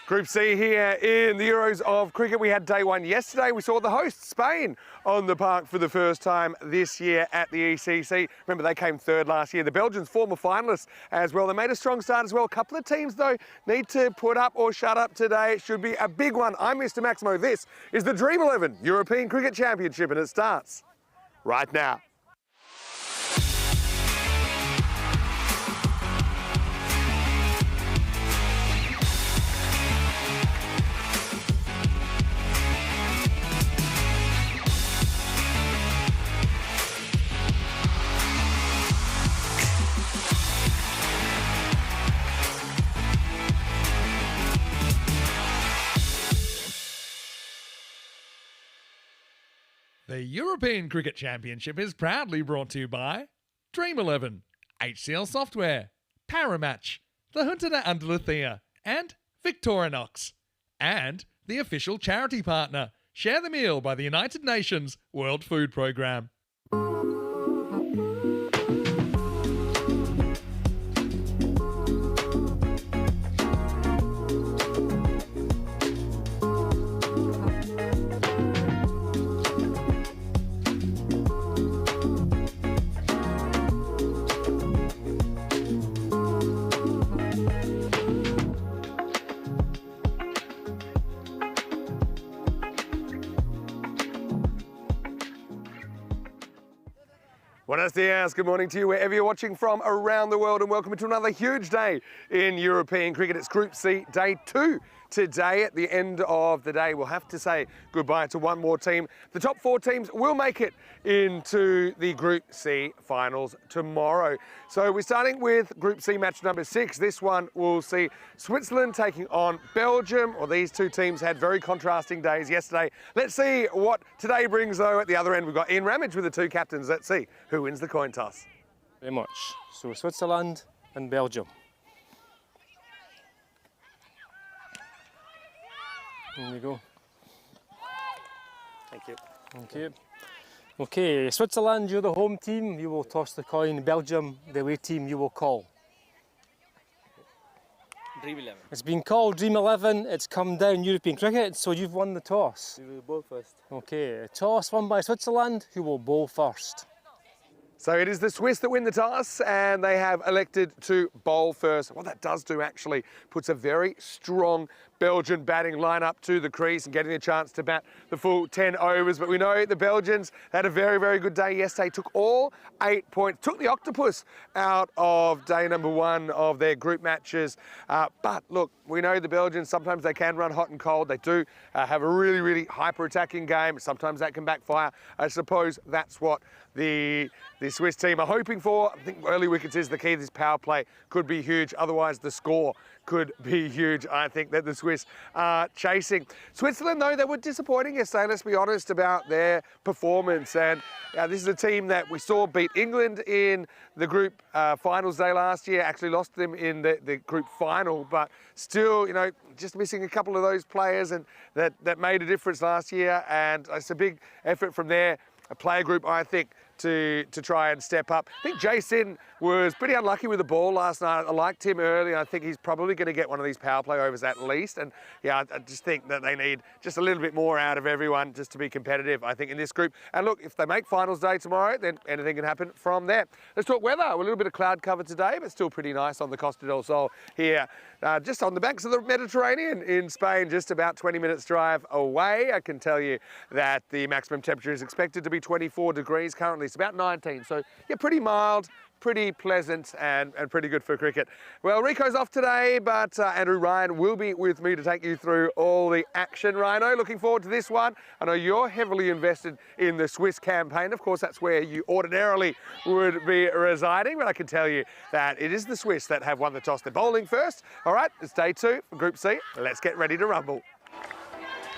Group C here in the Euros of Cricket. We had day one yesterday. We saw the hosts, Spain, on the park for the first time this year at the ECC. Remember, they came third last year. The Belgians, former finalists as well. They made a strong start as well. A couple of teams, though, need to put up or shut up today. It should be a big one. I'm Mr. Maximo. This is the Dream11 European Cricket Championship, and it starts right now. The European Cricket Championship is proudly brought to you by Dream11, HCL Software, Paramatch, the Junta de Andalucía, and Victorinox. And the official charity partner, Share the Meal by the United Nations World Food Programme. Buenos dias, good morning to you wherever you're watching from around the world, and welcome to another huge day in European cricket. It's Group C, day 2 today. At the end of the day, we'll have to say goodbye to one more team. The top 4 teams will make it into the Group C finals tomorrow. So we're starting with Group C match number 6. This one will see Switzerland taking on Belgium. Well, these two teams had very contrasting days yesterday. Let's see what today brings, though. At the other end, we've got Ian Ramage with the two captains. Let's see who wins the coin toss. Very much. So Switzerland and Belgium. There we go. Thank you. Thank you. Okay, Switzerland, you're the home team. You will toss the coin. Belgium, the away team, you will call. Dream11. It's been called Dream11. It's come down European cricket, so you've won the toss. We will bowl first. Okay, toss won by Switzerland. Who will bowl first? So it is the Swiss that win the toss, and they have elected to bowl first. What that does do actually puts a very strong Belgian batting lineup to the crease and getting a chance to bat the full 10 overs. But we know the Belgians had a very, very good day yesterday. Took all 8 points, took the octopus out of day number 1 of their group matches. But look, we know the Belgians, sometimes they can run hot and cold. They do have a really, really hyper-attacking game. Sometimes that can backfire. I suppose that's what the Swiss team are hoping for. I think early wickets is the key. This power play could be huge. Otherwise, the score could be huge. I think that the Swiss are chasing. Switzerland, though, they were disappointing yesterday. Let's be honest about their performance. And this is a team that we saw beat England in the group finals day last year. Actually lost them in the group final, but still, you know, just missing a couple of those players, and that made a difference last year. And it's a big effort from their player group, I think, to try and step up. I think Jason was pretty unlucky with the ball last night. I liked him early. I think he's probably going to get one of these power play overs at least. And yeah, I just think that they need just a little bit more out of everyone just to be competitive, I think, in this group. And look, if they make finals day tomorrow, then anything can happen from there. Let's talk weather. A little bit of cloud cover today, but still pretty nice on the Costa del Sol here, just on the banks of the Mediterranean in Spain, just about 20 minutes drive away. I can tell you that the maximum temperature is expected to be 24 degrees. Currently it's about 19, so yeah, pretty mild, pretty pleasant, and pretty good for cricket. Well, Rico's off today, but Andrew Ryan will be with me to take you through all the action. Rhino, looking forward to this one. I know you're heavily invested in the Swiss campaign. Of course, that's where you ordinarily would be residing, but I can tell you that it is the Swiss that have won the toss. They're bowling first. All right, it's day 2 for Group C. Let's get ready to rumble.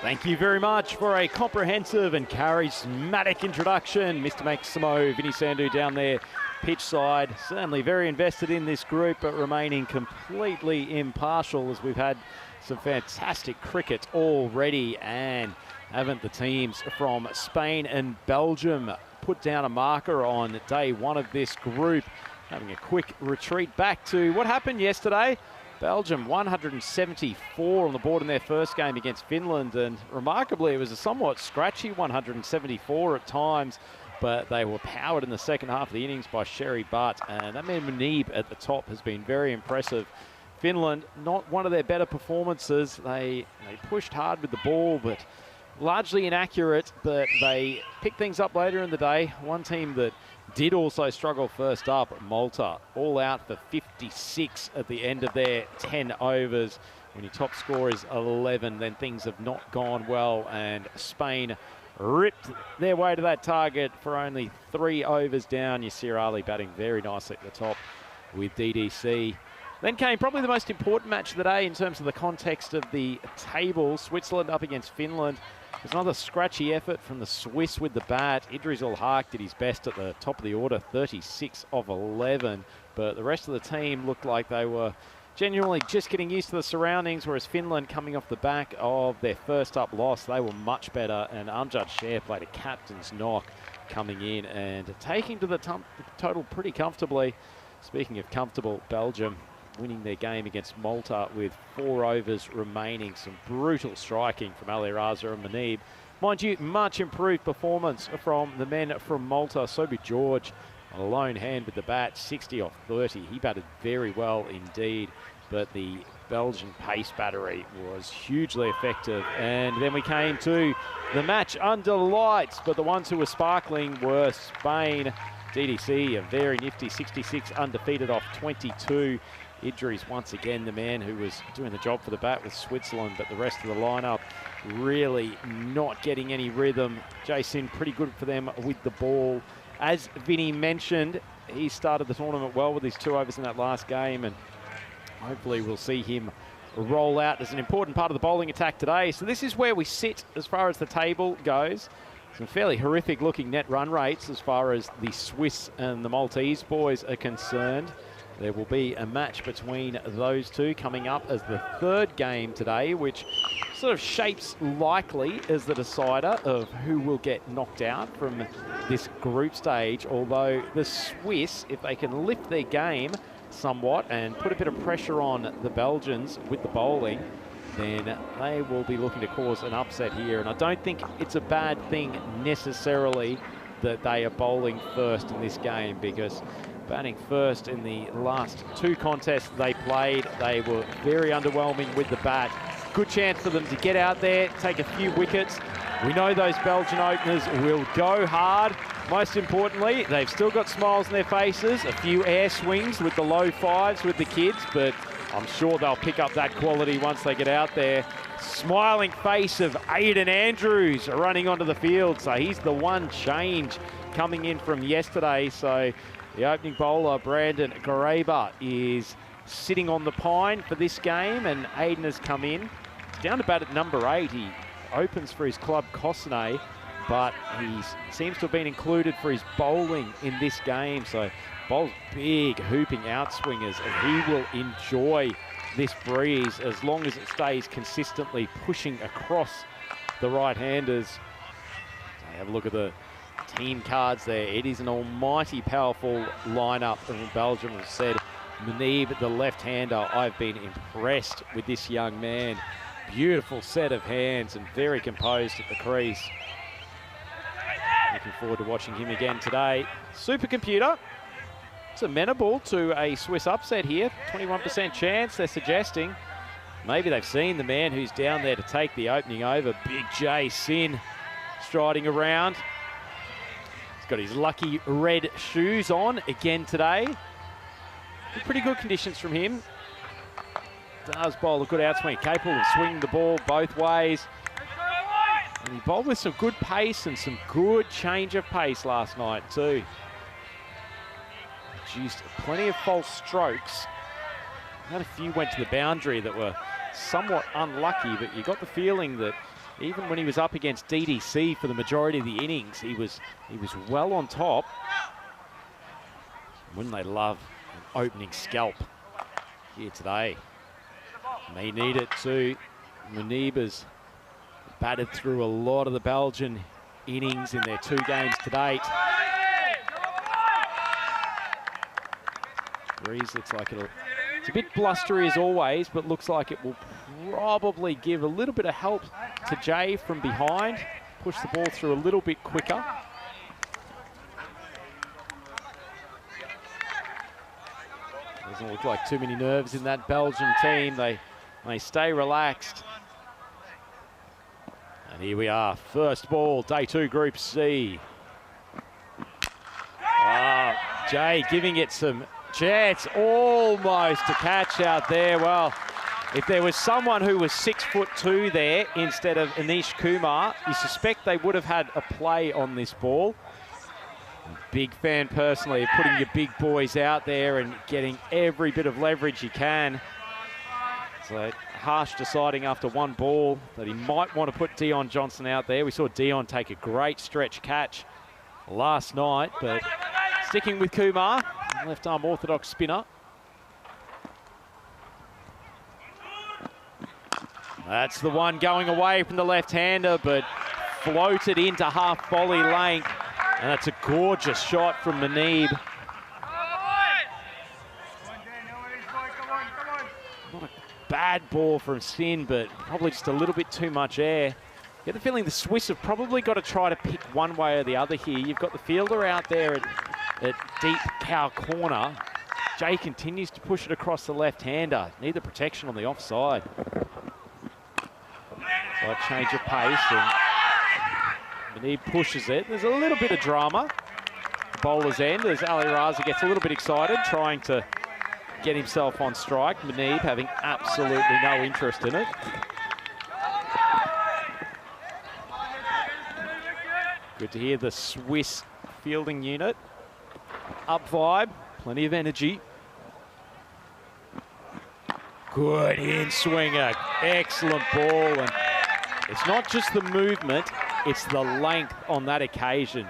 Thank you very much for a comprehensive and charismatic introduction, Mr. Maximo. Vinny Sandhu down there, pitch side. Certainly very invested in this group, but remaining completely impartial as we've had some fantastic cricket already. And haven't the teams from Spain and Belgium put down a marker on day 1 of this group? Having a quick retreat back to what happened yesterday. Belgium 174 on the board in their first game against Finland, and remarkably it was a somewhat scratchy 174 at times, but they were powered in the second half of the innings by Sherry Butt, and that man Muneeb at the top has been very impressive. Finland, not one of their better performances. They pushed hard with the ball, but largely inaccurate, but they picked things up later in the day. One team that did also struggle first up, Malta, all out for 56 at the end of their 10 overs. When your top score is 11, then things have not gone well, and Spain ripped their way to that target for only 3 overs down. Yasir Ali batting very nicely at the top with DDC. Then came probably the most important match of the day in terms of the context of the table. Switzerland up against Finland. It was another scratchy effort from the Swiss with the bat. Idris Ul Haq did his best at the top of the order, 36 of 11. But the rest of the team looked like they were genuinely just getting used to the surroundings, whereas Finland, coming off the back of their first up loss, they were much better. And Amjad Sher played a captain's knock coming in and taking to the total pretty comfortably. Speaking of comfortable, Belgium winning their game against Malta with 4 overs remaining. Some brutal striking from Ali Raza and Muneeb. Mind you, much improved performance from the men from Malta. Sobu George on a lone hand with the bat, 60 off 30. He batted very well indeed, but the Belgian pace battery was hugely effective. And then we came to the match under lights, but the ones who were sparkling were Spain. DDC, a very nifty 66, undefeated off 22. Idris, once again, the man who was doing the job for the bat with Switzerland, but the rest of the lineup really not getting any rhythm. Jason, pretty good for them with the ball. As Vinny mentioned, he started the tournament well with his 2 overs in that last game, and hopefully we'll see him roll out as an important part of the bowling attack today. So this is where we sit as far as the table goes. Some fairly horrific looking net run rates as far as the Swiss and the Maltese boys are concerned. There will be a match between those two coming up as the 3rd game today, which sort of shapes likely as the decider of who will get knocked out from this group stage. Although the Swiss, if they can lift their game somewhat and put a bit of pressure on the Belgians with the bowling, then they will be looking to cause an upset here. And I don't think it's a bad thing necessarily that they are bowling first in this game, because batting first in the last 2 contests they played, they were very underwhelming with the bat. Good chance for them to get out there, take a few wickets. We know those Belgian openers will go hard. Most importantly, they've still got smiles on their faces, a few air swings with the low 5s with the kids, but I'm sure they'll pick up that quality once they get out there. Smiling face of Aiden Andrews running onto the field, so he's the one change coming in from yesterday. So the opening bowler, Brandon Gareba, is sitting on the pine for this game, and Aiden has come in. He's down to bat at number 8. He opens for his club, Kosane, but he seems to have been included for his bowling in this game. So bowls big, hooping outswingers, and he will enjoy this breeze as long as it stays consistently pushing across the right-handers. So have a look at the team cards there. It is an almighty powerful lineup from Belgium. As said, Muneeb, the left-hander, I've been impressed with this young man. Beautiful set of hands and very composed at the crease. Looking forward to watching him again today. Supercomputer, it's amenable to a Swiss upset here. 21% chance, they're suggesting. Maybe they've seen the man who's down there to take the opening over. Big Jay Sin striding around. He's got his lucky red shoes on again today. Pretty good conditions from him. Does bowl a good outswing, capable of swinging the ball both ways. And he bowled with some good pace and some good change of pace last night too. Produced plenty of false strokes. Had a few went to the boundary that were somewhat unlucky, but you got the feeling that even when he was up against DDC for the majority of the innings, he was well on top. Wouldn't they love an opening scalp here today? May need it too. Muneeb has batted through a lot of the Belgian innings in their 2 games to date. Breeze looks like it'll It's a bit blustery as always, but looks like it will probably give a little bit of help to Jay from behind. Push the ball through a little bit quicker. Doesn't look like too many nerves in that Belgian team. They stay relaxed. And here we are, first ball, day 2, Group C. Jay giving it some chance, almost to catch out there. Well, if there was someone who was 6'2" there instead of Anish Kumar, you suspect they would have had a play on this ball. Big fan personally of putting your big boys out there and getting every bit of leverage you can. So Harsh deciding after one ball that he might want to put Dion Johnson out there. We saw Dion take a great stretch catch last night, but sticking with Kumar, left arm orthodox spinner. That's the one going away from the left-hander, but floated into half volley length. And that's a gorgeous shot from Muneeb. Not a bad ball from Sin, but probably just a little bit too much air. You get the feeling the Swiss have probably got to try to pick one way or the other here. You've got the fielder out there at deep cow corner. Jay continues to push it across the left-hander. Need the protection on the offside. Slight change of pace, and Muneeb pushes it. There's a little bit of drama. Bowler's end as Ali Raza gets a little bit excited, trying to get himself on strike. Muneeb having absolutely no interest in it. Good to hear the Swiss fielding unit. Up vibe, plenty of energy. Good in-swinger, excellent ball. And it's not just the movement, it's the length on that occasion.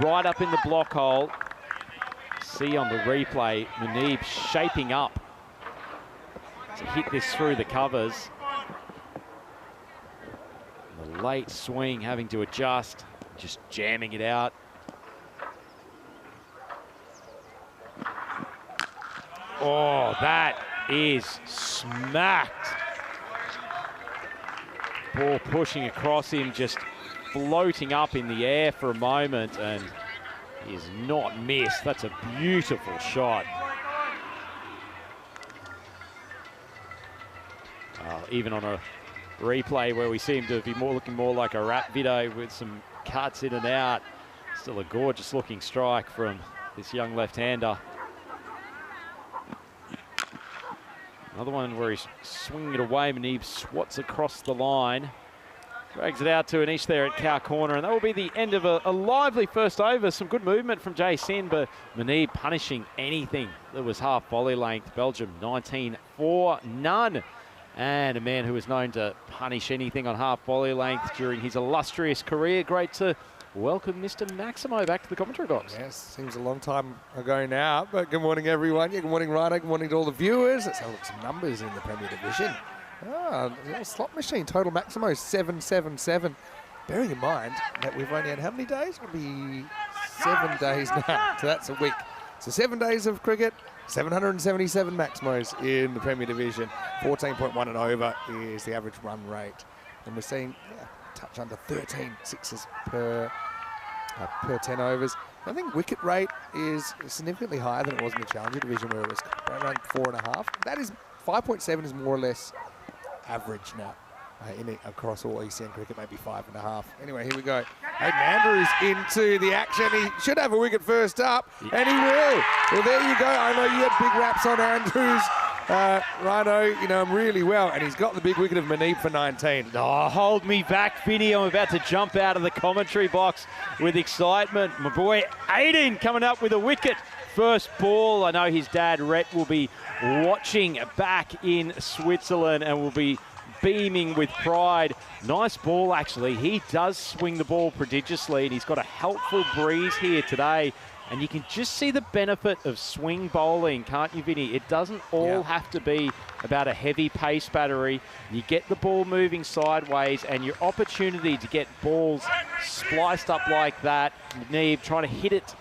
Right up in the block hole. See on the replay, Muneeb shaping up to hit this through the covers. The late swing having to adjust, just jamming it out. Oh, that is smacked. Ball pushing across him, just floating up in the air for a moment, and he is not missed. That's a beautiful shot. Even on a replay where we seem to be looking more like a rap video with some cuts in and out, still a gorgeous looking strike from this young left-hander. Another one where he's swinging it away. Muneeb swats across the line. Drags it out to Anish there at cow corner, and that will be the end of a lively first over. Some good movement from Jay Sin, but Muneeb punishing anything that was half volley length. Belgium 19 for none. And a man who is known to punish anything on half volley length during his illustrious career. Great to welcome Mr. Maximo back to the commentary box. Yes, seems a long time ago now, but good morning, everyone. Yeah, good morning, Rhino. Good morning to all the viewers. Let's have a look at some numbers in the Premier Division. Little slot machine, total Maximo 777. Bearing in mind that we've only had how many days? It'll be 7 days now, so that's a week. So 7 days of cricket, 777 Maximos in the Premier Division. 14.1 and over is the average run rate. And we're seeing touch under 13 sixes per 10 overs. I think wicket rate is significantly higher than it was in the Challenger Division, where it was around 4.5. That is 5.7 is more or less average now across all ECN cricket, maybe 5.5. Anyway, here we go. Hayden Andrews into the action. He should have a wicket first up, and he will. Well, there you go. I know you had big raps on Andrews. Rhino, you know him really well, and he's got the big wicket of Muneeb for 19. Oh, hold me back, Vinny. I'm about to jump out of the commentary box with excitement. My boy Aiden coming up with a wicket. First ball. I know his dad, Rhett, will be watching back in Switzerland and will be beaming with pride. Nice ball, actually. He does swing the ball prodigiously, and he's got a helpful breeze here today. And you can just see the benefit of swing bowling, can't you, Vinny? It doesn't all have to be about a heavy pace battery. You get the ball moving sideways, and your opportunity to get balls spliced up like that. Muneeb trying to hit it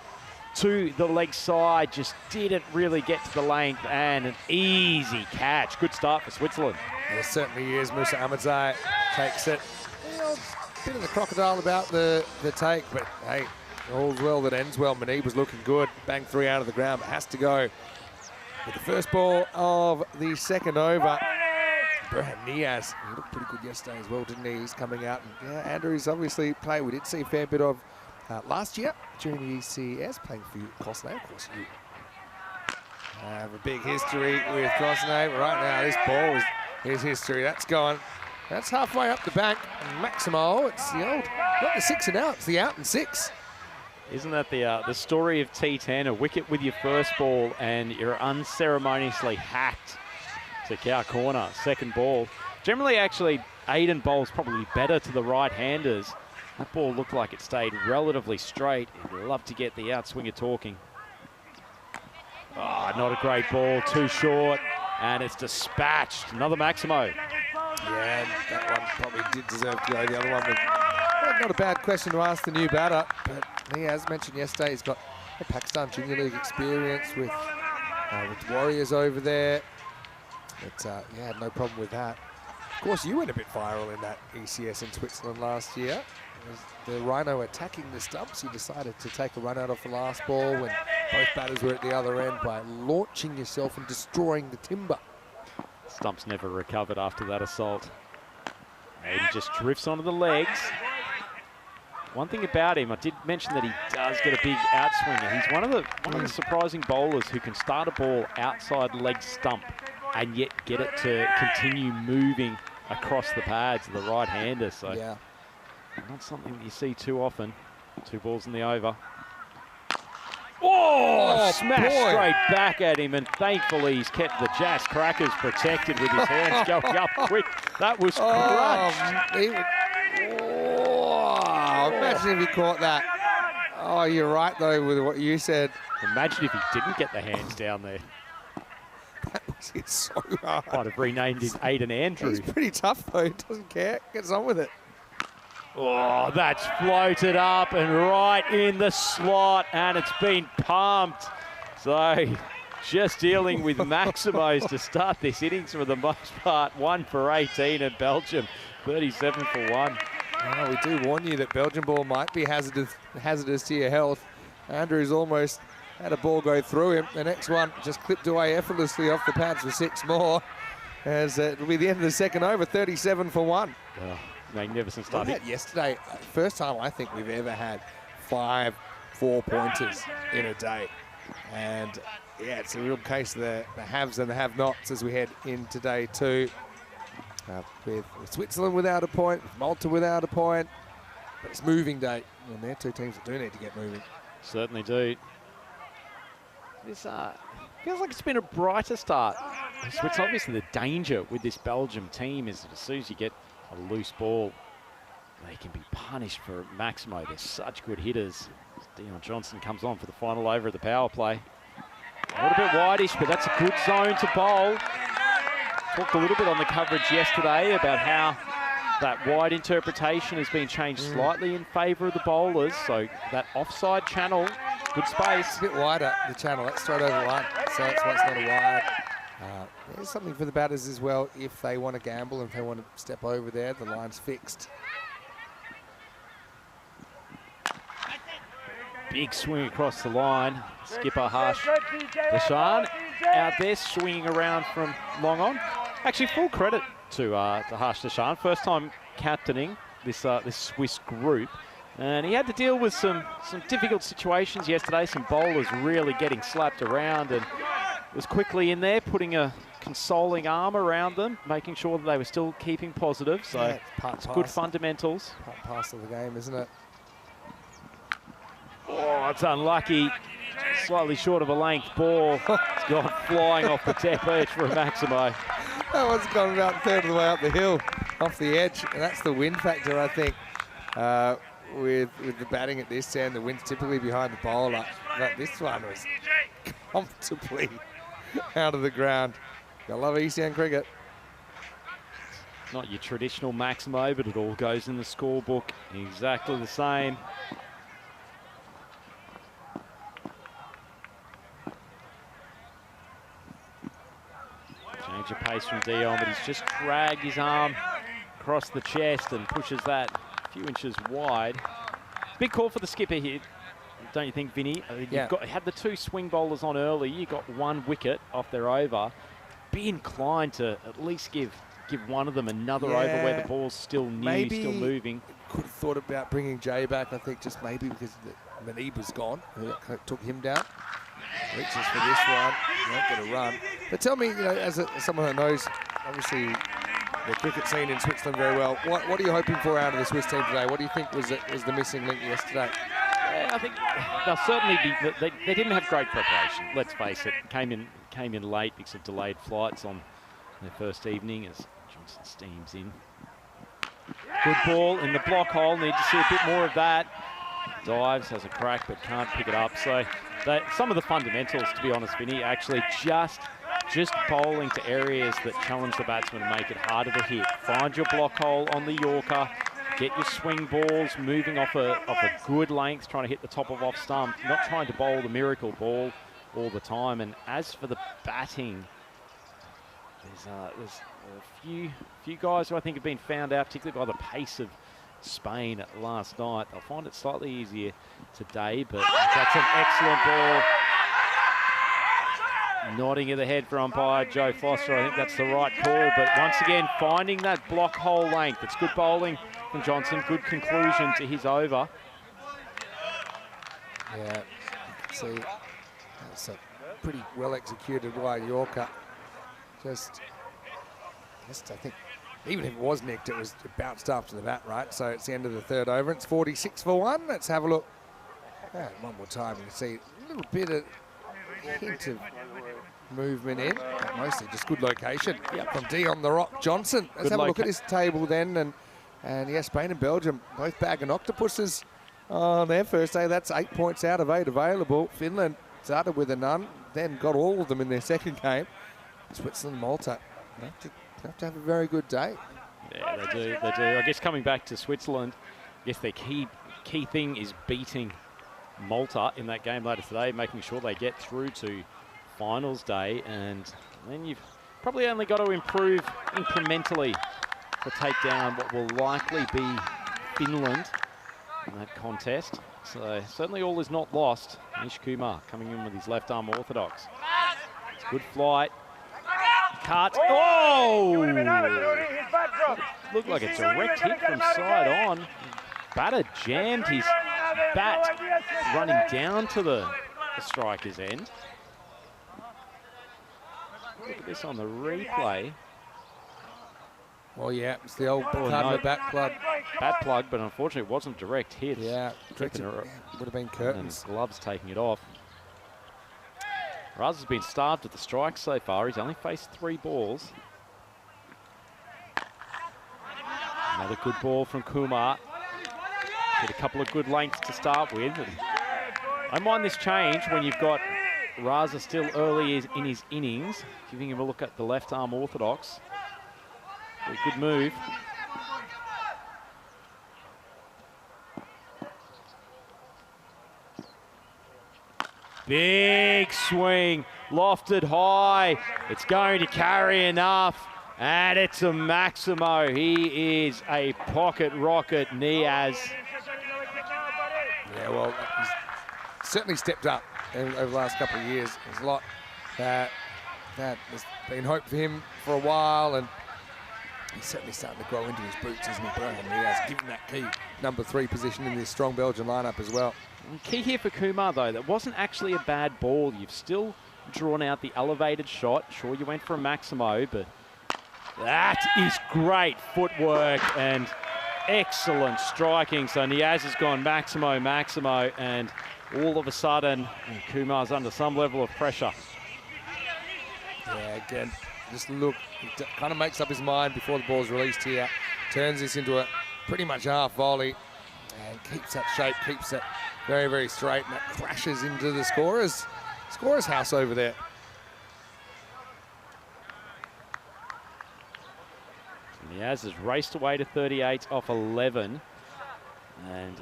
to the leg side, just didn't really get to the length, and an easy catch. Good start for Switzerland. It certainly is. Musa Ahmadzai takes it. A bit of the crocodile about the take, but hey, all's well that ends well. Manib was looking good. Bang 3 out of the ground, but has to go with the first ball of the second over. Brahim Niaz, he looked pretty good yesterday as well, didn't he? He's coming out. And yeah, Andrews obviously played. We did see a fair bit of last year during the ECS, playing for Cosnay. Of course, you have a big history with Cosnay, but right now this ball is his history. That's halfway up the bank. Maximo, it's the old, not the 6 and out, it's the out and 6. Isn't that the story of T10, a wicket with your first ball and you're unceremoniously hacked to cow corner, second ball. Generally, actually, Aiden bowls probably better to the right-handers. That ball looked like it stayed relatively straight. He'd love to get the outswinger talking. Oh, not a great ball, too short, and it's dispatched. Another Maximo. Yeah, that one probably did deserve to go. The other one was not a bad question to ask the new batter, but he, as mentioned yesterday, he's got Pakistan Junior League experience with Warriors over there. But yeah, no problem with that. Of course, you went a bit viral in that ECS in Switzerland last year. The Rhino attacking the stumps, you decided to take a run out off the last ball when both batters were at the other end by launching yourself and destroying the timber. Stumps never recovered after that assault. Aiden just drifts onto the legs. One thing about him, I did mention that he does get a big outswinger. He's one of the surprising bowlers who can start a ball outside leg stump and yet get it to continue moving across the pads of the right-hander. So yeah, not something that you see too often. 2 balls in the over. Oh, smash straight back at him, and thankfully he's kept the Jazz Crackers protected with his hands going up quick. That was crushed. Imagine if he caught that. Oh, you're right, though, with what you said. Imagine if he didn't get the hands down there. That was hit so hard. Might have renamed him Aiden Andrew. He's pretty tough, though. He doesn't care. Gets on with it. Oh, that's floated up and right in the slot, and it's been pumped. So just dealing with Maximos to start this innings for the most part. 1 for 18 and Belgium 37 for 1. Oh, we do warn you that Belgian ball might be hazardous to your health. Andrews almost had a ball go through him. The next one just clipped away effortlessly off the pads for 6 more. As it'll be the end of the second over, 37 for 1. Oh, magnificent Look start. at yesterday, first time I think we've ever had 5 4-pointers in a day. And yeah, it's a real case of the haves and the have-nots as we head into day 2. With Switzerland without a point, with Malta without a point. But it's moving day, and they're 2 teams that do need to get moving. Certainly do. This feels like it's been a brighter start. It's obviously the danger with this Belgium team is that as soon as you get a loose ball, they can be punished for Maximo. They're such good hitters. Dion Johnson comes on for the final over of the power play. A little bit wideish, but that's a good zone to bowl. Talked a little bit on the coverage yesterday about how that wide interpretation has been changed slightly in favour of the bowlers. So that offside channel, good space. It's a bit wider, the channel. That's straight over the line. So that's why it's not a wide. There's something for the batters as well if they want to gamble and if they want to step over there, the line's fixed. Big swing across the line. Skipper Harsh Deshan out there swinging around from long on. Actually, full credit to Harsh Deshan. First time captaining this Swiss group. And he had to deal with some difficult situations yesterday. Some bowlers really getting slapped around, and was quickly in there, putting a consoling arm around them, making sure that they were still keeping positive. So Yeah, it's good fundamentals. Part and parcel of the game, isn't it? Oh, it's unlucky. Slightly short of a length ball. It's gone flying off the tap edge for a Maximo. That one's gone about a third of the way up the hill, off the edge, and that's the wind factor, I think. With the batting at this end, the wind's typically behind the bowler, but this one was comfortably out of the ground. I love ECN cricket. Not your traditional Maximo, but it all goes in the scorebook exactly the same. Major pace from Dion, but he's just dragged his arm across the chest and pushes that a few inches wide. Big call for the skipper here, don't you think, Vinny? I think you've had the 2 swing bowlers on early. You got 1 wicket off their over. Be inclined to at least give one of them another over where the ball's still new, still moving. Could have thought about bringing Jay back, I think, just maybe because Maniba's gone. That took him down. Reaches for this one. Not going to run. But tell me, as someone who knows, obviously, the cricket scene in Switzerland very well, what are you hoping for out of the Swiss team today? What do you think was the missing link yesterday? Yeah, I think they'll certainly be. They didn't have great preparation. Let's face it. Came in late because of delayed flights on their first evening as Johnson steams in. Good ball in the block hole. Need to see a bit more of that. Dives, has a crack, but can't pick it up. So some of the fundamentals, to be honest, Vinny, actually just bowling to areas that challenge the batsman and make it harder to hit. Find your block hole on the Yorker. Get your swing balls moving off a good length, trying to hit the top of off stump. Not trying to bowl the miracle ball all the time. And as for the batting, there's a few guys who I think have been found out, particularly by the pace of Spain last night. They'll find it slightly easier today, but that's an excellent ball. Nodding of the head for umpire Joe Foster. I think that's the right call, but once again, finding that block hole length. It's good bowling from Johnson. Good conclusion to his over. Yeah, you can see that's a pretty well executed wide Yorker. Just I think, even if it was nicked, it bounced after the bat, right? So it's the end of the 3rd over. It's 46 for 1. Let's have a look. One more time. You can see a little bit of hint of movement in. Mostly just good location from Dion the Rock Johnson. Let's have a look at this table then. And yes, Spain and Belgium both bagging octopuses on their first day. That's 8 points out of 8 available. Finland started with a none, then got all of them in their second game. Switzerland, Malta, have to have a very good day. Yeah, they do. I guess coming back to Switzerland, I guess their key thing is beating Malta in that game later today, making sure they get through to finals day, and then you've probably only got to improve incrementally to take down what will likely be Finland in that contest. So certainly all is not lost. Nish Kumar coming in with his left arm orthodox. It's good flight. Cut. Oh! Looked like a direct hit from side on. Batter jammed his bat running down to the striker's end. Look at this on the replay. Well, yeah, it's the old bat plug. Bat plug, but unfortunately it wasn't direct hit. Yeah, would have been curtains. And gloves taking it off. Raz has been starved at the strike so far. He's only faced 3 balls. Another good ball from Kumar. Get a couple of good lengths to start with. And I mind this change when you've got Raza still early in his innings, giving him a look at the left arm orthodox. A good move. Big swing, lofted high. It's going to carry enough, and it's a Maximo. He is a pocket rocket, Niaz. Yeah, well, he's certainly stepped up over the last couple of years. There's a lot that has been hoped for him for a while, and he's certainly starting to grow into his boots, isn't he, Brian? He has given that key number 3 position in this strong Belgian lineup as well. Key here for Kumar, though, that wasn't actually a bad ball. You've still drawn out the elevated shot. Sure, you went for a Maximo, but that is great footwork and excellent striking. So Niaz has gone Maximo, and all of a sudden, Kumar's under some level of pressure. Yeah, again, just look, he kind of makes up his mind before the ball's released here. Turns this into a pretty much half volley and keeps that shape, keeps it very, very straight, and that crashes into the scorer's house over there. Niaz has raced away to 38 off 11, and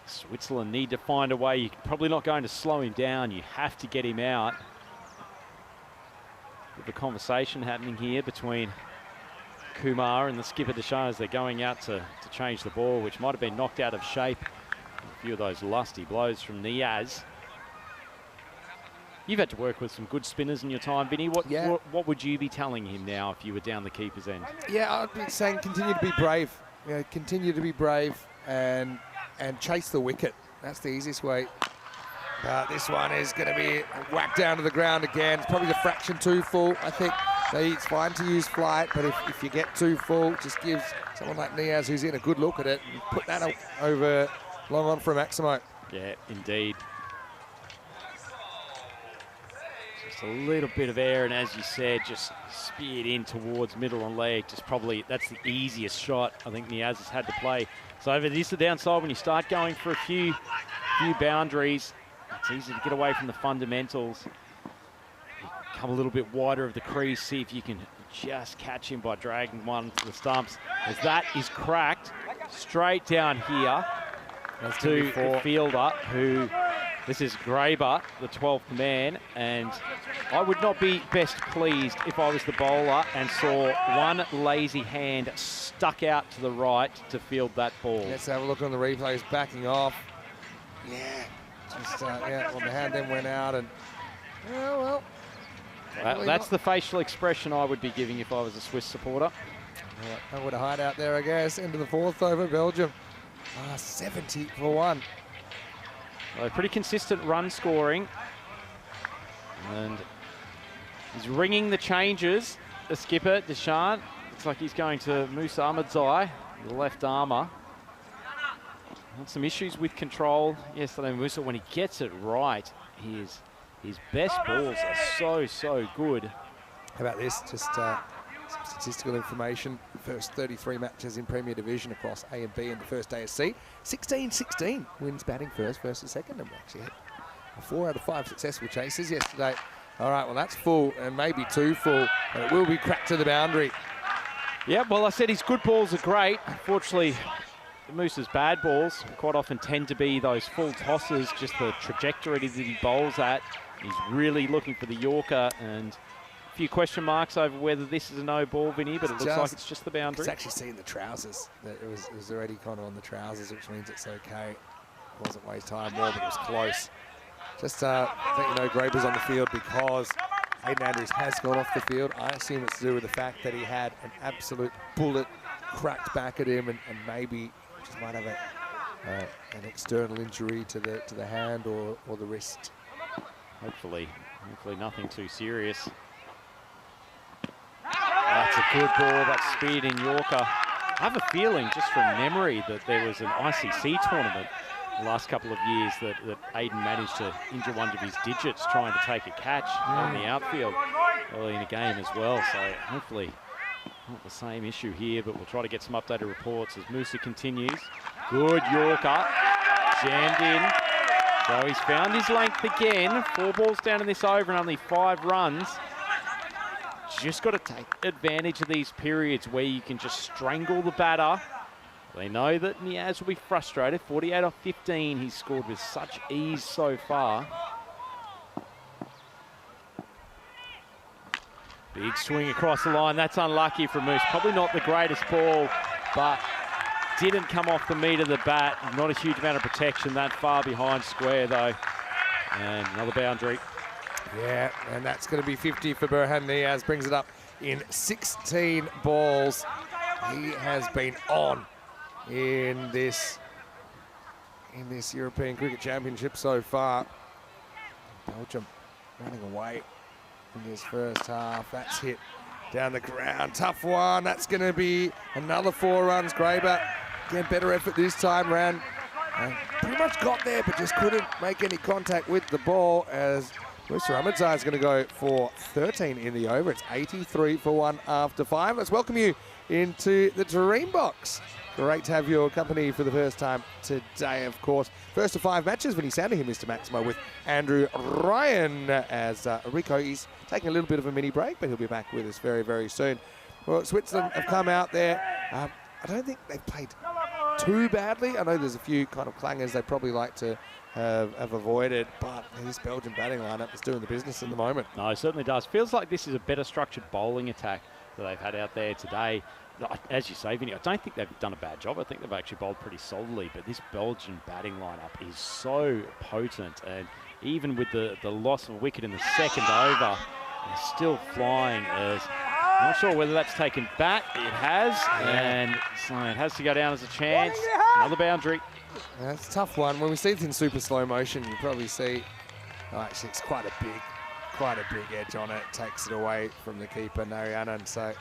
Switzerland need to find a way. You're probably not going to slow him down. You have to get him out. Bit of a conversation happening here between Kumar and the skipper Deshaun as they're going out to change the ball, which might have been knocked out of shape. A few of those lusty blows from Niaz. You've had to work with some good spinners in your time, Vinny. What would you be telling him now if you were down the keeper's end? Yeah, I'd be saying continue to be brave. You know, continue to be brave and chase the wicket. That's the easiest way. But this one is going to be whacked down to the ground again. It's probably the fraction too full, I think. So it's fine to use flight, but if you get too full, just gives someone like Niaz, who's in, a good look at it and put that over long on for Maximo. Yeah, indeed. Just a little bit of air, and as you said, just speared in towards middle and leg. Just probably, that's the easiest shot I think Niaz has had to play. So over this, the downside, when you start going for a few boundaries, it's easy to get away from the fundamentals. Come a little bit wider of the crease, see if you can just catch him by dragging one to the stumps. As that is cracked straight down here to the fielder, who, this is Graber, the 12th man, and I would not be best pleased if I was the bowler and saw one lazy hand stuck out to the right to field that ball. Let's have a look on the replays, backing off. Yeah, just, well, the hand then went out and, well. That's the facial expression I would be giving if I was a Swiss supporter. I would have hide out there, I guess, into the 4th over Belgium. 70 for 1. Well, pretty consistent run scoring. And he's ringing the changes. The skipper, Deshaun. Looks like he's going to Musa Ahmadzai, the left armour. Had some issues with control yesterday, Musa. When he gets it right, his best balls are so good. How about this? Just some statistical information. First 33 matches in Premier Division across A and B in the first ASC. 16-16 wins batting first versus second. And we actually had 4 out of 5 successful chases yesterday. All right, well, that's full and maybe too full. And it will be cracked to the boundary. Yeah, well, I said his good balls are great. Unfortunately, Moose's bad balls quite often tend to be those full tosses, just the trajectory that he bowls at. He's really looking for the Yorker, and a few question marks over whether this is a no ball, Vinny, but it looks like it's just the boundary. It's actually seeing the trousers. It was already kind of on the trousers, which means it's okay. It wasn't waste time more, but it was close. Just let you know, Graber's on the field because Hayden Andrews has gone off the field. I assume it's to do with the fact that he had an absolute bullet cracked back at him and maybe just might have an external injury to the hand or the wrist. Hopefully nothing too serious. That's a good ball, that's speed in Yorker. I have a feeling, just from memory, that there was an ICC tournament the last couple of years that Aiden managed to injure one of his digits trying to take a catch on the outfield early in the game as well. So hopefully not the same issue here, but we'll try to get some updated reports as Musa continues. Good Yorker, jammed in. So he's found his length again. 4 balls down in this over and only 5 runs. Just got to take advantage of these periods where you can just strangle the batter. They know that Niaz will be frustrated. 48 off 15 he's scored with such ease so far. Big swing across the line. That's unlucky for Moose. Probably not the greatest ball, but didn't come off the meat of the bat. Not a huge amount of protection that far behind square, though. And another boundary. Yeah, and that's going to be 50 for Burhan Niaz. Brings it up in 16 balls. He has been on in this European Cricket Championship so far. Belgium running away in this first half. That's hit down the ground. Tough one. That's going to be another 4 runs. Graber, again, better effort this time round. Pretty much got there, but just couldn't make any contact with the ball as Musa Ahmadzai is going to go for 13 in the over. It's 83 for 1 after 5. Let's welcome you into the Dream Box. Great to have your company for the first time today, of course. First of 5 matches when he's sounding him, Mr. Maximo, with Andrew Ryan as Rico. He's taking a little bit of a mini break, but he'll be back with us very, very soon. Well, Switzerland have come out there. I don't think they've played too badly. I know there's a few kind of clangers they probably like to have avoided, but this Belgian batting lineup is doing the business at the moment. No, it certainly does. Feels like this is a better structured bowling attack that they've had out there today. As you say, Vinny, I don't think they've done a bad job. I think they've actually bowled pretty solidly, but this Belgian batting lineup is so potent, and even with the loss of a wicket in the second over, they're still flying. I'm not sure whether that's taken back. It has, and so it has to go down as a chance. Another boundary. That's a tough one. When we see it in super slow motion, you probably see, actually it's quite a big edge on it. Takes it away from the keeper, Narayanan, so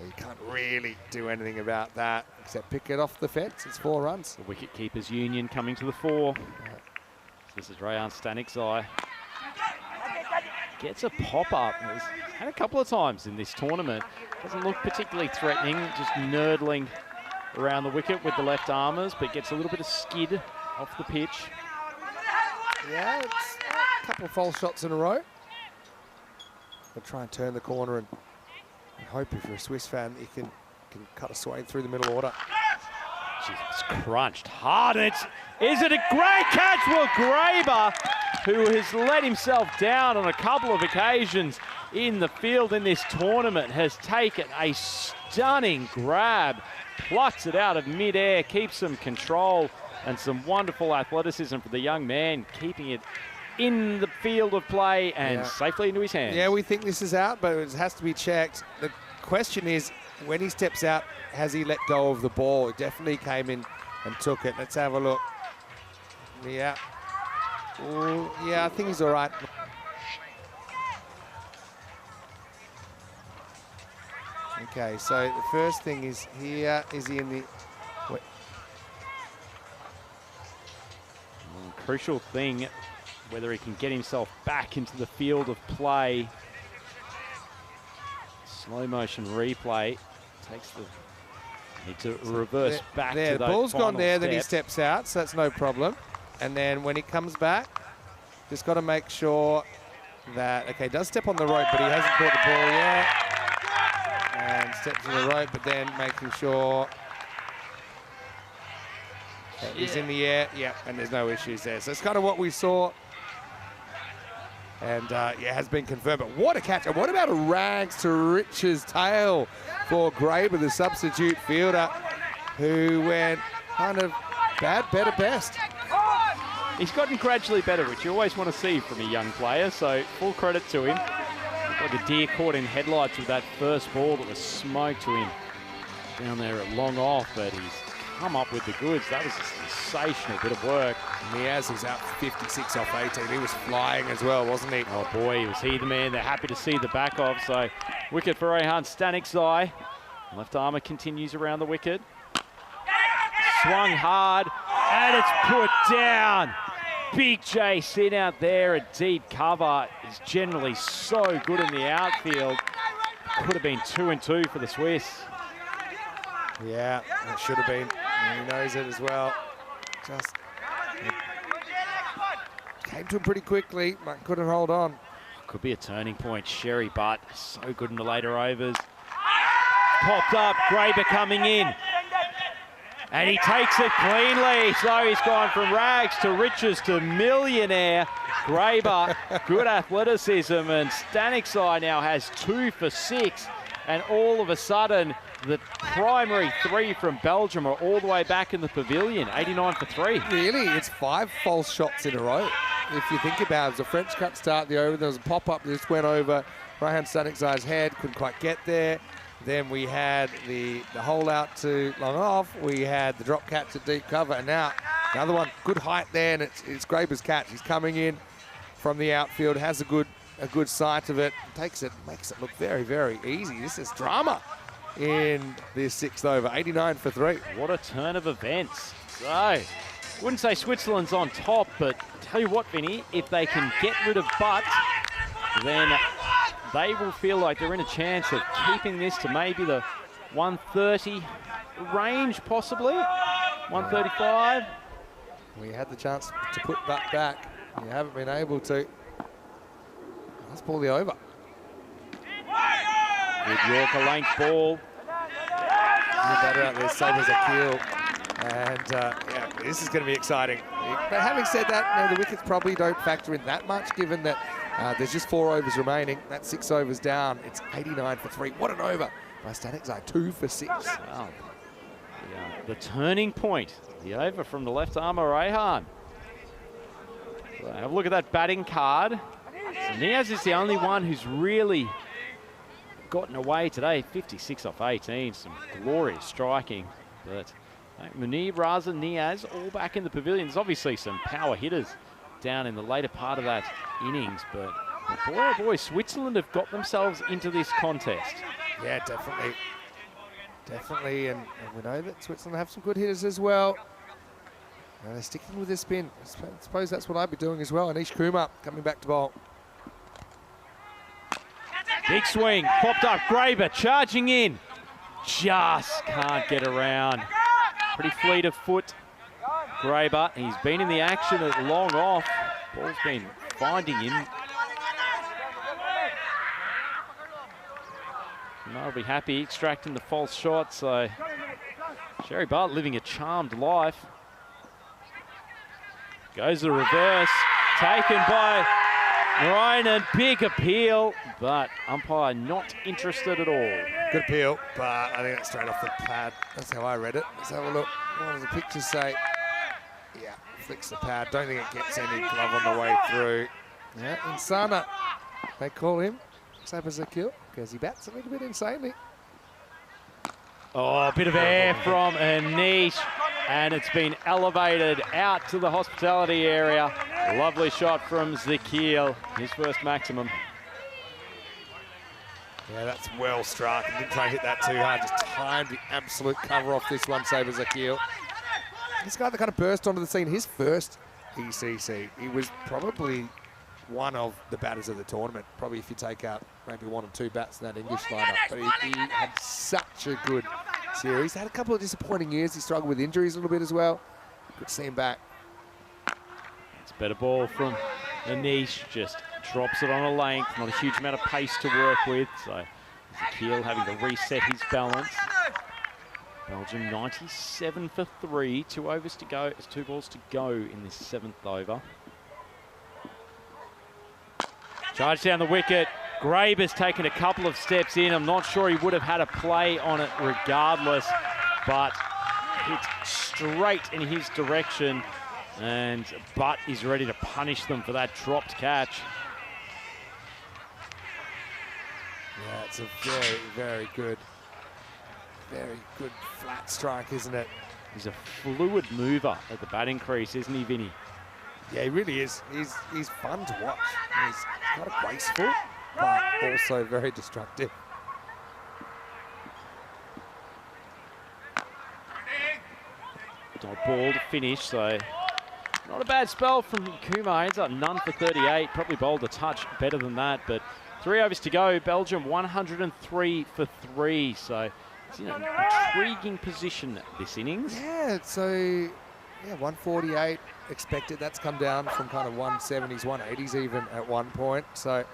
you can't really do anything about that except pick it off the fence. It's 4 runs. The wicket keepers union coming to the fore. This is Rayan Stanikzai. Gets a pop-up. He's had a couple of times in this tournament. Doesn't look particularly threatening, just nurdling around the wicket with the left armers, but gets a little bit of skid off the pitch. Yeah, it's a couple of false shots in a row. They'll try and turn the corner and hope, if you're a Swiss fan, that you can cut a swathe through the middle order. It's crunched hard. Is it a great catch? Well, Graber, who has let himself down on a couple of occasions in the field in this tournament, has taken a stunning grab, plucks it out of midair, keeps some control and some wonderful athleticism for the young man, keeping it in the field of play and safely into his hands. Yeah, we think this is out, but it has to be checked. The question is, when he steps out, has he let go of the ball? He definitely came in and took it. Let's have a look. Yeah. Ooh, yeah, I think he's all right. Okay, so the first thing is here, is he in the... Wait. Crucial thing, whether he can get himself back into the field of play. Slow motion replay takes the need to reverse back there, to the those ball's final gone there, steps. then he steps out, so that's no problem. And then when he comes back, just got to make sure that, okay, does step on the rope, but he hasn't caught the ball yet. And steps on the rope, but then making sure that he's in the air. Yeah, and there's no issues there. So it's kind of what we saw. And yeah, has been confirmed. But what a catch. And what about a rags to riches tail for Graber, the substitute fielder, who went kind of bad, better, best. He's gotten gradually better, which you always want to see from a young player, so full credit to him. Like a deer caught in headlights with that first ball that was smoked to him down there at long off, but he's come up with the goods. That was a sensational bit of work. Miaz was out 56 off 18. He was flying as well, wasn't he? Oh boy, was he the man. They're happy to see the back of. So wicket for Rehan Stanikzai. Left armour continues around the wicket. Swung hard, and it's put down. Big chase in out there at deep cover. Is generally so good in the outfield. Could have been 2 and 2 for the Swiss. Yeah, it should have been. He knows it as well. Just came to him pretty quickly, but couldn't hold on. Could be a turning point. Sherry Butt, so good in the later overs. Popped up, Graber coming in. And he takes it cleanly. So he's gone from rags to riches to millionaire. Graber, good athleticism. And Stanikzai now has 2 for 6. And all of a sudden, the primary 3 from Belgium are all the way back in the pavilion. 89 for 3. Really, it's 5 false shots in a row. If you think about it, it was a French cut start the over. There was a pop-up that just went over Rehan Stanikzai's head. Couldn't quite get there. Then we had the hole out to long off. We had the drop catch at deep cover. And now another one, good height there, and it's Graber's catch. He's coming in from the outfield, has a good sight of it, takes it, makes it look very, very easy. This is drama in this 6th over. 89 for 3. What a turn of events. So, wouldn't say Switzerland's on top, but tell you what, Vinny, if they can get rid of Butt, then they will feel like they're in a chance of keeping this to maybe the 130 range, possibly. 135. We had the chance to put Butt back. You haven't been able to. Let's pull the over. Good Yorker length ball. Batter out there, same as a keel. And yeah, this is going to be exciting. But having said that, the wickets probably don't factor in that much, given that there's just 4 overs remaining. That's 6 overs down. It's 89 for 3. What an over by Stanekzai, 2 for 6. Wow. The turning point, the over from the left armer, Rehan. So have a look at that batting card. So Niaz is the only one who's really gotten away today. 56 off 18, some glorious striking. But Munir, Raza, Niaz, all back in the pavilion. There's obviously some power hitters down in the later part of that innings, but boy, oh boy, Switzerland have got themselves into this contest. Yeah, definitely. Definitely, and we know that Switzerland have some good hitters as well. They're sticking with their spin. I suppose that's what I'd be doing as well. Anish Kumar coming back to bowl. Big swing, popped up, Graber charging in. Just can't get around. Pretty fleet of foot, Graber. He's been in the action at long off. Ball's been finding him. And they'll be happy extracting the false shot, so Sherry Bart living a charmed life. Goes the reverse, taken by Narayanan, big appeal, but umpire not interested at all. Good appeal, but I think that's straight off the pad. That's how I read it. Let's have a look. What does the picture say? Yeah, flicks the pad. Don't think it gets any glove on the way through. Yeah, Insana, they call him. Sabazakil, because he bats a little bit insanely. Oh, a bit of air from Anish, and it's been elevated out to the hospitality area. Lovely shot from Zakil, his first maximum. Yeah, that's well struck. Didn't try and hit that too hard, just timed the absolute cover off this one, Sabazakil. This guy that kind of burst onto the scene, his first ECC, he was probably one of the batters of the tournament. Probably if you take out maybe 1 or 2 bats in that English lineup. But he had such a good series. Had a couple of disappointing years. He struggled with injuries a little bit as well. Good to see him back. It's a better ball from Anish, just drops it on a length. Not a huge amount of pace to work with. So Zakil having to reset his balance. Belgium 97 for 3. 2 overs to go. There's 2 balls to go in this 7th over. Charge down the wicket. Graber's taken a couple of steps in. I'm not sure he would have had a play on it regardless, but hit straight in his direction, and Butt is ready to punish them for that dropped catch. Yeah, it's a very good flat strike, isn't it? He's a fluid mover at the batting crease, isn't he, Vinny? Yeah, he really is. He's fun to watch. He's kind of graceful, but also very destructive. Dot ball to finish, so not a bad spell from Kumar. Ends up none for 38. Probably bowled a touch better than that, but 3 overs to go. Belgium 103 for 3, so it's in an intriguing position this innings. Yeah, so yeah, 148 expected. That's come down from kind of 170s, 180s even at one point. So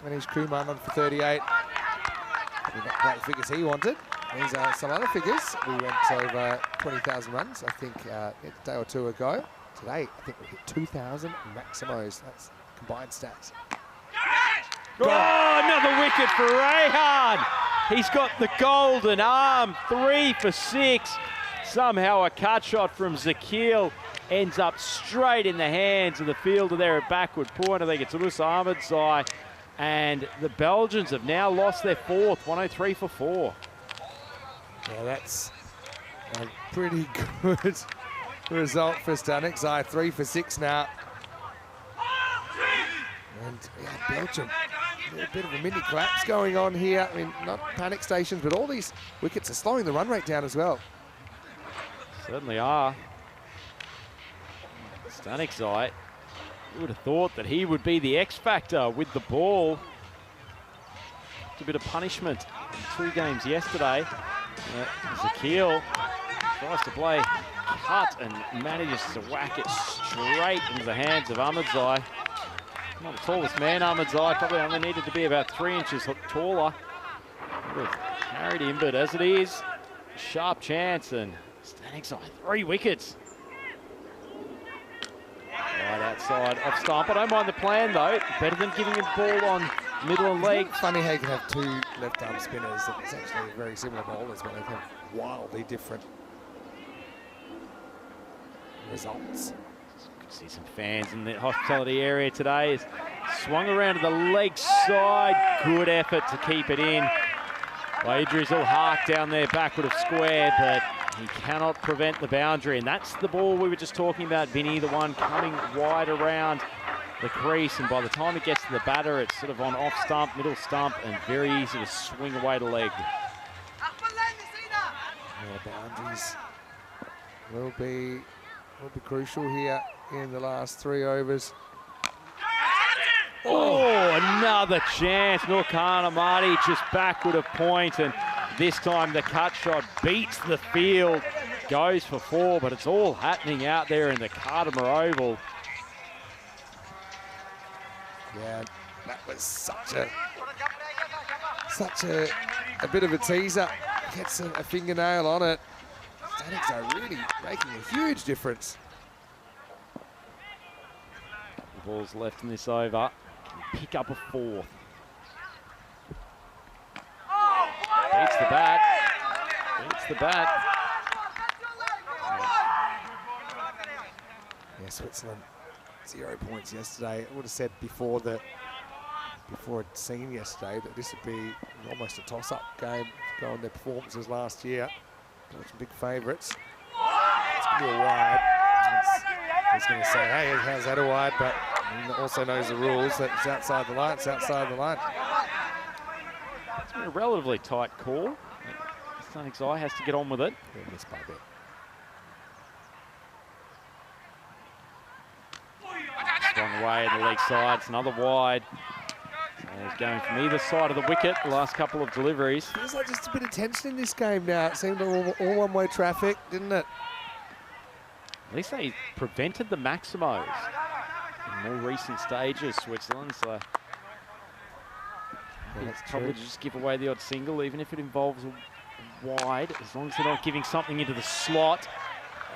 Anish Kumar on for 38. Probably not quite the figures he wanted. These are some other figures. We went over 20,000 runs, I think, a day or 2 ago. Today, I think we hit 2,000 maximos. That's combined stats. Oh, another wicket for Rehan. He's got the golden arm, 3 for 6. Somehow a cut shot from Zakil ends up straight in the hands of the fielder there at backward point. I think it's Ulus Ahmedzai. And the Belgians have now lost their 4th, 103 for 4. Yeah, that's a pretty good result for Stanekzai. 3 for 6 now. And yeah, Belgium, a bit of a mini collapse going on here. I mean, not panic stations, but all these wickets are slowing the run rate down as well. Certainly are. Stanekzai, you would have thought that he would be the X factor with the ball. It's a bit of punishment in 2 games yesterday. Zakil tries to play cut and manages to whack it straight into the hands of Ahmedzai. Not the tallest man, Ahmedzai, probably only needed to be about 3 inches taller. Would have carried him, but as it is, sharp chance, and Stanekzai 3 wickets. outside of stump. I don't mind the plan though. Better than giving a ball on middle and leg. Funny how you can have two left-arm spinners. It's actually very similar bowlers, but they have wildly different results. Could see some fans in the hospitality area today. It's swung around to the leg side. Good effort to keep it in. Idris'll hark down there backward of square, but he cannot prevent the boundary. And that's the ball we were just talking about, Vinny, the one coming wide around the crease. And by the time it gets to the batter, it's sort of on off stump, middle stump, and very easy to swing away to leg. Yeah, boundaries will be crucial here in the last 3 overs. Oh, another chance. Nurkan Amadi just backward of point, and this time the cut shot beats the field, goes for 4, but it's all happening out there in the Cardimer Oval. Yeah, that was such a bit of a teaser. Gets a fingernail on it. Statics are really making a huge difference. The ball's left in this over. Can pick up a 4th. Beats the bat. Beats the bat. Yeah, Switzerland 0 points yesterday. I would have said before I'd seen yesterday that this would be almost a toss-up game, going on their performances last year. Some big favourites. It's going to be a wide. He's going to say, hey, how's that a wide? But he also knows the rules that it's outside the line. It's outside the line. It's been a relatively tight call. Stanic's eye has to get on with it. Yeah, missed by a bit. Swung away at the leg side. It's another wide. So he's going from either side of the wicket the last couple of deliveries. Feels like just a bit of tension in this game now. It seemed all one-way traffic, didn't it? At least they prevented the Maximos in more recent stages, Switzerland. So it's probably just give away the odd single, even if it involves a wide, as long as they're not giving something into the slot.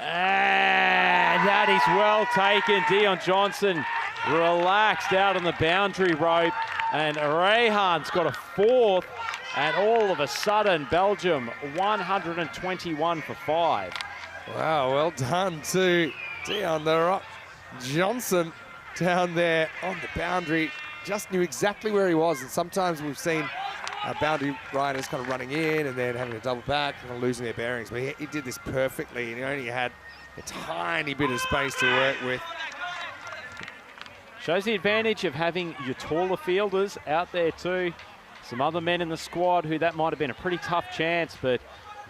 And that is well taken. Dion Johnson relaxed out on the boundary rope, and Rehan's got a 4th, and all of a sudden Belgium 121 for 5. Wow, well done to Dion the Rock Johnson down there on the boundary. Just knew exactly where he was, and sometimes we've seen boundary riders kind of running in and then having a double back and losing their bearings, but he did this perfectly, and he only had a tiny bit of space to work with. Shows the advantage of having your taller fielders out there too. Some other men in the squad who that might have been a pretty tough chance, but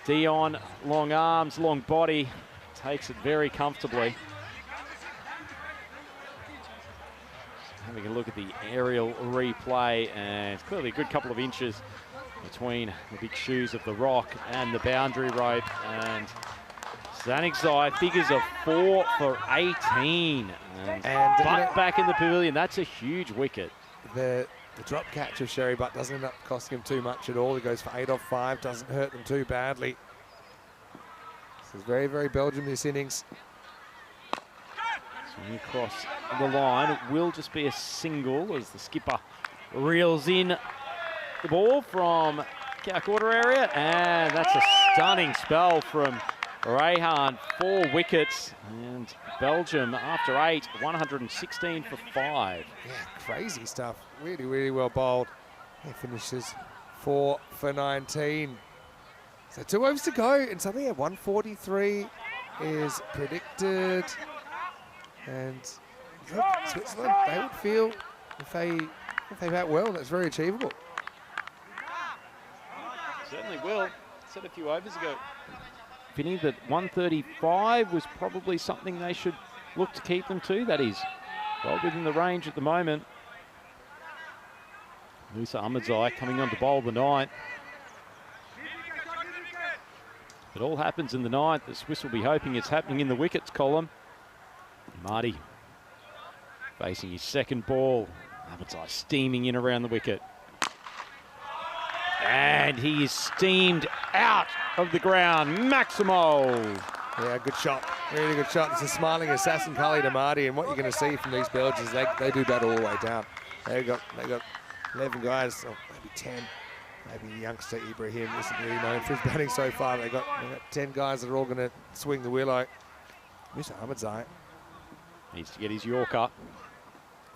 Dion, long arms, long body, takes it very comfortably. Having a look at the aerial replay, and it's clearly a good couple of inches between the big shoes of the rock and the boundary rope. And Stanic's eye figures a 4 for 18. And Butt back in the pavilion. That's a huge wicket. The drop catch of Sherry Butt doesn't end up costing him too much at all. He goes for 8 off 5, doesn't hurt them too badly. This is very, very Belgium this innings. Swing across the line. It will just be a single as the skipper reels in the ball from our quarter area, and that's a stunning spell from Rehan. 4 wickets, and Belgium after 8, 116 for 5. Yeah, crazy stuff. Really, really well bowled. He finishes 4 for 19. So 2 overs to go, and something at 143 is predicted. And look, Switzerland, they would feel if they bat well, that's very achievable. Certainly will. Said a few overs ago, Vinny, that 135 was probably something they should look to keep them to. That is well within the range at the moment. Musa Ahmadzai coming on to bowl the 9th. It all happens in the 9th. The Swiss will be hoping it's happening in the wickets column. Marty facing his second ball. Ahmadzai steaming in around the wicket. And he is steamed out of the ground. Maximo Yeah, good shot. Really good shot. It's a smiling assassin, Khalid Amadi, and what you're going to see from these Belgians, they do battle all the way down. They got 11 guys, or maybe 10. Maybe youngster Ibrahim isn't really known for his batting so far. They got 10 guys that are all going to swing the willow. Mr. Ahmadzai needs to get his Yorker.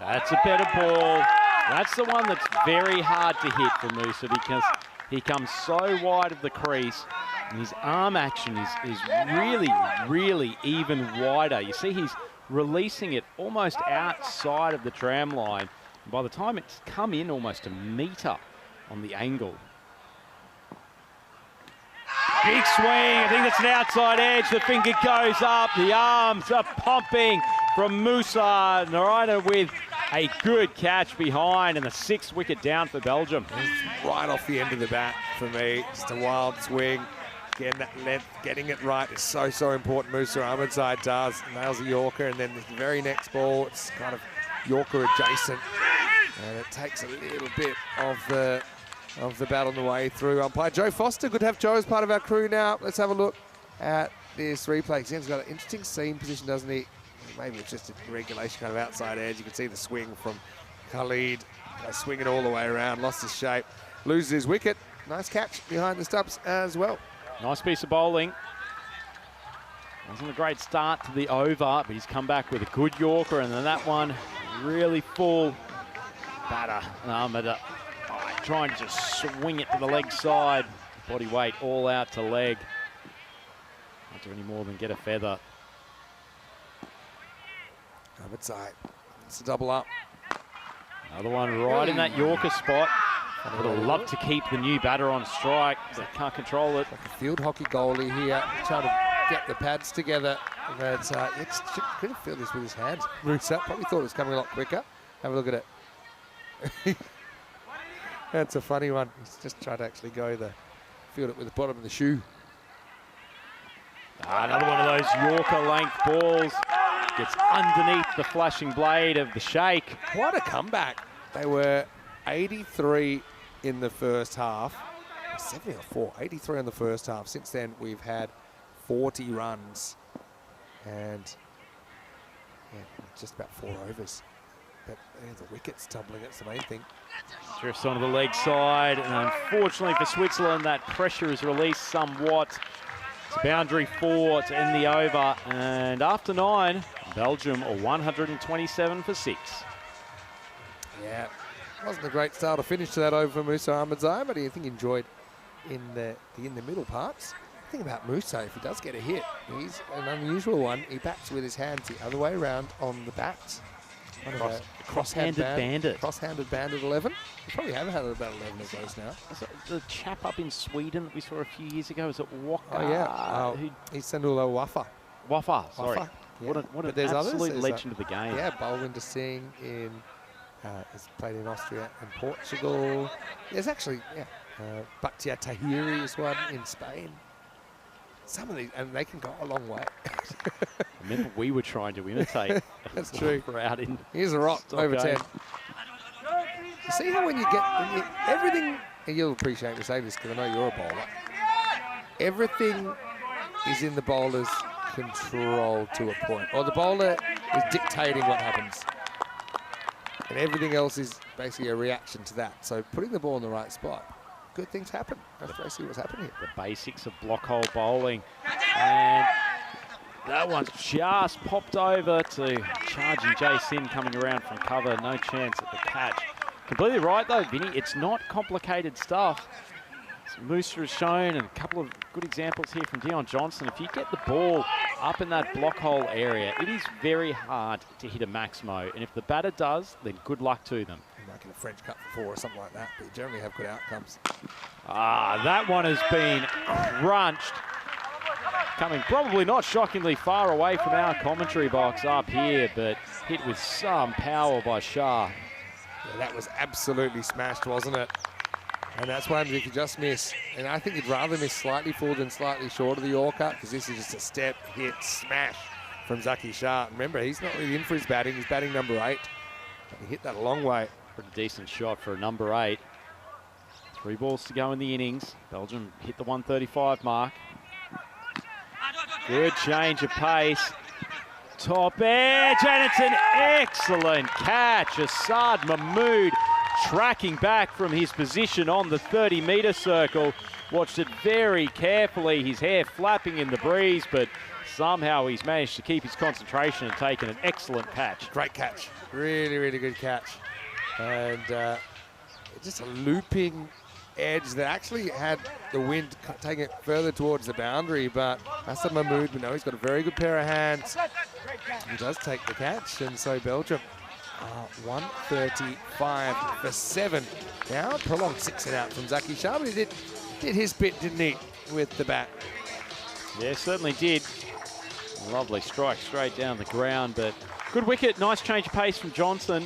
That's a better ball. That's the one that's very hard to hit for Musa because he comes so wide of the crease and his arm action is really, really even wider. You see he's releasing it almost outside of the tram line. And by the time it's come in almost a metre on the angle. Big swing, I think that's an outside edge. The finger goes up, the arms are pumping from Musa. Narayana with a good catch behind and the 6th wicket down for Belgium. It's right off the end of the bat for me. Just a wild swing. Getting that length, getting it right is so, so important. Musa Ahmadzai does. Nails a Yorker, and then the very next ball, it's kind of Yorker adjacent. And it takes a little bit of the bat on the way through. Umpire Joe Foster, good to have Joe as part of our crew now. Let's have a look at this replay. He's got an interesting seam position, doesn't he? Maybe it's just a regulation kind of outside edge. You can see the swing from Khalid, swinging all the way around, lost his shape, loses his wicket. Nice catch behind the stumps as well. Nice piece of bowling. Wasn't a great start to the over, but he's come back with a good Yorker, and then that one really full batter. Trying to just swing it to the leg side. Body weight all out to leg. Not do any more than get a feather. Ahmadzai, it's a double up. Another one right in that Yorker spot. Would have loved to keep the new batter on strike, but can't control it. Like a field hockey goalie here, trying to get the pads together. But couldn't feel this with his hands. Musa probably thought it was coming a lot quicker. Have a look at it. That's a funny one. He's just trying to actually field it with the bottom of the shoe. Another one of those Yorker length balls. Gets underneath the flashing blade of the Sheikh. What a comeback. They were 83 in the first half. 74, 83 in the first half. Since then, we've had 40 runs. And just about 4 overs. But the wicket's tumbling, that's the main thing. Drifts onto the leg side, and unfortunately for Switzerland, that pressure is released somewhat. It's boundary 4 to end the over, and after 9, Belgium are 127 for 6. Yeah, wasn't a great start or finish to that over for Musa Ahmadzai, but I think he enjoyed in the middle parts. The thing about Musa, if he does get a hit, he's an unusual one. He bats with his hands the other way around on the bat. Cross-handed bandit. Cross-handed bandit 11. We probably have had about 11 of those now. The chap up in Sweden that we saw a few years ago, is it Waka? Oh, yeah. He's Sandula Wafa. Wafa, sorry. Yeah. What an there's absolute others. legend of the game. Yeah, Balwinder Singh has played in Austria and Portugal. There's actually, Bakhtiar Tahiri is one in Spain. Some of these, and they can go a long way. Remember, we were trying to imitate. That's true. Out in Here's a rock over 10. You see how when you get everything, and you'll appreciate me saying this because I know you're a bowler. Everything is in the bowler's control to a point, or the bowler is dictating what happens, and everything else is basically a reaction to that. So putting the ball in the right spot, good things happen. That's basically what's happening here. The basics of block hole bowling. And that one's just popped over to charging Jay Sin coming around from cover. No chance at the catch. Completely right though, Vinny. It's not complicated stuff. As Musa has shown, and a couple of good examples here from Dion Johnson. If you get the ball up in that block hole area, it is very hard to hit a Maximo. And if the batter does, then good luck to them. Like in a French Cup for 4 or something like that, but you generally have good outcomes. That one has been crunched. Coming probably not shockingly far away from our commentary box up here, but hit with some power by Shah. Yeah, that was absolutely smashed, wasn't it? And that's what happens if you just miss. And I think you'd rather miss slightly full than slightly short of the Yorker, because this is just a step, hit, smash from Zaki Shah. Remember, he's not really in for his batting. He's batting number 8. He hit that a long way. Pretty decent shot for a number 8. 3 balls to go in the innings. Belgium hit the 135 mark. Good change of pace. Top edge, and it's an excellent catch. Assad Mahmood tracking back from his position on the 30-metre circle. Watched it very carefully, his hair flapping in the breeze, but somehow he's managed to keep his concentration and taken an excellent catch. Great catch. Really, really good catch. And just a looping edge that actually had the wind taking it further towards the boundary, but Assad Mahmood, we know he's got a very good pair of hands. He does take the catch, and so Belgium 135 for 7. Now prolonged 6 and out from Zaki Shah, but he did his bit, didn't he, with the bat? Yeah, certainly did. Lovely strike straight down the ground, but good wicket. Nice change of pace from Johnson.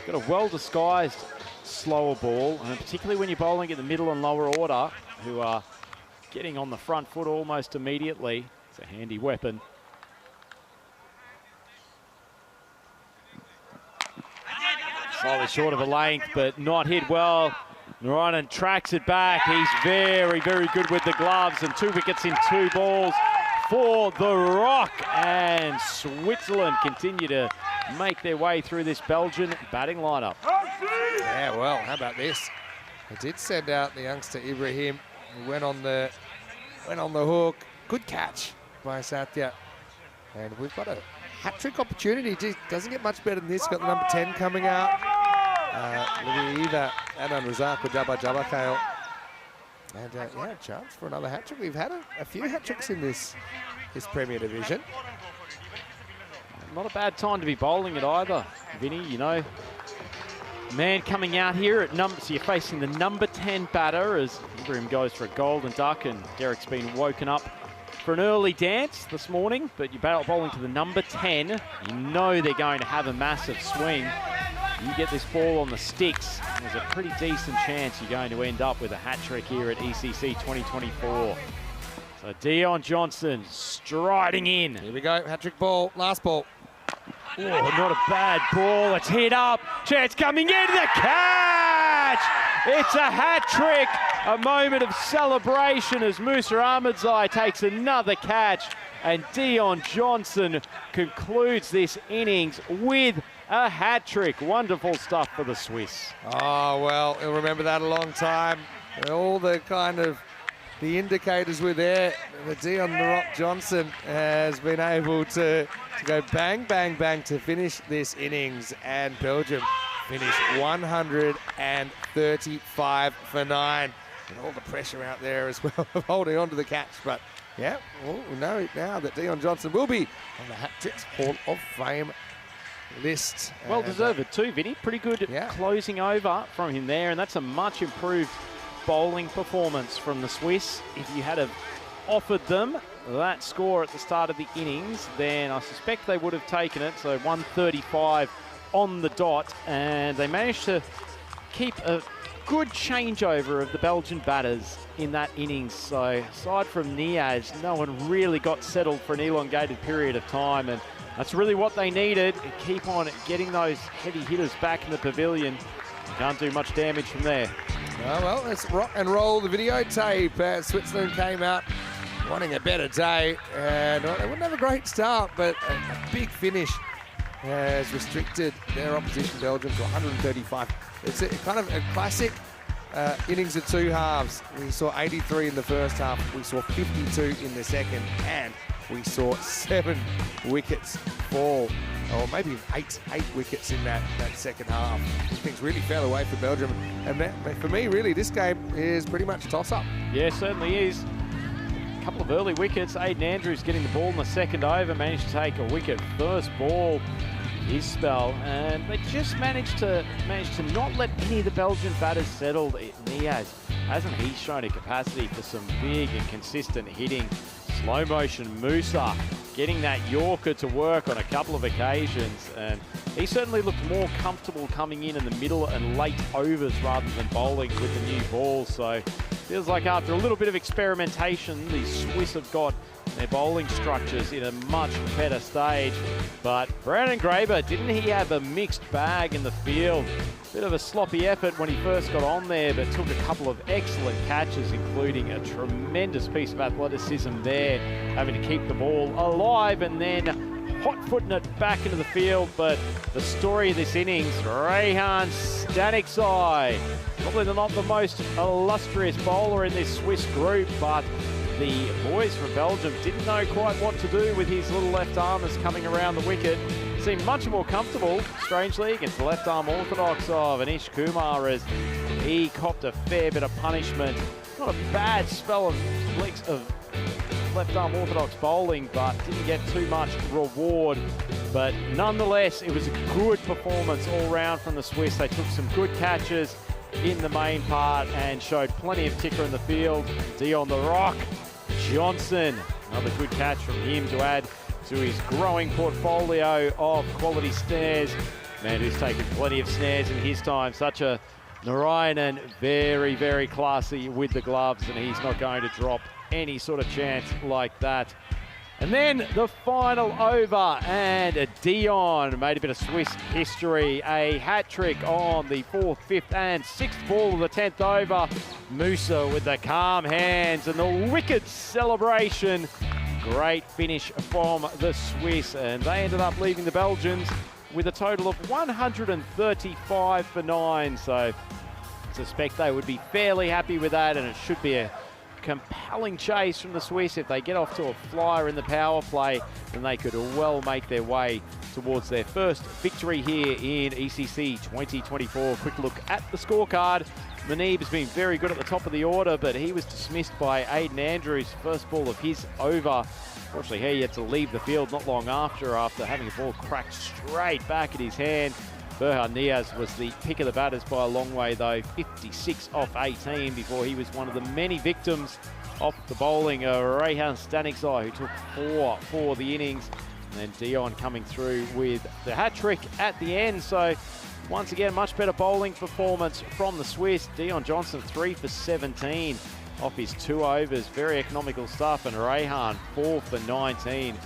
Got a well-disguised slower ball, and particularly when you're bowling at the middle and lower order, who are getting on the front foot almost immediately. It's a handy weapon. Slightly short of a length, but not hit well. Narayanan tracks it back. He's very, very good with the gloves, and 2 wickets in 2 balls for the Rock. And Switzerland continue to make their way through this Belgian batting lineup. Yeah, well, how about this? They did send out the youngster Ibrahim, who went on the hook. Good catch by Satya. And we've got a hat-trick opportunity. Gee, doesn't get much better than this. Got the number 10 coming out. Either Adnan Razak or Jabbar Jabbar. And yeah, a chance for another hat-trick. We've had a few hat-tricks in this Premier Division. Not a bad time to be bowling it either, Vinny. You know, man coming out here at so you're facing the number 10 batter as Ibrahim goes for a golden duck, and Derek's been woken up for an early dance this morning, but you're bowling to the number 10. You know they're going to have a massive swing. You get this ball on the sticks, and there's a pretty decent chance you're going to end up with a hat-trick here at ECC 2024. So Dion Johnson striding in. Here we go, hat-trick ball, last ball. Oh, not a bad ball. It's hit up. Chance coming in. The catch! It's a hat-trick. A moment of celebration as Musa Ahmadzai takes another catch, and Dion Johnson concludes this innings with a hat-trick. Wonderful stuff for the Swiss. Oh, well, he'll remember that a long time. All the the indicators were there. The Dion the Rock Johnson has been able to go bang, bang, bang to finish this innings, and Belgium finished 135 for 9. And all the pressure out there as well of holding on to the catch. But yeah, well, we know now that Dion Johnson will be on the Hat-Tricks Hall of Fame list. Well deserved too, Vinny. Pretty good closing over from him there, and that's a much improved bowling performance from the Swiss. If you had have offered them that score at the start of the innings, then I suspect they would have taken it. So 135 on the dot, and they managed to keep a good changeover of the Belgian batters in that innings. So aside from Niaz, no one really got settled for an elongated period of time, and that's really what they needed. Keep on getting those heavy hitters back in the pavilion. You can't do much damage from there. Oh, well, let's rock and roll the videotape. Switzerland came out wanting a better day, and well, they wouldn't have a great start, but a big finish has restricted their opposition, Belgium, to 135. It's a kind of a classic innings of 2 halves. We saw 83 in the first half, we saw 52 in the second, and we saw 7 wickets fall, or maybe 8 wickets in that second half. Things really fell away for Belgium, and that, for me, really, this game is pretty much a toss-up. Yeah, certainly is. A couple of early wickets. Aiden Andrews getting the ball in the second over, managed to take a wicket first ball his spell, and they just managed to not let any of the Belgian batters settle. Niaz, hasn't he shown a capacity for some big and consistent hitting? Slow motion Musa getting that Yorker to work on a couple of occasions, and he certainly looked more comfortable coming in the middle and late overs rather than bowling with the new ball. So feels like after a little bit of experimentation, the Swiss have got Their bowling structure's in a much better stage. But Brandon Graber, didn't he have a mixed bag in the field? Bit of a sloppy effort when he first got on there, but took a couple of excellent catches, including a tremendous piece of athleticism there, having to keep the ball alive and then hot-footing it back into the field. But the story of this innings, Rehan Staniksai, probably not the most illustrious bowler in this Swiss group, but the boys from Belgium didn't know quite what to do with his little left armers coming around the wicket. Seemed much more comfortable, strangely, against the left arm orthodox of Anish Kumar, as he copped a fair bit of punishment. Not a bad spell of left arm orthodox bowling, but didn't get too much reward. But nonetheless, it was a good performance all round from the Swiss. They took some good catches in the main part and showed plenty of ticker in the field. Dion the Rock Johnson, another good catch from him to add to his growing portfolio of quality snares. Man who's taken plenty of snares in his time. Such a Narayanan, very, very classy with the gloves, and he's not going to drop any sort of chance like that. And then the final over, and Dion made a bit of Swiss history. A hat-trick on the 4th, 5th and 6th ball of the 10th over. Musa with the calm hands and the wicked celebration. Great finish from the Swiss, and they ended up leaving the Belgians with a total of 135 for 9. So I suspect they would be fairly happy with that, and it should be a compelling chase from the Swiss. If they get off to a flyer in the power play, then they could well make their way towards their first victory here in ECC 2024. Quick look at the scorecard. Muneeb has been very good at the top of the order, but he was dismissed by Aiden Andrews, first ball of his over. Fortunately, he had to leave the field not long after having a ball cracked straight back at his hand. Berhan Niaz was the pick of the batters by a long way, though, 56 off 18, before he was one of the many victims off the bowling of Rehan Staniksai, who took 4 for the innings. And then Dion coming through with the hat-trick at the end. So once again, much better bowling performance from the Swiss. Dion Johnson 3 for 17 off his 2 overs. Very economical stuff. And Rehan 4 for 19.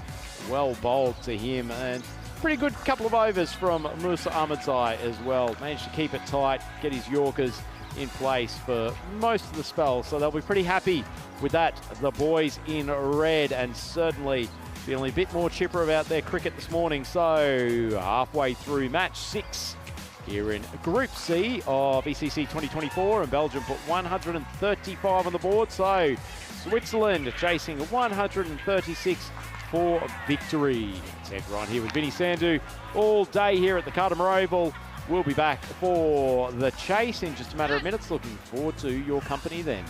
Well bowled to him. And pretty good couple of overs from Musa Ahmadzai as well. Managed to keep it tight, get his Yorkers in place for most of the spell. So they'll be pretty happy with that, the boys in red, and certainly feeling a bit more chipper about their cricket this morning. So halfway through match 6 here in Group C of ECC 2024, and Belgium put 135 on the board. So Switzerland chasing 136 for victory. Ted Ryan here with Vinny Sandhu all day here at the Cardimer Oval. We'll be back for the chase in just a matter of minutes. Looking forward to your company then.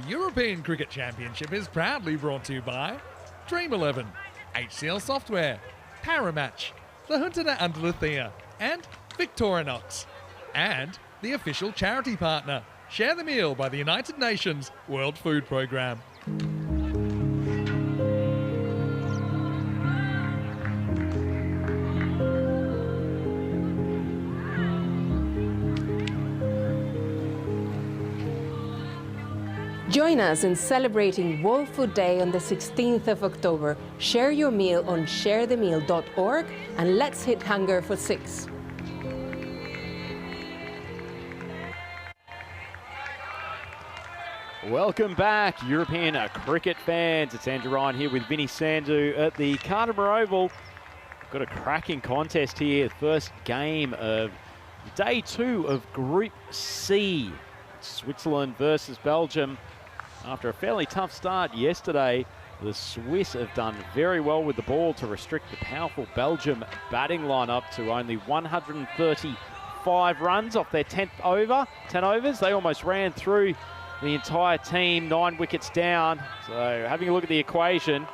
European Cricket Championship is proudly brought to you by Dream11, HCL Software, Paramatch, the Hunter under Lithia, and Victorinox. And the official charity partner, Share the Meal by the United Nations World Food Programme. Join us in celebrating World Food Day on the 16th of October. Share your meal on sharethemeal.org and let's hit hunger for 6. Welcome back, European cricket fans. It's Andrew Ryan here with Vinnie Sandhu at the Cartermere Oval. We've got a cracking contest here. The first game of day 2 of Group C. Switzerland versus Belgium. After a fairly tough start yesterday, the Swiss have done very well with the ball to restrict the powerful Belgium batting lineup to only 135 runs off their 10 overs. They almost ran through the entire team, 9 wickets down. So having a look at the equation,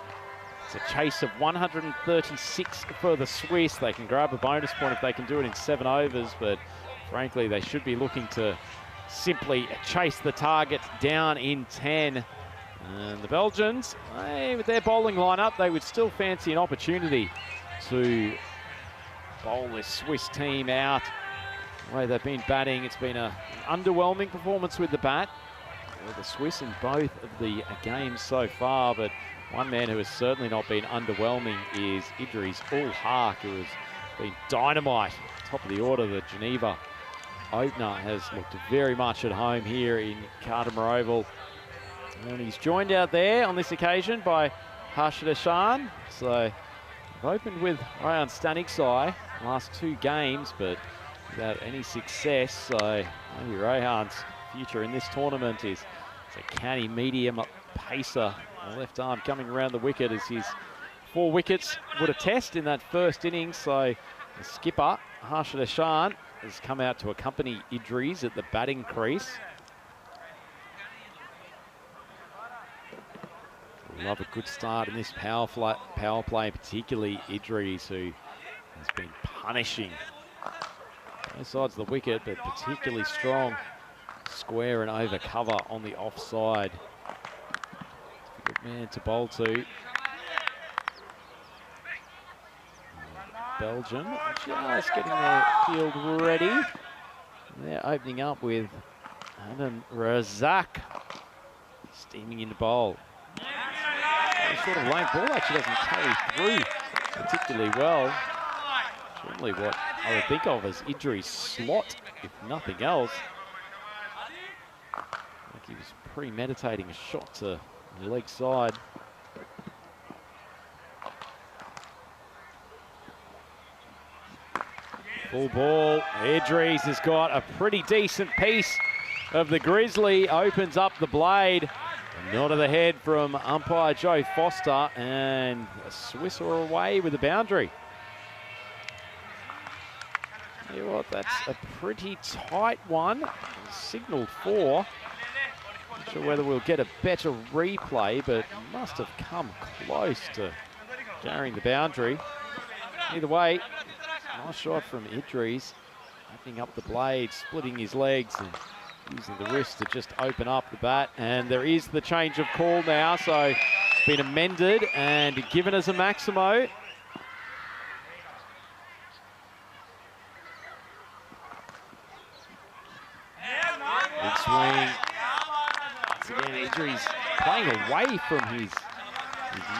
it's a chase of 136 for the Swiss. They can grab a bonus point if they can do it in 7 overs, but frankly, they should be looking to simply chase the target down in 10. And the Belgians, with their bowling lineup, they would still fancy an opportunity to bowl this Swiss team out. The way they've been batting, it's been an underwhelming performance with the bat. Well, the Swiss in both of the games so far, but one man who has certainly not been underwhelming is Idris Ul Haq, who has been dynamite. Top of the order, the Geneva opener has looked very much at home here in Cartermere Oval. And he's joined out there on this occasion by Hattick. So they've opened with Ryan Staniksai last 2 games, but without any success. So maybe Rayhan's future in this tournament is a canny medium pacer. The left arm coming around the wicket as his 4 wickets would attest in that first innings. So the skipper, Hattick, has come out to accompany Idris at the batting crease. Love a good start in this power play, particularly Idris, who has been punishing both sides of the wicket, but particularly strong square and over cover on the offside. Good man to bowl to. Belgium just getting their field ready. They're opening up with Adam Razak steaming into bowl. Sort of lane ball actually doesn't carry through particularly well. Certainly what I would think of as Idris' slot, if nothing else. Like he was premeditating a shot to the leg side. Full ball. Idris has got a pretty decent piece of the Grizzly. Opens up the blade. A nod of the head from umpire Joe Foster, and the Swiss are away with the boundary. Tell you what, that's a pretty tight one. Signalled 4. Not sure whether we'll get a better replay, but must have come close to carrying the boundary. Either way, nice shot from Idris, opening up the blade, splitting his legs and using the wrist to just open up the bat. And there is the change of call now, so it's been amended and given as a Maximo. Big swing. Once again, Idris playing away from his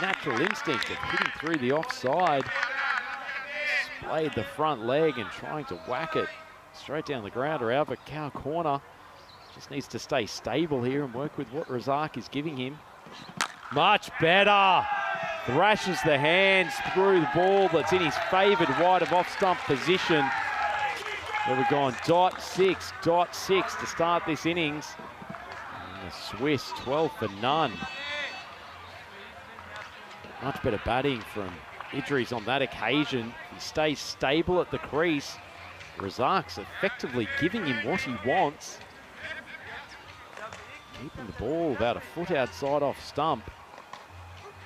natural instinct of hitting through the offside. Displayed the front leg and trying to whack it straight down the ground or out of a cow corner. Just needs to stay stable here and work with what Razak is giving him. Much better. Thrashes the hands through the ball that's in his favoured wide of off-stump position. There we're going .6 to start this innings. And the Swiss 12 for none. Much better batting from Idris on that occasion. He stays stable at the crease. Razak's effectively giving him what he wants. keeping the ball about a foot outside off stump.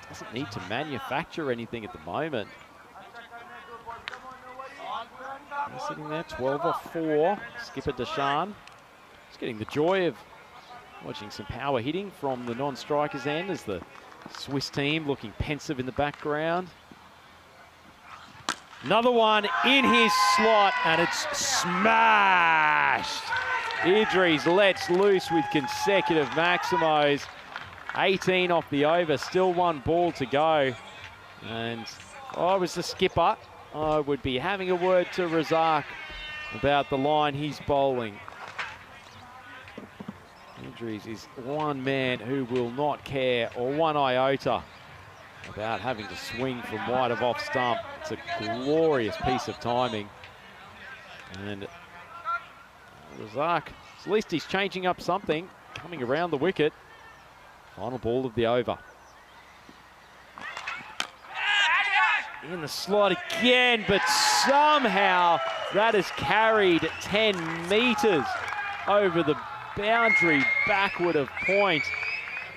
Doesn't need to manufacture anything at the moment. He's sitting there, 12 off 4. Skipper Deshan. He's getting the joy of watching some power hitting from the non-strikers end as the Swiss team looking pensive in the background. Another one in his slot, and it's smashed. Idris lets loose with consecutive maximos. 18 off the over, still 1 ball to go. And if I was the skipper, I would be having a word to Razak about the line he's bowling. Idris is one man who will not care or one iota about having to swing from wide of off stump. It's a glorious piece of timing. And Razak, at least he's changing up something, coming around the wicket. Final ball of the over. In the slot again, but somehow that has carried 10 metres over the boundary backward of point.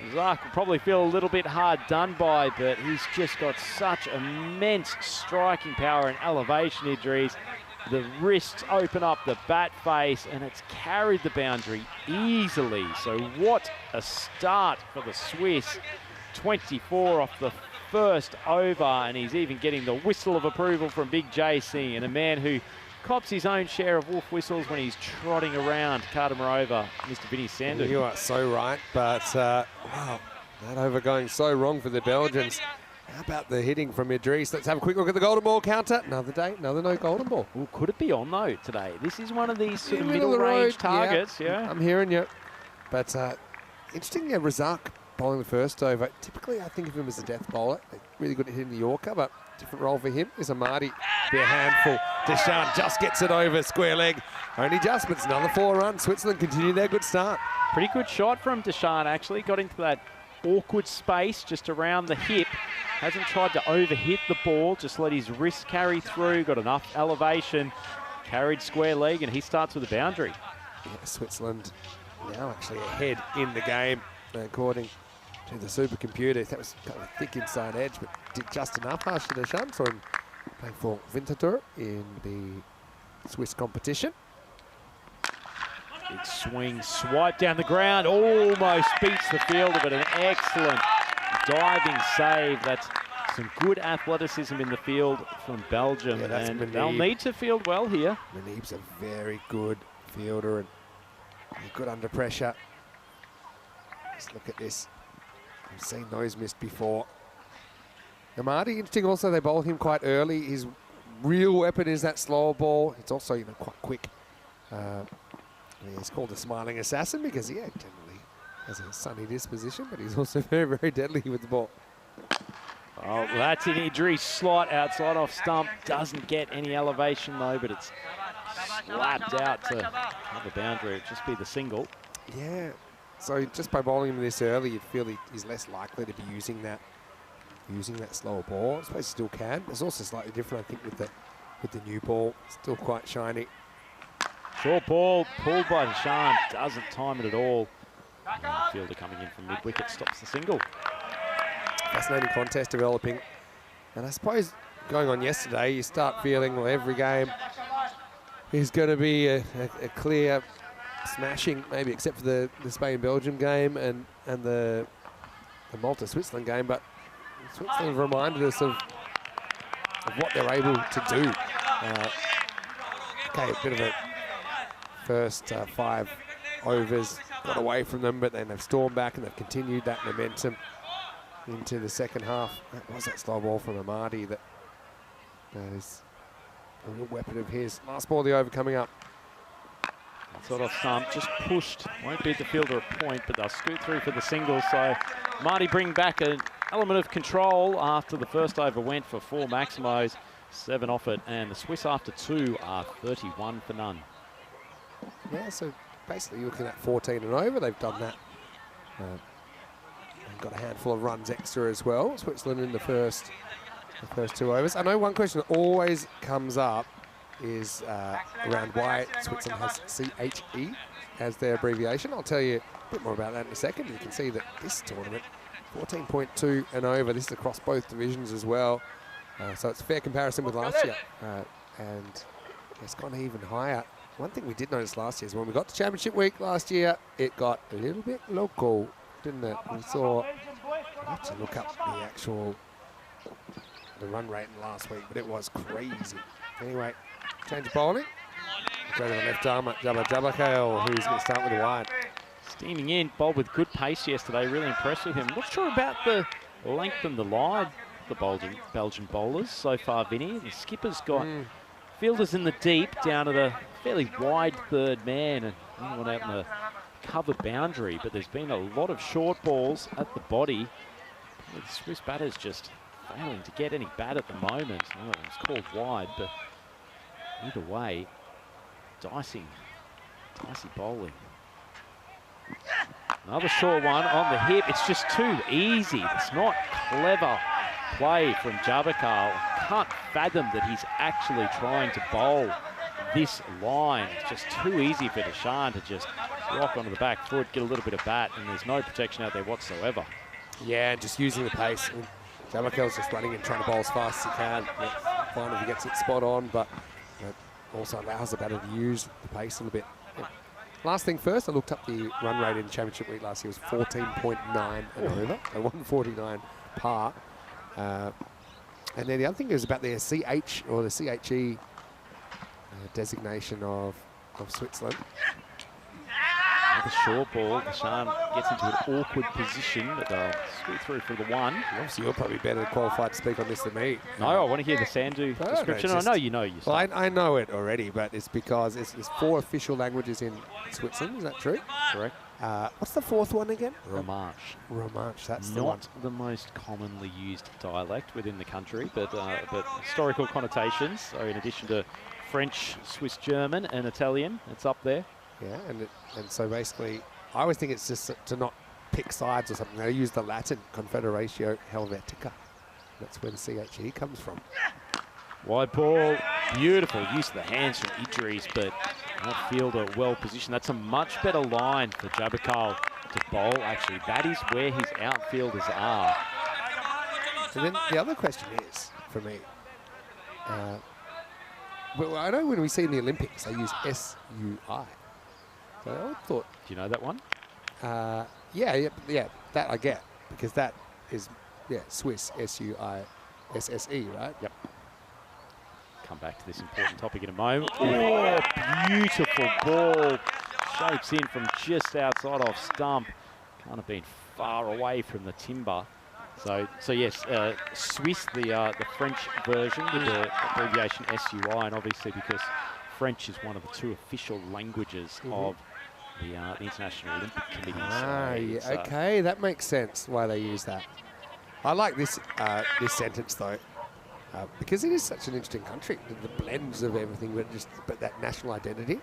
Razak will probably feel a little bit hard done by, but he's just got such immense striking power and elevation, Idris. The wrists open up the bat face, and it's carried the boundary easily. So what a start for the Swiss. 24 off the first over, and he's even getting the whistle of approval from Big JC, and a man who cops his own share of wolf whistles when he's trotting around Kardamar over, Mr. Vinny Sandu. You are so right, but wow, that over going so wrong for the Belgians. How about the hitting from Idris? Let's have a quick look at the golden ball counter. Another day, another no golden ball. Well, could it be on though today? This is one of these sort of Middle middle range road, targets. Yeah. I'm hearing you. But interesting, yeah, Razak bowling the first over. Typically, I think of him as a death bowler. Really good at hitting the Yorker, but different role for him is Amadi. Be a handful. Deshan just gets it over square leg. Only just, but it's another 4 runs. Switzerland continue their good start. Pretty good shot from Deshan, actually. Got into that awkward space just around the hip. Hasn't tried to overhit the ball, just let his wrist carry through. Got enough elevation. Carried square leg, and he starts with a boundary. Yeah, Switzerland now actually ahead in the game, according to the supercomputer. That was kind of a thick inside edge, but did just enough. Harsha Deshan saw him playing for Winterthur in the Swiss competition. Big swing, swipe down the ground, almost beats the fielder, but an excellent diving save. That's some good athleticism in the field from Belgium, Yeah, that's and Manib. they'll need to field well here. Manib's a very good fielder and good under pressure. Let's look at this. We've seen those missed before. Amadi, interesting also, they bowl him quite early. His real weapon is that slower ball. It's also, you know, quite quick. He's called the smiling assassin because, yeah, generally has a sunny disposition, but he's also very, very deadly with the ball. Oh, that's an Idris slot outside off stump. Doesn't get any elevation though, but it's slapped out to have a boundary. It'd just be the single. Yeah, so just by bowling him this early, you'd feel he's less likely to be using that slower ball. I suppose he still can. It's also slightly different, I think, with the new ball. Still quite shiny. Short ball pulled by Deshan, doesn't time it at all. And the fielder coming in from mid-wicket stops the single. Fascinating contest developing. And I suppose going on yesterday, you start feeling, well, every game is going to be a clear smashing, maybe except for the Spain-Belgium game and the Malta-Switzerland game. But Switzerland reminded us of what they're able to do. Okay, a bit of a first 5 overs got away from them, but then they've stormed back and they've continued that momentum into the second half. That was that slow ball from Amadi that is a real weapon of his. Last ball of the over coming up. Sort of just pushed, won't beat the fielder a point, but they'll scoot through for the single. So Marty bring back an element of control after the first over went for 4 maximos, 7 off it, and the Swiss after 2 are 31 for none. Yeah, so basically you're looking at 14 and over. They've done that. They've got a handful of runs extra as well. Switzerland in the first 2 overs. I know one question that always comes up is around why Switzerland has CHE as their abbreviation. I'll tell you a bit more about that in a second. You can see that this tournament, 14.2 and over. This is across both divisions as well. So it's a fair comparison with last year. And it's gone even higher. One thing we did notice last year is when we got to Championship Week last year, it got a little bit local, didn't it? We saw, I have to look up the run rate in last week, but it was crazy. Anyway, change of bowling. Go to the left arm at Jabakale, who's going to start with a wide. Steaming in, bowled with good pace yesterday. Really impressed with him. Not sure about the length and the line of the Belgian bowlers so far, Vinny. The skipper's got fielders in the deep down to the fairly wide third man and anyone out in the cover boundary, but there's been a lot of short balls at the body. The Swiss batters just failing to get any bat at the moment. Oh, it was called wide, but either way, dicey bowling. Another short one on the hip. It's just too easy. It's not clever play from Jabakal. Can't fathom that he's actually trying to bowl this line. It's just too easy for Deshaun to just rock onto the back foot, get a little bit of bat, and there's no protection out there whatsoever. Yeah, just using the pace. Jabakal's just running and trying to bowl as fast as he can. Fine if he gets it spot on, but also allows the batter to use the pace a little bit. Yeah. Last thing first, I looked up the run rate in Championship Week last year. It was 14.9 and over, a 149 par. And then the other thing is about their CH or the CHE designation of Switzerland. Another short ball. Deshaun gets into an awkward position, but they'll scoot through for the one. Obviously, you're probably better qualified to speak on this than me. No, I want to hear the Sandu description. I know you know your stuff. Well, I know it already, but it's because it's 4 official languages in Switzerland. Is that true? Correct. What's the 4th one again? Romanche. Romanche, that's the one. Not the most commonly used dialect within the country, but historical connotations. So in addition to French, Swiss, German, and Italian, it's up there. Yeah, and so basically, I always think it's just to not pick sides or something. They use the Latin Confederatio Helvetica. That's where the CHE comes from. Wide ball, beautiful use of the hands from Idris, but outfielder well positioned. That's a much better line for Jabakal to bowl, actually. That is where his outfielders are. And then the other question is, for me, well, I know when we see in the Olympics, they use SUI. So I thought... Do you know that one? Yeah, that I get, because that is, Swiss, SUI, right? Yep. Come back to this important topic in a moment. Oh, beautiful ball. Shapes in from just outside off stump. Can't have been far away from the timber. So yes, Swiss, the French version with the abbreviation SUI, and obviously because French is one of the 2 official languages of the International Olympic Committee. So okay, that makes sense why they use that. I like this this sentence though, because it is such an interesting country. The blends of everything, but that national identity.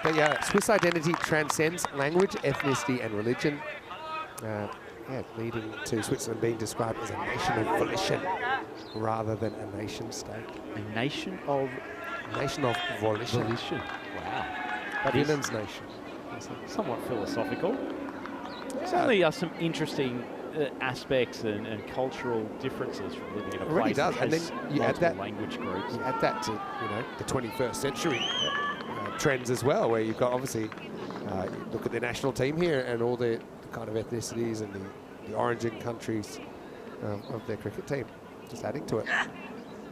But yeah, Swiss identity transcends language, ethnicity, and religion. Leading to Switzerland being described as a nation of volition rather than a nation state. A nation of volition. Wow. That Finland's is nation. somewhat philosophical. Certainly are some interesting aspects and cultural differences from living in a place does. that And has then you add multiple that language groups. You add that to the 21st century trends as well, where you've got obviously you look at the national team here and all the kind of ethnicities and the origin countries of their cricket team, just adding to it.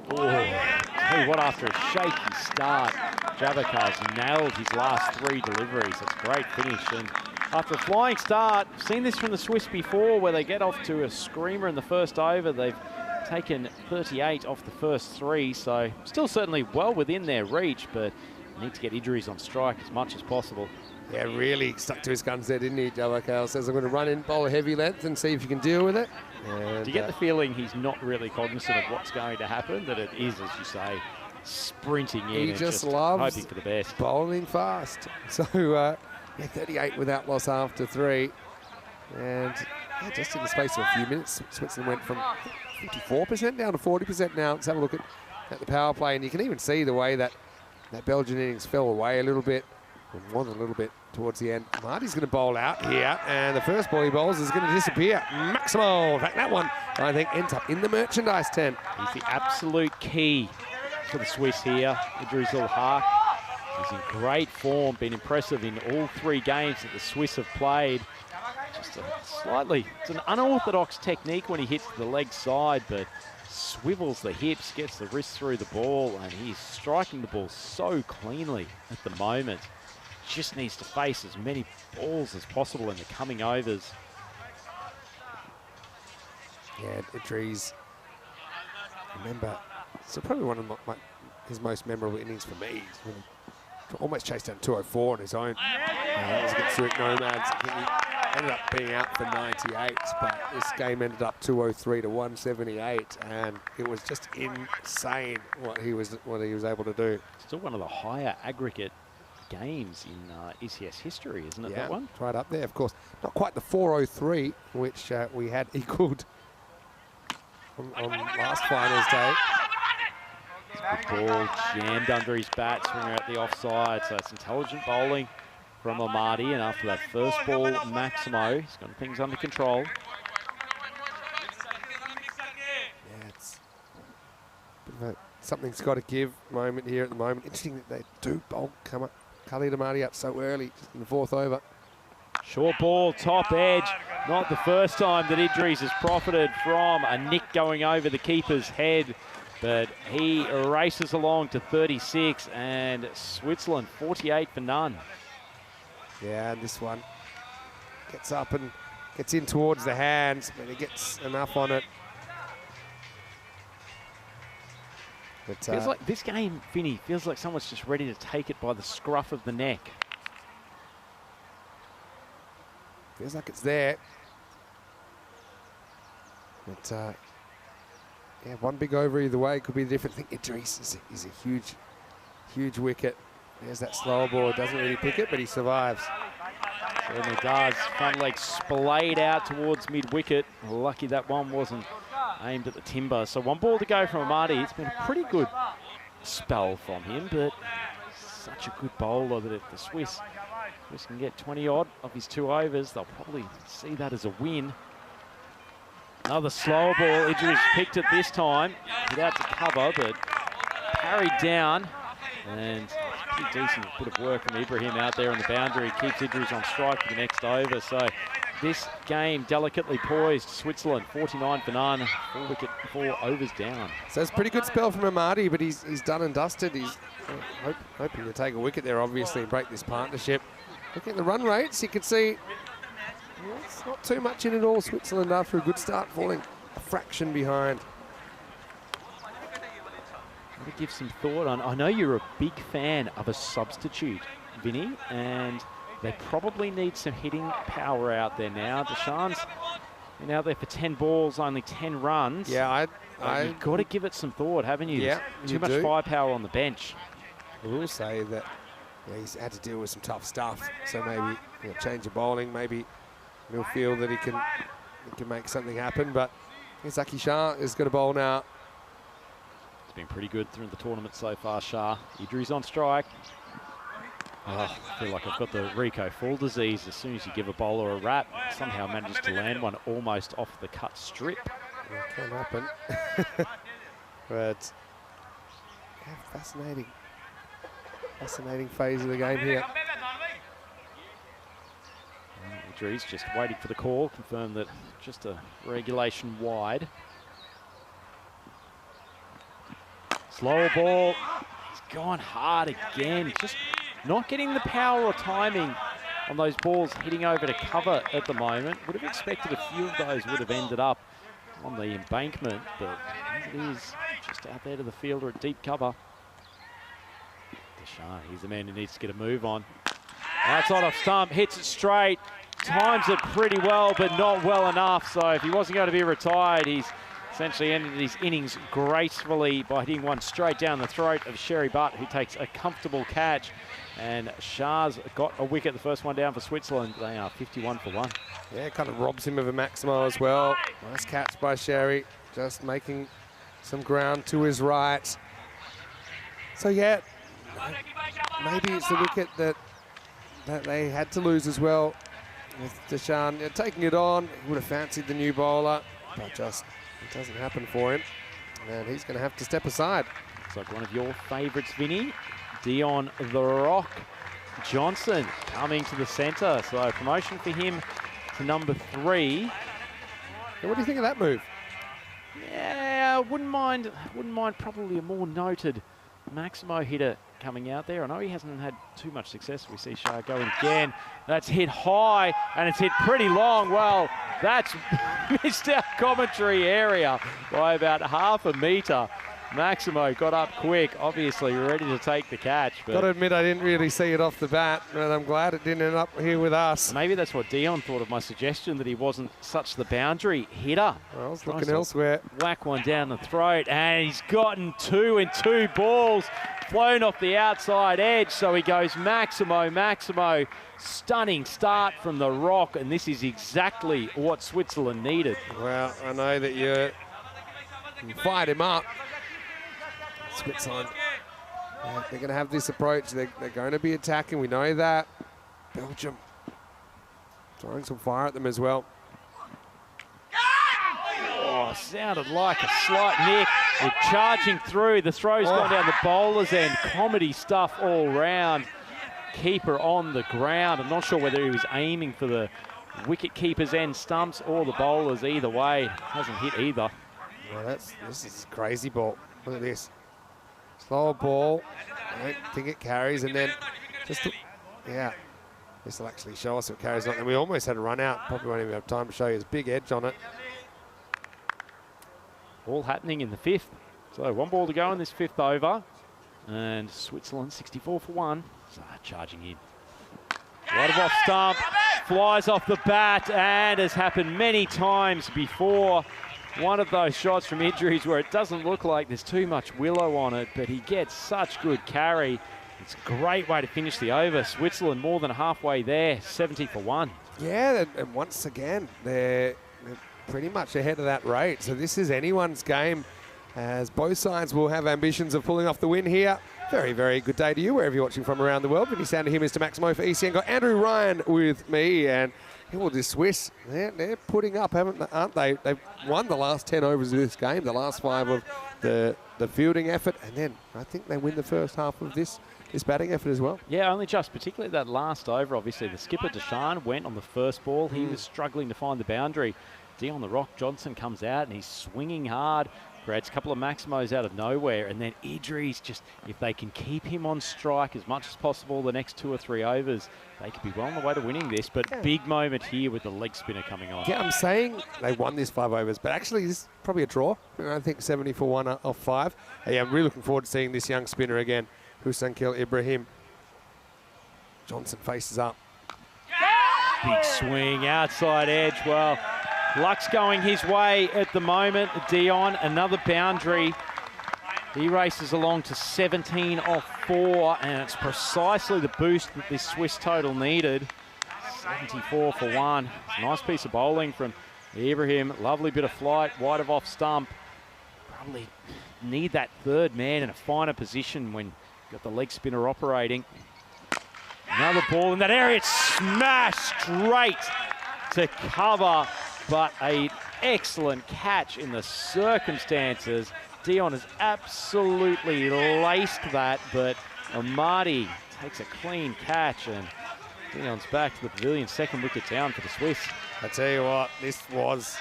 Oh, tell you what, after a shaky start, Jabakal's nailed his last 3 deliveries. That's a great finish. And after a flying start, I've seen this from the Swiss before, where they get off to a screamer in the first over. They've taken 38 off the first 3, so still certainly well within their reach, but need to get Idris on strike as much as possible. Yeah, really stuck to his guns there, didn't he? Jabakal says, I'm going to run in, bowl a heavy length and see if you can deal with it. And, do you get the feeling he's not really cognizant of what's going to happen, that it is, as you say, sprinting in he and just hoping loves for the best. bowling fast. So, 38 without loss after 3. And just in the space of a few minutes, Switzerland went from 54% down to 40% now. Let's have a look at the power play, and you can even see the way that Belgian innings fell away a little bit, or more than a little bit towards the end. Marty's going to bowl out here, and the first ball he bowls is going to disappear. Maximo, in fact, that one, I think, ends up in the merchandise tent. He's the absolute key for the Swiss here. Idris Ul-Haq. He's in great form, been impressive in all 3 games that the Swiss have played. Just it's an unorthodox technique when he hits the leg side, but swivels the hips, gets the wrist through the ball, and he's striking the ball so cleanly at the moment. Just needs to face as many balls as possible in the coming overs. Yeah, Idris, remember, it's probably one of his most memorable innings for me. He's almost chased down 204 on his own. That was against Zurich Nomads. He ended up being out for 98, but this game ended up 203 to 178, and it was just insane what he was able to do. Still one of the higher aggregate games in ECS history, isn't it, that one? Right up there, of course. Not quite the 403, which we had equalled on last finals day. Good ball jammed under his bat, swinger at the offside, so it's intelligent bowling from Amadi, and after that first ball, Maximo, he's got things under control. Yeah, it's a bit of something's got to give moment here at the moment. Interesting that they do bowl Khalid Amadi up so early, just in the 4th over. Short ball, top edge. Not the first time that Idris has profited from a nick going over the keeper's head, but he races along to 36, and Switzerland 48 for none. Yeah, and this one gets up and gets in towards the hands, but he gets enough on it. But, feels like this game, Vinny, feels like someone's just ready to take it by the scruff of the neck. Feels like it's there. But, yeah, one big over either way could be a different thing. Idris is a huge wicket. There's that slower ball. Doesn't really pick it, but he survives. Certainly does. Front leg splayed out towards mid-wicket. Lucky that one wasn't aimed at the timber. So 1 ball to go from Amadi. It's been a pretty good spell from him, but such a good bowler that if the Swiss can get 20-odd of his 2 overs, they'll probably see that as a win. Another slower ball. Idris picked it this time. Hit out to cover, but parried down. And pretty decent bit of work from Ibrahim out there on the boundary. Keeps Idris on strike for the next over. So this game delicately poised. Switzerland 49 for none. 4 overs down. So it's a pretty good spell from Amadi, but he's done and dusted. He's hoping to take a wicket there, obviously, and break this partnership. Looking at the run rates, you can see it's not too much in it all. Switzerland, after a good start, falling a fraction behind. To give some thought on, I know you're a big fan of a substitute, Vinny, and they probably need some hitting power out there now. Deshawn's been out there for 10 balls, only 10 runs. Yeah, you've got to give it some thought, haven't you? Yeah, too much firepower on the bench. I will say that he's had to deal with some tough stuff, so maybe change of bowling, maybe he'll feel that he can make something happen, but Zaki Shah is going to bowl now. Been pretty good through the tournament so far, Shah. Idris on strike. Oh, I feel like I've got the Rico Fall disease. As soon as you give a bowler a rap, somehow manages to land one almost off the cut strip. It can happen. But yeah, fascinating phase of the game here. Idris just waiting for the call, confirmed that just a regulation wide. Slower ball, he's gone hard again. Just not getting the power or timing on those balls hitting over to cover at the moment. Would have expected a few of those would have ended up on the embankment, but as it is, just out there to the fielder at deep cover. Deshawn, he's the man who needs to get a move on. Outside off stump, hits it straight, times it pretty well, but not well enough. So if he wasn't going to be retired, he's essentially ended his innings gracefully by hitting one straight down the throat of Sherry Butt, who takes a comfortable catch. And Shah's got a wicket, the first one down for Switzerland. They are 51 for 1. Yeah, kind of robs him of a Maximo as well. Nice catch by Sherry. just making some ground to his right. So yeah, maybe it's the wicket that they had to lose as well. With Deshaun taking it on, he would have fancied the new bowler, but just it doesn't happen for him. And he's going to have to step aside. It's like one of your favourites, Vinny. Dion the Rock Johnson coming to the centre. So promotion for him to number 3. What do you think of that move? Yeah, wouldn't mind probably a more noted Maximo hitter coming out there. I know he hasn't had too much success. We see Shah going again. That's hit high and it's hit pretty long. Well, that's missed our commentary area by about half a metre. Maximo got up quick, obviously ready to take the catch. But got to admit, I didn't really see it off the bat, and I'm glad it didn't end up here with us. Maybe that's what Dion thought of my suggestion, that he wasn't such the boundary hitter. Well, I was looking elsewhere. Whack one down the throat, and he's gotten 2 in 2 balls, flown off the outside edge, so he goes Maximo. Stunning start from the Rock, and this is exactly what Switzerland needed. Well, I know that you fired him up. Switzerland, they're going to have this approach. They're going to be attacking. We know that. Belgium throwing some fire at them as well. Oh, sounded like a slight nick. They're charging through. The throw's gone down the bowler's end. Comedy stuff all round. Keeper on the ground. I'm not sure whether he was aiming for the wicket keeper's end stumps or the bowler's. Either way, hasn't hit either. Well, this is a crazy ball. Look at this. Slower ball. I don't think it carries, and then this will actually show us if it carries not. And we almost had a run out. Probably won't even have time to show you. There's a big edge on it. All happening in the 5th. So 1 ball to go in this 5th over. And Switzerland 64 for 1. So charging in. Right off stump. Flies off the bat, and has happened many times before. One of those shots from injuries where it doesn't look like there's too much willow on it, but he gets such good carry. It's a great way to finish the over. Switzerland more than halfway there, 70 for 1. Yeah, and once again, they're pretty much ahead of that rate. So this is anyone's game, as both sides will have ambitions of pulling off the win here. Very, very good day to you, wherever you're watching from around the world. Vinny Sander here, Mr. Maximo for ECN. Got Andrew Ryan with me, and well, the Swiss, they're putting up, aren't they? They've won the last 10 overs of this game, the last 5 of the fielding effort, and then I think they win the first half of this batting effort as well. Yeah, only just, particularly that last over. Obviously, the skipper, Deshaun, went on the first ball. He was struggling to find the boundary. Dion the Rock Johnson comes out, and he's swinging hard. Creates a couple of Maximos out of nowhere, and then Idris, just if they can keep him on strike as much as possible the next 2 or 3 overs, they could be well on the way to winning this. But big moment here with the leg spinner coming on. Yeah, I'm saying they won this 5 overs, but actually this is probably a draw. I think 70 for 1 off 5. Yeah, I'm really looking forward to seeing this young spinner again, Husankil Ibrahim. Johnson faces up. Big swing, outside edge. Well, luck's going his way at the moment. Dion, another boundary. He races along to 17 off 4, and it's precisely the boost that this Swiss total needed. 74 for 1. It's a nice piece of bowling from Ibrahim. Lovely bit of flight, wide of off stump. Probably need that third man in a finer position when you've got the leg spinner operating. Another ball in that area. It's smashed straight to cover, but an excellent catch in the circumstances. Dion has absolutely laced that, but Amadi takes a clean catch, and Dion's back to the pavilion, 2nd wicket down for the Swiss. I tell you what, this was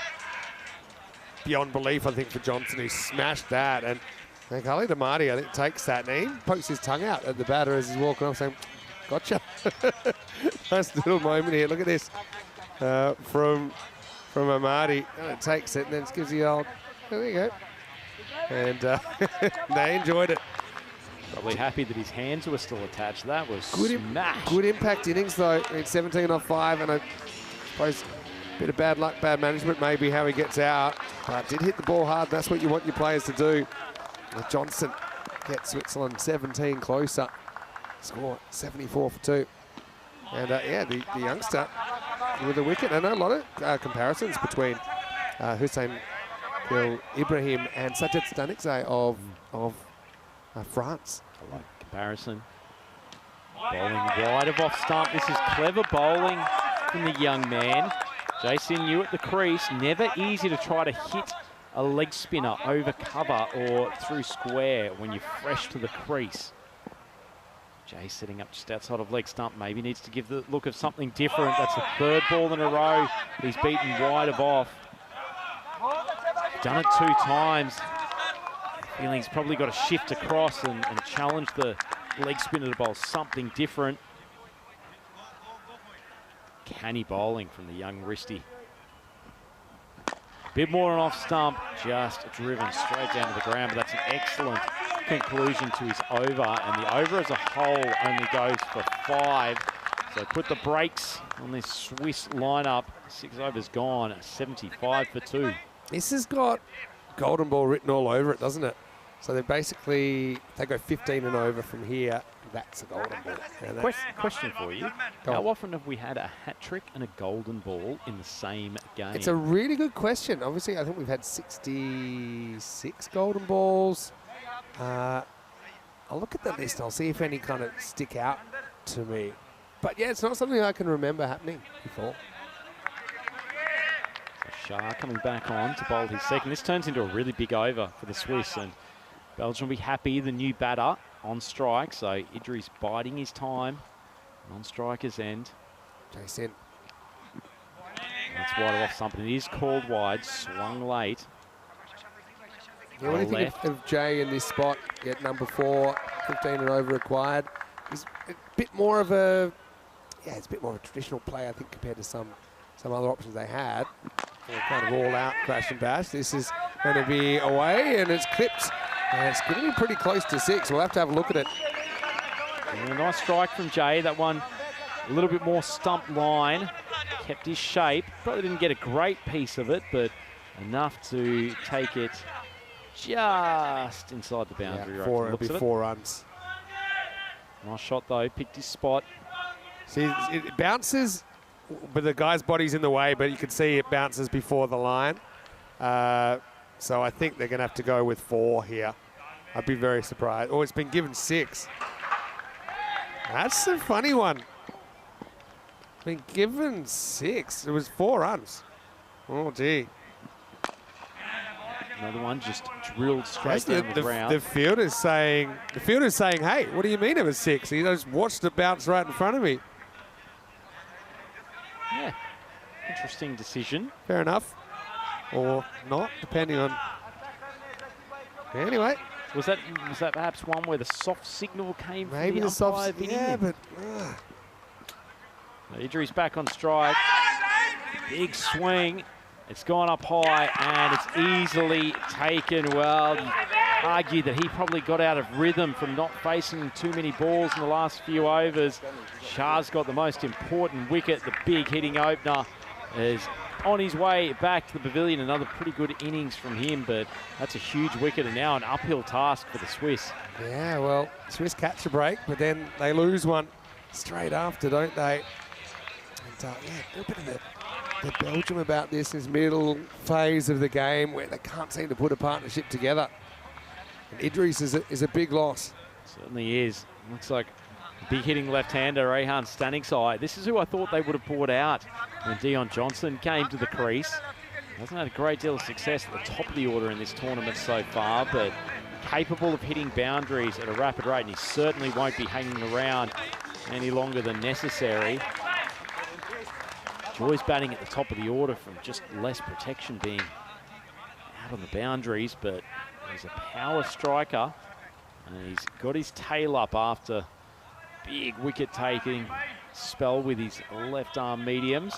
beyond belief, I think, for Johnson, who smashed that. And Khalid Amadi, I think, takes that, and he pokes his tongue out at the batter as he's walking off, saying, gotcha. Nice little moment here. Look at this from Amadi. And it takes it and then just gives you the old, there you go. And they enjoyed it. Probably happy that his hands were still attached. That was smashed. Good impact innings, though. I mean, 17 off 5, and I suppose a bit of bad luck, bad management, maybe how he gets out. But did hit the ball hard. That's what you want your players to do. Johnson gets Switzerland 17 closer. Score 74 for 2. And yeah, the youngster with a wicket. I know a lot of comparisons between Hussein Kirill Ibrahim and Sajid Stanikzai of France. I like the comparison. Bowling wide of off stump. This is clever bowling from the young man. Jason New at the crease. Never easy to try to hit a leg spinner over cover or through square when you're fresh to the crease. Jay setting up just outside of leg stump. Maybe needs to give the look of something different. That's the third ball in a row. He's beaten wide of off. Done it 2 times. Feeling he's probably got to shift across and challenge the leg spinner to bowl something different. Canny bowling from the young wristy. Bit more on off stump, just driven straight down to the ground, but that's an excellent conclusion to his over, and the over as a whole only goes for 5. So put the brakes on this Swiss lineup. 6 overs gone, 75 for 2. This has got golden ball written all over it, doesn't it? So they go 15 and over from here. That's a golden ball. And Question for you. How often have we had a hat trick and a golden ball in the same game? It's a really good question. Obviously, I think we've had 66 golden balls. I'll look at the list. I'll see if any kind of stick out to me. But yeah, it's not something I can remember happening before. So Shah coming back on to bowl his second. This turns into a really big over for the Swiss, and Belgium will be happy, the new batter on strike. So Idris biding his time on striker's end. Jason. That's wide off something. It is called wide, swung late. Yeah, what do you think of Jay in this spot? Get number 4, 15 and over required. He's a bit more of a, it's a bit more of a traditional play, I think, compared to some other options they had. They're kind of all out crash and bash. This is going to be away, and it's clipped. And it's going to be pretty close to 6. We'll have to have a look at it. And a nice strike from Jay. That one a little bit more stump line. Kept his shape. Probably didn't get a great piece of it, but enough to take it just inside the boundary. Yeah, it'll be 4 runs. Nice shot though. Picked his spot. See, it bounces, but the guy's body's in the way, but you can see it bounces before the line. So I think they're going to have to go with 4 here. I'd be very surprised. Oh, it's been given 6. That's a funny one. Been given 6. It was 4 runs. Oh, gee. Another one just drilled straight down the ground. The fielder's saying, hey, what do you mean it was 6? He just watched it bounce right in front of me. Yeah, interesting decision. Fair enough. Or not, depending on. Anyway. Was that perhaps one where the soft signal came from maybe the soft, yeah, but. Idris back on strike. Big swing. It's gone up high and it's easily taken. Well, you argue that he probably got out of rhythm from not facing too many balls in the last few overs. Shah's got the most important wicket. The big hitting opener is on his way back to the pavilion. Another pretty good innings from him, but that's a huge wicket and now an uphill task for the Swiss. Yeah, well, Swiss catch a break, but then they lose one straight after, don't they? And yeah, a little bit of the Belgium about this middle phase of the game where they can't seem to put a partnership together. And Idris is a big loss. Certainly is. Looks like big hitting left-hander, Rehan Stanikzai. This is who I thought they would have brought out when Dion Johnson came to the crease. Hasn't had a great deal of success at the top of the order in this tournament so far, but capable of hitting boundaries at a rapid rate, and he certainly won't be hanging around any longer than necessary. Enjoys batting at the top of the order from just less protection being out on the boundaries, but he's a power striker, and he's got his tail up after big wicket-taking spell with his left arm mediums.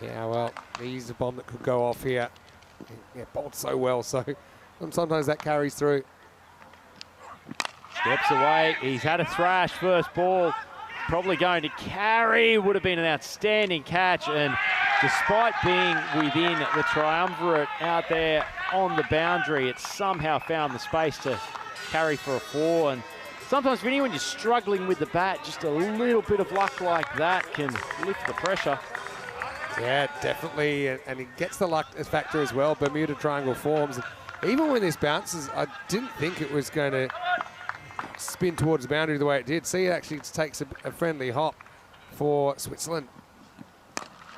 Yeah, well, he's a bomb that could go off here. Yeah, bowled so well, so sometimes that carries through. Steps away, he's had a thrash, first ball, probably going to carry, would have been an outstanding catch, and despite being within the triumvirate out there on the boundary, it somehow found the space to carry for a 4. And sometimes, Vinny, when you're struggling with the bat, just a little bit of luck like that can lift the pressure. Yeah, definitely, and he gets the luck factor as well. Bermuda Triangle forms. Even when this bounces, I didn't think it was going to spin towards the boundary the way it did. See, it actually takes a friendly hop for Switzerland.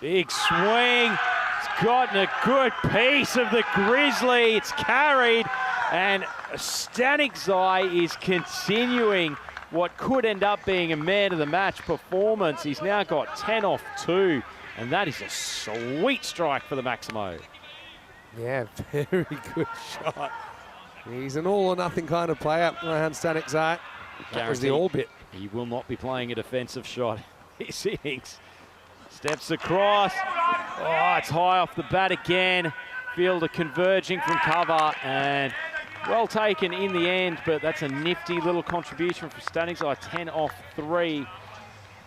Big swing. It's gotten a good piece of the Grizzly. It's carried, and Stanikzai is continuing what could end up being a man of the match performance. He's now got 10 off 2, and that is a sweet strike for the Maximo. Yeah, very good shot. He's an all or nothing kind of player, Rohan Stanikzai. That was the all bit. He will not be playing a defensive shot. His innings. Steps across. Oh, it's high off the bat again. Fielder converging from cover, and well taken in the end, but that's a nifty little contribution from Stanikzai. 10 off 3.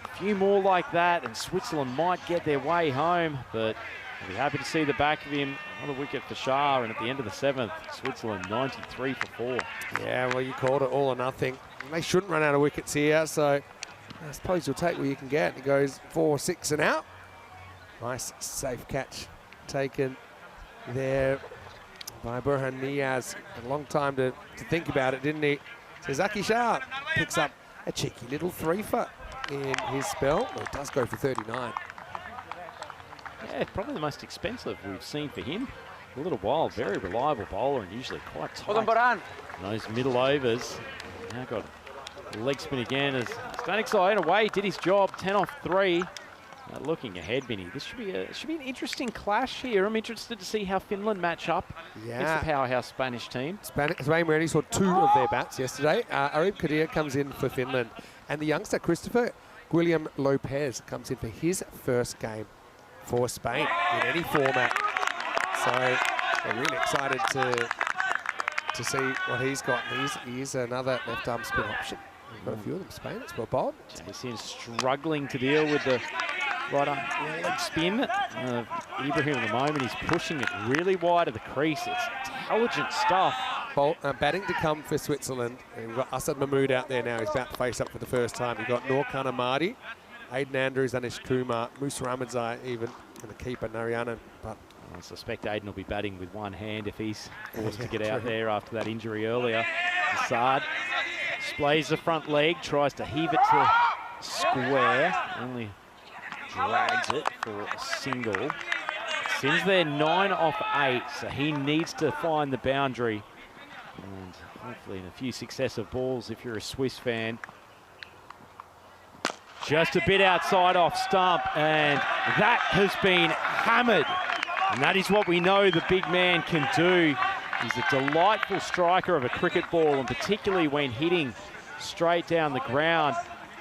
A few more like that, and Switzerland might get their way home, but I'll be happy to see the back of him. Another wicket for Shah, and at the end of the 7th, Switzerland 93 for 4. Yeah, well, you called it all or nothing. They shouldn't run out of wickets here, so I suppose you'll take what you can get. It goes 4, 6 and out. Nice safe catch taken there by Burhan Niaz. A long time to think about it, didn't he? So Zaki Shah picks up a cheeky little 3-for in his spell. Well, it does go for 39. Yeah, probably the most expensive we've seen for him. A little while, very reliable bowler and usually quite tight. Those middle overs. Now got a leg spin again as Stanikzai in a way did his job. 10 off 3. Looking ahead, Vinny, this should be an interesting clash here. I'm interested to see how Finland match up against the powerhouse Spanish team. Spain already saw 2 of their bats yesterday. Arif Kadir comes in for Finland, and the youngster Christopher Guillem Lopez comes in for his first game for Spain in any format. So they're really excited to see what he's got. He's another left arm spin option. We've got a few of them. Spain, it's well bowled. Jason struggling to deal with the right arm leg spin of Ibrahim at the moment. He's pushing it really wide of the crease. It's intelligent stuff. Batting to come for Switzerland. And we've got Asad Mahmood out there now. He's about to face up for the first time. You've got Norkan Amadi, Aiden Andrews, Anish Kumar, Musa Ahmadzai even, and the keeper Narayanan. But I suspect Aiden will be batting with one hand if he's forced to get out there after that injury earlier. Assad displays the front leg, tries to heave it to square, only drags it for a single. Sin's there 9 off 8, so he needs to find the boundary. And hopefully in a few successive balls if you're a Swiss fan. Just a bit outside off stump, and that has been hammered. And that is what we know the big man can do. He's a delightful striker of a cricket ball, and particularly when hitting straight down the ground.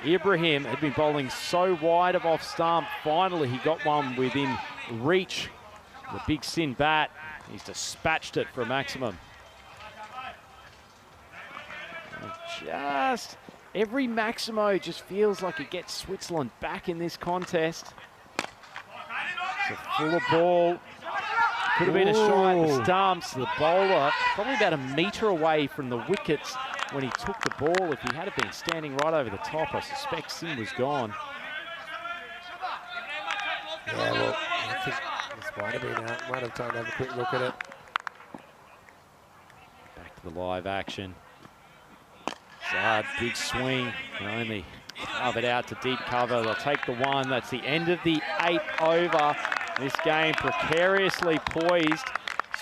Ibrahim had been bowling so wide of off stump. Finally, he got one within reach. The big Sin bat, he's dispatched it for a maximum. Just every Maximo just feels like it gets Switzerland back in this contest. It's a fuller ball. Could have been a shot at the stumps. The bowler probably about a metre away from the wickets when he took the ball. If he had been standing right over the top, I suspect Sin was gone. yeah, well, I think this might have been out. Might have time to have a quick look at it. Back to the live action. Zard, big swing, can only carve it out to deep cover. They'll take the 1. That's the end of the 8th over. This game precariously poised.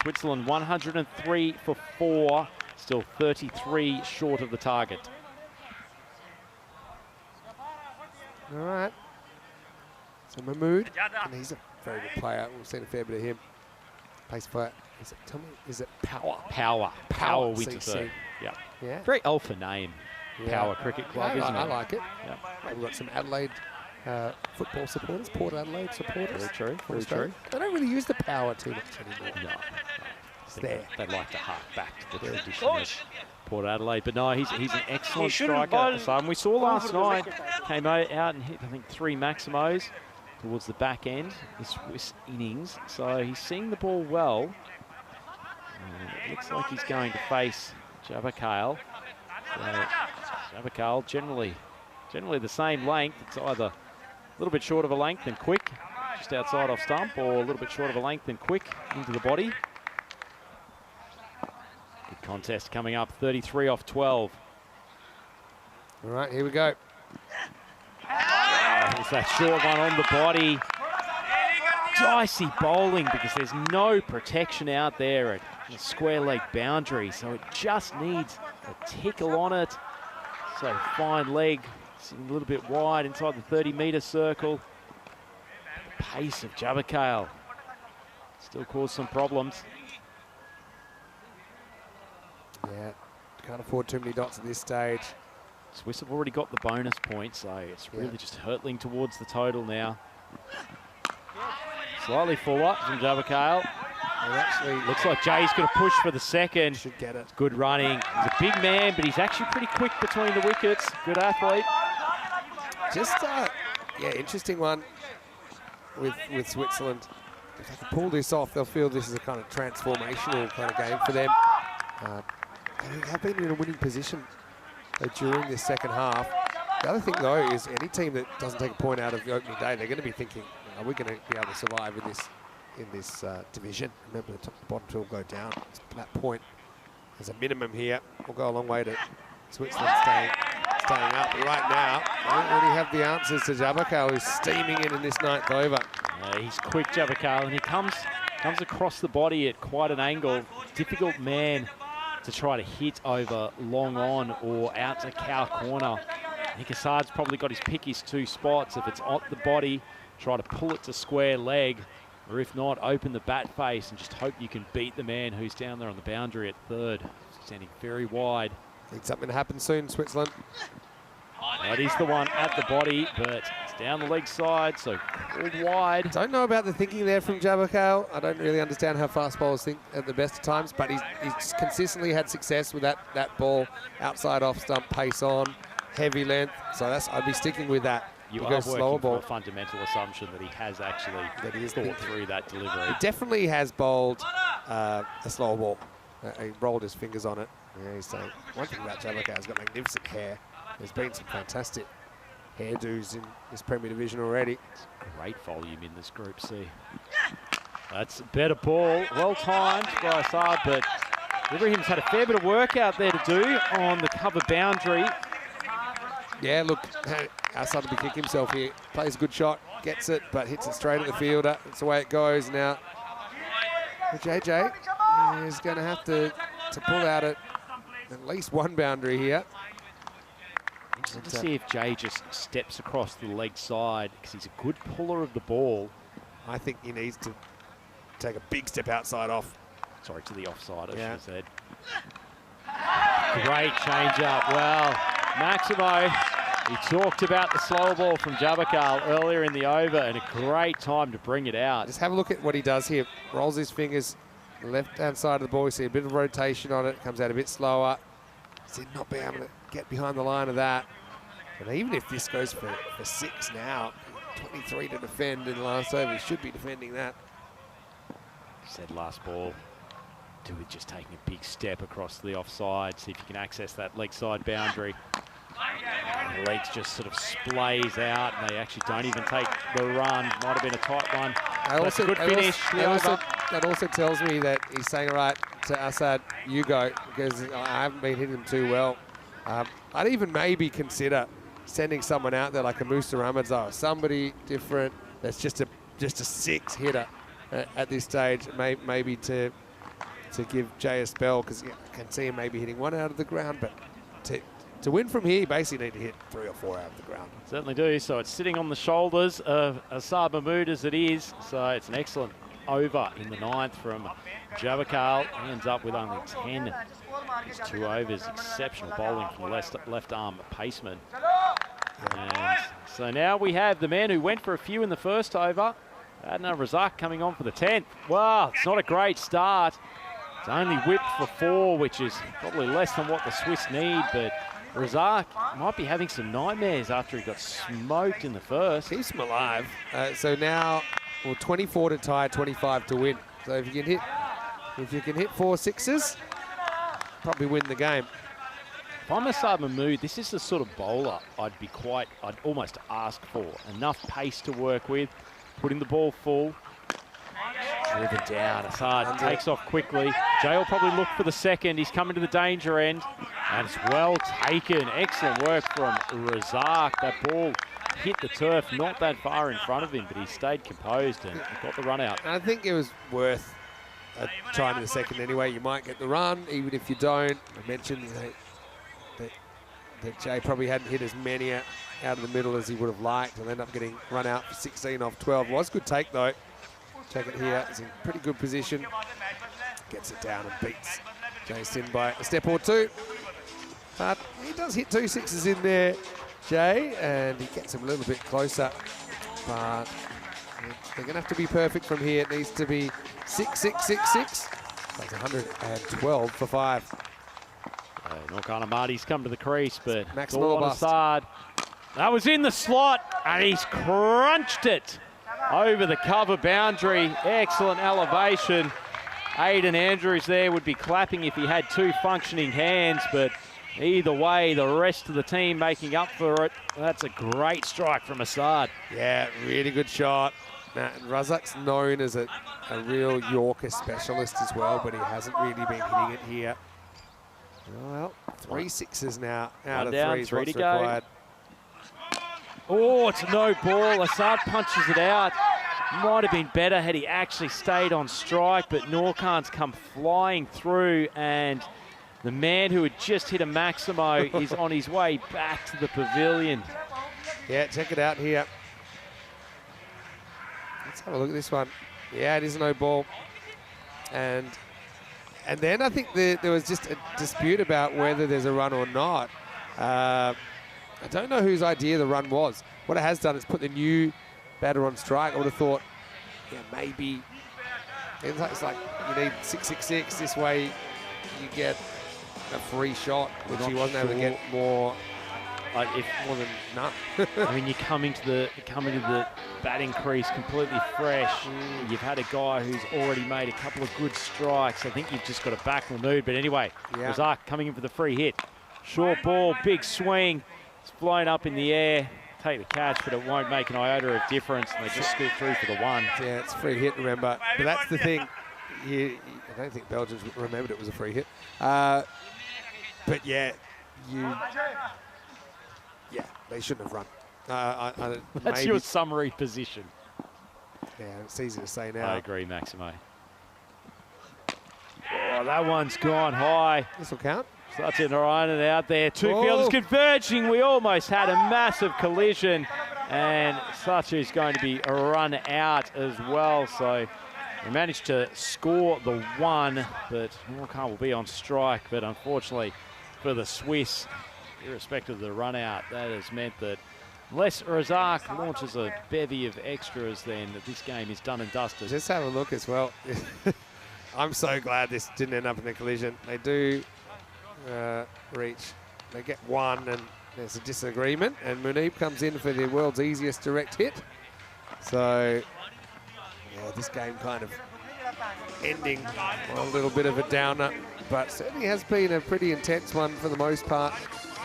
Switzerland 103 for 4, still 33 short of the target. All right. So Mahmood, and he's a very good player. We've seen a fair bit of him. Pace player. Tell me, is it Power? Power Winterthur. CC. Yeah. Yeah. Very alpha name. Yeah. Power Cricket Club, isn't it? I like it. Yeah. We've got some Adelaide football supporters, Port Adelaide supporters. Very true, very Australia. true. They don't really use the power too much anymore. No. It's there. They'd like to hark back to the tradition of Port Adelaide. But no, he's an excellent striker. So we saw last night, came out and hit, I think, 3 Maximos towards the back end, the Swiss innings. So he's seeing the ball well. It looks like he's going to face Jabakale. So Jabakale generally the same length. It's either a little bit short of a length and quick, just just outside off stump or a little bit short of a length and quick into the body. Good contest coming up, 33 off 12. All right, here we go. There's that short one on the body. Dicey bowling because there's no protection out there at the square leg boundary, so it just needs a tickle on it. So fine leg, sitting a little bit wide inside the 30-metre circle. The pace of Jabberkale still caused some problems. Yeah, can't afford too many dots at this stage. Swiss have already got the bonus point, so it's really just hurtling towards the total now. Slightly fuller from Jabberkale. Actually, Looks like Jay's going to push for the second. should get it. Good running. He's a big man, but he's actually pretty quick between the wickets. Good athlete. Just, yeah, interesting one with Switzerland. If they can pull this off, they'll feel this is a kind of transformational kind of game for them. They have been in a winning position during this second half. The other thing, though, is any team that doesn't take a point out of the opening day, they're going to be thinking, are we going to be able to survive in this division? Remember, the top and bottom two will go down. That point as a minimum here will go a long way to Switzerland staying up. But right now, I don't really have the answers to Jabberkale, who's steaming in this 9th over. He's quick, Jabberkale, and he comes across the body at quite an angle. Difficult man to try to hit over long on or out to cow corner. I think Assad's probably got his pick his 2 spots. If it's on the body, try to pull it to square leg, or if not, open the bat face and just hope you can beat the man who's down there on the boundary at 3rd. Standing very wide. Need something to happen soon, Switzerland. That is the one at the body, but it's down the leg side, so called wide. Don't know about the thinking there from Jabberkale. I don't really understand how fast bowlers think at the best of times, but he's consistently had success with that ball outside off stump, pace on, heavy length. So I'd be sticking with that. You go are slower working ball. from a fundamental assumption that he has actually thought through that delivery. He definitely has bowled a slower ball. He rolled his fingers on it. Yeah, he's saying one thing about Jabberkale, he's got magnificent hair. There's been some fantastic hairdos in this Premier Division already. Great volume in this Group C. That's a better ball. Well timed by Assad, but Ibrahim's had a fair bit of work out there to do on the cover boundary. Yeah, look, Assad will be kicking himself here. Plays a good shot, gets it, but hits it straight at the fielder. That's the way it goes now. JJ is going to have to pull out at least one boundary here. Interesting to see if Jay just steps across the leg side, because he's a good puller of the ball. I think he needs to take a big step outside off. Sorry, to the offside, I should Yeah. have said. Great change-up. Well, Maximo, he talked about the slower ball from Jabberkale earlier in the over, and a great time to bring it out. Just have a look at what he does here. Rolls his fingers, the left-hand side of the ball. You see a bit of rotation on it. Comes out a bit slower. Did not be able to get behind the line of that. And even if this goes for 6 now, 23 to defend in the last over, he should be defending that. Said last ball, do with just taking a big step across the offside, see if you can access that leg side boundary. And the legs just sort of splays out, and they actually don't even take the run. Might have been a tight one. That's a good finish. That also tells me that he's saying, all right, to Assad, you go, because I haven't been hitting him too well. I'd even maybe consider sending someone out there like a Musa Ramadan, somebody different that's just a 6 hitter at this stage, maybe to give Jay a spell, because I can see him maybe hitting 1 out of the ground, but to win from here, you basically need to hit 3 or 4 out of the ground. Certainly do. So it's sitting on the shoulders of Assad Mahmood as it is. So it's an excellent over in the 9th from Jabberkale. He ends up with only 10. His 2 overs. Exceptional bowling from the left arm paceman. And so now we have the man who went for a few in the first over, Adnan Razak, coming on for the 10th. Wow, it's not a great start. It's only whipped for 4, which is probably less than what the Swiss need, but Razak might be having some nightmares after he got smoked in the first. Keeps him alive. So now, well, 24 to tie, 25 to win. So if you can hit 4 sixes, probably win the game. If I'm Assad Mahmood, this is the sort of bowler I'd almost ask for. Enough pace to work with, putting the ball full. Driven down, Assad takes off quickly. Jay will probably look for the second. He's coming to the danger end. And it's well taken. Excellent work from Razak. That ball hit the turf, not that far in front of him, but he stayed composed and got the run out. I think it was worth a try in the second anyway. You might get the run, even if you don't. I mentioned that Jay probably hadn't hit as many out of the middle as he would have liked. He'll end up getting run out for 16 off 12. Was good take though. Check it here. He's in pretty good position. Gets it down and beats Jason by a step or two. But he does hit 2 sixes in there, Jay, and he gets him a little bit closer. But they're going to have to be perfect from here. It needs to be 6, 6, 6, 6. That's 112 for 5. Norkana Marty's come to the crease, but Max it's all on Assad. That was in the slot, and he's crunched it over the cover boundary. Excellent elevation. Aidan Andrews there would be clapping if he had 2 functioning hands, but either way, the rest of the team making up for it. That's a great strike from Assad. Yeah, really good shot. And Razak's known as a real Yorker specialist as well, but he hasn't really been hitting it here. Well, 3 sixes now out of 3 is what's required. Oh, it's a no ball. Assad punches it out. Might have been better had he actually stayed on strike, but Norkan's come flying through, and the man who had just hit a Maximo is on his way back to the pavilion. Yeah, check it out here. Let's have a look at this one. Yeah, it is a no ball. And then I think there was just a dispute about whether there's a run or not. I don't know whose idea the run was. What it has done is put the new batter on strike. I would have thought, yeah, maybe. It's like you need 6, 6, 6. This way you get a free shot, which he wasn't able to get more. More than none. I mean, you're coming to the batting crease completely fresh. You've had a guy who's already made a couple of good strikes. I think you've just got to back the mood. But anyway, Razak coming in for the free hit. Short ball, big swing. It's flown up in the air. Take the catch, but it won't make an iota of difference. And they just scoot through for the 1. Yeah, it's a free hit, remember. But that's the thing. I don't think Belgians remembered it was a free hit. But yeah, they shouldn't have run. That's maybe your summary position. Yeah, it's easy to say now. I agree, Maximo. Oh, that one's gone high. This will count. Such an run out there. 2 fielders converging. We almost had a massive collision, and Such is going to be run out as well. So we managed to score the 1, but Norkan will be on strike. But unfortunately for the Swiss, irrespective of the run out, that has meant that unless Razak launches a bevy of extras, then this game is done and dusted. Just have a look as well. I'm so glad this didn't end up in a collision. They do reach. They get 1, and there's a disagreement, and Munib comes in for the world's easiest direct hit. So, yeah, this game kind of ending on a little bit of a downer, but certainly has been a pretty intense one for the most part.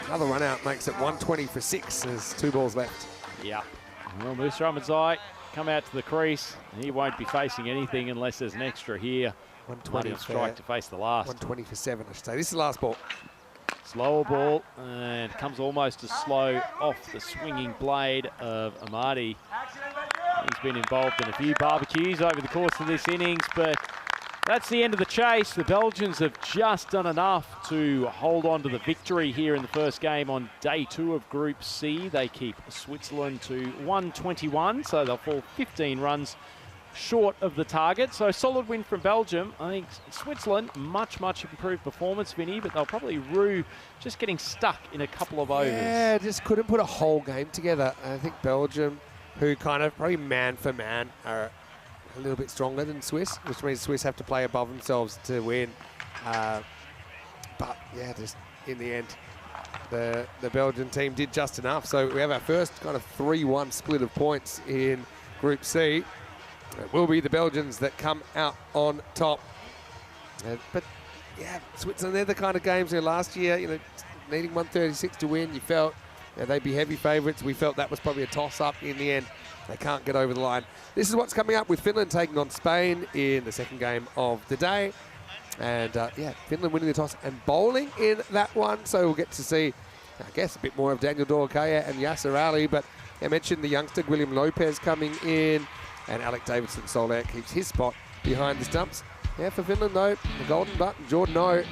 Another run out makes it 120 for 6. There's 2 balls left. Yeah. Well, Musa Ahmadzai come out to the crease. He won't be facing anything unless there's an extra here. 120 on strike to face the last. 120 for 7, I should say. This is the last ball. Slower ball, and comes almost as slow off the swinging blade of Amadi. He's been involved in a few barbecues over the course of this innings, but that's the end of the chase. The Belgians have just done enough to hold on to the victory here in the first game on day 2 of Group C. They keep Switzerland to 121, so they'll fall 15 runs short of the target. So solid win from Belgium. I think Switzerland, much improved performance, Vinny, but they'll probably rue just getting stuck in a couple of overs. Yeah, just couldn't put a whole game together. I think Belgium, who kind of probably man for man are a little bit stronger than Swiss, which means Swiss have to play above themselves to win. But yeah, just in the end, the Belgian team did just enough. So we have our first kind of 3-1 split of points in Group C. It will be the Belgians that come out on top. But yeah, Switzerland, they're the kind of games where last year, needing 136 to win, you felt they'd be heavy favourites. We felt that was probably a toss-up in the end. They can't get over the line. This is what's coming up with Finland taking on Spain in the second game of the day. And yeah, Finland winning the toss and bowling in that one. So we'll get to see, I guess, a bit more of Daniel Dorkaya and Yasser Ali. But I mentioned the youngster William Lopez coming in, and Alec Davidson Soler keeps his spot behind the stumps. Yeah, for Finland though, the golden button, Jordan O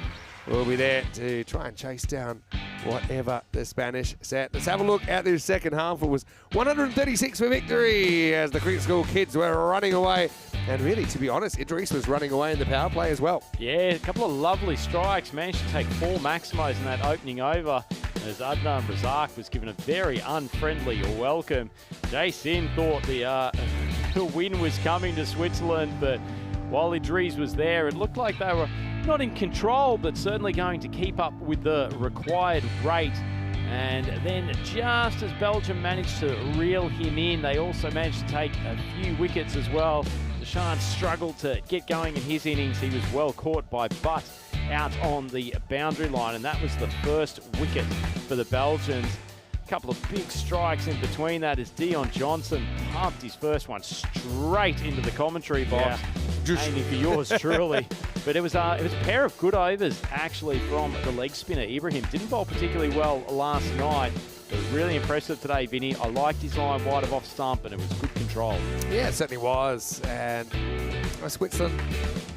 will be there to try and chase down whatever the Spanish set. Let's have a look at this second half. It was 136 for victory as the cricket school kids were running away. And really, to be honest, Idris was running away in the power play as well. Yeah, a couple of lovely strikes. Managed to take 4 maximos in that opening over as Adnan Razak was given a very unfriendly welcome. Jason thought the win was coming to Switzerland, but while Idris was there, it looked like they were not in control, but certainly going to keep up with the required rate. And then just as Belgium managed to reel him in, they also managed to take a few wickets as well. Deshaun struggled to get going in his innings. He was well caught by Butt out on the boundary line, and that was the first wicket for the Belgians. A couple of big strikes in between that as Dion Johnson pumped his first one straight into the commentary box. Aiming for yours truly. But it was a pair of good overs actually from the leg spinner. Ibrahim didn't bowl particularly well last night. It was really impressive today, Vinny. I liked his line wide of off stump, and it was good control. Yeah, it certainly was. And Switzerland,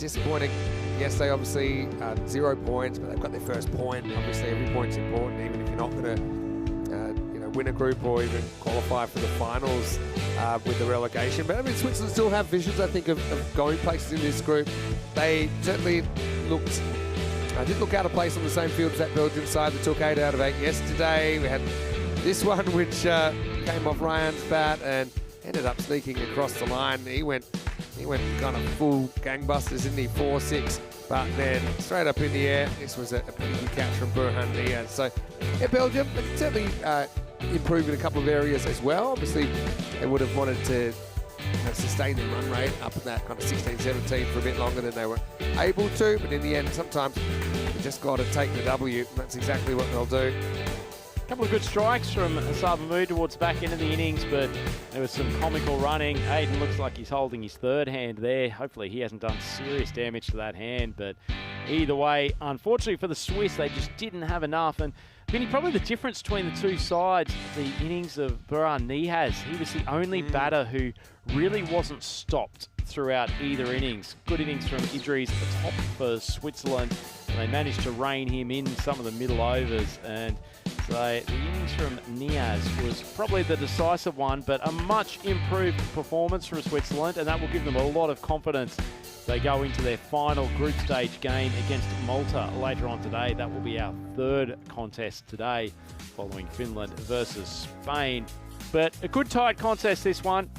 disappointing. Yes, they obviously 0 points, but they've got their first point. Obviously, every point's important, even if you're not going to win a group or even qualify for the finals with the relegation. But I mean, Switzerland still have visions, I think, of going places in this group. They certainly did look out of place on the same field as that Belgium side that took 8 out of 8 yesterday. We had this one which came off Ryan's bat and ended up sneaking across the line. He went kind of full gangbusters, didn't he? 4-6. But then straight up in the air, this was a pretty good catch from Burhan Diaz. So, yeah, Belgium certainly improved in a couple of areas as well. Obviously, they would have wanted to sustain their run rate up in that kind of 16-17 for a bit longer than they were able to. But in the end, sometimes you just got to take the W. And that's exactly what they'll do. A couple of good strikes from Asad Mahmood towards the back end of the innings, but there was some comical running. Aiden looks like he's holding his third hand there. Hopefully he hasn't done serious damage to that hand, but either way, unfortunately for the Swiss, they just didn't have enough. And Vinny, probably the difference between the two sides, the innings of Burhan Nihaz, he was the only batter who really wasn't stopped throughout either innings. Good innings from Idris at the top for Switzerland. They managed to rein him in some of the middle overs, and so the innings from Niaz was probably the decisive one, but a much improved performance from Switzerland, and that will give them a lot of confidence. They go into their final group stage game against Malta later on today. That will be our third contest today, following Finland versus Spain. But a good tight contest, this one.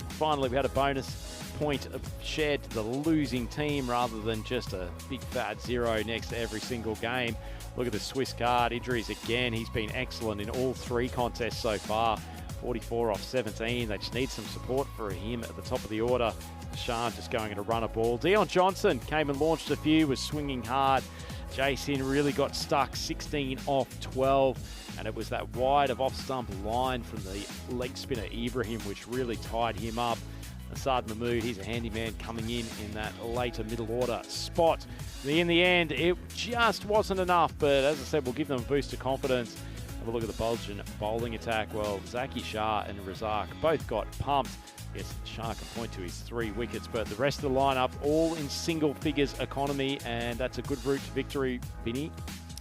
Finally, we had a bonus point shared to the losing team rather than just a big fat 0 next to every single game. Look at the Swiss card. Idris again, he's been excellent in all 3 contests so far. 44 off 17. They just need some support for him at the top of the order. Deshaun just going to run a ball. Dion Johnson came and launched a few, was swinging hard. Jason really got stuck, 16 off 12. And it was that wide of off-stump line from the leg spinner Ibrahim which really tied him up. Asad Mahmood, he's a handyman coming in that later middle order spot. In the end, it just wasn't enough, but as I said, we'll give them a boost of confidence. Have a look at the Belgian bowling attack. Well, Zaki Shah and Razak both got pumped. Yes, Shah can point to his 3 wickets, but the rest of the lineup all in single figures economy, and that's a good route to victory, Vinny.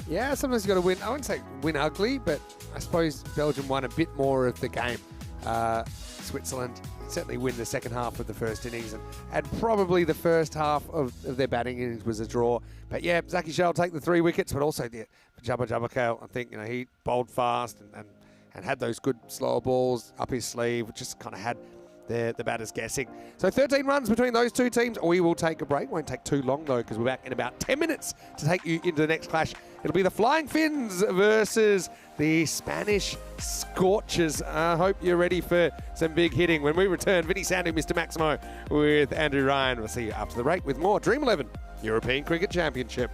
Yeah, sometimes you've got to win. I wouldn't say win ugly, but I suppose Belgium won a bit more of the game. Switzerland certainly win the second half of the first innings, and probably the first half of their batting innings was a draw. But yeah, Zaki Shah will take the 3 wickets, but also the Jabba Kale, I think, he bowled fast and had those good slower balls up his sleeve, which just kind of had the batters guessing. So 13 runs between those 2 teams. We will take a break. Won't take too long though, because we're back in about 10 minutes to take you into the next clash. It'll be the Flying Finns versus the Spanish Scorchers. I hope you're ready for some big hitting. When we return, Vinny Sandu, Mr. Maximo with Andrew Ryan. We'll see you after the break with more Dream11 European Cricket Championship.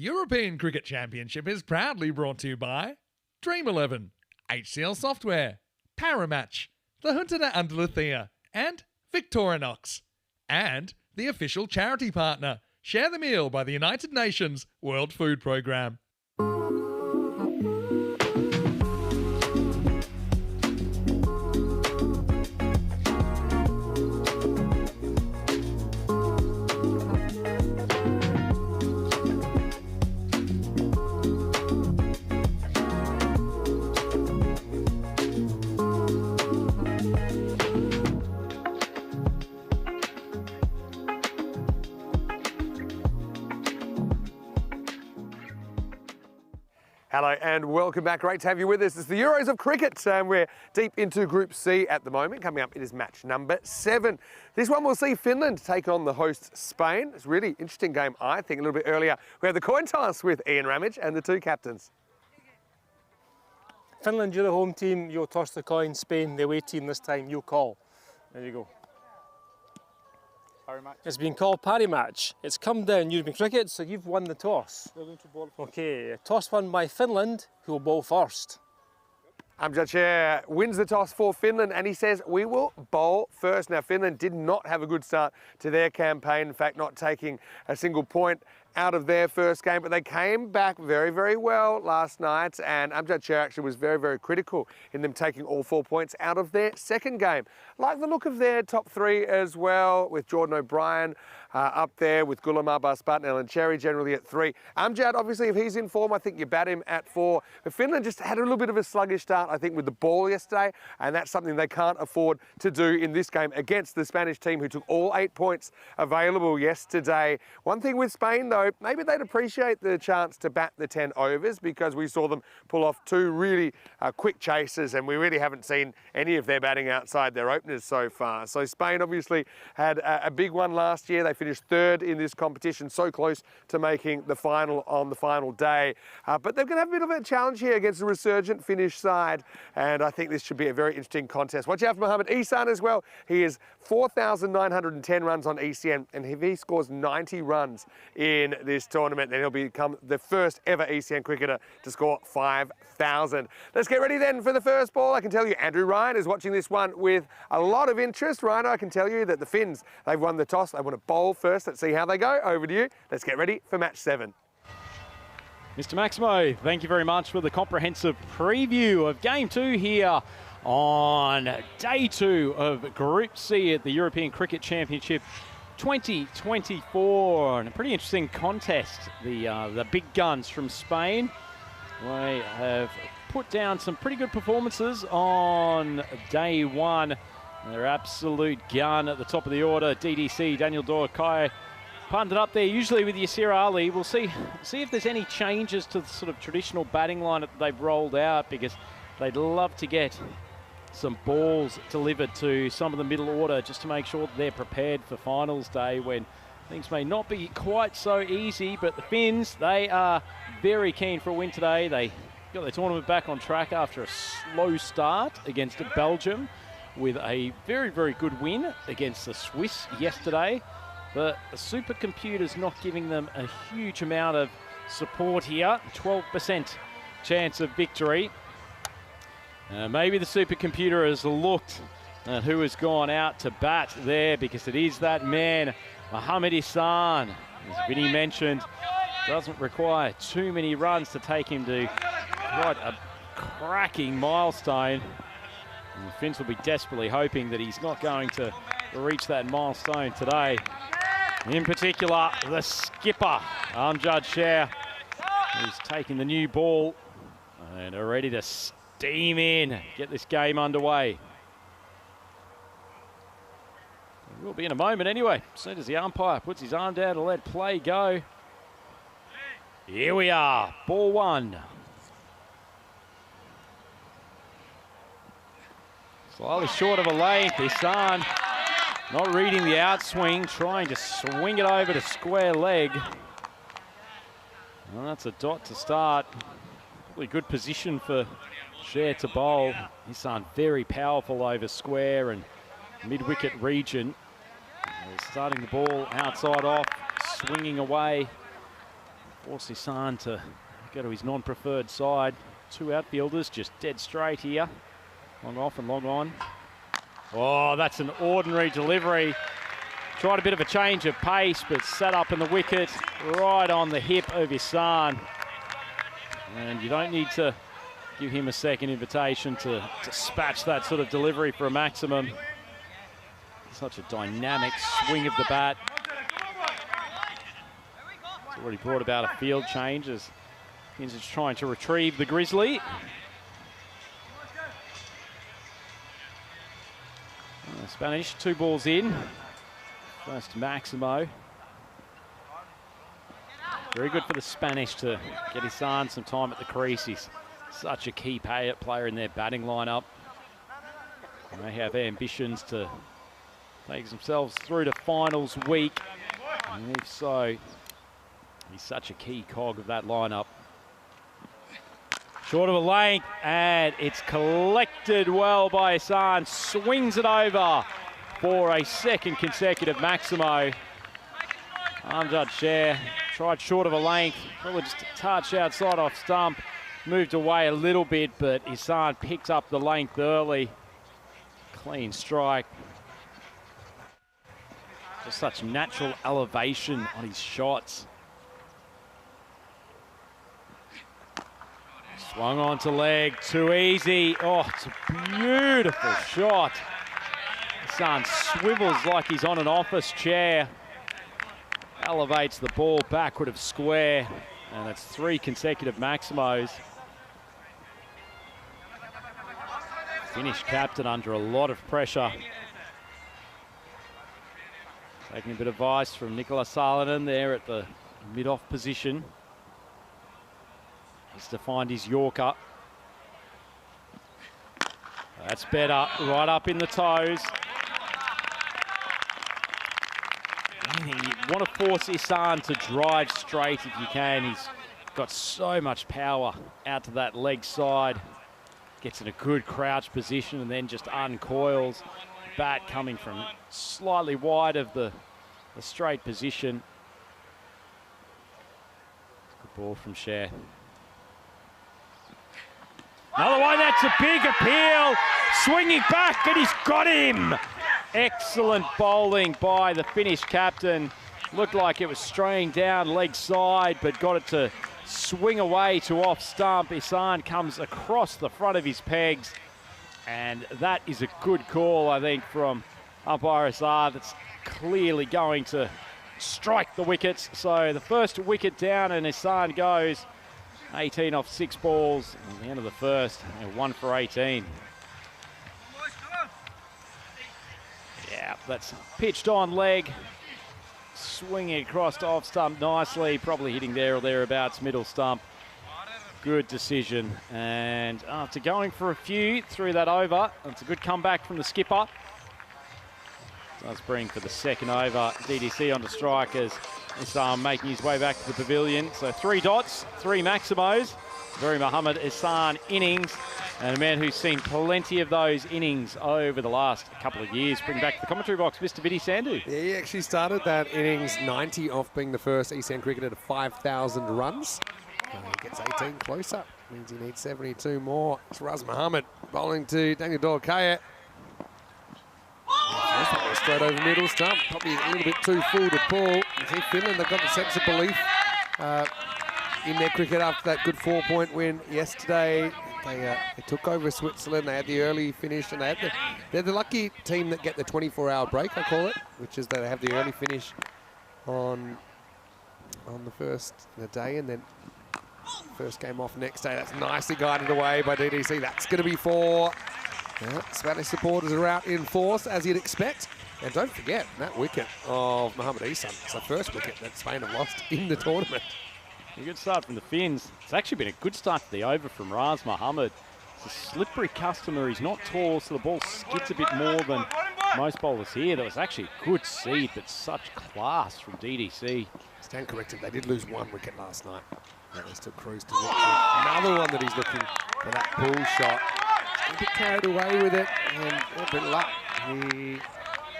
European Cricket Championship is proudly brought to you by Dream11, HCL Software, Paramatch, the Hunter Andaluthia, and Victorinox. And the official charity partner, Share the Meal by the United Nations World Food Programme. Hello and welcome back. Great to have you with us. It's the Euros of Cricket and we're deep into Group C at the moment. Coming up, it is match number 7. This one will see Finland take on the host Spain. It's a really interesting game, I think. A little bit earlier, we have the coin toss with Ian Ramage and the two captains. Finland, you're the home team, you'll toss the coin. Spain, the away team this time, you'll call. There you go. It's been called parry match. It's come down European cricket, so you've won the toss. They're going to bowl first. Okay, toss won by Finland, who will bowl first. Amjad Chair wins the toss for Finland and he says we will bowl first. Now Finland did not have a good start to their campaign, in fact not taking a single point out of their first game, but they came back very, very well last night and Amjad Chair actually was very, very critical in them taking all 4 points out of their second game. Like the look of their top 3 as well, with Jordan O'Brien up there, with Ghulam Abbas-Butt and Alan Cherry generally at 3. Amjad, obviously, if he's in form, I think you bat him at 4. But Finland just had a little bit of a sluggish start, I think, with the ball yesterday, and that's something they can't afford to do in this game against the Spanish team who took all 8 points available yesterday. One thing with Spain, though, maybe they'd appreciate the chance to bat the 10 overs because we saw them pull off 2 really quick chases and we really haven't seen any of their batting outside their openers so far. So Spain obviously had a big one last year. They finished 3rd in this competition, so close to making the final on the final day. But they're going to have a bit of a challenge here against a resurgent Finnish side, and I think this should be a very interesting contest. Watch out for Mohamed Ihsan as well. He is 4,910 runs on ECN, and if he scores 90 runs in this tournament, then he'll become the first ever ECN cricketer to score 5,000. Let's get ready then for the first ball. I can tell you Andrew Ryan is watching this one with a lot of interest. Ryan, I can tell you that the Finns, they've won the toss. They want to bowl first. Let's see how they go. Over to you. Let's get ready for match 7. Mr. Maximo, thank you very much for the comprehensive preview of Game 2 here on Day 2 of Group C at the European Cricket Championship 2024. And a pretty interesting contest. The big guns from Spain, they have put down some pretty good performances on Day 1. Their absolute gun at the top of the order, DDC, Daniel Dorkai, partnered up there usually with Yasir Ali. We'll see if there's any changes to the sort of traditional batting line that they've rolled out, because they'd love to get some balls delivered to some of the middle order just to make sure that they're prepared for finals day when things may not be quite so easy. But the Finns, they are very keen for a win today. They got their tournament back on track after a slow start against Belgium, with a very, very good win against the Swiss yesterday. But the supercomputer's not giving them a huge amount of support here. 12% chance of victory. Maybe the supercomputer has looked at who has gone out to bat there, because it is that man, Mohamed Ihsan. As Vinny mentioned, doesn't require too many runs to take him to quite a cracking milestone. And the Finns will be desperately hoping that he's not going to reach that milestone today. In particular, the skipper, Amjad Chair, who's taking the new ball and are ready to steam in, get this game underway. It will be in a moment anyway. As soon as the umpire puts his arm down to let play go. Here we are, ball 1. Slightly short of a length, Ihsan not reading the outswing, trying to swing it over to square leg. Well, that's a dot to start. Probably good position for Cher to bowl. Ihsan very powerful over square and mid-wicket region. Starting the ball outside off, swinging away. force Isan to go to his non-preferred side. 2 outfielders just dead straight here. Long off and long on. Oh, that's an ordinary delivery. Tried a bit of a change of pace, but sat up in the wicket right on the hip of Isan. And you don't need to give him a second invitation to dispatch that sort of delivery for a maximum. Such a dynamic swing of the bat. It's already brought about a field change as he's just trying to retrieve the Grizzly. Spanish, 2 balls in. First Maximo. Very good for the Spanish to get Isan some time at the crease. He's such a key player in their batting lineup. And they have ambitions to take themselves through to finals week. And if so, he's such a key cog of that lineup. Short of a length, and it's collected well by Isan. Swings it over for a second consecutive Maximo. Amjad Sher tried short of a length, probably just a touch outside off stump. Moved away a little bit, but Isan picks up the length early. Clean strike. Just such natural elevation on his shots. Swung onto leg, too easy. Oh, it's a beautiful shot. Isan swivels like he's on an office chair. Elevates the ball backward of square. And that's 3 consecutive Maximos. Finnish captain under a lot of pressure. Taking a bit of advice from Nicola Salonen there at the mid-off position. Needs to find his Yorker. That's better, right up in the toes. You want to force Isan to drive straight if you can. He's got so much power out to that leg side. Gets in a good crouch position and then just uncoils. Bat coming from slightly wide of the straight position. Good ball from Sher. Another one, that's a big appeal. Swinging back and he's got him. Excellent bowling by the Finnish captain. Looked like it was straying down leg side, but got it to swing away to off stump. Isan comes across the front of his pegs. And that is a good call, I think, from umpire Azar. That's clearly going to strike the wickets. So the first wicket down and Isan goes 18 off 6 balls. At the end of the first, 1 for 18. Yeah, that's pitched on leg. Swinging across to off stump nicely. Probably hitting there or thereabouts, middle stump. Good decision. And after going for a few, threw that over. It's a good comeback from the skipper. Does bring for the second over. DDC onto strike as Isan making his way back to the pavilion. So 3 dots, 3 Maximos. Very Muhammad Isan innings. And a man who's seen plenty of those innings over the last couple of years. Bring back to the commentary box, Mr. Vinny Sandhu. Yeah, he actually started that innings 90 off being the first ECN cricketer to 5,000 runs. He gets 18 closer. Means he needs 72 more. It's Raz Muhammad bowling to Daniel Dorkaya. Straight over middle stump. Probably a little bit too full to pull. You see Finland, they've got the sense of belief in their cricket after that good 4-point win yesterday. They took over Switzerland. They had the early finish, and they're the lucky team that get the 24-hour break, I call it, which is that they have the early finish on the first day, and then first game off next day. That's nicely guided away by DDC. That's going to be 4. Yeah, Spanish supporters are out in force, as you'd expect. And don't forget, that wicket of Mohamed Isan. It's the first wicket that Spain have lost in the tournament. A good start from the Finns. It's actually been a good start to the over from Raz Muhammad. It's a slippery customer. He's not tall, so the ball skids a bit more than most bowlers here. There was actually a good seed, but such class from DDC. Stand corrected. They did lose 1 wicket last night. They still cruised to victory. Another one that he's looking for that pull shot. A bit carried away with it, and a bit of luck.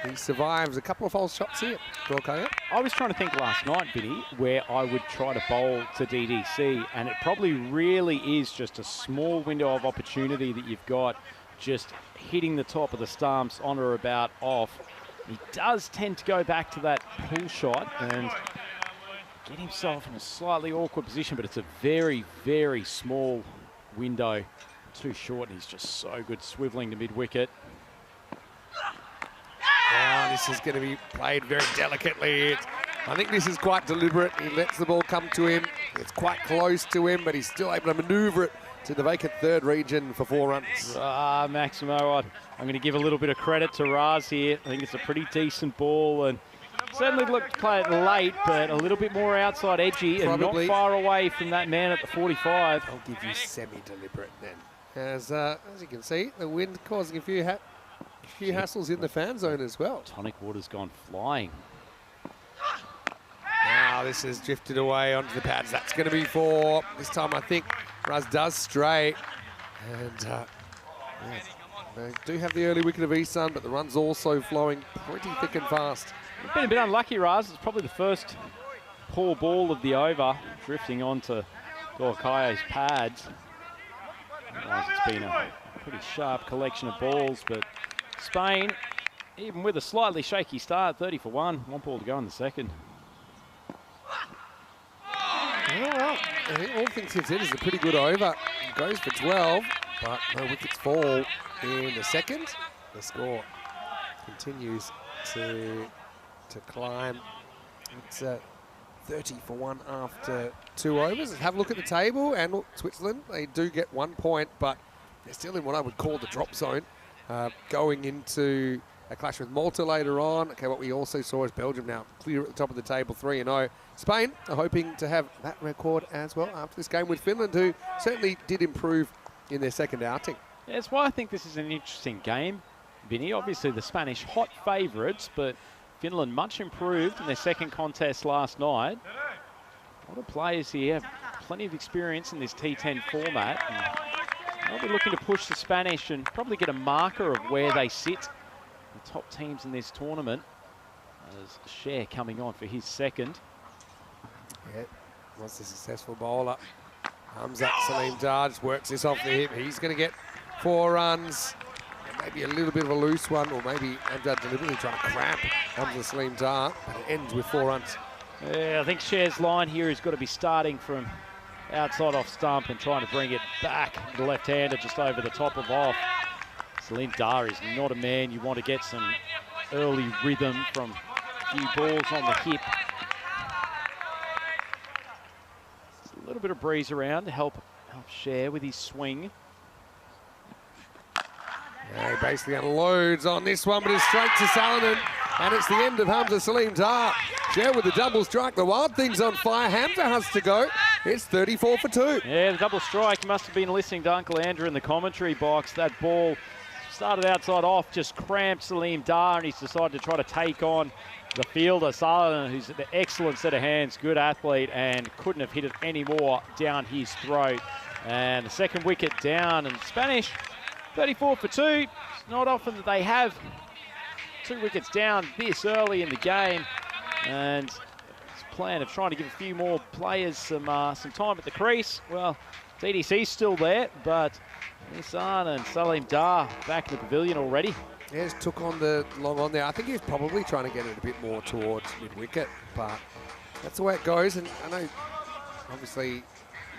He he survives a couple of false shots here. I was trying to think last night, Vinny, where I would try to bowl to DDC, and it probably really is just a small window of opportunity that you've got, just hitting the top of the stumps on or about off. He does tend to go back to that pull shot and get himself in a slightly awkward position, but it's a very, very small window. Too short, and he's just so good swivelling to mid-wicket. Now this is going to be played very delicately. I think this is quite deliberate. He lets the ball come to him. It's quite close to him, but he's still able to manoeuvre it to the vacant third region for 4 runs. Maximo, I'm going to give a little bit of credit to Raz here. I think it's a pretty decent ball, and certainly looked to play it late, but a little bit more outside edgy and not far away from that man at the 45. I'll give you semi-deliberate then. As you can see, the wind causing a few hassles in the fan zone as well. Tonic water's gone flying. Now this has drifted away onto the pads. That's going to be 4. This time I think Raz does stray. And they do have the early wicket of Isan, but the run's also flowing pretty thick and fast. You've been a bit unlucky, Raz. It's probably the first poor ball of the over, drifting onto Gorkaya's pads. Otherwise, it's been a pretty sharp collection of balls, but Spain, even with a slightly shaky start, 30 for 1 ball to go in the second. Well, I think all things considered is a pretty good over. It goes for 12, but no wickets fall in the second. The score continues to climb. It's 30 for 1 after 2 overs. Let's have a look at the table, and look, Switzerland, they do get 1 point, but they're still in what I would call the drop zone, going into a clash with Malta later on. Okay, what we also saw is Belgium now clear at the top of the table, 3-0. Spain are hoping to have that record as well after this game with Finland, who certainly did improve in their second outing. Yeah, that's why I think this is an interesting game, Vinny. Obviously the Spanish hot favourites, but Finland much improved in their second contest last night. A lot of players here have plenty of experience in this T10 format. And they'll be looking to push the Spanish and probably get a marker of where they sit, the top teams in this tournament. There's Cher coming on for his second. Yeah, once a successful bowler. Hamza Salim Dar just works this off the hip. He's going to get 4 runs. Maybe a little bit of a loose one, or maybe Amjad deliberately trying to cramp Hamza Salim Dar, but it ends with 4 runs. Yeah, I think Cher's line here has got to be starting from outside off stump and trying to bring it back. The left-hander just over the top of off. Salim Dar is not a man you want to get some early rhythm from a few balls on the hip. Just a little bit of breeze around to help Cher with his swing. Yeah, he basically unloads on this one, but it's straight to Salonen, and it's the end of Hamza Salim Dar. Cher with the double strike. The Wild Thing's on fire. Hamza has to go. It's 34 for 2. Yeah, the double strike. You must have been listening to Uncle Andrew in the commentary box. That ball started outside off, just cramped Salim Dar, and he's decided to try to take on the fielder, Salonen, who's an excellent set of hands, good athlete, and couldn't have hit it any more down his throat. And the second wicket down, and Spanish 34 for 2. It's not often that they have 2 wickets down this early in the game. And this plan of trying to give a few more players some time at the crease. Well, DDC's still there, but Isan and Salim Dar back in the pavilion already. Yeah, just took on the long on there. I think he was probably trying to get it a bit more towards mid-wicket, but that's the way it goes. And I know, obviously,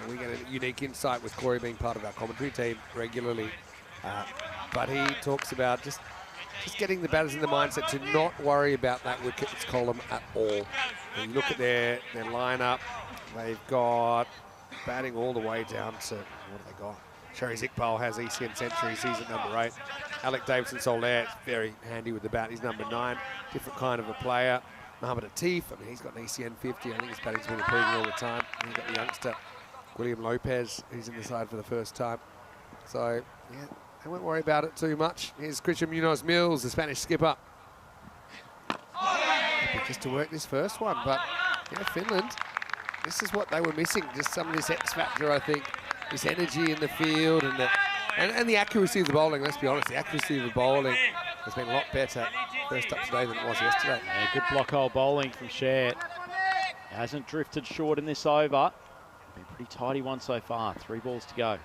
we get a unique insight with Corey being part of our commentary team regularly. But he talks about just getting the batters in the mindset to not worry about that wickets column at all. When you look at their lineup, they've got batting all the way down to, what have they got? Sherry Iqbal has ECN centuries, he's at number 8. Alec Davidson Soler is very handy with the bat, he's number 9. Different kind of a player. Mohamed Atif, I mean, he's got an ECN 50. I think his batting's been improving all the time. And you've got the youngster, William Lopez, who's in the side for the first time. So, yeah, they won't worry about it too much. Here's Christian Munoz Mills, the Spanish skipper. Happy just to work this first one, but yeah, Finland, this is what they were missing. Just some of this X factor, I think. This energy in the field and the accuracy of the bowling. Let's be honest, the accuracy of the bowling has been a lot better first up today than it was yesterday. Yeah, good block hole bowling from Sher. Hasn't drifted short in this over. Been pretty tidy one so far. 3 balls to go.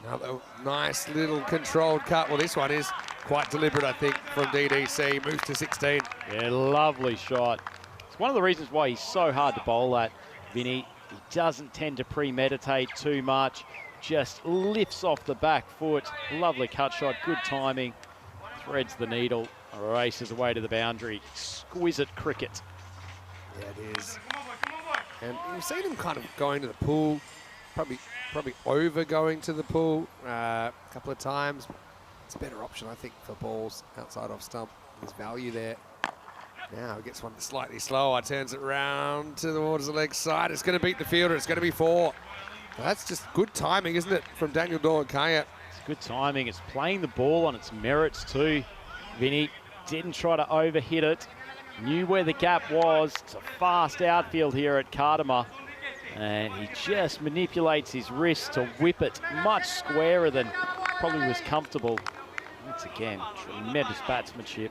Another nice little controlled cut. Well, this one is quite deliberate, I think, from DDC. Moves to 16. Yeah, lovely shot. It's one of the reasons why he's so hard to bowl at, Vinny. He doesn't tend to premeditate too much. Just lifts off the back foot. Lovely cut shot, good timing. Threads the needle, races away to the boundary. Exquisite cricket. Yeah, it is. And you've seen him kind of going to the pool, probably over going to the pool a couple of times. It's a better option, I think, for balls outside off stump. There's value there. Now he gets one slightly slower, turns it round towards the leg side. It's going to beat the fielder. It's going to be 4. That's just good timing, isn't it, from Daniel Dorkaya? It's good timing. It's playing the ball on its merits too. Vinny didn't try to overhit it. Knew where the gap was. It's a fast outfield here at Cardamar. And he just manipulates his wrist to whip it much squarer than probably was comfortable. Once again, tremendous batsmanship.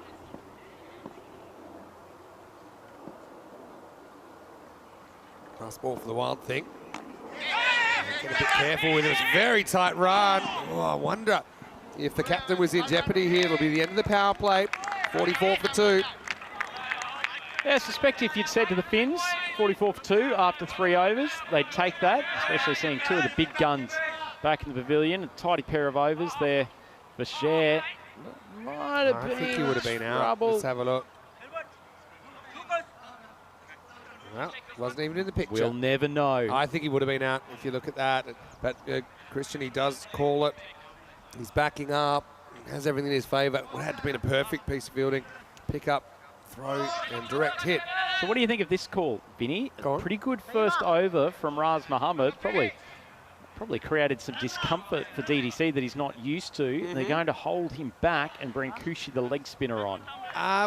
Nice ball for the Wild thing. Get a bit careful with it. It's a very tight run. Oh, I wonder if the captain was in jeopardy here. It'll be the end of the power play. 44 for 2. Yeah, I suspect if you'd said to the Finns, 44 for 2 after 3 overs, they'd take that, especially seeing 2 of the big guns back in the pavilion. A tidy pair of overs there for Sher. Might have been I think he would have been out. Let's have a look. Well, wasn't even in the picture. We'll never know. I think he would have been out if you look at that. But Christian, he does call it. He's backing up. Has everything in his favour. It would have had to been a perfect piece of fielding. Pick up, throw, and direct hit. So what do you think of this call, Vinny? A pretty good first over from Raz Mohammed. Probably created some discomfort for DDC that he's not used to. They're going to hold him back and bring Kushi, the leg spinner, on.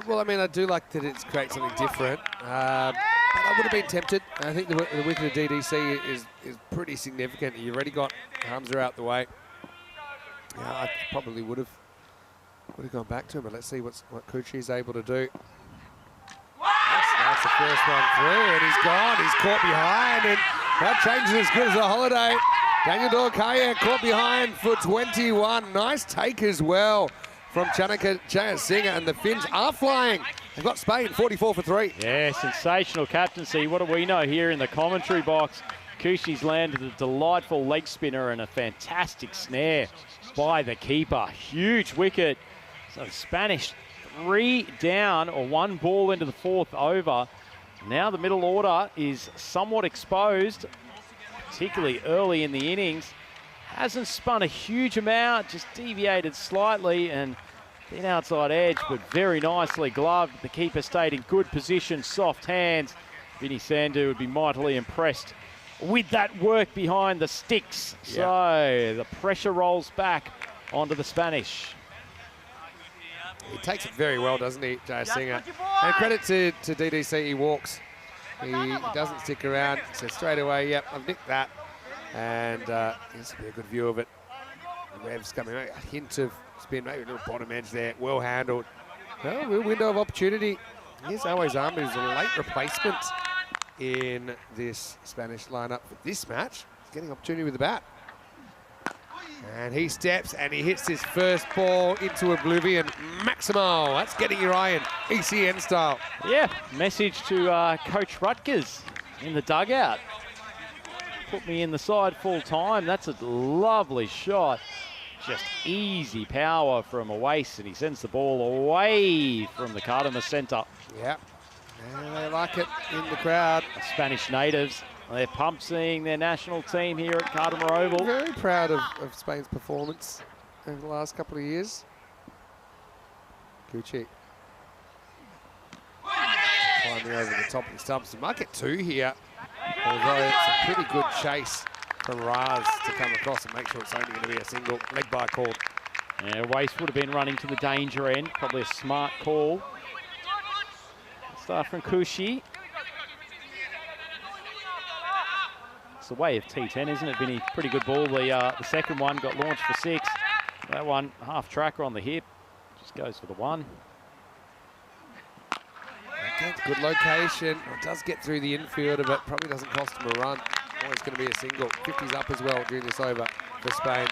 Well, I mean, I do like that it's creates something different. But I would have been tempted. I think the wicket of DDC is pretty significant. You've already got Hamza out the way. Yeah, I probably would have gone back to him, but let's see what Kuchi is able to do. That's the first one through, and he's gone. He's caught behind, and that changes as good as a holiday. Daniel Dorkaya caught behind for 21. Nice take as well from Chanaka Jayasinghe, and the Finns are flying. They've got Spain 44 for 3. Yeah, sensational captaincy. What do we know here in the commentary box? Kushi's landed a delightful leg spinner and a fantastic snare by the keeper. Huge wicket. So Spanish 3 down, or 1 ball into the 4th over. Now the middle order is somewhat exposed, particularly early in the innings. Hasn't spun a huge amount, just deviated slightly and been outside edge, but very nicely gloved. The keeper stayed in good position, soft hands. Vinny Sandhu would be mightily impressed with that work behind the sticks. Yep. So the pressure rolls back onto the Spanish. He takes it very well, doesn't he, Jayasinghe? And credit to DDC, he walks. He doesn't stick around, so straight away, yep, I've nicked that. And this will be a good view of it. The Rev's coming out, a hint of spin, maybe a little bottom edge there, well handled. Well, real window of opportunity. Here's Always Ahmed, who's a late replacement in this Spanish lineup for this match. He's getting opportunity with the bat. And he steps and he hits his first ball into oblivion. Maximo, that's getting your eye in, ECN style. Yeah, message to Coach Rutgers in the dugout. Put me in the side full time. That's a lovely shot. Just easy power from Awais, and he sends the ball away from the Cardamar centre. Yeah, and they like it in the crowd. The Spanish natives, they're pumped seeing their national team here at Cardamar Oval. Very proud of Spain's performance over the last couple of years. Gucci. Climbing over the top of the stumps. He might get 2 here, although it's a pretty good chase from Raz to come across and make sure it's only going to be a single. Leg by call. Yeah, Waste would have been running to the danger end. Probably a smart call. Start from Kushi. It's the way of T10, isn't it, Vinny? Pretty good ball. The second one got launched for 6. That one, half tracker on the hip, just goes for the one. Again, good location. It does get through the infielder, but probably doesn't cost him a run. Always going to be a single. 50's up as well during this over for Spain.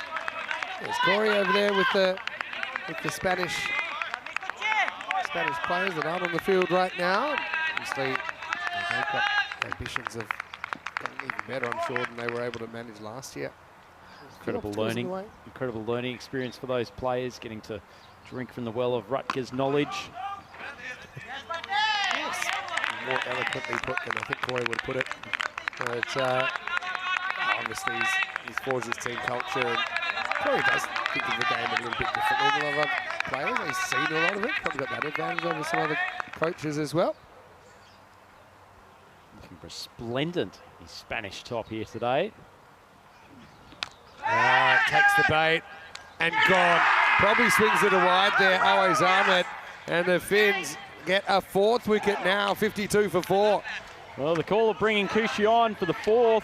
There's Corey over there with the Spanish players that aren't on the field right now. Obviously, they've got ambitions of getting even better, I'm sure, than they were able to manage last year. Incredible learning experience for those players, getting to drink from the well of Rutgers knowledge. Yes. More eloquently put than I think Corey would have put it. But obviously he's forged his team culture, and Corey does think of the game a little bit differently than a lot of players. He's seen a lot of it, probably got that advantage over some other coaches as well. Looking resplendent, his Spanish top here today. Takes the bait and gone. Probably swings it wide there, always Ahmed. And the Finns get a 4th wicket now, 52 for 4. Well, the call of bringing Kushi on for the 4th.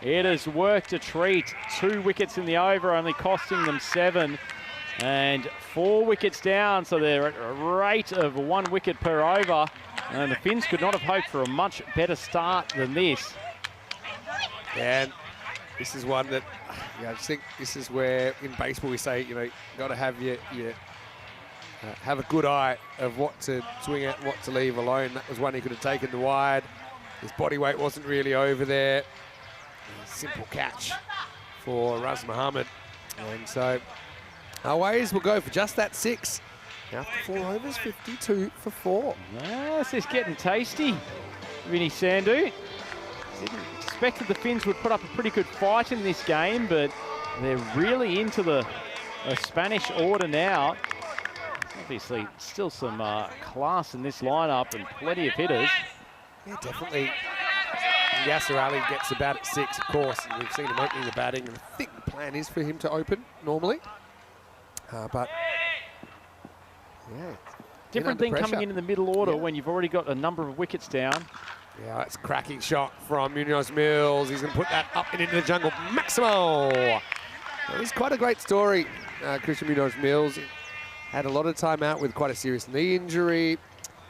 It has worked a treat. 2 wickets in the over, only costing them 7. And 4 wickets down, so they're at a rate of 1 wicket per over. And the Finns could not have hoped for a much better start than this. And this is one that, I just think this is where in baseball we say, you got to have have a good eye of what to swing at, what to leave alone. That was one he could have taken to wide. His body weight wasn't really over there. Simple catch for Raz Mohammed. And so our ways will go for just that 6. After 4 overs, 52 for 4. This is getting tasty, Vinny Sandhu. Expected the Finns would put up a pretty good fight in this game, but they're really into the Spanish order now. Obviously, still some class in this lineup and plenty of hitters. Yeah, definitely. Yasser Ali gets about at 6, of course, and we've seen him opening the batting, and I think the plan is for him to open normally. But yeah, different thing coming in the middle order when you've already got a number of wickets down. Yeah, it's a cracking shot from Munoz Mills. He's going to put that up and into the jungle. Maximo! Well, it's quite a great story, Christian Munoz Mills. He had a lot of time out with quite a serious knee injury.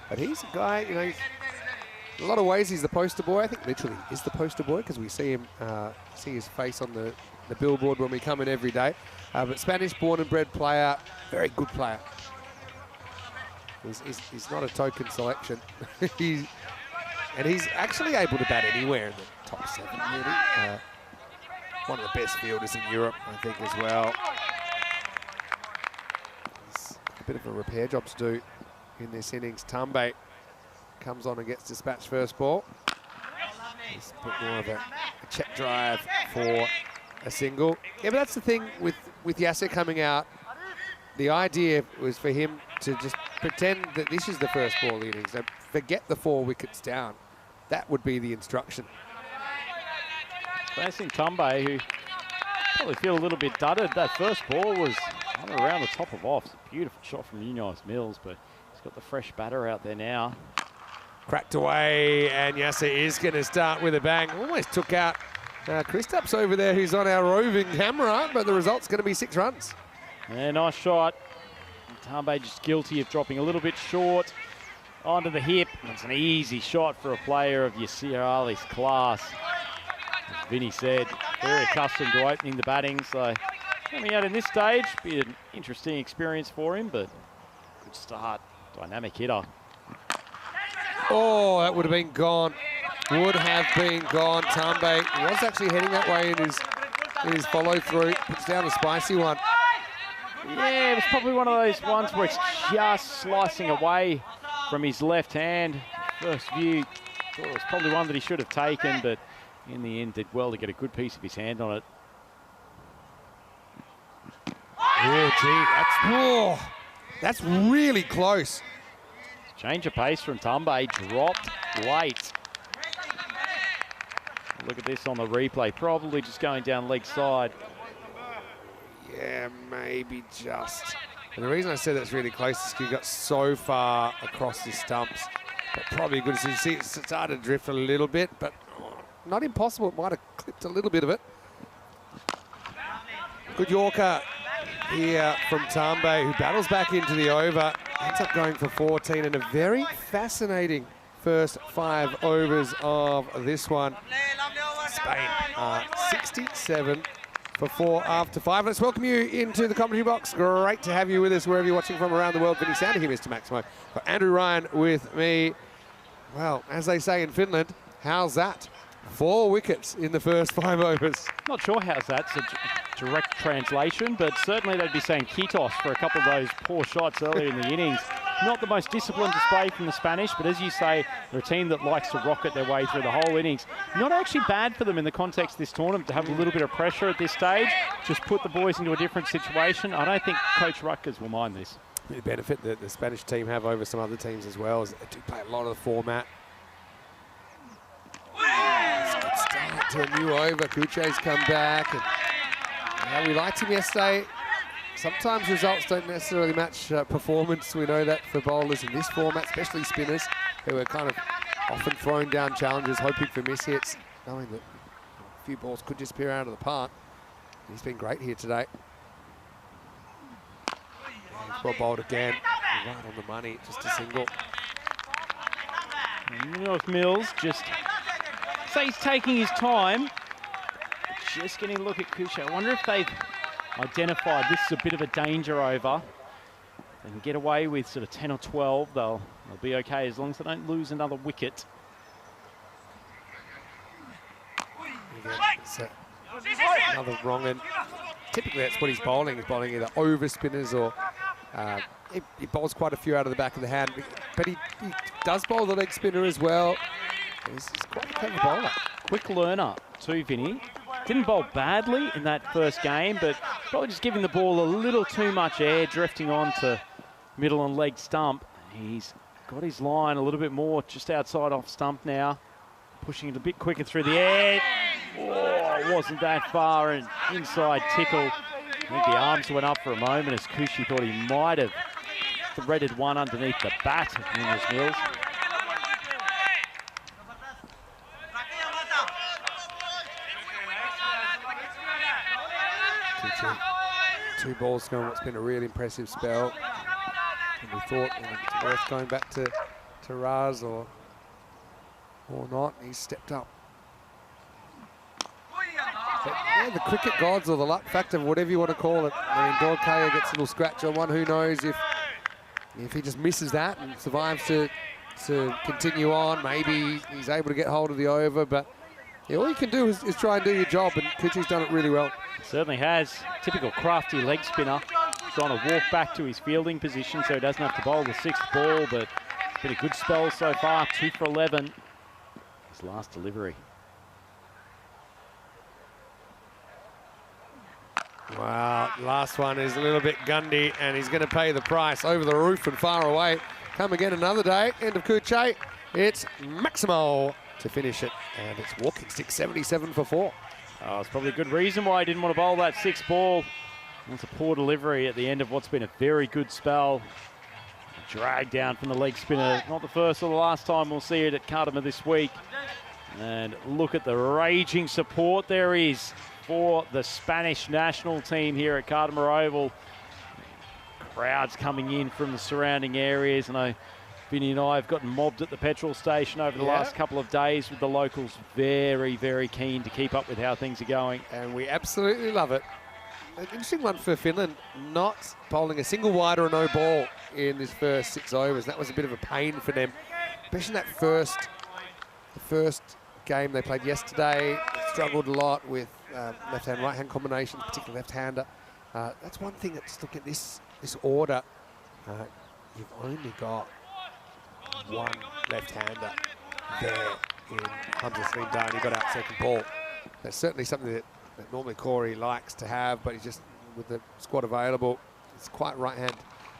But he's a guy, in a lot of ways he's the poster boy. I think literally is the poster boy because we see him, see his face on the billboard when we come in every day. But Spanish born and bred player, very good player. He's not a token selection. And he's actually able to bat anywhere in the top 7, really. One of the best fielders in Europe, I think, as well. There's a bit of a repair job to do in this innings. Tambe comes on and gets dispatched first ball. He's put more of a check drive for a single. Yeah, but that's the thing with Yasser coming out. The idea was for him to just pretend that this is the first ball innings. So forget the 4 wickets down. That would be the instruction. Facing Tambe, who probably feel a little bit dudded. That first ball was around the top of off. It's a beautiful shot from Munoz Mills, but he's got the fresh batter out there now. Cracked away, and Yasser is going to start with a bang. Almost took out Kristaps over there, who's on our roving camera, but the result's going to be 6 runs. Yeah, nice shot. Tambe just guilty of dropping a little bit short onto the hip. It's an easy shot for a player of Yasser Ali's class. As Vinny said, very accustomed to opening the batting, so coming out in this stage, be an interesting experience for him, but good start, dynamic hitter. Oh, that would have been gone. Would have been gone. Tambe was actually heading that way in his follow-through. Puts down a spicy one. Yeah, it was probably one of those ones where it's just slicing away from his left hand. First view, thought it was probably one that he should have taken, but in the end did well to get a good piece of his hand on it. Oh, gee, that's really close. Change of pace from Tambe, dropped late. Look at this on the replay, probably just going down leg side. Yeah, maybe just. And the reason I said that's really close is because he got so far across his stumps. But probably good to see it started to drift a little bit, but not impossible. It might have clipped a little bit of it. Good Yorker here from Tambe, who battles back into the over, ends up going for 14, and a very fascinating first 5 overs of this one. Spain are 67 for 4 after 5. Let's welcome you into the commentary box. Great to have you with us wherever you're watching from around the world. Vinny Sander here, Mr. Maximo. Got Andrew Ryan with me. Well, as they say in Finland, how's that? 4 wickets in the first 5 overs. Not sure how's that's a direct translation, but certainly they'd be saying Kitos for a couple of those poor shots earlier in the innings. Not the most disciplined display from the Spanish, but as you say, they're a team that likes to rocket their way through the whole innings. Not actually bad for them in the context of this tournament to have a little bit of pressure at this stage, just put the boys into a different situation. I don't think Coach Rutgers will mind this. The benefit that the Spanish team have over some other teams as well is that they do play a lot of the format. It's a good start to a new over. Kuche's come back. And, yeah, we liked him yesterday. Sometimes results don't necessarily match performance. We know that for bowlers in this format, especially spinners, who are kind of often throwing down challenges, hoping for miss hits, knowing that a few balls could disappear out of the park. He's been great here today. He's well bowled again, right on the money, just a single. North Mills just say he's taking his time. Just getting a look at Kuche. I wonder if they've identified this is a bit of a danger over. They can get away with sort of 10 or 12. They'll be okay as long as they don't lose another wicket. Again, another wrong end. Typically that's what he's bowling. He's bowling either over spinners or he bowls quite a few out of the back of the hand. But he does bowl the leg spinner as well. He's quite a clever bowler. Quick learner too, Vinny. Didn't bowl badly in that first game, but probably just giving the ball a little too much air, drifting on to middle and leg stump. He's got his line a little bit more just outside off stump now. Pushing it a bit quicker through the air. Oh, wasn't that far, and inside tickle. I think the arms went up for a moment as Kushi thought he might have threaded one underneath the bat of Nunes Mills. Two balls going, what's been a really impressive spell. And we thought it's worth going back to Raz or not. He's stepped up. But yeah, the cricket gods or the luck factor, whatever you want to call it. I mean, Dorkaya gets a little scratch on one. Who knows if he just misses that and survives to continue on. Maybe he's able to get hold of the over, but yeah, all you can do is try and do your job, and Kuchi's done it really well. Certainly has. Typical crafty leg spinner. Trying to walk back to his fielding position so he doesn't have to bowl the 6th ball, but it's been a good spell so far. 2 for 11. His last delivery. Wow, last one is a little bit gundy, and he's going to pay the price. Over the roof and far away. Come again another day. End of Kuche. It's Maximo to finish it, and it's walking stick 77 for 4. Oh, it's probably a good reason why he didn't want to bowl that 6th ball. That's a poor delivery at the end of what's been a very good spell. A drag down from the leg spinner. Not the first or the last time we'll see it at Cardamom this week. And look at the raging support there is for the Spanish national team here at Cardamom Oval. Crowds coming in from the surrounding areas. I know Vinny and I have gotten mobbed at the petrol station over the last couple of days with the locals very, very keen to keep up with how things are going. And we absolutely love it. An interesting one for Finland, not bowling a single wide or a no ball in this first 6 overs. That was a bit of a pain for them, especially that the first game they played yesterday. They struggled a lot with left-hand, right-hand combinations, particularly left-hander. That's one thing. Let's look at this order. You've only got one left-hander there in Hamza Slimdar, and he got out 2nd ball. That's certainly something that normally Corey likes to have, but he's just, with the squad available, it's quite right-hand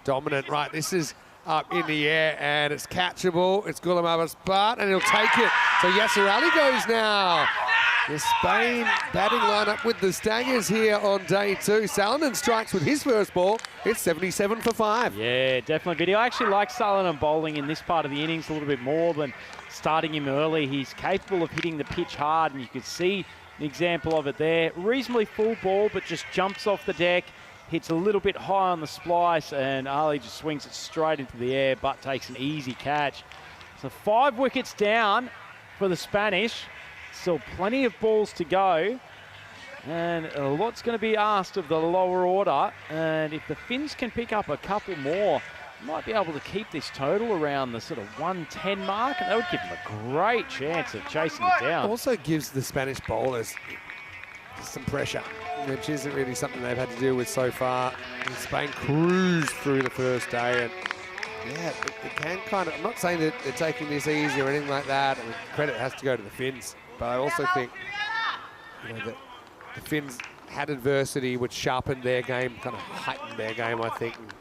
dominant. Right, this is up in the air, and it's catchable. It's Ghulam Abbas-Bhat, and he'll take it. So Yasser Ali goes now. The Spain batting lineup with the Staggers here on day 2. Salonen strikes with his first ball. It's 77 for 5. Yeah, definitely. Video. I actually like Salonen bowling in this part of the innings a little bit more than starting him early. He's capable of hitting the pitch hard, and you could see an example of it there. Reasonably full ball, but just jumps off the deck. hits a little bit high on the splice, and Ali just swings it straight into the air, but takes an easy catch. So 5 wickets down for the Spanish. Still plenty of balls to go. And a lot's going to be asked of the lower order. And if the Finns can pick up a couple more, might be able to keep this total around the sort of 110 mark. And that would give them a great chance of chasing it down. Also gives the Spanish bowlers some pressure, which isn't really something they've had to deal with so far. And Spain cruised through the first day, and yeah, it can kind of, I'm not saying that they're taking this easy or anything like that. I mean, credit has to go to the Finns, but I also think, you know, that the Finns had adversity which sharpened their game, kind of heightened their game, I think. And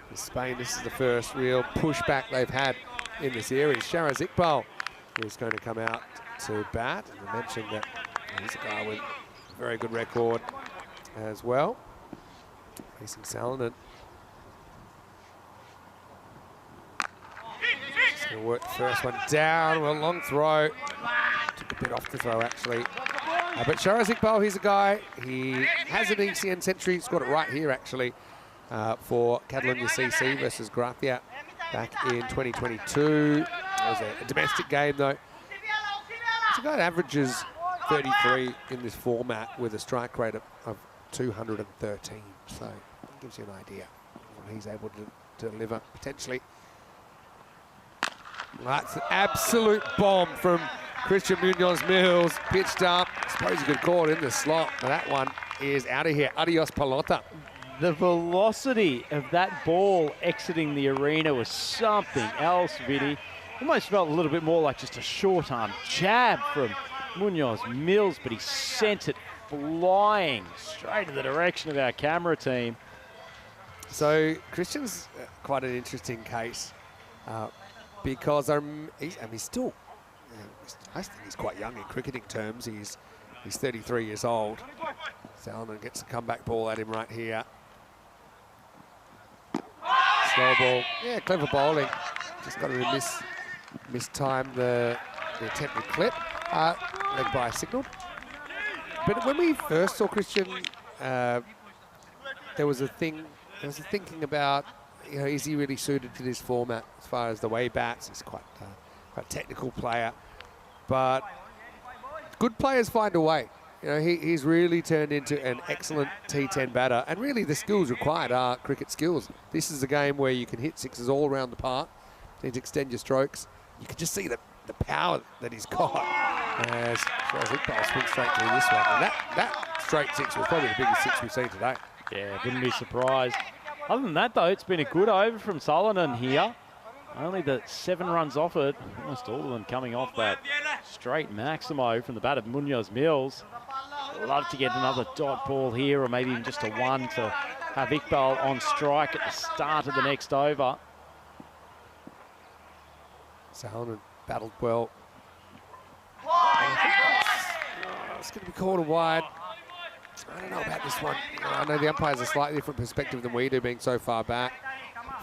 in Spain, this is the first real pushback they've had in the series. Shahraz Iqbal is going to come out to bat, and I mentioned that he's a guy with a very good record as well. Facing Salonen. Just going to work the first one down. Well, long throw. Took a bit off the throw, actually. But Shahraz Iqbal, he's a guy. He has an ECN century. He's got it right here, actually, for Catalonia ECC versus Gracia back in 2022. It was a domestic game, though. It's a guy that averages 33 in this format with a strike rate of 213. So that gives you an idea of what he's able to deliver, potentially. That's an absolute bomb from Christian Munoz-Mills, pitched up. I suppose he could call it in the slot, but that one is out of here. Adios, pelota. The velocity of that ball exiting the arena was something else, Vinny. Almost felt a little bit more like just a short arm jab from Munoz-Mills, but he sent it flying straight in the direction of our camera team. So Christian's quite an interesting case because he's still, I think he's quite young in cricketing terms. He's 33 years old. Salonen gets a comeback ball at him right here. Slow ball. Yeah, clever bowling. Just got to mistime the attempted clip. Leg by signalled. But when we first saw Christian, there was a thinking about, you know, is he really suited to this format as far as the way he bats? He's quite a technical player, but good players find a way. You know, he's really turned into an excellent T10 batter, and really the skills required are cricket skills. This is a game where you can hit sixes all around the park. You need to extend your strokes. You can just see the power that he's got as Iqbal swings straight through this one. And that straight six was probably the biggest six we've seen today. Yeah, wouldn't be surprised. Other than that, though, it's been a good over from Salonen here. Only the 7 runs off it, almost all of them coming off that straight Maximo from the bat of Munoz-Mills. Love to get another dot ball here, or maybe even just a 1 to have Iqbal on strike at the start of the next over. Salonen battled well. It's going to be called a wide. I don't know about this one. I know the umpires have a slightly different perspective than we do, being so far back.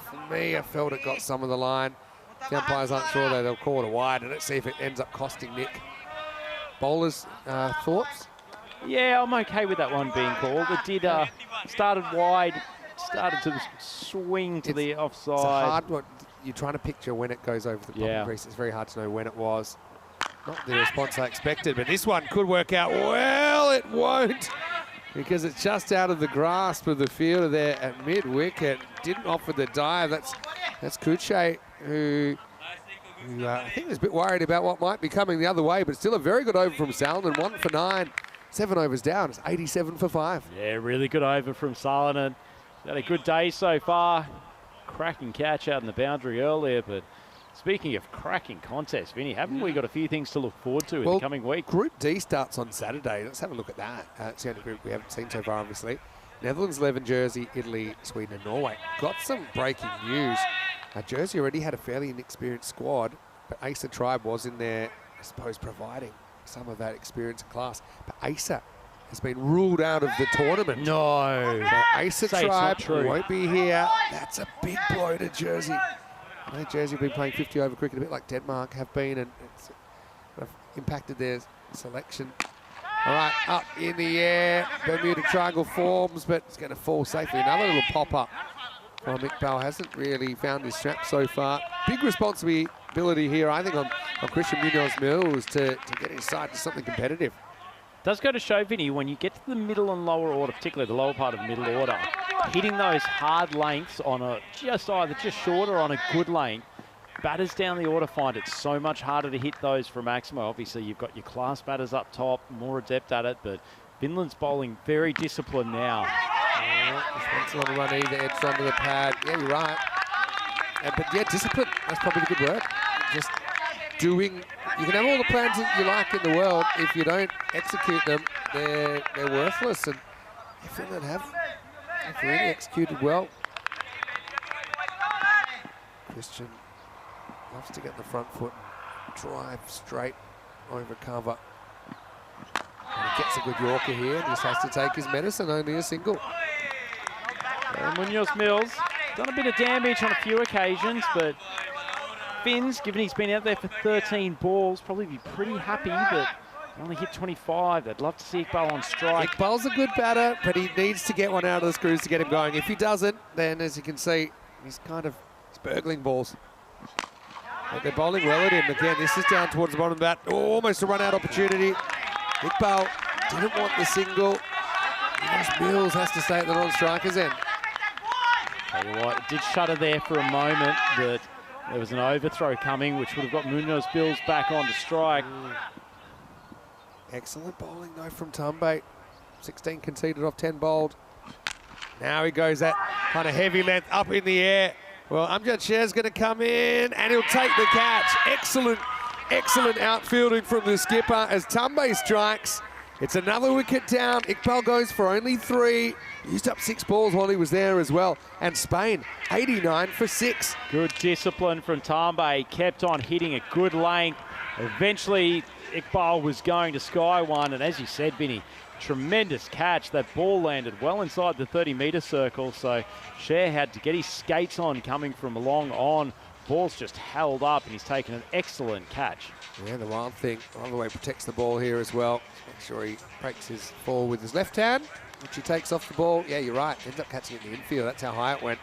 For me, I felt it got some of the line. The umpires aren't sure, though. They'll call it a wide, and let's see if it ends up costing Nick. Bowlers' thoughts? Yeah, I'm okay with that one being called. It did started wide, started to swing to the offside. It's a hard one. You're trying to picture when it goes over the bottom crease. It's very hard to know when it was. Not the response I expected, but this one could work out. Well, it won't, because it's just out of the grasp of the fielder there at mid-wicket. Didn't offer the dive. That's Kuche, who I think was a bit worried about what might be coming the other way, but still a very good over from Salonen. 1 for 9. 7 overs down. It's 87 for 5. Yeah, really good over from Salonen. Had a good day so far. Cracking catch out in the boundary earlier, but speaking of cracking contests, Vinny, haven't we got a few things to look forward to in the coming week? Group D starts on Saturday. Let's have a look at that. It's the only group we haven't seen so far, obviously. Netherlands, 11, Jersey, Italy, Sweden and Norway. Got some breaking news. Jersey already had a fairly inexperienced squad, but Asa Tribe was in there, I suppose, providing some of that experience and class. But Asa has been ruled out of the tournament. No. So Asa Tribe won't be here. That's a big blow to Jersey. I know Jersey have been playing 50 over cricket a bit like Denmark have been, and it's impacted their selection. All right, up in the air. Bermuda Triangle forms, but it's going to fall safely. Another little pop-up. Well, Iqbal hasn't really found his strap so far. Big responsibility here, I think, on Christian Munoz-Mills to get his side to something competitive. Does go to show, Vinny, when you get to the middle and lower order, particularly the lower part of the middle order, hitting those hard lengths on either just short or on a good length, batters down the order find it so much harder to hit those for Maximo. Obviously, you've got your class batters up top, more adept at it, but Finland's bowling very disciplined now. This one's on the run either edge onto the pad. Yeah, you're right. But yeah, discipline, that's probably the good word. Just doing, you can have all the plans that you like in the world. If you don't execute them, they're worthless. And Finland have really executed well. Christian loves to get the front foot, drive straight over cover. And he gets a good Yorker here, and just has to take his medicine, only a single. Munoz-Mills done a bit of damage on a few occasions, but Finns, given he's been out there for 13 balls, probably be pretty happy, but only hit 25. They'd love to see Iqbal on strike. Iqbal's a good batter, but he needs to get one out of the screws to get him going. If he doesn't, then as you can see, he's burgling balls. But they're bowling well at him. Again, this is down towards the bottom of the bat. Oh, almost a run-out opportunity. Iqbal didn't want the single. Mills has to stay at the non-striker's end. Tell you what, it did shudder there for a moment, but there was an overthrow coming, which would have got Munoz-Mills back on to strike. Excellent bowling, though, from Tumbe. 16 conceded off 10 bowled. Now he goes that kind of heavy length up in the air. Well, Amjad Sher's going to come in, and he'll take the catch. Excellent outfielding from the skipper as Tumbe strikes. It's another wicket down. Iqbal goes for only 3. Used up 6 balls while he was there as well. And Spain, 89 for 6. Good discipline from Tumbe. Kept on hitting a good length. Eventually, Iqbal was going to sky one. And as you said, Vinny, tremendous catch. That ball landed well inside the 30-metre circle. So Sher had to get his skates on coming from long on. Ball's just held up, and he's taken an excellent catch. Yeah, the wild thing, all the way protects the ball here as well. Make sure he breaks his ball with his left hand, which he takes off the ball. Yeah, you're right. Ends up catching it in the infield. That's how high it went.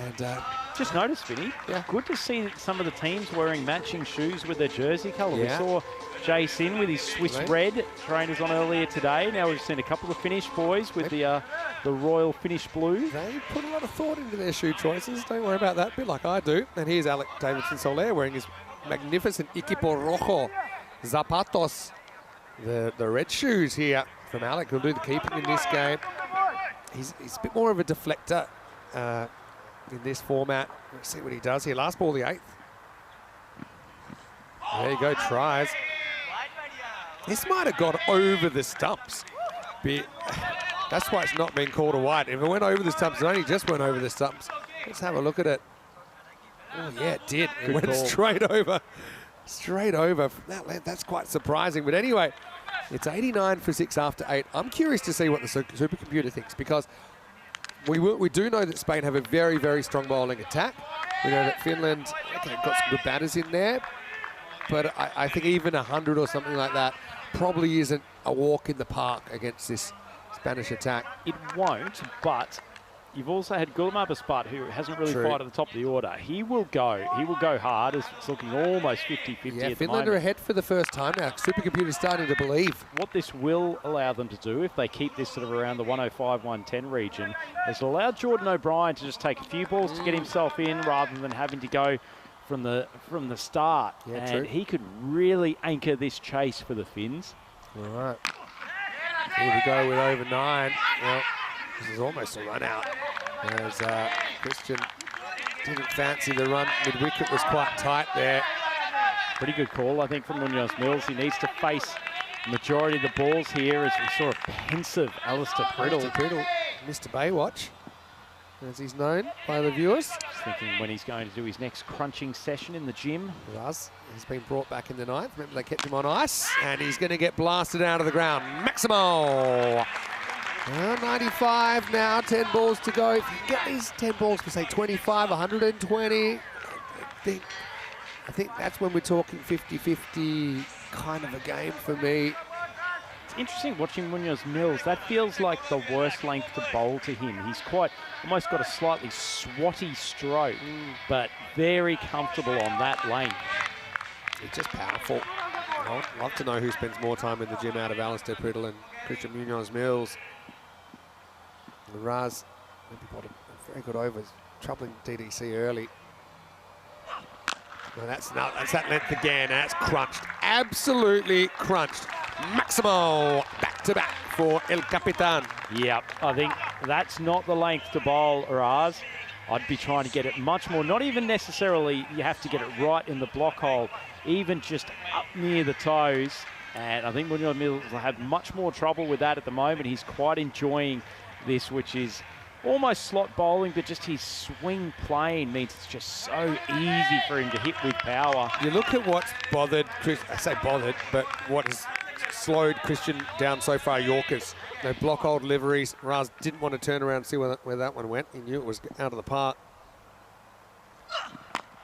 And just noticed, Vinny, good to see some of the teams wearing matching shoes with their jersey colour. Yeah. We saw Jason with his Swiss red trainers on earlier today. Now we've seen a couple of Finnish boys with the Royal Finnish blue. They put a lot of thought into their shoe choices. Don't worry about that, a bit like I do. And here's Alec Davidson-Soler wearing his magnificent Equipo Rojo Zapatos. The red shoes here from Alec, who'll do the keeping in this game. He's a bit more of a deflector in this format. Let's see what he does here. Last ball, the 8th. There you go, tries. This might have gone over the stumps. That's why it's not been called a wide. If it went over the stumps, it only just went over the stumps. Let's have a look at it. Oh, yeah, it did. It went straight over. Straight over. That's quite surprising. But anyway, it's 89 for 6 after 8. I'm curious to see what the supercomputer thinks, because we do know that Spain have a very, very strong bowling attack. We know that Finland got some good batters in there. But I think even 100 or something like that probably isn't a walk in the park against this Spanish attack. It won't, but you've also had Gulmar Baspat, who hasn't really fight at the top of the order. He will go hard, as it's looking almost 50-50 Yeah, at Finland the are moment. ahead for the first time now. Supercomputer's starting to believe. What this will allow them to do, if they keep this sort of around the 105, 110 region, is allow Jordan O'Brien to just take a few balls to get himself in, rather than having to go from the start. Yeah, and true. he could really anchor this chase for the Finns. All right. Here we go with over 9. Well, this is almost a run out. As Christian didn't fancy the run. Mid-wicket was quite tight there. Pretty good call, I think, from Munoz-Mills. He needs to face the majority of the balls here, as we saw a pensive Alistair Priddle. Mr. Baywatch, as he's known by the viewers. Just thinking when he's going to do his next crunching session in the gym. He's been brought back in the 9th. Remember, they kept him on ice, and he's going to get blasted out of the ground. Maximo! 95 now, 10 balls to go. If you get these 10 balls for, say, 25, 120, I think that's when we're talking 50-50 kind of a game for me. interesting watching Munoz Mills. That feels like the worst length to bowl to him. He's almost got a slightly swatty stroke, but very comfortable on that length. It's just powerful. I'd love to know who spends more time in the gym out of Alistair Priddle and Christian Munoz Mills. And Raz maybe bought a very good over, troubling DDC early. Well, that's that length again, and that's crunched, absolutely crunched. Maximo back-to-back for El Capitan. Yep, I think that's not the length to bowl, Raz. I'd be trying to get it much more, not even necessarily you have to get it right in the block hole, even just up near the toes. And I think Munoz Mills will have much more trouble with that at the moment. He's quite enjoying this, which is almost slot bowling, but just his swing plane means it's just so easy for him to hit with power. You look at what's bothered, I say bothered, but what has slowed Christian down so far, Yorkers. They block old liveries. Raz didn't want to turn around and see where that one went. He knew it was out of the park.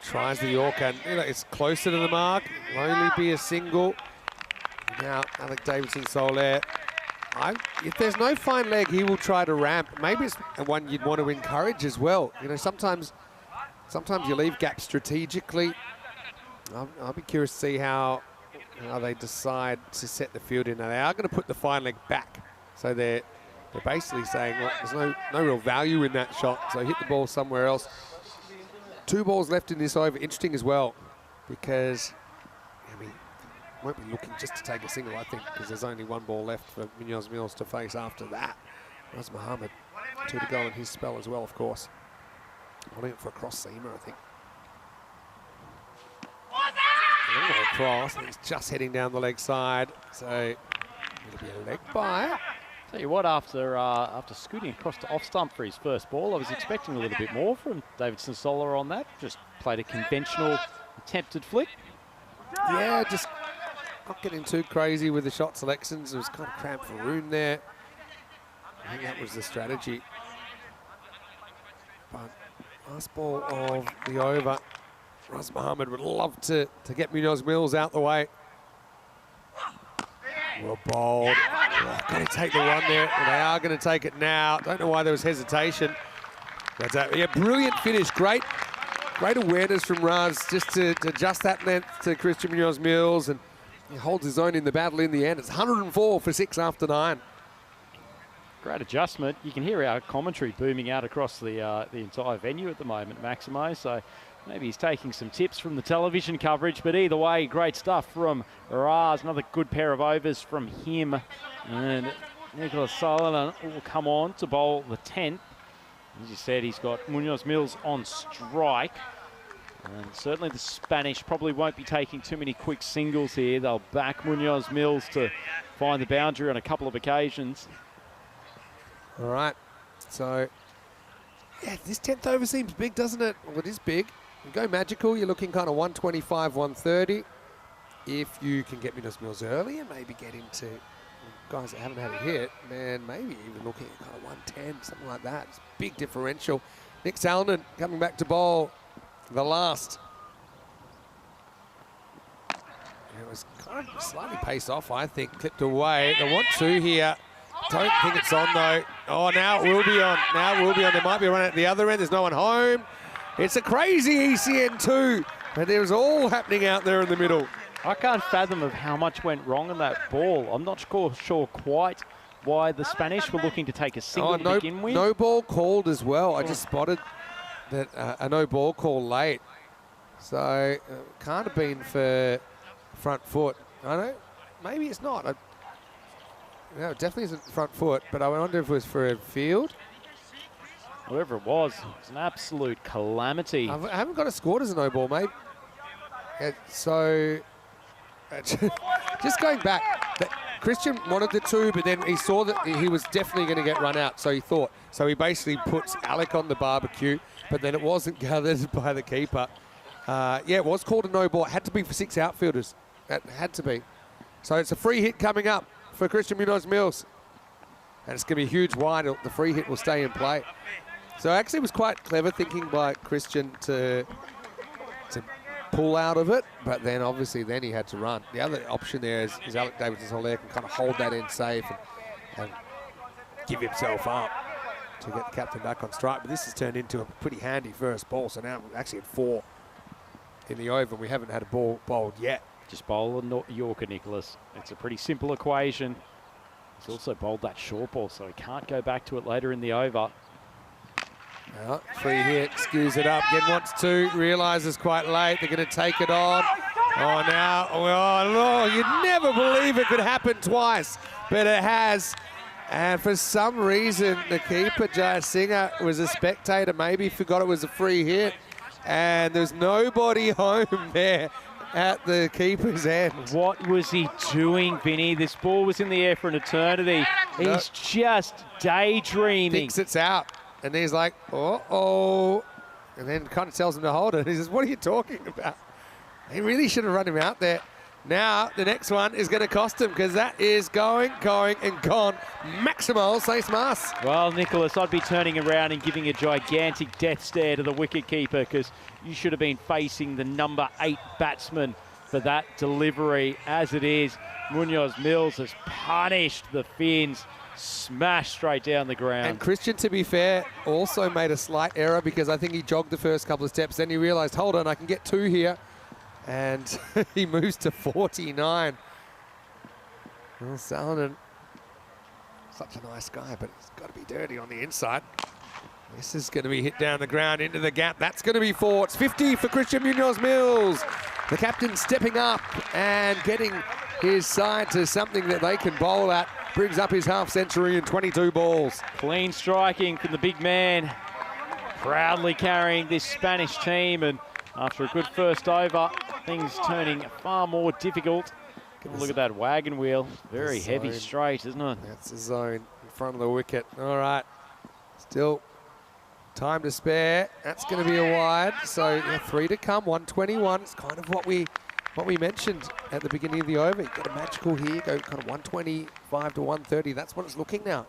Tries the Yorker, and it's closer to the mark. Will only be a single. Now, Alec Davidson-Soler. If there's no fine leg, he will try to ramp. Maybe it's one you'd want to encourage as well. You know, sometimes you leave gaps strategically. I'll be curious to see how they decide to set the field in. Now, they are going to put the fine leg back. So they're basically saying, well, there's no real value in that shot. So hit the ball somewhere else. 2 balls left in this over. Interesting as well, because won't be looking just to take a single, I think, because there's only 1 ball left for Munoz Mills to face after that. Raz Mohammed, 2 to go in his spell as well, of course. Holding it for a cross seamer, I think. Across, and he's just heading down the leg side, so it'll be a leg bye. Tell you what, after scooting across to off stump for his first ball, I was expecting a little bit more from Davidson-Soler on that. Just played a conventional attempted flick. Yeah, just not getting too crazy with the shot selections. It was kind of cramped for room there. I think that was the strategy. But last ball of the over. Raz Mohammed would love to get Munoz Mills out the way. Well bowled. Oh, going to take the one there. They are going to take it now. Don't know why there was hesitation. That's a brilliant finish. Great awareness from Raz just to adjust that length to Christian Munoz Mills, and he holds his own in the battle in the end. It's 104 for 6 after 9. Great adjustment. You can hear our commentary booming out across the entire venue at the moment, Maximo. So maybe he's taking some tips from the television coverage. But either way, great stuff from Raz. Another good pair of overs from him. And Nicholas Sullivan will come on to bowl the 10th. As you said, he's got Munoz Mills on strike. And certainly the Spanish probably won't be taking too many quick singles here. They'll back Munoz Mills to find the boundary on a couple of occasions. All right, so yeah, this 10th over seems big, doesn't it? Well, it is big. You go magical, you're looking kind of 125, 130. If you can get Munoz Mills early and maybe get into guys that haven't had a hit, man, maybe even looking at kind of 110, something like that. It's a big differential. Nick Salonen coming back to bowl the last. It was kind of slightly paced off, I think, clipped away. They want 2 here. Don't think it's on though. Oh, now it will be on. Now it will be on. There might be a run at the other end. There's no one home. It's a crazy ECN2. And there's all happening out there in the middle. I can't fathom of how much went wrong in that ball. I'm not sure quite why the Spanish were looking to take a single to begin with. No ball called as well. I just spotted that a no ball call late. So can't have been for front foot. I don't know. Maybe it's not. No, it definitely isn't front foot, but I wonder if it was for a field. Whoever it was an absolute calamity. I haven't got a scored as a no ball, mate. So, just going back, Christian wanted the 2, but then he saw that he was definitely going to get run out, so he thought. So he basically puts Alec on the barbecue, but then it wasn't gathered by the keeper. Yeah, it was called a no ball. It had to be for 6 outfielders. It had to be. So it's a free hit coming up for Christian Munoz Mills. And it's going to be a huge wide. The free hit will stay in play. So actually it was quite clever thinking by Christian to pull out of it, but then obviously then he had to run. The other option there is Alec Davidson-Soler can kind of hold that in safe and give himself up to get the captain back on strike. But this has turned into a pretty handy first ball. So now we're actually at 4 in the over. We haven't had a ball bowled yet. Just bowl a Yorker, Nicholas. It's a pretty simple equation. He's also bowled that short ball, so he can't go back to it later in the over. Well, free hit, skews it up. Again wants to, realises quite late. They're going to take it on. Oh, now, oh, you'd never believe it could happen twice, but it has. And for some reason, the keeper, Jai Singer, was a spectator. Maybe forgot it was a free hit. And there's nobody home there at the keeper's end. What was he doing, Vinny? This ball was in the air for an eternity. He's just daydreaming. Thinks it's out. And he's like, uh-oh. And then kind of tells him to hold it. He says, what are you talking about? He really should have run him out there. Now, the next one is going to cost him because that is going, and gone. Maximal says Mas. Well, Nicholas, I'd be turning around and giving a gigantic death stare to the wicketkeeper because you should have been facing the number 8 batsman for that delivery. As it is, Munoz Mills has punished the Finns, smashed straight down the ground. And Christian, to be fair, also made a slight error because I think he jogged the first couple of steps. Then he realised, hold on, I can get 2 here. And he moves to 49. Well, Salonen, such a nice guy, but it's got to be dirty on the inside. This is going to be hit down the ground into the gap. That's going to be 4. It's 50 for Christian Munoz Mills. The captain stepping up and getting his side to something that they can bowl at. Brings up his half century in 22 balls. Clean striking from the big man. Proudly carrying this Spanish team, and after a good first over, things turning far more difficult. Look at that wagon wheel. Very heavy straight, isn't it? That's the zone in front of the wicket. All right. Still time to spare. That's going to be a wide. So yeah, 3 to come, 121. It's kind of what we mentioned at the beginning of the over. You get a magical here, go kind of 125 to 130. That's what it's looking now.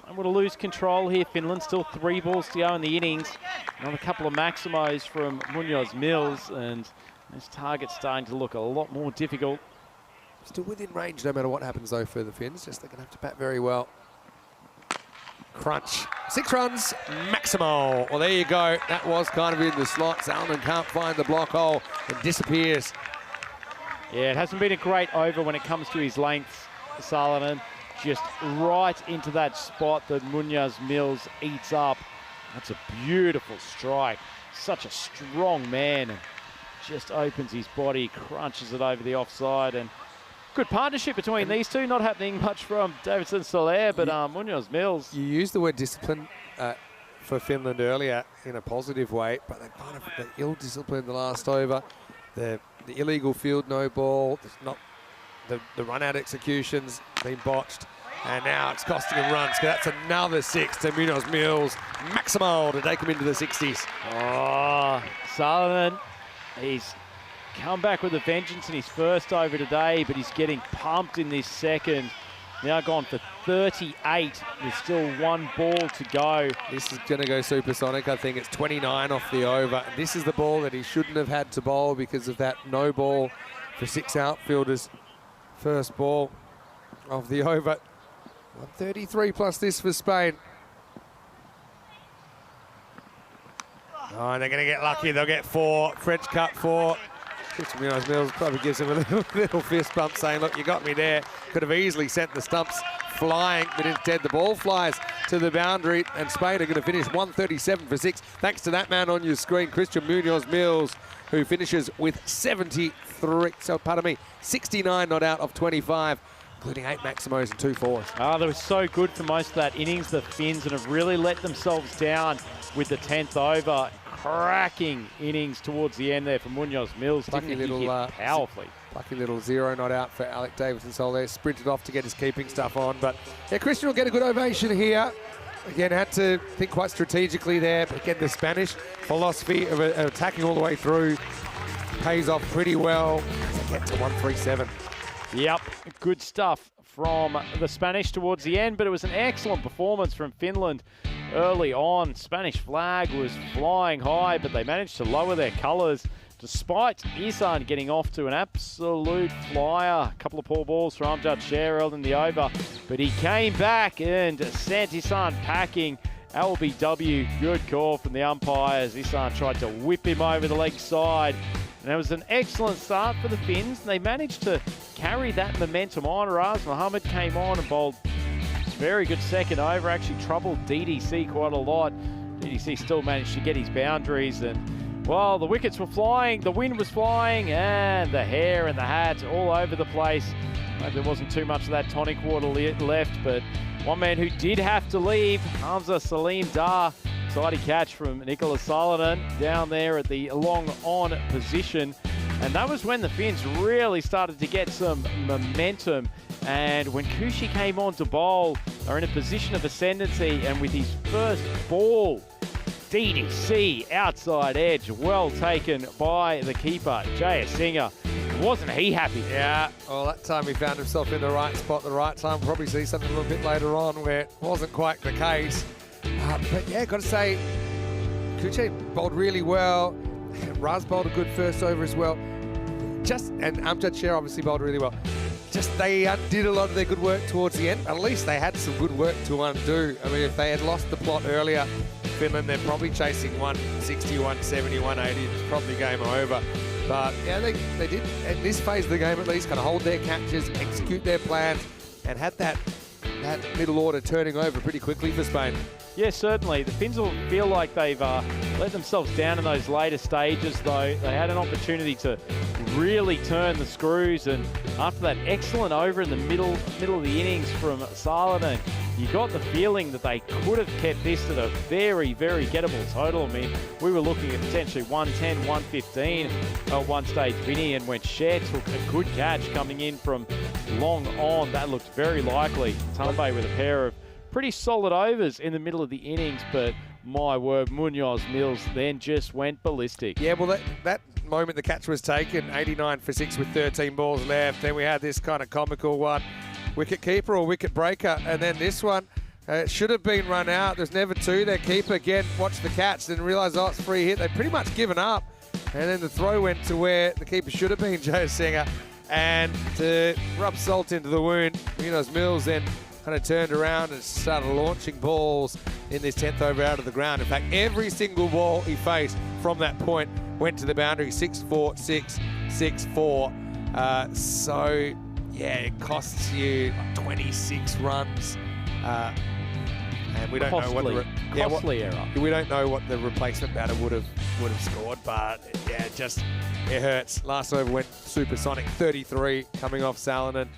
I'm going to lose control here, Finland. Still 3 balls to go in the innings. Another couple of maximos from Munoz Mills, and this target's starting to look a lot more difficult. Still within range no matter what happens though for the Finns. Just they're going to have to bat very well. Crunch. 6 runs, Maximal. Well, there you go. That was kind of in the slot. Salonen can't find the block hole and disappears. Yeah, it hasn't been a great over when it comes to his length, Salonen. Just right into that spot that Munoz Mills eats up. That's a beautiful strike. Such a strong man. Just opens his body, crunches it over the offside, and good partnership between these two. Not happening much from Davidson-Soler, but Munoz Mills. You used the word discipline for Finland earlier in a positive way, but they kind of ill-disciplined the last over. The illegal field no ball, not the run-out execution's been botched, and now it's costing him runs. That's another 6 to Munoz Mills. Maximal to take him into the 60s. Oh, Salonen, he's come back with a vengeance in his first over today, but he's getting pumped in this second. Now gone for 38. There's still 1 ball to go. This is going to go supersonic. I think it's 29 off the over. This is the ball that he shouldn't have had to bowl because of that no ball for 6 outfielders. First ball of the over. 133 plus this for Spain. Oh, and they're going to get lucky. They'll get 4. French cut 4. Munoz Mills probably gives him a little fist bump saying, look, you got me there. Could have easily sent the stumps flying, but instead the ball flies to the boundary, and Spain are going to finish 137 for 6. Thanks to that man on your screen, Christian Munoz Mills, who finishes with 69 not out of 25, including 8 maximos and 2 fours. They were so good for most of that innings, the Finns, and have really let themselves down with the 10th over. Cracking innings towards the end there for Munoz Mills. Lucky little, powerfully. Lucky little 0 not out for Alec Davidson-Soler. Sprinted off to get his keeping stuff on. But yeah, Christian will get a good ovation here. Again, had to think quite strategically there. But again, the Spanish philosophy of attacking all the way through pays off pretty well. They get to 137. Yep, good stuff from the Spanish towards the end, but it was an excellent performance from Finland early on. Spanish flag was flying high, but they managed to lower their colours despite Isan getting off to an absolute flyer. A couple of poor balls from Amjad Sherrill in the over, but he came back and sent Isan packing. LBW, good call from the umpires. Isan tried to whip him over the leg side. And it was an excellent start for the Finns. They managed to carry that momentum on. Raz Mohammed came on and bowled very good second over. Actually troubled DDC quite a lot. DDC still managed to get his boundaries. And, well, the wickets were flying, the wind was flying, and the hair and the hat all over the place. Maybe there wasn't too much of that tonic water left, but one man who did have to leave, Hamza Salim Dar. Tidy catch from Nicholas Salonen down there at the long on position. And that was when the Finns really started to get some momentum. And when Kushi came on to bowl, they're in a position of ascendancy. And with his first ball, DDC outside edge, well taken by the keeper, Jayasinghe. Wasn't he happy? Yeah, well, that time he found himself in the right spot, the right time. We'll probably see something a little bit later on where it wasn't quite the case. But yeah, got to say, Kuche bowled really well. Raz bowled a good first over as well. And Amjad Sher obviously bowled really well. Just they did a lot of their good work towards the end. At least they had some good work to undo. I mean, if they had lost the plot earlier, Finland, they're probably chasing 160, 170, 180. It's probably game over. But yeah, they did, in this phase of the game at least, kind of hold their catches, execute their plans, and had that middle order turning over pretty quickly for Spain. Yeah, certainly. The Finns will feel like they've let themselves down in those later stages, though. They had an opportunity to really turn the screws, and after that excellent over in the middle of the innings from Salonen, you got the feeling that they could have kept this at a very, very gettable total. I mean, we were looking at potentially 110, 115 at one stage, Vinny, and when Cher took a good catch coming in from long on, that looked very likely. Tumbe with a pair of pretty solid overs in the middle of the innings, but my word, Munoz Mills then just went ballistic. Yeah, well, that moment the catch was taken, 89 for 6 with 13 balls left. Then we had this kind of comical one, wicket keeper or wicket breaker, and then this one should have been run out. There's never two. Their keeper again watched the catch and realised, oh, it's free hit. They'd pretty much given up, and then the throw went to where the keeper should have been, Jayasinghe, and to rub salt into the wound, Munoz Mills then kind of turned around and started launching balls in this 10th over out of the ground. In fact, every single ball he faced from that point went to the boundary, 6-4, 6, 6-4. So, yeah, it costs you 26 runs. And we don't know what the error. We don't know what the replacement batter would have scored, but yeah, it hurts. Last over went supersonic, 33 coming off Salonen,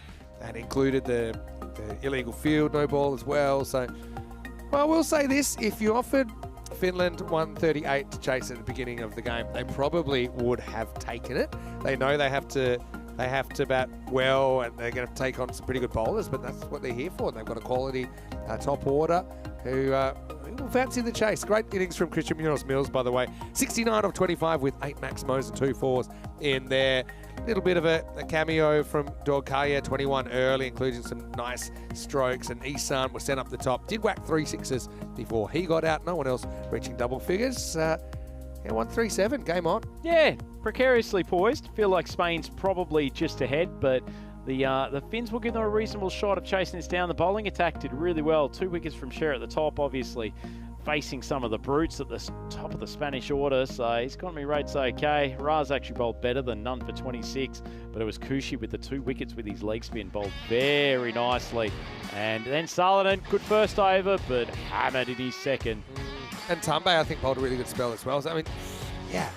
and included the illegal field no ball as well. So, well, we'll say this: if you offered Finland 138 to chase at the beginning of the game, they probably would have taken it. They know they have to bat well, and they're going to take on some pretty good bowlers, but that's what they're here for. And they've got a quality top order who will fancy the chase. Great innings from Christian Munoz Mills, by the way. 69 of 25 with 8 maximos and 2 fours in there. Little bit of a cameo from Dorkaya, 21 early, including some nice strokes, and Isan was sent up the top. Did whack 3 sixes before he got out. No one else reaching double figures. 137, game on. Yeah, precariously poised. Feel like Spain's probably just ahead, but the Finns will give them a reasonable shot of chasing this down. The bowling attack did really well. 2 wickets from Cher at the top, obviously facing some of the brutes at the top of the Spanish order, so his economy rate's okay. Raz actually bowled better than none for 26, but it was Kushi with the 2 wickets with his leg spin, bowled very nicely. And then Salonen, good first over, but hammered in his second. And Tumbe, I think, bowled a really good spell as well. So, I mean, yeah,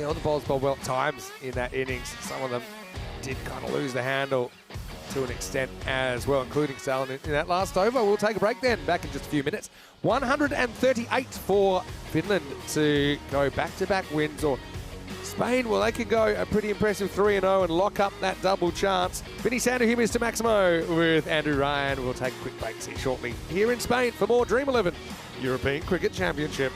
all the bowlers bowled well at times in that innings. Some of them did kind of lose the handle to an extent as well, including Salonen in that last over. We'll take a break then, back in just a few minutes. 138 for Finland to go back-to-back wins, or Spain, well, they can go a pretty impressive 3-0 and lock up that double chance. Vinny Sandu here, Mr. Maximo, with Andrew Ryan. We'll take a quick break see shortly here in Spain for more Dream11 European Cricket Championship.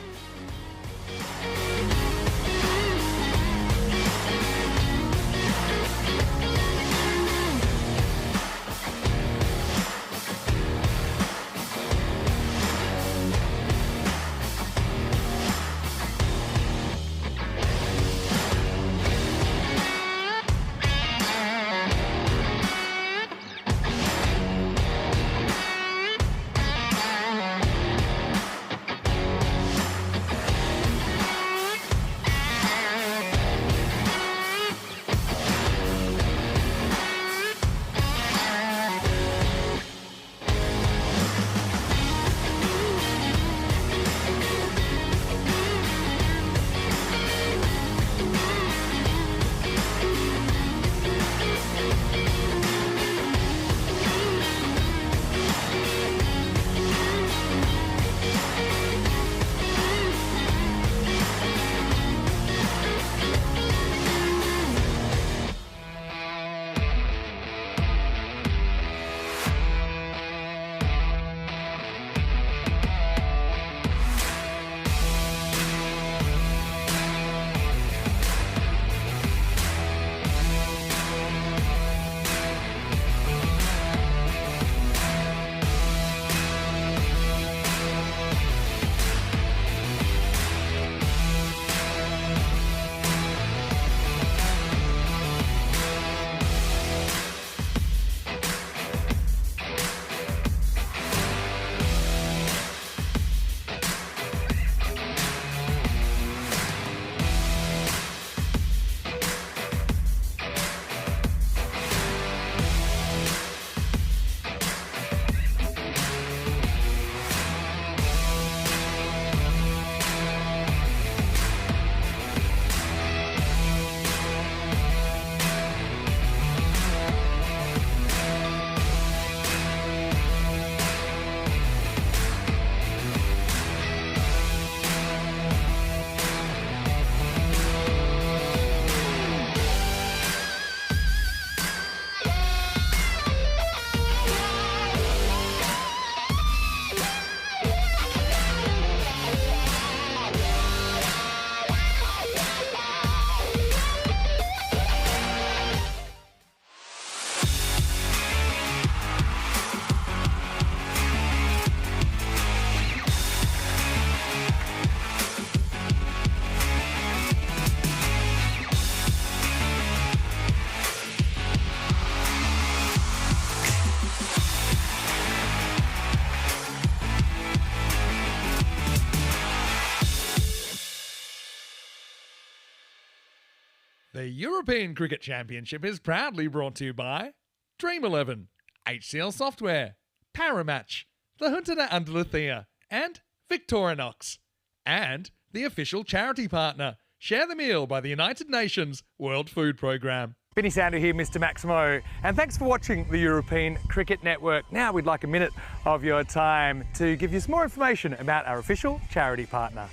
The European Cricket Championship is proudly brought to you by Dream11, HCL Software, Paramatch, the Hunter Andaluthia, and Victorinox. And the official charity partner, Share the Meal by the United Nations World Food Programme. Vinny Sandu here, Mr. Maximo, and thanks for watching the European Cricket Network. Now we'd like a minute of your time to give you some more information about our official charity partner.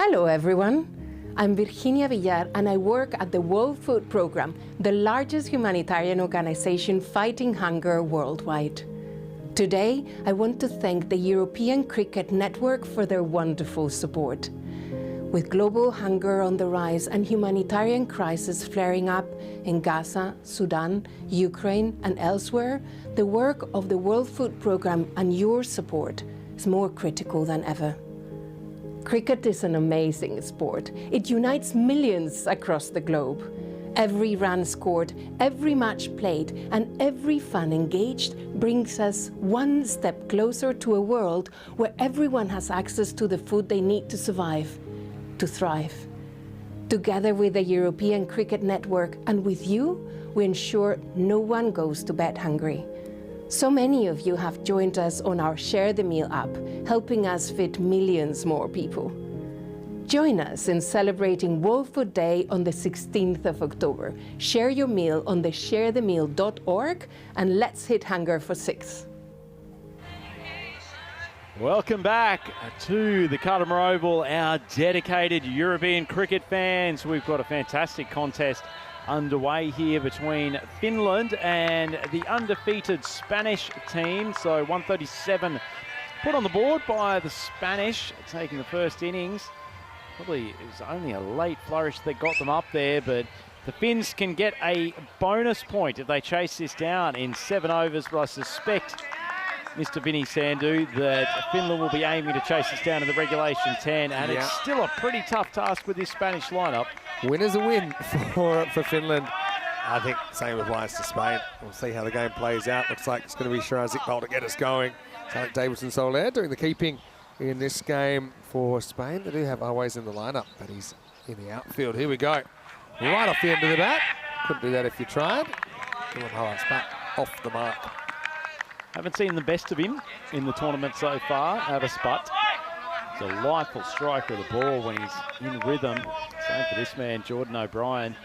Hello everyone, I'm Virginia Villar and I work at the World Food Programme, the largest humanitarian organization fighting hunger worldwide. Today, I want to thank the European Cricket Network for their wonderful support. With global hunger on the rise and humanitarian crisis flaring up in Gaza, Sudan, Ukraine and elsewhere, the work of the World Food Programme and your support is more critical than ever. Cricket is an amazing sport. It unites millions across the globe. Every run scored, every match played, and every fan engaged brings us one step closer to a world where everyone has access to the food they need to survive, to thrive. Together with the European Cricket Network and with you, we ensure no one goes to bed hungry. So many of you have joined us on our Share the Meal app, helping us feed millions more people. Join us in celebrating World Food Day on the 16th of October. Share your meal on the sharethemeal.org and let's hit hunger for 6. Welcome back to the Cuddamore Oval, our dedicated European cricket fans. We've got a fantastic contest underway here between Finland and the undefeated Spanish team. So 137 put on the board by the Spanish, taking the first innings. Probably it was only a late flourish that got them up there, but the Finns can get a bonus point if they chase this down in 7 overs. But I suspect, Mr. Vinny Sandu, that Finland will be aiming to chase this down in the regulation 10, and it's still a pretty tough task with this Spanish lineup. Win is a win for Finland. I think same applies to Spain. We'll see how the game plays out. Looks like it's going to be Shiraz Iqbal to get us going. Alec Davidson Soler doing the keeping in this game for Spain. They do have Always in the lineup, but he's in the outfield. Here we go. Right off the end of the bat. Couldn't do that if you tried. Dylan Holland's back off the mark. Haven't seen the best of him in the tournament so far, Abbas, but he's a lifeful striker of the ball when he's in rhythm. Same for this man, Jordan O'Brien.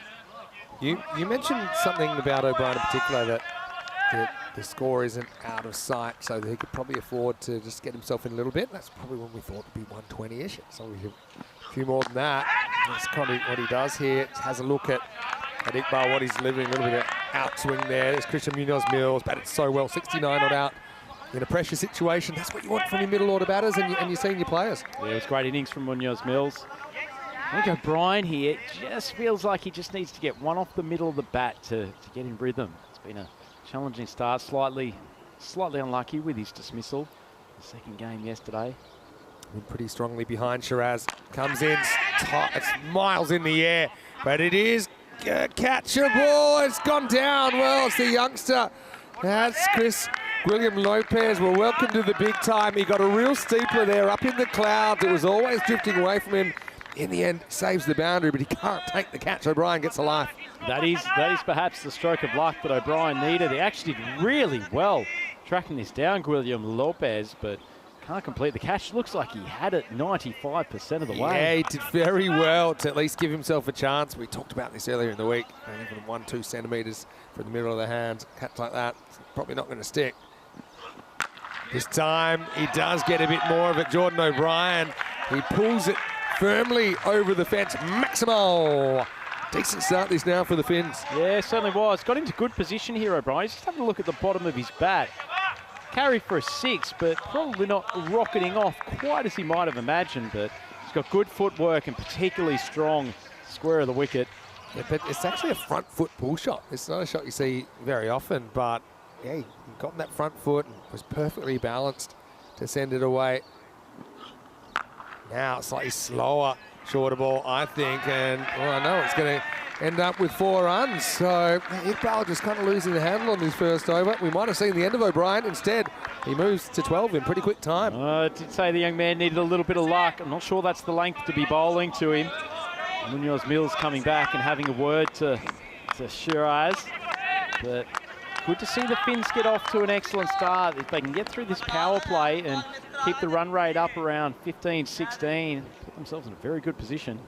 You mentioned something about O'Brien in particular, that the score isn't out of sight, so that he could probably afford to just get himself in a little bit. That's probably when we thought it'd be 120-ish. So a few more than that. That's kind of what he does here. Just has a look at Iqbal, what he's delivering, a little bit of outswing there. There's Christian Munoz-Mills, batted so well, 69 not out. In a pressure situation, that's what you want from your middle order batters and your senior players. Yeah, it was great innings from Munoz-Mills. I think O'Brien here just feels like he just needs to get one off the middle of the bat to get in rhythm. It's been a challenging start, slightly unlucky with his dismissal. The second game yesterday. Been pretty strongly behind Shiraz. Comes in, it's miles in the air, but it is catchable. It's gone down. Well, it's the youngster. That's Chris William Lopez. Well, welcome to the big time. He got a real steepler there up in the clouds. It was always drifting away from him. In the end, saves the boundary, but he can't take the catch. O'Brien gets a life. That is perhaps the stroke of luck that O'Brien needed. He actually did really well tracking this down, William Lopez, but can't complete the catch. Looks like he had it 95% of the way. Yeah, he did very well to at least give himself a chance. We talked about this earlier in the week. Even 1-2 centimetres from the middle of the hands. Catch like that, probably not going to stick. This time, he does get a bit more of it. Jordan O'Brien, he pulls it firmly over the fence. Maximo. Decent start this now for the Finns. Yeah, certainly was. Got into good position here, O'Brien. Just having a look at the bottom of his bat. Carried for a 6, but probably not rocketing off quite as he might have imagined. But he's got good footwork and particularly strong square of the wicket. Yeah, but it's actually a front foot pull shot. It's not a shot you see very often, but yeah, he got in that front foot and was perfectly balanced to send it away. Now slightly slower shorter ball, I think, and well, I know it's going to end up with 4 runs. So Iqbal just kind of losing the handle on his first over. We might have seen the end of O'Brien. Instead, he moves to 12 in pretty quick time. I did say the young man needed a little bit of luck. I'm not sure that's the length to be bowling to him. Munoz Mills coming back and having a word to Shiraz. But good to see the Finns get off to an excellent start. If they can get through this power play and keep the run rate up around 15, 16, put themselves in a very good position.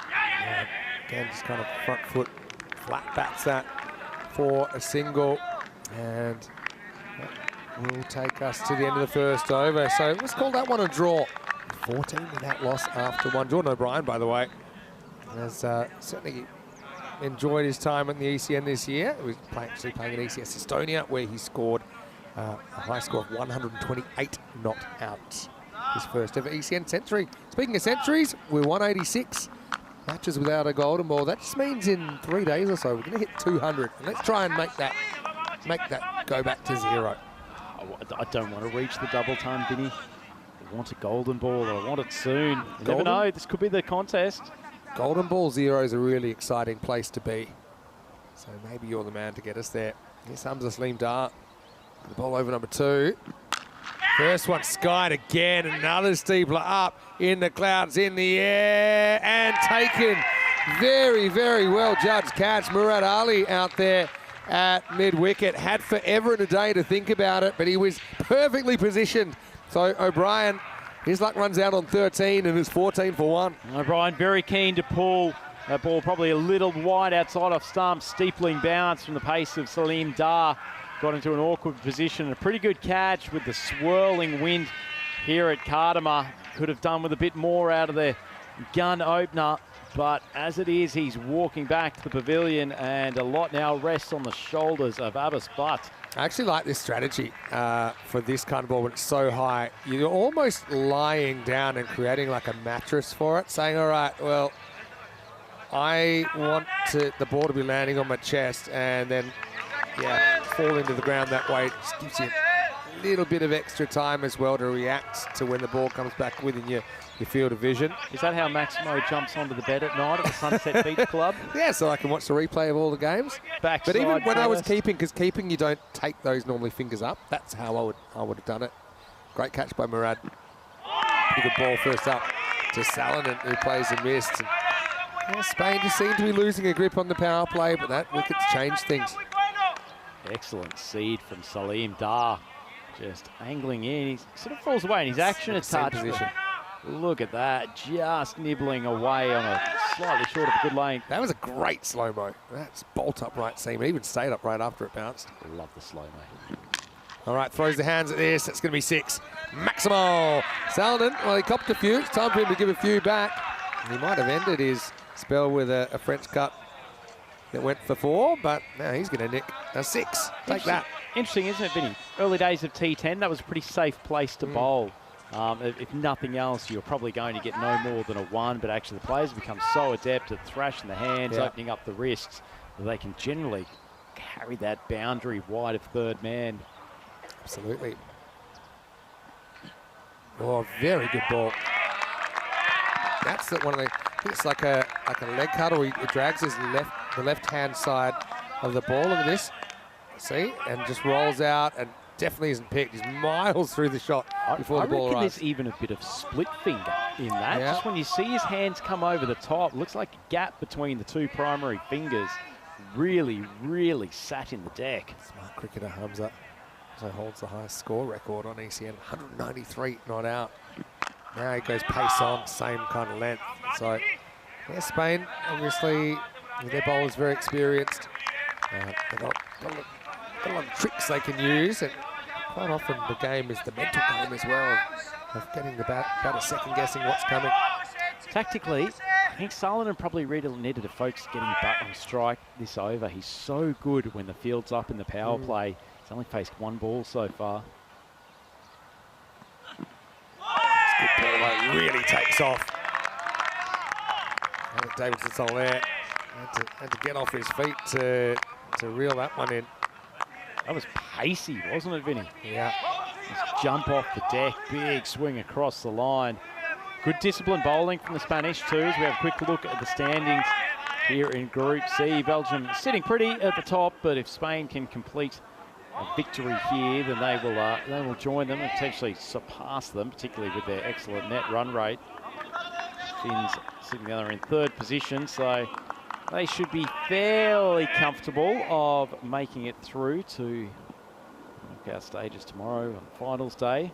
Yeah, again, just kind of front foot flat bats that for a single, and that will take us to the end of the first over. So let's call that one a draw. 14 without loss after one. Jordan O'Brien, by the way, has certainly enjoyed his time at the ECN this year. He was actually playing in ECS Estonia, where he scored a high score of 128 not out. His first ever ECN century. Speaking of centuries, we're 186 matches without a golden ball. That just means in 3 days or so we're going to hit 200. And let's try and make that go back to 0. I don't want to reach the double ton, Vinny. I want a golden ball, and I want it soon. You never know, this could be the contest. Golden ball 0 is a really exciting place to be. So maybe you're the man to get us there. Here's Hamza Saleem Dar. The ball over number 2. First one skied again, another steepler up in the clouds, in the air, and taken. Very, very well judged catch. Murad Ali out there at mid-wicket. Had forever and a day to think about it, but he was perfectly positioned. So O'Brien, his luck runs out on 13 and it's 14 for 1. O'Brien very keen to pull that ball probably a little wide outside off stump. Steepling bounce from the pace of Saleem Dar. Got into an awkward position. A pretty good catch with the swirling wind here at Cardamar. Could have done with a bit more out of the gun opener. But as it is, he's walking back to the pavilion, and a lot now rests on the shoulders of Abbas Butt. I actually like this strategy for this kind of ball when it's so high. You're almost lying down and creating like a mattress for it, saying, all right, well, I want the ball to be landing on my chest, and then, yeah, fall into the ground that way. It just gives you a little bit of extra time as well to react to when the ball comes back within your field of vision. Is that how Maximo jumps onto the bed at night at the Sunset Beach Club? Yeah, so I can watch the replay of all the games. Backside but even when I was first. keeping, because keeping you don't take those normally fingers up, that's how I would have done it. Great catch by Murad. Pretty good ball first up to Salinan, who plays and missed. And, yeah, Spain just seemed to be losing a grip on the power play, but that wicket's changed things. Excellent seed from Saleem Dar. Just angling in. He sort of falls away, and his action is touched. Position. Look at that, just nibbling away on a slightly short of a good lane. That was a great slow-mo. That's bolt upright seam. It even stayed up right after it bounced. Love the slow-mo. All right, throws the hands at this. That's going to be 6. Maximo Salinan, well, he copped a few. It's time for him to give a few back. He might have ended his spell with a French cut that went for 4, but now he's going to nick a 6. Take that. Interesting, isn't it, Vinny? Early days of T10, that was a pretty safe place to bowl. If nothing else, you're probably going to get no more than a 1, but actually the players have become so adept at thrashing the hands, opening up the wrists, that they can generally carry that boundary wide of third man. Absolutely. Oh, very good ball. That's one of the, I think it's like a leg cut, or he drags the left-hand side of the ball. Look at this. See? And just rolls out and definitely isn't picked. He's miles through the shot before the ball I reckon arrives. there's even a bit of split finger in that. Yeah. Just when you see his hands come over the top, looks like a gap between the 2 primary fingers. Really, really sat in the deck. Smart cricketer Hamza also holds the highest score record on ECN, 193 not out. Now he goes pace on, same kind of length. So, yeah, Spain, obviously, their bowler's very experienced. They've got a lot of tricks they can use, and quite often the game is the mental game as well, of getting the batter second-guessing what's coming. Tactically, I think Salinan probably really needed to focus getting Butt on strike this over. He's so good when the field's up in the power play. He's only faced 1 ball so far. Good ball, though, really takes off. Davidson's on there. Had to get off his feet to reel that one in. That was pacey, wasn't it, Vinny? Yeah. It's jump off the deck, big swing across the line. Good disciplined bowling from the Spanish too, as we have a quick look at the standings here in Group C. Belgium sitting pretty at the top, but if Spain can complete a victory here, then they will join them and potentially surpass them, particularly with their excellent net run rate. Finns sitting there in third position, so they should be fairly comfortable of making it through to knockout stages tomorrow on finals day.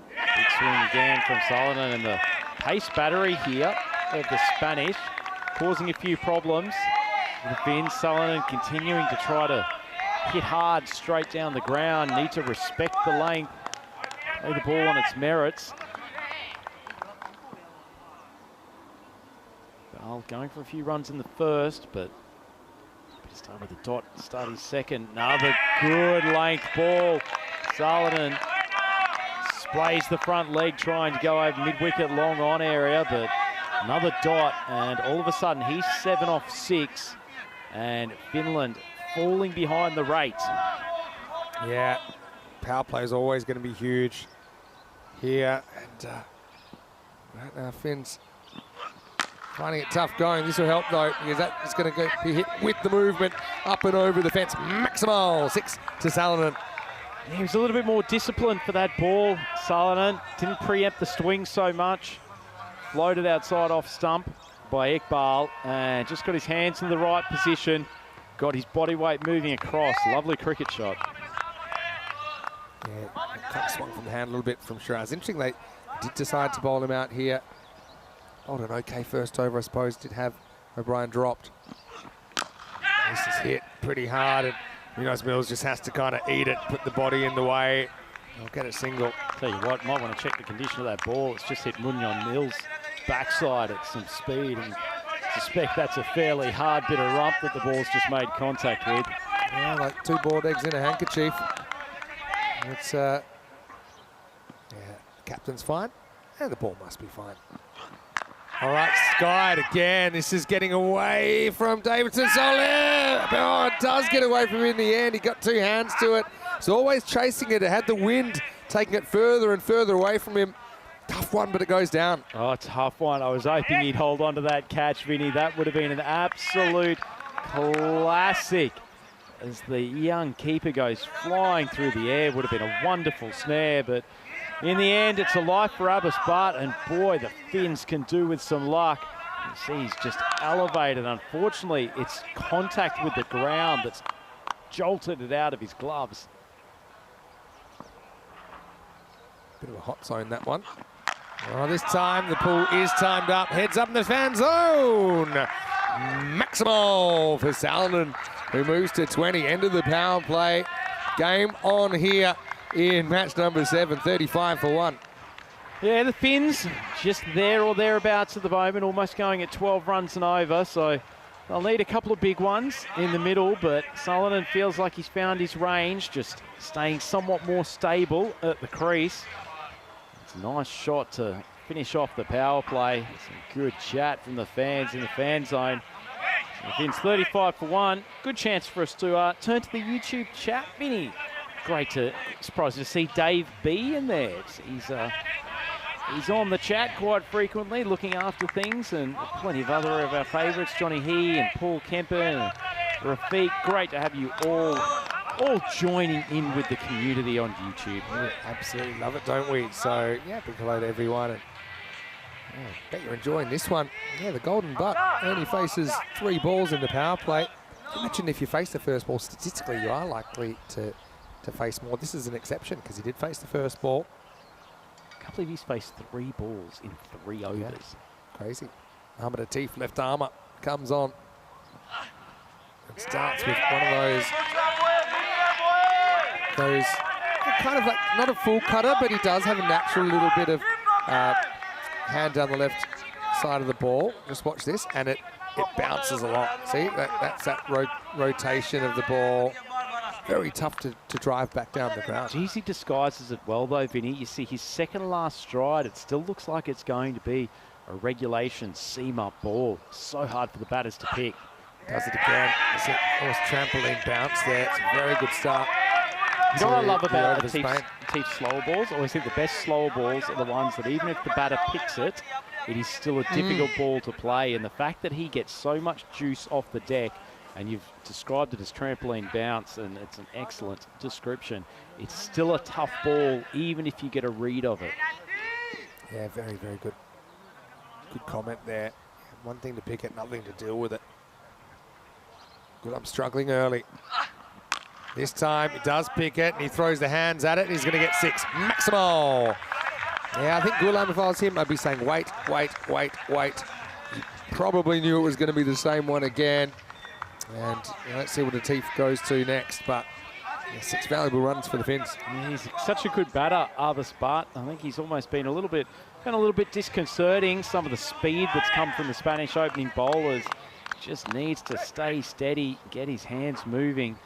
Big swing again from Sullivan, and the pace battery here of the Spanish causing a few problems. The Finns, Sullivan continuing to try to hit hard straight down the ground, need to respect the length, play the ball on its merits. Ball going for a few runs in the first, but start with the dot, start his second. Another good length ball. Sullivan sprays the front leg trying to go over mid-wicket long on area, but another dot, and all of a sudden he's 7 off 6, and Finland falling behind the rate. Yeah, power play is always going to be huge here, and right now Finns finding it tough going. This will help though, because that is going to be hit with the movement up and over the fence. Maximal 6 to Salonen. He was a little bit more disciplined for that ball. Salonen didn't preempt the swing so much. Floated outside off stump by Iqbal and just got his hands in the right position. Got his body weight moving across. Lovely cricket shot. Yeah, kind of swung from the hand a little bit from Shiraz. Interesting, they did decide to bowl him out here. Bowled an okay first over, I suppose. Did have O'Brien dropped. This is hit pretty hard, and Munoz Mills just has to kind of eat it, put the body in the way. He'll get a single. Tell you what, might want to check the condition of that ball. It's just hit Munoz Mills' backside at some speed, and suspect that's a fairly hard bit of rump that the ball's just made contact with. Yeah, like 2 boiled eggs in a handkerchief. It's yeah, the captain's fine, and the ball must be fine. All right, skied again. This is getting away from Davidson Soler. Oh, it does get away from him in the end. He got 2 hands to it. He's always chasing it. It had the wind taking it further and further away from him. Tough one, but it goes down. Oh, tough one. I was hoping he'd hold on to that catch, Vinny. That would have been an absolute classic. As the young keeper goes flying through the air, would have been a wonderful snare, but in the end, it's a life for Abbas Butt, and boy, the Finns can do with some luck. You see he's just elevated. Unfortunately, it's contact with the ground that's jolted it out of his gloves. Bit of a hot zone, that one. Oh, this time the pull is timed up. Heads up in the fan zone. Maximal for Salonen, who moves to 20. End of the power play. Game on here in match number 7, 35 for 1. Yeah, the Finns just there or thereabouts at the moment, almost going at 12 runs and over, so they'll need a couple of big ones in the middle, but Sullivan feels like he's found his range, just staying somewhat more stable at the crease. It's a nice shot to finish off the power play. Some good chat from the fans in the fan zone. The Finns 35 for 1. Good chance for us to turn to the YouTube chat, Vinny. Great to, surprised to see Dave B in there. He's on the chat quite frequently, looking after things, and plenty of other of our favourites, Johnny He and Paul Kemper and Rafiq. Great to have you all joining in with the community on YouTube. We absolutely love it, don't we? So, yeah, big hello to everyone. And, yeah, bet you're enjoying this one. Yeah, the Golden Butt only faces 3 balls in the power play. Imagine if you face the first ball, statistically you are likely to face more. This is an exception because he did face the first ball. I can't believe he's faced 3 balls in 3 overs. Yeah, crazy. Ahmed Atif, left armour, comes on. And starts with one of those kind of like, not a full cutter, but he does have a natural little bit of hand down the left side of the ball. Just watch this, and it bounces a lot. See, that's that rotation of the ball. Very tough to drive back down the ground. Geez, he disguises it well though, Vinny. You see his second last stride, it still looks like it's going to be a regulation seam-up ball. So hard for the batters to pick. Does it again. It's a almost trampoline bounce there. It's a very good start. You know what I love about Atif's Teef's slower balls. I always think the best slower balls are the ones that even if the batter picks it, it is still a difficult ball to play. And the fact that he gets so much juice off the deck, and you've described it as trampoline bounce, and it's an excellent description, it's still a tough ball, even if you get a read of it. Yeah, very, very good. Good comment there. One thing to pick it, nothing to deal with it. Good, I'm struggling early. This time he does pick it, and he throws the hands at it, and he's going to get 6. Maximal! Yeah, I think Ghulam, if I was him, I'd be saying, wait, wait, wait, wait. He probably knew it was going to be the same one again. And let's see what Hattick goes to next. But yeah, 6 valuable runs for the Finns. Yeah, he's such a good batter, Arbus Butt. I think he's almost been a little bit disconcerting. Some of the speed that's come from the Spanish opening bowlers. Just needs to stay steady, get his hands moving,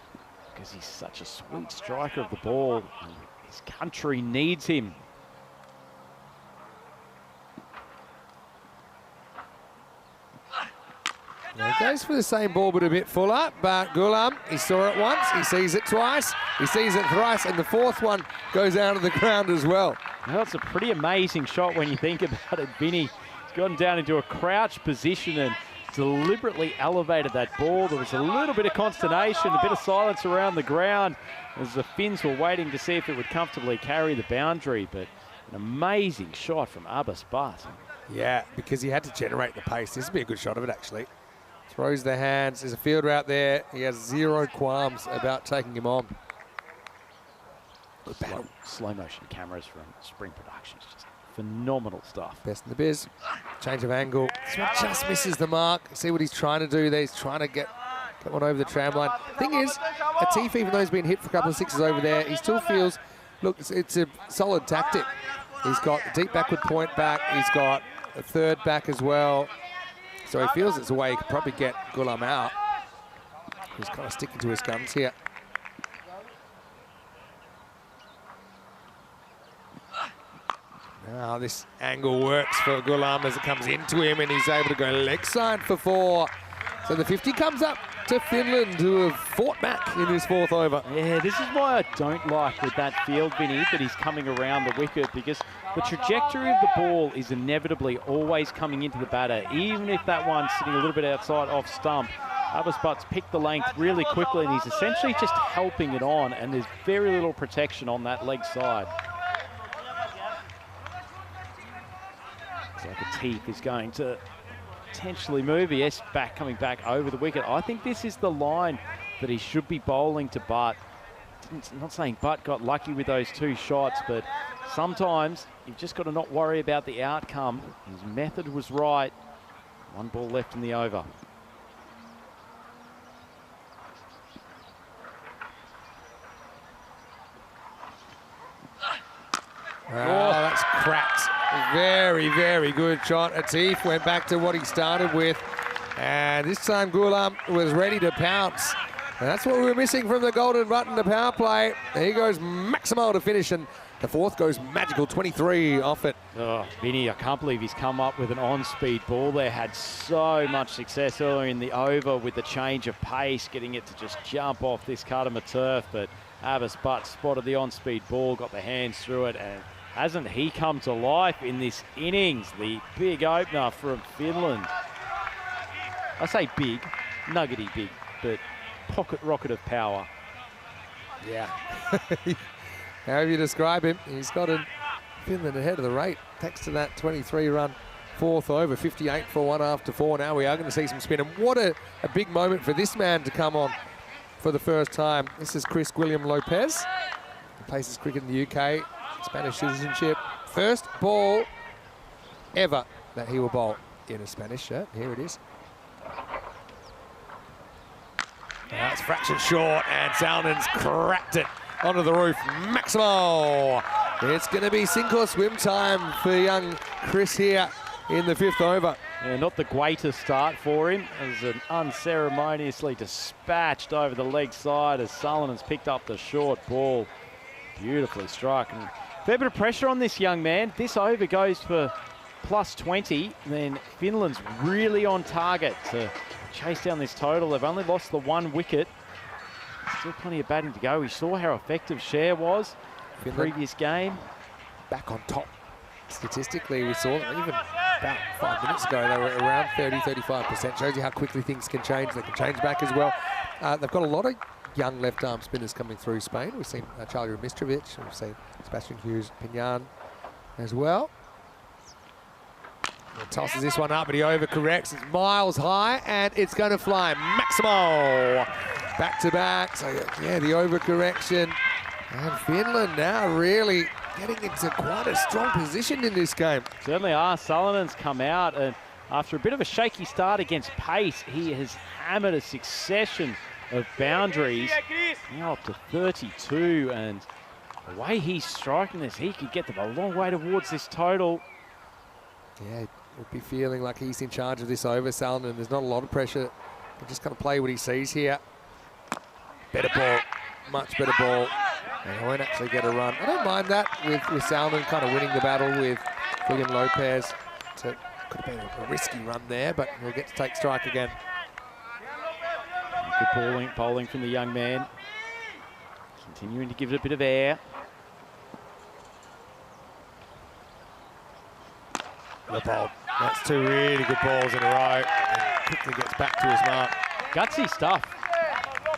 because he's such a sweet striker of the ball. And his country needs him. He goes for the same ball, but a bit fuller. But Ghulam, he saw it once, he sees it twice, he sees it thrice, and the 4th one goes out of the ground as well. Well, it's a pretty amazing shot when you think about it. Vinny has gotten down into a crouch position and deliberately elevated that ball. There was a little bit of consternation, a bit of silence around the ground as the Finns were waiting to see if it would comfortably carry the boundary. But an amazing shot from Arbus Butt. Yeah, because he had to generate the pace. This would be a good shot of it, actually. Throws the hands. There's a fielder out there. He has 0 qualms about taking him on. Slow motion cameras from Spring Productions. Just phenomenal stuff. Best in the biz. Change of angle. This one just misses the mark. See what he's trying to do there. He's trying to get one over the tram line. Thing is, Hattick, even though he's been hit for a couple of 6s over there, he still feels, look, it's a solid tactic. He's got a deep backward point back. He's got a 3rd back as well. So he feels it's a way he could probably get Ghulam out. He's kind of sticking to his guns here. Now this angle works for Ghulam as it comes into him, and he's able to go leg side for 4. So the 50 comes up to Finland, who have fought back in this 4th over. Yeah, this is why I don't like with that field, Vinny, that he's coming around the wicket, because the trajectory of the ball is inevitably always coming into the batter, even if that one's sitting a little bit outside off stump. Arbus Butt's picked the length really quickly, and he's essentially just helping it on, and there's very little protection on that leg side. It's like Hattick is going to potentially move. Yes, coming back over the wicket. I think this is the line that he should be bowling to Butt. I'm not saying Butt got lucky with those 2 shots, but sometimes you've just got to not worry about the outcome. His method was right. 1 ball left in the over. Oh, that's cracked. Very, very good shot. Hattick went back to what he started with. And this time Ghulam was ready to pounce. And that's what we were missing from the golden button, the power play. There he goes, Maximal to finish, and the 4th goes magical, 23 off it. Oh, Vinny, I can't believe he's come up with an on-speed ball there. Had so much success earlier in the over with the change of pace, getting it to just jump off this Kadama turf. But Arbus Butt spotted the on-speed ball, got the hands through it, and hasn't he come to life in this innings? The big opener from Finland. I say big, nuggety big, but pocket rocket of power. Yeah. However you describe him, he's got Finland ahead of the rate thanks to that 23-run 4th over, 58 for 1 after 4. Now we are going to see some spin, and what a big moment for this man to come on for the first time. This is Chris William Lopez. He plays his cricket in the UK, Spanish citizenship. First ball ever that he will bowl in a Spanish shirt. Here it is. That's fractured short, and Salnen's cracked it onto the roof. Maximal. It's going to be sink or swim time for young Chris here in the 5th over. Yeah, not the greatest start for him. It was an unceremoniously dispatched over the leg side as Salnen's picked up the short ball. Beautifully struck. And a fair bit of pressure on this young man. This over goes for plus 20. Then Finland's really on target to chase down this total. They've only lost the 1 wicket. Still plenty of batting to go. We saw how effective Sher was. Finland previous game. back on top. Statistically, we saw them even about 5 minutes ago, they were around 30-35%. Shows you how quickly things can change. They can change back as well. They've got a lot of young left-arm spinners coming through Spain. We've seen Charlie Remitrovic, we've seen Sebastian Hughes-Pignan as well. He tosses this one up, but he overcorrects. It's miles high, and it's going to fly. Maximo back-to-back. So, yeah, the overcorrection. And Finland now really getting into quite a strong position in this game. Certainly are. Sullinen's come out, and after a bit of a shaky start against pace, he has hammered a succession of boundaries. Now up to 32, and the way he's striking this, he could get them a long way towards this total. Yeah, would be feeling like he's in charge of this over, Sallinen. There's not a lot of pressure. He's just going to play what he sees here. Better ball, much better ball. And he won't actually get a run. I don't mind that with Sallinen kind of winning the battle with William Lopez. So could have been a risky run there, but he'll get to take strike again. Good bowling from the young man. Continuing to give it a bit of air. The ball. That's two really good balls in a row. And quickly gets back to his mark. Gutsy stuff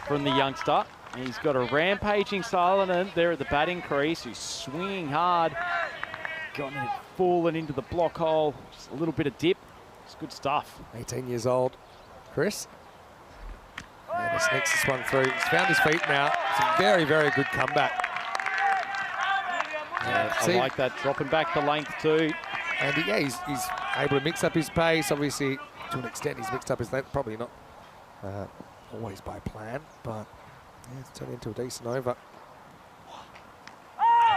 from the youngster. He's got a rampaging Sallinen there at the batting crease, who's swinging hard. Gotten it fallen into the block hole. Just a little bit of dip. It's good stuff. 18 years old, Chris. And he sneaks this one through. He's found his feet now. It's a very, very good comeback. I like that, dropping back the length too. And yeah, he's able to mix up his pace. Obviously, to an extent, he's mixed up his length. Probably not always by plan, but yeah, it's turned into a decent over.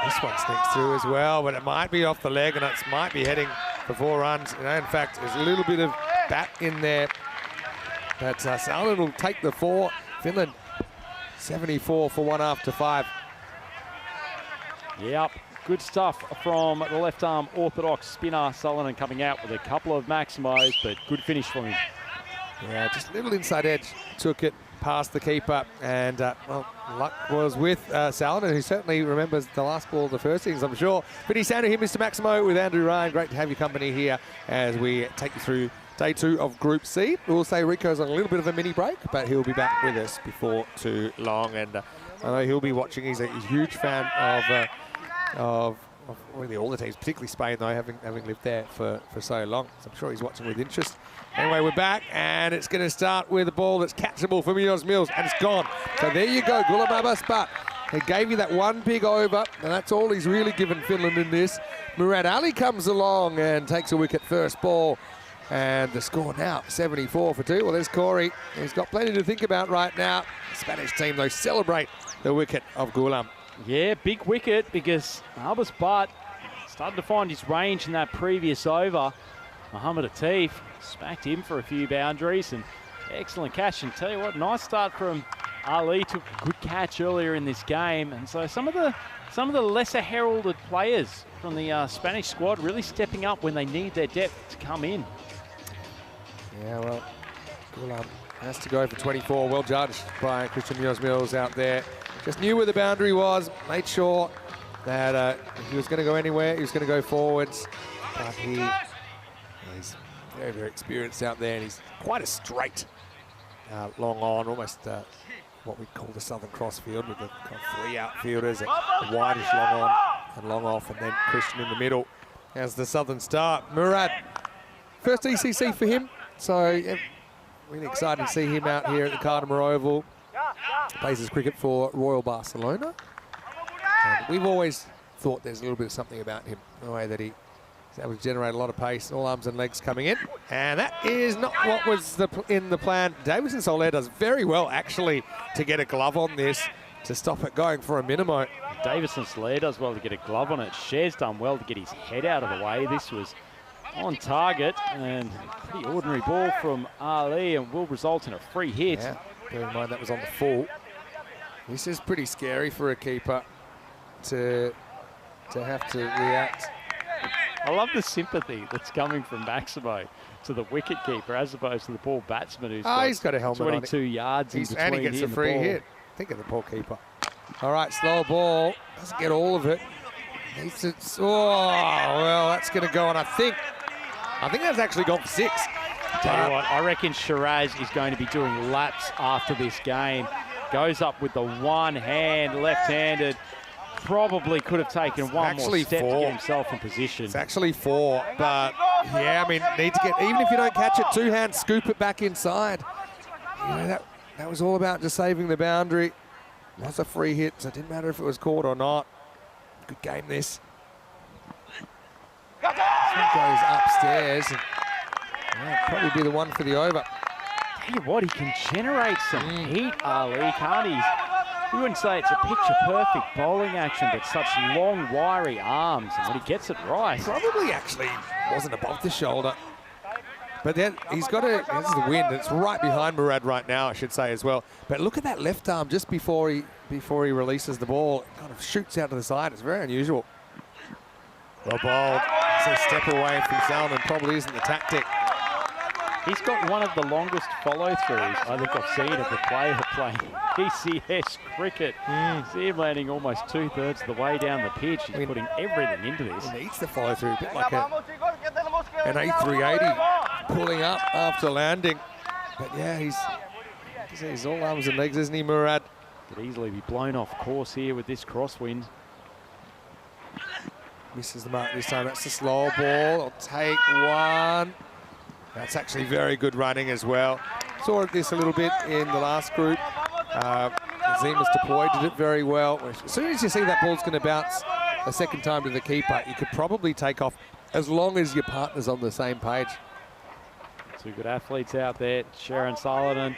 This one sneaks through as well, but it might be off the leg, and it might be heading for 4 runs. You know, in fact, there's a little bit of bat in there. But Sallinen will take the 4. Finland 74 for 1 after 5. Yep, good stuff from the left arm orthodox spinner Sullivan, coming out with a couple of maximos, but good finish from him. Yeah, just a little inside edge, took it past the keeper, and well, luck was with Sallinen, who certainly remembers the last ball of the first innings, I'm sure. Vinny Sandu here, Mr. Maximo with Andrew Ryan. Great to have your company here as we take you through Day 2 of Group C. We'll say Rico's on a little bit of a mini break, but he'll be back with us before too long. And I know he'll be watching. He's a huge fan of really all the teams, particularly Spain, though, having lived there for so long. So I'm sure he's watching with interest. Anyway, we're back, and it's going to start with a ball that's catchable for Munoz Mills, and it's gone. So there you go, Gulamabas, but he gave you that one big over, and that's all he's really given Finland in this. Murad Ali comes along and takes a wicket first ball. And the score now, 74 for 2. Well, there's Corey. He's got plenty to think about right now. The Spanish team, though, celebrate the wicket of Gulam. Yeah, big wicket, because Albus Butt started to find his range in that previous over. Mohammed Atif smacked him for a few boundaries, and excellent catch. And tell you what, nice start from Ali. Took a good catch earlier in this game. And so some of the lesser heralded players from the Spanish squad really stepping up when they need their depth to come in. Yeah, well, Gulam has to go for 24. Well judged by Christian Munoz Mills out there. Just knew where the boundary was, made sure that if he was going to go anywhere, he was going to go forwards. But he's very, very experienced out there, and he's quite a straight long on, almost what we call the Southern Cross field, with the kind of 3 outfielders, a wideish long on and long off, and then Christian in the middle as the Southern start. Murad, first ECC for him. So, yeah, really excited to see him out here at the Cardimer Oval. Plays his cricket for Royal Barcelona. And we've always thought there's a little bit of something about him, the way that he's able to generate a lot of pace, all arms and legs coming in. And that is not what was in the plan. Davison Soler does very well, actually, to get a glove on this, to stop it going for a minimo. Davison Soler does well to get a glove on it. Cher's done well to get his head out of the way. This was on target, and a pretty ordinary ball from Ali, and will result in a free hit. Yeah, bear in mind that was on the full. This is pretty scary for a keeper to have to react. I love the sympathy that's coming from Maximo to the wicket keeper as opposed to the batsman who's he's got a helmet 22 on. yards in between. And he gets a free ball. hit. Think of the poor keeper. All right, slow ball. Doesn't get all of it. Needs to, oh, well, that's going to go on, I think that's actually gone for 6. Tell you what, I reckon Shiraz is going to be doing laps after this game. Goes up with the one hand, left-handed. Probably could have taken one more step to get himself in position. It's actually 4, but yeah, I mean, need to get, even if you don't catch it, 2-hand, scoop it back inside. You know, that was all about just saving the boundary. It was a free hit, so it didn't matter if it was caught or not. Good game, this. This one goes upstairs. And probably be the one for the over. Tell you what, he can generate some heat, Ali, can't he? You wouldn't say it's a picture-perfect bowling action, but such long, wiry arms, and when he gets it right. Probably actually wasn't above the shoulder. But then he's got a, this is the wind, it's right behind Murad right now, I should say as well. But look at that left arm just before he releases the ball. It kind of shoots out to the side, it's very unusual. Well bowled, so a step away from Salman, probably isn't the tactic. He's got one of the longest follow-throughs I think I've seen of a player playing ECS cricket. See him landing almost 2/3 of the way down the pitch. He's putting everything into this. He needs the follow-through, a bit like an A380 pulling up after landing. But yeah, he's all arms and legs, isn't he, Murad? Could easily be blown off course here with this crosswind. Misses the mark this time. That's the slow ball. I'll take one. That's actually very good running as well. Saw this a little bit in the last group. Zimas Tapoy did it very well. As soon as you see that ball's going to bounce a second time to the keeper, you could probably take off as long as your partner's on the same page. Two good athletes out there. Sharon Sullivan,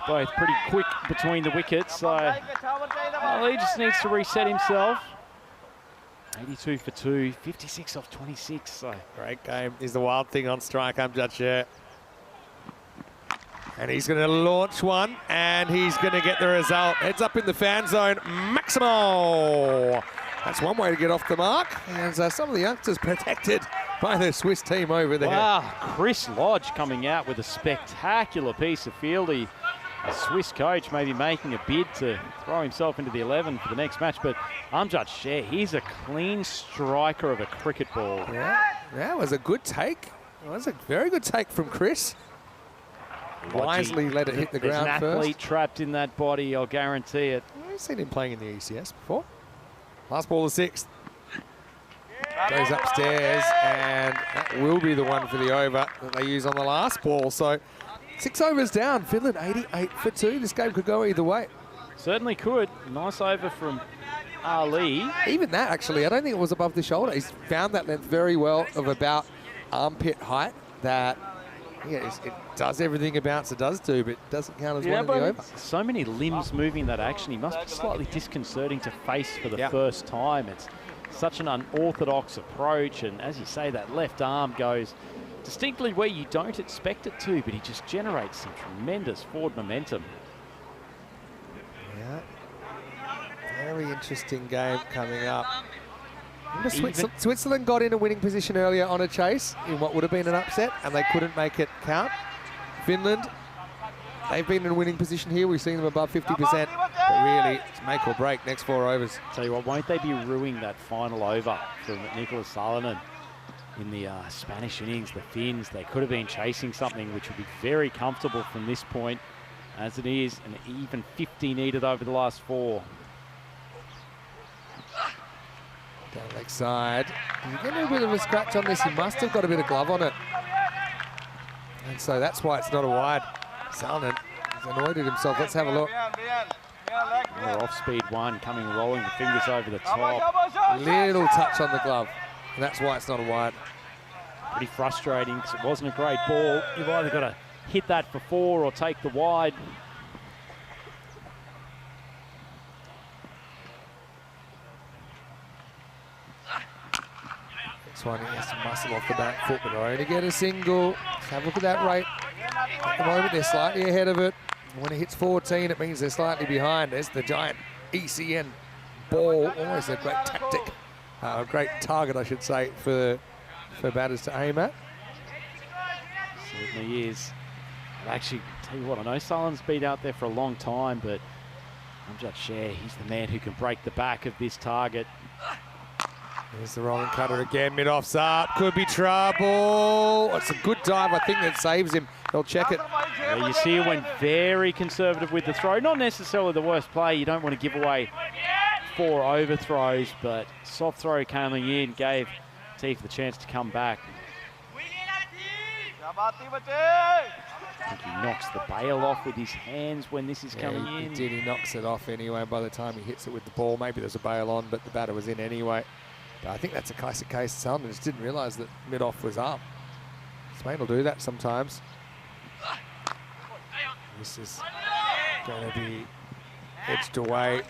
both pretty quick between the wickets. So he just needs to reset himself. 82 for 2, 56 off 26. So great game. Is the wild thing on strike, Amjad Sher. And he's going to launch one, and he's going to get the result. Heads up in the fan zone, Maximo. That's one way to get off the mark. And some of the youngsters protected by the Swiss team over there. Wow, Chris Lodge coming out with a spectacular piece of fielding. The Swiss coach maybe making a bid to throw himself into the 11 for the next match, but Amjad Sher, he's a clean striker of a cricket ball. Yeah, that was a good take. It was a very good take from Chris. Wisely let it hit the ground first. There's an athlete trapped in that body, I'll guarantee it. I've seen him playing in the ECS before. Last ball, the 6th. Goes upstairs, and that will be the one for the over that they use on the last ball. So 6 overs down, Finland 88 for 2. This game could go either way. Certainly could. Nice over from Ali. Even that, actually, I don't think it was above the shoulder. He's found that length very well of about armpit height. That, yeah, it does everything a bouncer does do, but it doesn't count as one of the over. So many limbs moving that action. He must be slightly disconcerting to face for the first time. It's such an unorthodox approach, and as you say, that left arm goes distinctly where you don't expect it to, but he just generates some tremendous forward momentum. Yeah, very interesting game coming up. Switzerland got in a winning position earlier on a chase in what would have been an upset, and they couldn't make it count. Finland, they've been in a winning position here. We've seen them above 50%, but really, it's make or break next 4 overs. Tell you what, won't they be ruining that final over from Nicholas Salonen? In the Spanish innings, the Finns, they could have been chasing something which would be very comfortable from this point. As it is, an even 50 needed over the last 4. Down leg side. You get a little bit of a scratch on this. He must have got a bit of glove on it. And so that's why it's not a wide. Salonen has annoyed at himself. Let's have a look. More off-speed one, coming rolling the fingers over the top. Little touch on the glove. And that's why it's not a wide. Pretty frustrating because it wasn't a great ball. You've either got to hit that for 4 or take the wide. This one, he has to muscle off the back foot, but only get a single. Let's have a look at that rate. At the moment, they're slightly ahead of it. When it hits 14, it means they're slightly behind. There's the giant ECN ball. Almost a great tactic. A great target, I should say, for batters to aim at. Certainly is. But actually, tell you what, I know Sullen's been out there for a long time, but Amjad Sher, he's the man who can break the back of this target. There's the rolling cutter again. Mid-off's up. Could be trouble. It's a good dive. I think that saves him. They'll check it. Yeah, you see it went very conservative with the throw. Not necessarily the worst play. You don't want to give away 4 overthrows, but soft throw coming in gave Teef the chance to come back. I think he knocks the bail off with his hands when this is coming in. He did. He knocks it off anyway. By the time he hits it with the ball, maybe there's a bail on, but the batter was in anyway. But I think that's a classic case. Salmon just didn't realise that mid-off was up. Spain will do that sometimes. This is going to be edged away.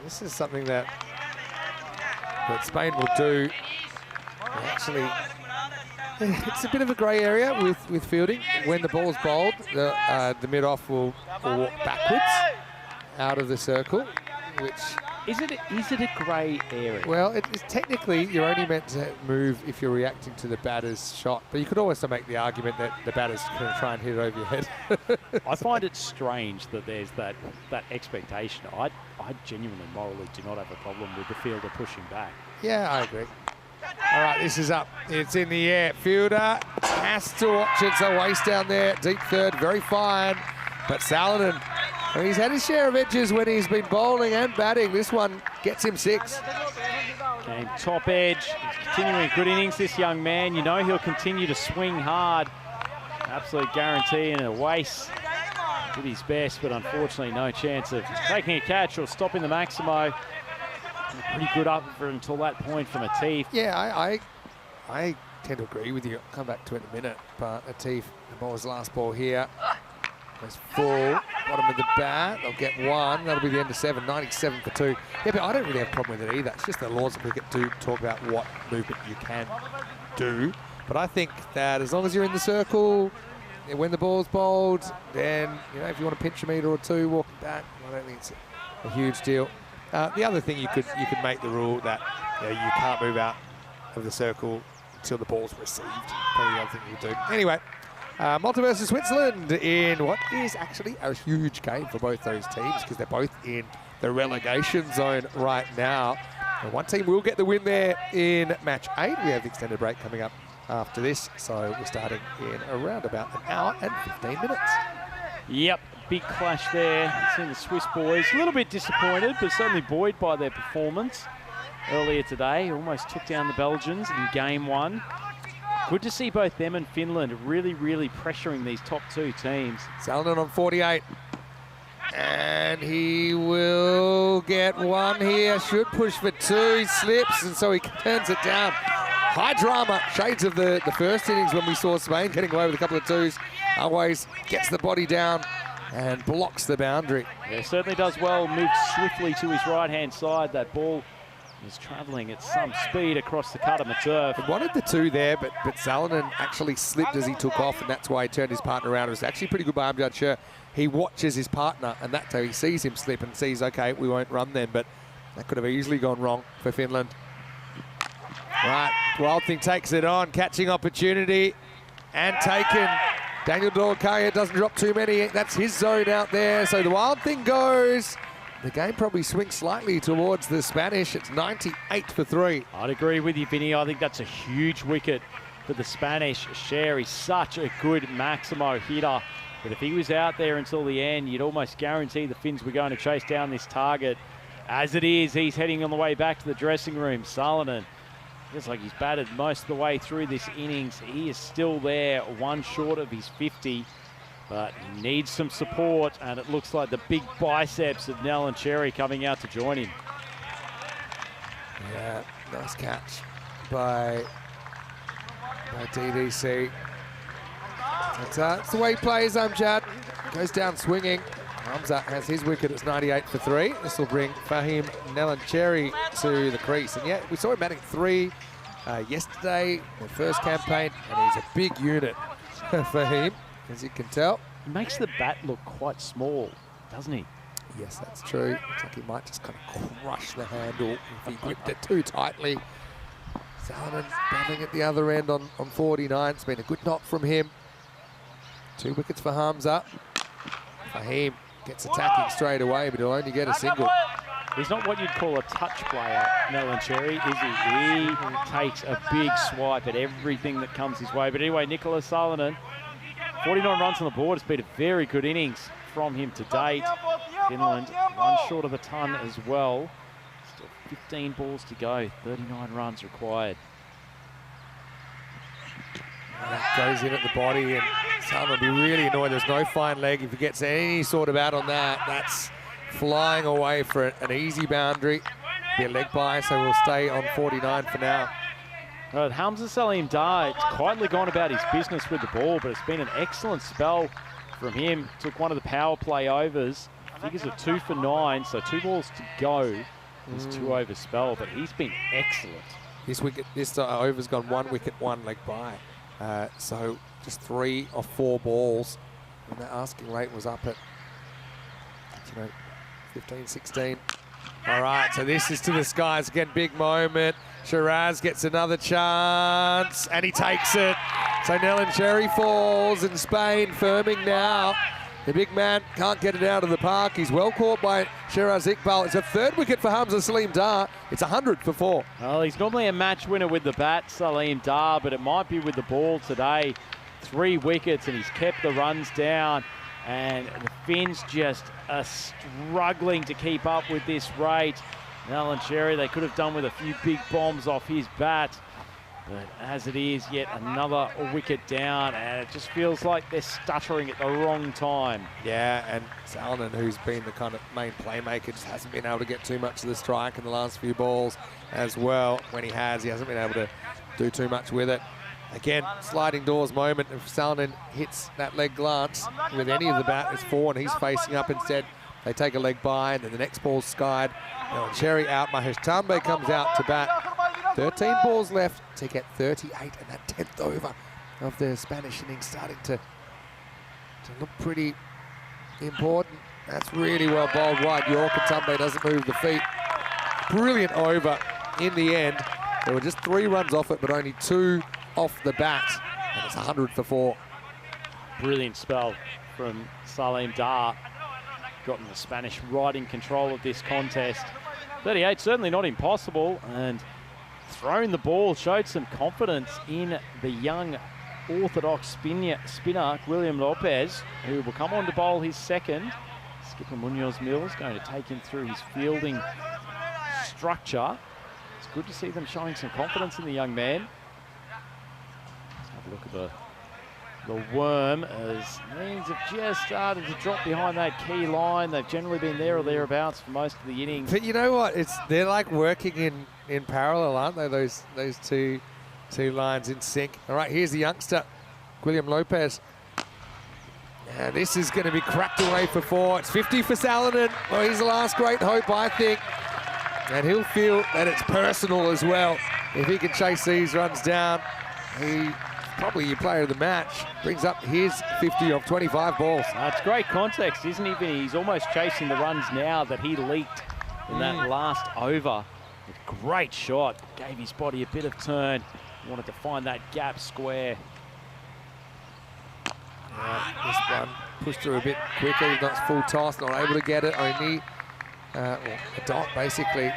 This is something that Spain will do. Actually, it's a bit of a grey area with fielding. When the ball's bowled, the mid-off will walk backwards out of the circle, which... Is it a grey area? Well, it's technically, you're only meant to move if you're reacting to the batter's shot, but you could also make the argument that the batter's going to try and hit it over your head. I find it strange that there's that expectation. I genuinely, morally, do not have a problem with the fielder pushing back. Yeah, I agree. All right, this is up. It's in the air. Fielder has to watch it. It's a waste down there. Deep third, very fine. But Salonen, he's had his share of edges when he's been bowling and batting. This one gets him 6. Game top edge. He's continuing good innings, this young man. You know he'll continue to swing hard. Absolute guarantee and a waste. Did his best, but unfortunately no chance of taking a catch or stopping the Maximo. Pretty good up for until that point from Atif. Yeah, I tend to agree with you. I'll come back to it in a minute. But Atif, the ball's last ball here. There's full, bottom of the bat. They'll get 1. That'll be the end of 7, 97 for 2. Yeah, but I don't really have a problem with it either. It's just the laws of cricket do talk about what movement you can do. But I think that as long as you're in the circle, when the ball's bowled, then, you know, if you want to pinch a metre or 2 walking back, I don't think it's a huge deal. The other thing you could make the rule that, you know, you can't move out of the circle until the ball's received. Probably the other thing you could do. Anyway, Malta versus Switzerland in what is actually a huge game for both those teams because they're both in the relegation zone right now. And one team will get the win there in match 8. We have the extended break coming up after this, so we're starting in around about an hour and 15 minutes. Yep, big clash there. Seen the Swiss boys a little bit disappointed, but certainly buoyed by their performance earlier today. Almost took down the Belgians in game 1. Good to see both them and Finland really, really pressuring these top 2 teams. Salonen on 48. And he will get 1 here. Should push for 2. He slips, and so he turns it down. High drama. Shades of the first innings when we saw Spain getting away with a couple of 2s. Always gets the body down and blocks the boundary. Yeah, certainly does well. Moved swiftly to his right-hand side. That ball is travelling at some speed across the cut of the turf. He wanted the 2 there, but Salonen actually slipped as he took off, and that's why he turned his partner around. It was actually pretty good by Amjad Sher. He watches his partner, and that's how he sees him slip and sees, okay, we won't run then, but that could have easily gone wrong for Finland. Right, Wild Thing takes it on, catching opportunity, and taken. Daniel Dorkaya doesn't drop too many. That's his zone out there, so the Wild Thing goes. The game probably swings slightly towards the Spanish. It's 98 for 3. I'd agree with you, Vinny. I think that's a huge wicket for the Spanish. Sher is such a good Maximo hitter. But if he was out there until the end, you'd almost guarantee the Finns were going to chase down this target. As it is, he's heading on the way back to the dressing room. Salonen, looks like he's batted most of the way through this innings. He is still there, 1 short of his 50. But he needs some support, and it looks like the big biceps of Nell and Cherry coming out to join him. Yeah, nice catch by DDC. That's the way he plays, Amjad. Goes down swinging. Hamza has his wicket. It's 98 for 3. This will bring Fahim Nelancherry to the crease. And yeah, we saw him batting 3 yesterday, the first campaign, and he's a big unit for him. As you can tell. He makes the bat look quite small, doesn't he? Yes, that's true. Looks like he might just kind of crush the handle if he gripped it too tightly. Salonen battling at the other end on 49. It's been a good knock from him. 2 wickets for Hamza. Fahim Gets attacking straight away, but he'll only get a single. He's not what you'd call a touch player, Cherry, is he? He takes a big swipe at everything that comes his way. But anyway, Nicola Salonen, 49 runs on the board. It's been a very good innings from him to date. Finland, one short of a ton as well. Still 15 balls to go, 39 runs required. That goes in at the body, and Salonen will be really annoyed. There's no fine leg. If he gets any sort of out on that, that's flying away for an easy boundary. Be a leg by, so we'll stay on 49 for now. Hamza Salim Dar, it's quietly gone about his business with the ball, but it's been an excellent spell from him. Took one of the power play overs. Figures of 2 for 9, so 2 balls to go. His 2 over spell, but he's been excellent. This over's gone 1 wicket, 1 leg by. So just 3 of 4 balls. And the asking rate was up at 15, 16. All right, so this is to the skies again. Big moment. Shiraz gets another chance, and he takes it. So Cherry falls, and Spain firming now. The big man can't get it out of the park. He's well caught by Shiraz Iqbal. It's a 3rd wicket for Hamza Salim Dar. It's 100 for 4. Well, he's normally a match winner with the bat, Salim Dar, but it might be with the ball today. 3 wickets, and he's kept the runs down. And the Finns just are struggling to keep up with this rate. Cherry, they could have done with a few big bombs off his bat. But as it is, yet another wicket down, and it just feels like they're stuttering at the wrong time. Yeah, and Salonen, who's been the kind of main playmaker, just hasn't been able to get too much of the strike in the last few balls as well. When he hasn't been able to do too much with it. Again, sliding doors moment. If Salonen hits that leg glance with any of the bat, it's 4, and he's facing up instead. They take a leg by, and then the next ball's skied. Cherry out. Mahesh Tambe comes out to bat. 13 balls left to get 38, and that 10th over of the Spanish innings starting to look pretty important. That's really well bowled wide. Yorker. Tambe doesn't move the feet. Brilliant over in the end. There were just 3 runs off it, but only 2 off the bat, and it's 100 for 4. Brilliant spell from Salim Dar. Gotten the Spanish right in control of this contest. 38, certainly not impossible, and thrown the ball, showed some confidence in the young orthodox spinner, William Lopez, who will come on to bowl his second. Skipper Munoz Mills going to take him through his fielding structure. It's good to see them showing some confidence in the young man. Let's have a look at the worm, as Means have just started to drop behind that key line. They've generally been there or thereabouts for most of the innings. But you know what? They're like working in parallel, aren't they? Those two lines in sync. All right, here's the youngster, William Lopez. And this is going to be cracked away for 4. It's 50 for Salonen. Well, he's the last great hope, I think. And he'll feel that it's personal as well. If he can chase these runs down, he's probably your player of the match. Brings up his 50 of 25 balls. It's great context, isn't he, Vinny? He's almost chasing the runs now that he leaked in that last over. Great shot. Gave his body a bit of turn. Wanted to find that gap square. This one pushed through a bit quicker. He's not full toss, not able to get it. Only a dot, basically.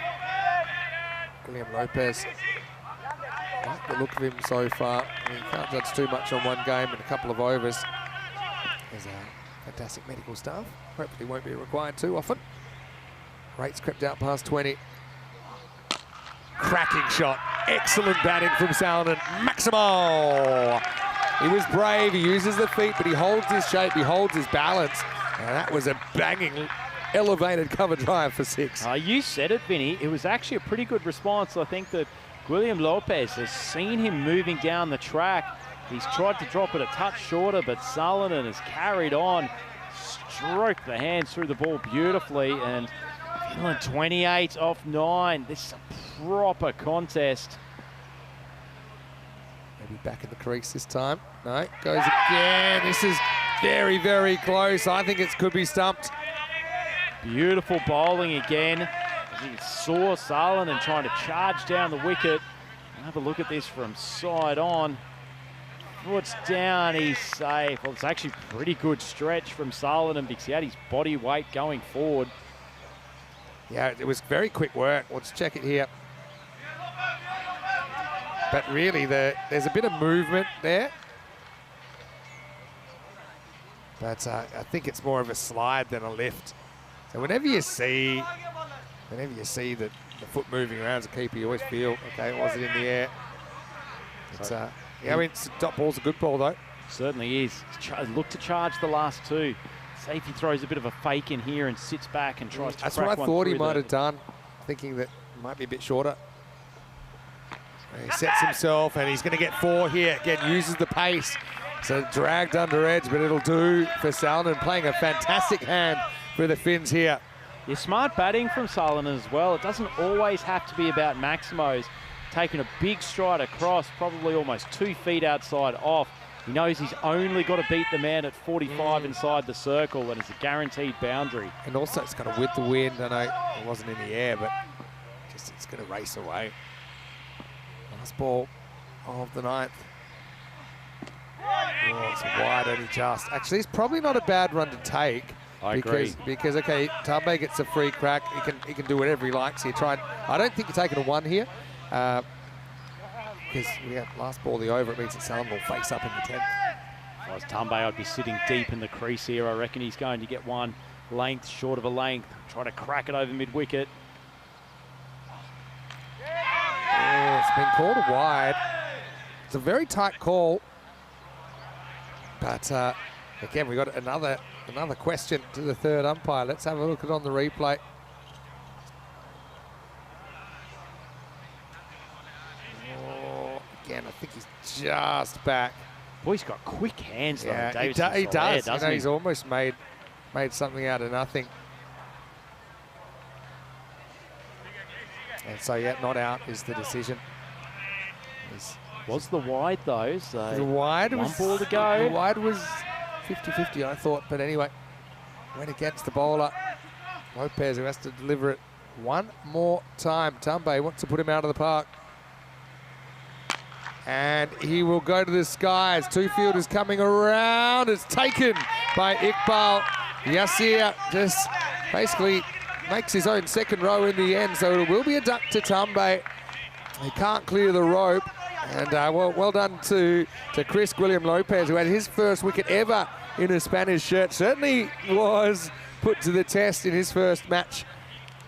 William Lopez. Like the look of him so far. I mean, you can't judge too much on one game and a couple of overs. There's fantastic medical staff. Hopefully won't be required too often. Rates crept out past 20. Cracking shot. Excellent batting from Salonen. Maximo! He was brave, he uses the feet, but he holds his shape, he holds his balance. And that was a banging, elevated cover drive for 6. You said it, Vinny. It was actually a pretty good response. I think that William Lopez has seen him moving down the track. He's tried to drop it a touch shorter, but Salonen has carried on, stroked the hands through the ball beautifully, and Finland 28 off 9. This is a proper contest. Maybe back in the crease this time. No, goes again. This is very, very close. I think it could be stumped. Beautiful bowling again. You saw Salonen trying to charge down the wicket. Have a look at this from side on. Foot's down, he's safe. Well, it's actually a pretty good stretch from Salonen because he had his body weight going forward. Yeah, it was very quick work. Let's check it here. But really, there's a bit of movement there. But I think it's more of a slide than a lift. So whenever you see the foot moving around as a keeper, you always feel, okay, was it in the air? It's, yeah, I mean, dot ball's a good ball, though. Certainly is. Look to charge the last two. See if he throws a bit of a fake in here and sits back and tries to That's crack what I one thought he through might have done, thinking that it might be a bit shorter. He sets himself, and he's going to get 4 here. Again, uses the pace. So dragged under edge, but it'll do for Salonen, playing a fantastic hand for the Finns here. Yeah, smart batting from Salonen as well. It doesn't always have to be about Maximo's taking a big stride across, probably almost 2 feet outside off. He knows he's only got to beat the man at 45 inside the circle, and it's a guaranteed boundary. And also it's kind of with the wind. I know it wasn't in the air, but just it's going to race away. Last ball of the 9th. Oh, it's wide only just. Actually, it's probably not a bad run to take. I agree. Because okay, Tambe gets a free crack. He can do whatever he likes here. I don't think you're taking a 1 here. Because we have last ball the over, it means that Salonen will face up in the 10th. If I was Tambe, I'd be sitting deep in the crease here. I reckon he's going to get one length short of a length. Try to crack it over mid-wicket. Oh, it's been called a wide. It's a very tight call. But again, we got another question to the 3rd umpire. Let's have a look at it on the replay. Oh, again, I think he's just back. Boy, he's got quick hands though. Yeah, he does. Doesn't he? He's almost made something out of nothing. And so, yeah, not out is the decision. Was the wide though, so the wide one was, ball to go. The wide was 50-50, I thought, but anyway, went against the bowler. Lopez, who has to deliver it one more time. Tambe wants to put him out of the park. And he will go to the skies. 2 fielders coming around. It's taken by Iqbal. Yassir just basically makes his own 2nd row in the end, so it will be a duck to Tambe. He can't clear the rope. And well done to Chris William Lopez, who had his 1st wicket ever in a Spanish shirt. Certainly was put to the test in his 1st match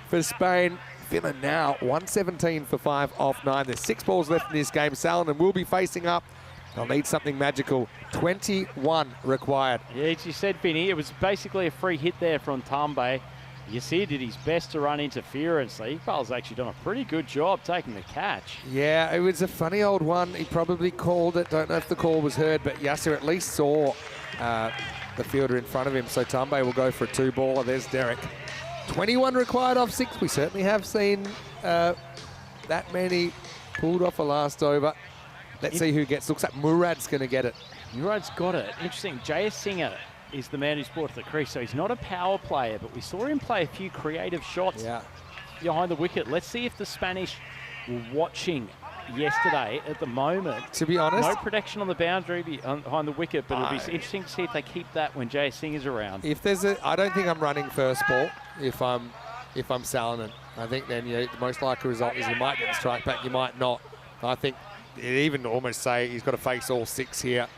for Spain. Finland now 117 for 5 off 9. There's 6 balls left in this game. Salonen will be facing up. They'll need something magical. 21 required. Yeah, as you said, Vinny, it was basically a free hit there from Tambe. Yassir did his best to run interference. Iqbal's actually done a pretty good job taking the catch. Yeah, it was a funny old one. He probably called it. Don't know if the call was heard, but Yassir at least saw the fielder in front of him. So Tambe will go for a 2-baller. There's Derek. 21 required off 6. We certainly have seen that many pulled off a last over. Let's see who gets. Looks like Murad's going to get it. Murad's got it. Interesting. Jayas Singer is the man who's brought to the crease, so he's not a power player, but we saw him play a few creative shots behind the wicket. Let's see if the Spanish were watching yesterday. At the moment, to be honest, no protection on the boundary behind the wicket, but it'll be interesting to see if they keep that when Jay Singer's around. If there's I don't think I'm running first ball if I'm Salonen. I think then the most likely result is you might get the strike back, you might not. I think it even almost say he's got to face all 6 here.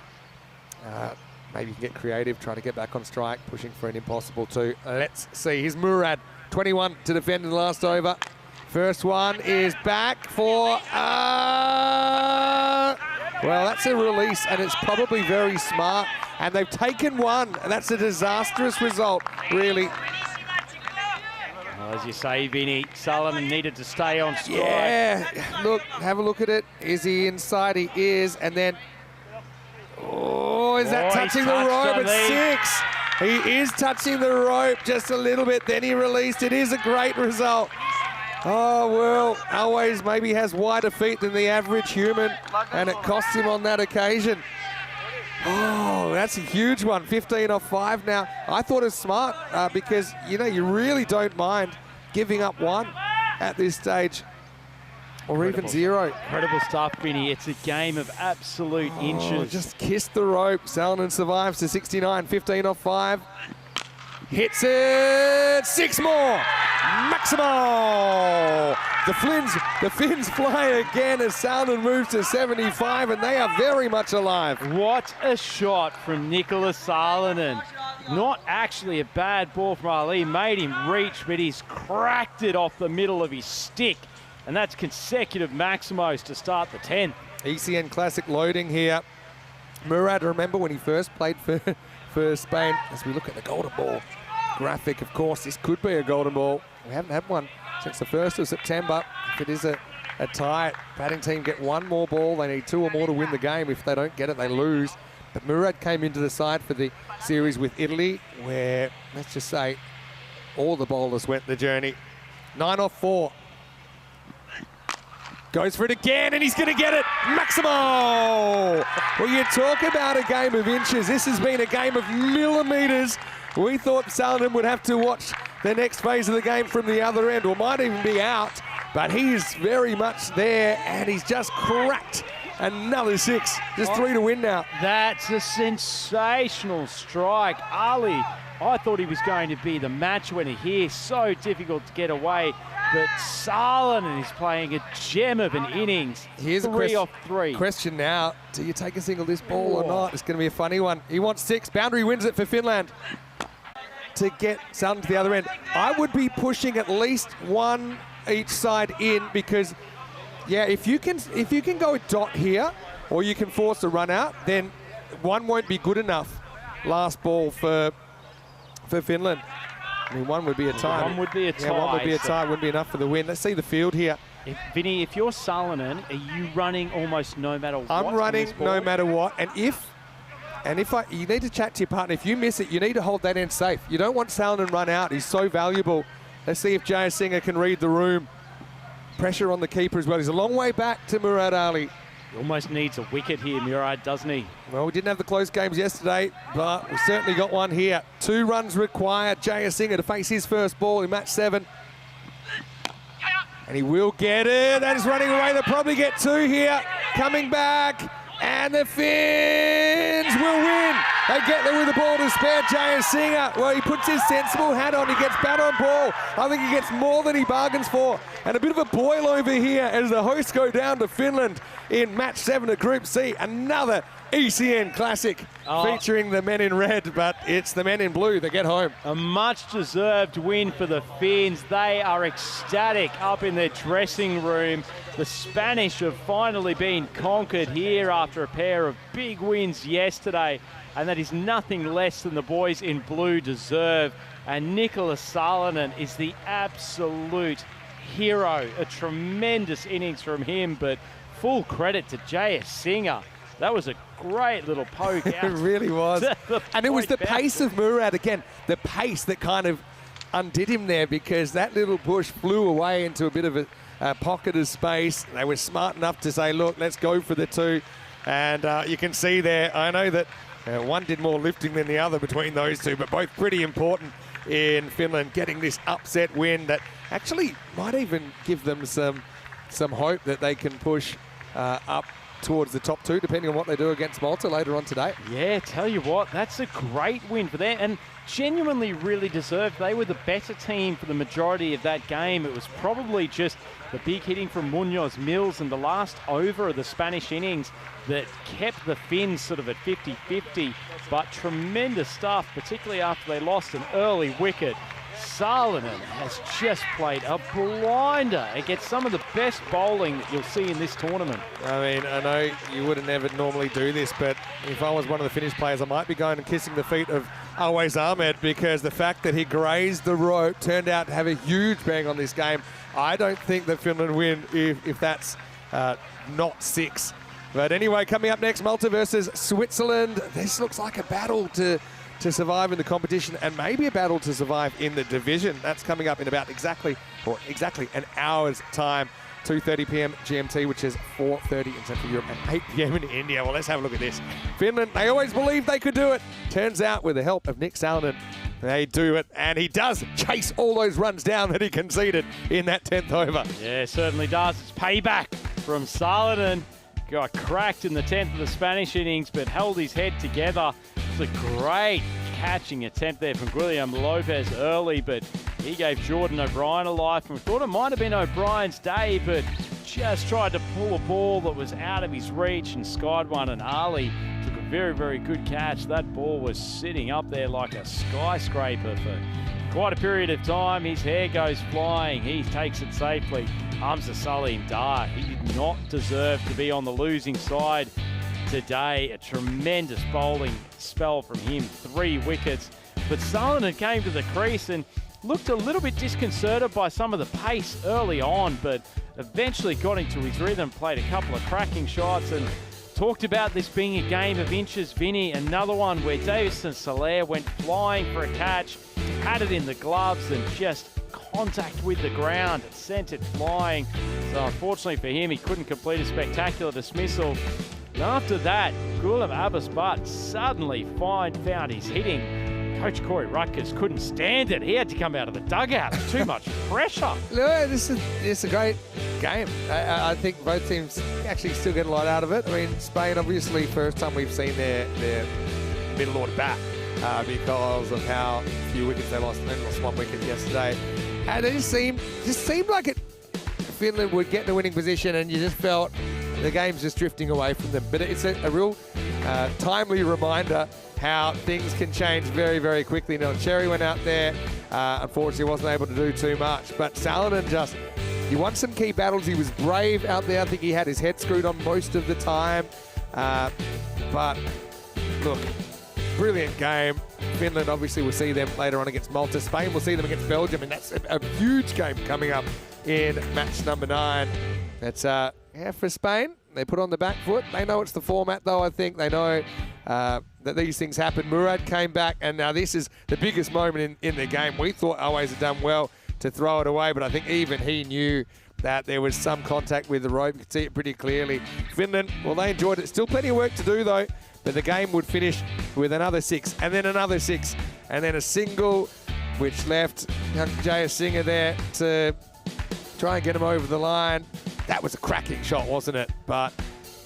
Maybe you can get creative, trying to get back on strike, pushing for an impossible 2. Let's see. Here's Murad, 21 to defend in the last over. First one is back for... well, that's a release, and it's probably very smart. And they've taken 1, and that's a disastrous result, really. Well, as you say, Vinny, Salonen needed to stay on strike. Yeah, look, have a look at it. Is he inside? He is, and then... Oh, is that touching the rope at 6? He is touching the rope just a little bit, then he released. It is a great result. Oh, well, always maybe has wider feet than the average human, and it cost him on that occasion. Oh, that's a huge one. 15 off 5 now. I thought it was smart because, you really don't mind giving up 1 at this stage. or even 0. Incredible stuff, Vinny. It's a game of absolute inches. Just kissed the rope. Salonen survives to 69, 15 off 5. Hits it, 6 more. Maximo! The Finns fly again as Salonen moves to 75, and they are very much alive. What a shot from Nicholas Salonen. Not actually a bad ball from Ali. Made him reach, but he's cracked it off the middle of his stick. And that's consecutive Maximos to start the 10th. ECN Classic loading here. Murad, remember when he first played for Spain, as we look at the golden ball graphic, of course, this could be a golden ball. We haven't had one since the 1st of September. If it is a tie, batting team get 1 more ball. They need 2 or more to win the game. If they don't get it, they lose. But Murad came into the side for the series with Italy, where, let's just say, all the bowlers went the journey. 9 off 4. Goes for it again, and he's going to get it. Maximo! Well, you talk about a game of inches. This has been a game of millimetres. We thought Salonen would have to watch the next phase of the game from the other end, or might even be out. But he's very much there, and he's just cracked another 6. Just 3 to win now. That's a sensational strike. Ali, I thought he was going to be the match winner here. So difficult to get away. But Salonen is playing a gem of an innings. Here's 3 off 3. Question now, do you take a single this ball or not? It's going to be a funny one. He wants 6. Boundary wins it for Finland to get Salonen to the other end. I would be pushing at least 1 each side in, because, yeah, if you can go a dot here, or you can force a run out, then 1 won't be good enough. Last ball for Finland. I mean, 1 would be a tie. 1 would be a tie. Yeah, 1 would be a tie. Wouldn't be enough for the win. Let's see the field here. Vinny, if you're Salonen, are you running almost no matter what? I'm running no matter what. And if you need to chat to your partner. If you miss it, you need to hold that end safe. You don't want Salonen run out. He's so valuable. Let's see if Jayasinghe can read the room. Pressure on the keeper as well. He's a long way back to Murad Ali. He almost needs a wicket here, Murad, doesn't he? Well, we didn't have the close games yesterday, but we certainly got one here. 2 runs required. Jayasinghe to face his first ball in match 7. And he will get it. That is running away. They'll probably get 2 here. Coming back. And the Finns will win. They get there with the ball to spare Jayasinghe. Well, he puts his sensible hat on. He gets bat on ball. I think he gets more than he bargains for. And a bit of a boil over here as the hosts go down to Finland in match 7 of Group C. Another ECN Classic featuring the men in red, but it's the men in blue that get home. A much-deserved win for the Finns. They are ecstatic up in their dressing room. The Spanish have finally been conquered here after a pair of big wins yesterday, and that is nothing less than the boys in blue deserve. And Nicholas Salonen is the absolute hero. A tremendous innings from him, but full credit to Jayasinghe. That was a great little poke out. It really was. And it was the pace of Murad again, the pace that kind of undid him there, because that little push flew away into a bit of a pocket of space. They were smart enough to say, look, let's go for the 2. And you can see there, I know that one did more lifting than the other between those 2, but both pretty important in Finland, getting this upset win that actually might even give them some hope that they can push up towards the top 2, depending on what they do against Malta later on today. Yeah, tell you what, that's a great win for them, and genuinely really deserved. They were the better team for the majority of that game. It was probably just the big hitting from Munoz, Mills, and the last over of the Spanish innings that kept the Finns sort of at 50-50, but tremendous stuff, particularly after they lost an early wicket. Salonen has just played a blinder against some of the best bowling that you'll see in this tournament. I mean, I know you wouldn't never normally do this, but if I was one of the Finnish players, I might be going and kissing the feet of Always Ahmed, because the fact that he grazed the rope turned out to have a huge bang on this game. I don't think that Finland win if that's not 6. But anyway, coming up next, Malta versus Switzerland. This looks like a battle to survive in the competition, and maybe a battle to survive in the division. That's coming up in about exactly an hour's time. 2:30 p.m. GMT, which is 4:30 in Central Europe, and 8 p.m. in India. Well, let's have a look at this. Finland, they always believed they could do it. Turns out, with the help of Nick Salonen, They do it, and he does chase all those runs down that he conceded in that 10th over. Yeah, certainly does. It's payback from Saladin. Got cracked in the 10th of the Spanish innings, but held his head together. It was a great catching attempt there from Guillem Lopez early, but he gave Jordan O'Brien a life. And we thought it might have been O'Brien's day, but just tried to pull a ball that was out of his reach and skied one, and Ali took a very, very good catch. That ball was sitting up there like a skyscraper for quite a period of time. His hair goes flying. He takes it safely. Hamza Salim Dar, he did not deserve to be on the losing side today. A tremendous bowling spell from him, 3 wickets. But Saladin came to the crease and looked a little bit disconcerted by some of the pace early on, but eventually got into his rhythm, played a couple of cracking shots, and talked about this being a game of inches. Vinny, another one where Davison Soler went flying for a catch, had it in the gloves and just contact with the ground, sent it flying. So unfortunately for him, he couldn't complete a spectacular dismissal. And after that, Ghulam Abbas Butt suddenly found his hitting. Coach Corey Rutgers couldn't stand it. He had to come out of the dugout. Too much pressure. No, this is a great game. I think both teams actually still get a lot out of it. I mean, Spain, obviously, first time we've seen their middle order bat because of how few wickets they lost. They lost 1 wicket yesterday. And it just seemed like Finland would get in a winning position, and you just felt the game's just drifting away from them. But it's a real timely reminder how things can change very, very quickly. Now, Cherry went out there, unfortunately wasn't able to do too much, but Saladin he won some key battles. He was brave out there. I think he had his head screwed on most of the time. But look, brilliant game. Finland obviously will see them later on against Malta. Spain will see them against Belgium, and that's a huge game coming up in match number 9. That's for Spain. They put on the back foot. They know it's the format, though. I think they know that these things happen. Murad came back, and now this is the biggest moment in the game. We thought Always had done well to throw it away, but I think even he knew that there was some contact with the rope. You could see it pretty clearly. Finland, well, they enjoyed it. Still plenty of work to do, though. But the game would finish with another 6, and then another 6, and then a single, which left young Jayasinghe there to try and get him over the line. That was a cracking shot, wasn't it? But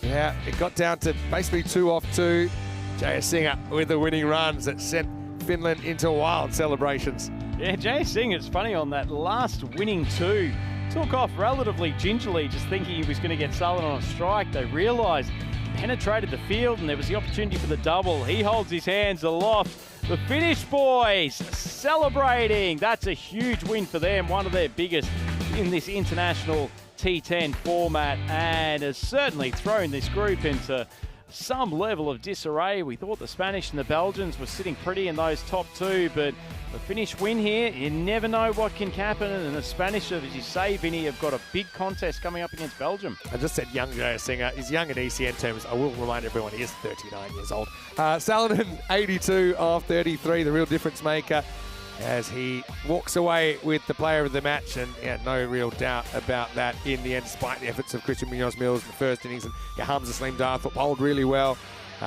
yeah, it got down to basically 2 off 2. Jayasinghe with the winning runs that sent Finland into wild celebrations. Yeah, Jayasinghe, it's funny, on that last winning 2, took off relatively gingerly, just thinking he was going to get Saladin on a strike. They realised penetrated the field and there was the opportunity for the double. He holds his hands aloft. The Finnish boys celebrating. That's a huge win for them, one of their biggest in this international T10 format, and has certainly thrown this group into some level of disarray. We thought the Spanish and the Belgians were sitting pretty in those top 2, but the Finnish win here, you never know what can happen. And the Spanish, as you say, Vinny, have got a big contest coming up against Belgium. I just said young Jayasinghe. He's young in ECN terms. I will remind everyone he is 39 years old. Saladin, 82 of 33, the real difference maker, as he walks away with the player of the match, and no real doubt about that in the end, despite the efforts of Christian Munoz-Mills in the first innings. And Hamza Salim Dar thought bowled really well.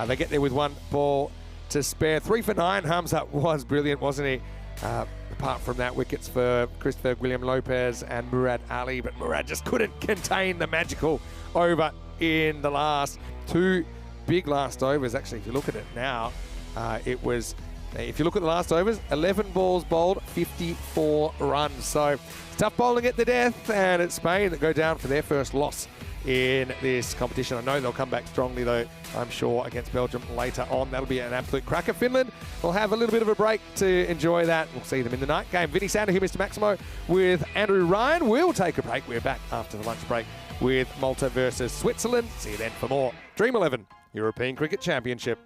They get there with 1 ball to spare. 3 for 9. Hamza was brilliant, wasn't he? Apart from that, wickets for Christopher Guillem Lopez and Murad Ali, but Murad just couldn't contain the magical over in the last 2 big last overs. Actually, if you look at it now, it was, if you look at the last overs, 11 balls bowled, 54 runs. So it's tough bowling at the death, and it's Spain that go down for their first loss in this competition. I know they'll come back strongly, though, I'm sure, against Belgium later on. That'll be an absolute cracker. Finland will have a little bit of a break to enjoy that. We'll see them in the night game. Vinny Sander here, Mr. Maximo, with Andrew Ryan. We'll take a break. We're back after the lunch break with Malta versus Switzerland. See you then for more Dream11 European Cricket Championship.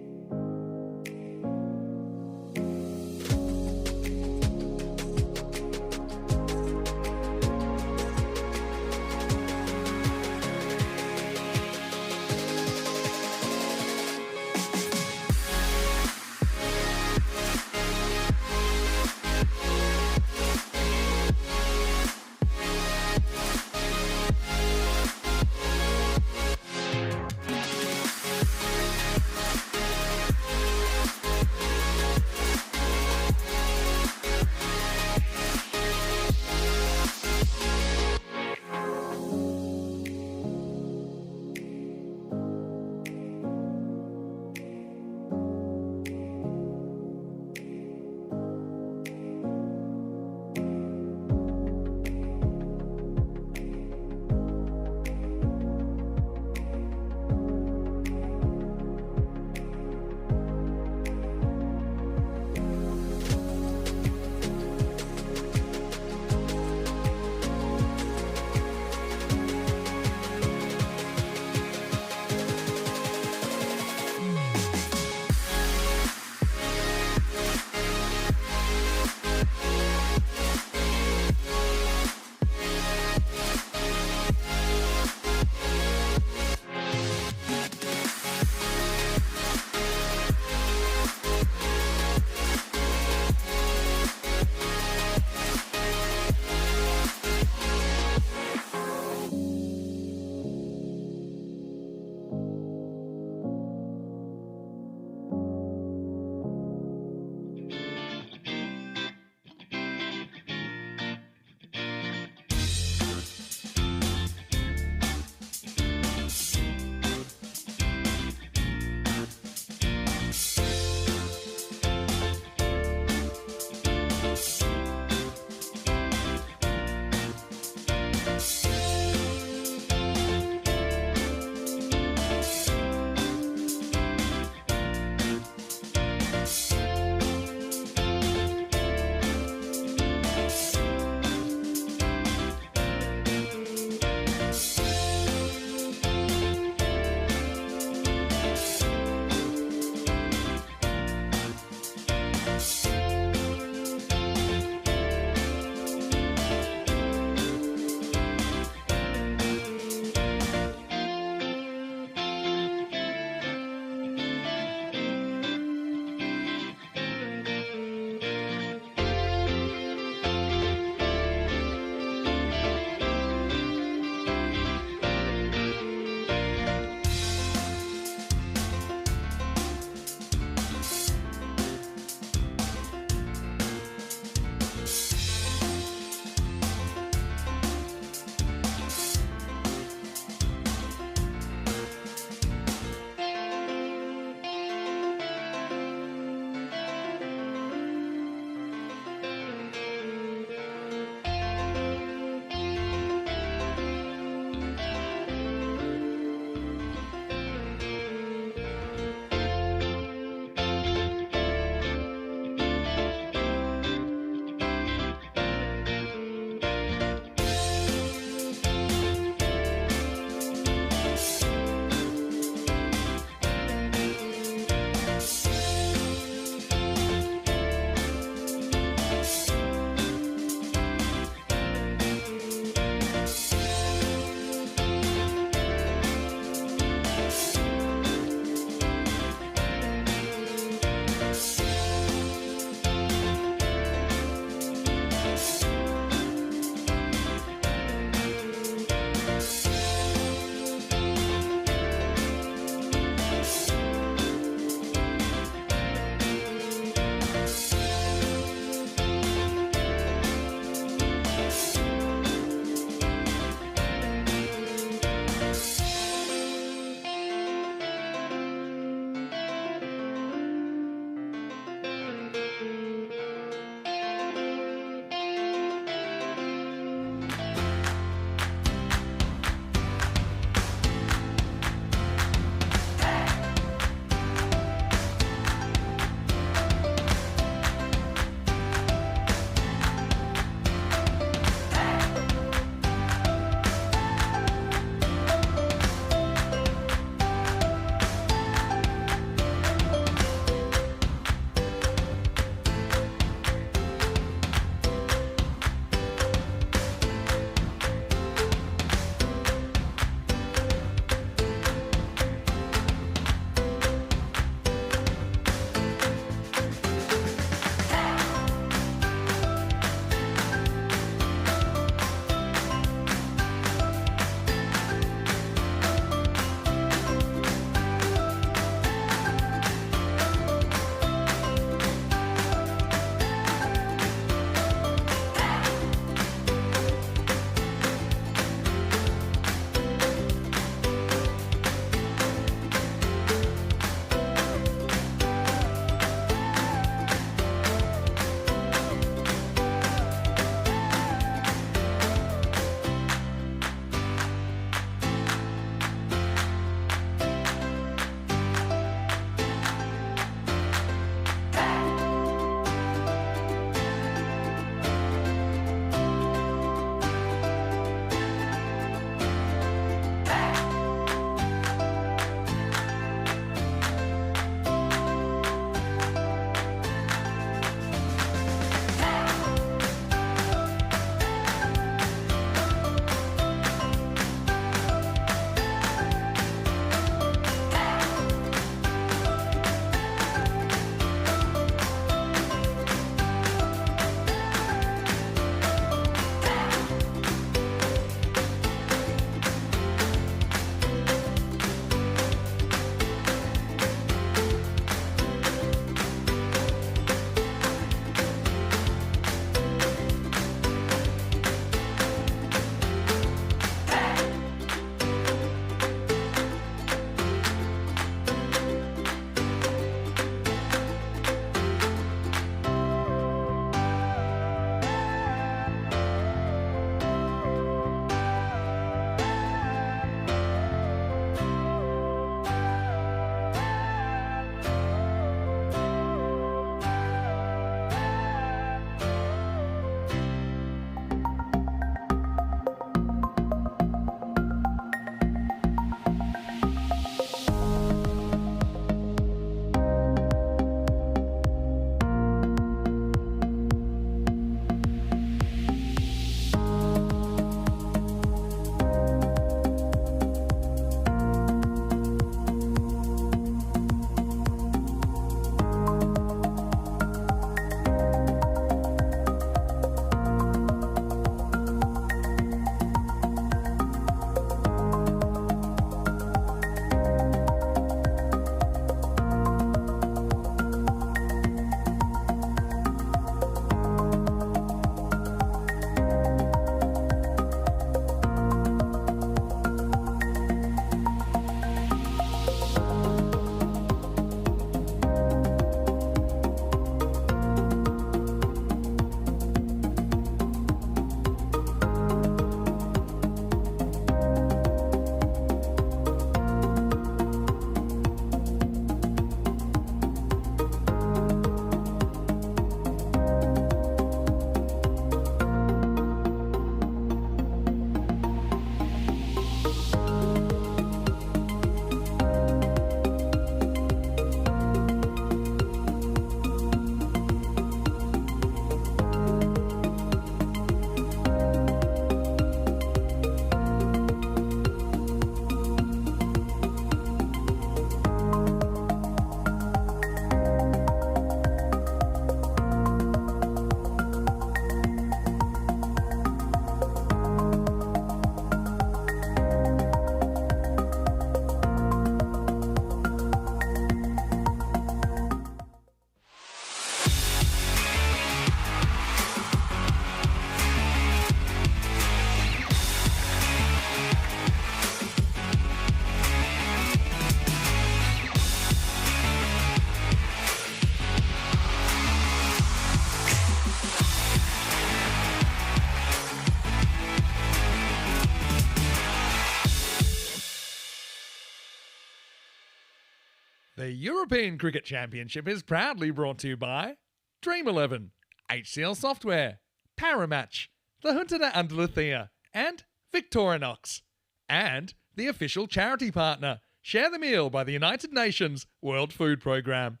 European Cricket Championship is proudly brought to you by Dream11, HCL Software, Paramatch, the Hunter under Luthea, and Victorinox. And the official charity partner, Share the Meal by the United Nations World Food Programme.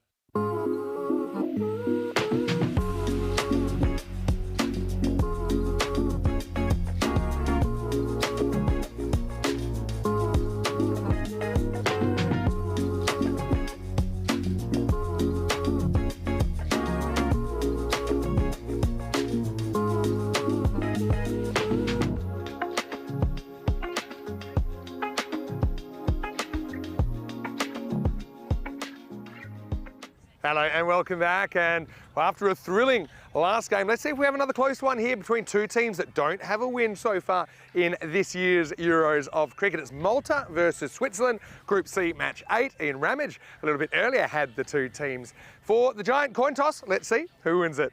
Hello and welcome back, and after a thrilling last game, let's see if we have another close one here between two teams that don't have a win so far in this year's Euros of cricket. It's Malta versus Switzerland, Group C match 8. Ian Ramage a little bit earlier had the two teams for the giant coin toss. Let's see who wins it.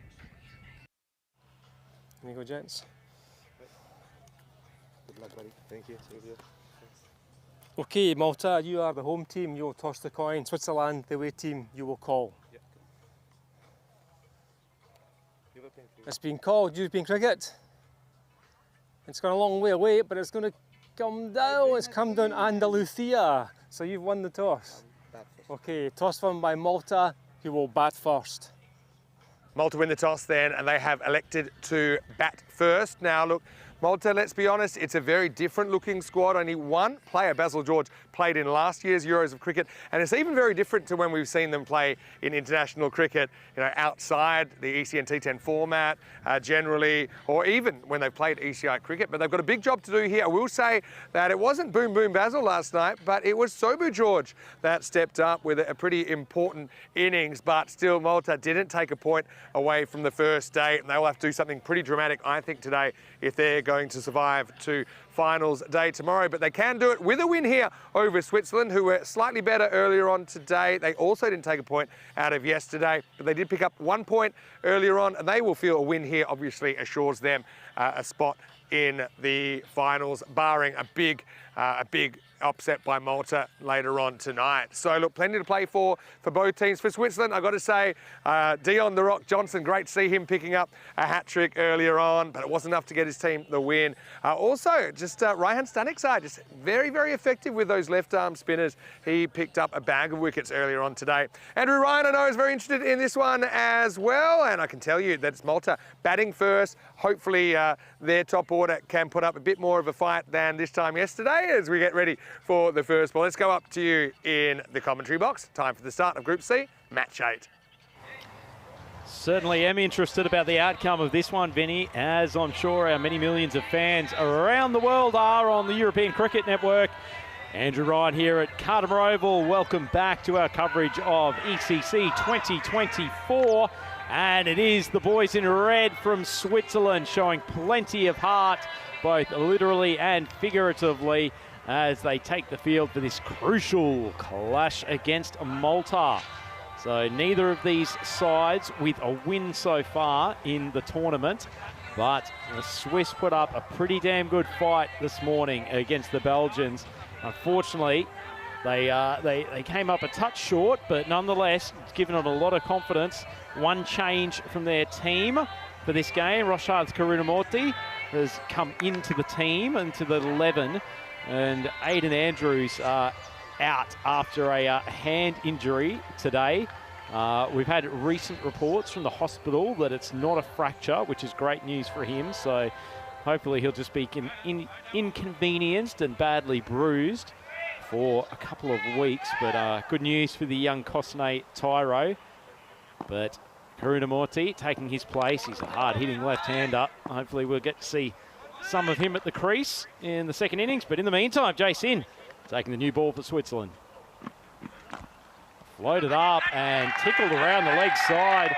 Here you go, gents. Good luck, buddy. Thank you. Okay, Malta, you are the home team, you will toss the coin. Switzerland, the away team, you will call. Yep. It's been called European cricket. It's gone a long way away, but it's going to come down. It's come down Andalusia. So you've won the toss. Okay, toss won by Malta, who will bat first. Malta win the toss then, and they have elected to bat first. Now look, Malta, let's be honest, it's a very different looking squad. Only one player, Basil George, played in last year's Euros of cricket, and it's even very different to when we've seen them play in international cricket, you know, outside the ECN T10 format generally, or even when they've played ECI cricket. But they've got a big job to do here. I will say that it wasn't Boom Boom Basil last night, but it was Sobu George that stepped up with a pretty important innings. But still, Malta didn't take a point away from the first day, and they will have to do something pretty dramatic, I think, today if they're going to survive to finals day tomorrow. But they can do it with a win here over Switzerland, who were slightly better earlier on today. They also didn't take a point out of yesterday, but they did pick up 1 point earlier on, and they will feel a win here obviously assures them a spot in the finals, barring a big upset by Malta later on tonight. So look, plenty to play for both teams. For Switzerland, I've got to say, Dion the Rock Johnson, great to see him picking up a hat-trick earlier on, but it wasn't enough to get his team the win. Also, just Raihan Stanikzai, just very, very effective with those left-arm spinners. He picked up a bag of wickets earlier on today. Andrew Ryan, I know, is very interested in this one as well, and I can tell you that it's Malta batting first. Hopefully, their top order can put up a bit more of a fight than this time yesterday as we get ready for the first ball. Let's go up to you in the commentary box. Time for the start of Group C, Match 8. Certainly am interested about the outcome of this one, Vinny, as I'm sure our many millions of fans around the world are on the European Cricket Network. Andrew Ryan here at Cardimer Oval. Welcome back to our coverage of ECC 2024. And it is the boys in red from Switzerland showing plenty of heart, both literally and figuratively, as they take the field for this crucial clash against Malta. So neither of these sides with a win so far in the tournament, but the Swiss put up a pretty damn good fight this morning against the Belgians. Unfortunately, they came up a touch short, but nonetheless, it's given them a lot of confidence. One change from their team for this game. Roshad Karunamurti has come into the team, into the 11, and Aiden Andrews out after a hand injury today. We've had recent reports from the hospital that it's not a fracture, which is great news for him. So hopefully he'll just be inconvenienced and badly bruised for a couple of weeks. But good news for the young Kosnei Tyro. But Karunamurti taking his place. He's a hard-hitting left-hander. Hopefully we'll get to see some of him at the crease in the second innings. But in the meantime, Jason taking the new ball for Switzerland. Floated up and tickled around the leg side.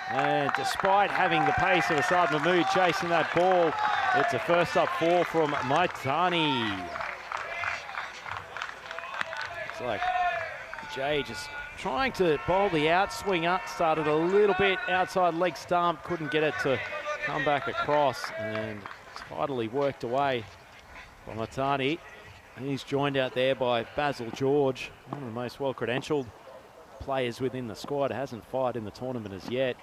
And despite having the pace of Asad Mahmood chasing that ball, it's a first up 4 from Maitani. It's like Jay just trying to bowl the outswing up, started a little bit outside leg stump, couldn't get it to come back across, and tidily worked away by Maitani. He's joined out there by Basil George, one of the most well-credentialed players within the squad. Hasn't fired in the tournament as yet.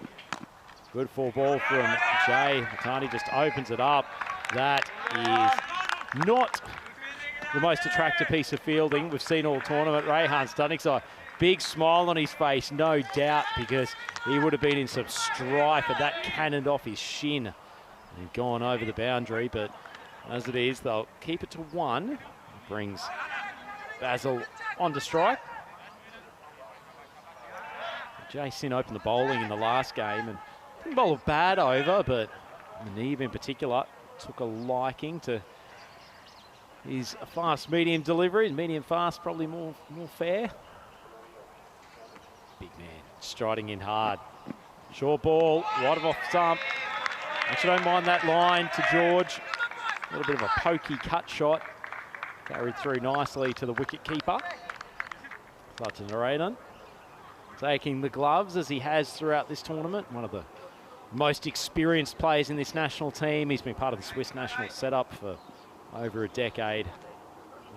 Good full ball from Jay. Matani just opens it up. That is not the most attractive piece of fielding we've seen all tournament. Rayhan Stunningside, big smile on his face, no doubt, because he would have been in some strife and that cannoned off his shin and gone over the boundary. But as it is, they'll keep it to 1. Brings Basil onto strike. Jay Sin opened the bowling in the last game and didn't bowl a bad over, but Maneve in particular took a liking to his fast medium delivery. Medium fast probably more fair. Big man striding in hard. Short ball, wide of off stump. Actually don't mind that line to George. A little bit of a pokey cut shot. Carried through nicely to the wicket keeper. Clutton Narayan taking the gloves as he has throughout this tournament. One of the most experienced players in this national team. He's been part of the Swiss national setup for over a decade.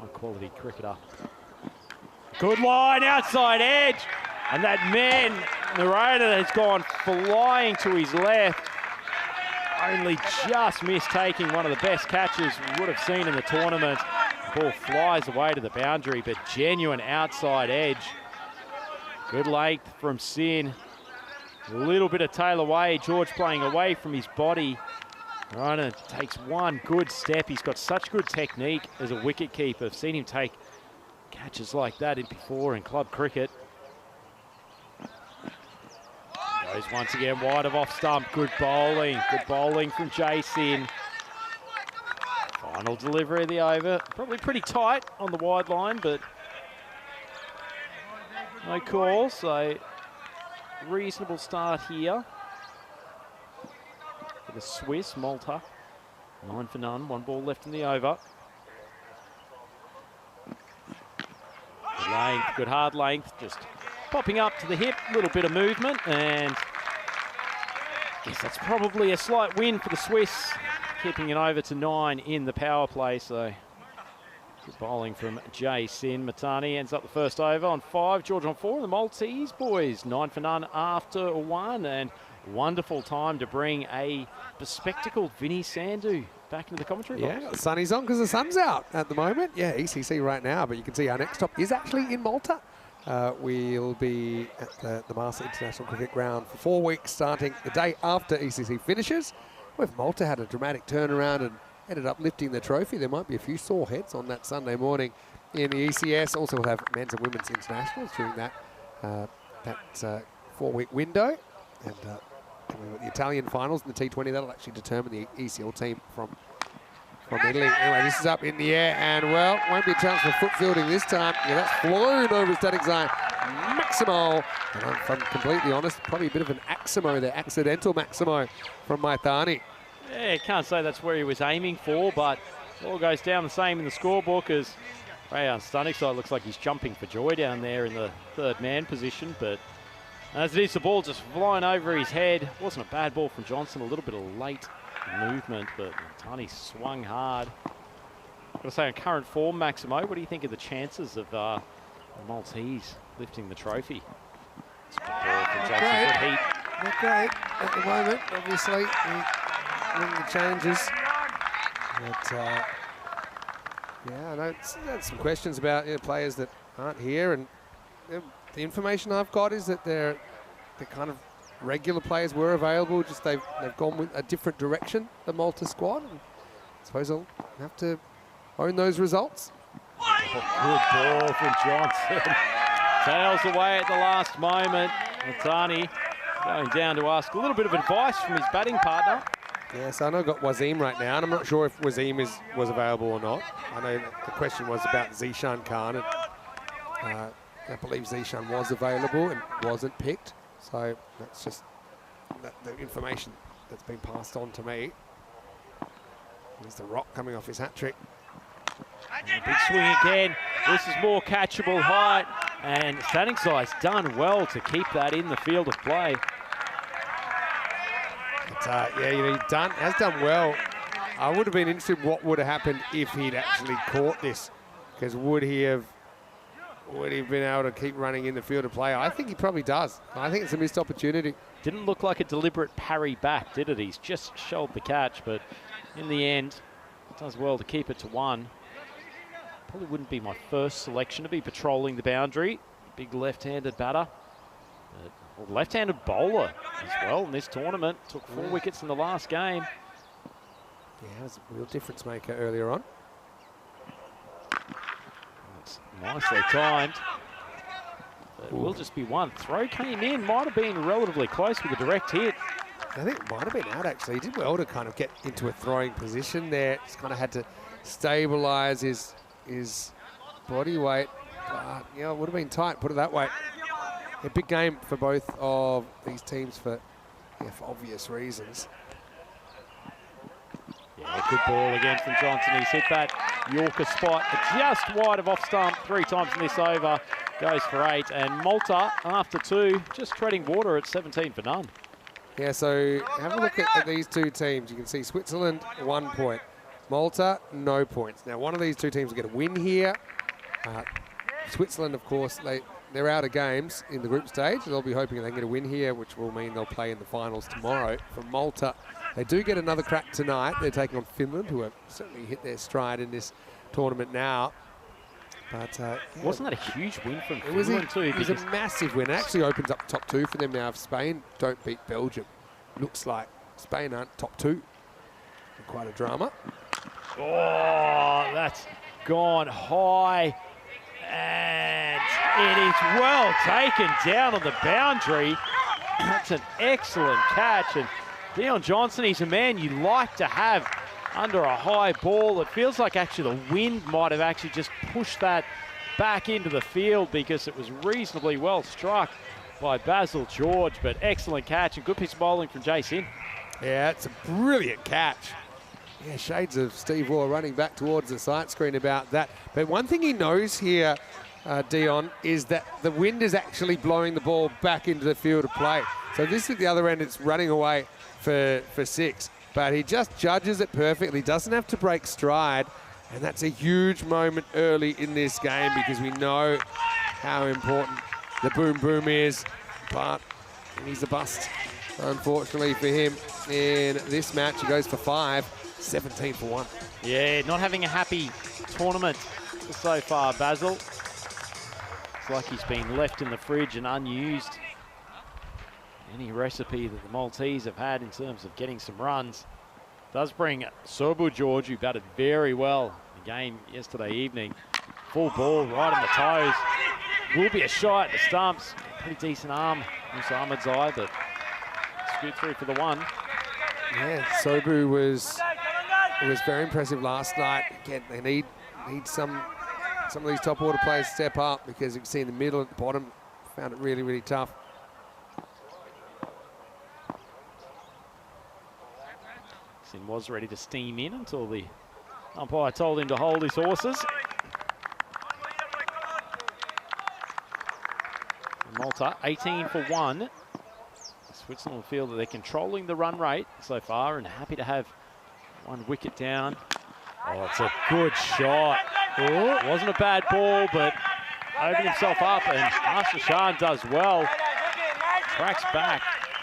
High quality cricketer. Good line, outside edge. And that man, Narada, has gone flying to his left. Only just missed taking one of the best catches we would have seen in the tournament. The ball flies away to the boundary, but genuine outside edge. Good length from Sin. A little bit of tail away. George playing away from his body. Rana takes one good step. He's got such good technique as a wicket keeper. I've seen him take catches like that before in club cricket. Goes once again wide of off stump. Good bowling. Good bowling from Jason. Final delivery of the over. Probably pretty tight on the wide line, but no call, so reasonable start here for the Swiss. Malta, 9 for none, 1 ball left in the over. Good length, good hard length, just popping up to the hip, little bit of movement, and I guess that's probably a slight win for the Swiss, keeping it over to 9 in the power play. So good bowling from Jay Sin. Matani ends up the first over on 5. George on 4. The Maltese boys 9 for none after 1. And wonderful time to bring a bespectacled Vinny Sandhu back into the commentary box. Yeah, the sunny's on because the sun's out at the moment. Yeah, ECC right now, but you can see our next stop is actually in Malta. We'll be at the Malta International Cricket Ground for 4 weeks, starting the day after ECC finishes. Well, if Malta had a dramatic turnaround and ended up lifting the trophy, there might be a few sore heads on that Sunday morning in the ECS. Also, we'll have men's and women's internationals during that 4-week window. And coming with the Italian finals and the T20, that'll actually determine the ECL team from Italy. Anyway, this is up in the air, and well, won't be a chance for foot fielding this time. Yeah, that's flown over static zone. Maximo, and if I'm completely honest, probably a bit of an Aximo there, accidental Maximo from Maithani. Yeah, can't say that's where he was aiming for, but it all goes down the same in the scorebook as Rayhan Stunningside looks like he's jumping for joy down there in the third man position, but as it is, the ball just flying over his head. Wasn't a bad ball from Johnson, a little bit of late movement, but Tani swung hard. Got to say, on current form, Maximo, what do you think of the chances of the Maltese lifting the trophy? It's a good ball from Johnson. Good heat. Not great at the moment, obviously. The changes. But, yeah, I know there's some questions about players that aren't here, and the information I've got is that they're kind of regular players were available, just they've gone with a different direction, the Malta squad. And I suppose they'll have to own those results. Good ball from Johnson. Tails away at the last moment. Matani going down to ask a little bit of advice from his batting partner. Yeah, so I know I've got Wasim right now, and I'm not sure if Wasim was available or not. I know the question was about Zishan Khan, and I believe Zishan was available and wasn't picked. So that's just the information that's been passed on to me. There's the rock coming off his hat-trick. Big swing again. This is more catchable height, and Stanningside's done well to keep that in the field of play. But, yeah, has done well. I would have been interested what would have happened if he'd actually caught this, because would he have would he have been able to keep running in the field of play? I think he probably does. I think it's a missed opportunity. Didn't look like a deliberate parry back, did it? He's just shouldered the catch, but in the end, does well to keep it to 1. Probably wouldn't be my first selection to be patrolling the boundary. Big left-handed batter. Well, left-handed bowler as well in this tournament. Took 4 wickets in the last game. Yeah, he was a real difference maker earlier on. That's nicely timed. It will just be 1. Throw came in, might have been relatively close with a direct hit. I think it might have been out, actually. He did well to kind of get into a throwing position there. Just kind of had to stabilise his body weight. But, yeah, it would have been tight, put it that way. A big game for both of these teams for obvious reasons. Yeah, good ball again from Johnson. He's hit that Yorker spot just wide of off stump 3 times in this over. Goes for 8. And Malta, after 2, just treading water at 17 for none. Yeah, so have a look at these two teams. You can see Switzerland, 1 point. Malta, no points. Now, one of these two teams will get a win here. Switzerland, of course, they're out of games in the group stage. They'll be hoping they can get a win here, which will mean they'll play in the finals tomorrow. For Malta, they do get another crack tonight. They're taking on Finland, who have certainly hit their stride in this tournament now. But wasn't that a huge win from Finland too? It was a massive win. It actually opens up top 2 for them now. If Spain don't beat Belgium, looks like Spain aren't top 2. Quite a drama. Oh, that's gone high. And it is well taken down on the boundary. That's an excellent catch. And Dion Johnson, he's a man you like to have under a high ball. It feels like actually the wind might have actually just pushed that back into the field because it was reasonably well struck by Basil George. But excellent catch and good piece of bowling from Jason. Yeah, it's a brilliant catch. Yeah, shades of Steve Waugh running back towards the sight screen about that. But one thing he knows here, Dion, is that the wind is actually blowing the ball back into the field of play. So this at the other end, it's running away for 6. But he just judges it perfectly, doesn't have to break stride. And that's a huge moment early in this game because we know how important the boom boom is. But he's a bust, unfortunately for him. In this match, he goes for 5. 17 for 1. Yeah, not having a happy tournament so far, Basil. It's like he's been left in the fridge and unused. Any recipe that the Maltese have had in terms of getting some runs does bring Sobu George, who batted very well in the game yesterday evening. Full ball right on the toes. Will be a shot at the stumps. Pretty decent arm from Ahmed's eye, but scoot through for the 1. Yeah, Sobu was very impressive last night. Again, they need some of these top order players to step up because you can see in the middle at the bottom, found it really, really tough. Sin was ready to steam in until the umpire told him to hold his horses. Malta, 18 for 1. Switzerland feel that they're controlling the run rate so far and happy to have 1 wicket down. Oh, it's a good shot. Oh, it wasn't a bad ball, but opened himself up, and Harsha Shan does well. Tracks back.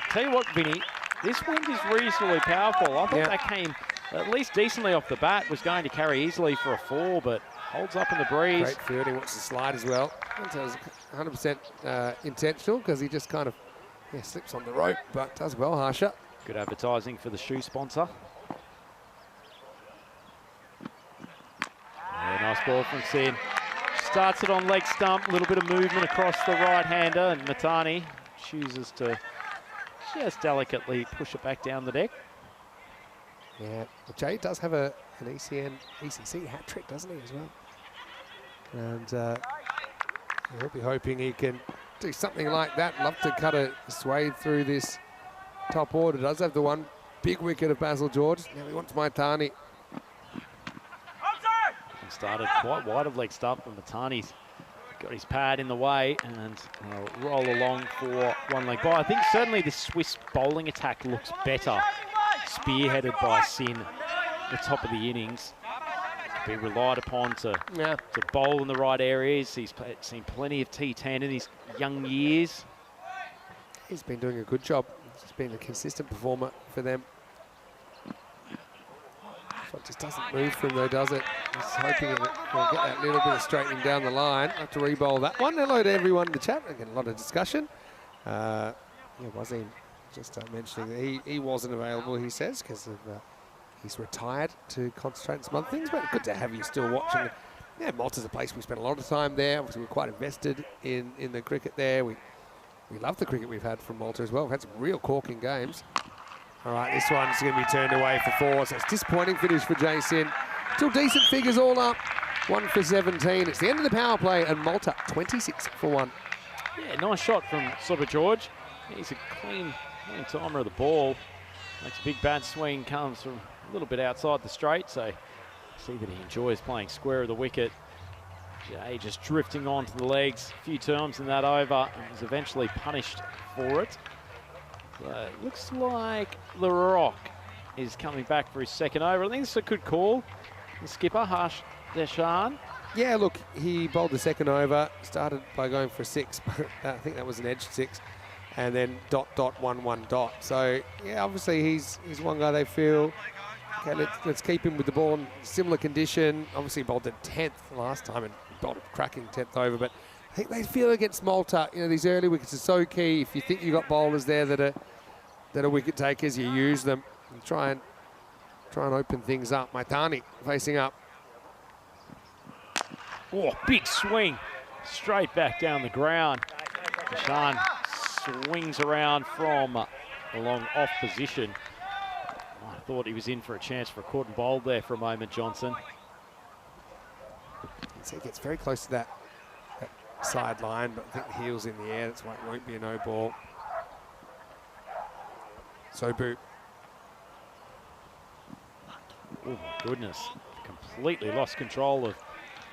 Tell you what, Vinny, this wind is reasonably powerful. I thought that came at least decently off the bat, was going to carry easily for a 4, but holds up in the breeze. Great fielding, wants to slide as well. It was 100% intentional because he just kind of slips on the rope, but does well, Harsha. Good advertising for the shoe sponsor. Yeah, nice ball from Sin. Starts it on leg stump, a little bit of movement across the right-hander, and Matani chooses to just delicately push it back down the deck. Yeah, well, Jay does have an ECC hat trick, doesn't he, as well? And we'll be hoping he can do something like that. Love to cut a swathe through this top order. Does have the 1 big wicket of Basil George. Now he wants Matani. Started quite wide of leg stump, and Matani's got his pad in the way and roll along for 1 leg bye. I think certainly the Swiss bowling attack looks better, spearheaded by Sin at the top of the innings. be relied upon to bowl in the right areas. He's seen plenty of T10 in his young years. He's been doing a good job. He's been a consistent performer for them. It just doesn't move for him though, does it? Just hoping that we'll get that little bit of straightening down the line. Have to re-bowl that one. Hello to everyone in the chat. Again, a lot of discussion. Wasim just mentioning that he wasn't available, he says, because he's retired to concentrate on some other things. But good to have you still watching. Yeah, Malta's a place we spent a lot of time there. Obviously, we're quite invested in the cricket there. We love the cricket we've had from Malta as well. We've had some real corking games. All right, this one's going to be turned away for 4, so it's disappointing finish for Jason. Still decent figures all up. 1 for 17. It's the end of the power play, and Malta 26 for 1. Yeah, nice shot from Super George. He's a clean timer of the ball. Makes a big bat swing, comes from a little bit outside the straight, so see that he enjoys playing square of the wicket. Jay just drifting onto the legs, a few terms in that over, and was eventually punished for it. So it looks like the Rock is coming back for his second over. I think this is a good call. The skipper, Harsh Deshan. Yeah, look, he bowled the second over, started by going for a 6, but I think that was an edge 6, and then ... 1 ... So, yeah, obviously he's one guy they feel, okay, let's keep him with the ball in similar condition. Obviously he bowled at 10th last time and bowled a cracking 10th over, but I think they feel against Malta, these early wickets are so key. If you think you've got bowlers there that are wicket takers, you use them and try and open things up. Maitani facing up. Oh, big swing. Straight back down the ground. Deshan swings around from along off position. I thought he was in for a chance for a caught and bowled there for a moment, Johnson. So he gets very close to that sideline, but I think the heel's in the air. That's why it won't be a no ball. Sobu. Oh my goodness. Completely lost control of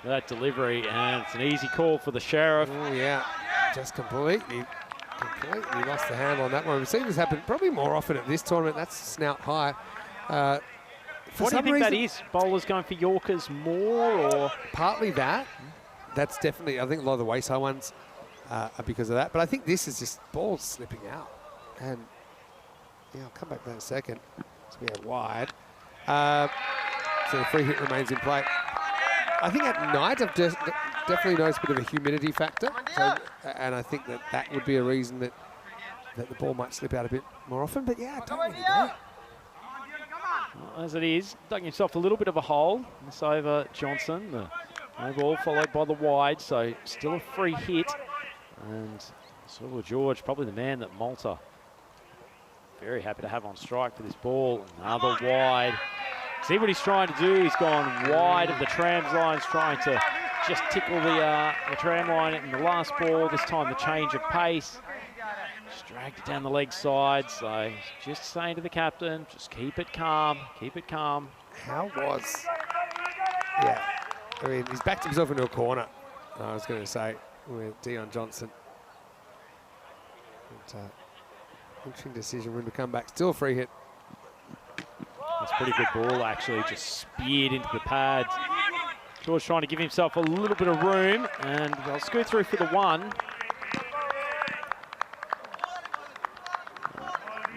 that delivery, and it's an easy call for the Sheriff. Oh yeah, just completely lost the handle on that one. We've seen this happen probably more often at this tournament. That's snout high. What do you think that is? Bowlers going for Yorkers more, or? Partly that. That's definitely, I think a lot of the waist high ones are because of that. But I think this is just balls slipping out. And yeah, I'll come back to that in a second. It's going to be wide. So the free hit remains in play. I think at night I've just definitely noticed a bit of a humidity factor. So, and I think that would be a reason that the ball might slip out a bit more often. But yeah, I don't really know. Well, as it is, dug himself a little bit of a hole. This over Johnson. The no ball followed by the wide, so still a free hit. And Silver George, probably the man that Malta very happy to have on strike for this ball. Another wide. See what he's trying to do. He's gone wide of the trams lines, trying to just tickle the tram line in the last ball. This time the change of pace. Just dragged it down the leg side. So just saying to the captain, just keep it calm, keep it calm. How was... Yeah. I mean, he's backed himself into a corner, I was going to say, with Dion Johnson. But, interesting decision when to come back. Still a free hit. That's a pretty good ball, actually. Just speared into the pads. George trying to give himself a little bit of room, and they'll scoot through for the 1.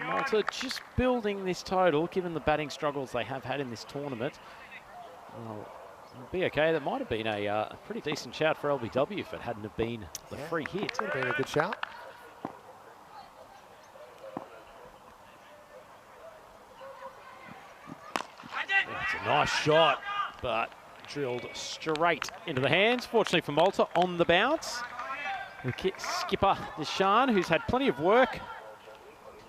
Malta just building this total, given the batting struggles they have had in this tournament. Well, it'll be okay. That might have been a pretty decent shout for LBW if it hadn't have been the free hit. It would have been a good shout. It's a nice shot, but drilled straight into the hands. Fortunately for Malta, on the bounce. The skipper, Deshan, who's had plenty of work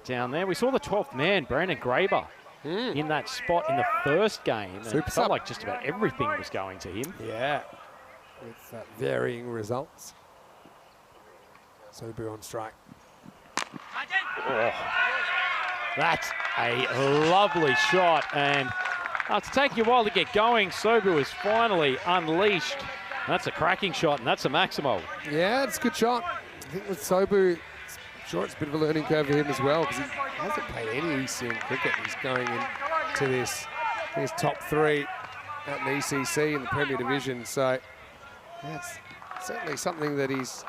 down there. We saw the 12th man, Brandon Graber, in that spot in the first game. And it felt like just about everything was going to him. Yeah, with varying results. Sobu on strike. Oh, that's a lovely shot, and after taking a while to get going, Sobu is finally unleashed. That's a cracking shot, and that's a Maximo. Yeah, it's a good shot. I think with Sobu, I'm sure it's a bit of a learning curve for him as well, because he hasn't played any ECC cricket. He's going into this top 3. at an ECC in the Premier Division. So that's certainly something that he's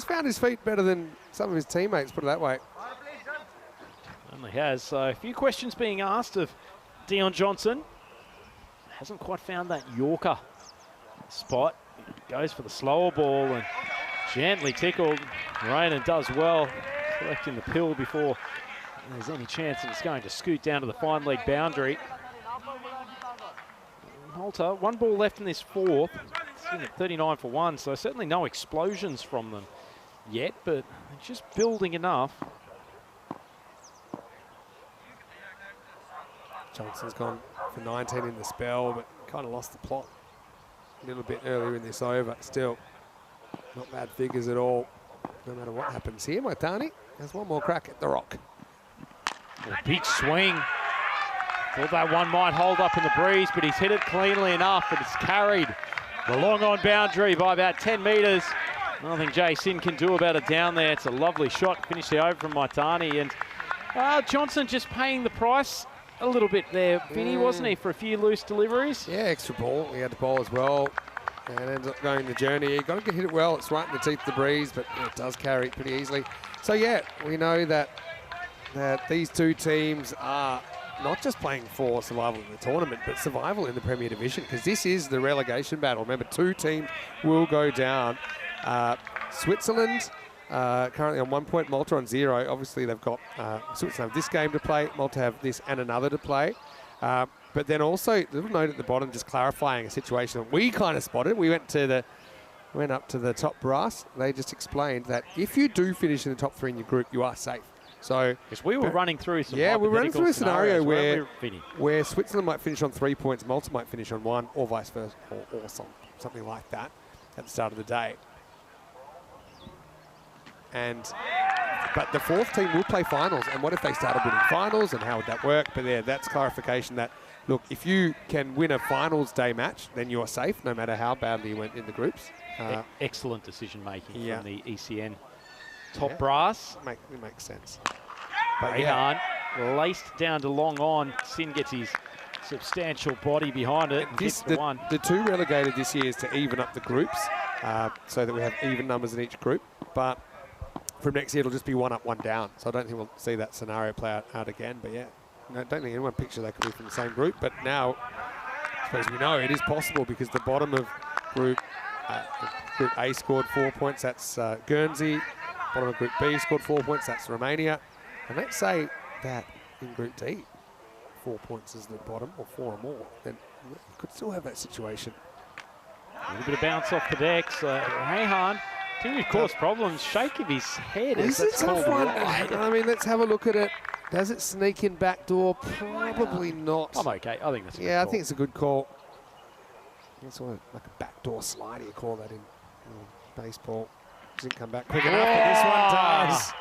found his feet better than some of his teammates, put it that way. Certainly has. So a few questions being asked of Dion Johnson. Hasn't quite found that Yorker spot. Goes for the slower ball and gently tickled. Rainen does well, collecting the pill before there's any chance that it's going to scoot down to the fine leg boundary. Malta, one ball left in this fourth. It's at 39 for one, so certainly no explosions from them yet, but just building enough. Johnson's gone for 19 in the spell, but kind of lost the plot a little bit earlier in this over. Still, not bad figures at all, no matter what happens here. Maitani has one more crack at the rock. A big swing. Thought that one might hold up in the breeze, but he's hit it cleanly enough, and it's carried the long on boundary by about 10 metres. Nothing Jay Sin can do about it down there. It's a lovely shot. Finish the over from Maitani, and Johnson just paying the price a little bit there, Vinny, wasn't he, for a few loose deliveries? Yeah, extra ball. He had the ball as well, and ends up going the journey. You've got to hit it well. It's right in the teeth of the breeze, but it does carry it pretty easily. So yeah, we know that these two teams are not just playing for survival in the tournament, but survival in the Premier Division, because this is the relegation battle. Remember, two teams will go down. Switzerland currently on 1 point, Malta on 0. Obviously, they've got Switzerland have this game to play, Malta have this and another to play. But then also, a little note at the bottom, just clarifying a situation that we kind of spotted. We went up to the top brass. They just explained that if you do finish in the top 3 in your group, you are safe. So, because we were running through some we're running through a scenario where Switzerland might finish on 3 points, Malta might finish on 1, or vice versa, or something like that at the start of the day. But the fourth team will play finals, and what if they started winning finals, and how would that work? But yeah, that's clarification that, look, if you can win a finals day match, then you're safe, no matter how badly you went in the groups. Excellent decision making from the ECN top Yeah. brass. It makes sense. But Rehan laced down to long on. Sin gets his substantial body behind it. And gets the one. The two relegated this year is to even up the groups, so that we have even numbers in each group. But from next year, it'll just be 1 up, 1 down. So I don't think we'll see that scenario play out again. But yeah, I don't think anyone pictured they could be from the same group. But now, I suppose we know it is possible, because the bottom of Group A scored 4 points. That's Guernsey. Bottom of Group B scored 4 points. That's Romania. And let's say that in Group D, 4 points is the bottom, or 4 or more, then you could still have that situation. A little bit of bounce off the decks. Rehan continued to cause problems. Shake of his head. This is a tough one. I mean, let's have a look at it. Does it sneak in back door? Probably not. I'm okay. I think that's a good I call. think it's a good call. It's sort of like a backdoor slider, you call that in baseball. Doesn't come back quick enough, but this one does.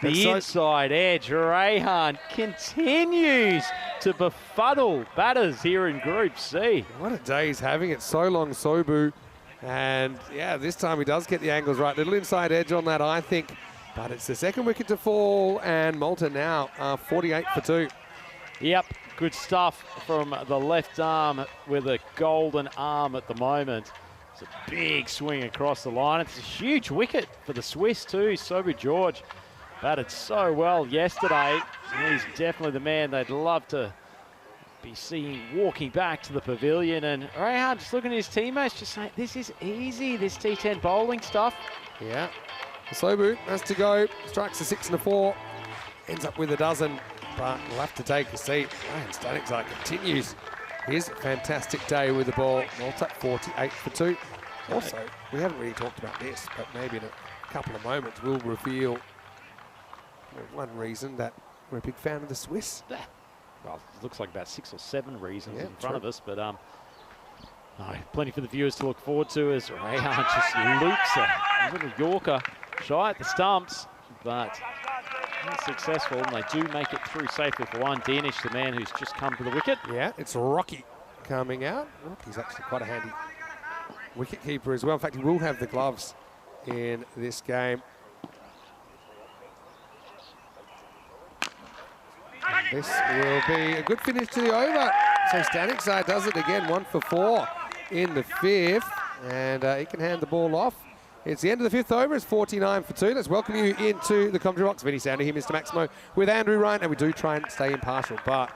The inside edge, Rehan continues to befuddle batters here in Group C. What a day he's having. It's so long, Sobu. And yeah, this time he does get the angles right. Little inside edge on that, I think. But it's the second wicket to fall, and Malta now 48 for 2. Yep, good stuff from the left arm with a golden arm at the moment. It's a big swing across the line. It's a huge wicket for the Swiss too. Sobu George batted so well yesterday. He's definitely the man they'd love to be seeing walking back to the pavilion. And Rehan just looking at his teammates, just saying, this is easy, this T10 bowling stuff. Yeah. Sobu has to go. Strikes a 6 and a 4. Ends up with a dozen, but we'll have to take a seat. Ryan Stanixar continues his fantastic day with the ball. Malta 48 for 2. Also, we haven't really talked about this, but maybe in a couple of moments we'll reveal one reason that we're a big fan of the Swiss. Well, it looks like about 6 or 7 reasons in front of us, but no, plenty for the viewers to look forward to as Rehan just loops a little Yorker shy at the stumps, but not successful, and they do make it through safely for one. Danish, the man who's just come to the wicket. Yeah, it's Rocky coming out. Rocky's actually quite a handy wicket keeper as well. In fact, he will have the gloves in this game. And this will be a good finish to the over. So Stanikzai does it again, 1 for 4 in the 5th, and he can hand the ball off. It's the end of the 5th over. It's 49 for 2. Let's welcome you into the commentary box. Vinny Sandu here, Mr. Maximo, with Andrew Ryan, and we do try and stay impartial, but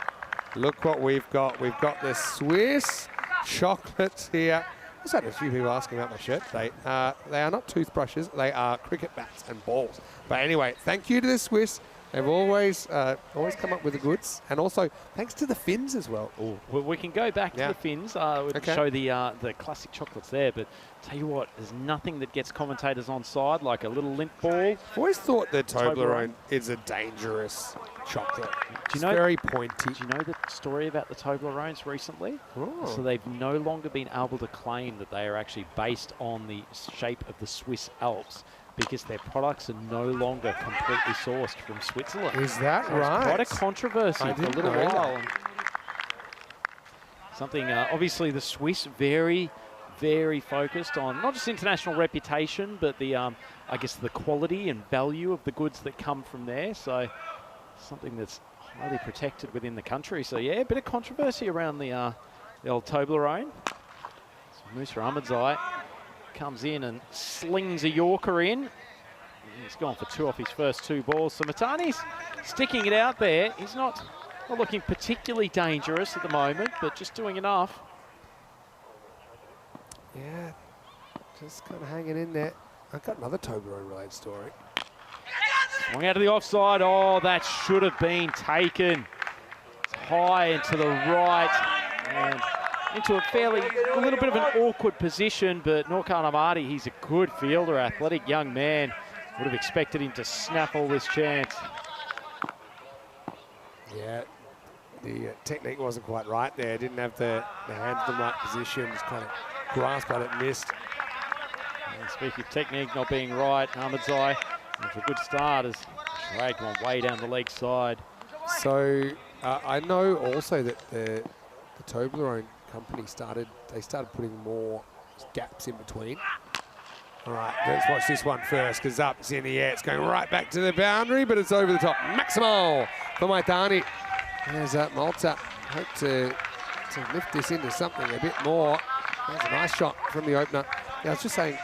look what we've got. We've got the Swiss chocolates here. I just had a few people asking about my shirt today. They are not toothbrushes. They are cricket bats and balls. But anyway, thank you to the Swiss. They've always come up with the goods. And also, thanks to the Finns as well. Ooh, well, we can go back to the Finns. We'll show the classic chocolates there. But tell you what, there's nothing that gets commentators on side like a little lint ball. I've always thought that Toblerone is a dangerous chocolate. It's very pointy. Do you know the story about the Toblerones recently? Oh. So they've no longer been able to claim that they are actually based on the shape of the Swiss Alps, because their products are no longer completely sourced from Switzerland. Is that so right? It's quite a controversy for a little while. Something, obviously the Swiss very, very focused on not just international reputation, but the, I guess, the quality and value of the goods that come from there. So something that's highly protected within the country. So yeah, a bit of controversy around the old Toblerone. So Musa Ahmadzai comes in and slings a Yorker in. He's gone for 2 off his first 2 balls. So Matani's sticking it out there. He's not looking particularly dangerous at the moment, but just doing enough. Yeah, just kind of hanging in there. I've got another Toblerone-related story. Swung out of the offside. Oh, that should have been taken. It's high and to the right. And into a little bit of an awkward position, but Norkan Amadi, he's a good fielder, athletic young man. Would have expected him to snaffle this chance. Yeah, The technique wasn't quite right there. Didn't have the hands in the right position. Just kind of grasped at it, missed. And speaking of technique not being right, Ahmadzai, for a good start, has dragged one way down the leg side. So I know also that the Toblerone company started putting more gaps in between. All right, let's watch this one first, because up, it's in the air. It's going right back to the boundary, but it's over the top. Maximo for Maitani. There's Malta. Hope to lift this into something a bit more. That's a nice shot from the opener. Yeah, I was just saying,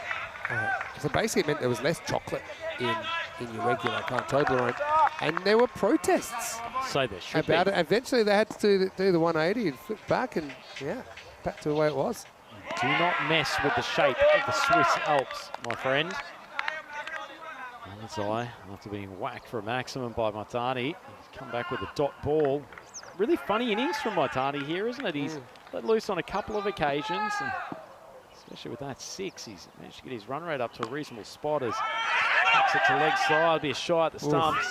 so basically it meant there was less chocolate in your regular kind of Toblerone, and there were protests So there should about be. it. Eventually they had to do the 180 and flip back, and yeah, back to the way it was. Do not mess with the shape of the Swiss Alps, my friend. Ahmadzai, after being whacked for a maximum by Maitani, he's come back with a dot ball. Really funny innings from Maitani here, isn't it? He's let loose on a couple of occasions, and especially with that 6, he's managed to get his run rate up to a reasonable spot as kicks it to leg side. Be a shot at the stumps.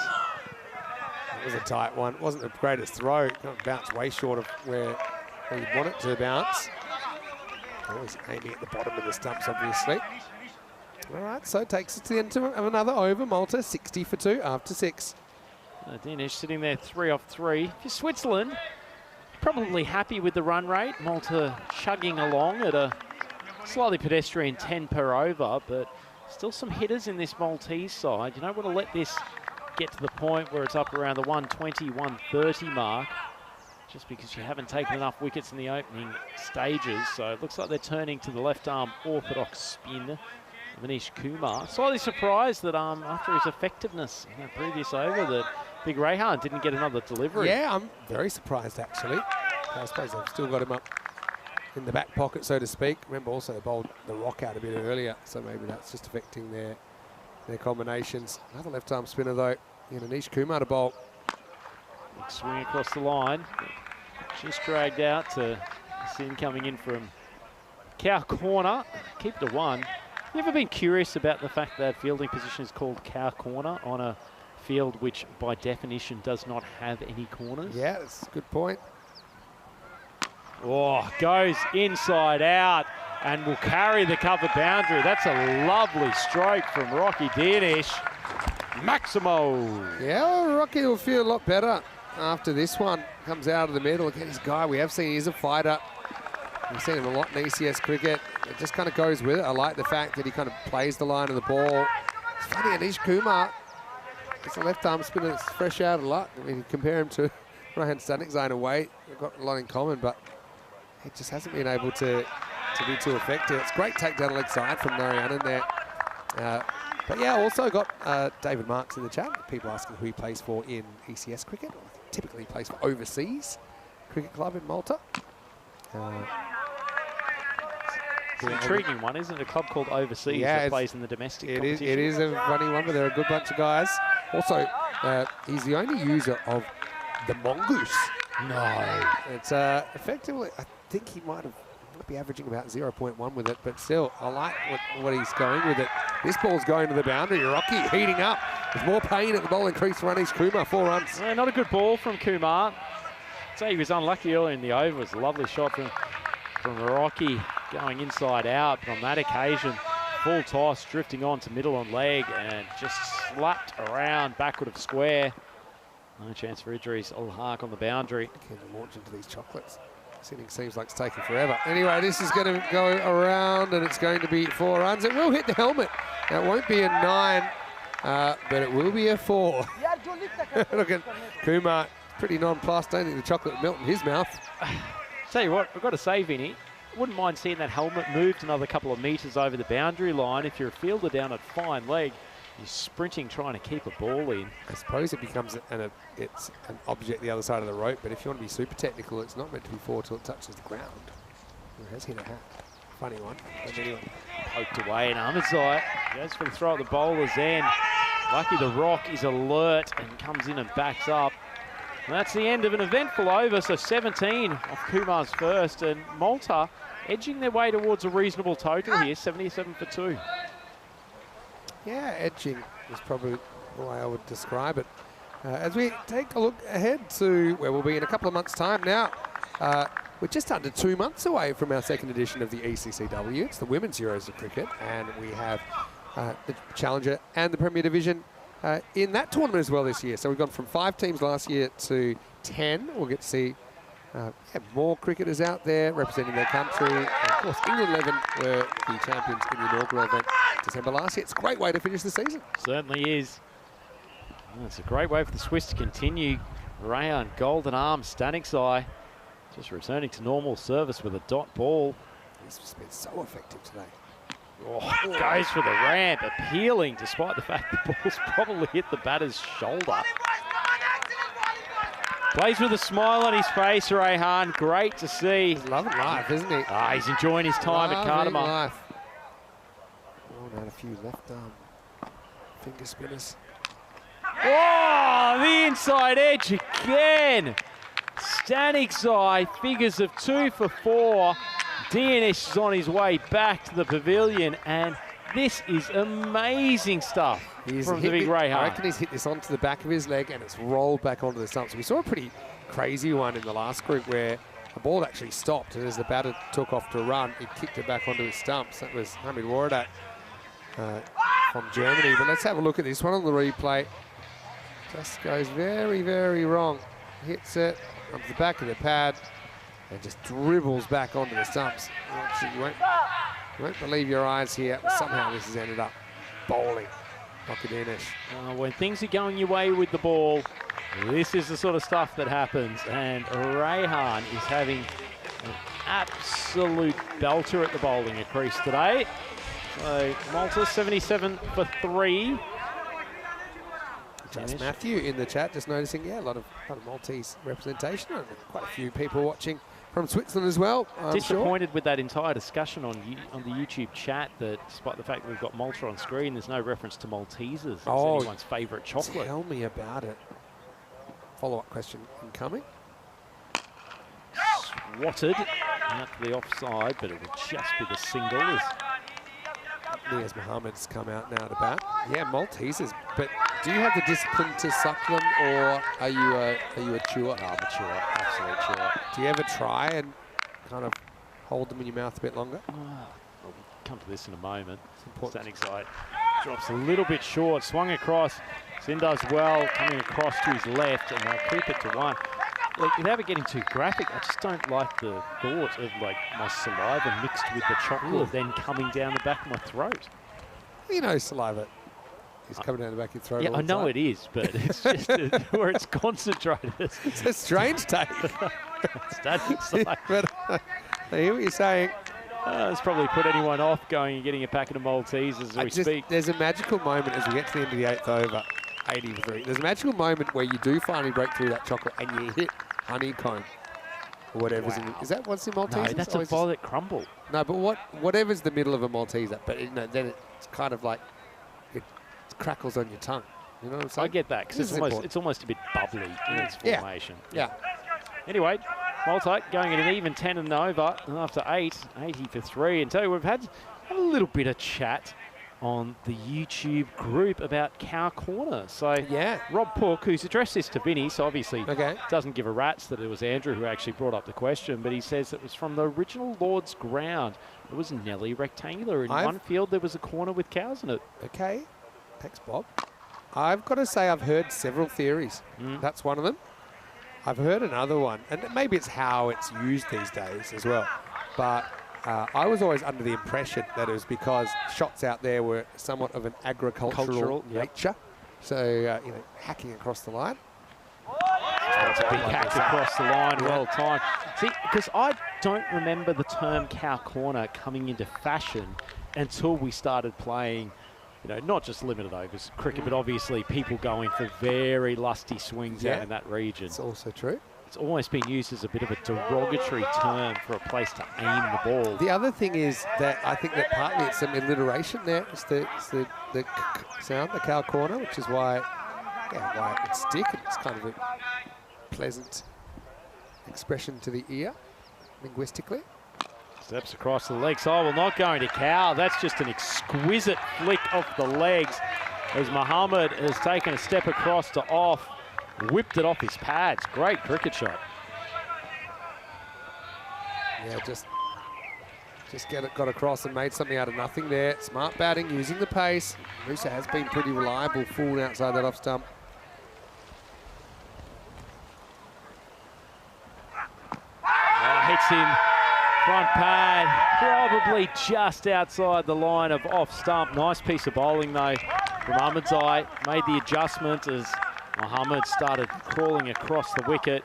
It was a tight one. It wasn't the greatest throw. It bounced way short of where you'd want it to bounce. Always aiming at the bottom of the stumps, obviously. All right, so it takes us to the end of another over. Malta 60 for 2 after 6. Danish sitting there 3 off 3. For Switzerland, probably happy with the run rate. Malta chugging along at a slightly pedestrian 10 per over, but still some hitters in this Maltese side. You don't want to let this get to the point where it's up around the 120, 130 mark, just because you haven't taken enough wickets in the opening stages. So it looks like they're turning to the left arm orthodox spin. Manish Kumar. Slightly surprised that after his effectiveness in the previous over that Big Rehan didn't get another delivery. Yeah, I'm very surprised actually. I suppose they've still got him up in the back pocket, so to speak. Remember also they bowled the rock out a bit earlier, so maybe that's just affecting their combinations. Another left arm spinner though, Manish Kumar to bowl. Big swing across the line. Just dragged out to Sin coming in from cow corner. Keep it to 1. You ever been curious about the fact that fielding position is called cow corner on a field which by definition does not have any corners? Yeah, that's a good point. Oh, goes inside out and will carry the covered boundary. That's a lovely stroke from Rocky Danish. Maximo. Yeah, well, Rocky will feel a lot better after this one. Comes out of the middle. Again, this guy we have seen, he's a fighter. We've seen him a lot in ECS cricket. It just kind of goes with it. I like the fact that he kind of plays the line of the ball. It's funny, Anish Kumar, it's a left arm spinner that's fresh out of luck. I mean, compare him to right-hand standing zone away. They've got a lot in common, but it just hasn't been able to be too effective. It's great takedown leg side from Narayanan there. But yeah, also got David Marks in the chat. People asking who he plays for in ECS cricket. Typically he plays for Overseas Cricket Club in Malta. It's an intriguing one, isn't it? A club called Overseas that plays in the domestic competition. It is a funny one, but they're a good bunch of guys. Also, he's the only user of the mongoose. No. It's effectively, I think he might be averaging about 0.1 with it, but still, I like what he's going with it. This ball's going to the boundary. Rocky heating up. There's more pain at the bowling crease for Anish Kumar, 4 runs. Not a good ball from Kumar. I'd say he was unlucky earlier in the over. It was a lovely shot from Rocky going inside out, but on that occasion, full toss, drifting on to middle on leg, and just slapped around backward of square. No chance for Idris Ul-Haq on the boundary. Can launch into these chocolates. This inning seems like it's taking forever. Anyway, this is going to go around, and it's going to be 4 runs. It will hit the helmet. Now, it won't be a 9, but it will be a 4. Look at Kumar, pretty nonplussed. Don't think the chocolate will melt in his mouth. Tell you what, I've got to say, Vinny, wouldn't mind seeing that helmet moved another couple of metres over the boundary line. If you're a fielder down at fine leg, you're sprinting trying to keep a ball in. I suppose it becomes it's an object the other side of the rope, but if you want to be super technical, it's not meant to be 4 till it touches the ground. It has hit a hat. Funny one. But anyway. Poked away, and Ahmedzai goes for the throw at the bowler's end. Lucky the Rock is alert and comes in and backs up. And that's the end of an eventful over, so 17 off Kumar's first, and Malta edging their way towards a reasonable total here, 77 for 2. Yeah, edging is probably the way I would describe it. As we take a look ahead to where we'll be in a couple of months' time now, we're just under 2 months away from our second edition of the ECCW. It's the Women's Euros of Cricket, and we have the Challenger and the Premier Division in that tournament as well this year. So we've gone from 5 teams last year to 10. We'll get to see more cricketers out there representing their country. And of course, England 11 were the champions in the inaugural event December last year. It's a great way to finish the season. Certainly is. Well, it's a great way for the Swiss to continue. Rayan, golden arm, Staniksai, just returning to normal service with a dot ball. He's just been so effective today. Oh, goes for the ramp, appealing despite the fact the ball's probably hit the batter's shoulder. Plays with a smile on his face, Rayhan. Great to see. He's loving life, isn't he? He's enjoying his time at Cardamom. Life. Oh, not a few left arm finger spinners. Oh, the inside edge again. Staniksai, figures of 2 for 4. DNS is on his way back to the pavilion, and this is amazing stuff from the big Rayhan. I reckon he's hit this onto the back of his leg, and it's rolled back onto the stumps. We saw a pretty crazy one in the last group where the ball actually stopped, and as the batter took off to run, it kicked it back onto his stumps. That was Hamid Waradat from Germany. But let's have a look at this one on the replay. Just goes very, very wrong. Hits it onto the back of the pad and just dribbles back onto the stumps. You won't believe your eyes here. Somehow this has ended up bowling. When things are going your way with the ball, this is the sort of stuff that happens. And Rayhan is having an absolute belter at the bowling crease today. So Malta 77 for 3. Just Matthew in the chat, just noticing, a lot of Maltese representation. Quite a few people watching from Switzerland as well. Disappointed with that entire discussion on the YouTube chat that despite the fact that we've got Malta on screen, there's no reference to Maltesers as anyone's favourite chocolate. Tell me about it. Follow-up question incoming. Swatted out to the offside, but it will just be the single. As Niaz Mohammed's come out now to bat. Yeah, Maltesers, but do you have the discipline to suck them, or are you a chewer? Oh, mature, absolute chewer. Do you ever try and kind of hold them in your mouth a bit longer? We'll come to this in a moment. Standing side drops a little bit short, swung across. Sin does well, coming across to his left, and they'll keep it to 1. Look, without it getting too graphic, I just don't like the thought of like my saliva mixed with the chocolate then coming down the back of my throat. You know, saliva It's coming down the back of your throat. Yeah, all I the know time. it is, but it's just where it's concentrated. It's a strange take. But I hear what you're saying. It's probably put anyone off going and getting a packet of Maltesers as we speak. There's a magical moment as we get to the end of the 8th over, 80-3. There's a magical moment where you do finally break through that chocolate and you hit honeycomb or whatever's in it. Is that what's in Maltesers? No, that's a violet crumble. No, but whatever's the middle of a Malteser, but then it's kind of like it crackles on your tongue. You know what I'm saying? I get that because it's almost a bit bubbly in its formation. Yeah. Anyway, Malta going at an even 10 and over after 8, 80-3. And tell you, we've had a little bit of chat on the YouTube group about Cow Corner. So Yeah. Rob Pook, who's addressed this to Vinny, so obviously Okay. doesn't give a rat's that it was Andrew who actually brought up the question, but he says it was from the original Lord's ground. It was Nelly rectangular. In one field, there was a corner with cows in it. Okay. Thanks, Bob. I've got to say I've heard several theories. That's one of them. I've heard another one, and maybe it's how it's used these days as well. But I was always under the impression that it was because shots out there were somewhat of an agricultural nature. So, hacking across the line. That's a big hack across the line, well timed. See, because I don't remember the term cow corner coming into fashion until we started playing, not just limited overs cricket, but obviously people going for very lusty swings out in that region. It's also true. It's almost been used as a bit of a derogatory term for a place to aim the ball. The other thing is that I think that partly it's some alliteration there. It's the sound, the cow corner, which is why it would stick. It's kind of a pleasant expression to the ear, linguistically. Steps across the leg side. Well, not going to cow. That's just an exquisite flick off the legs as Mohammed has taken a step across to off, whipped it off his pads. Great cricket shot. Yeah, just got across and made something out of nothing there. Smart batting, using the pace. Musa has been pretty reliable, full outside that off stump. Hits him front pad, probably just outside the line of off stump. Nice piece of bowling though from Ahmed's eye. Made the adjustment as Mohammed started crawling across the wicket.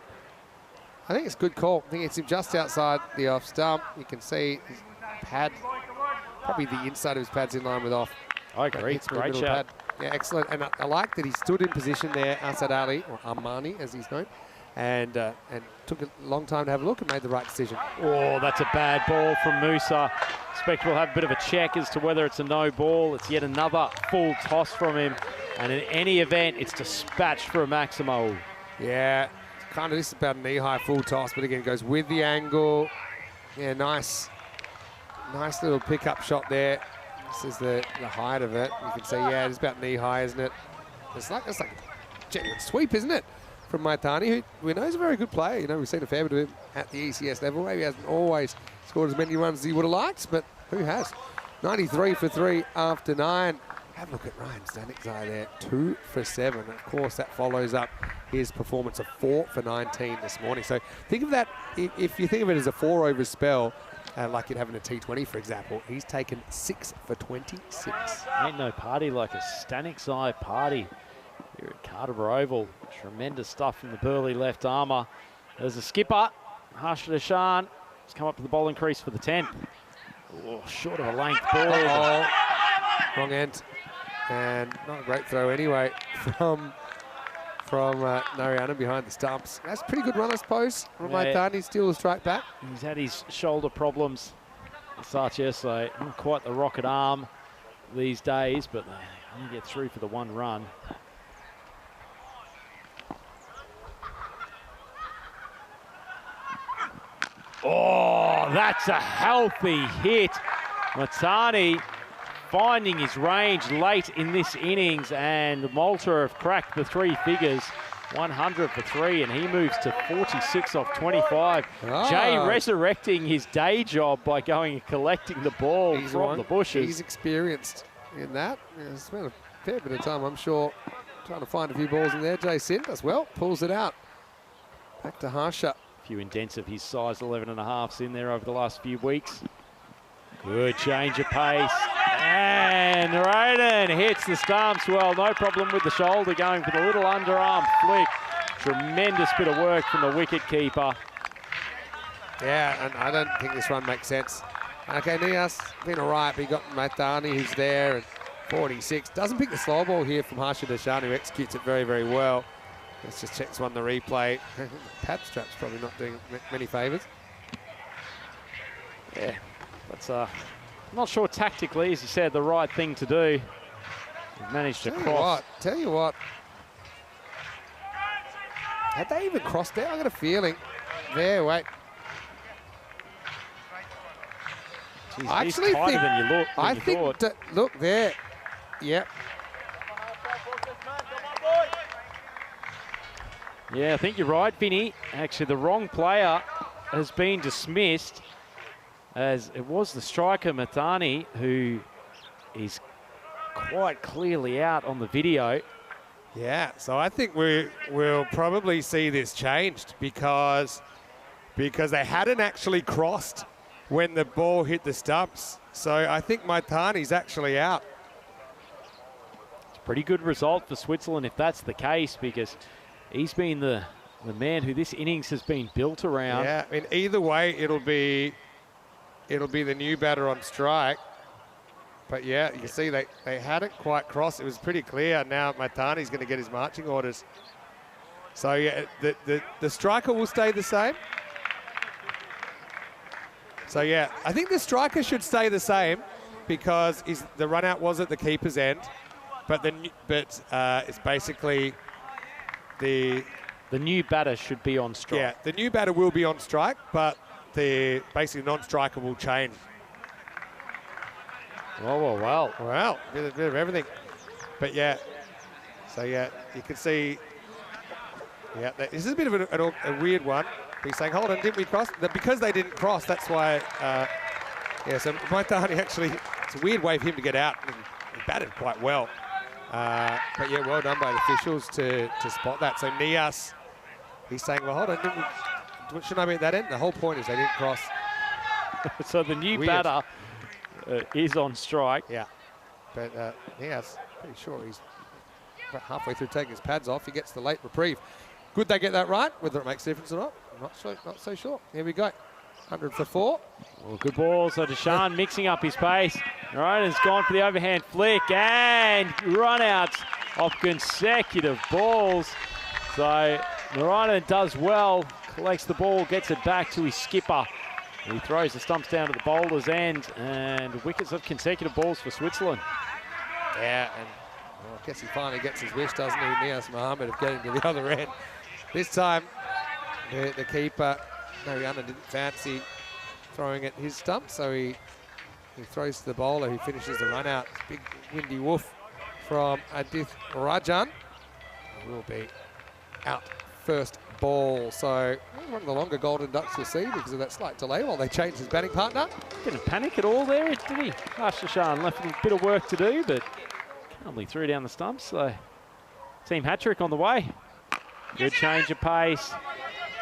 I think it's a good call. I think it's him just outside the off stump. You can see his pad, probably the inside of his pad's in line with off. I agree, it's great shot. Yeah, excellent. And I like that he stood in position there, Asad Ali, or Armani as he's known, and took a long time to have a look and made the right decision. Oh, that's a bad ball from Musa. Expect we'll have a bit of a check as to whether it's a no ball. It's yet another full toss from him. And in any event, it's dispatched for a Maximo. Yeah, kind of, this is about a knee-high full toss, but again, goes with the angle. Yeah, nice little pickup shot there. This is the height of it. You can see, yeah, it's about knee-high, isn't it? It's like a genuine sweep, isn't it? From Maitani, who we know is a very good player. We've seen a fair bit of him at the ECS level. Maybe he hasn't always scored as many runs as he would have liked, but who has? 93 for 3 after 9. Have a look at Ryan Stanik's eye there, 2 for 7. Of course, that follows up his performance of 4 for 19 this morning. So think of that, if you think of it as a 4-over spell, like you'd have in a T20, for example, he's taken 6 for 26. Ain't no party like a Stanik's eye party here at Carterborough Oval. Tremendous stuff from the burly left armour. There's a skipper, Harshad Hashan, has come up to the bowling crease for the 10th. Oh, short of a length ball. Wrong end. And not a great throw anyway from Narayana behind the stumps. That's a pretty good run, I suppose. From Maitani, steal the strike back. He's had his shoulder problems such as not quite the rocket arm these days, but they only get through for the one run. Oh, that's a healthy hit. Matani finding his range late in this innings, and Malta have cracked the 3 figures, 100 for 3, and he moves to 46 off 25. Jay resurrecting his day job by going and collecting the ball from the bushes. He's experienced in that. Yeah, it's spent a fair bit of time, I'm sure, trying to find a few balls in there. Jay Sint as well, pulls it out. Back to Harsha. A few indents of his size 11 and a halfs in there over the last few weeks. Good change of pace. And Roden hits the stumps. Well, no problem with the shoulder, going for the little underarm flick. Tremendous bit of work from the wicket keeper. Yeah, and I don't think this run makes sense. Okay, Nias been all right, but you got Maitani who's there, and 46. Doesn't pick the slow ball here from Harsha Dashan, who executes it very, very well. Let's just check this one, the replay. Pad strap's probably not doing many favours. Yeah, that's I'm not sure tactically, as you said, the right thing to do. He's managed to cross. Tell you what. Had they even crossed there? I got a feeling. There, wait. Jeez, I actually think, look there. Yep. Yeah, I think you're right, Vinny. Actually, the wrong player has been dismissed, as it was the striker, Mathani, who is quite clearly out on the video. Yeah, so I think we'll probably see this changed because they hadn't actually crossed when the ball hit the stumps. So I think Maitani's actually out. It's a pretty good result for Switzerland if that's the case, because he's been the man who this innings has been built around. Yeah, I mean, either way, it'll be the new batter on strike. But yeah, you see they hadn't quite crossed. It was pretty clear. Now Maitani's going to get his marching orders. So yeah, the striker will stay the same. So yeah, I think the striker should stay the same because the run out was at the keeper's end, but it's basically the new batter should be on strike. Yeah, the new batter will be on strike, but the basically non-striker will change. Well. Well, a bit of everything. But yeah, so yeah, you can see. Yeah, this is a bit of a weird one. He's saying, hold on, didn't we cross? Because they didn't cross, that's why, yeah, so Maitani actually, it's a weird way for him to get out, and he batted quite well. But yeah, well done by the officials to spot that. So Nias, he's saying, well, hold on, shouldn't I be at that end? The whole point is they didn't cross. So the new batter is on strike. Yeah, but Nias, pretty sure he's about halfway through taking his pads off. He gets the late reprieve. Good they get that right, whether it makes a difference or not. Not so sure. Here we go. 100 for 4. Well, good ball. So Deshaun mixing up his pace. All right, has gone for the overhand flick and run outs of consecutive balls. So Narayan does well, collects the ball, gets it back to his skipper. He throws the stumps down to the bowler's end, and wickets of consecutive balls for Switzerland. Yeah, and well, I guess he finally gets his wish, doesn't he, Nias Mohammed, of getting to the other end. This time, the keeper, Mariana, didn't fancy throwing at his stump, so he throws to the bowler who finishes the run out. Big windy woof from Adith Rajan. He will be out first ball. So one of the longer golden ducks we'll see because of that slight delay while they change his batting partner. Didn't panic at all there, did he? Ashashan left a bit of work to do, but calmly threw down the stumps. So team hat-trick on the way. Good change of pace.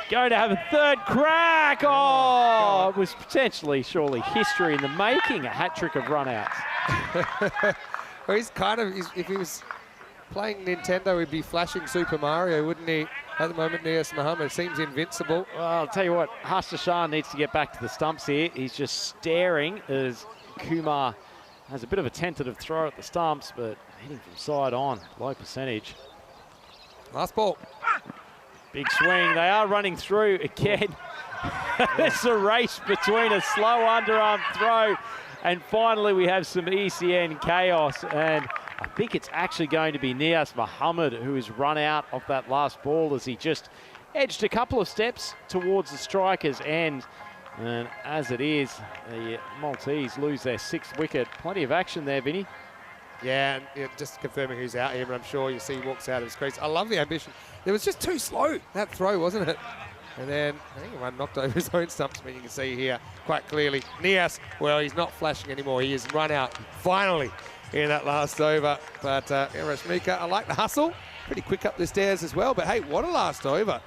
Going to have a third crack. Oh, it was potentially, surely, history in the making, a hat-trick of run-outs. Well, if he was playing Nintendo, he'd be flashing Super Mario, wouldn't he? At the moment, Nias Mohammed seems invincible. Well, I'll tell you what, Hashashan needs to get back to the stumps here. He's just staring as Kumar has a bit of a tentative throw at the stumps, but hitting from side on, low percentage. Last ball. Big swing. They are running through again. It's a race between a slow underarm throw and finally we have some ECN chaos, and I think it's actually going to be Nias Mohammed who is run out of that last ball as he just edged a couple of steps towards the striker's end. And as it is, the Maltese lose their 6th wicket. Plenty of action there, Vinny. Yeah, and just confirming who's out here, but I'm sure you see he walks out of his crease. I love the ambition. It was just too slow, that throw, wasn't it? And then I think one knocked over his own stumps, but you can see here quite clearly. Nias, well, he's not flashing anymore. He is run out finally in that last over. But Rashmika, I like the hustle. Pretty quick up the stairs as well. But hey, what a last over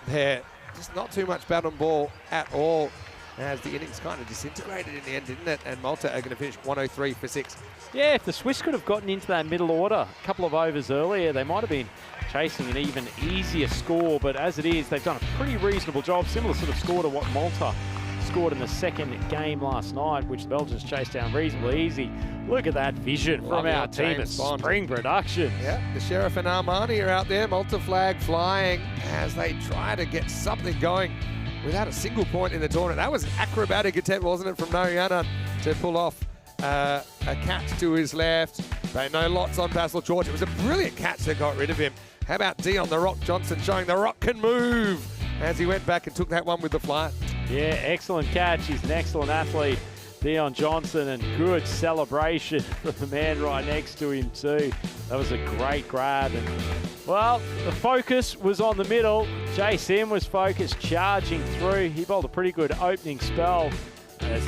there. Just not too much bat on ball at all as the innings kind of disintegrated in the end, didn't it? And Malta are going to finish 103 for 6. Yeah, if the Swiss could have gotten into that middle order a couple of overs earlier, they might have been chasing an even easier score. But as it is, they've done a pretty reasonable job. Similar sort of score to what Malta scored in the second game last night, which the Belgians chased down reasonably easy. Look at that vision from our team at Spring Productions. Yeah, the Sheriff and Armani are out there, Malta flag flying as they try to get something going without a single point in the tournament. That was an acrobatic attempt, wasn't it, from Narayanan to pull off a catch to his left. But no lots on Basil George. It was a brilliant catch that got rid of him. How about Dion the Rock Johnson showing the Rock can move as he went back and took that one with the fly. Yeah, excellent catch. He's an excellent athlete, Dion Johnson, and good celebration for the man right next to him too. That was a great grab. And well, the focus was on the middle. Jay Sim was focused, charging through. He bowled a pretty good opening spell. There's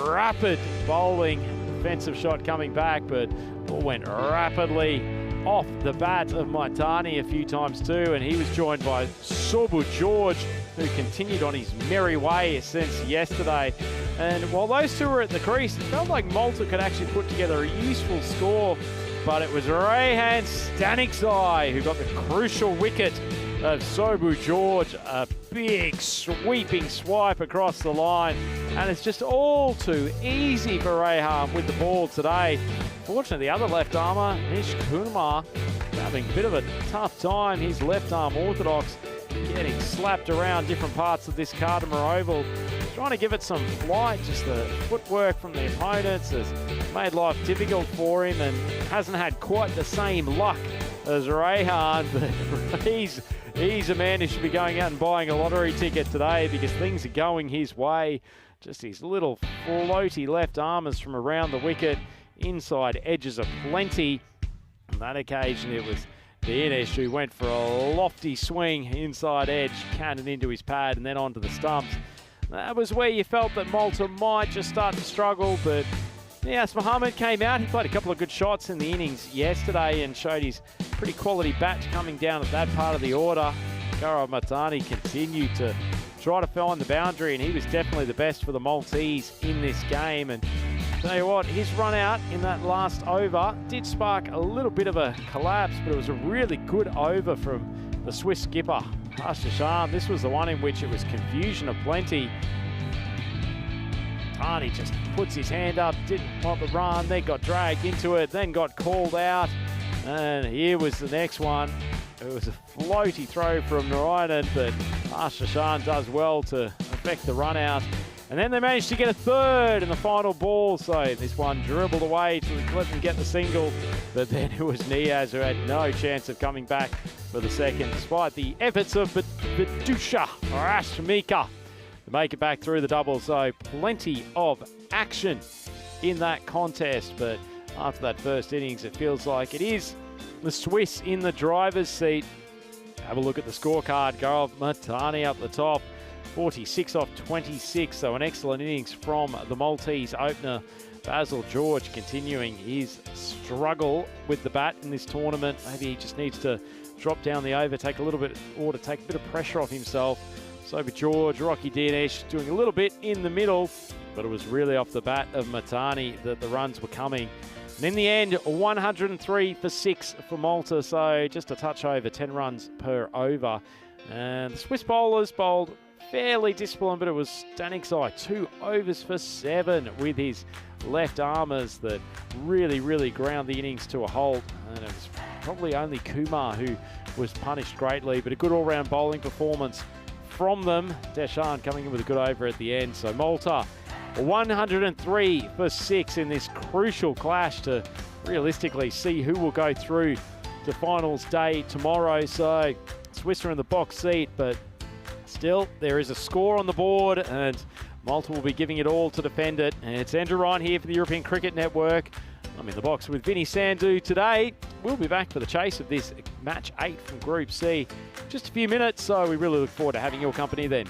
rapid bowling, defensive shot coming back, but ball went rapidly off the bat of Maitani a few times too, and he was joined by Sobu George, who continued on his merry way since yesterday. And while those two were at the crease, it felt like Malta could actually put together a useful score, but it was Rehan Staniksai who got the crucial wicket of Sobu George. A big sweeping swipe across the line, and it's just all too easy for Rehan with the ball today. Fortunately, the other left armer, Nish Kumar, having a bit of a tough time. His left arm orthodox getting slapped around different parts of this Cardamar Oval, trying to give it some flight. Just the footwork from the opponents has made life difficult for him, and hasn't had quite the same luck as Rehan, but he's a man who should be going out and buying a lottery ticket today, because things are going his way. Just his little floaty left armers from around the wicket. Inside edges are plenty. On that occasion, it was Dinesh who went for a lofty swing inside edge, cannoned into his pad and then onto the stumps. That was where you felt that Malta might just start to struggle, but Nias Mohammed came out. He played a couple of good shots in the innings yesterday and showed his pretty quality bat coming down at that part of the order. Gaurav Maitani continued to try to find the boundary, and he was definitely the best for the Maltese in this game. And tell you what, his run out in that last over did spark a little bit of a collapse, but it was a really good over from the Swiss skipper, Hashishan. This was the one in which it was confusion aplenty. Tani just puts his hand up, didn't want the run, then got dragged into it, then got called out. And here was the next one. It was a floaty throw from Narayanan, but Hashishan does well to affect the run out. And then they managed to get a third in the final ball, so this one dribbled away to let them get the single. But then it was Niaz who had no chance of coming back for the second, despite the efforts of Vidusha Rashmika to make it back through the double. So plenty of action in that contest. But after that first innings, it feels like it is the Swiss in the driver's seat. Have a look at the scorecard. Gaurav Maitani up the top. 46 off 26, so an excellent innings from the Maltese opener. Basil George continuing his struggle with the bat in this tournament. Maybe he just needs to drop down the over, take a little bit, or to take a bit of pressure off himself. So for George, Rocky Dinesh doing a little bit in the middle, but it was really off the bat of Maitani that the runs were coming. And in the end, 103 for 6 for Malta, so just a touch over 10 runs per over. And the Swiss bowlers bowled fairly disciplined, but it was Staniksai 2 overs for 7 with his left armers that really ground the innings to a halt. And it was probably only Kumar who was punished greatly, but a good all-round bowling performance from them. Deshan coming in with a good over at the end. So Malta 103 for 6 in this crucial clash to realistically see who will go through to finals day tomorrow. So Swiss are in the box seat, but still, there is a score on the board, and Malta will be giving it all to defend it. And it's Andrew Ryan here for the European Cricket Network. I'm in the box with Vinny Sandhu today. We'll be back for the chase of this match 8 from Group C. Just a few minutes, so we really look forward to having your company then.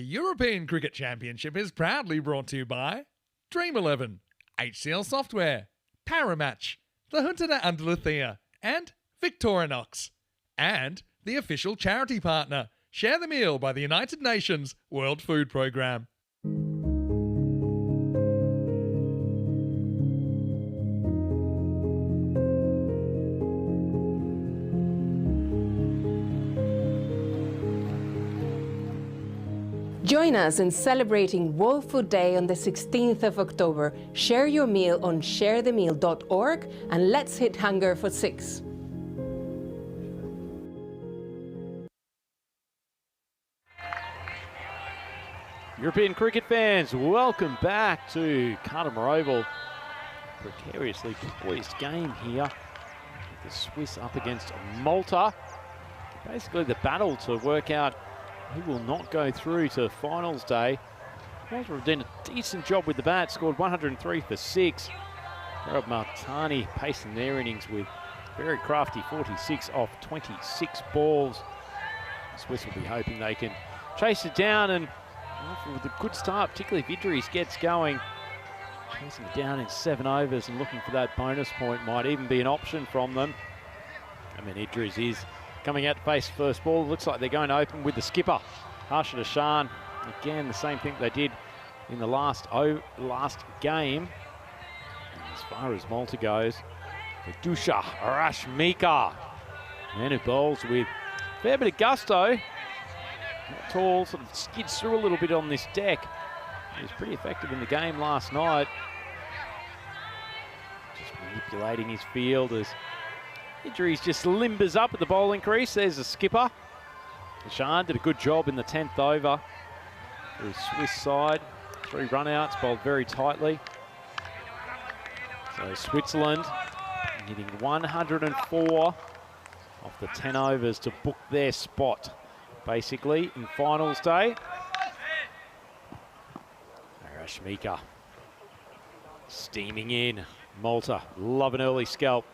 European Cricket Championship is proudly brought to you by Dream11, HCL Software, Paramatch, the Hunter Andaluthia, and Victorinox. And the official charity partner, Share the Meal by the United Nations World Food Programme. Join us in celebrating World Food Day on the 16th of October. Share your meal on sharethemeal.org and let's hit hunger for 6. European cricket fans, welcome back to Cartermore Oval. Precariously poised game here. The Swiss up against Malta. Basically the battle to work out who will not go through to finals day. Malta have done a decent job with the bat, scored 103 for 6. Rob Martani pacing their innings with very crafty 46 off 26 balls. The Swiss will be hoping they can chase it down and with a good start, particularly if Idris gets going. Chasing it down in 7 overs and looking for that bonus point might even be an option from them. I mean, Idris is coming out to face first ball. Looks like they're going to open with the skipper, Harsha Dashan. Again, the same thing they did in the last game. And as far as Malta goes, Vidusha Rashmika, man who bowls with a fair bit of gusto. Not tall, sort of skids through a little bit on this deck. He was pretty effective in the game last night. Just manipulating his field as Idris just limbers up at the bowling crease. There's the skipper. Dashan did a good job in the 10th over. For his Swiss side, 3 run-outs, bowled very tightly. So Switzerland hitting 104 off the 10 overs to book their spot, basically, in finals day. Rashmika steaming in. Malta love an early scalp.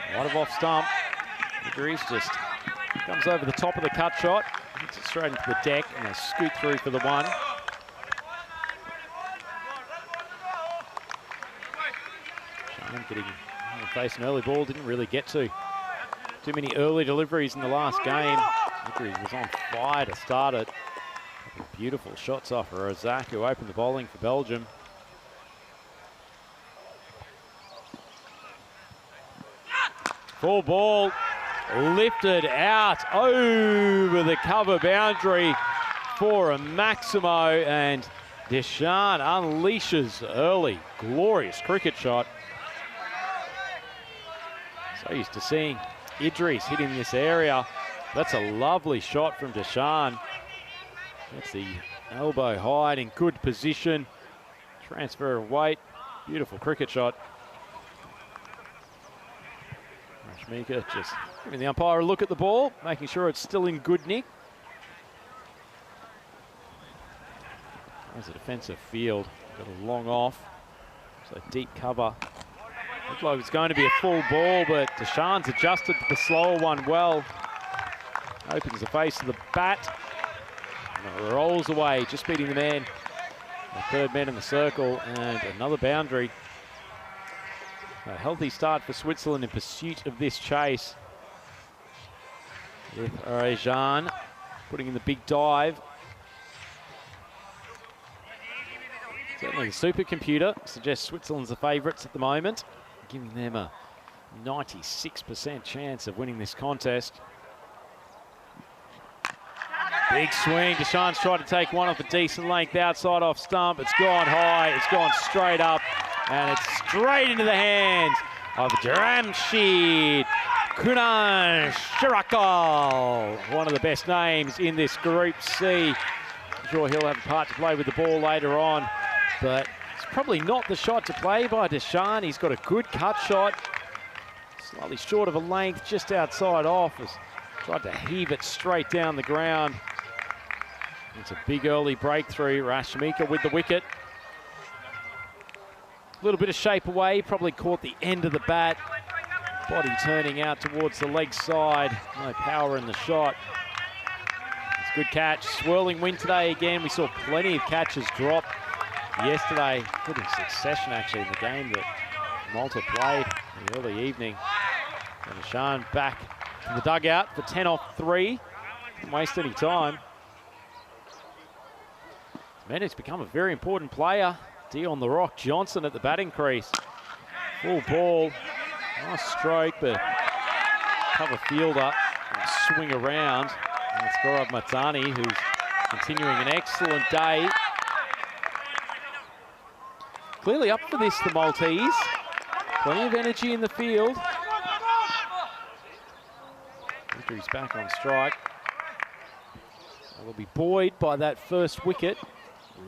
A lot of off stump. Idris just comes over the top of the cut shot, hits it straight into the deck, and they scoot through for the 1. Sean getting on the face an early ball, didn't really get to. Too many early deliveries in the last game. Idris was on fire to start it. Beautiful shots off Razak, who opened the bowling for Belgium. Full ball lifted out over the cover boundary for a Maximo, and Dashan unleashes early. Glorious cricket shot. So used to seeing Idris hitting this area. That's a lovely shot from Dashan. That's the elbow high in good position. Transfer of weight. Beautiful cricket shot. Rashmika just giving the umpire a look at the ball, making sure it's still in good nick. There's a defensive field. Got a long off. So deep cover. Looked like it's going to be a full ball, but Dashan's adjusted the slower one well. Opens the face of the bat. And it rolls away, just beating the man. The third man in the circle, and another boundary. A healthy start for Switzerland in pursuit of this chase. With Arajan putting in the big dive. Certainly the supercomputer suggests Switzerland's the favourites at the moment, giving them a 96% chance of winning this contest. Big swing. Dashan's tried to take one off a decent length outside off stump. It's gone high. It's gone straight up. And it's straight into the hands of Jamshid Kunan Shirakal. One of the best names in this Group C. I'm sure he'll have a part to play with the ball later on. But it's probably not the shot to play by Dashan. He's got a good cut shot. Slightly short of a length, just outside off. Has tried to heave it straight down the ground. It's a big early breakthrough. Rashmika with the wicket. A little bit of shape away, probably caught the end of the bat. Body turning out towards the leg side. No power in the shot. It's Good catch. Swirling wind today again. We saw plenty of catches drop yesterday. Good in succession, actually, in the game that Malta played in the early evening. And Ashan back to the dugout for 10 off 3. Didn't waste any time. Medic's become a very important player. D on the rock. Johnson at the batting crease. Full ball. Nice stroke, but cover fielder and swing around. And it's Gaurav Matani, who's continuing an excellent day. Clearly up for this, the Maltese. Plenty of energy in the field. Andrews back on strike. Will be buoyed by that first wicket.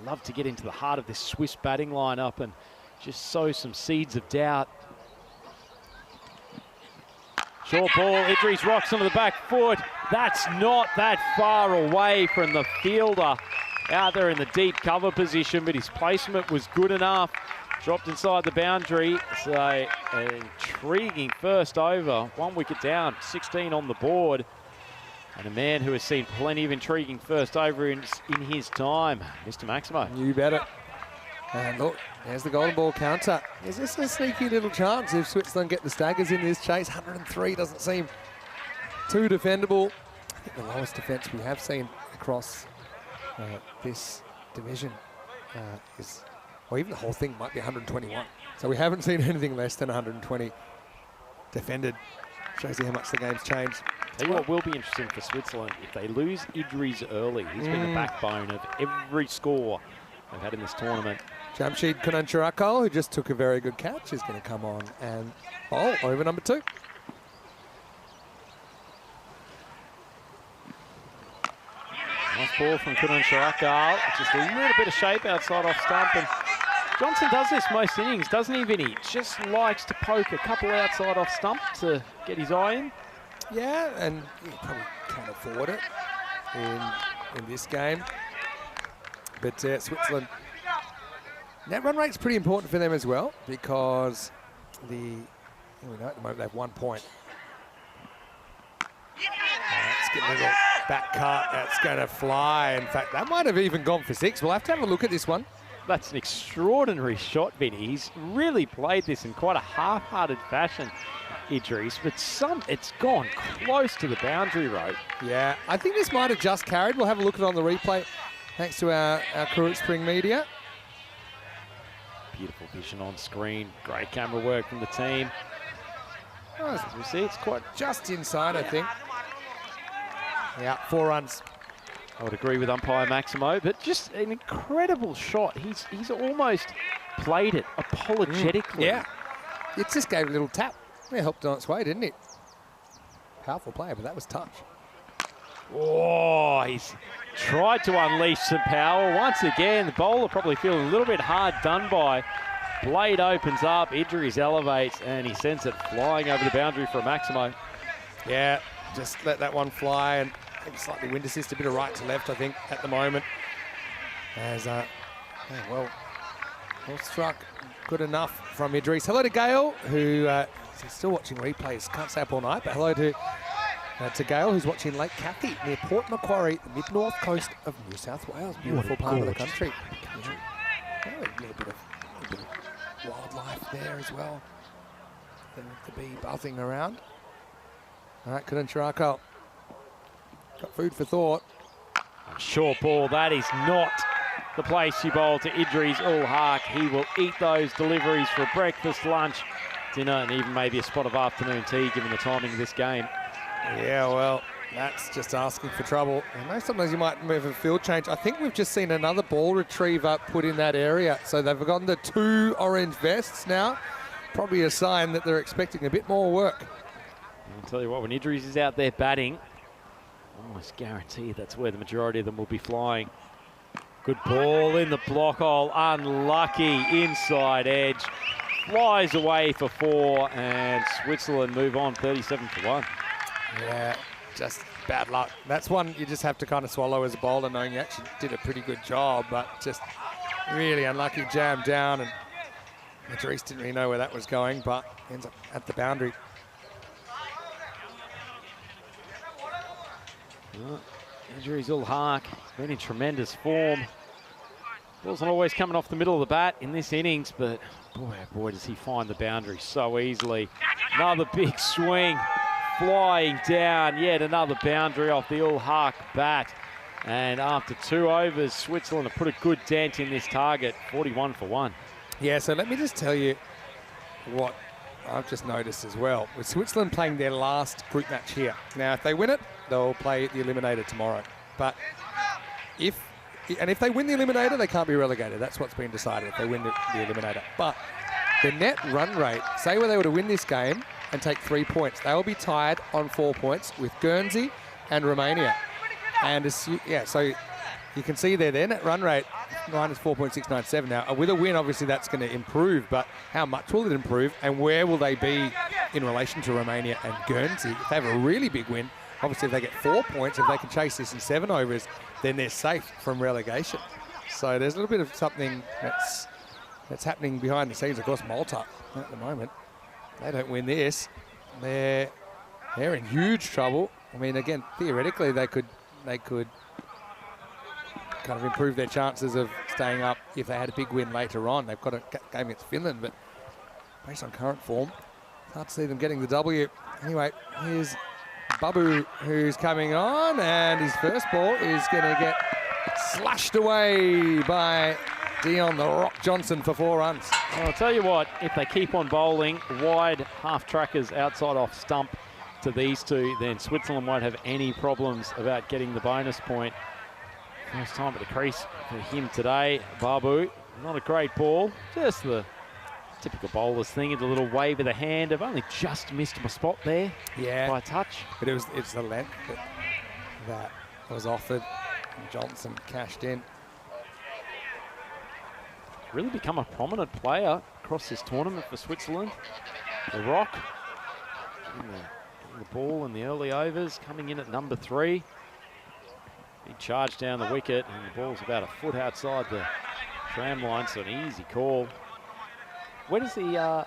Love to get into the heart of this Swiss batting lineup and just sow some seeds of doubt. Short ball, Idris rocks onto the back foot. That's not that far away from the fielder out there in the deep cover position, but his placement was good enough. Dropped inside the boundary. So an intriguing first over. 1 wicket down, 16 on the board. And a man who has seen plenty of intriguing first over in his time, Mr. Maximo. You bet it. And look, there's the golden ball counter. Is this a sneaky little chance if Switzerland get the staggers in this chase? 103 doesn't seem too defendable. I think the lowest defence we have seen across this division is, or even the whole thing might be 121. So we haven't seen anything less than 120 defended. Shows you how much the game's changed. Tell you what will be interesting for Switzerland, if they lose Idris early, he's been the backbone of every score they've had in this tournament. Jamshid Kunancharakal, who just took a very good catch, is going to come on and bowl over number 2. Nice ball from Kunancharakal. Just a little bit of shape outside off stump. And Johnson does this most innings, doesn't he, Vinny? Just likes to poke a couple outside off stump to get his eye in. Yeah, and he probably can't afford it in this game. But Switzerland, net run rate's pretty important for them as well, because we know at the moment they have 1 point. Let's get a little back cut. That's going to fly. In fact, that might have even gone for 6. We'll have to have a look at this one. That's an extraordinary shot, Vinny. He's really played this in quite a half-hearted fashion, Idris, but it's gone close to the boundary rope. Yeah, I think this might have just carried. We'll have a look at it on the replay, thanks to our crew at Spring Media. Beautiful vision on screen. Great camera work from the team. Oh, As we see, it's quite... just inside, I think. Yeah, 4 runs. I would agree with umpire Maximo, but just an incredible shot. He's almost played it apologetically. Yeah, it just gave a little tap. It helped on its way, didn't it? Powerful player, but that was touch. Oh, he's tried to unleash some power. Once again, the bowler probably feeling a little bit hard done by. Blade opens up, Idris elevates, and he sends it flying over the boundary for a Maximo. Yeah, just let that one fly, and slightly wind assist, a bit of right to left, I think, at the moment. As, well struck, good enough from Idris. Hello to Gail, who is still watching replays. Can't stay up all night, but hello to Gail, who's watching Lake Cathy near Port Macquarie, the mid-north coast of New South Wales. Beautiful part of the country. Yeah. A little bit of wildlife there as well. The bee buzzing around. All right, Kunancharakal. Got food for thought. Short ball, that is not the place you bowl to Idris Ul Haq. He will eat those deliveries for breakfast, lunch, dinner, and even maybe a spot of afternoon tea, given the timing of this game. Yeah, well, that's just asking for trouble. I know sometimes you might move a field change. I think we've just seen another ball retriever put in that area. So they've gotten the 2 orange vests now. Probably a sign that they're expecting a bit more work. I'll tell you what, when Idris is out there batting, almost guaranteed that's where the majority of them will be flying. Good ball in the block hole, unlucky inside edge. Flies away for 4, and Switzerland move on 37 for 1. Yeah, just bad luck. That's one you just have to kind of swallow as a bowler, knowing you actually did a pretty good job, but just really unlucky, jam down, and Idris didn't really know where that was going, but ends up at the boundary. Injuries all hark. Been in tremendous form. Wasn't always coming off the middle of the bat in this innings, but boy, oh boy, does he find the boundary so easily. Another big swing, flying down. Yet another boundary off the all-hark bat. And after 2 overs, Switzerland have put a good dent in this target, 41 for 1. Yeah, so let me just tell you what I've just noticed as well. With Switzerland playing their last group match here. Now, if they win it, they'll play the Eliminator tomorrow. But if they win the Eliminator, they can't be relegated. That's what's been decided, if they win the Eliminator. But the net run rate, say where they were to win this game and take 3 points, they will be tied on 4 points with Guernsey and Romania. And so you can see there, their net run rate, minus 4.697 now. With a win, obviously that's going to improve, but how much will it improve and where will they be in relation to Romania and Guernsey? If they have a really big win, obviously if they get 4 points, if they can chase this in 7 overs, then they're safe from relegation. So there's a little bit of something that's happening behind the scenes. Of course, Malta at the moment, they don't win this, they're in huge trouble. I mean, again, theoretically they could kind of improve their chances of staying up if they had a big win later on. They've got a game against Finland, but based on current form, it's hard to see them getting the W. Anyway, here's Babu, who's coming on, and his first ball is going to get slashed away by Dion the Rock Johnson for 4 runs. Well, I'll tell you what, if they keep on bowling wide half-trackers outside off stump to these two, then Switzerland won't have any problems about getting the bonus point. First time at the crease for him today. Babu, not a great ball, just the typical bowler's thing, and a little wave of the hand. I've only just missed my spot there by a touch. But it's the length that was offered, and Johnson cashed in. Really become a prominent player across this tournament for Switzerland. The Rock, getting the ball in the early overs, coming in at number 3. Big charge down the wicket, and the ball's about a foot outside the tram line, so an easy call. Where does the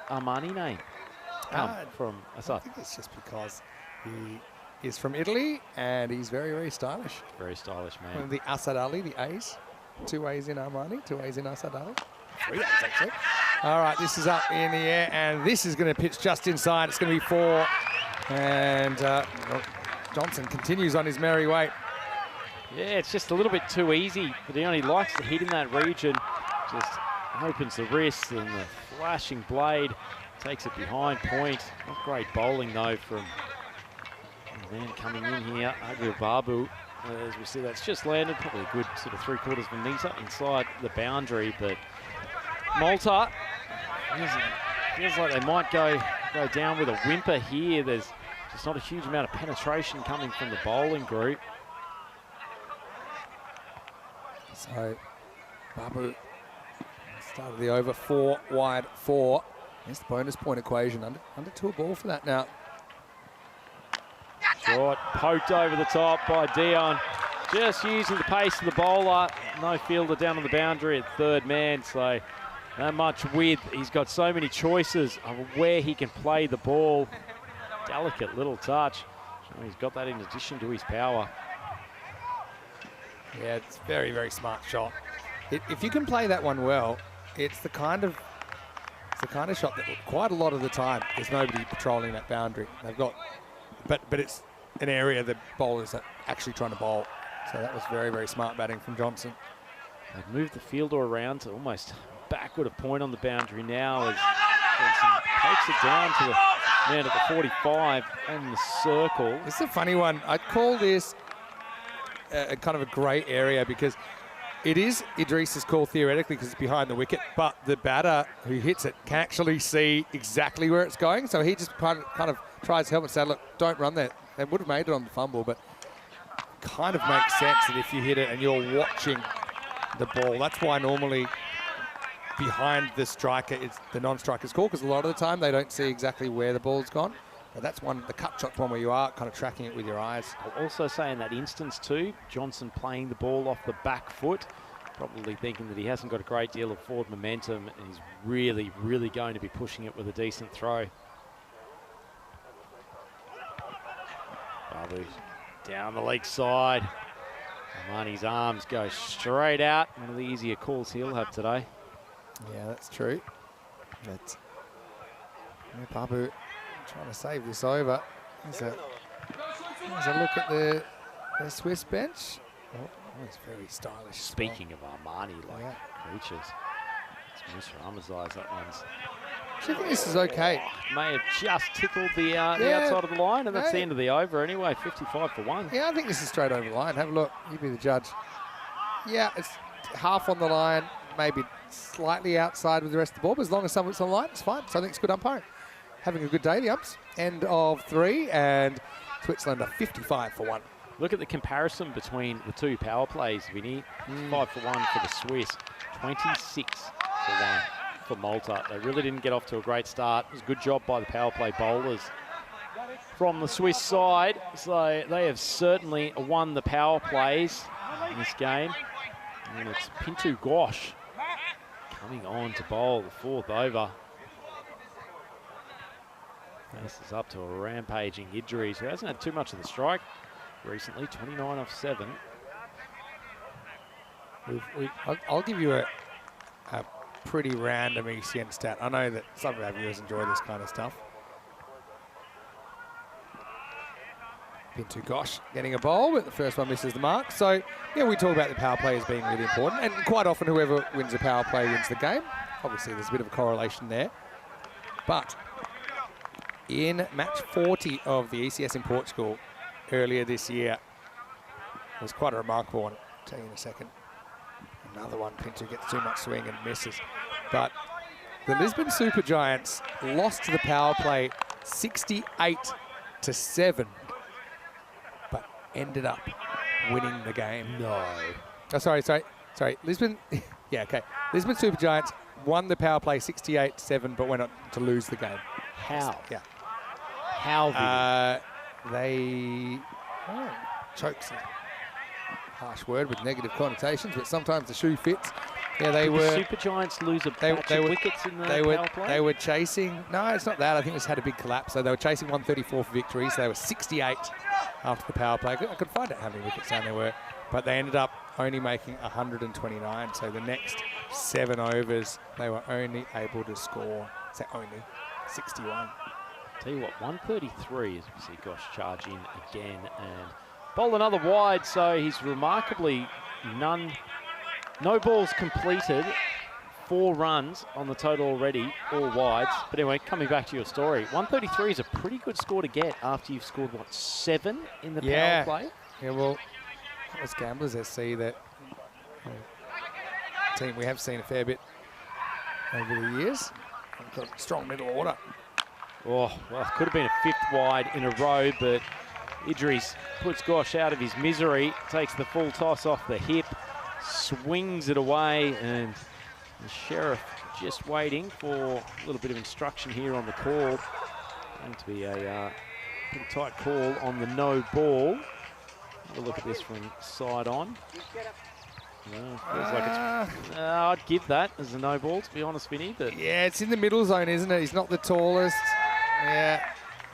Armani name come from? I think it's just because he is from Italy and he's very, very stylish. Very stylish, man. One of the Asad Ali, the A's. 2 A's in Armani, 2 A's in Asad Ali. 3 A's, actually. All right, this is up in the air, and this is going to pitch just inside. It's going to be 4. And Johnson continues on his merry way. Yeah, it's just a little bit too easy, but he only likes to hit in that region. Just opens the wrist, and the flashing blade takes it behind point. Not great bowling, though, from the man coming in here, Adil Babu. As we see, that's just landed, probably a good sort of 3/4 of a metre inside the boundary, but Malta feels like they might go down with a whimper here. There's just not a huge amount of penetration coming from the bowling group. So Babu started the over 4 wide 4. There's the bonus point equation, under 2 a ball for that now. Short, poked over the top by Dion. Just using the pace of the bowler. No fielder down on the boundary at third man, so not much width. He's got so many choices of where he can play the ball. Delicate little touch. He's got that in addition to his power. Yeah, it's very, very smart shot. If you can play that one well, it's the kind of shot that quite a lot of the time there's nobody patrolling that boundary. They've got, but it's an area that bowlers are actually trying to bowl. So that was very, very smart batting from Johnson. They've moved the fielder around to almost backward a point on the boundary now as Johnson takes it down to the man at the 45 on the circle. This is a funny one. I'd call this a kind of a grey area because it is Idris's call theoretically because it's behind the wicket, but the batter who hits it can actually see exactly where it's going. So he just kind of tries to help and say, look, don't run that. They would have made it on the fumble, but kind of makes sense that if you hit it and you're watching the ball, that's why normally behind the striker it's the non-striker's call, because a lot of the time they don't see exactly where the ball's gone. But that's one, the cut shot's one where you are kind of tracking it with your eyes. I'll also say in that instance too, Johnson playing the ball off the back foot, probably thinking that he hasn't got a great deal of forward momentum and he's really, really going to be pushing it with a decent throw. Babu down the leg side. Marnie's arms go straight out. One of the easier calls he'll have today. Yeah, that's true. But Papu trying to save this over. There's a look at the Swiss bench. Oh, it's very stylish. Speaking of Armani-like creatures, it's Mr. Ramazai's that one's. Do you think this is okay? May have just tickled the outside of the line, and that's the end of the over anyway, 55 for 1. Yeah, I think this is straight over the line. Have a look. You be the judge. Yeah, it's half on the line, maybe slightly outside with the rest of the ball, but as long as some of it's on the line, it's fine. So I think it's good umpiring. Having a good day, the umps. End of 3, and Switzerland are 55 for 1. Look at the comparison between the two power plays, Vinny. 5 for 1 for the Swiss, 26 for 1 for Malta. They really didn't get off to a great start. It was a good job by the power play bowlers from the Swiss side. So they have certainly won the power plays in this game. And it's Pintu Ghosh coming on to bowl the 4th over. This is up to a rampaging Idris, who hasn't had too much of the strike recently, 29 off 7. I'll give you a pretty random ECN stat. I know that some of our viewers enjoy this kind of stuff. Pintu Ghosh getting a bowl, but the first one misses the mark. So, yeah, we talk about the power play as being really important, and quite often whoever wins the power play wins the game. Obviously, there's a bit of a correlation there. But in match 40 of the ECS in Portugal earlier this year, it was quite a remarkable one. I'll tell you in a second. Another one, Pintu gets too much swing and misses. But the Lisbon Super Giants lost to the power play 68-7, but ended up winning the game. No. Oh, sorry. Lisbon, yeah, okay. Lisbon Super Giants won the power play 68-7, but went on to lose the game. How? Yeah. How? They chokes. Harsh word with negative connotations, but sometimes the shoe fits. Yeah, they Did were. the Super Giants lose a batch of wickets in the power play? They were chasing. No, it's not that. I think it's had a big collapse. So they were chasing 134 for victory. So they were 68 after the power play. I could find out how many wickets down there were, but they ended up only making 129. So the next 7 overs, they were only able to score. So only 61. Tell you what, 133 as we see Ghosh charge in again and bowl another wide, so he's remarkably no balls completed, 4 runs on the total already, all wides. But anyway, coming back to your story, 133 is a pretty good score to get after you've scored, what, 7 in the power play? Yeah, well, as gamblers, they see that team we have seen a fair bit over the years. We've got a strong middle order. Oh, well, it could have been a 5th wide in a row, but Idris puts Ghosh out of his misery, takes the full toss off the hip, swings it away, and the Sheriff just waiting for a little bit of instruction here on the call. Going to be a pretty tight call on the no ball. Have a look at this from side on. Feels like it's, I'd give that as a no ball, to be honest, Vinny. But yeah, it's in the middle zone, isn't it? He's not the tallest. Yeah.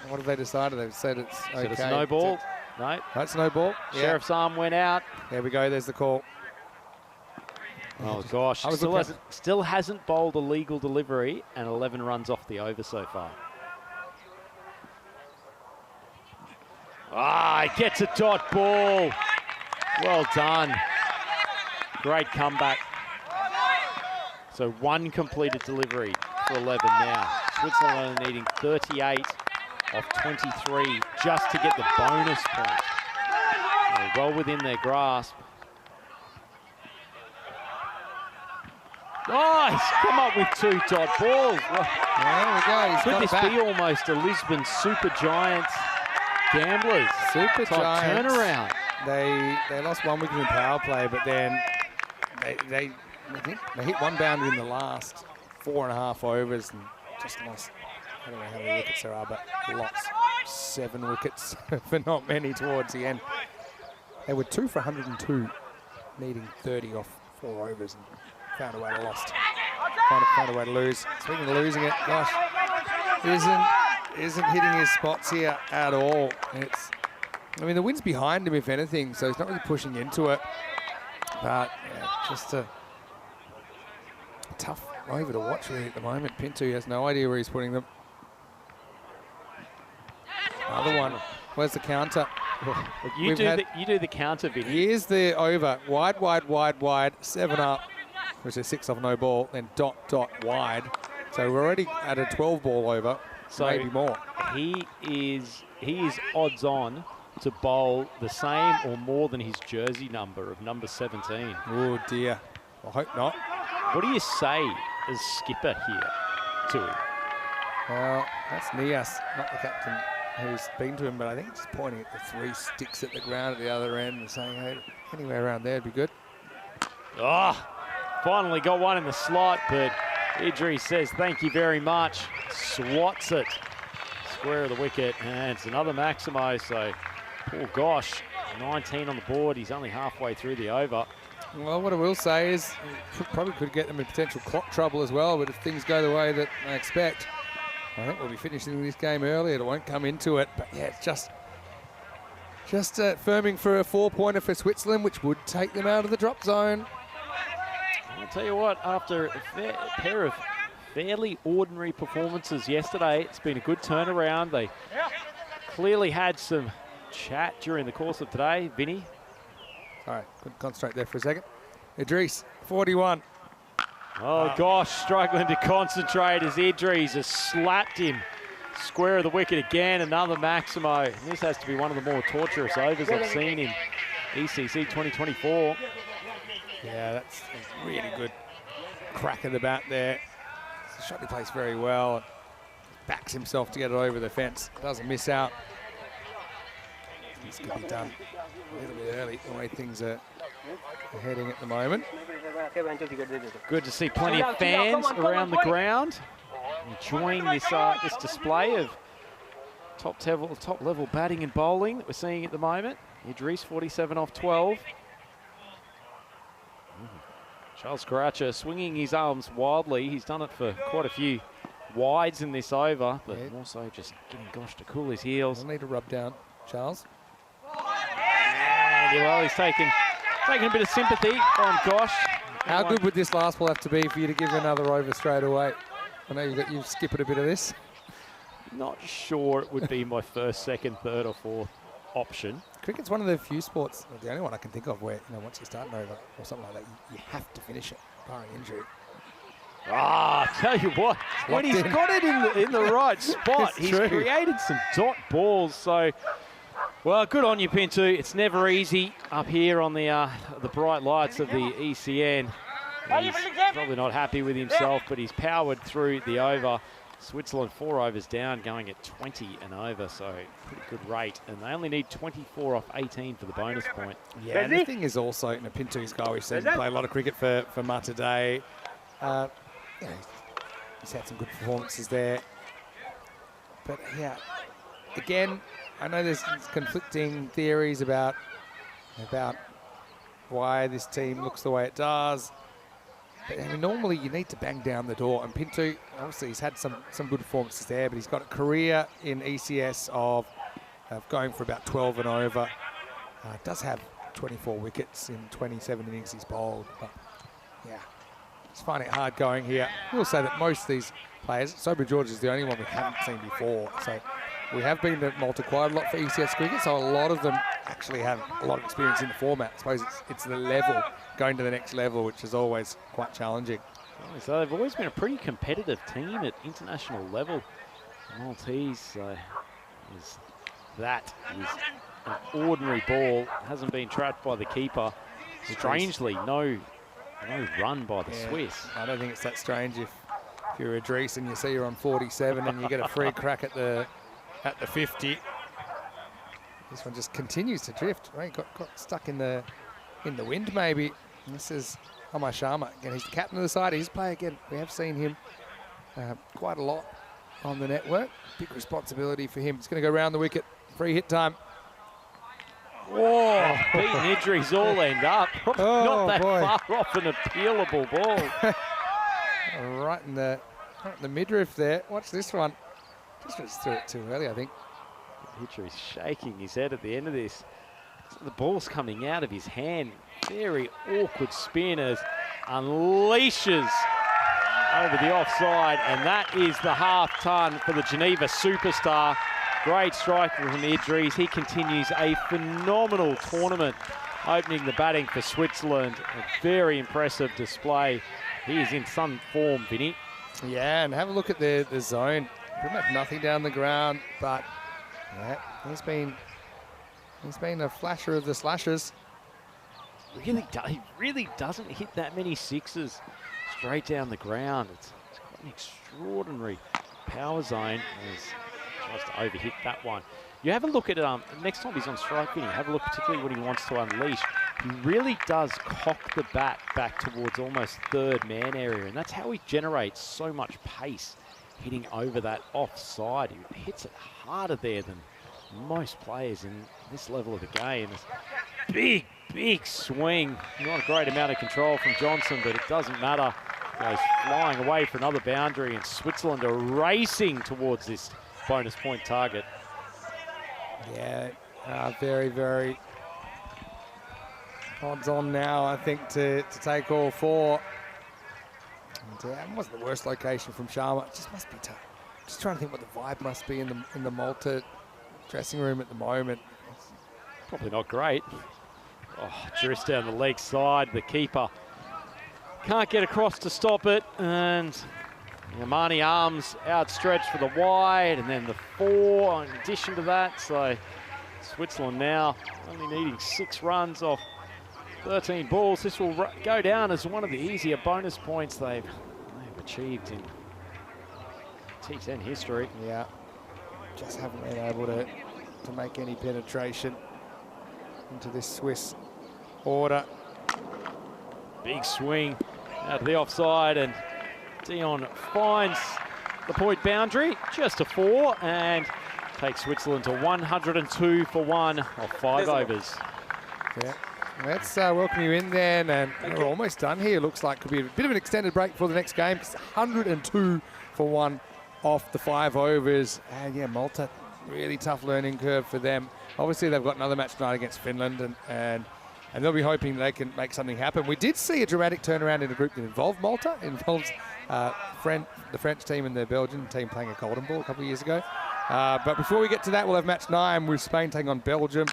What have they decided? They've said it's okay. So it's no ball. No. That's no ball. Yeah. Sheriff's arm went out. There we go. There's the call. Oh, gosh. Still hasn't bowled a legal delivery and 11 runs off the over so far. He gets a dot ball. Well done. Great comeback. So 1 completed delivery for 11 now. Switzerland needing 38 off 23 just to get the bonus point. They're well within their grasp. Oh, he's come up with 2 dot balls. There we go. He's Could got this it back. be almost a Lisbon Super Giants gamblers Super type Giants. turnaround? They lost 1 wicket in power play, but then they hit 1 boundary in the last 4.5 overs and just lost. I don't know how many wickets there are, but lots. 7 wickets for not many towards the end. They were 2 for 102, needing 30 off 4 overs, and found a way to lost. Found a way to lose. Speaking of losing it, gosh, isn't hitting his spots here at all. I mean, the wind's behind him, if anything, so he's not really pushing into it. But yeah, just a tough over to watch really at the moment. Pinto has no idea where he's putting them. Another one. Where's the counter? You do the counter, Vinny. Here's the over. Wide, wide, wide, wide. 7 up, which is 6 off no ball. Then dot, dot, wide. So we're already at a 12 ball over. So maybe more. He is odds on to bowl the same or more than his jersey number of number 17. Oh dear. I hope not. What do you say as skipper here to him? Well, that's Nias, not the captain who's been to him, but I think he's just pointing at the 3 sticks at the ground at the other end and saying, hey, anywhere around there would be good. Finally got one in the slot, but Idris says thank you very much. Swats it. Square of the wicket, and it's another Maximo, so poor Gosh, 19 on the board. He's only halfway through the over. Well, what I will say is probably could get them in potential clock trouble as well, but if things go the way that I expect, I think we'll be finishing this game earlier. It won't come into it, but yeah, it's just firming for a 4-pointer for Switzerland, which would take them out of the drop zone. I'll tell you what, after a pair of fairly ordinary performances yesterday, it's been a good turnaround. They clearly had some chat during the course of today. Vinny? All right, couldn't concentrate there for a second. Idris, 41. Oh gosh, struggling to concentrate as Idris has slapped him. Square of the wicket again, another Maximo. And this has to be one of the more torturous overs I've seen in ECC 2024. Yeah, that's a really good crack of the bat there. It's a shot he plays very well. Backs himself to get it over the fence. Doesn't miss out. This could be done a little bit early, the way things are heading at the moment. Good to see plenty of fans around the ground enjoying this this display of top level batting and bowling that we're seeing at the moment. Idris 47 off 12. Charles Karacha swinging his arms wildly. He's done it for quite a few wides in this over, but more so just getting Gosh to cool his heels. I'll need to rub down, Charles. And well, he's taking a bit of sympathy on Gosh. How good would this last ball have to be for you to give another over straight away? I know you've skipped a bit of this. Not sure it would be my first, second, third or fourth option. Cricket's one of the few sports, or the only one I can think of, where once you start an over or something like that, you have to finish it, barring injury. Tell you what, when he's got it in the right spot, he's created some dot balls. So, well, good on you, Pinto. It's never easy up here on the bright lights of the ECN. He's probably not happy with himself, but he's powered through the over. Switzerland 4 overs down, going at 20 and over, so pretty good rate. And they only need 24 off 18 for the bonus point. Yeah, and the thing is also, Pinto's guy, we said, play a lot of cricket for Malta today. He's had some good performances there. But yeah, again, I know there's conflicting theories about why this team looks the way it does. But I mean, normally you need to bang down the door. And Pinto, obviously, he's had some good performances there, but he's got a career in ECS of going for about 12 and over. Does have 24 wickets in 27 innings he's bowled. But yeah, he's finding it hard going here. We'll say that most of these players, Sobri George is the only one we haven't seen before. So we have been to Malta quite a lot for ECS cricket, so a lot of them actually have a lot of experience in the format. I suppose it's the level, going to the next level, which is always quite challenging. So they've always been a pretty competitive team at international level. The Maltese, that is an ordinary ball, hasn't been trapped by the keeper. Strangely, no run by the Swiss. I don't think it's that strange if you're Idris and you see you're on 47 and you get a free crack at the 50. This one just continues to drift. Right, got stuck in the wind maybe. And this is Omar Sharma. Again, he's the captain of the side. He's a player again. We have seen him quite a lot on the network. Big responsibility for him. It's going to go round the wicket. Free hit time. Whoa, beating Idris all end up. Not that far off an appealable ball. Right in the midriff there. Watch this one. Just threw it too early, I think. Hitcher is shaking his head at the end of this. The ball's coming out of his hand. Very awkward spin as unleashes over the offside, and that is the half ton for the Geneva superstar. Great strike from Idris. He continues a phenomenal tournament, opening the batting for Switzerland. A very impressive display. He is in some form, Vinny. Yeah, and have a look at the zone. Pretty much nothing down the ground, but yeah, he's been a flasher of the slashers. He really doesn't hit that many sixes straight down the ground. It's quite an extraordinary power zone as he tries to overhit that one. You have a look at next time he's on strike, Vinny, have a look particularly when he wants to unleash. He really does cock the bat back towards almost third man area, and that's how he generates so much pace hitting over that offside. He hits it harder there than most players in this level of the game. Big swing. Not a great amount of control from Johnson, but it doesn't matter. Goes flying away for another boundary, and Switzerland are racing towards this bonus point target. Yeah, very, very odds on now, I think, to take all four. And it wasn't the worst location from Sharma. It just must be tough. Just trying to think what the vibe must be in the Malta dressing room at the moment. Probably not great. Oh, Driss down the leg side. The keeper can't get across to stop it. And Yamani arms outstretched for the wide. And then the 4 in addition to that. So Switzerland now only needing 6 runs off 13 balls. This will go down as one of the easier bonus points they've achieved in T10 history. Yeah, just haven't been able to make any penetration into this Swiss order. Big swing out of the offside, and Dion finds the point boundary, just a 4, and takes Switzerland to 102 for 1 off 5 overs. Yeah. Let's welcome you in then, and we're almost done here. Looks like could be a bit of an extended break for the next game. It's 102 for 1 off the 5 overs. And yeah, Malta, really tough learning curve for them. Obviously, they've got another match tonight against Finland, and they'll be hoping they can make something happen. We did see a dramatic turnaround in a group that involved Malta. It involves the French team and the Belgian team playing a golden ball a couple of years ago. But before we get to that, we'll have match 9 with Spain taking on Belgium.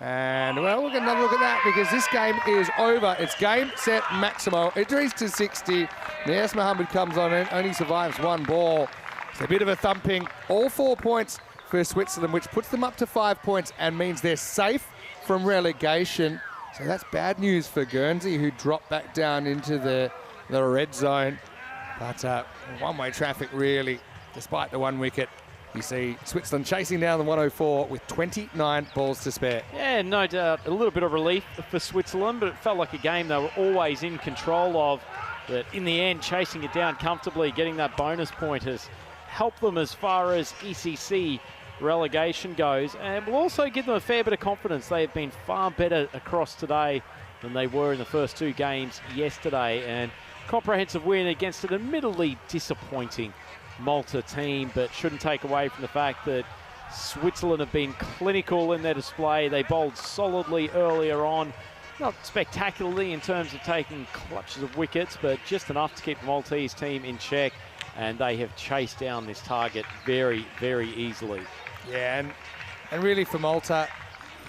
And, well, we'll get another look at that because this game is over. It's game, set, Maximo. Idris to 60. Nias Mohammed comes on and only survives 1 ball. It's a bit of a thumping. All 4 points for Switzerland, which puts them up to 5 points and means they're safe from relegation. So that's bad news for Guernsey, who dropped back down into the red zone. But one-way traffic, really, despite the 1 wicket. You see Switzerland chasing down the 104 with 29 balls to spare. Yeah, no doubt. A little bit of relief for Switzerland, but it felt like a game they were always in control of. But in the end, chasing it down comfortably, getting that bonus point has helped them as far as ECC relegation goes, and will also give them a fair bit of confidence. They have been far better across today than they were in the first 2 games yesterday, and comprehensive win against an admittedly disappointing Malta team, but shouldn't take away from the fact that Switzerland have been clinical in their display. They bowled solidly earlier on, not spectacularly in terms of taking clutches of wickets, but just enough to keep the Maltese team in check, and they have chased down this target very, very easily. Yeah, and really for Malta,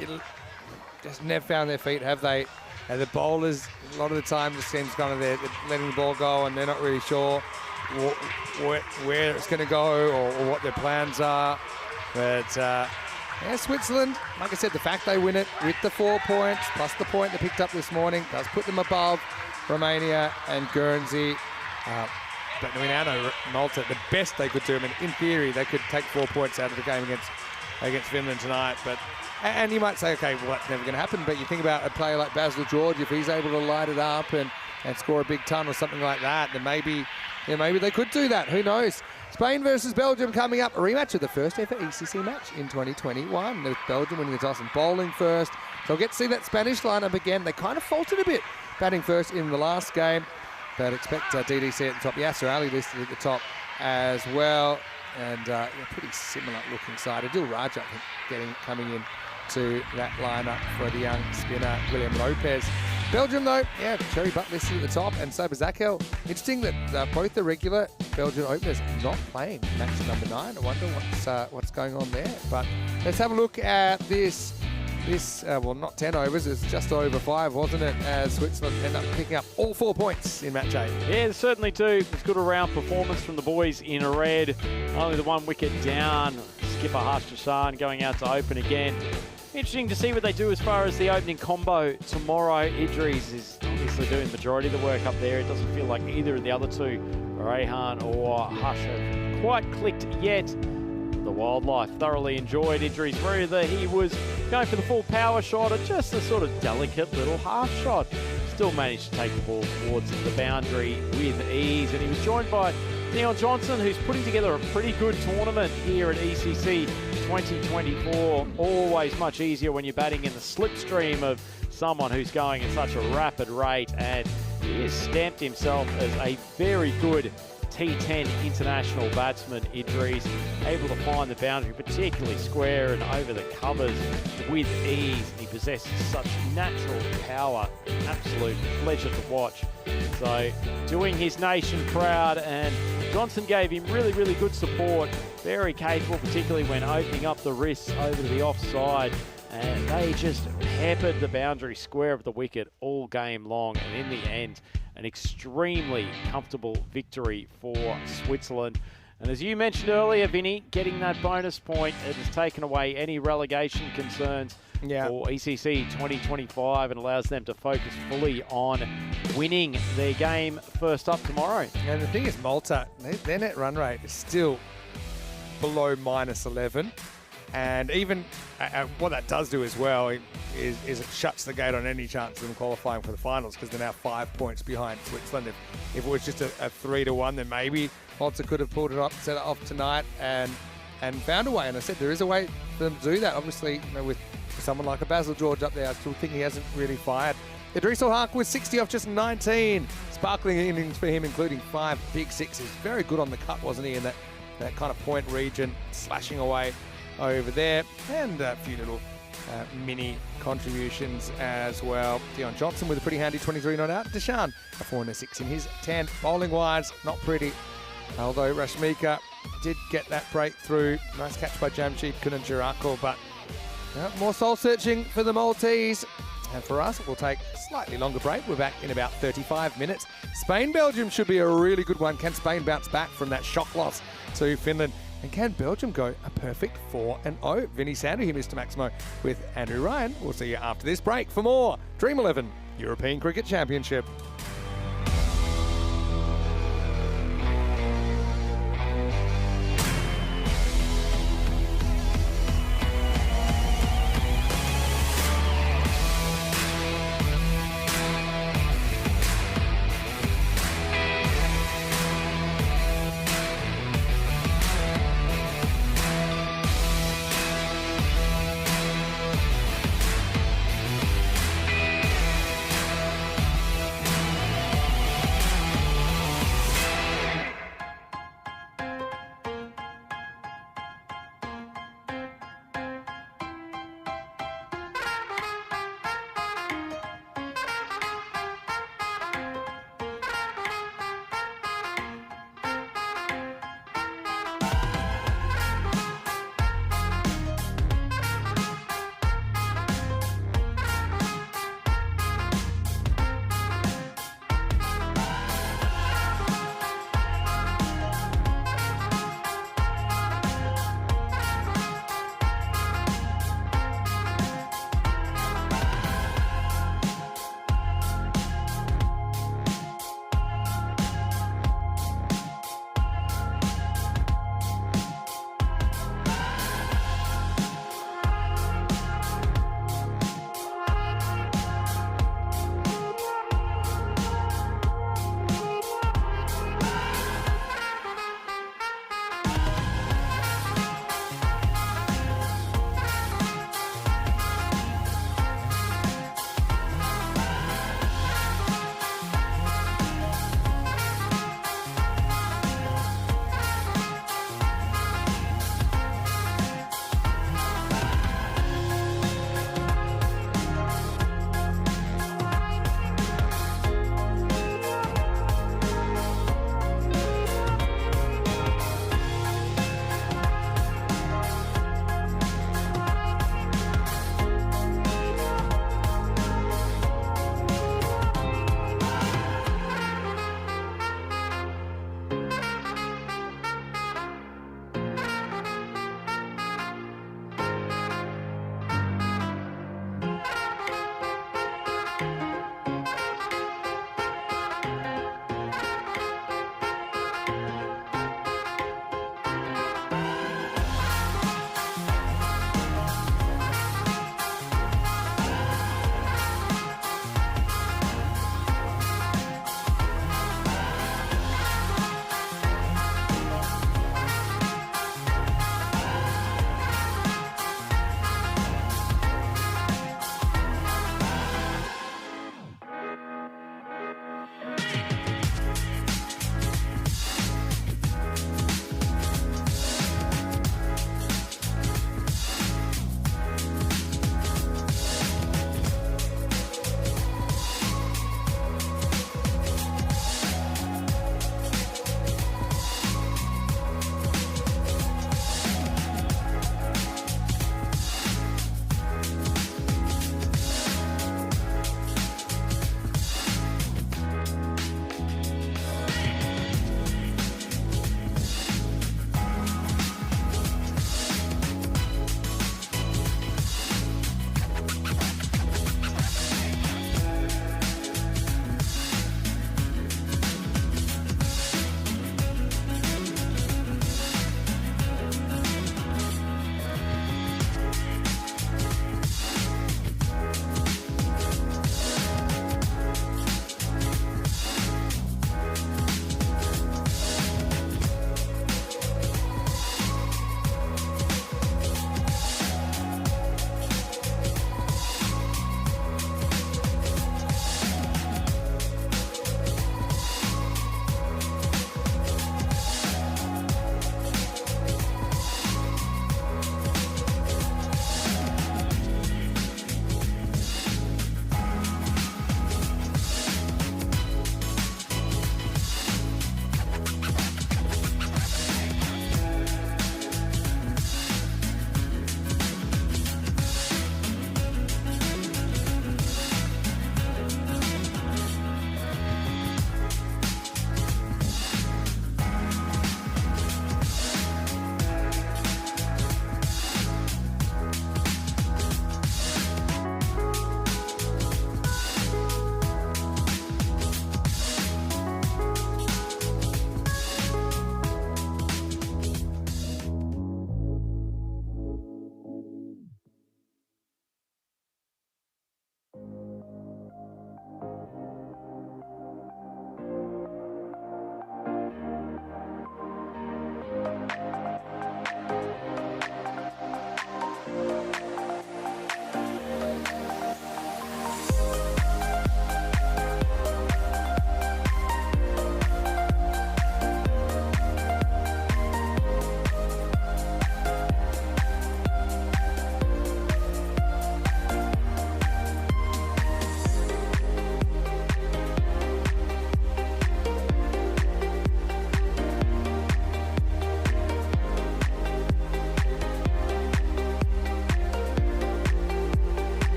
you just never found their feet, have they? And the bowlers, a lot of the time, just seems kind of they're letting the ball go and they're not really sure where it's going to go or what their plans are. But yeah, Switzerland, like I said, the fact they win it with the 4 points plus the point they picked up this morning does put them above Romania and Guernsey. But we now know Malta, the best they could do, I mean, in theory, they could take 4 points out of the game against Finland tonight. And you might say, okay, well, that's never going to happen. But you think about a player like Basil George, if he's able to light it up and score a big ton or something like that, then maybe they could do that. Who knows? Spain versus Belgium coming up. A rematch of the first ever ECC match in 2021. With Belgium winning the toss and bowling first. So we'll get to see that Spanish lineup again. They kind of faltered a bit batting first in the last game. But expect DDC at the top. Yasser Ali listed at the top as well. and pretty similar looking side. Adil Raja, I think, coming in to that lineup for the young spinner, William Lopez. Belgium, though, Cherry Butt listed at the top, and so Zakel. Interesting that both the regular Belgian openers not playing match number 9. I wonder what's going on there. But let's have a look at this, well, not 10 overs, it's just over 5, wasn't it, as Switzerland ended up picking up all 4 points in match 8. Yeah, certainly do. It's good all-round performance from the boys in red. Only the 1 wicket down. Skipper Harsh Hassan going out to open again. Interesting to see what they do as far as the opening combo tomorrow. Idris is obviously doing the majority of the work up there. It doesn't feel like either of the other two, Rayhan or Hush, have quite clicked yet. The wildlife thoroughly enjoyed Idris whether he was going for the full power shot or just a sort of delicate little half shot. Still managed to take the ball towards the boundary with ease, and he was joined by Dion Johnson, who's putting together a pretty good tournament here at ECC 2024. Always much easier when you're batting in the slipstream of someone who's going at such a rapid rate, and he has stamped himself as a very good T10 international batsman. Idris able to find the boundary particularly square and over the covers with ease. He possesses such natural power, absolute pleasure to watch. So doing his nation proud, and Johnson gave him really, really good support. Very capable, particularly when opening up the wrists over to the offside. And they just peppered the boundary square of the wicket all game long. And in the end, an extremely comfortable victory for Switzerland. And as you mentioned earlier, Vinny, getting that bonus point, it has taken away any relegation concerns for ECC 2025 and allows them to focus fully on winning their game first up tomorrow. And the thing is, Malta, their net run rate is still below -11. And even what that does do as well is it shuts the gate on any chance of them qualifying for the finals, because they're now 5 points behind Switzerland. If it was just a 3-1, then maybe Malta could have pulled it up, set it off tonight, and found a way. And I said there is a way for them to do that. Obviously, with someone like a Basil George up there, I still think he hasn't really fired. Idris Haq with 60 off just 19. Sparkling innings for him, including 5 big sixes. Very good on the cut, wasn't he, in that kind of point region, slashing away over there, and a few little mini contributions as well. Dion Johnson with a pretty handy 23 not out. Deshaun, a 4 and a 6 in his 10. Bowling wise, not pretty. Although Rashmika did get that breakthrough. Nice catch by Jamshid Kunanjarako, but more soul searching for the Maltese. And for us, we'll take a slightly longer break. We're back in about 35 minutes. Spain-Belgium should be a really good one. Can Spain bounce back from that shock loss to Finland? And can Belgium go a perfect 4-0? Vinny Sandu here, Mr. Maximo, with Andrew Ryan. We'll see you after this break for more Dream11 European Cricket Championship.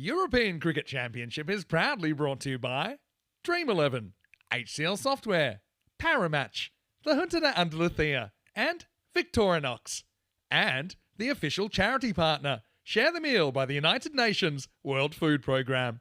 European Cricket Championship is proudly brought to you by Dream11, HCL Software, Paramatch, the Hunter under Luthia, and Victorinox. And the official charity partner, Share the Meal by the United Nations World Food Programme.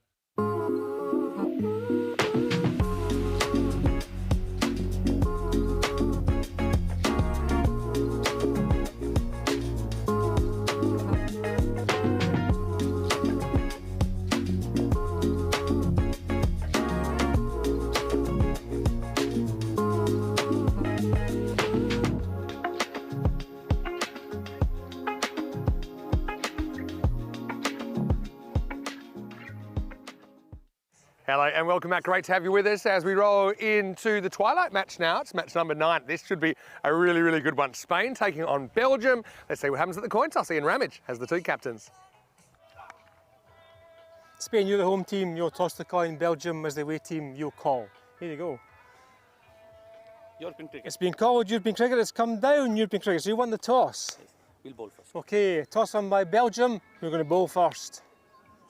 Hello and welcome back. Great to have you with us as we roll into the twilight match now. It's match number 9. This should be a really, really good one. Spain taking on Belgium. Let's see what happens at the coin toss. Ian Ramage has the 2 captains. Spain, you're the home team, you'll toss the coin. Belgium as the away team, you'll call. Here you go. European cricket. It's been called European cricket, it's come down European cricket, so you won the toss. Yes. We'll bowl first. Okay, toss on by Belgium, we're going to bowl first.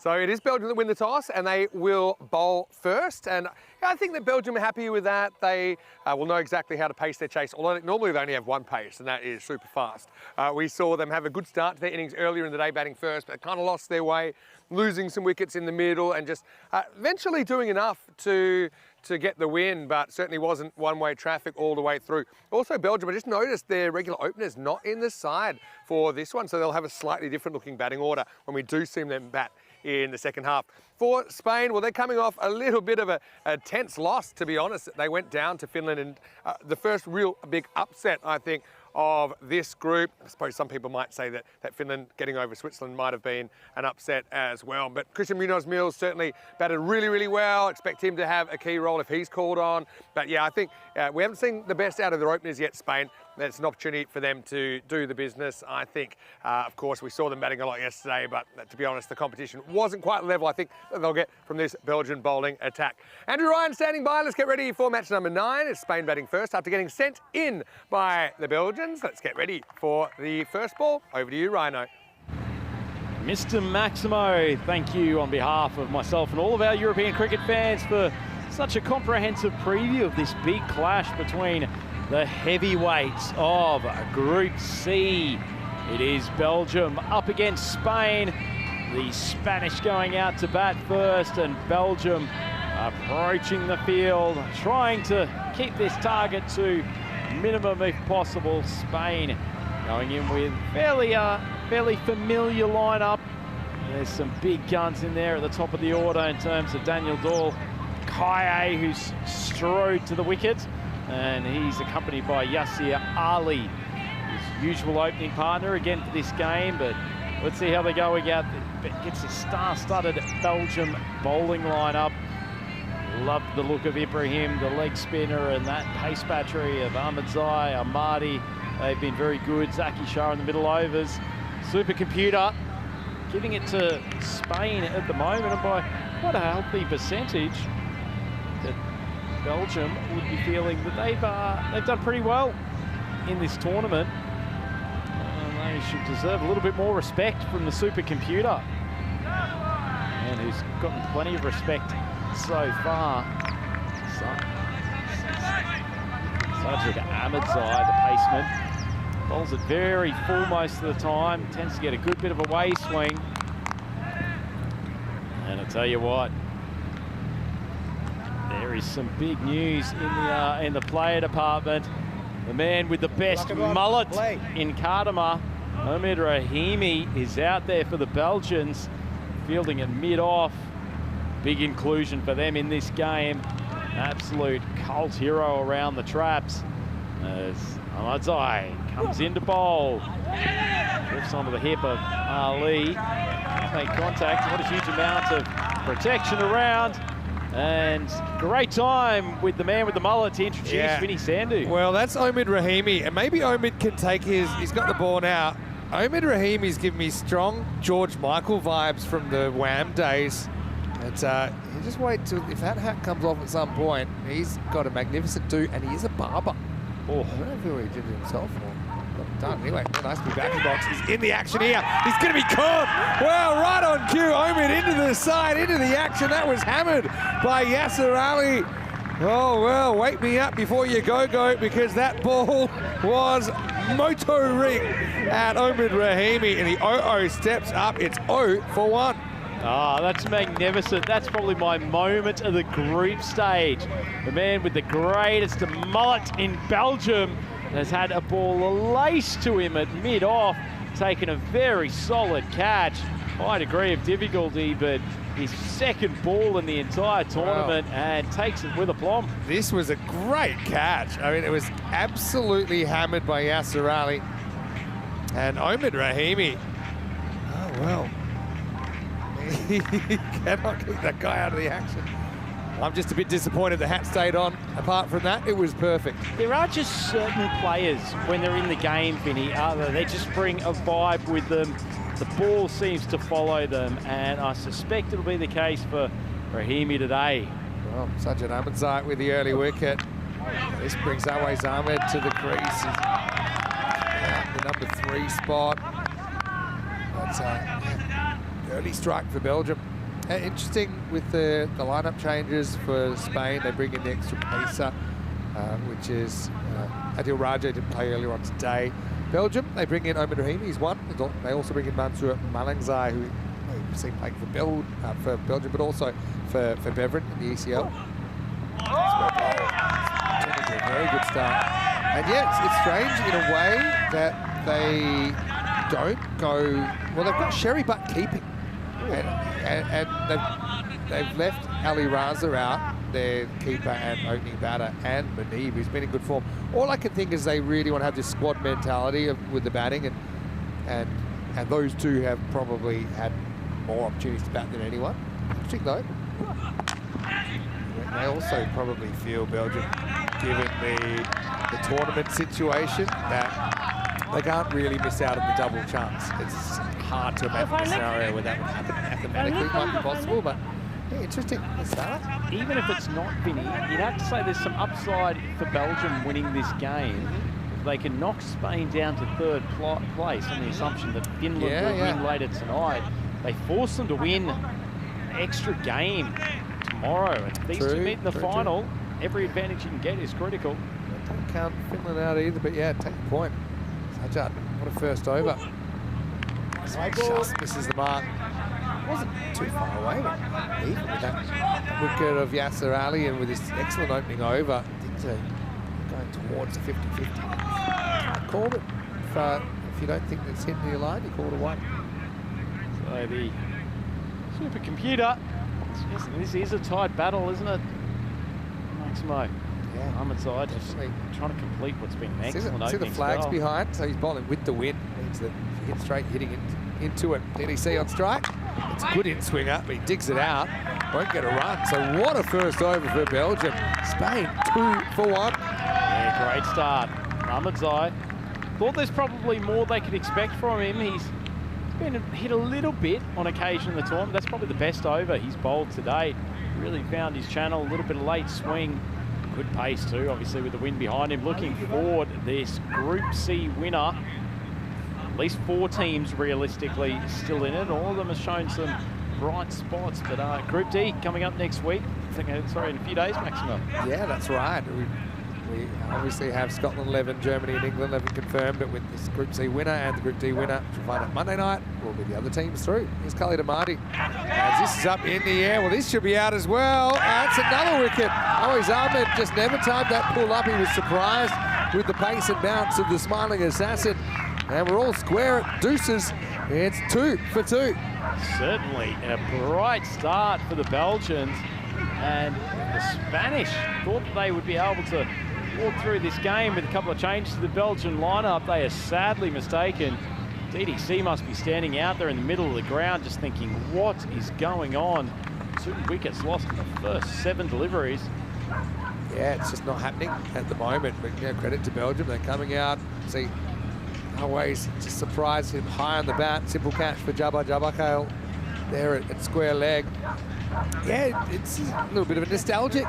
So it is Belgium that win the toss and they will bowl first. And I think that Belgium are happy with that. They will know exactly how to pace their chase, although normally they only have one pace and that is super fast. We saw them have a good start to their innings earlier in the day batting first, but kind of lost their way, losing some wickets in the middle and just eventually doing enough to get the win, but certainly wasn't one-way traffic all the way through. Also Belgium, I just noticed their regular openers not in the side for this one, so they'll have a slightly different looking batting order when we do see them bat in the second half. For Spain, well, they're coming off a little bit of a tense loss, to be honest. They went down to Finland and the first real big upset, I think, of this group. I suppose some people might say that Finland getting over Switzerland might have been an upset as well. But Christian Munoz-Mills certainly batted really, really well. Expect him to have a key role if he's called on. But yeah, I think we haven't seen the best out of their openers yet, Spain. That's an opportunity for them to do the business, I think. Of course, we saw them batting a lot yesterday, but to be honest, the competition wasn't quite level, I think, that they'll get from this Belgian bowling attack. Andrew Ryan standing by. Let's get ready for match number 9. It's Spain batting first after getting sent in by the Belgians. Let's get ready for the first ball. Over to you, Rhino. Mr. Maximo, thank you on behalf of myself and all of our European cricket fans for such a comprehensive preview of this big clash between the heavyweights of Group C. It is Belgium up against Spain. The Spanish going out to bat first and Belgium approaching the field, trying to keep this target to minimum if possible. Spain going in with fairly familiar lineup. There's some big guns in there at the top of the order in terms of Daniel Dahl, Kaye, who's strode to the wicket, and he's accompanied by Yasir Ali, his usual opening partner again for this game. But let's see how they go again. It gets a star-studded Belgium bowling lineup. Love the look of Ibrahim, the leg spinner, and that pace battery of Ahmadzai, Ahmadi. They've been very good. Zaki Shah in the middle overs. Supercomputer giving it to Spain at the moment, and by quite a healthy percentage that Belgium would be feeling that they've done pretty well in this tournament. They should deserve a little bit more respect from the supercomputer, and who's gotten plenty of respect so far. Sajid Ahmadzai, the paceman, bowls it very full most of the time, tends to get a good bit of a way swing. And I tell you what, there is some big news in the player department. The man with the best mullet in Kardama, Omid Rahimi, is out there for the Belgians, fielding it mid-off. Big inclusion for them in this game. Absolute cult hero around the traps as Ahmadzai comes into bowl. Drifts onto the hip of Ali. Can't make contact. Not a huge amount of protection around. And great time with the man with the mullet to introduce Vinny Sandhu. Well, that's Omid Rahimi, and maybe Omid can take he's got the ball now. Omid Rahimi's giving me strong George Michael vibes from the Wham days. And you just wait till, if that hat comes off at some point, he's got a magnificent do, and he is a barber. Oh, I don't know who he did it himself for. Done anyway. Nice to be back in the box. He's in the action here. He's going to be caught. Well, right on cue. Omid into the side, into the action. That was hammered by Yasser Ali. Oh, well, wake me up before you go, because that ball was moto ring at Omid Rahimi, and the 0-0 steps up. It's 0 for 1. Ah, that's magnificent. That's probably my moment of the group stage. The man with the greatest mullet in Belgium has had a ball laced to him at mid-off, taken a very solid catch. High degree of difficulty, but his second ball in the entire tournament, and takes it with aplomb. This was a great catch. I mean, it was absolutely hammered by Yasser Ali. And Omid Rahimi, oh, well. He cannot keep that guy out of the action. I'm just a bit disappointed the hat stayed on. Apart from that, it was perfect. There are just certain players, when they're in the game, Vinny, they just bring a vibe with them. The ball seems to follow them, and I suspect it'll be the case for Rahimi today. Well, Sajid Ahmedzai with the early wicket. This brings Awais Ahmed to the crease. The number 3 spot. That's early strike for Belgium. Interesting with the lineup changes for Spain. They bring in the extra pacer, which is Adil Raja didn't play earlier on today. Belgium, they bring in Omid Rahimi, he's one. They also bring in Mansour Malangzai, who we've seen playing for Belgium, but also for Beveren in the ECL. A very good start. And yeah, it's strange in a way that they don't go, well, they've got Sherry Butt keeping. And they've left Ali Raza out, their keeper and opening batter, and Manib, who's been in good form. All I can think is they really want to have this squad mentality with the batting, and those two have probably had more opportunities to bat than anyone. Interesting though. They also probably feel, Belgium, given the tournament situation, that they can't really miss out on the double chance. It's hard to imagine a scenario where that would happen mathematically. It might be possible, but yeah, interesting. Even if it's not, Vinny, you'd have to say there's some upside for Belgium winning this game. If they can knock Spain down to 3rd place on the assumption that Finland will win later tonight, they force them to win an extra game tomorrow. And if these two meet in the final, every advantage you can get is critical. Don't count Finland out either, but yeah, take the point. Sajjad, what a first over. Just misses the mark. Wasn't too far away, but even with that wicket of Yasser Ali and with his excellent opening over, things are going towards the 50-50. Call it. If you don't think it's hitting your line, you call it a 1. So the supercomputer, this is a tight battle, isn't it? Maximo. Yeah, Ahmedzai just trying to complete what's been an excellent opening. See the flags behind, so he's bowling with the wind. Means that if you hit straight, hitting into it. DDC on strike. It's a good in-swing up, but he digs it out. Won't get a run. So what a first over for Belgium. Spain, 2 for 1. Yeah, great start. Ahmedzai. Thought there's probably more they could expect from him. He's been hit a little bit on occasion in the tournament. That's probably the best over he's bowled today. Really found his channel, a little bit of late swing. Good pace too, obviously, with the wind behind him. Looking forward, this Group C winner. At least 4 teams realistically still in it. All of them have shown some bright spots. But Group D coming up next week. Sorry, in a few days, Maximo. Yeah, that's right. We obviously have Scotland 11, Germany and England 11 confirmed, but with this Group C winner and the Group D winner, which we'll find out Monday night, will be the other teams through. Here's Khalid Ahmadi. As this is up in the air, well, this should be out as well. That's another wicket. Awais Ahmed just never timed that pull up. He was surprised with the pace and bounce of the smiling assassin. And we're all square at deuces. It's 2 for 2. Certainly a bright start for the Belgians. And the Spanish thought that they would be able to walk through this game with a couple of changes to the Belgian lineup. They are sadly mistaken. DDC must be standing out there in the middle of the ground just thinking, what is going on? 2 wickets lost in the first 7 deliveries. Yeah, it's just not happening at the moment. But you know, credit to Belgium. They're coming out. See, Awais just surprised him high on the bat. Simple catch for Jabbar Jabakale there at square leg. Yeah, it's a little bit of a nostalgic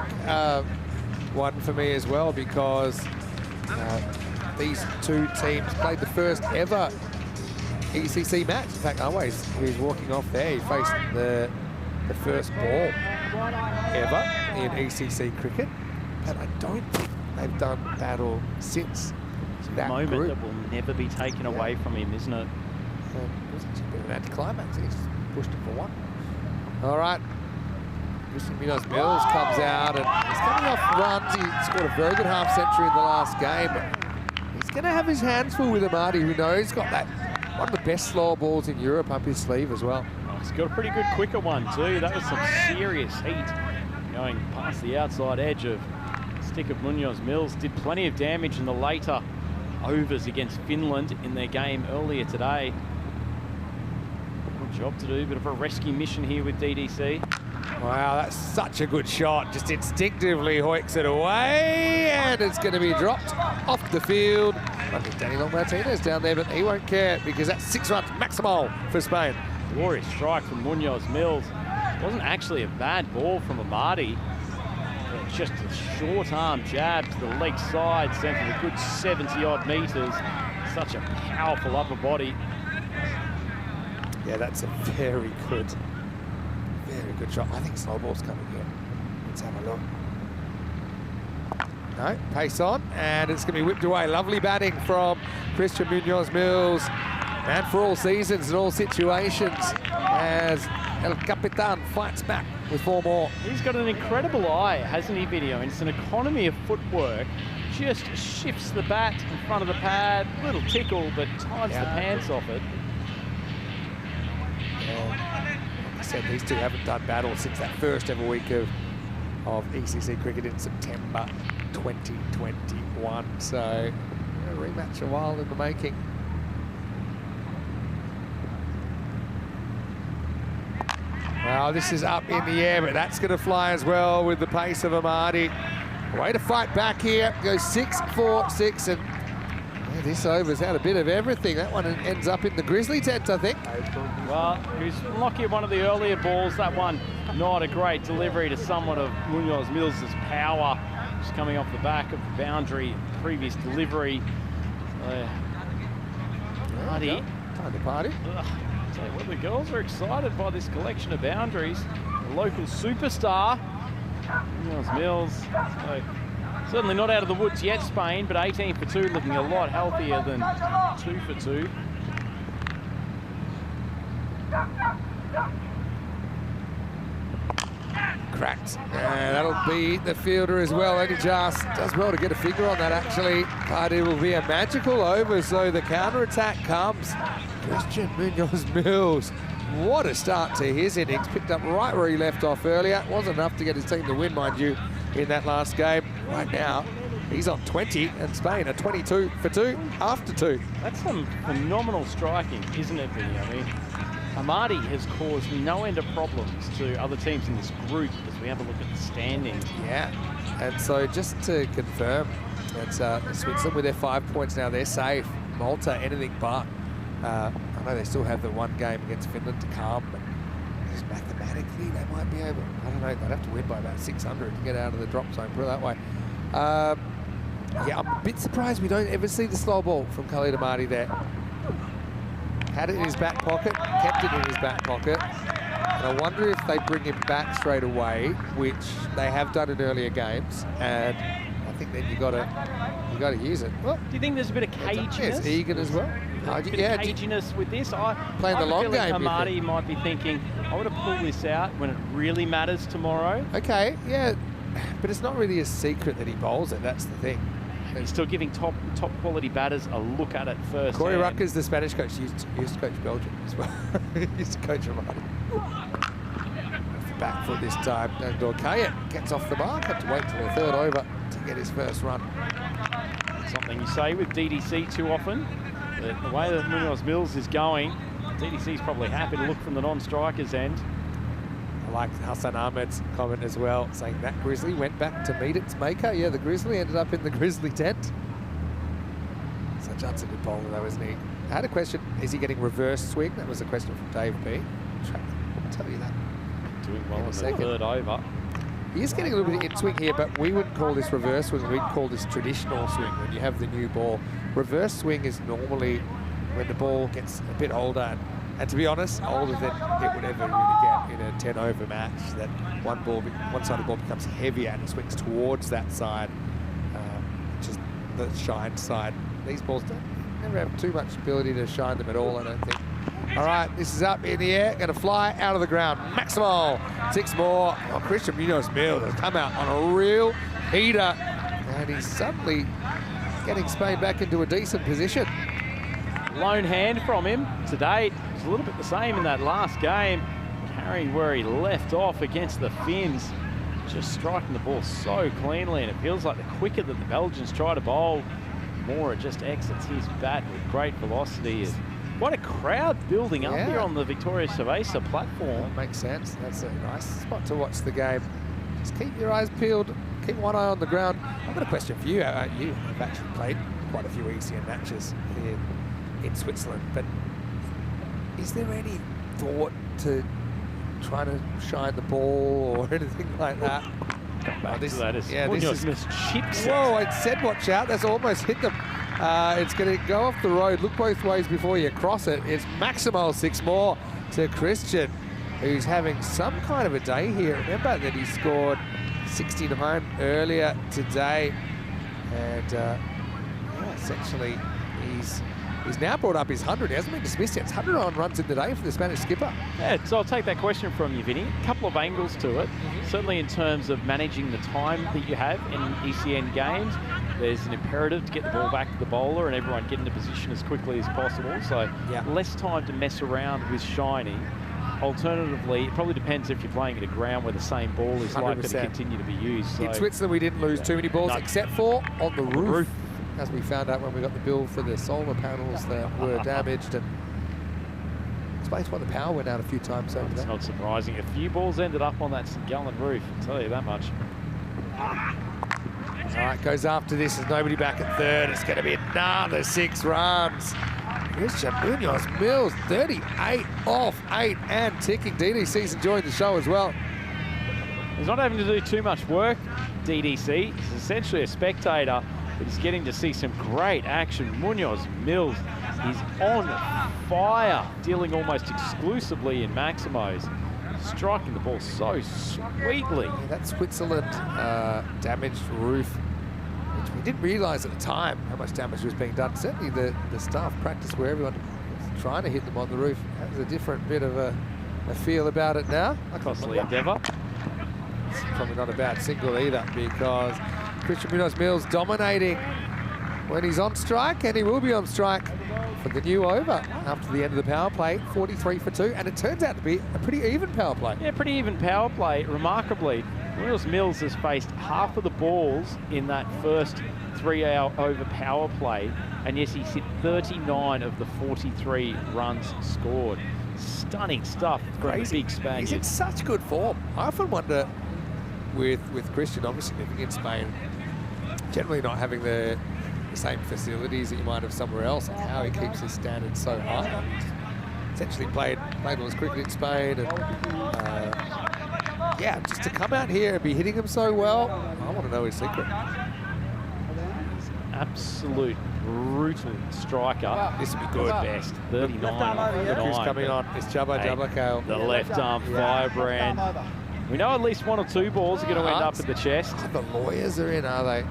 one for me as well, because these two teams played the first ever ECC match. In fact, Always, who's walking off there, he faced the first ball ever in ECC cricket. But I don't think they've done battle since that moment group. that will never be taken away from him, isn't it? It was actually a bit of an anticlimax. He's pushed it for one. All right. Munoz Mills comes out and he's coming off runs. He scored a very good half century in the last game. He's going to have his hands full with Amadi, who knows he's got that one of the best slower balls in Europe up his sleeve as well. He's got a pretty good quicker one too. That was some serious heat going past the outside edge of stick of Munoz Mills. Did plenty of damage in the later overs against Finland in their game earlier today. Good job to do, bit of a rescue mission here with DDC. Wow, that's such a good shot. Just instinctively hoiks it away, and it's going to be dropped off the field. I think Danny Long Martinez down there, but he won't care because that's 6 runs maximal for Spain. Glorious strike from Munoz Mills. It wasn't actually a bad ball from Amadi. Just a short arm jab to the leg side, sent it a good 70-odd metres. Such a powerful upper body. Yeah, that's a very good shot. I think slow ball's coming here. Let's have a look. No, pace on, and it's going to be whipped away. Lovely batting from Christian Munoz Mills. And for all seasons and all situations, as El Capitan fights back with 4 more. He's got an incredible eye, hasn't he, Video? And it's an economy of footwork. Just shifts the bat in front of the pad. Little tickle, but times the pants off it. Like I said, these two haven't done battle since that first ever week of ECC cricket in September 2021. So a rematch a while in the making. Well, this is up in the air, but that's going to fly as well with the pace of Amadi. Way to fight back here. Goes 6-4-6, and this over's had a bit of everything. That one ends up in the Grizzly tent, I think. Well, he was lucky at one of the earlier balls. That one, not a great delivery to somewhat of Munoz Mills' power. Just coming off the back of the boundary, previous delivery. Amadi. Time to party. Tell you what, the girls are excited by this collection of boundaries. The local superstar, Munoz Mills. So, certainly not out of the woods yet, Spain, but 18 for 2, looking a lot healthier than 2 for 2. Cracked. And that'll be the fielder as well. Only just does well to get a figure on that, actually. But it will be a magical over, so the counter-attack comes. Christian Munoz Mills. What a start to his innings. Picked up right where he left off earlier. Wasn't enough to get his team to win, mind you, in that last game. Right now, he's on 20, and Spain are 22 for 2 after 2. That's some phenomenal striking, isn't it, Vinny? I mean, Amadi has caused no end of problems to other teams in this group as we have a look at the standings. Yeah, and so just to confirm, it's Switzerland with their 5 points now. They're safe. Malta, anything but. I know they still have the one game against Finland to come, but just mathematically they might be able. I don't know. They'd have to win by about 600 to get out of the drop zone. Put it that way. Yeah, I'm a bit surprised we don't ever see the slow ball from Khalid Amadi there. Had it in his back pocket, kept it in his back pocket, and I wonder if they bring him back straight away, which they have done in earlier games, and I think then you got to use it. Well, Do you think there's a bit of caginess? There's Egan as well. Yeah, caginess with this. Playing the long game. Amadi might be thinking, I want to pull this out when it really matters tomorrow. Okay, yeah, but it's not really a secret that he bowls it. That's the thing. He's still giving top quality batters a look at it first. Corey Rucker's the Spanish coach. He used to coach Belgium as well. He used to coach Amadi. Off the back foot this time. And Dorkaya gets off the mark. Have to wait till the 3rd over to get his first run. Something you say with DDC too often. But the way that Munoz Mills is going, DDC's probably happy to look from the non-striker's end. I like Hassan Ahmed's comment as well, saying that Grizzly went back to meet its maker. Yeah, the Grizzly ended up in the Grizzly tent. Such a good bowler though, isn't he? I had a question, is he getting reverse swing? That was a question from Dave B. I'll tell you that. Doing well in in a the second. 3rd over. He is getting a little bit of in-swing here, but we wouldn't call this reverse swing. We'd call this traditional swing when you have the new ball. Reverse swing is normally when the ball gets a bit older, and to be honest, older than it would ever really get in a 10-over match, that one side of the ball becomes heavier and it swings towards that side, which is the shine side. These balls never have too much ability to shine them at all, I don't think. All right, this is up in the air, going to fly out of the ground. Maximal, 6 more. Oh, Christian Munoz-Mills has come out on a real heater, and he's suddenly getting Spain back into a decent position. Lone hand from him today. It's a little bit the same in that last game. Carrying where he left off against the Finns. Just striking the ball so cleanly, and it feels like the quicker that the Belgians try to bowl, the more it just exits his bat with great velocity. Quite a crowd building up here on the Victoria Cerveza platform. That makes sense. That's a nice spot to watch the game. Just keep your eyes peeled, keep one eye on the ground. I've got a question for you. You have actually played quite a few ECN matches in Switzerland, but is there any thought to trying to shine the ball or anything like that? This is chips. Whoa, I said watch out. That's almost hit them. It's going to go off the road. Look both ways before you cross it. It's Maximal 6 more to Christian, who's having some kind of a day here. Remember that he scored 69 earlier today, and essentially he's now brought up his 100. He hasn't been dismissed yet. It's 100 runs in the day for the Spanish skipper. Yeah, so I'll take that question from you, Vinny. A couple of angles to it. Certainly in terms of managing the time that you have in ECN games, there's an imperative to get the ball back to the bowler and everyone get into position as quickly as possible. So less time to mess around with shining. Alternatively, it probably depends if you're playing at a ground where the same ball is 100%. likely to continue to be used. So in Switzerland, we didn't lose too many balls, except for on the roof, as we found out when we got the bill for the solar panels that were damaged. And explains why the power went out a few times over there. It's not surprising. A few balls ended up on that St. Gallen roof, I'll tell you that much. All right, goes after this. There's nobody back at third. It's going to be another 6 runs. Christian Munoz-Mills, 38 off 8 and ticking. DDC's enjoying the show as well. He's not having to do too much work, DDC. He's essentially a spectator, but he's getting to see some great action. Munoz-Mills is on fire, dealing almost exclusively in Maximos. Striking the ball so sweetly. Yeah, that Switzerland damaged roof, which we didn't realise at the time how much damage was being done. Certainly the staff practice where everyone was trying to hit them on the roof has a different bit of a feel about it now. A costly endeavour. It's probably not a bad single either, because Christian Munoz-Mills dominating when he's on strike, and he will be on strike for the new over after the end of the power play, 43 for 2, and it turns out to be a pretty even power play. Yeah, pretty even power play. Remarkably, Munoz-Mills has faced half of the balls in that first 3-hour over power play, and yes, he's hit 39 of the 43 runs scored. Stunning stuff from the big Spaniard. He's in such good form. I often wonder with Christian, obviously living in Spain, generally not having the same facilities that you might have somewhere else, and how he keeps his standards so high. Essentially played all his cricket in Spain, and yeah, just to come out here and be hitting him so well, I want to know his secret. Absolute brutal striker. This would be good. Best 39. Who's coming on? It's Jabba Kale. The left arm firebrand. We know at least 1 or 2 balls are going to end up at the chest. The lawyers are in, are they?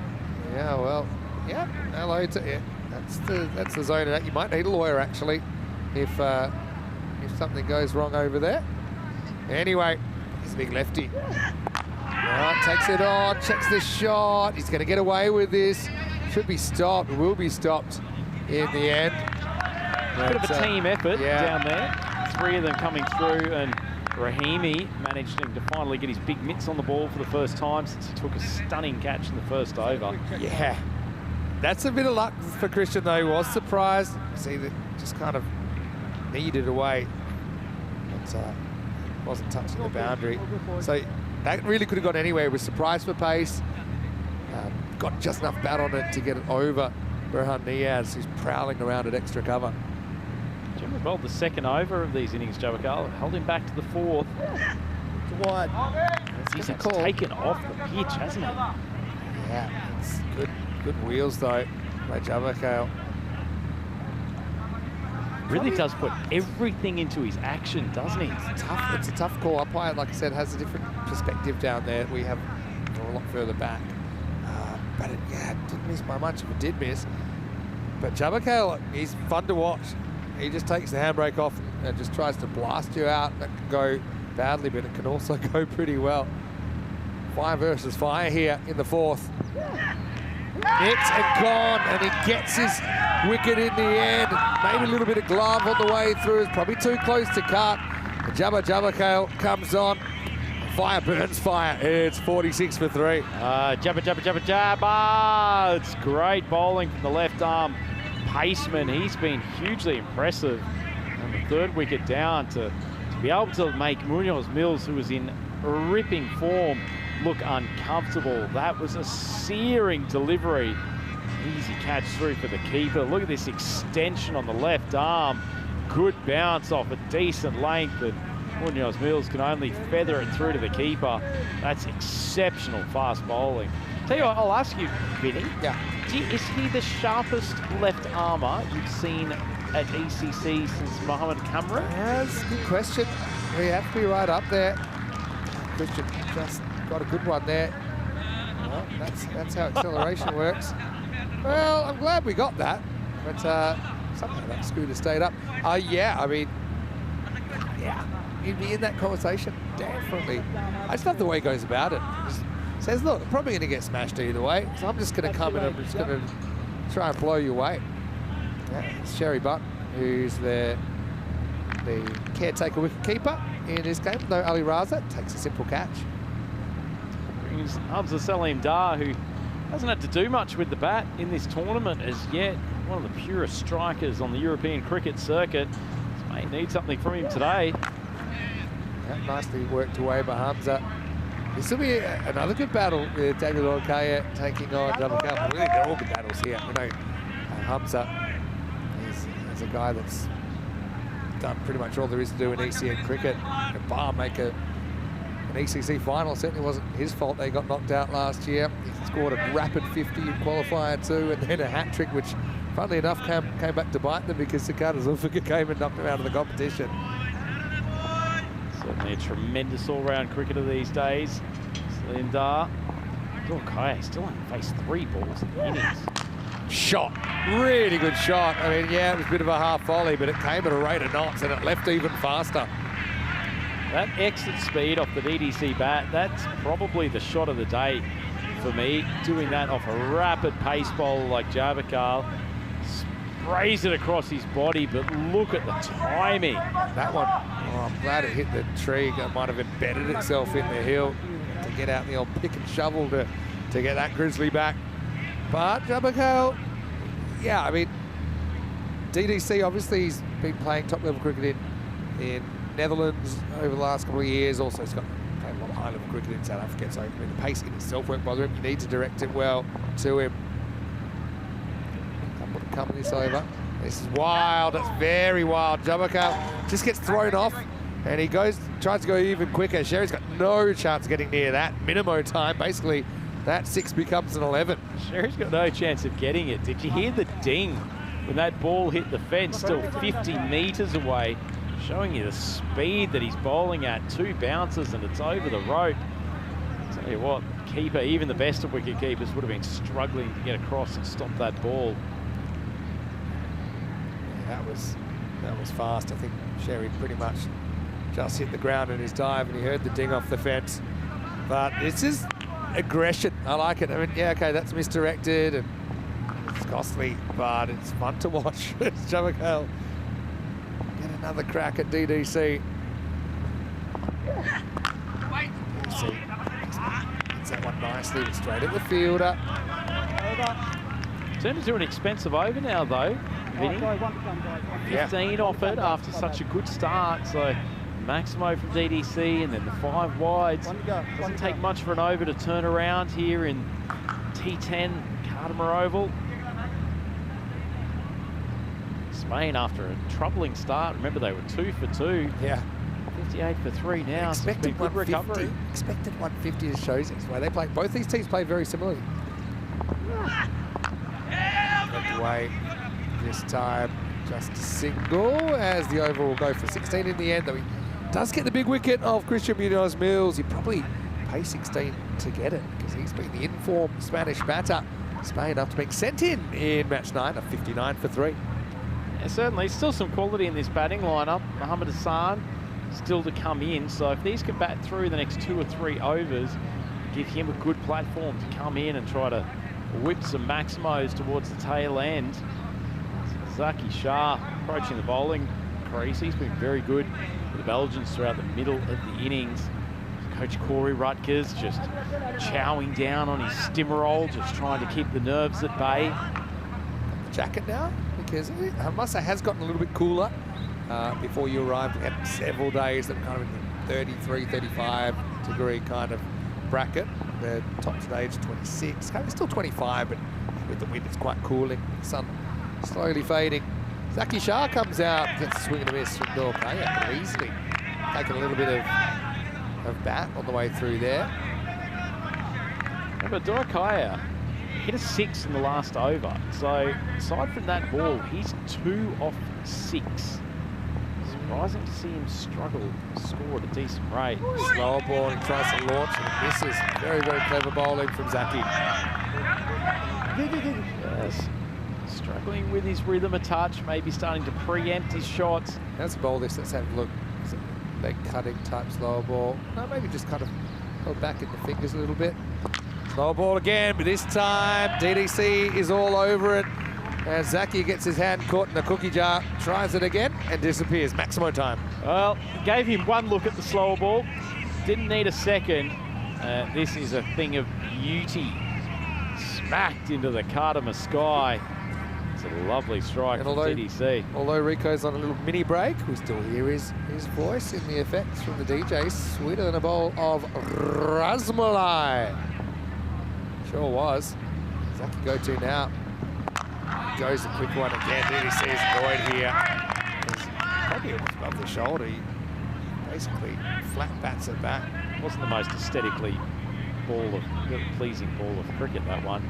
Yeah, well, yeah. Hello to it. That's the zone of that. You might need a lawyer actually, if something goes wrong over there. Anyway, he's a big lefty. Right, takes it on, checks the shot. He's going to get away with this. Should be stopped. Will be stopped in the end. Bit of a team effort down there. 3 of them coming through, and Rahimi managed to finally get his big mitts on the ball for the first time since he took a stunning catch in the first over. Yeah, that's a bit of luck for Christian though. He was surprised. See that just kind of kneed it away. But wasn't touching the boundary. So that really could have gone anywhere. Was surprised for pace. Got just enough bat on it to get it over Berhan Niaz, who's prowling around at extra cover. Generally bowled the second over of these innings, Jabakal. Held him back to the 4th. wide. He's taken off the pitch, hasn't he? Yeah, it's good wheels though by Jabakale. Really does put everything into his action, doesn't he? It's a tough call. Umpire, like I said, has a different perspective down there. We have a lot further back. But it didn't miss by much if it did miss. But Jabakale, he's fun to watch. He just takes the handbrake off and just tries to blast you out. That can go badly, but it can also go pretty well. Fire versus fire here in the fourth. Nicked and gone, and he gets his wicket in the end. Maybe a little bit of glove on the way through. It's probably too close to cut. Jabakale comes on. Fire burns fire. It's 46 for 3. Jabba. It's great bowling from the left arm paceman. He's been hugely impressive. And the third wicket down to be able to make Munoz Mills, who was in ripping form, look uncomfortable. That was a searing delivery. Easy catch through for the keeper. Look at this extension on the left arm. Good bounce off a decent length, and Munoz Mills can only feather it through to the keeper. That's exceptional fast bowling. Tell you what, I'll ask you, Vinny. Yeah. Is he the sharpest left armer you've seen at ECC since Mohamed Kamran? Yeah, that's a good question. We have to be right up there. Christian just got a good one there. Well, that's how acceleration works. Well, I'm glad we got that, but somehow that scooter stayed up. Yeah, I mean, yeah, he'd be in that conversation, definitely. I just love the way he goes about it. Just says, look, I'm probably going to get smashed either way, so I'm just going to come in and I'm just going to try and blow you away. Yeah, it's Sherry Butt, who's the caretaker wicket-keeper in this game. No Ali Raza, takes a simple catch. Brings Hamza Salim Dar, who hasn't had to do much with the bat in this tournament as yet. One of the purest strikers on the European cricket circuit. So may need something from him today. Yeah, nicely worked away by Hamza. This will be another good battle with Daniel Orkaya taking on Jabakale. Really, they're all good battles here. You know, Hamza is a guy that's done pretty much all there is to do in ECN cricket. And bar make an ECC final. Certainly wasn't his fault they got knocked out last year. He scored a rapid 50 in qualifier 2 and then a hat-trick, which funnily enough came back to bite them because Sakata Zulfikar came and knocked him out of the competition. Certainly a tremendous all-round cricketer these days. Salim Dar. Dorkaya still only faced 3 balls in the innings. Shot, really good shot. I mean, yeah, it was a bit of a half volley, but it came at a rate of knots and it left even faster. That exit speed off the DDC bat, that's probably the shot of the day for me. Doing that off a rapid pace bowler like Jabakale. Sprays it across his body, but look at the timing. That one, oh, I'm glad it hit the tree. It might have embedded itself in the hill to get out the old pick and shovel to get that grizzly back. But Jabakale, yeah, I mean, DDC, obviously he's been playing top-level cricket in Netherlands over the last couple of years. Also, he's got played a lot of high-level cricket in South Africa, so I mean, the pace in itself won't bother him. You need to direct it well to him. Couple to come this over. This is wild. That's very wild. Jabakale just gets thrown off, and he tries to go even quicker. Sherry's got no chance of getting near that. Minimo time, basically. That 6 becomes an 11. Sherry's got no chance of getting it. Did you hear the ding when that ball hit the fence, still 50 metres away, showing you the speed that he's bowling at. 2 bounces and it's over the rope. I'll tell you what, keeper, even the best of wicket keepers would have been struggling to get across and stop that ball. Yeah, that was fast. I think Sherry pretty much just hit the ground in his dive and he heard the ding off the fence. But it's just aggression. I like it. I mean, yeah, okay, that's misdirected and it's costly, but it's fun to watch. It's Jabakale get another crack at DDC. DDC gets that one nicely, but straight at the fielder. Turned into an expensive over now, though, Vinny. 15 off it after such a good start. So Maximo from DDC and then the 5 wides. Doesn't take much for an over to turn around here in T10 Cardimer Oval. Spain, after a troubling start, remember they were 2 for 2. Yeah. 58 for 3 now. So it's been good recovery. Expected 150 just shows us where they play. Both these teams play very similarly. Away this time, just a single as the over will go for 16 in the end, though he does get the big wicket of Christian Munoz-Mills. He probably pay 16 to get it because he's been the in-form Spanish batter. Spain after being sent in match 9 of 59 for 3. Yeah, certainly, still some quality in this batting lineup. Mohamed Hassan still to come in, so if these can bat through the next 2 or 3 overs, give him a good platform to come in and try to whip some Maximos towards the tail end. Zaki Shah approaching the bowling crease. He's been very good for the Belgians throughout the middle of the innings. Coach Corey Rutgers just chowing down on his stimmerol, just trying to keep the nerves at bay. Jacket now, because I must say has gotten a little bit cooler. Before you arrived, we had several days that were kind of in the 33, 35 degree kind of bracket. The top today is 26, it's still 25, but with the wind it's quite cooling. The sun slowly fading. Zaki Shah comes out, gets a swing and a miss from Dorkaya, but easily taking a little bit of bat on the way through there. Yeah, but Dorkaya hit a 6 in the last over, so aside from that ball, he's 2 off 6. Surprising to see him struggle to score at a decent rate. Slower ball and tries to launch and it misses. Very, very clever bowling from Zaki. Yes. Struggling with his rhythm a touch, maybe starting to preempt his shots. That's a bowl this. Let's have a look. Is it leg cutting type slower ball? No, maybe just kind of held back in the fingers a little bit. Slower ball again, but this time DDC is all over it. As Zaki gets his hand caught in a cookie jar, tries it again and disappears. Maximo time. Well, gave him one look at the slower ball. Didn't need a second. This is a thing of beauty. Smacked into the cardamom sky. It's a lovely strike from DDC. Although Rico's on a little mini break, we still hear his voice in the effects from the DJ. Sweeter than a bowl of Rasmalai. Sure was. Zaki go to now. Goes a quick one again. DDC is annoyed here. Probably above the shoulder. He basically flat bats it back. Wasn't the most aesthetically pleasing ball of cricket, that one.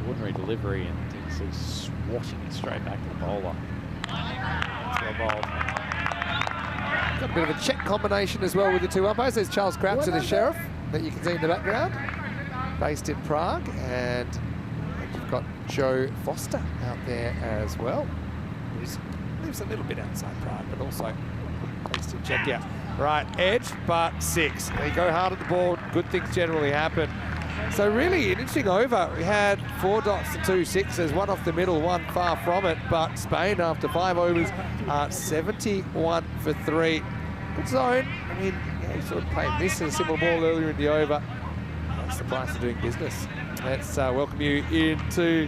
Ordinary delivery, and DDC swatting it straight back to the bowler. Well bowled. Got a bit of a check combination as well with the two umpires. There's Charles Krabs and the Sheriff that you can see in the background, based in Prague, and you've got Joe Foster out there as well, who lives a little bit outside Prague, but also based in Czechia. Right, edge, but 6. They go hard at the ball. Good things generally happen. So really an interesting over. We had 4 dots and 2 6s, one off the middle, one far from it. But Spain, after 5 overs, 71 for 3. Good zone. I mean, yeah, you sort of played this and a similar ball earlier in the over. That's the price of doing business. Let's welcome you into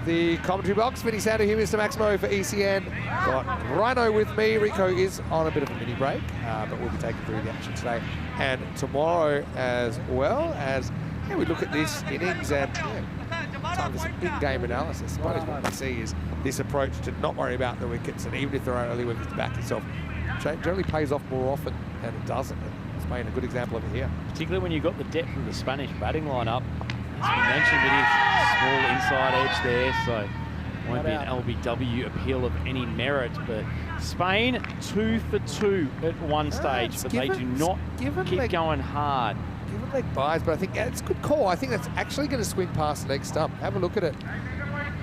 the commentary box. Vinny Sandu here, Mr. Maximo for ECN. Got Rhino with me. Rico is on a bit of a mini break, but we'll be taking through the action today and tomorrow, as well as we look at this innings and time for some in-game analysis. I suppose what we see is this approach to not worry about the wickets, and even if there are early wickets to back yourself, generally pays off more often than it doesn't. It's been a good example of it here. Particularly when you've got the depth of the Spanish batting lineup. As we mentioned, it is small inside edge there, so won't be an LBW appeal of any merit. But Spain 2 for 2 at one stage, but they do not keep going hard. Give them leg buys, but I think it's a good call. I think that's actually going to swing past the leg stump. Have a look at it.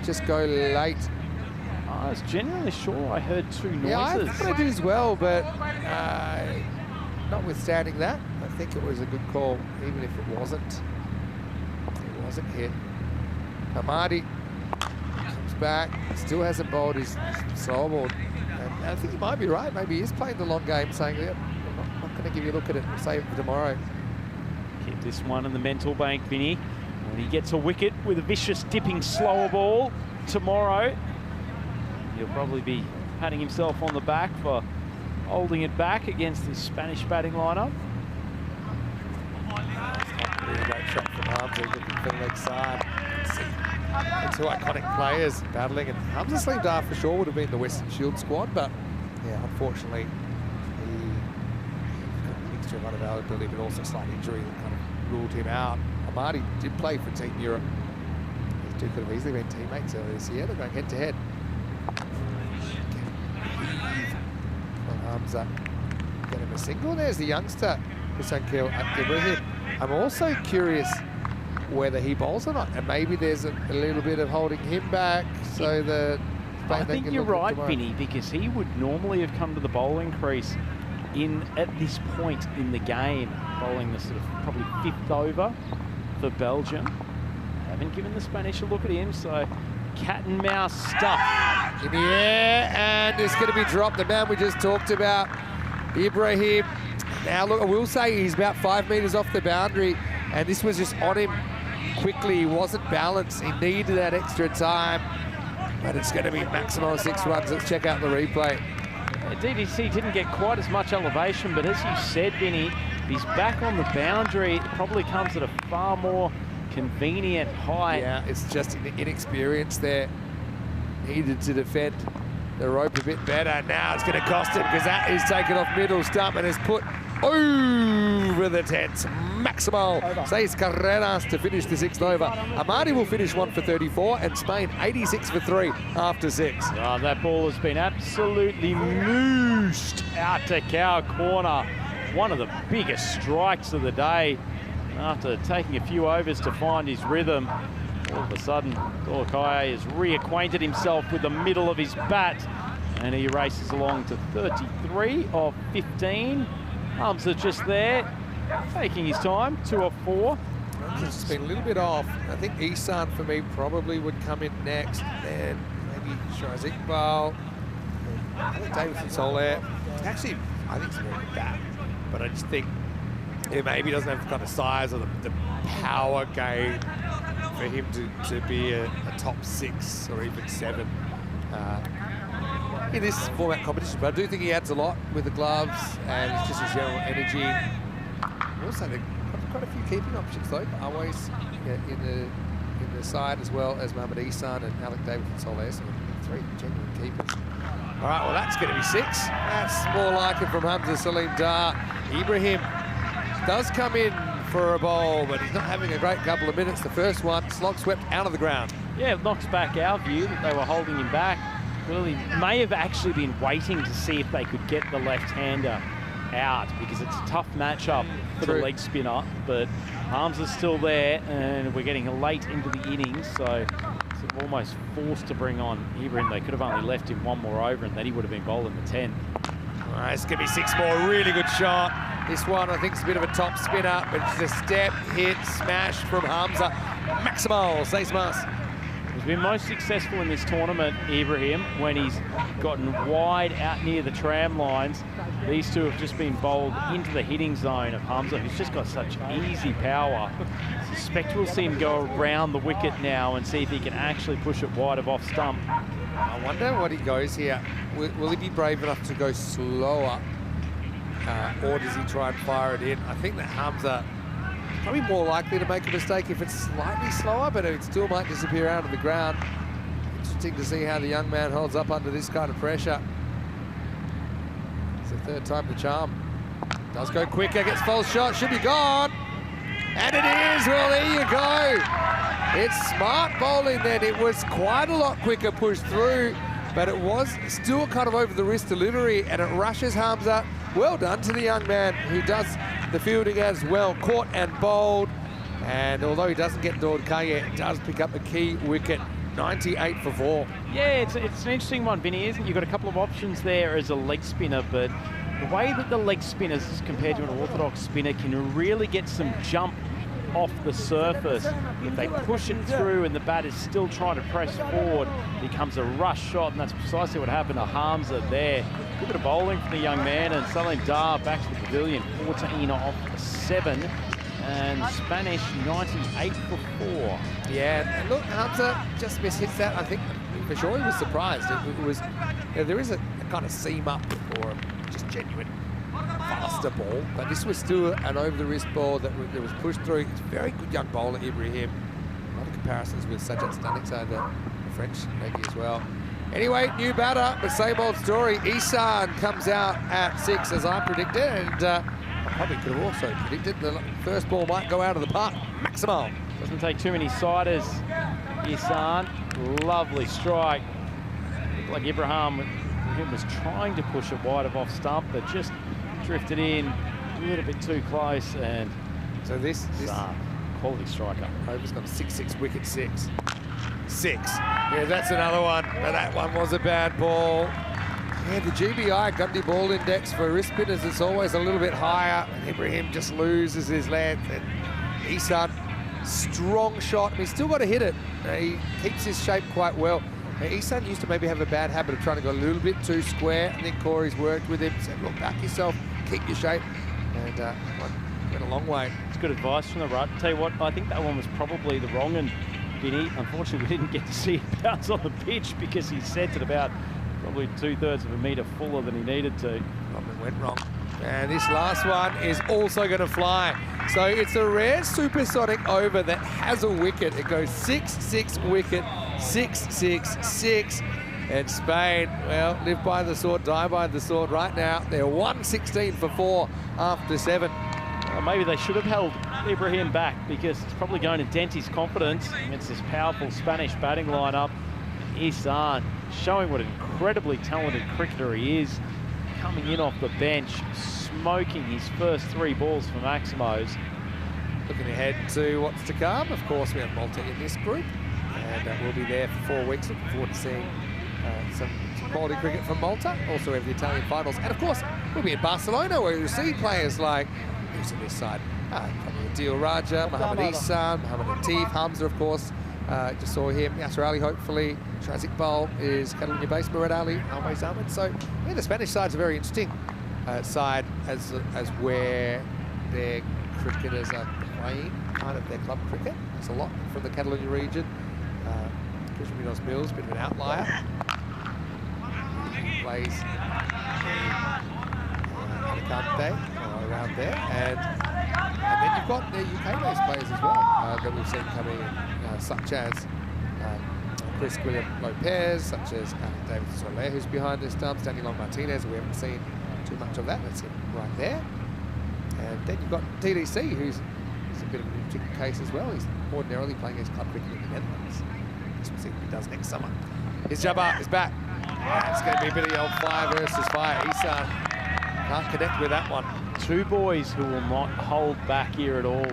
Just go late. I was genuinely sure I heard 2 noises. Yeah, I thought I did as well, but notwithstanding that, I think it was a good call, even if it wasn't. Hit. Hamadi comes back, still hasn't bowled his slow ball. And I think he might be right. Maybe he is playing the long game, saying, yeah, I'm not going to give you a look at it. We'll save it for tomorrow. Keep this one in the mental bank, Vinny. When he gets a wicket with a vicious dipping slower ball tomorrow, he'll probably be patting himself on the back for holding it back against the Spanish batting lineup. Really great shot from Hamza, looking for the leg side. The 2 iconic players battling, and Hamza Slim Dar for sure would have been the Western Shield squad, but yeah, unfortunately, he kind of availability, but also slight injury that kind of ruled him out. Amadi did play for Team Europe. These two could have easily been teammates earlier this year. They're going head-to-head. Hamza get him a single. There's the youngster, Husankil Ibrahim. I'm also curious whether he bowls or not, and maybe there's a little bit of holding him back so that I think you're right, Vinny, because he would normally have come to the bowling crease at this point in the game, bowling the sort of probably 5th over for Belgium. Haven't given the Spanish a look at him, so cat and mouse stuff. In the air, and it's going to be dropped. The man we just talked about, Ibrahim. Now, look, I will say he's about 5 metres off the boundary, and this was just on him quickly. He wasn't balanced. He needed that extra time, but it's going to be maximum 6 runs. Let's check out the replay. DDC didn't get quite as much elevation, but as you said, Vinny, he's back on the boundary. It probably comes at a far more convenient height. Yeah, it's just inexperience there. Needed to defend the rope a bit better. Now it's going to cost him because that is taken off middle stump and is put over the tents. Maximal 6 carreras to finish the 6th over. Amadi will finish 1 for 34 and Spain 86 for 3 after 6. Oh, that ball has been absolutely moosed out to cow corner. One of the biggest strikes of the day. After taking a few overs to find his rhythm, all of a sudden, Dorkai has reacquainted himself with the middle of his bat, and he races along to 33 of 15. Hamza just there, taking his time, 2 of 4. It's been a little bit off. I think Isan, for me, probably would come in next. Then maybe Shiraz Iqbal. I think Davidson Soler. Actually, I think it's a very good bat, but I just think it maybe doesn't have the kind of size or the power game for him to be a top 6 or even 7 in this format competition. But I do think he adds a lot with the gloves and it's just his general energy. Also, they've got quite a few keeping options though. Always in the side, as well as Mohamed Isan and Alec Davidson Soler. So 3 genuine keepers. All right, well that's going to be 6. That's more like it from Hamza Salim Dar. Ibrahim does come in for a bowl, but he's not having a great couple of minutes. The first one, slog swept out of the ground. Yeah, it knocks back our view that they were holding him back. Really may have actually been waiting to see if they could get the left-hander out, because it's a tough matchup for the leg spinner, but Hamza's still there, and we're getting late into the innings, so sort of almost forced to bring on Ibrahim. They could have only left him 1 more over, and then he would have been bowling the 10th. All right, it's going to be 6 more. Really good shot. This one, I think, is a bit of a top spinner, but it's a step, hit, smash from Hamza. Maximal, 6 mas. He's been most successful in this tournament, Ibrahim, when he's gotten wide out near the tram lines. These two have just been bowled into the hitting zone of Hamza, who's just got such easy power. I suspect we'll see him go around the wicket now and see if he can actually push it wide of off stump. I wonder what he goes here. Will he be brave enough to go slower? Or does he try and fire it in? I think that Hamza is probably more likely to make a mistake if it's slightly slower, but it still might disappear out of the ground. Interesting to see how the young man holds up under this kind of pressure. It's the 3rd time the charm. Does go quicker, gets false shot, should be gone. And it is, well there you go. It's smart bowling then. It was quite a lot quicker push through, but it was still kind of over the wrist delivery, and it rushes Hamza. Well done to the young man who does the fielding as well. Caught and bowled, and although he doesn't get Dorkai, it does pick up a key wicket. 98 for 4. Yeah, it's an interesting one, Vinny, isn't it? You've got a couple of options there as a leg spinner, but the way that the leg spinners, compared to an orthodox spinner, can really get some jump off the surface. If they push it through and the bat is still trying to press forward, it becomes a rush shot, and that's precisely what happened to Hamza there. Good bit of bowling from the young man, and Salim Dar back to the pavilion, 14 off 7, and Spanish 98 for 4. Yeah, and look, Hamza just mishits that. I think for sure he was surprised. It was, there is a kind of seam up or just genuine faster ball, but this was still an over-the-wrist ball that was pushed through. It's a very good young bowler, Ibrahim. A lot of comparisons with Sajjad Stanikzad, the French maybe as well. Anyway, new batter, but same old story. Isan comes out at 6, as I predicted, and I probably could have also predicted the first ball might go out of the park. Maximo. Doesn't take too many siders. Isan, lovely strike. Like Ibrahim was trying to push it wide of off stump, but just drifted in a little bit too close. And so this quality striker. Over's got a 6-6 wicket 6. Yeah, that's another one. But that one was a bad ball. Yeah, the GBI Gundy ball index for wrist spinners is always a little bit higher. And Ibrahim just loses his length. And Isan, strong shot. He's still got to hit it. He keeps his shape quite well. Isan used to maybe have a bad habit of trying to go a little bit too square. I think Corey's worked with him, said, look, back yourself, keep your shape. And went a long way. It's good advice from the rut. Tell you what, I think that one was probably the wrong one, Vinny. Unfortunately, we didn't get to see it bounce on the pitch because he sent it about probably 2/3 of a metre fuller than he needed to. Something went wrong. And this last one is also going to fly. So it's a rare supersonic over that has a wicket. It goes 6-6 wicket, 6-6-6. And Spain, well, live by the sword, die by the sword right now. They're 116 for 4 after 7. Well, maybe they should have held Ibrahim back because it's probably going to dent his confidence against this powerful Spanish batting lineup. Isan showing what an incredibly talented cricketer he is, coming in off the bench, smoking his first 3 balls for Maximos. Looking ahead to what's to come, of course, we have Malta in this group, and we'll be there for 4 weeks. Looking forward to seeing some quality cricket from Malta. Also we have the Italian finals, and of course we'll be in Barcelona where you'll see players like, who's on this side? Adil Raja, Mohamed Isan, Mohamed Atif, Hamza, of course. Just saw him, Yasser Ali, hopefully. Shaz Iqbal is Catalonia based, Murad Ali, Always Ahmed. So yeah, the Spanish side's a very interesting side as where their cricketers are playing kind of their club cricket. There's a lot from the Catalonia region. Minos Mills, bit of an outlier. He plays Alicante, around there. And then you've got the UK-based players as well that we've seen coming in, such as Chris William Lopez, such as David Soler, who's behind the stumps, Danny Long Martinez, we haven't seen too much of that. That's him right there. And then you've got TDC, who's a bit of an interesting case as well. He's ordinarily playing his club cricket in the Netherlands. We'll see what he does next summer. His Jabbar is back. It's going to be a bit of the old fire versus fire. Isan can't connect with that one. 2 boys who will not hold back here at all,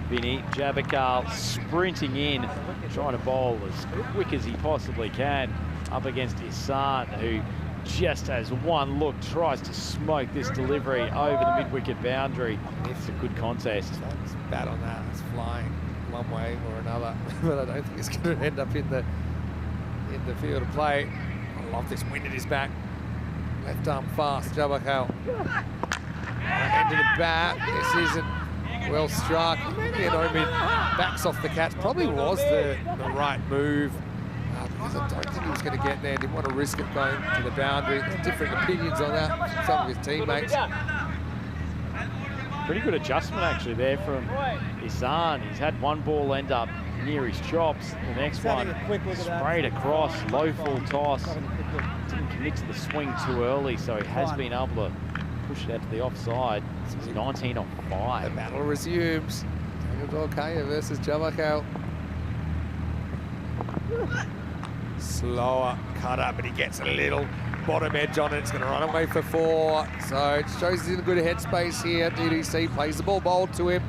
Vinny. Jabakal sprinting in, trying to bowl as quick as he possibly can up against Isan, who just has one look, tries to smoke this delivery over the mid-wicket boundary. It's a good contest. That's bad on that. It's flying one way or another, but I don't think it's going to end up in the field of play. I love this wind at his back. Left arm fast, Jabakal. End of the bat. This isn't well struck. Omi backs off the catch. Probably was the right move. Because I don't think he was going to get there. Didn't want to risk it going to the boundary. There's different opinions on that from some of his teammates. Pretty good adjustment actually there from Isan. He's had one ball end up near his chops. The next one sprayed across, low full toss. Didn't commit to the swing too early, so he has been able to push it out to the offside. It's 19 on 5. The battle resumes. Daniel Dorkaya versus Jabakal. Slower cutter, but he gets a little bottom edge on it. It's going to run away for 4. So it shows he's in a good headspace here. DDC plays the ball bold to him.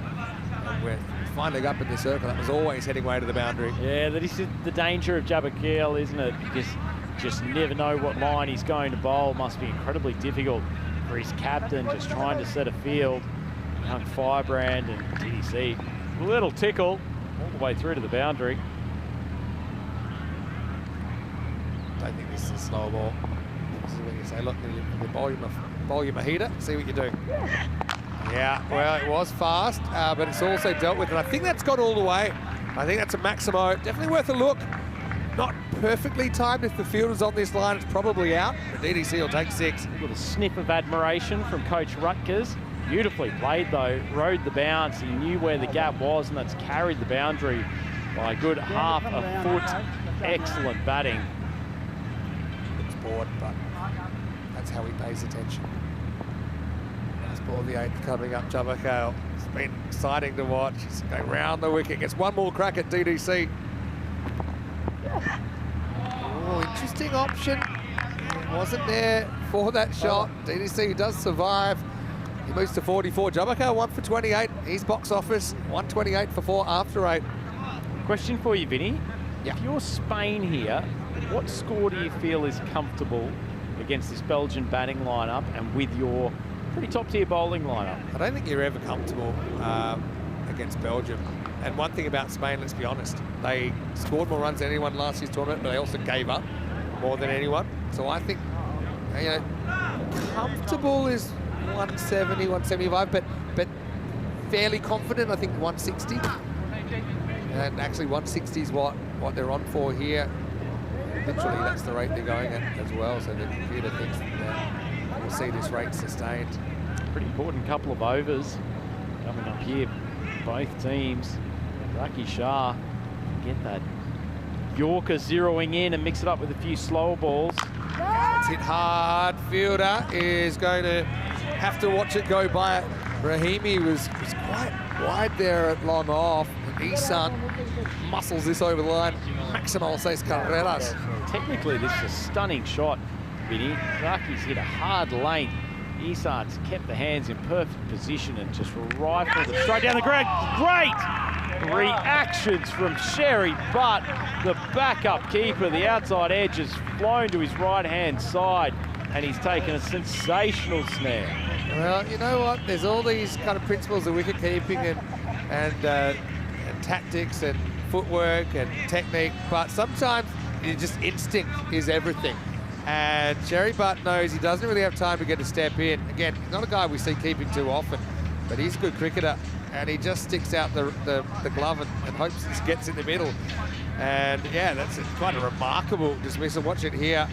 And we're finally up in the circle. That was always heading way to the boundary. Yeah, that is the danger of Jabakal, isn't it? Because you just never know what line he's going to bowl. Must be incredibly difficult for his captain, just trying to set a field. Young Firebrand and DDC. A little tickle all the way through to the boundary. I think this is a slow ball. This is when you say, look, the bowl you Mahida, see what you do. Yeah, well, it was fast, but it's also dealt with, and I think that's gone all the way. I think that's a Maximo. Definitely worth a look. Not perfectly timed. If the field is on this line, it's probably out. The DDC will take 6. A little sniff of admiration from Coach Rutgers. Beautifully played, though. Rode the bounce. He knew where the gap was, and that's carried the boundary by a good half a foot. Excellent batting. Board, but that's how he pays attention. Nice for the 8th coming up, Jabakale. It's been exciting to watch. He's going round the wicket, gets one more crack at DDC. Oh, interesting option. He wasn't there for that shot. DDC does survive. He moves to 44. Jabakale 1 for 28. He's box office. 128 for 4 after 8. Question for you, Vinny. Yeah. If you're Spain here, what score do you feel is comfortable against this Belgian batting lineup and with your pretty top-tier bowling lineup? I don't think you're ever comfortable against Belgium. And one thing about Spain, let's be honest, they scored more runs than anyone last year's tournament, but they also gave up more than anyone. So I think, you know, comfortable is 170, 175, but fairly confident, I think 160. And actually 160 is what they're on for here. Literally, that's the rate they're going at as well, so the computer thinks that we'll see this rate sustained. Pretty important couple of overs coming up here. Both teams. Zaki Shah get that Yorker zeroing in and mix it up with a few slower balls. It's hit hard. Fielder is going to have to watch it go by. Rahimi was quite wide there at long off. And Isan muscles this over the line. Maximal says carreras. Technically, this is a stunning shot, Vinny. Zaki's hit a hard lane. Isan's kept the hands in perfect position and just rifled it straight down the ground. Great reactions from Sherry, but the backup keeper, the outside edge, has flown to his right-hand side, and he's taken a sensational snare. Well, you know what? There's all these kind of principles of wicket keeping and tactics and footwork and technique, but sometimes just instinct is everything. And Sherry Butt knows he doesn't really have time to get a step in. Again, he's not a guy we see keeping too often, but he's a good cricketer, and he just sticks out the glove and hopes it gets in the middle. And yeah, that's quite a remarkable dismissal. Watch it here.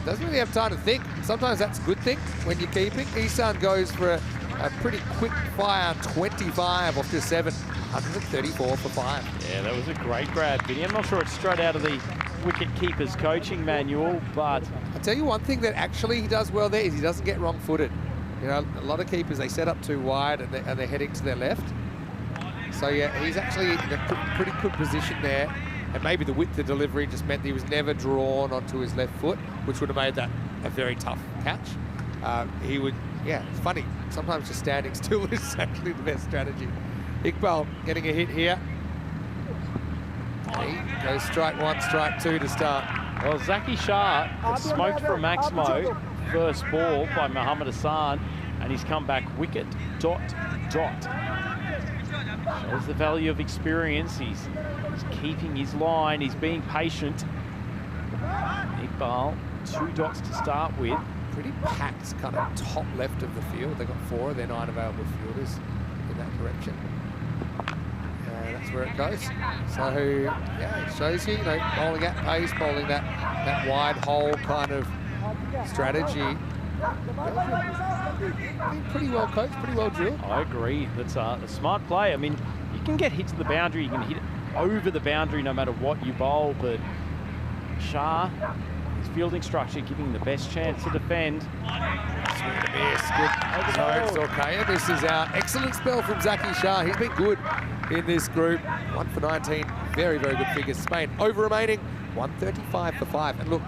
Doesn't really have time to think. Sometimes that's a good thing when you're keeping. Isan goes for a pretty quick fire 25 off to 7, 134 for 5. Yeah, that was a great grab, Vinny. I'm not sure it's straight out of the wicket keeper's coaching manual, but I'll tell you one thing that actually he does well there is he doesn't get wrong-footed. You know, a lot of keepers, they set up too wide and they're heading to their left. So yeah, he's actually in a pretty good position there. And maybe the width of delivery just meant that he was never drawn onto his left foot, which would have made that a very tough catch. He would, yeah, it's funny. Sometimes just standing still is actually the best strategy. Iqbal getting a hit here. He goes strike 1, strike 2 to start. well, Zaki Shah had smoked from Maximo, first ball by Mohammad Hassan, and he's come back wicket, dot, dot. Shows the value of experience. He's keeping his line. He's being patient. Iqbal, 2 dots to start with. Pretty packed kind of top left of the field. They've got 4 of their 9 available fielders in that direction. And that's where it goes. So, yeah, it shows you, bowling at pace, bowling that wide hole kind of strategy. Pretty well coached, pretty well drilled. I agree. That's a smart play. I mean, you can get hit to the boundary, you can hit it over the boundary no matter what you bowl, but Shah, his fielding structure giving the best chance to defend. Swing and a miss. Good. So it's okay. This is our excellent spell from Zaki Shah. He's been good in this group. 1 for 19. Very, very good figures. Spain over remaining 135 for 5. And look,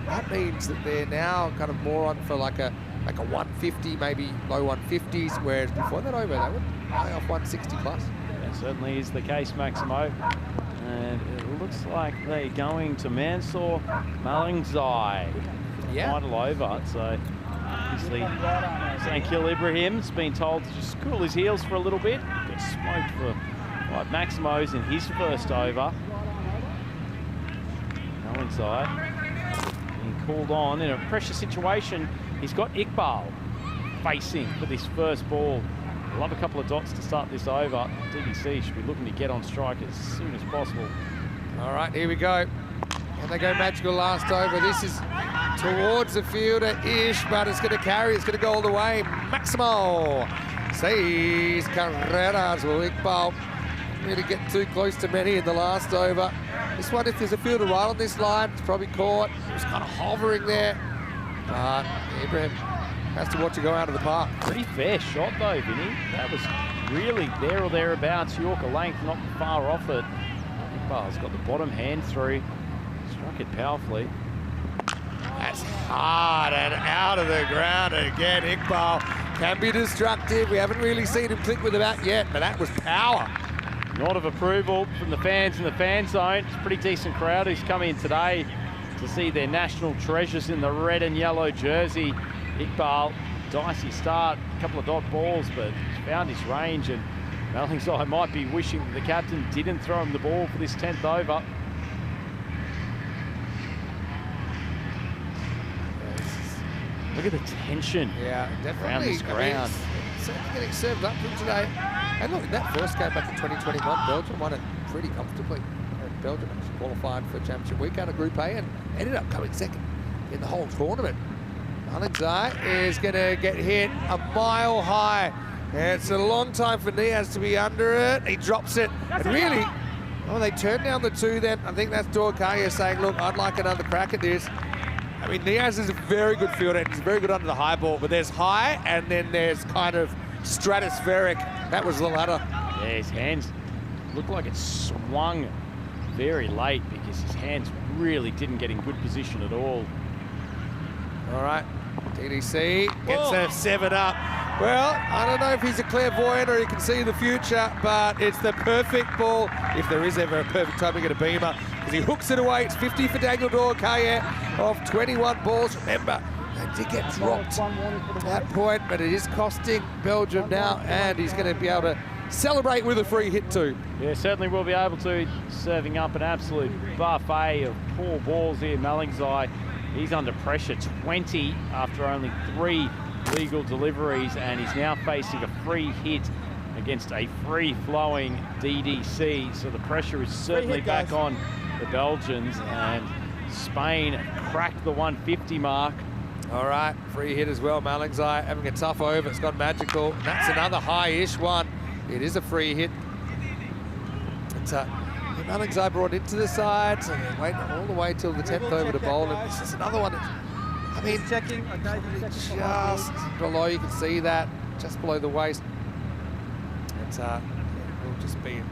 that means that they're now kind of more on for like a 150, maybe low 150s, whereas before that over, they were high off 160 plus. That certainly is the case, Maximo. And it looks like they're going to Mansour Malingzai. Yeah. Final over, so obviously Sankil Ibrahim's been told to just cool his heels for a little bit. Got smoked for like Maximo's in his first over. Malingzai being called on in a pressure situation. He's got Iqbal facing for this first ball. Love a couple of dots to start this over. DDC should be looking to get on strike as soon as possible. All right, here we go. Can they go magical last over? This is towards the fielder-ish, but it's going to carry. It's going to go all the way. Maximo sees Carreras. Will Iqbal really get too close to many in the last over? This one, if there's a fielder right on this line, it's probably caught. It was kind of hovering there. But Ibrahim has to watch it go out of the park. Pretty fair shot though, Vinny. That was really there or thereabouts. Yorker length, not far off it. Iqbal's got the bottom hand through. Struck it powerfully. That's hard and out of the ground again. Iqbal can be destructive. We haven't really seen him click with the bat yet, but that was power. Nod of approval from the fans in the fan zone. It's a pretty decent crowd who's come in today to see their national treasures in the red and yellow jersey. Iqbal, dicey start, a couple of dot balls, but found his range, and Mallingside might be wishing that the captain didn't throw him the ball for this 10th over. Look at the tension around this ground. Certainly getting served up from today. And look, in that first game back in 2021, Belgium won it pretty comfortably. And Belgium actually qualified for Championship Week out of Group A and ended up coming second in the whole tournament. Mallingside is going to get hit a mile high. It's a long time for Niaz to be under it. He drops it. And really, they turn down the 2 then. I think that's Dorkaya saying, look, I'd like another crack at this. I mean, Niaz is a very good fielder, and he's very good under the high ball, but there's high and then there's kind of stratospheric. That was the latter. Yeah, his hands looked like it swung very late because his hands really didn't get in good position at all. All right, DDC gets a 7 up. Well, I don't know if he's a clairvoyant or he can see the future, but it's the perfect ball, if there is ever a perfect time to get a beamer, because he hooks it away. It's 50 for Daniel Dorkaya of 21 balls. Remember, they did get dropped at that point, but it is costing Belgium now, and he's going to be able to celebrate with a free hit too. Yeah, certainly will be able to, serving up an absolute buffet of poor balls here. Mallingside, he's under pressure, 20 after only 3 legal deliveries, and he's now facing a free hit against a free-flowing DDC. So the pressure is certainly back on the Belgians, and Spain cracked the 150 mark. All right, free hit as well. Mallingside having a tough over. It's gone magical. And that's another high-ish one. It is a free hit. It's Mallingside brought into the side, so they're waiting all the way till the 10th over to bowl. And this is another one. I mean, just below, you can see that, just below the waist. It will just be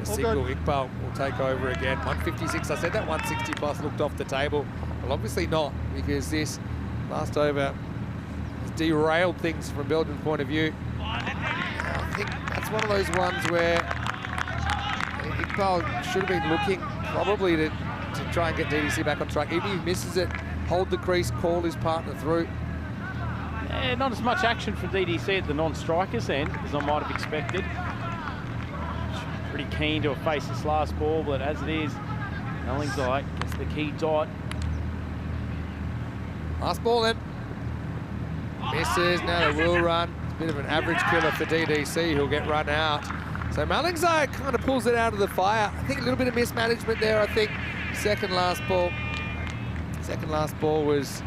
a single. Iqbal will take over again. 156. I said that 160 plus looked off the table. Well, obviously not, because this last over has derailed things from Belgium's point of view. I think that's one of those ones where Iqbal should have been looking probably to try and get DDC back on track. Even if he misses it, hold the crease, call his partner through. Yeah, not as much action from DDC at the non-strikers end as I might have expected. Pretty keen to face this last ball, but as it is, Mallingside gets the key dot. Last ball then. Misses, now they will run. It's a bit of an average killer for DDC, who'll get run out. So Mallingside kind of pulls it out of the fire. I think a little bit of mismanagement there, I think. Second last ball was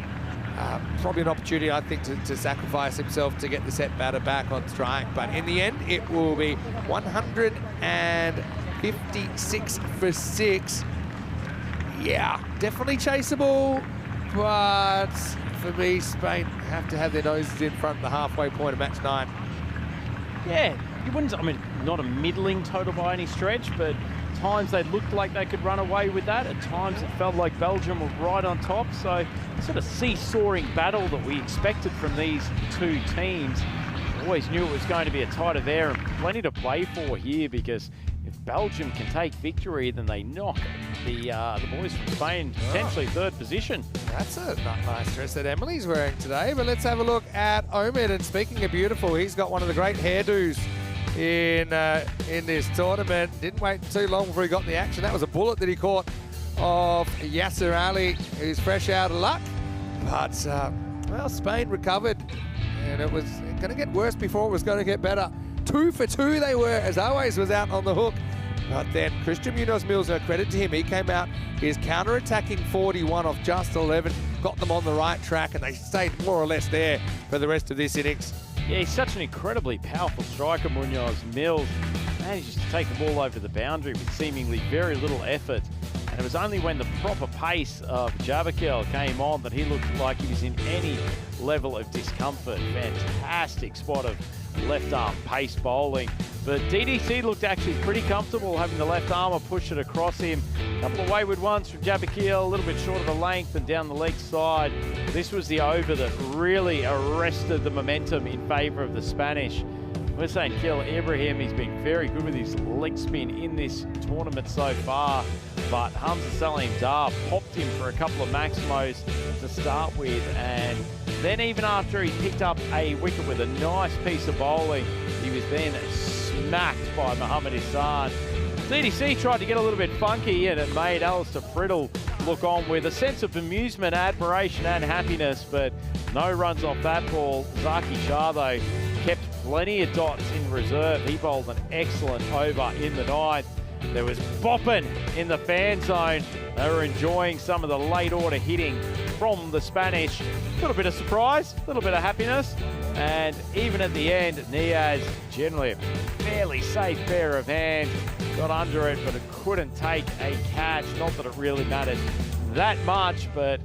probably an opportunity, I think, to sacrifice himself to get the set batter back on strike. But in the end, it will be 156 for 6. Yeah, definitely chaseable, but for me, Spain have to have their noses in front of the halfway point of match 9. Yeah, you wouldn't, I mean, not a middling total by any stretch, but at times they looked like they could run away with that. At times it felt like Belgium were right on top. So sort of seesawing battle that we expected from these two teams. Always knew it was going to be a tight affair and plenty to play for here, because if Belgium can take victory, then they knock the boys from Spain potentially third position. That's a nice dress that Emily's wearing today. But let's have a look at Omid. And speaking of beautiful, he's got one of the great hairdos in this tournament. Didn't wait too long before he got the action. That was a bullet that he caught of Yasser Ali, who's fresh out of luck. But, well, Spain recovered. And it was going to get worse before it was going to get better. 2 for 2 they were, as always was out on the hook. But then Christian Munoz-Mills, no credit to him, he came out, his counter-attacking 41 off just 11, got them on the right track, and they stayed more or less there for the rest of this innings. Yeah, he's such an incredibly powerful striker, Munoz-Mills. Manages to take the ball over the boundary with seemingly very little effort. And it was only when the proper pace of Jabakil came on that he looked like he was in any level of discomfort. Fantastic spot of left arm pace bowling. But DDC looked actually pretty comfortable having the left armer push it across him. A couple of wayward ones from Jabakil, a little bit short of the length and down the leg side. This was the over that really arrested the momentum in favour of the Spanish. We're saying Kil Ibrahim, he's been very good with his leg spin in this tournament so far, but Hamza Salim Dar popped him for a couple of maximos to start with, and then even after he picked up a wicket with a nice piece of bowling, he was then smacked by Mohammad Hassan. DDC tried to get a little bit funky, and it made Alistair Friddle look on with a sense of amusement, admiration and happiness, but no runs off that ball. Zaki Shah, though, kept plenty of dots in reserve. He bowled an excellent over in the ninth. There was bopping in the fan zone. They were enjoying some of the late order hitting from the Spanish. A little bit of surprise, a little bit of happiness. And even at the end, Niaz, generally a fairly safe pair of hands, got under it, but it couldn't take a catch. Not that it really mattered that much, but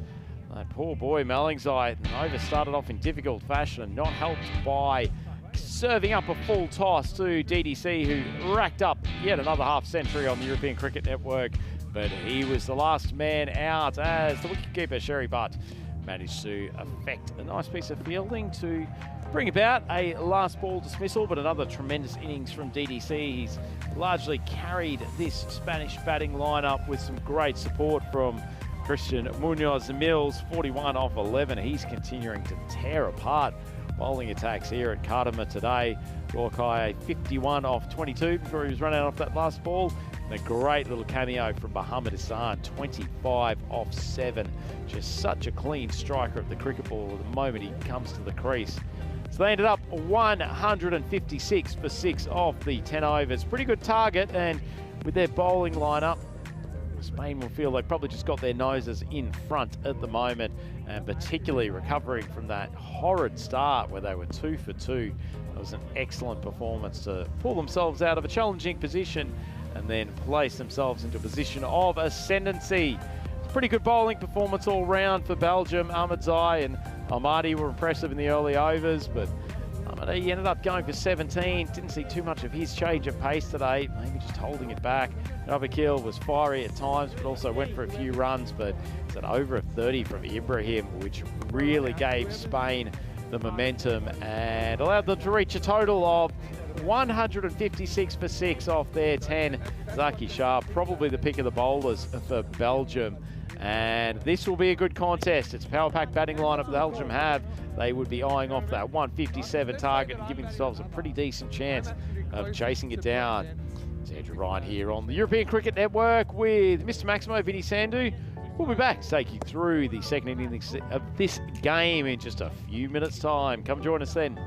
that poor boy Malingzai over started off in difficult fashion and not helped by serving up a full toss to DDC, who racked up yet another half century on the European Cricket Network. But he was the last man out as the wicketkeeper Sherry Butt managed to effect a nice piece of fielding to bring about a last ball dismissal, but another tremendous innings from DDC. He's largely carried this Spanish batting lineup with some great support from Christian Munoz Mills, 41 off 11. He's continuing to tear apart bowling attacks here at Kardama today. Gorkai 51 off 22 before he was run out off that last ball. And a great little cameo from Mohammad Hassan, 25 off 7. Just such a clean striker of the cricket ball the moment he comes to the crease. So they ended up 156 for 6 off the 10 overs. Pretty good target, and with their bowling lineup, Spain will feel they've probably just got their noses in front at the moment, and particularly recovering from that horrid start where they were 2 for 2. It was an excellent performance to pull themselves out of a challenging position and then place themselves into a position of ascendancy. Pretty good bowling performance all round for Belgium. Ahmadzai and Almadi were impressive in the early overs, but Almadi ended up going for 17. Didn't see too much of his change of pace today, maybe just holding it back. Jabakil was fiery at times, but also went for a few runs, but it's an over of 30 from Ibrahim, which really gave Spain the momentum and allowed them to reach a total of 156 for 6 off their 10. Zaki Shah, probably the pick of the bowlers for Belgium. And this will be a good contest. It's a power pack batting lineup Belgium have. They would be eyeing off that 157 target and giving themselves a pretty decent chance of chasing it down. It's Andrew Ryan here on the European Cricket Network with Mr. Maximo, Vinny Sandhu. We'll be back to take you through the second innings of this game in just a few minutes' time. Come join us then.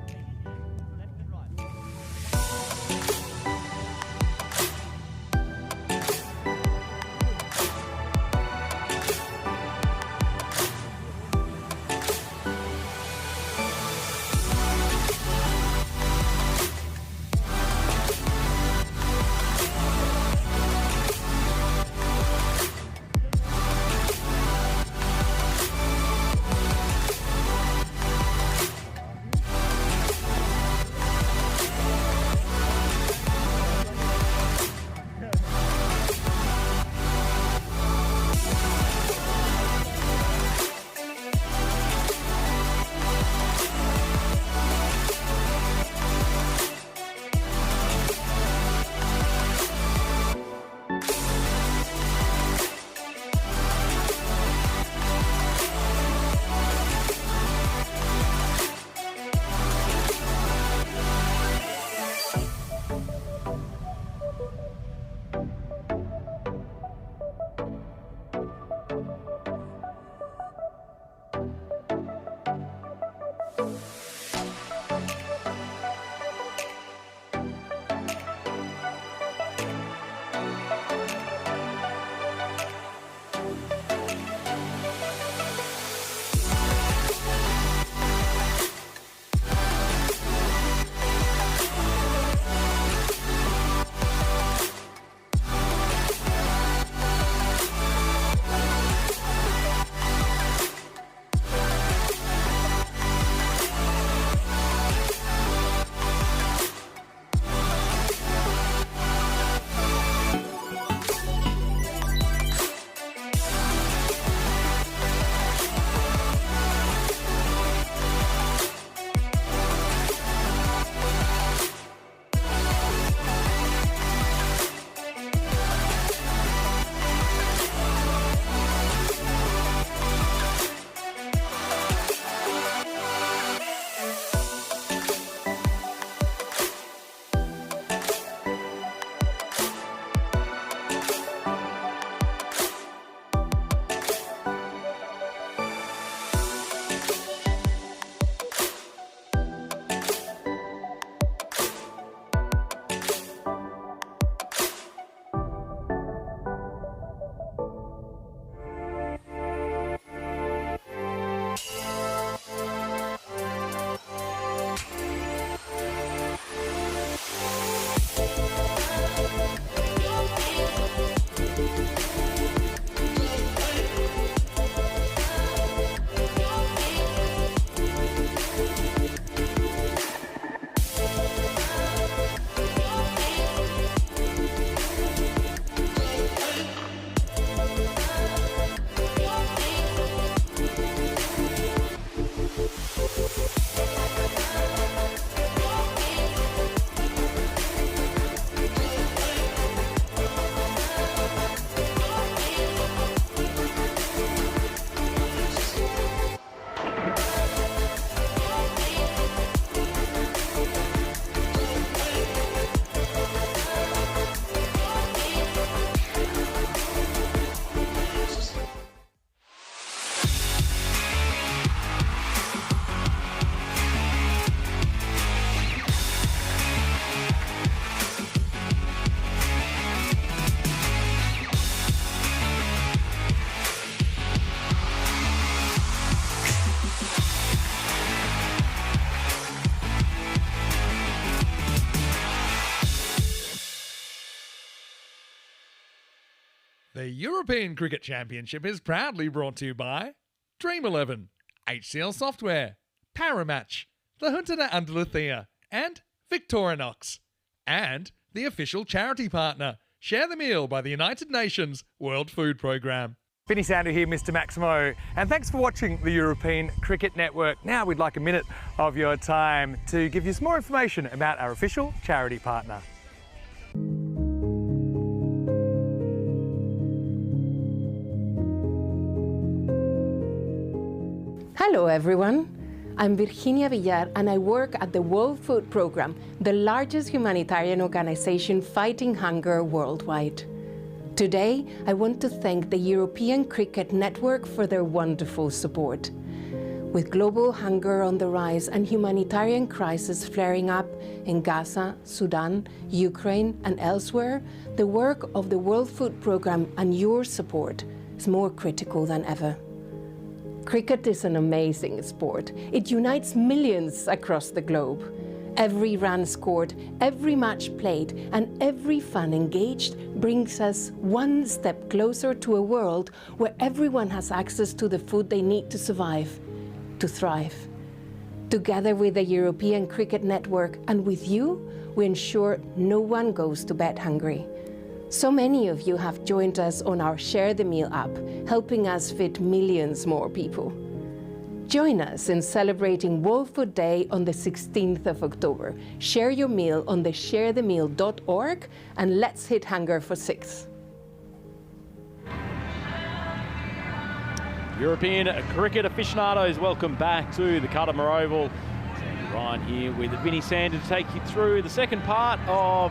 The European Cricket Championship is proudly brought to you by Dream11, HCL Software, Paramatch, the Hunter Andaluthia, and Victorinox. And the official charity partner, Share the Meal by the United Nations World Food Programme. Vinny Sandu here, Mr. Maximo, and thanks for watching the European Cricket Network. Now we'd like a minute of your time to give you some more information about our official charity partner. Hello everyone, I'm Virginia Villar and I work at the World Food Programme, the largest humanitarian organization fighting hunger worldwide. Today, I want to thank the European Cricket Network for their wonderful support. With global hunger on the rise and humanitarian crisis flaring up in Gaza, Sudan, Ukraine and elsewhere, the work of the World Food Programme and your support is more critical than ever. Cricket is an amazing sport. It unites millions across the globe. Every run scored, every match played, and every fan engaged brings us one step closer to a world where everyone has access to the food they need to survive, to thrive. Together with the European Cricket Network and with you, we ensure no one goes to bed hungry. So many of you have joined us on our Share the Meal app, helping us feed millions more people. Join us in celebrating World Food Day on the 16th of October. Share your meal on the sharethemeal.org and let's hit hunger for 6. European cricket aficionados, welcome back to the Cuddama Oval. Sandy Ryan here with Vinny Sandu to take you through the second part of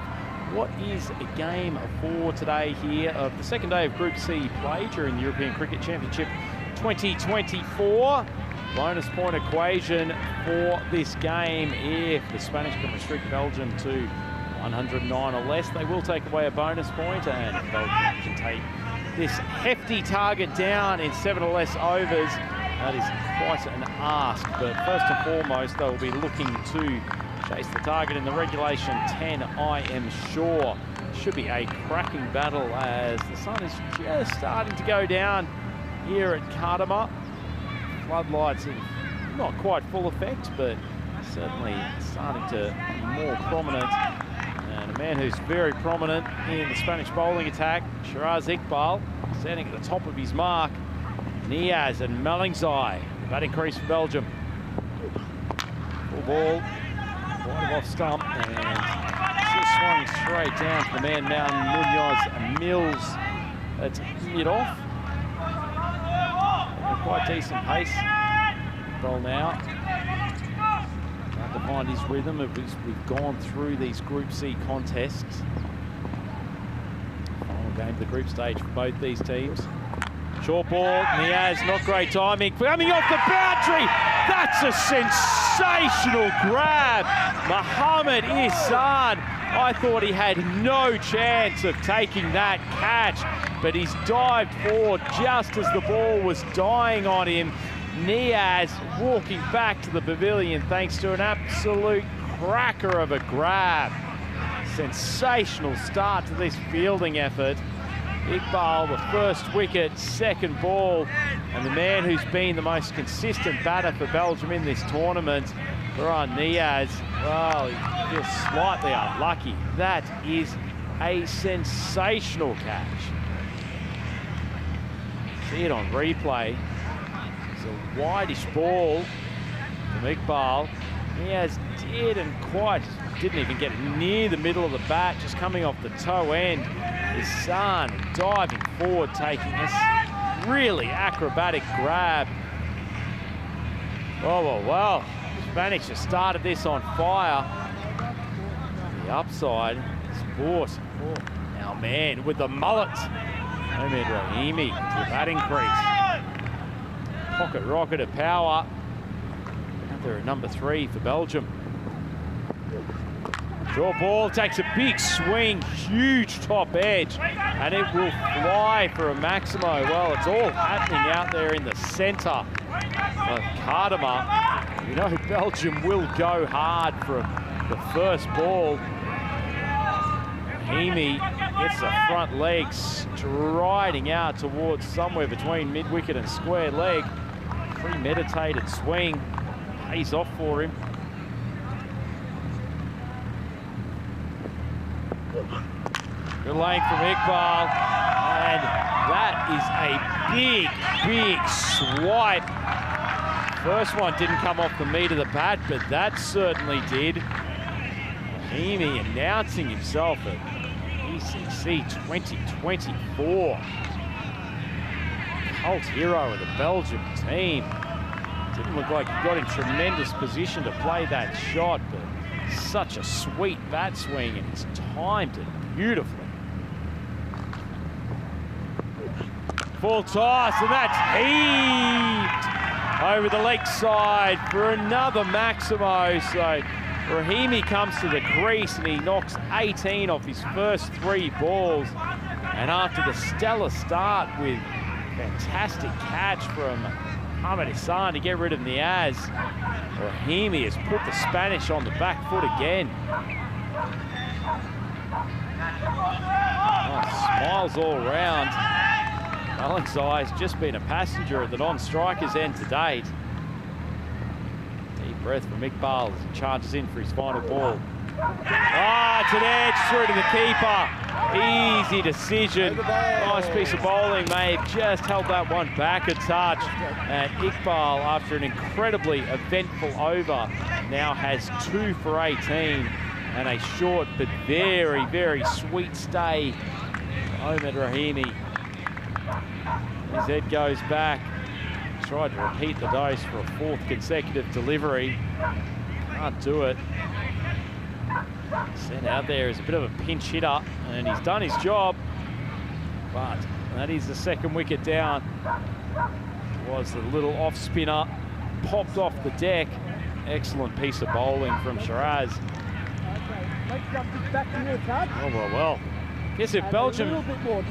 what is a game for today here of the second day of Group C play during the European Cricket Championship 2024. Bonus point equation for this game. If the Spanish can restrict Belgium to 109 or less, they will take away a bonus point, and Belgium can take this hefty target down in 7 or less overs. That is quite an ask, but first and foremost, they will be looking to chase the target in the regulation 10, I am sure. Should be a cracking battle as the sun is just starting to go down here at Cuddama. Floodlights in not quite full effect, but certainly starting to be more prominent. And a man who's very prominent in the Spanish bowling attack, Shiraz Iqbal, standing at the top of his mark. Niaz and Malingzai, the batting crease for Belgium. Full ball. Wide off stump and just swung straight down to the man Mountain Munoz Mills at mid-off. Quite decent pace. Ball now. Trying to find his rhythm as we've gone through these Group C contests. Following game, the group stage for both these teams. Short ball, Niaz, not great timing. Coming off the boundary, that's a sensational grab. Mohamed Ihsan, I thought he had no chance of taking that catch, but he's dived forward just as the ball was dying on him. Niaz walking back to the pavilion thanks to an absolute cracker of a grab. Sensational start to this fielding effort. Iqbal, the first wicket, second ball, and the man who's been the most consistent batter for Belgium in this tournament, Brian Niaz, well, he feels slightly unlucky. That is a sensational catch. See it on replay. It's a wideish ball from Iqbal. Niaz didn't even get near the middle of the bat, just coming off the toe end. His son diving forward, taking this really acrobatic grab. Well, Spanish just started this on fire. The upside is bought. Our man with the mullet, Ahmed Rahimi, to the batting crease. Pocket rocket of power. Out there at number 3 for Belgium. Short ball, takes a big swing, huge top edge, and it will fly for a Maximo. Well, it's all happening out there in the centre of Kardama. You know, Belgium will go hard from the first ball. Rahimi gets the front leg striding out towards somewhere between mid-wicket and square leg. Premeditated swing, pays off for him. Good length from Iqbal, and that is a big swipe. First one didn't come off the meat of the bat, but that certainly did. Rahimi announcing himself at ECC 2024. Cult hero of the Belgium team. Didn't look like he got in tremendous position to play that shot, but such a sweet bat swing, and he's timed it beautifully. Full toss, and that's heaved over the leg side for another Maximo. So Rahimi comes to the crease and he knocks 18 off his first 3 balls. And after the stellar start with fantastic catch from Mohamed Ihsan to get rid of Niaz, Rahimi has put the Spanish on the back foot again. Oh, smiles all round. Alex I's just been a passenger at the non-striker's end to date. Deep breath from Iqbal as he charges in for his final ball. It's an edge through to the keeper. Easy decision. Nice piece of bowling, may have just held that one back a touch. And Iqbal, after an incredibly eventful over, now has 2 for 18 and a short but very sweet stay for Ahmed Rahimi. His head goes back. Tried to repeat the dose for a 4th consecutive delivery. Can't do it. Sent out there as a bit of a pinch hitter, and he's done his job. But that is the 2nd wicket down. Was the little off spinner, popped off the deck. Excellent piece of bowling from Shiraz. Well. Guess if Belgium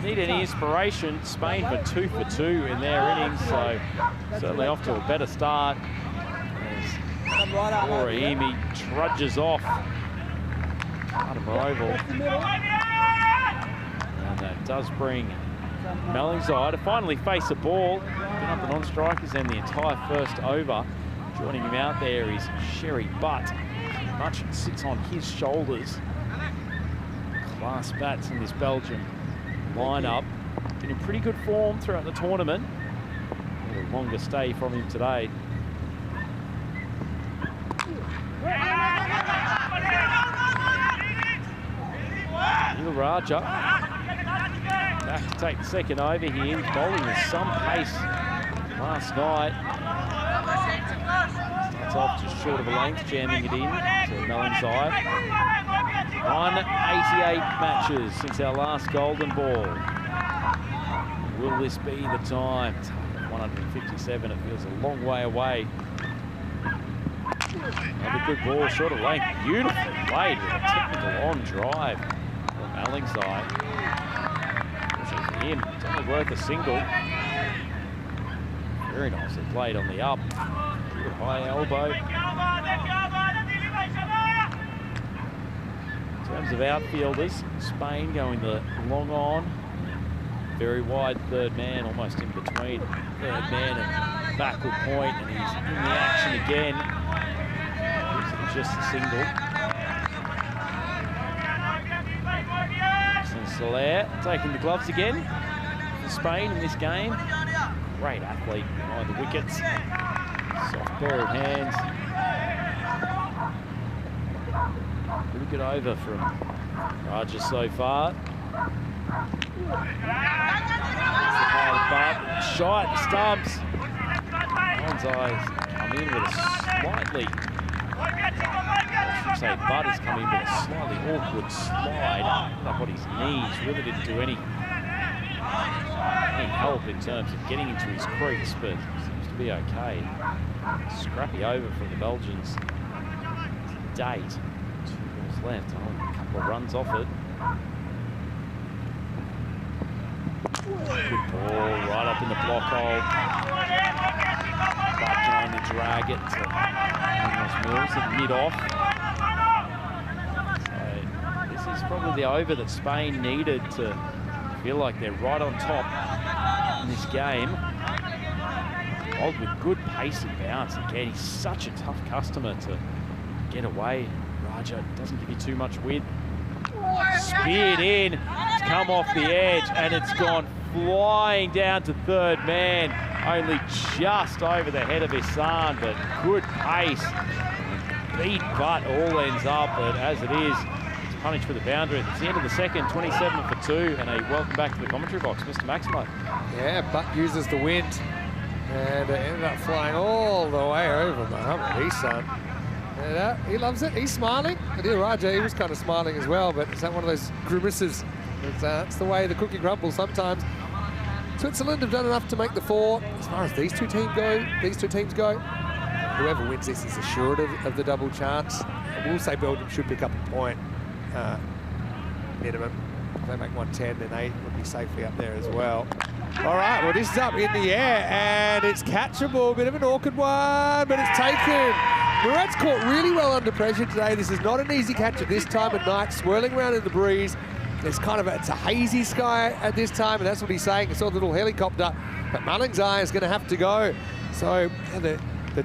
need any inspiration, Spain were 2 for 2 in their innings, so certainly off to a better start as Rahimi trudges off out of Oval. And that does bring Melling's-Eye to finally face a ball. Been up the non-strikers and the entire first over. Joining him out there is Sherry Butt. Much sits on his shoulders. Class bats in this Belgium lineup. Been in pretty good form throughout the tournament. A little longer stay from him today. Neil Raja back to take the second over here. He's bowling with some pace last night. Starts off just short of a length, jamming it in to Melling's-Eye. 188 matches since our last golden ball. Will this be the time? 157, it feels a long way away. Another good ball, short of length. Beautifully played with a technical on drive from Mallingside. Pushes in, it's only worth a single. Very nicely played on the up. Good high elbow. In terms of outfielders, Spain going the long on. Very wide third man, almost in between third man and backward point, and he's in the action again. Just a single. Soler taking the gloves again for Spain in this game. Great athlete behind the wickets. Soft pair of hands. Pretty good over from Raja so far. Shot, stumps. One's eyes come in with a slightly, I should say Butt has come in with a slightly awkward slide up on his knees. Really didn't do any help in terms of getting into his crease, but seems to be okay. Scrappy over from the Belgians to date. 2 balls left, only a couple of runs off it. Good ball, right up in the block hole. But can only drag it to Mills at mid-off. So this is probably the over that Spain needed to feel like they're right on top in this game. Old with good pace and bounce. Again, he's such a tough customer to get away. Raja doesn't give you too much width. Speared in, it's come off the edge, and it's gone flying down to third man. Only just over the head of Hassan, but good pace. Beat Butt all ends up, but as it is, it's punished for the boundary. It's the end of the second, 27 for 2, and a welcome back to the commentary box, Mr. Maximo. Yeah, Butt uses the wind, and it ended up flying all the way over Mohammed Hassan. And, he loves it, he's smiling. Adil Raja, he was kind of smiling as well, but is that one of those grimaces? It's the way the cookie crumbles sometimes. Switzerland have done enough to make the 4. As far as these two teams go, whoever wins this is assured of the double chance. We'll say Belgium should pick up a point minimum. If they make 110, then they would be safely up there as well. All right, well, this is up in the air, and it's catchable. Bit of an awkward one, but it's taken. Murad's caught really well under pressure today. This is not an easy catch at this time of night, swirling around in the breeze. It's kind of it's a hazy sky at this time, and that's what he's saying. It's a little helicopter, but Mallingside is going to have to go. So the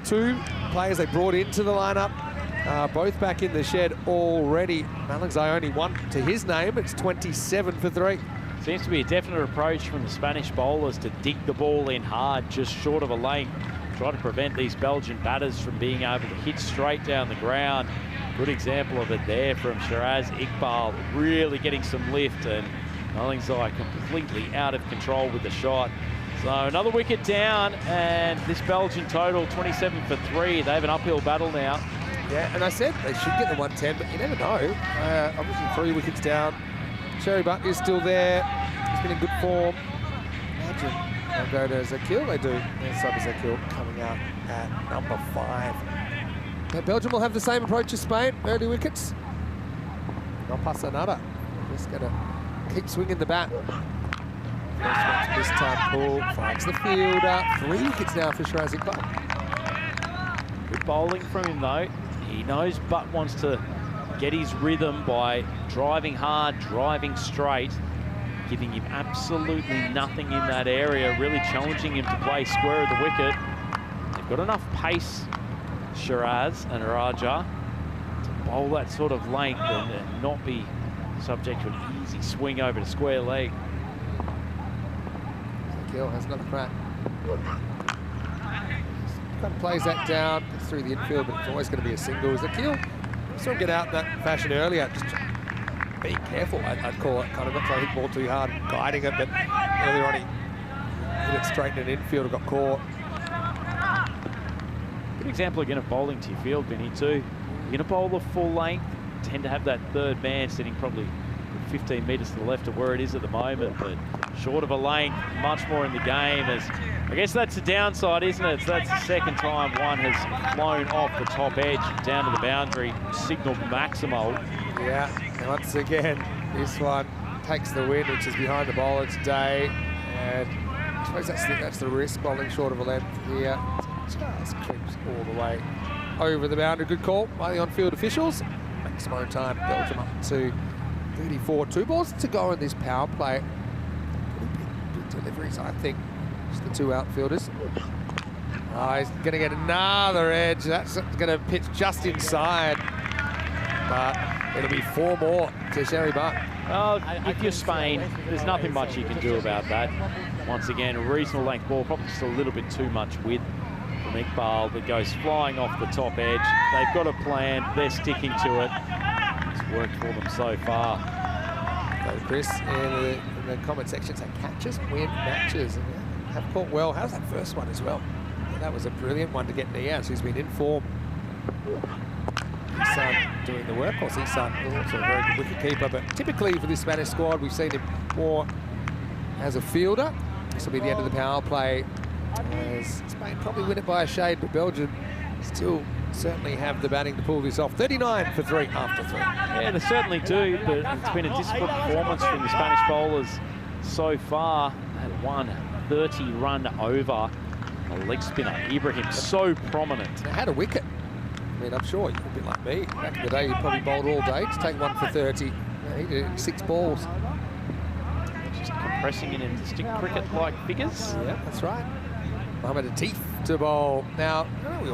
2 players they brought into the lineup are both back in the shed already. Mallingside only 1 to his name. It's 27 for 3. Seems to be a definite approach from the Spanish bowlers to dig the ball in hard, just short of a length. Try to prevent these Belgian batters from being able to hit straight down the ground. Good example of it there from Shiraz Iqbal, really getting some lift, and Mallingside completely out of control with the shot. So another wicket down, and this Belgian total 27 for 3. They have an uphill battle now. Yeah, and I said they should get the 110, but you never know. Obviously 3 wickets down. Sherry Butt is still there. He's been in good form. Imagine they'll go to Zakil. They do. There's Sabah Zakil coming out at number 5. Now Belgium will have the same approach as Spain. Early wickets. No pasa nada. Just going to keep swinging the bat. First one this time, Paul finds the fielder. 3 wickets now for Shiraz Iqbal. Good bowling from him though. He knows Butt wants to get his rhythm by driving hard, driving straight, giving him absolutely nothing in that area, really challenging him to play square of the wicket. They've got enough pace, Shiraz and Raja, to bowl that sort of length and not be subject to an easy swing over to square leg. Zakil has another crack. Kind of plays that down, gets through the infield, but it's always going to be a single. Zakil saw him get out in that fashion earlier, just being careful, I'd call it. Kind of not trying to hit the ball too hard, guiding it, but earlier on he hit it straight in an infield and got caught. Good example again of bowling to your field, Vinny, too. You're going to bowl the full length, tend to have that third man sitting probably 15 metres to the left of where it is at the moment, but short of a length, much more in the game. As I guess that's the downside, isn't it? So that's the second time one has flown off the top edge down to the boundary, signalled Maximo. Yeah, and once again, this one takes the win, which is behind the bowler today. And I suppose that's the risk, bowling short of a length here. Just creeps all the way over the boundary. Good call by the on-field officials. Maximo time, Belgium up to 34. 2 balls to go in this power play. Big deliveries, I think. Just the 2 outfielders. Oh, he's going to get another edge. That's going to pitch just inside. But it'll be 4 more to Sherry Butt. Well, if you're Spain, there's nothing much you can do about that. Once again, a reasonable length ball, probably just a little bit too much width from Iqbal that goes flying off the top edge. They've got a plan, they're sticking to it. It's worked for them so far. So Chris, in the comment section, say catches win matches. And have caught well. How's that first one as well? Yeah, that was a brilliant one to get Niaz, who's been in form. Isan doing the work. Of course, Isan also a very good wicketkeeper, but typically for this Spanish squad, we've seen him more as a fielder. This will be the end of the power play, as Spain probably win it by a shade, but Belgium still certainly have the batting to pull this off. 39 for 3 after 3. Yeah, they certainly do, but it's been a disciplined performance from the Spanish bowlers so far. That 130-run over. A leg spinner, Ibrahim, so prominent. They had a wicket. I mean, I'm sure you're a bit like me. Back in the day, you probably bowled all day to take 1 for 30. Yeah, he did 6 balls. Just compressing it into stick cricket-like figures. Yeah, that's right. Mohamed Atif to bowl. Now, we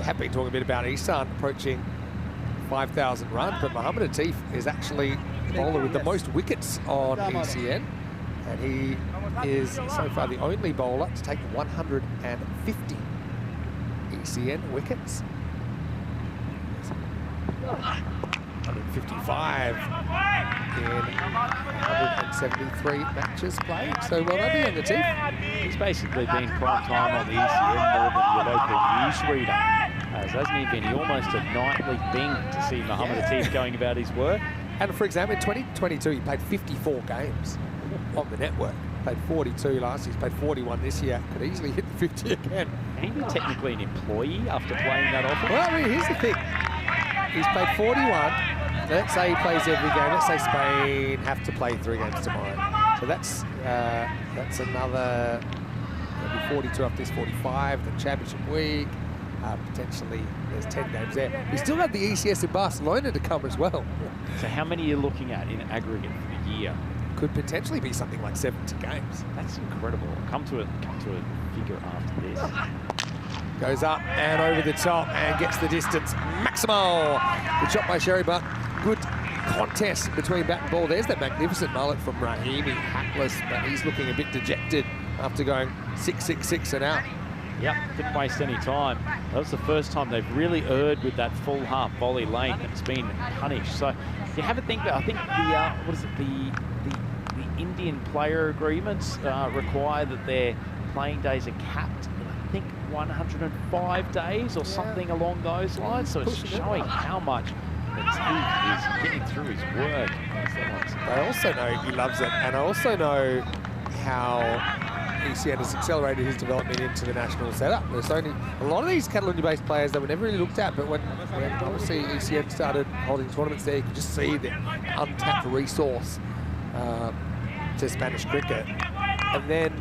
have been talking a bit about Isan approaching 5,000 runs, but Mohamed Atif is actually the bowler with the most wickets on ECN, and he is so far the only bowler to take 150 ECN wickets. 155 in 173 matches played. So well done, Mohamed Atif. He's basically been prime time on the ECN more than your local newsreader. Hasn't he been? Almost a nightly thing to see Mohamed Atif going about his work. And for example, in 2022, he played 54 games on the network. Played 42 last year, he's played 41 this year. Could easily hit the 50 again. Can he be technically an employee after playing that often? Well, I mean, here's the thing. He's played 41. Let's say he plays every game. Let's say Spain have to play 3 games tomorrow. So that's another maybe 42 after this 45. The championship week. Potentially there's 10 games there. We still have the ECS in Barcelona to come as well. So how many are you looking at in aggregate for the year? Could potentially be something like 70 games. That's incredible. Come to a figure after this. Goes up and over the top and gets the distance. Maximo! Good shot by Sherry Butt. Good contest between bat and ball. There's that magnificent mullet from Rahimi. Hatless, but he's looking a bit dejected after going 6-6-6 and out. Yep, didn't waste any time. That was the first time they've really erred with that full half volley lane that's been punished. So you have a think that I think the Indian player agreements require that their playing days are capped. I think 105 days or something along those lines. So it's showing how much Atif is getting through his work. I also know he loves it, and I also know how ECN has accelerated his development into the national setup. There's only a lot of these Catalonia-based players that were never really looked at, but when obviously ECN started holding tournaments there, you could just see the untapped resource to Spanish cricket. And then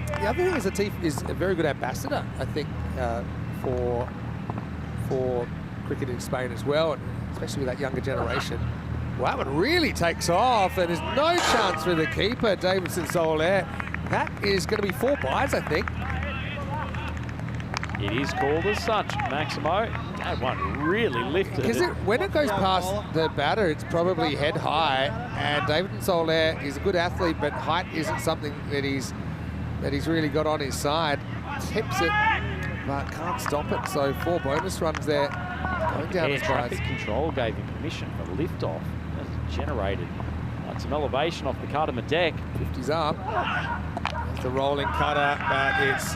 the other thing is Atif is a very good ambassador, I think, for cricket in Spain as well, and especially with that younger generation. Well, that one really takes off, and there's no chance for the keeper, Davidson Soler. That is going to be 4 byes, I think. It is called as such, Maximo. That one really lifted. Because when it goes past the batter, it's probably head high, and Davidson Soler is a good athlete, but height isn't something that he's really got on his side. Tips it, but can't stop it. So 4 bonus runs there, going down as traffic control gave him permission for liftoff. That generated some elevation off the Cardamom deck. 50's up. It's the rolling cutter, but it's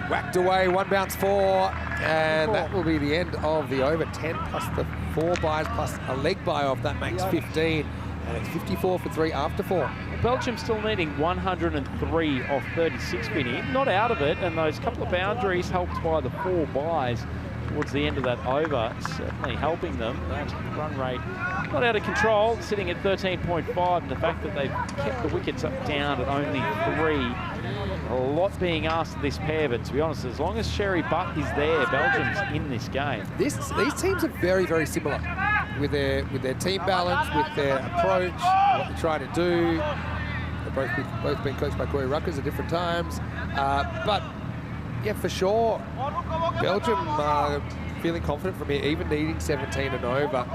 whacked away. 1 bounce 4, and that will be the end of the over. 10 plus the 4 byes plus a leg bye off. That makes 15, and it's 54 for 3 after 4. Belgium still needing 103 off 36, Vinny. Not out of it, and those couple of boundaries helped by the 4 byes towards the end of that over, certainly helping them. That run rate not out of control, sitting at 13.5, and the fact that they've kept the wickets up down at only 3. A lot being asked of this pair, but to be honest, as long as Sherry Butt is there, Belgium's in this game. These teams are very, very similar with their team balance, with their approach, what they try to do. They've both been coached by Corey Ruckers at different times. But, yeah, for sure, Belgium feeling confident from here, even needing 17 and over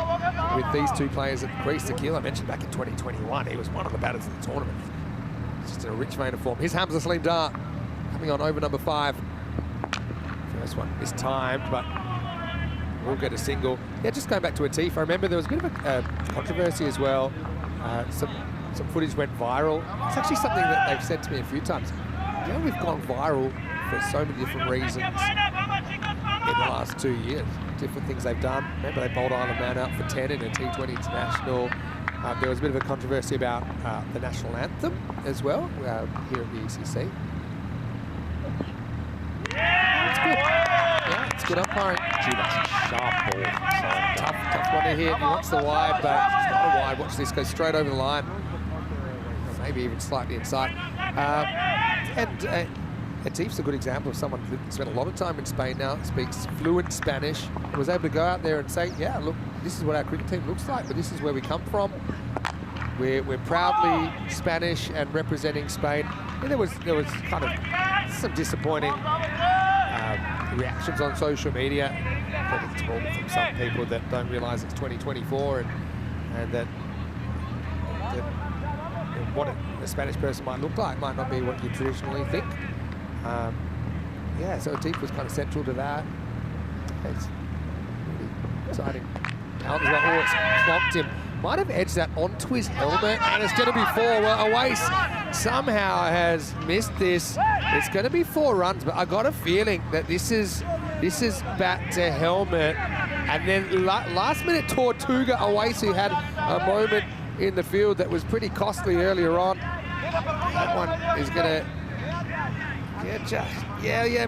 with these 2 players at the crease. Tequila, I mentioned back in 2021, he was one of the batters in the tournament. Just in a rich vein of form. Here's Hamza Saleem Dar coming on over number 5. First one is timed, but we'll get a single. Yeah, just going back to Atif, I remember there was a bit of a controversy as well. Some footage went viral. It's actually something that they've said to me a few times. You know, we've gone viral for so many different reasons in the last 2 years. Different things they've done. Remember, they bowled Isle of Man out for 10 in a T20 international. There was a bit of a controversy about the national anthem as well here at the ECC. It's good. Yeah, it's good umpiring. Gee, that's a sharp ball. Tough one to hit. He wants the wide, but it's not a wide. Watch this go straight over the line. Maybe even slightly inside. Atif's a good example of someone who spent a lot of time in Spain now, speaks fluent Spanish, and was able to go out there and say, yeah, look, this is what our cricket team looks like, but this is where we come from. We're proudly Spanish and representing Spain. And there was kind of some disappointing reactions on social media from some people that don't realise it's 2024 and that what a Spanish person might look like might not be what you traditionally think. Yeah, so Atif was kind of central to that. It's really exciting. Alden's like, oh, it's clocked him. Might have edged that onto his helmet, and it's going to be 4. Well, Awais somehow has missed this. It's going to be 4 runs, but I got a feeling that this is bat to helmet, and then last minute Tortuga Awais, who had a moment in the field that was pretty costly earlier on. That one is going to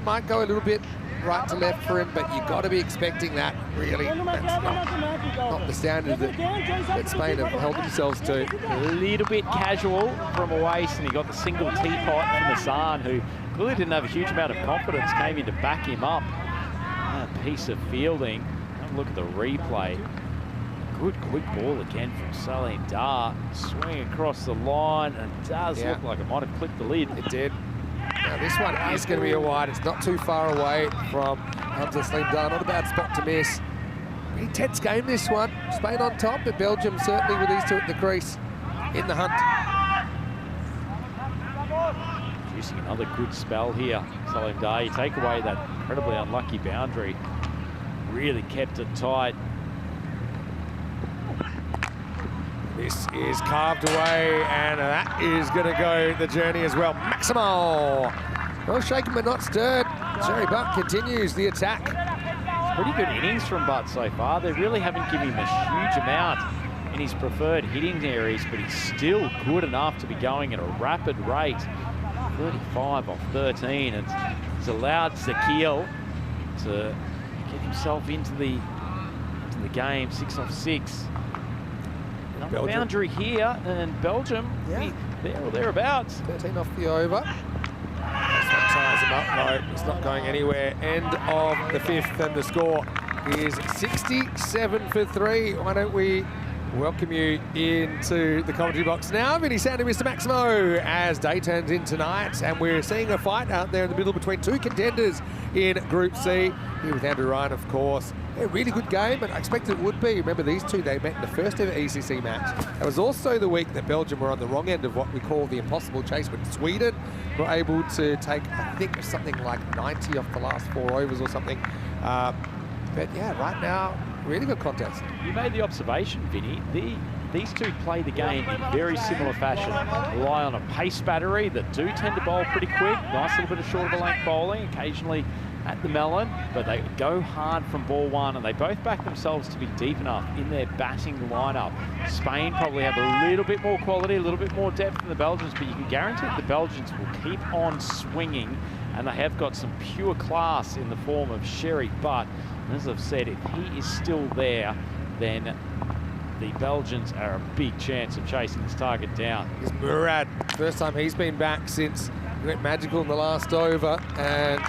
might go a little bit right to left for him, but you've got to be expecting that, really. That's not the standard that Spain have held themselves to. A little bit casual from Awais, and he got the single teapot from Hassan, who clearly didn't have a huge amount of confidence, came in to back him up. A piece of fielding. Have a look at the replay. Good quick ball again from Saleem Dar. Swing across the line, and it does look like it might have clipped the lid. It did. Now this one is going to be a wide. It's not too far away from Hamza Saleem Dar. Not a bad spot to miss. Pretty tense game, this one. Spain on top, but Belgium certainly with these 2 at the crease in the hunt. Producing another good spell here. Saleem Dar, you take away that incredibly unlucky boundary. Really kept it tight. This is carved away, and that is going to go the journey as well. Maximal! Well, shaken but not stirred. Sherry Butt continues the attack. Pretty good innings from Butt so far. They really haven't given him a huge amount in his preferred hitting areas, but he's still good enough to be going at a rapid rate. 35 off 13, and it's allowed Zakil to get himself into the game. 6 off 6. Another boundary here, and Belgium, there or thereabouts. 13 off the over. This one ties him up. No, it's not going anywhere. End of the 5th, and the score is 67 for 3. Why don't we welcome you into the commentary box now, Vinny Sandu, Mr. Maximo, as day turns in tonight, and we're seeing a fight out there in the middle between 2 contenders in Group C. Here with Andrew Ryan, of course. A really good game, and I expected it would be. Remember, these 2, they met in the first ever ECC match. It was also the week that Belgium were on the wrong end of what we call the impossible chase, when Sweden were able to take, I think, something like 90 off the last 4 overs or something. But yeah, right now, really good contest. You made the observation, Vinny. these two play the game in very similar fashion. Rely on a pace battery that do tend to bowl pretty quick. Nice little bit of short of the length bowling, occasionally at the melon, but they go hard from ball one, and they both back themselves to be deep enough in their batting lineup. Spain probably have a little bit more quality, a little bit more depth than the Belgians, but you can guarantee the Belgians will keep on swinging, and they have got some pure class in the form of Sherry. But as I've said, if he is still there, then the Belgians are a big chance of chasing this target down. Here's Murad. First time he's been back since he went magical in the last over, and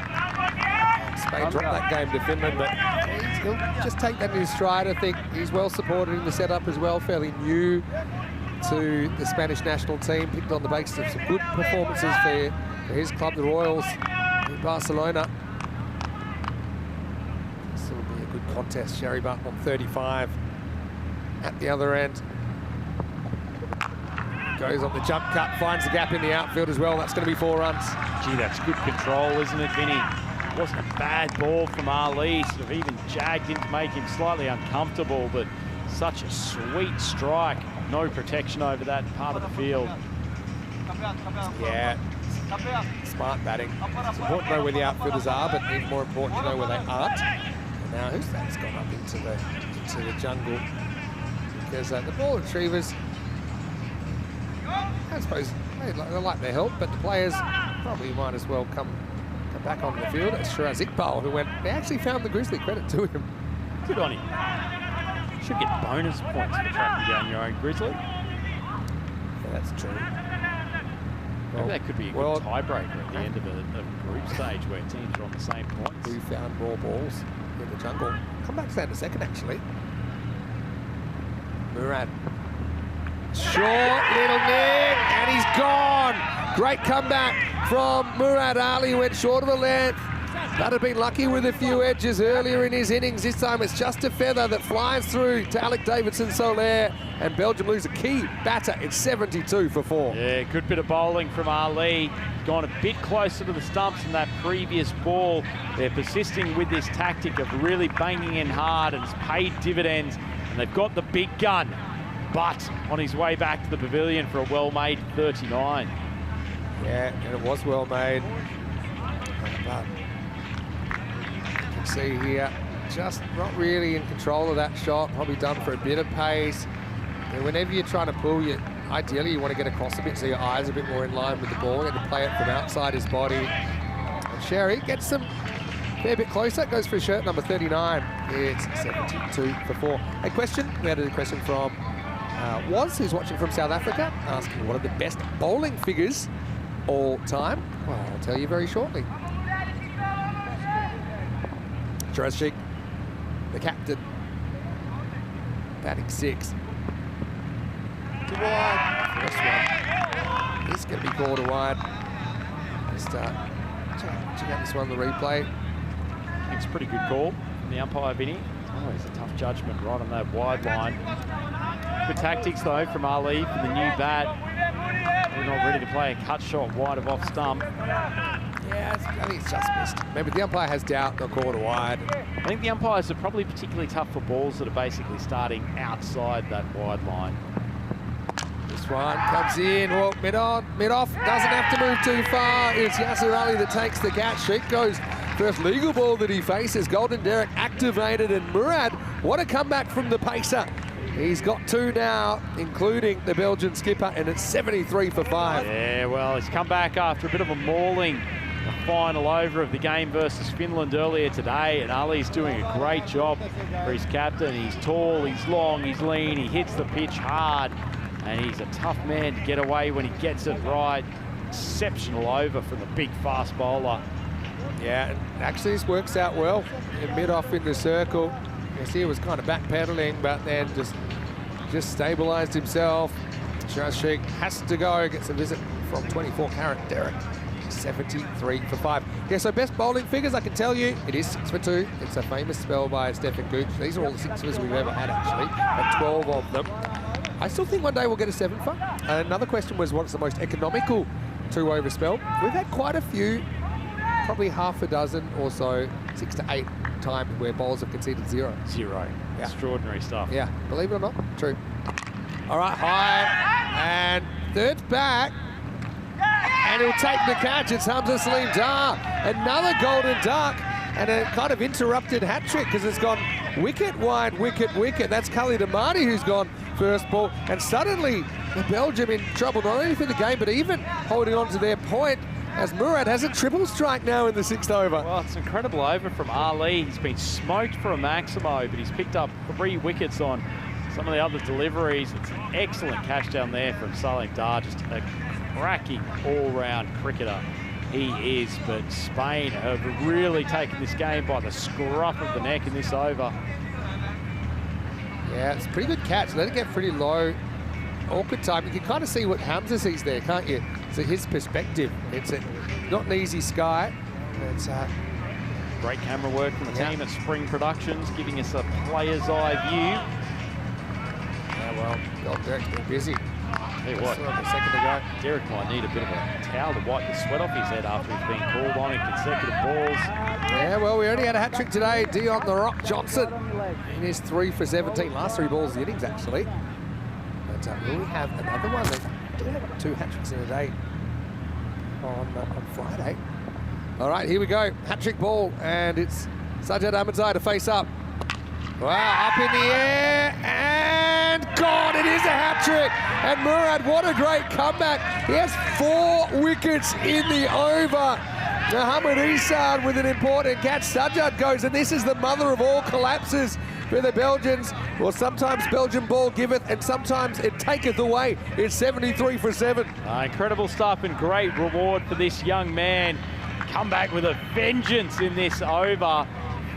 Spain dropped that game to Finland, but he'll just take that in his stride. I think he's well supported in the setup as well, fairly new to the Spanish national team, picked on the basis of some good performances for his club, the Royals, in Barcelona. This will be a good contest. Sherry Butt on 35 at the other end. Goes on the jump cut, finds the gap in the outfield as well. That's going to be 4 runs. Gee, that's good control, isn't it, Vinny? Wasn't a bad ball from Ali, sort of even jagged in to make him slightly uncomfortable, but such a sweet strike. No protection over that part of the field. Yeah, smart batting. It's important to know where the outfielders are, but even more important to know where they aren't. And now who's that's gone up into the jungle, because the ball retrievers, I suppose they like their help, but the players probably might as well come back on the field. It's Shiraz Iqbal who went. They actually found the Grizzly. Credit to him. Good on him. Should get bonus points for tracking down your own Grizzly. Yeah, that's true. Maybe that could be a good tiebreaker at the end of a group stage where teams are on the same points. Who found more balls in the jungle? Come back to that in a second, actually. Murad. Short little nick, and he's gone. Great comeback from Murad Ali, went short of the length. That had been lucky with a few edges earlier in his innings. This time it's just a feather that flies through to Alec Davidson-Soler, and Belgium lose a key batter. It's 72 for 4. Yeah, good bit of bowling from Ali. Gone a bit closer to the stumps than that previous ball. They're persisting with this tactic of really banging in hard, and it's paid dividends, and they've got the big gun. But on his way back to the pavilion for a well-made 39. Yeah, and it was well made. But you can see here, just not really in control of that shot. Probably done for a bit of pace. And whenever you're trying to pull, ideally you want to get across a bit so your eyes are a bit more in line with the ball and to play it from outside his body. And Sherry gets some fair bit closer. Goes for shirt number 39. It's 72 for 4. A question. We had a question from who's watching from South Africa, asking what are the best bowling figures all time. Well, I'll tell you very shortly. Shiraz, the captain, batting 6. To wide. First one. It's going to be called a wide. Just check out this one, the replay. It's a pretty good call from the umpire, Vinny. Always a tough judgment right on that wide line. Good tactics, though, from Ali for the new bat. We're not ready to play a cut shot wide of off stump. Yeah, I think it's just missed. Maybe the umpire has doubt, they'll call it a wide. I think the umpires are probably particularly tough for balls that are basically starting outside that wide line. This one comes in, well, mid-off, doesn't have to move too far. It's Yasser Ali that takes the catch. Sheikh goes first legal ball that he faces. Golden Derek activated, and Murad, what a comeback from the pacer. He's got 2 now, including the Belgian skipper, and it's 73 for 5. Yeah, well, he's come back after a bit of a mauling, the final over of the game versus Finland earlier today, and Ali's doing a great job for his captain. He's tall, he's long, he's lean, he hits the pitch hard, and he's a tough man to get away when he gets it right. Exceptional over from the big fast bowler. Yeah, and actually this works out well. Mid-off in the circle. You see, he was kind of backpedaling, but then just stabilised himself. Shiraz Sheikh has to go, gets a visit from 24-carat Derek. 73 for 5. Yeah, so best bowling figures, I can tell you, it is 6 for 2. It's a famous spell by Stefan Gooch. These are all the 6s we've ever had, actually, and 12 of them. I still think one day we'll get a 7 for. Another question was, what's the most economical 2-over spell? We've had quite a few, probably half a dozen or so, 6 to 8 times where bowlers have conceded 0. Yeah. Extraordinary stuff. Yeah, believe it or not, true. All right, high, and third's back. And he'll take the catch. It's Hamza Salim Dar. Another golden duck, and a kind of interrupted hat trick because it's gone wicket wide, wicket, wicket. That's Khalid Amadi who's gone first ball. And suddenly, Belgium in trouble, not only for the game, but even holding on to their point, as Murad has a triple strike now in the 6th over. Well, it's an incredible over from Ali. He's been smoked for a Maximo, but he's picked up 3 wickets on some of the other deliveries. It's an excellent catch down there from Salim Dar, just a cracking all-round cricketer he is. But Spain have really taken this game by the scruff of the neck in this over. Yeah, it's a pretty good catch. Let it get pretty low. Awkward time. You can kind of see what Hamza sees there, can't you? So his perspective. It's not an easy sky. It's great camera work from the team at Spring Productions, giving us a player's eye view. Yeah, well, God, Derek's been busy. Tell you what, a second ago. Derek might need a bit of a towel to wipe the sweat off his head after he's been called on in consecutive balls. Yeah, well, we already had a hat-trick today. Dion the Rock Johnson in his 3 for 17. Last 3 balls of the innings, actually. But will we have another one? They've 2 hat-tricks in a day on Friday. All right, here we go. Hat-trick ball, and it's Sajjad Ahmadzai to face up. Wow, up in the air, and gone! It is a hat-trick! And Murad, what a great comeback. He has 4 wickets in the over. Muhammad Isan with an important catch. Sajjad goes, and this is the mother of all collapses for the Belgians. Well, sometimes Belgian ball giveth, and sometimes it taketh away. It's 73 for 7. Incredible stuff and great reward for this young man. Come back with a vengeance in this over.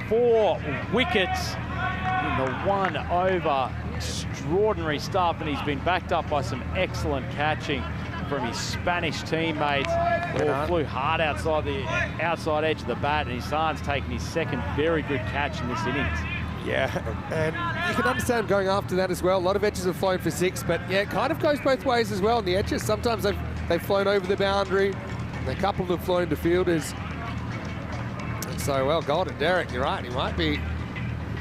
4 wickets in the 1 over. Extraordinary stuff, and he's been backed up by some excellent catching from his Spanish teammates. Ball flew hard outside the outside edge of the bat, and Isan's taken his 2nd very good catch in this innings. Yeah, and you can understand going after that as well. A lot of edges have flown for 6, but yeah, it kind of goes both ways as well. And the edges, sometimes they've flown over the boundary, and a couple have flown to fielders. And so, well, golden Derek, you're right. He might be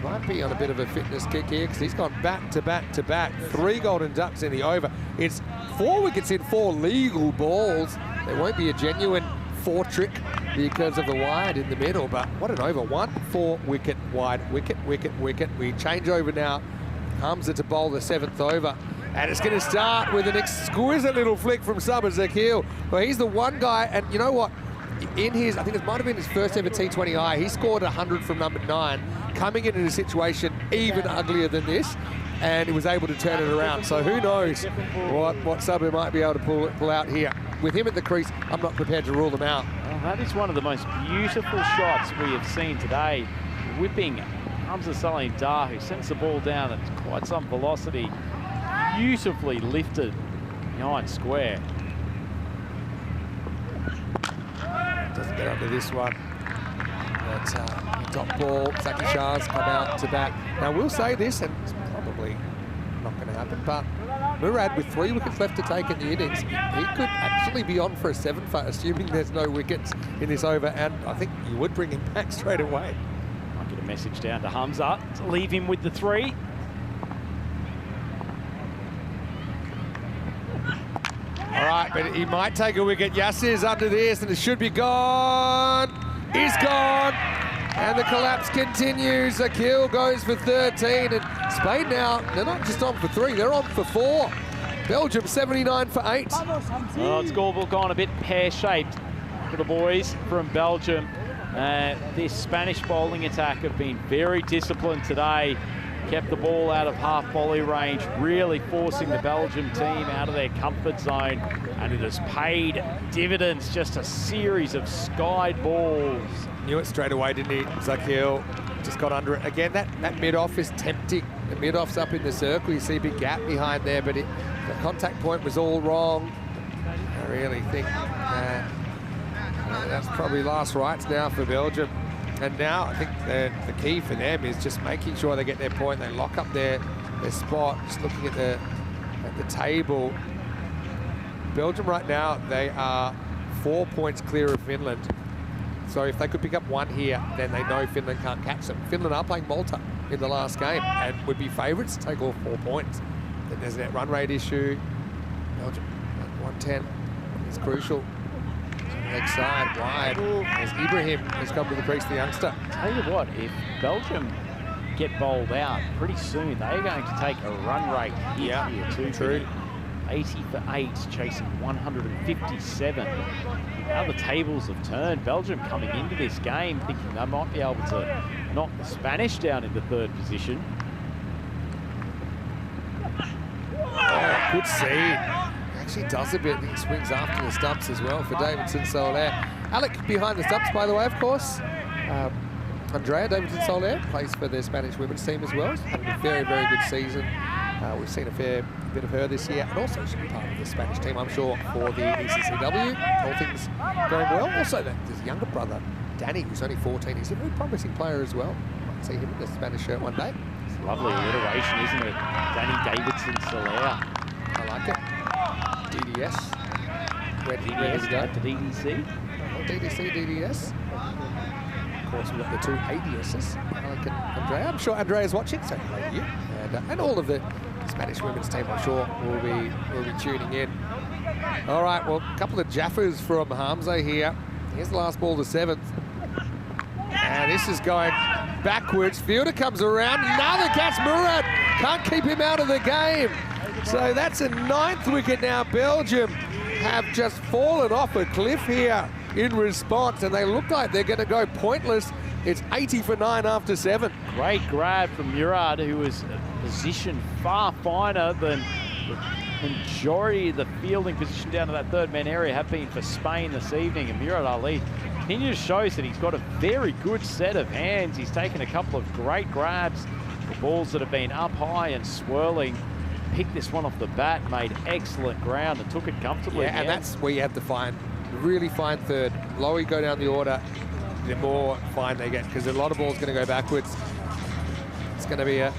on a bit of a fitness kick here because he's gone back to back to back. 3 golden ducks in the over. It's 4 wickets in 4 legal balls. There won't be a genuine 4 trick because of the wide in the middle, but what an over. 1 4 wicket wide, wicket, wicket, wicket. We change over now. Hamza to bowl the 7th over, and it's going to start with an exquisite little flick from Sabah Zakil. Well, he's the one guy, and you know what? In his, I think it might have been his first ever T20I, he scored 100 from number 9, coming into a situation even uglier than this, and he was able to turn it around. So who knows what Sabah might be able to pull out here. With him at the crease, I'm not prepared to rule them out. Well, that is one of the most beautiful shots we have seen today. Whipping Hamza Salim Dar, who sends the ball down at quite some velocity, beautifully lifted behind square. Doesn't get under this one. But top ball, Zaki Shah's come out to bat. Now, we'll say this, and it's probably not going to happen, but Murad, with 3 wickets left to take in the innings, he could actually be on for a 7-for, assuming there's no wickets in this over, and I think you would bring him back straight away. Might get a message down to Hamza to leave him with the 3. All right, but he might take a wicket. Yassir's under this, and it should be gone. He's gone. And the collapse continues. Akil goes for 13, and Spain now, they're not just on for 3, they're on for 4. Belgium 79 for 8. Well, it's gone a bit pear-shaped for the boys from Belgium. This Spanish bowling attack have been very disciplined today. Kept the ball out of half volley range, really forcing the Belgium team out of their comfort zone, and it has paid dividends. Just a series of skied balls. Knew it straight away, didn't he? Zakil just got under it. Again, that mid-off is tempting. The mid-off's up in the circle. You see a big gap behind there, but the contact point was all wrong. I really think that's probably last rights now for Belgium. And now I think the key for them is just making sure they get their point. They lock up their spot. Just looking at the table, Belgium right now, they are 4 points clear of Finland. So if they could pick up 1 here, then they know Finland can't catch them. Finland are playing Malta in the last game and would be favourites to take all 4 points. Then there's that run rate issue. Belgium at 110 is crucial. Leg side, wide. As Ibrahim has come to the crease, the youngster. Tell you what, if Belgium get bowled out pretty soon, they're going to take a run rate hit here too. True. 80 for 8, chasing 157. Now the tables have turned. Belgium coming into this game thinking they might be able to knock the Spanish down into 3rd position. Oh, good seed. Actually does a bit. I think he swings after the stumps as well for Davidson Soler. Alec behind the stumps, by the way, of course. Andrea Davidson Soler plays for the Spanish women's team as well. She's having a very, very good season. We've seen a fair bit of her this year, and also she'll be part of the Spanish team, I'm sure, for the ECCW. All things going well. Also, his younger brother, Danny, who's only 14, he's a very promising player as well. Might see him in the Spanish shirt one day. It's a lovely alliteration, isn't it? Danny Davidson Soler. I like it. DDS. Where does he go? To DDC. Oh, DDC, DDS. Of course, we've got the two ADSs, Alec and Andrea. I'm sure Andrea's watching, so hello to you. And all of the Spanish women's team, I'm sure, will be tuning in. All right, well, a couple of jaffers from Hamza here. Here's the last ball, the 7th. And this is going backwards. Fielder comes around. Another catch, Murad. Can't keep him out of the game. So that's a 9th wicket now. Belgium have just fallen off a cliff here in response, and they look like they're going to go pointless. It's 80 for 9 after 7. Great grab from Murad, who was positioned far finer than the majority of the fielding position down to that 3rd man area have been for Spain this evening. And Murad Ali continues to show that he's got a very good set of hands. He's taken a couple of great grabs for balls that have been up high and swirling. Picked this one off the bat, made excellent ground and took it comfortably. Yeah, and that's where you have to find really fine 3rd. Lower you go down the order, the more fine they get, because a lot of balls going to go backwards. It's going to be a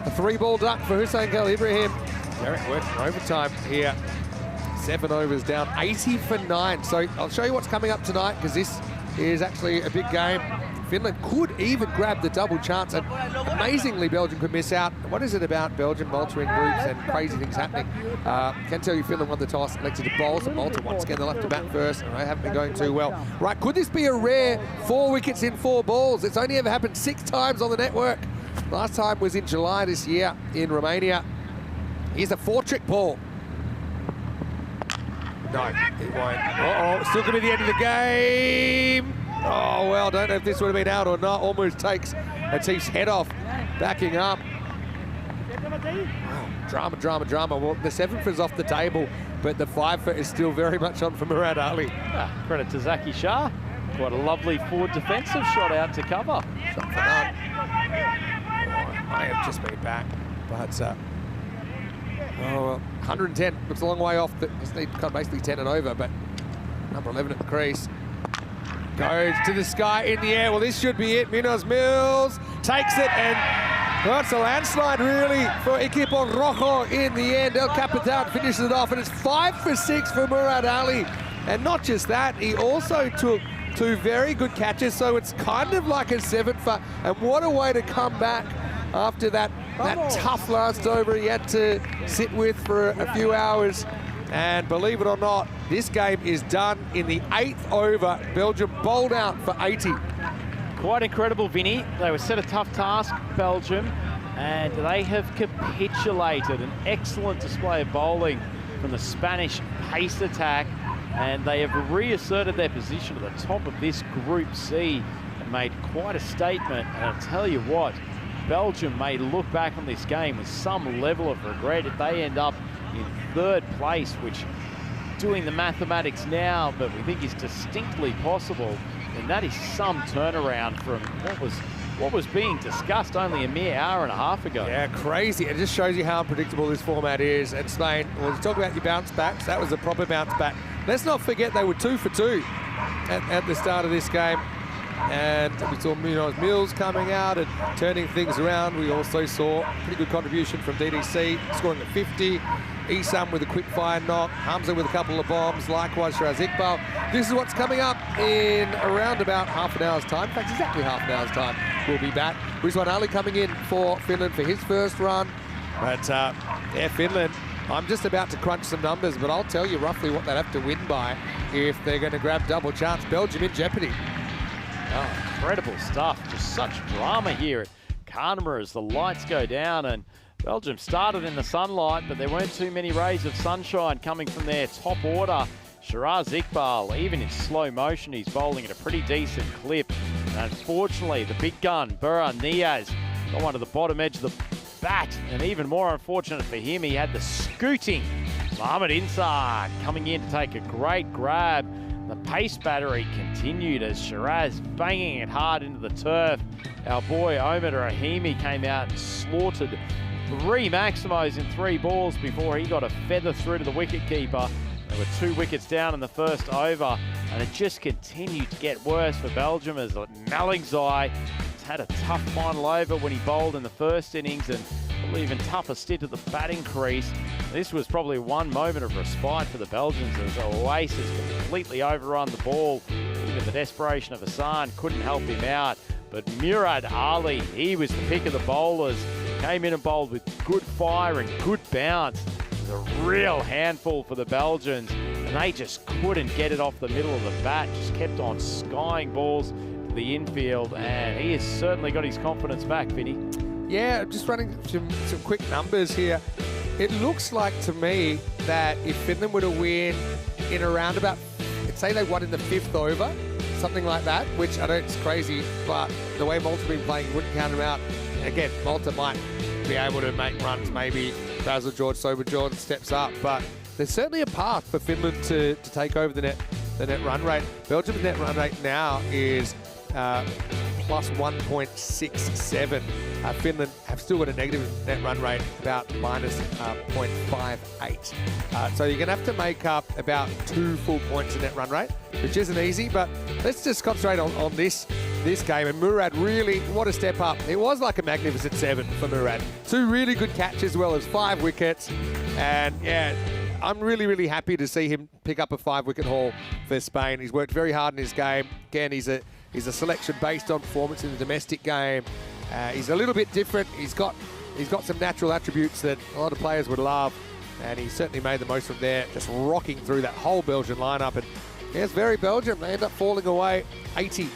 3-ball duck for Hussein Kal Ibrahim. Derek working overtime here. 7 overs down, 80 for 9. So I'll show you what's coming up tonight, because this is actually a big game. Finland could even grab the double chance, and amazingly Belgium could miss out. What is it about Belgium, Malta in groups and crazy things happening? Can tell you Finland won the toss, elected to bowl, and Malta once again they'll have to bat first, and they haven't been going too well. Right, could this be a rare 4 wickets in 4 balls? It's only ever happened 6 times on the network. Last time was in July this year in Romania. Here's a 4-trick ball. No, it won't. Uh-oh, still going to be the end of the game. Oh, well, don't know if this would have been out or not. Almost takes Atif's head off, backing up. Oh, drama, drama, drama. Well, the 7th is off the table, but the 5-foot is still very much on for Murad Ali. Credit to Zaki Shah. Quite a lovely forward defensive shot out to cover. Shot for none. Oh, I have just been back, but 110 looks a long way off. Just need basically 10 and over, but number 11 at the crease. Goes to the sky in the air. Well, this should be it. Munoz Mills takes it, and well, it's a landslide really for Equipo Rojo in the end. El Capitan finishes it off, and it's 5 for 6 for Murad Ali. And not just that, he also took 2 very good catches, so it's kind of like a 7-for. And what a way to come back after that tough last over he had to sit with for a few hours. And believe it or not, this game is done in the 8th over. Belgium bowled out for 80. Quite incredible, Vinny. They were set a tough task, Belgium, and they have capitulated. An excellent display of bowling from the Spanish pace attack, and they have reasserted their position at the top of this Group C and made quite a statement. And I'll tell you what, Belgium may look back on this game with some level of regret if they end up in 3rd place, which, doing the mathematics now, but we think is distinctly possible, and that is some turnaround from what was being discussed only a mere hour and a half ago. Yeah, crazy. It just shows you how unpredictable this format is. And Spain, well, talk about your bounce backs. That was a proper bounce back. Let's not forget they were 2 for 2 at the start of this game. And we saw Munoz Mills coming out and turning things around. We also saw a pretty good contribution from DDC, scoring at 50. Isam with a quick fire knock. Hamza with a couple of bombs. Likewise, Shiraz Iqbal. This is what's coming up in around about half an hour's time. In fact, exactly half an hour's time. We'll be back. Rizwan Ali coming in for Finland for his first run. But, yeah, Finland, I'm just about to crunch some numbers, but I'll tell you roughly what they'd have to win by if they're going to grab double chance. Belgium in jeopardy. Oh, incredible stuff. Just such drama here at Carnarvon as the lights go down, and Belgium started in the sunlight, but there weren't too many rays of sunshine coming from their top order. Shiraz Iqbal, even in slow motion, he's bowling at a pretty decent clip. And unfortunately, the big gun, Burhan Niaz, got one to the bottom edge of the bat. And even more unfortunate for him, he had the scooting Mohamed Insar coming in to take a great grab. The pace battery continued as Shiraz banging it hard into the turf. Our boy Omar Rahimi came out and slaughtered 3 Maximos in 3 balls before he got a feather through to the wicketkeeper. There were 2 wickets down in the first over, and it just continued to get worse for Belgium as Malingzai had a tough final over when he bowled in the first innings, and probably even tougher stint at the batting crease. This was probably one moment of respite for the Belgians as Oasis completely overrun the ball. Even the desperation of Hassan couldn't help him out. But Murad Ali, he was the pick of the bowlers. Came in and bowled with good fire and good bounce. It was a real handful for the Belgians, and they just couldn't get it off the middle of the bat. Just kept on skying balls to the infield, and he has certainly got his confidence back, Vinny. Yeah, just running some quick numbers here. It looks like to me that if Finland were to win in around about, let's say they won in the 5th over, something like that, which I know it's crazy, but the way Malta have been playing wouldn't count them out. Again, Malta might be able to make runs, maybe Basil George, Sober George steps up, but there's certainly a path for Finland to take over the net run rate. Belgium's net run rate now is plus 1.67. Finland have still got a negative net run rate, about minus 0.58. So you're going to have to make up about 2 full points in net run rate, which isn't easy, but let's just concentrate on this game. And Murad, really, what a step up. It was like a magnificent 7 for Murad. 2 really good catches as well as 5 wickets. And yeah, I'm really, really happy to see him pick up a 5-wicket haul for Spain. He's worked very hard in his game. Again, he's a selection based on performance in the domestic game. He's a little bit different. He's got some natural attributes that a lot of players would love, and he certainly made the most from there, just rocking through that whole Belgian lineup. And yeah, it's very Belgium. They end up falling away 80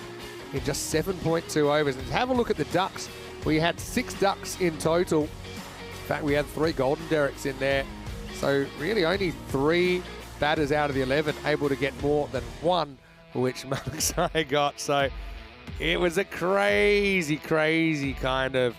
in just 7.2 overs. And have a look at the ducks. We had 6 ducks in total. In fact, we had 3 golden derricks in there. So really only 3 batters out of the 11 able to get more than 1, which Malingzai got. So it was a crazy, crazy kind of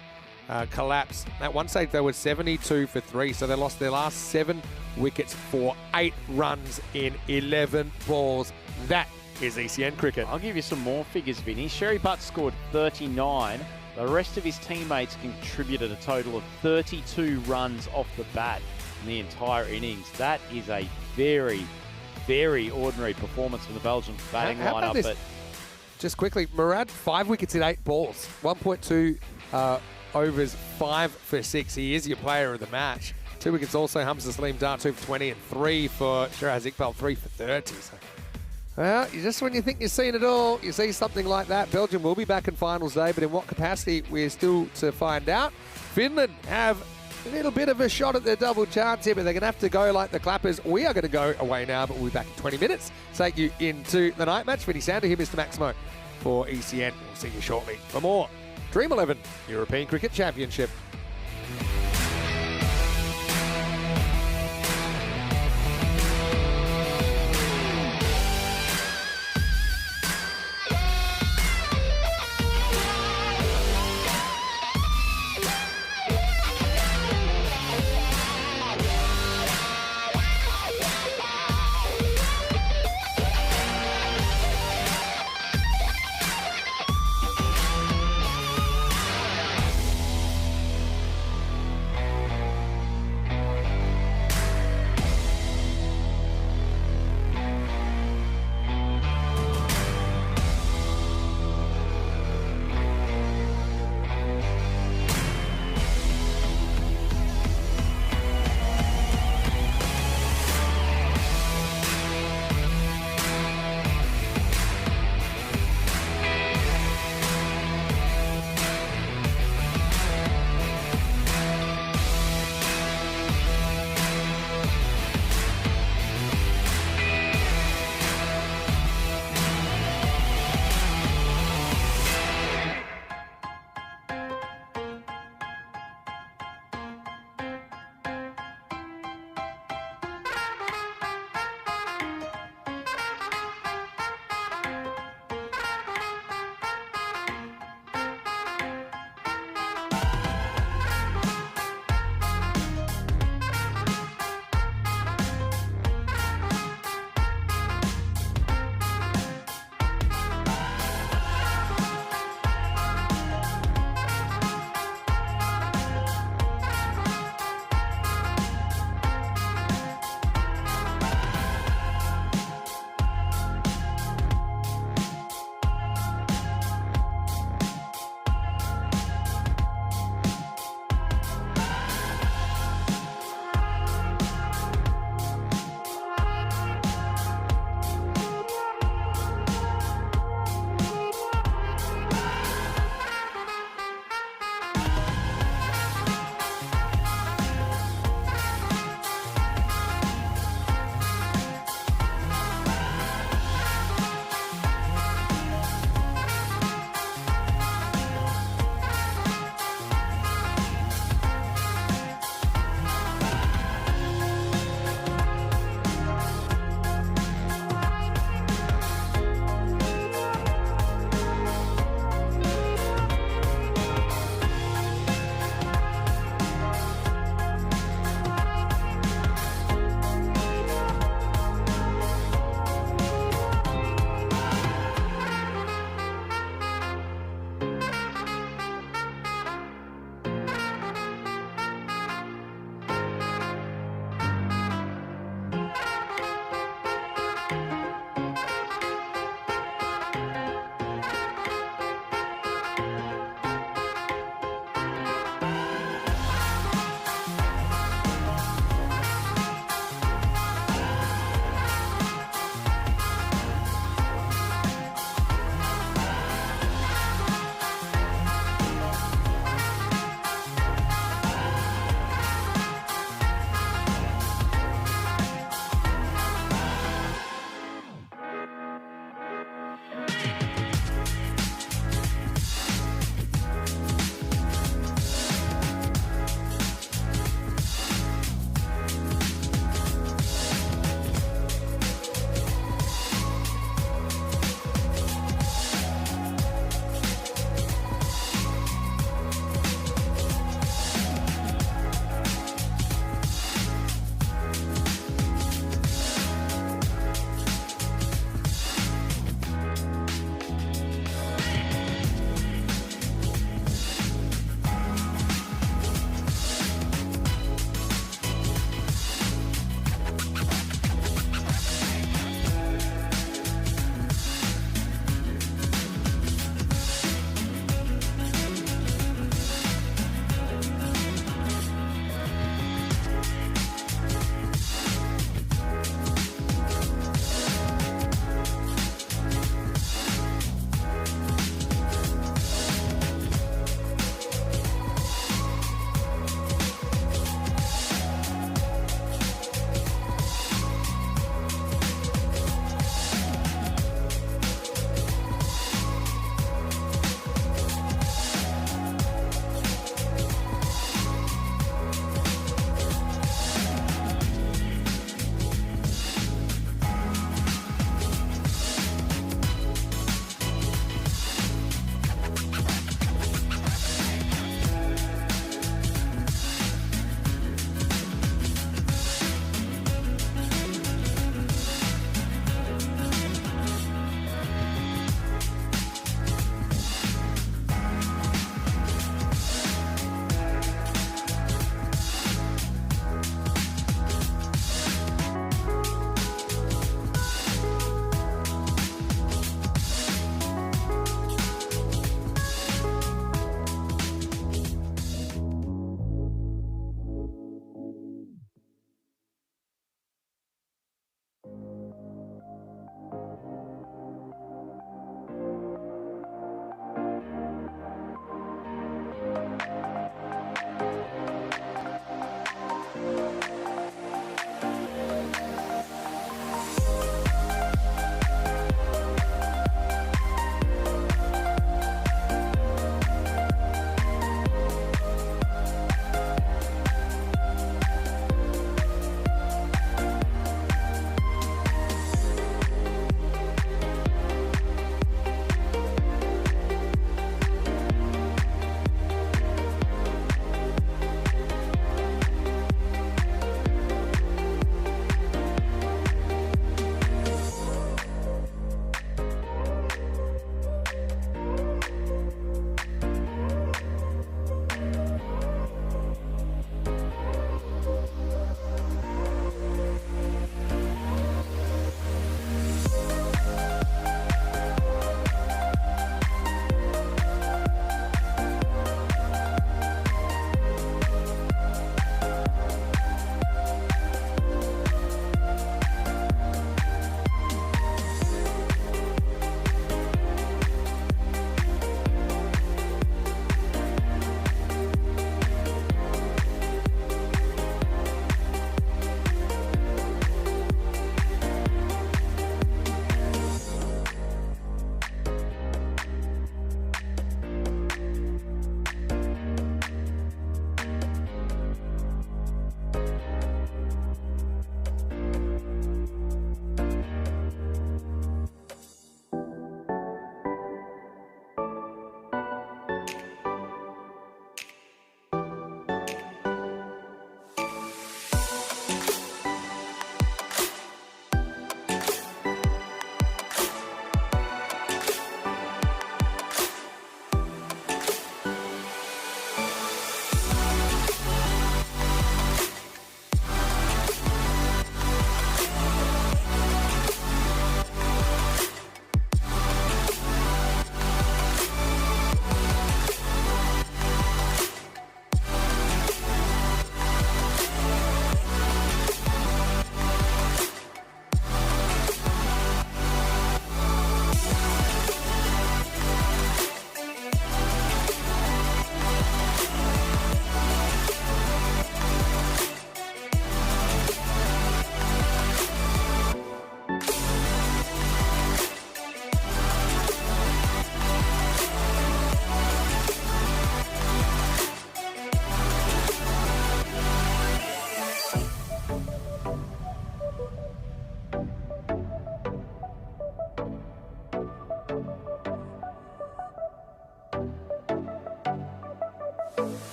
collapse. At one stage, they were 72 for 3, so they lost their last 7 wickets for 8 runs in 11 balls. That is ECN cricket. I'll give you some more figures, Vinny. Sherry Butt scored 39. The rest of his teammates contributed a total of 32 runs off the bat in the entire innings. That is a very, very ordinary performance from the Belgian batting lineup. But just quickly, Murad, 5 wickets in 8 balls, 1.2 overs, 5 for 6. He is your player of the match. 2 wickets also, Hamza Salim Dar, 2 for 20, and 3 for Shiraz Iqbal, 3 for 30. So, well, just when you think you've seen it all, you see something like that. Belgium will be back in finals day, but in what capacity, we're still to find out. Finland have a little bit of a shot at their double chance here, but they're going to have to go like the Clappers. We are going to go away now, but we'll be back in 20 minutes. Take you into the night match. Vinny Sander here, Mr. Maximo for ECN. We'll see you shortly for more Dream11 European Cricket Championship.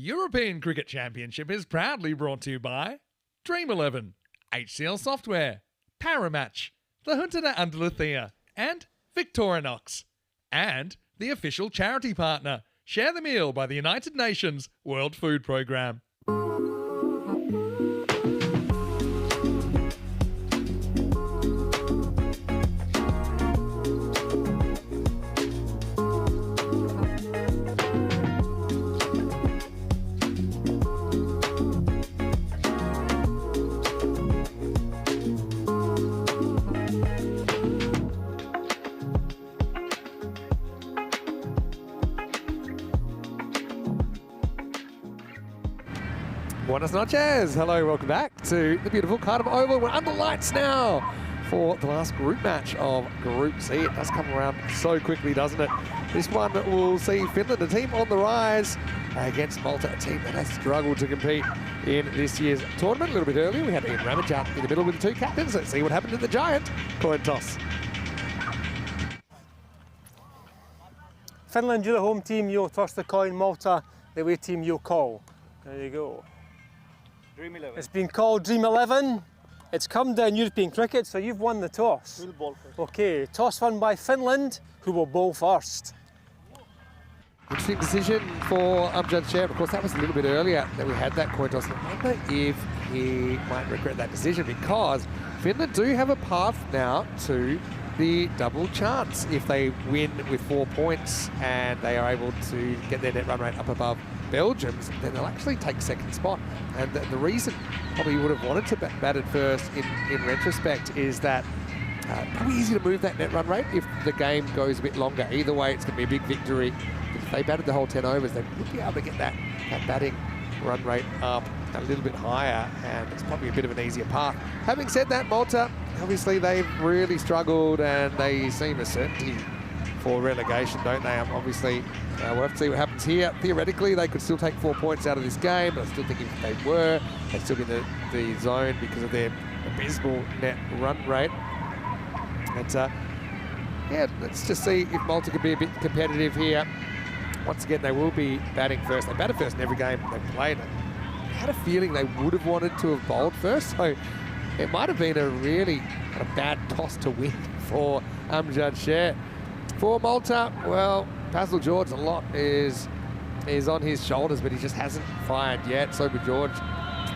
European Cricket Championship is proudly brought to you by Dream11, HCL Software, Paramatch, the Huntana Andaluthia, and Victorinox. And the official charity partner, Share the Meal by the United Nations World Food Programme. Buenas noches. Hello, welcome back to the beautiful Cardiff Oval. We're under lights now for the last group match of Group C. It does come around so quickly, doesn't it? This one will see Finland, a team on the rise, against Malta, a team that has struggled to compete in this year's tournament. A little bit earlier, we had Ian Ramajat in the middle with the two captains. Let's see what happened in the giant coin toss. Finland, you're the home team, you'll toss the coin. Malta, the away team, you'll call. There you go. Dream11. It's been called Dream11. It's come down European cricket, so you've won the toss. We'll bowl first. Okay, toss won by Finland, who will bowl first. Interesting decision for Amjad Sher. Of course, that was a little bit earlier that we had that coin toss. I wonder if he might regret that decision, because Finland do have a path now to the double chance. If they win with 4 points and they are able to get their net run rate up above Belgium's, then they'll actually take second spot. And the reason probably you would have wanted to bat it first in retrospect is that probably easy to move that net run rate if the game goes a bit longer. Either way, it's going to be a big victory. If they batted the whole 10 overs, they would be able to get that batting run rate up a little bit higher, and it's probably a bit of an easier path. Having said that, Malta, obviously they've really struggled and they seem a certainty for relegation, don't they? Obviously, we'll have to see what happens here. Theoretically, they could still take 4 points out of this game, but I still think if they were, they'd still be in the zone because of their abysmal net run rate. And yeah, let's just see if Malta can be a bit competitive here. Once again, they will be batting first. They batted first in every game they played. I had a feeling they would have wanted to have bowled first, so it might have been a really bad toss to win for Amjad Sher. For Malta, well, Basil George, a lot is on his shoulders, but he just hasn't fired yet. So George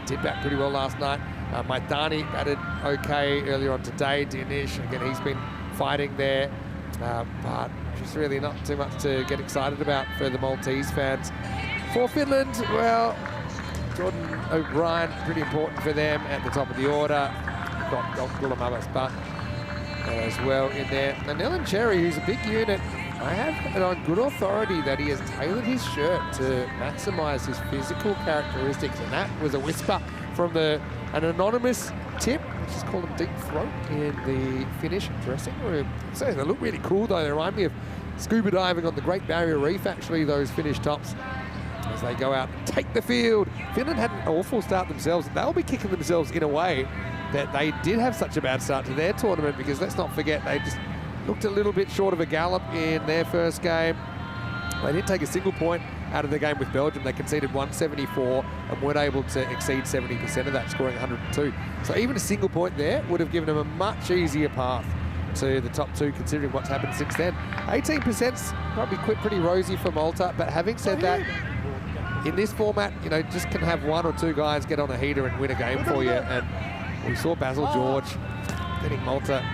did bat pretty well last night. Maidani batted okay earlier on today. Dinesh, again, he's been fighting there, but just really not too much to get excited about for the Maltese fans. For Finland, well, Jordan O'Brien, pretty important for them at the top of the order. Got Gulamabas Butt as well in there. And Ellen Cherry, who's a big unit, I have it on good authority that he has tailored his shirt to maximise his physical characteristics, and that was a whisper from an anonymous tip, which is called a deep throat in the Finnish dressing room. So they look really cool though. They remind me of scuba diving on the Great Barrier Reef, actually, those Finnish tops, as they go out and take the field. Finland had an awful start themselves. They'll be kicking themselves in a way that they did have such a bad start to their tournament, because let's not forget they just looked a little bit short of a gallop in their first game. They didn't take a single point out of the game with Belgium. They conceded 174 and weren't able to exceed 70% of that, scoring 102. So even a single point there would have given them a much easier path to the top two, considering what's happened since then. 18%'s probably pretty rosy for Malta, but having said that, in this format, you know, just can have 1 or 2 guys get on a heater and win a game for you. And we saw Basil George getting Malta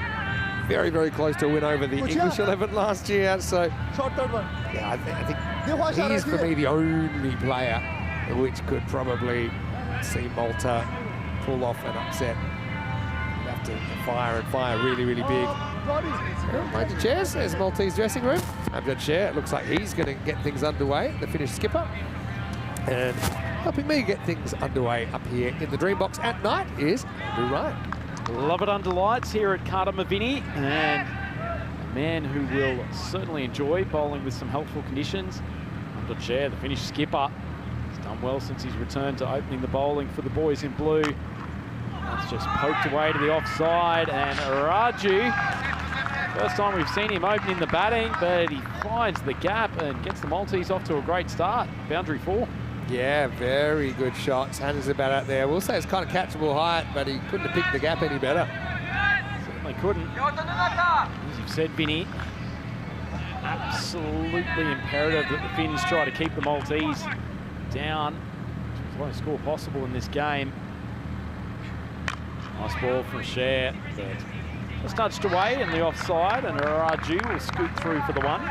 very, very close to a win over the English 11 last year. So, yeah, I think he is, for me, the only player which could probably see Malta pull off an upset. You'd have to fire really, really big. Mind your chairs, there's Maltese dressing room. Amjad Sher, it looks like he's going to get things underway, the Finnish skipper. And helping me get things underway up here in the Dream Box at night is Andrew Ryan. Love it under lights here at Cardiff-Mavini, and a man who will certainly enjoy bowling with some helpful conditions. Amjad Sher, the Finnish skipper, has done well since he's returned to opening the bowling for the boys in blue. That's just poked away to the offside, and Raju, first time we've seen him opening the batting, but he finds the gap and gets the Maltese off to a great start. Boundary 4. Yeah, very good shots. Handles the bat out there. We'll say it's kind of catchable height, but he couldn't have picked the gap any better. Certainly couldn't. As you've said, Vinny, absolutely imperative that the Finns try to keep the Maltese down to the lowest score possible in this game. Nice ball from Cher, but it's touched away in the offside, and Raju will scoot through for the one.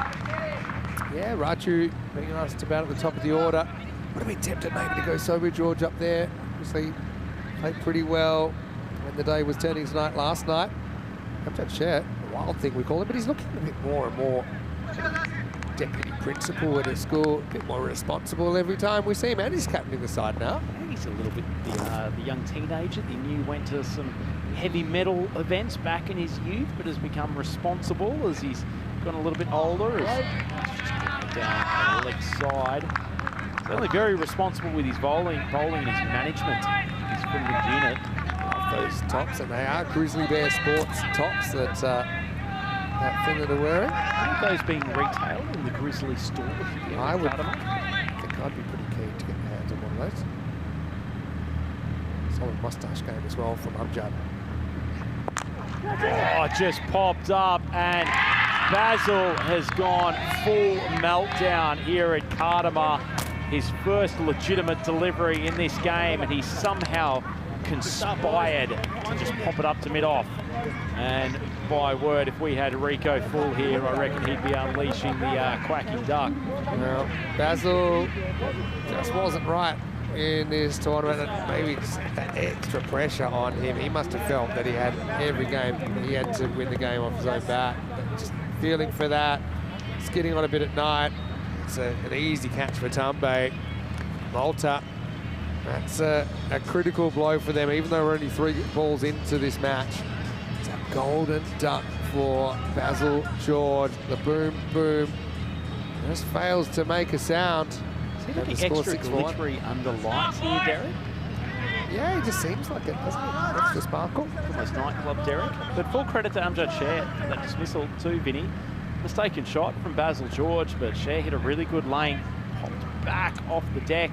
Yeah, Raju being asked about at the top of the order. Would have been tempted maybe to go Sober George up there. Obviously played pretty well when the day was turning tonight last night. Captain Cher, a wild thing we call him, but he's looking a bit more and more deputy principal at his school, a bit more responsible every time we see him, and he's captaining the side now. He's a little bit the young teenager that you knew went to some heavy metal events back in his youth, but has become responsible as he's gotten a little bit older. He's just getting down the leg side. Certainly very responsible with his bowling and his management, his Finland unit. Those tops, and they are Grizzly Bear Sports tops that that Finland are wearing. Are those being retailed in the Grizzly store? I would think I'd be pretty keen to get my hands on one of those. Solid moustache game as well from Amjad. Oh, just popped up, and Basil has gone full meltdown here at Cardamar. His first legitimate delivery in this game, and he somehow conspired to just pop it up to mid-off. And by word, if we had Rico full here, I reckon he'd be unleashing the quacking duck. Well, Basil just wasn't right in this tournament, and maybe just that extra pressure on him. He must have felt that he had every game, he had to win the game off his own bat. But just feeling for that, skidding on a bit at night. It's an easy catch for Tumbe. Malta, that's a critical blow for them, even though we're only 3 balls into this match. It's a golden duck for Basil George. The boom, boom, just fails to make a sound. Is he looking extra glittery under lights here, Derek? Yeah, he just seems like it, doesn't he? Extra sparkle. Almost nightclub, Derek. But full credit to Amjad Cher for that dismissal too, Vinny. Mistaken shot from Basil George, but Cher hit a really good lane, popped back off the deck,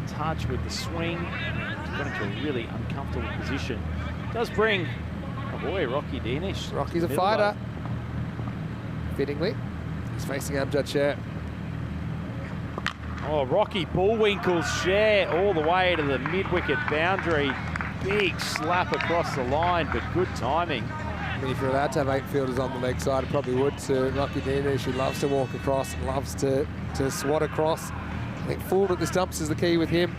touch with the swing, and got into a really uncomfortable position. Does bring, oh boy, Rocky Dinish. Rocky's a fighter. Fittingly, he's facing Amjad Cher. Oh, Rocky bullwinkles Cher all the way to the mid-wicket boundary. Big slap across the line, but good timing. I mean, if you're allowed to have 8 fielders on the leg side, it probably would to Rocky Dinish, who loves to walk across and loves to swat across. I think full at the stumps is the key with him.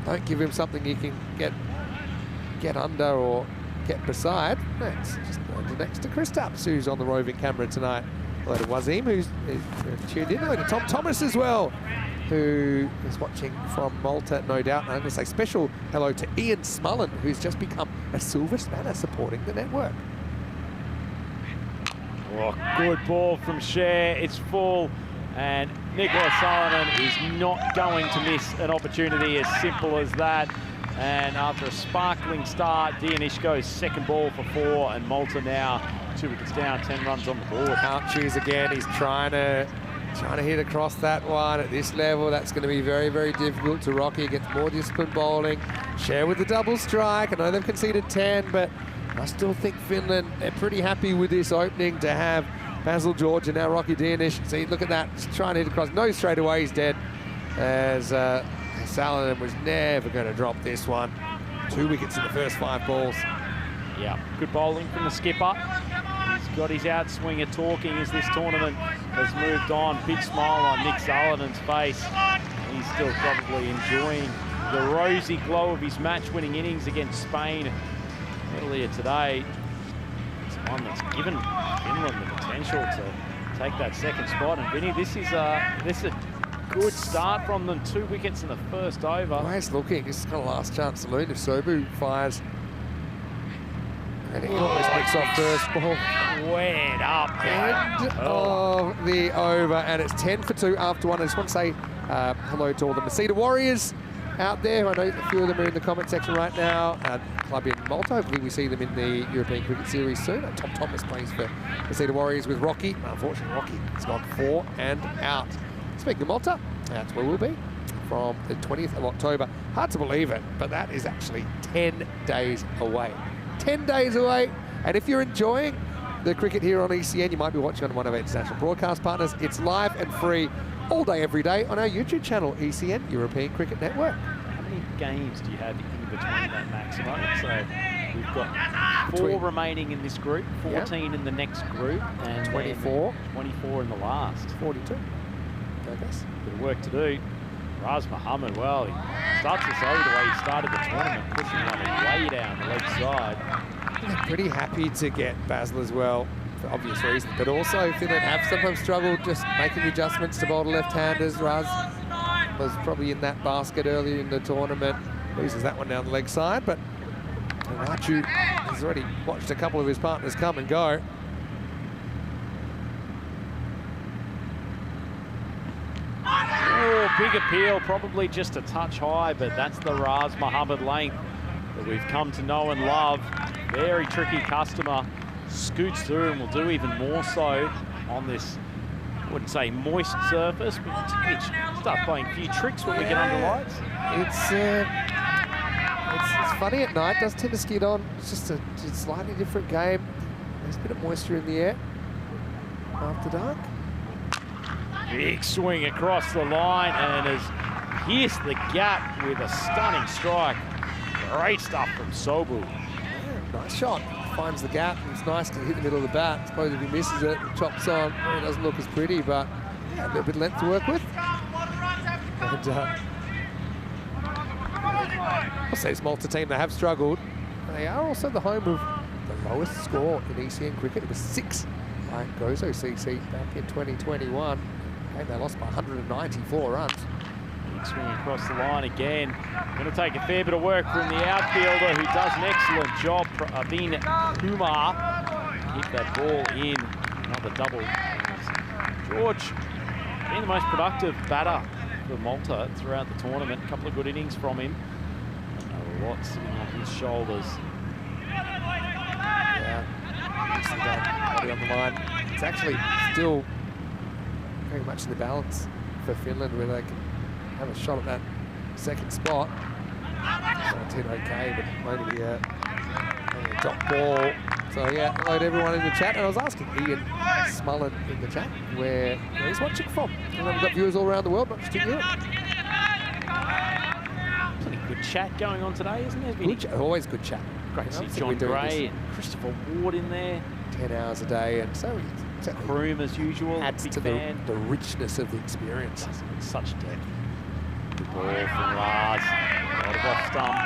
Don't give him something you can get under or get beside. That's just next to Chris Tubbs, who's on the roving camera tonight. Hello to Wazim, who's tuned in. Hello to Tom Thomas as well, who is watching from Malta, no doubt. And I'm going to say special hello to Ian Smullen, who's just become a Silver Spanner supporting the network. Oh, good ball from Cher. It's full, and Nicholas Sullivan is not going to miss an opportunity as simple as that. And after a sparkling start, Dianish goes second ball for 4, and Malta now 2 wickets down, 10 runs on the board. Out choose again. He's trying to hit across that one at this level. That's going to be very, very difficult to Rocky. Gets more disciplined bowling. Cher with the double strike. I know they've conceded 10, but I still think Finland, they're pretty happy with this opening to have Basil George and now Rocky Dinish. See, look at that, just trying to hit across. No, straight away, he's dead. As Saladin was never going to drop this one. 2 wickets in the first 5 balls. Yeah, good bowling from the skipper. He's got his outswinger talking as this tournament has moved on. Big smile on Nick Saladin's face. He's still probably enjoying the rosy glow of his match-winning innings against Spain earlier today. It's one that's given Finland the potential to take that second spot. And Vinny, this is a good start from them. 2 wickets in the first over. Nice looking. This is kind of last chance saloon if Sobu fires. And he almost picks off first ball. Went up. End of the over, and it's 10 for 2 after 1. I just want to say hello to all the Masita Warriors out there. I know a few of them are in the comment section right now. Club in Malta. Hopefully we see them in the European Cricket Series soon. Tom Thomas plays for Masita Warriors with Rocky. Unfortunately, Rocky has gone 4 and out. Speaking of Malta, that's where we'll be from the 20th of October. Hard to believe it, but that is actually 10 days away. 10 days away, and if you're enjoying the cricket here on ECN, you might be watching on one of our international broadcast partners. It's live and free all day, every day on our YouTube channel, ECN, European Cricket Network. How many games do you have in between that maximum? So we've got 4 remaining in this group, 14 in the next group, and 24. 24 in the last. 42, I guess. Bit of work to do. Raz Mohammed, well, he starts this over the way he started the tournament, pushing one way down the leg side. They're pretty happy to get Basil as well, for obvious reasons, but also Finland have sometimes struggled just making adjustments to bowl to left-handers. Raz was probably in that basket earlier in the tournament, loses that one down the leg side, but Raju has already watched a couple of his partners come and go. Oh, big appeal, probably just a touch high, but that's the Raz Mohammed length that we've come to know and love. Very tricky customer. Scoots through and will do even more so on this, I wouldn't say moist surface, but it's start playing a few tricks when we get under lights. It's funny at night, does tend to skid on. It's just a slightly different game. There's a bit of moisture in the air after dark. Big swing across the line and has pierced the gap with a stunning strike. Great stuff from Sobu. Yeah, nice shot. Finds the gap. It's nice to hit the middle of the bat. I suppose if he misses it, it chops on. It doesn't look as pretty, but yeah, a little bit of length to work with. And I'll say this Malta team, they have struggled. They are also the home of the lowest score in ECN cricket. It was 6 by Gozo CC back in 2021. And they lost by 194 runs. Big swing across the line again. Going to take a fair bit of work from the outfielder who does an excellent job. Avin Kumar. Hit that ball in. Another double. George being the most productive batter for Malta throughout the tournament. A couple of good innings from him. A lot sitting on his shoulders. Yeah, body on the line. It's actually still very much in the balance for Finland, where they can have a shot at that second spot. It's hit okay, but only a drop ball. So yeah, hello to everyone in the chat. And I was asking Ian Smullen in the chat where he's watching from. And we've got viewers all around the world, not just in Europe. Plenty good chat going on today, isn't there? Good chat, always good chat. Great to see John Gray and Christopher Ward in there. 10 hours a day, and so Croom as usual. Adds to the richness of the experience. Such depth. Good ball from Raz. A lot of off stump.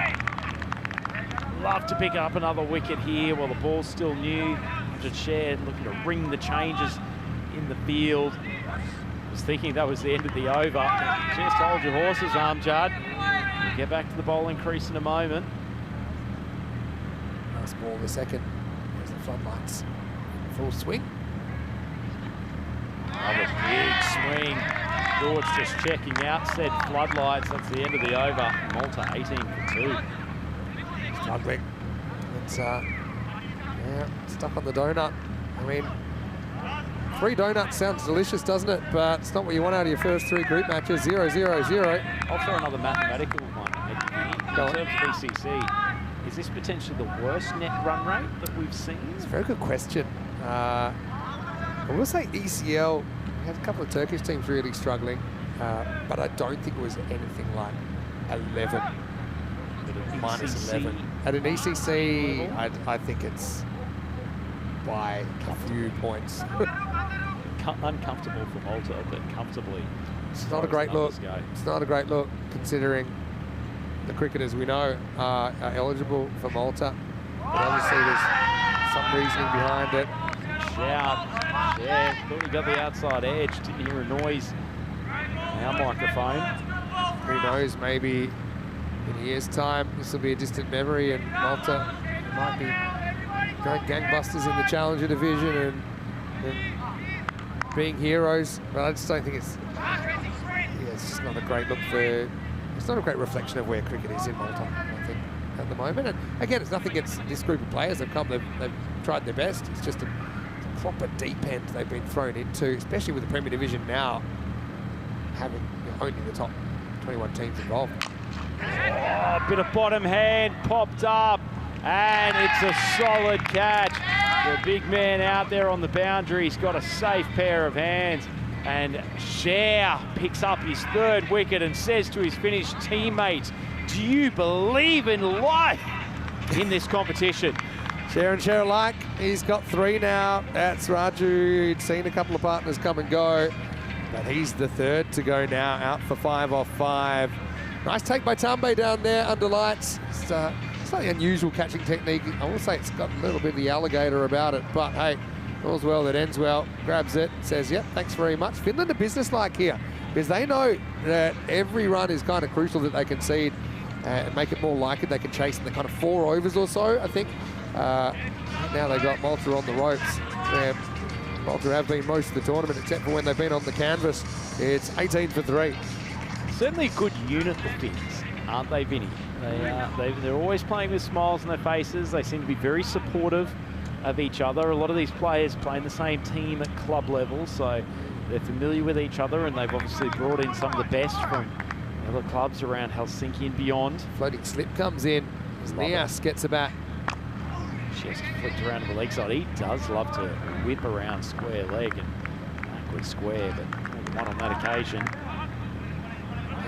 Love to pick up another wicket here while the ball's still new. Shared looking to ring the changes in the field. Was thinking that was the end of the over. Just hold your horses, Amjad. We'll get back to the bowling crease in a moment. Nice ball the second. There's the floodlights. Full swing. Another big swing. George just checking out said floodlights. That's the end of the over. Malta 18 for 2. Struggling. It's yeah, stuck on the donut. I mean, 3 donuts sounds delicious, doesn't it? But it's not what you want out of your first 3 group matches. 0-0-0. I'll throw another mathematical one. In terms of ECC, is this potentially the worst net run rate that we've seen? It's a very good question. I will say ECL, we had a couple of Turkish teams really struggling, but I don't think it was anything like 11, minus 11. At an ECC, I think it's by a few points. Uncomfortable for Malta, but comfortably. It's not a great look. It's not a great look considering the cricketers we know are eligible for Malta. But obviously there's some reasoning behind it. Shout. Yeah, thought we got the outside edge. Didn't hear a noise on our microphone. Who knows, maybe in a year's time this will be a distant memory and Malta might be going gangbusters in the Challenger division and being heroes. But I just don't think it's just not a great look for, it's not a great reflection of where cricket is in Malta, I think, at the moment. And again, it's nothing against this group of players. They've tried their best. It's just a proper deep end they've been thrown into, especially with the Premier Division now having only the top 21 teams involved. Oh, bit of bottom hand popped up, and it's a solid catch. The big man out there on the boundary, he's got a safe pair of hands, and Cher picks up his third wicket and says to his Finnish teammates, do you believe in life in this competition? Cher and Cher alike. He's got 3 now. That's Raju. He'd seen a couple of partners come and go, but he's the third to go now, out for 5 off 5. Nice take by Tambe down there under lights. It's slightly unusual catching technique. I will say it's got a little bit of the alligator about it, but hey, all's well that ends well. Grabs it, says, yep, thanks very much. Finland are businesslike here because they know that every run is kind of crucial that they concede and make it more likely they can chase in the kind of 4 overs or so, I think. Now they got Malta on the ropes. Malta have been most of the tournament, except for when they've been on the canvas. It's 18 for 3. Certainly a good unit, the Finns, aren't they, Vinny? They're always playing with smiles on their faces. They seem to be very supportive of each other. A lot of these players play in the same team at club level, so they're familiar with each other, and they've obviously brought in some of the best from other clubs around Helsinki and beyond. Floating slip comes in. Nias gets a bat. Just flicked around to the leg side. He does love to whip around square leg and backward square, but one on that occasion.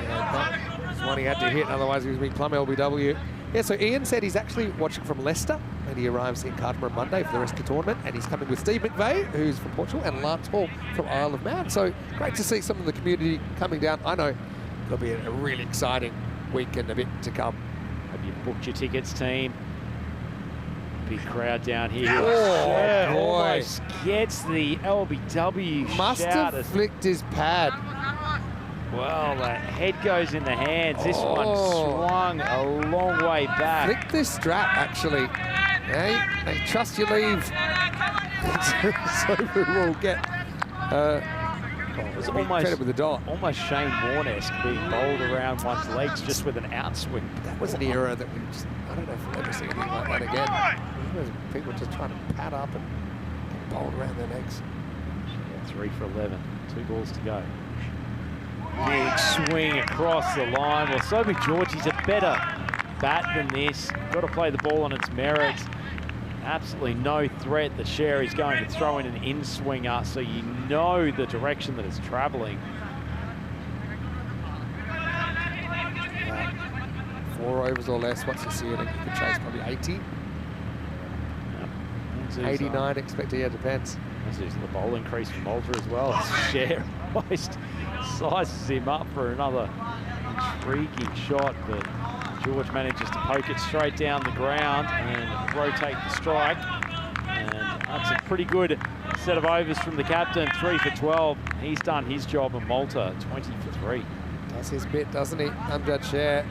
Yeah, that was one he had to hit, otherwise he was being plumb LBW. Yeah, so Ian said he's actually watching from Leicester, and he arrives in Cardiff on Monday for the rest of the tournament, and he's coming with Steve McVeigh, who's from Portugal, and Lance Hall from Isle of Man. So great to see some of the community coming down. I know it'll be a really exciting week and a bit to come. Have you booked your tickets, team? Big crowd down here. Oh, yeah, boy. Almost gets the LBW Must shout. have flicked his pad. Well, the head goes in the hands. This one swung a long way back. Flicked this strap, actually. They trust you leave. So we'll get it was almost with the dot. Almost Shane Warne-esque, being bowled around one's legs just with an outswing. That was an era that we just, I don't know if we'll ever see anything like that again. People just trying to pad up and get bowled around their legs. Yeah, 3 for 11, 2 balls to go. Big swing across the line. Well, Sophie Georgie's a better bat than this. Got to play the ball on its merits. Absolutely no threat that Cher is going to throw in an in-swinger, so you know the direction that it's travelling. 4 overs or less, what's your ceiling? You could chase probably 80. 89 expected, yeah, depends. This is the bowling crease for Malta as well. Cher almost sizes him up for another intriguing shot, but George manages to poke it straight down the ground and rotate the strike. And that's a pretty good set of overs from the captain, 3 for 12. He's done his job in Malta, 20 for 3. Does his bit, doesn't he? Amjad Cher.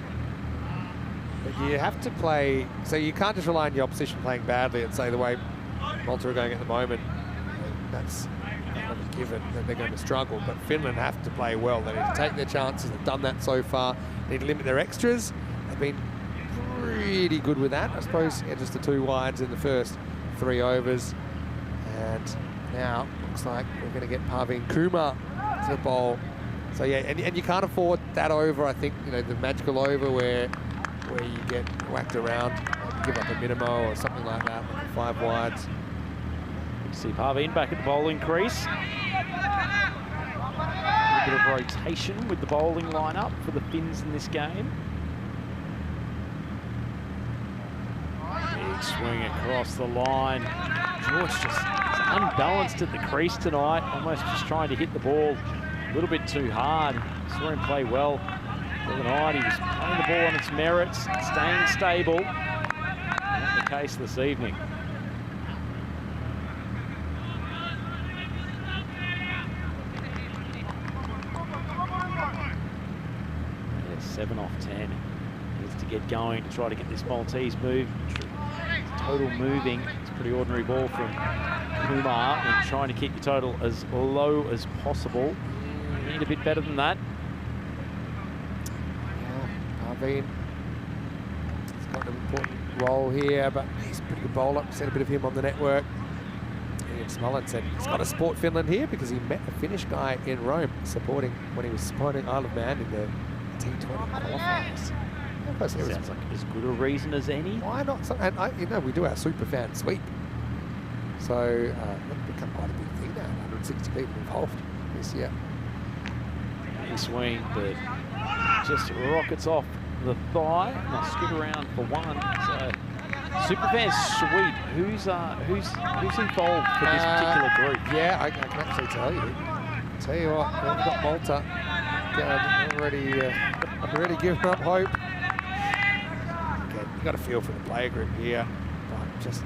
But you have to play, so you can't just rely on your opposition playing badly and say the way Malta are going at the moment. That's not a given that they're going to struggle, but Finland have to play well. They need to take their chances. They've done that so far. They need to limit their extras. They've been pretty good with that. I suppose just the 2 wides in the first 3 overs. And now looks like we're going to get Parveen Kumar to the bowl. So yeah, and you can't afford that over. I think, you know, the magical over where you get whacked around, give up a minimo or something like that, like 5 wides. Good to see Parveen back at the bowling crease. A bit of rotation with the bowling lineup for the Finns in this game. Big swing across the line. George just unbalanced at the crease tonight, almost just trying to hit the ball a little bit too hard. Saw him play well the other night. He was playing the ball on its merits, staying stable. Not the case this evening. Yeah, 7 off 10. Needs to get going to try to get this Maltese move. Total moving. It's a pretty ordinary ball from Kumar, and trying to keep your total as low as possible. You need a bit better than that. Yeah, Parveen, he's got an important role here, but he's a pretty good bowler. We've seen a bit of him on the network. Ian Smullen said he's got to support Finland here because he met a Finnish guy in Rome when he was supporting Isle of Man in the T20 qualifiers. Sounds like as good a reason as any. Why not? And we do our super fan sweep. So that's become quite a big thing now. 160 people involved this year. Big swing, but just rockets off the thigh. And I'll scoot around for one. So Superfan sweep. Who's involved for this particular group? Yeah, I can actually tell you. Tell you what, we've got Malta already giving up hope. Again, you got a feel for the player group here, but just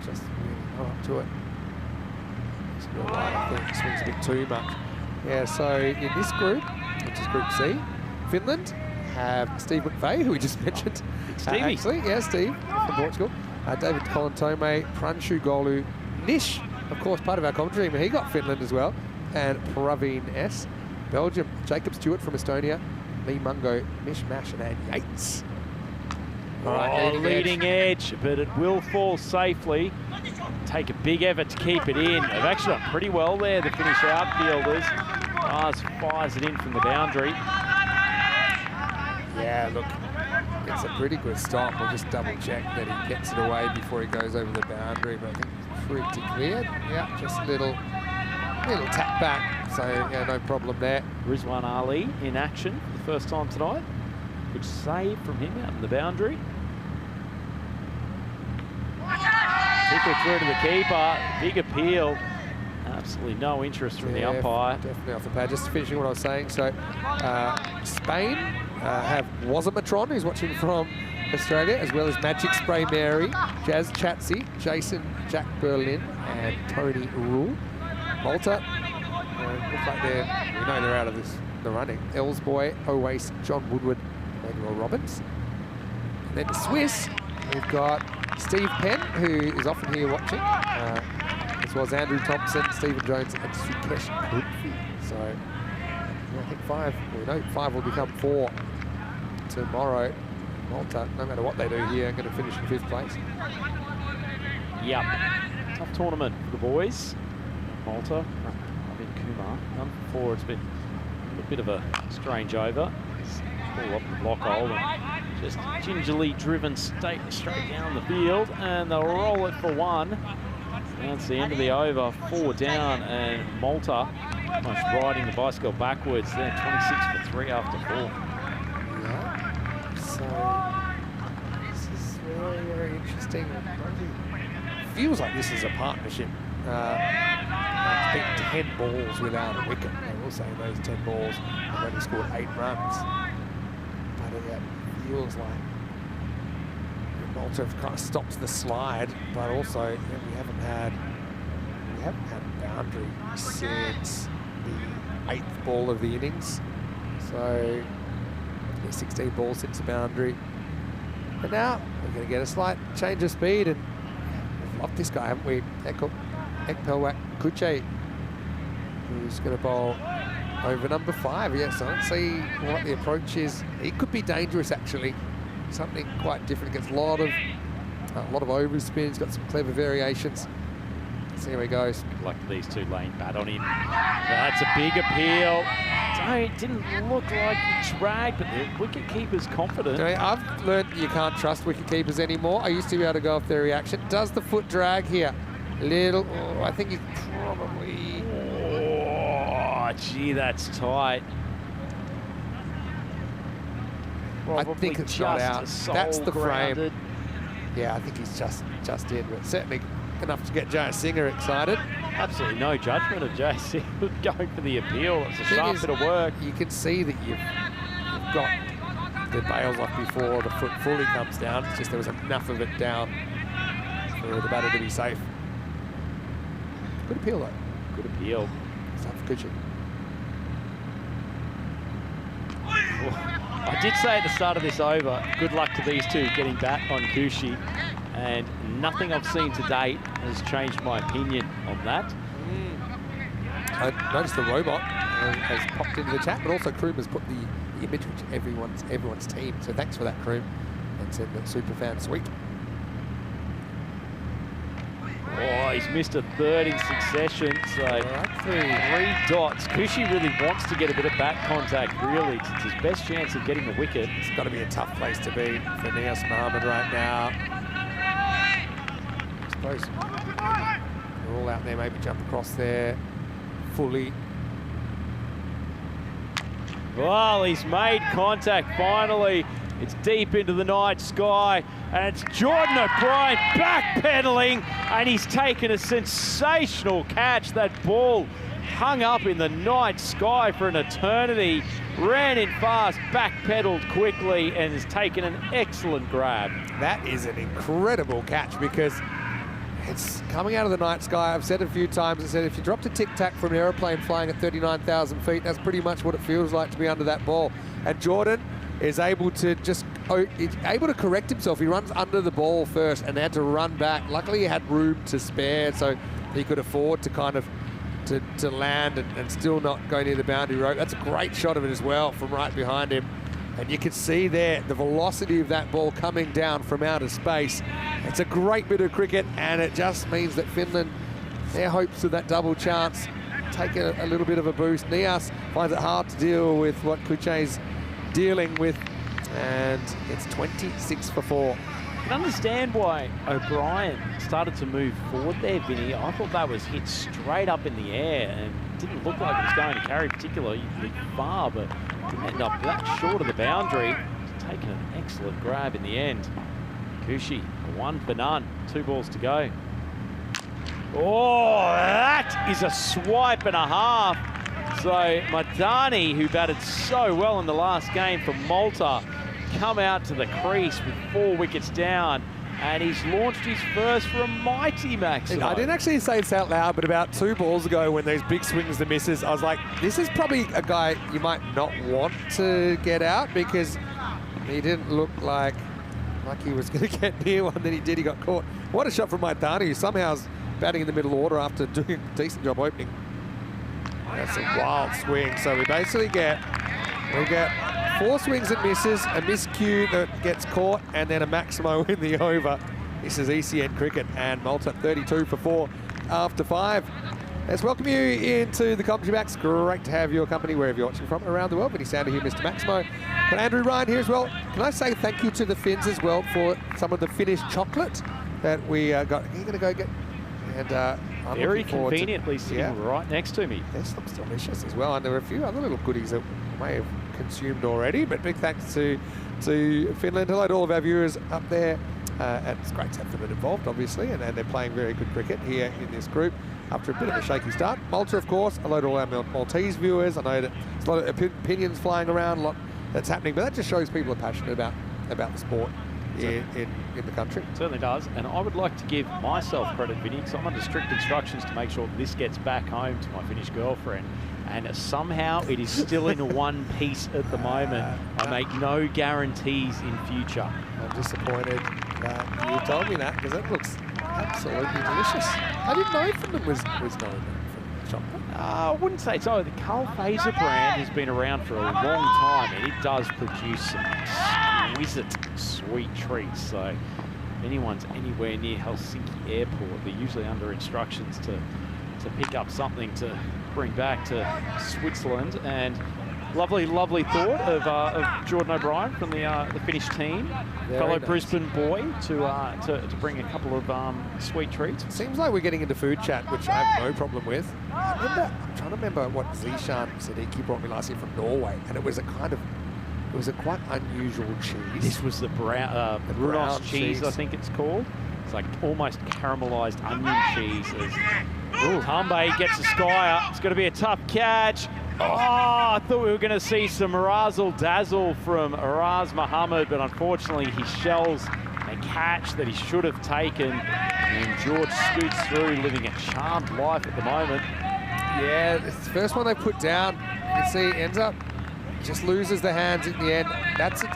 really not up to it. It's real light, I think. Swings a bit too much. Yeah, so in this group, which is Group C, Finland have Steve McVeigh, who we just mentioned. Stevie. Actually, yeah, Steve from Portugal. David Colantome, Pranshu Golu, Nish, of course, part of our commentary team. He got Finland as well. And Praveen S. Belgium, Jacob Stewart from Estonia, Lee Mungo, Mish Mash, and Andy Yates. Leading edge, but it will fall safely. Take a big effort to keep it in. They've actually done pretty well there, the Finnish outfielders. Mars fires it in from the boundary. Yeah, look, it's a pretty good stop. We'll just double check that he gets it away before he goes over the boundary, but I think it's pretty clear. Yeah, just a little tap back, so yeah, no problem there. Rizwan Ali in action for the first time tonight. Good save from him out in the boundary. Tickle through to the keeper, big appeal. Absolutely no interest from the umpire. Definitely off the pad. Just finishing what I was saying. So Spain have Wazimatron, who's watching from Australia, as well as Magic Spray Mary, Jazz Chatsy, Jason Jack Berlin, and Tony Rule. Malta, looks like we know they're out of the running. Elsboy, Oase, John Woodward, Manuel Robbins. And then the Swiss, we've got Steve Penn, who is often here watching, as well as Andrew Thompson, Stephen Jones, and Sukesh Prithvi. So I think five will become 4 tomorrow. Malta, no matter what they do here, are going to finish in 5th place. Yep. Tough tournament for the boys. Malta, Robin Kumar, none for 4. It's been a bit of a strange over. All up the block hole and just gingerly driven straight down the field, and they'll roll it for 1. That's the end of the over, 4 down, and Malta almost riding the bicycle backwards. They're 26 for 3 after 4. Yeah. So this is really very interesting. Feels like this is a partnership. It's been 10 balls without a wicket. I will say those 10 balls have only scored 8 runs. But it feels like Malta have kind of stopped the slide, but also we haven't had a boundary since the 8th ball of the innings. So 16 balls since the boundary. But now we're going to get a slight change of speed, and we've locked this guy, haven't we? Ekpelwak Kuche, who's going to bowl over number 5. Yes, I don't see what the approach is. He could be dangerous, actually. Something quite different. Gets a lot of overspins. Got some clever variations. See how he goes. Like these two laying bat on him. That's a big appeal. Didn't look like he dragged, but the wicket keeper's confident. I've learned you can't trust wicket keepers anymore. I used to be able to go off their reaction. Does the foot drag here? Little. Oh, I think he's probably. Oh, gee, that's tight. Probably I think it's not out. That's the grounded frame. Yeah, I think he's just in, but certainly enough to get Jay Singer excited. Absolutely no judgment of Jay Singer going for the appeal. It's a sharp bit of work. You can see that you've got the bails off before the foot fully comes down. It's just there was enough of it down for the batter to be safe. Good appeal though. Good appeal. It's up for Kuchi. I did say at the start of this over, good luck to these two getting bat on Kushi, and nothing I've seen to date has changed my opinion on that. I noticed the robot has popped into the chat, but also Kroom has put the image which everyone's team. So thanks for that, Kroom. And said that super fan sweep. Oh, he's missed a third in succession, so 3 dots. Cushy really wants to get a bit of bat contact, really. It's his best chance of getting the wicket. It's got to be a tough place to be for Nias Mohammed right now. I suppose they're all out there, maybe jump across there fully. Well, he's made contact finally. It's deep into the night sky, and it's Jordan O'Brien backpedaling, and he's taken a sensational catch. That ball hung up in the night sky for an eternity, ran in fast, backpedaled quickly, and has taken an excellent grab. That is an incredible catch because it's coming out of the night sky. I've said a few times, I said if you dropped a tic-tac from an aeroplane flying at 39,000 feet, that's pretty much what it feels like to be under that ball. And Jordan is able to correct himself. He runs under the ball first and had to run back. Luckily he had room to spare, so he could afford to kind of to land and still not go near the boundary rope. That's a great shot of it as well from right behind him. And you can see there the velocity of that ball coming down from outer space. It's a great bit of cricket, and it just means that Finland, their hopes of that double chance take a little bit of a boost. Nias finds it hard to deal with what Kuche's dealing with, and it's 26 for 4. I can understand why O'Brien started to move forward there, Vinny. I thought that was hit straight up in the air and didn't look like it was going to carry particularly far, but didn't end up that short of the boundary. Taking an excellent grab in the end. Cushy, 1 for none, 2 balls to go. Oh, that is a swipe and a half. So Madani, who batted so well in the last game for Malta, come out to the crease with 4 wickets down, and he's launched his first for a mighty maximum. I didn't actually say this out loud, but about 2 balls ago when those big swings and misses, I was like, this is probably a guy you might not want to get out because he didn't look like he was going to get near one. Then he did, he got caught. What a shot from Madani, who somehow is batting in the middle order after doing a decent job opening. That's a wild swing. So we basically get 4 swings and misses, a miscue that gets caught, and then a Maximo in the over. This is ECN cricket, and Malta 32 for 4 after 5. Let's welcome you into the commentary box. Great to have your company wherever you're watching from around the world. Vinny Sander here, Mr. Maximo. And Andrew Ryan here as well. Can I say thank you to the Finns as well for some of the Finnish chocolate that we got. You're going to go get. And I'm very conveniently sitting right next to me. This looks delicious as well. And there are a few other little goodies that we may have consumed already. But big thanks to Finland. Hello to all of our viewers up there. And it's great to have Finland involved, obviously. And they're playing very good cricket here in this group after a bit of a shaky start. Malta, of course. Hello to all our Maltese viewers. I know that there's a lot of opinions flying around, a lot that's happening. But that just shows people are passionate about the sport in the country. Certainly does. And I would like to give myself credit, Vinny, because I'm under strict instructions to make sure this gets back home to my Finnish girlfriend. And somehow it is still in one piece at the moment. I make no guarantees in future. I'm disappointed that you told me that, because it looks absolutely delicious. I didn't know Finland was known for chocolate. I wouldn't say so. The Carl Fazer brand has been around for a long time, and it does produce some exquisite sweet treats. So if anyone's anywhere near Helsinki Airport, they're usually under instructions to pick up something to bring back to Switzerland. And lovely thought of Jordan O'Brien from the Finnish team, fellow nice Brisbane boy, to bring a couple of sweet treats. Seems like we're getting into food chat, which I have no problem with. I'm trying to remember what Zishan Siddiqui brought me last year from Norway, and it was a quite unusual cheese. This was the brown Brunos cheese, I think it's called. It's like almost caramelized onion cheese. Tambe gets a skyer. It's going to be a tough catch. Oh, I thought we were going to see some razzle-dazzle from Araz Mohammed, but unfortunately he shells a catch that he should have taken. And George scoots through, living a charmed life at the moment. Yeah, it's the first one they put down. You can see ends up, just loses the hands in the end. That's it.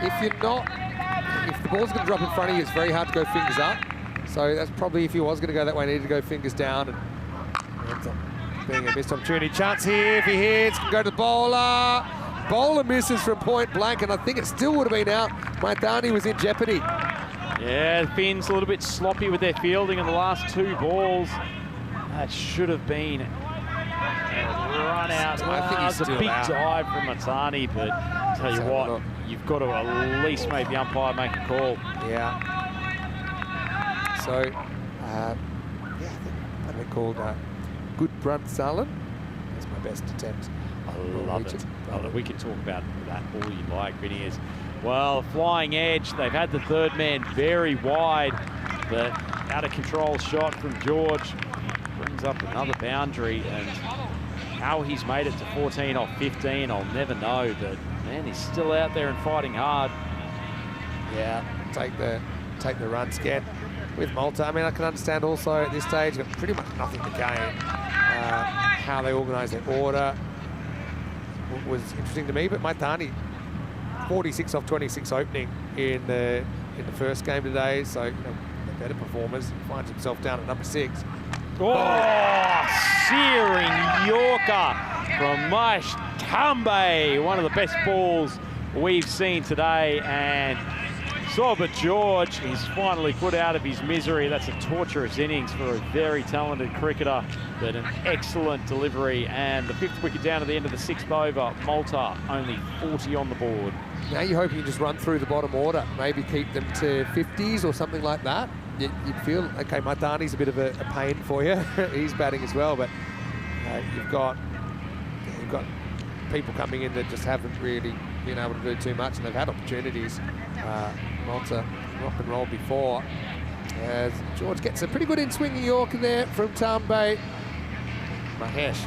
If the ball's going to drop in front of you, it's very hard to go fingers up. So that's probably, if he was going to go that way, needed to go fingers down. And ends up being a missed opportunity. Chance here, if he hits, can go to the bowler. Bowler misses from point blank, and I think it still would have been out. Maidani was in jeopardy. Yeah, the Finns a little bit sloppy with their fielding in the last 2 balls. That should have been a run out. I think he's a still big out. dive from Matani, but tell you Let's have a what, look. you've got to at least make the umpire make a call. Yeah. So, yeah, I think that'd be called Good Brunt Salad. That's my best attempt. I love it. We can talk about that all you like, Vinny. Well, flying edge. They've had the third man very wide, but out of control shot from George brings up another boundary, and how he's made it to 14 off 15, I'll never know. But man, he's still out there and fighting hard. Yeah, take the run scan with Malta. I mean, I can understand also at this stage, got pretty much nothing to gain. How they organise their order was interesting to me, but Maitani, 46 off 26 opening in the first game today, so you know, the better performers. Finds himself down at number 6. Oh, searing Yorker from Mash Tambe, one of the best balls we've seen today, and Soba George is finally put out of his misery. That's a torturous innings for a very talented cricketer, but an excellent delivery, and the 5th wicket down at the end of the 6th over. Malta only 40 on the board. Now you're hoping you just run through the bottom order, maybe keep them to 50s or something like that. You'd feel, okay, Maitani's a bit of a pain for you. He's batting as well, but you've got people coming in that just haven't really been able to do too much, and they've had opportunities. Malta rock and roll before. As George gets a pretty good in-swinging Yorker there from Tambe. Mahesh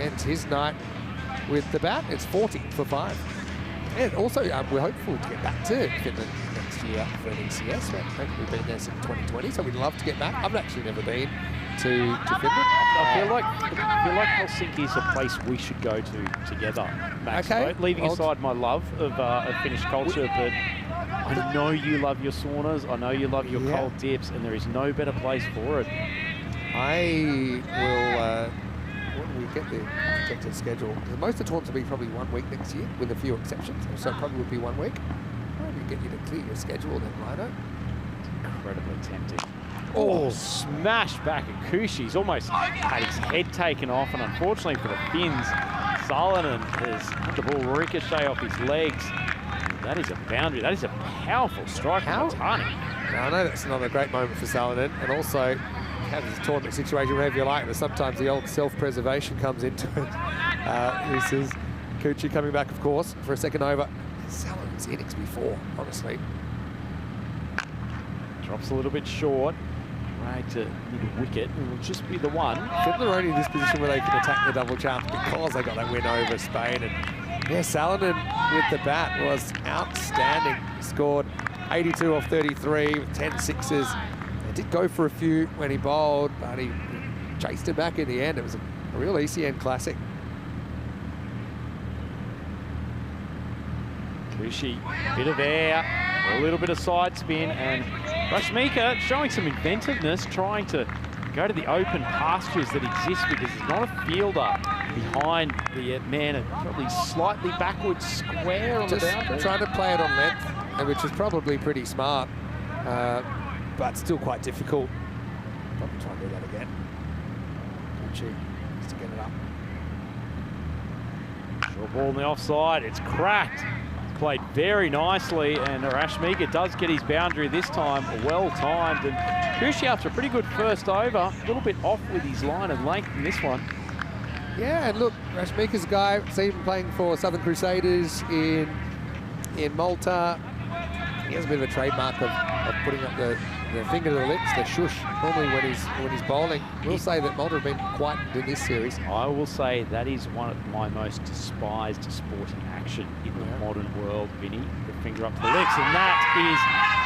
ends his night with the bat. It's 40 for 5. And also, we're hopeful to get back to Finland next year for an ECS. I think we've been there since 2020, so we'd love to get back. I've actually never been to Finland. I feel like Helsinki is a place we should go to together, Max. Okay. Right? Leaving aside my love of Finnish culture, but I know you love your saunas, I know you love your cold dips, and there is no better place for it. I will, when we get the projected schedule, most of the tournaments will be probably 1 week next year, with a few exceptions, so it probably would be 1 week. Maybe get you to clear your schedule then, Rhino. Incredibly tempting. Oh, smash back at Kushi. He's almost had his head taken off, and unfortunately for the Finns, Salonen has had the ball ricochet off his legs. That is a boundary. That is a powerful strike from Matani. Now, I know that's another great moment for Salonen, and also have this tournament situation wherever you like, but sometimes the old self-preservation comes into it. This is Kuchi coming back, of course, for a second over. Salonen's innings before, honestly. Drops a little bit short. Right to mid-wicket. It will just be the one. Finland are only in this position where they can attack the double chance because they got that win over Spain. And yeah, Salonen with the bat was outstanding. He scored 82 off 33 with 10 sixes. He did go for a few when he bowled, but he chased it back in the end. It was a real ECN classic. Kushi, bit of air, a little bit of side spin, and Rashmika showing some inventiveness, trying to go to the open pastures that exist because he's not a fielder behind the man, and probably slightly backwards square on the boundary. Trying to play it on length, which is probably pretty smart, but still quite difficult. Probably try and do that again. Kuchi needs to get it up. Short ball in the offside, it's cracked. Played very nicely, and Rashmika does get his boundary this time, well timed. And Kushi, after a pretty good first over, a little bit off with his line of length in this one. Yeah, and look, Rashmika's a guy, seen him playing for Southern Crusaders in Malta. He has a bit of a trademark of putting up the finger to the lips, the shush, normally when he's bowling. We'll say that Malta have been quite in this series. I will say that is one of my most despised sporting action in the modern world, Vinny. The finger up to the lips, and that is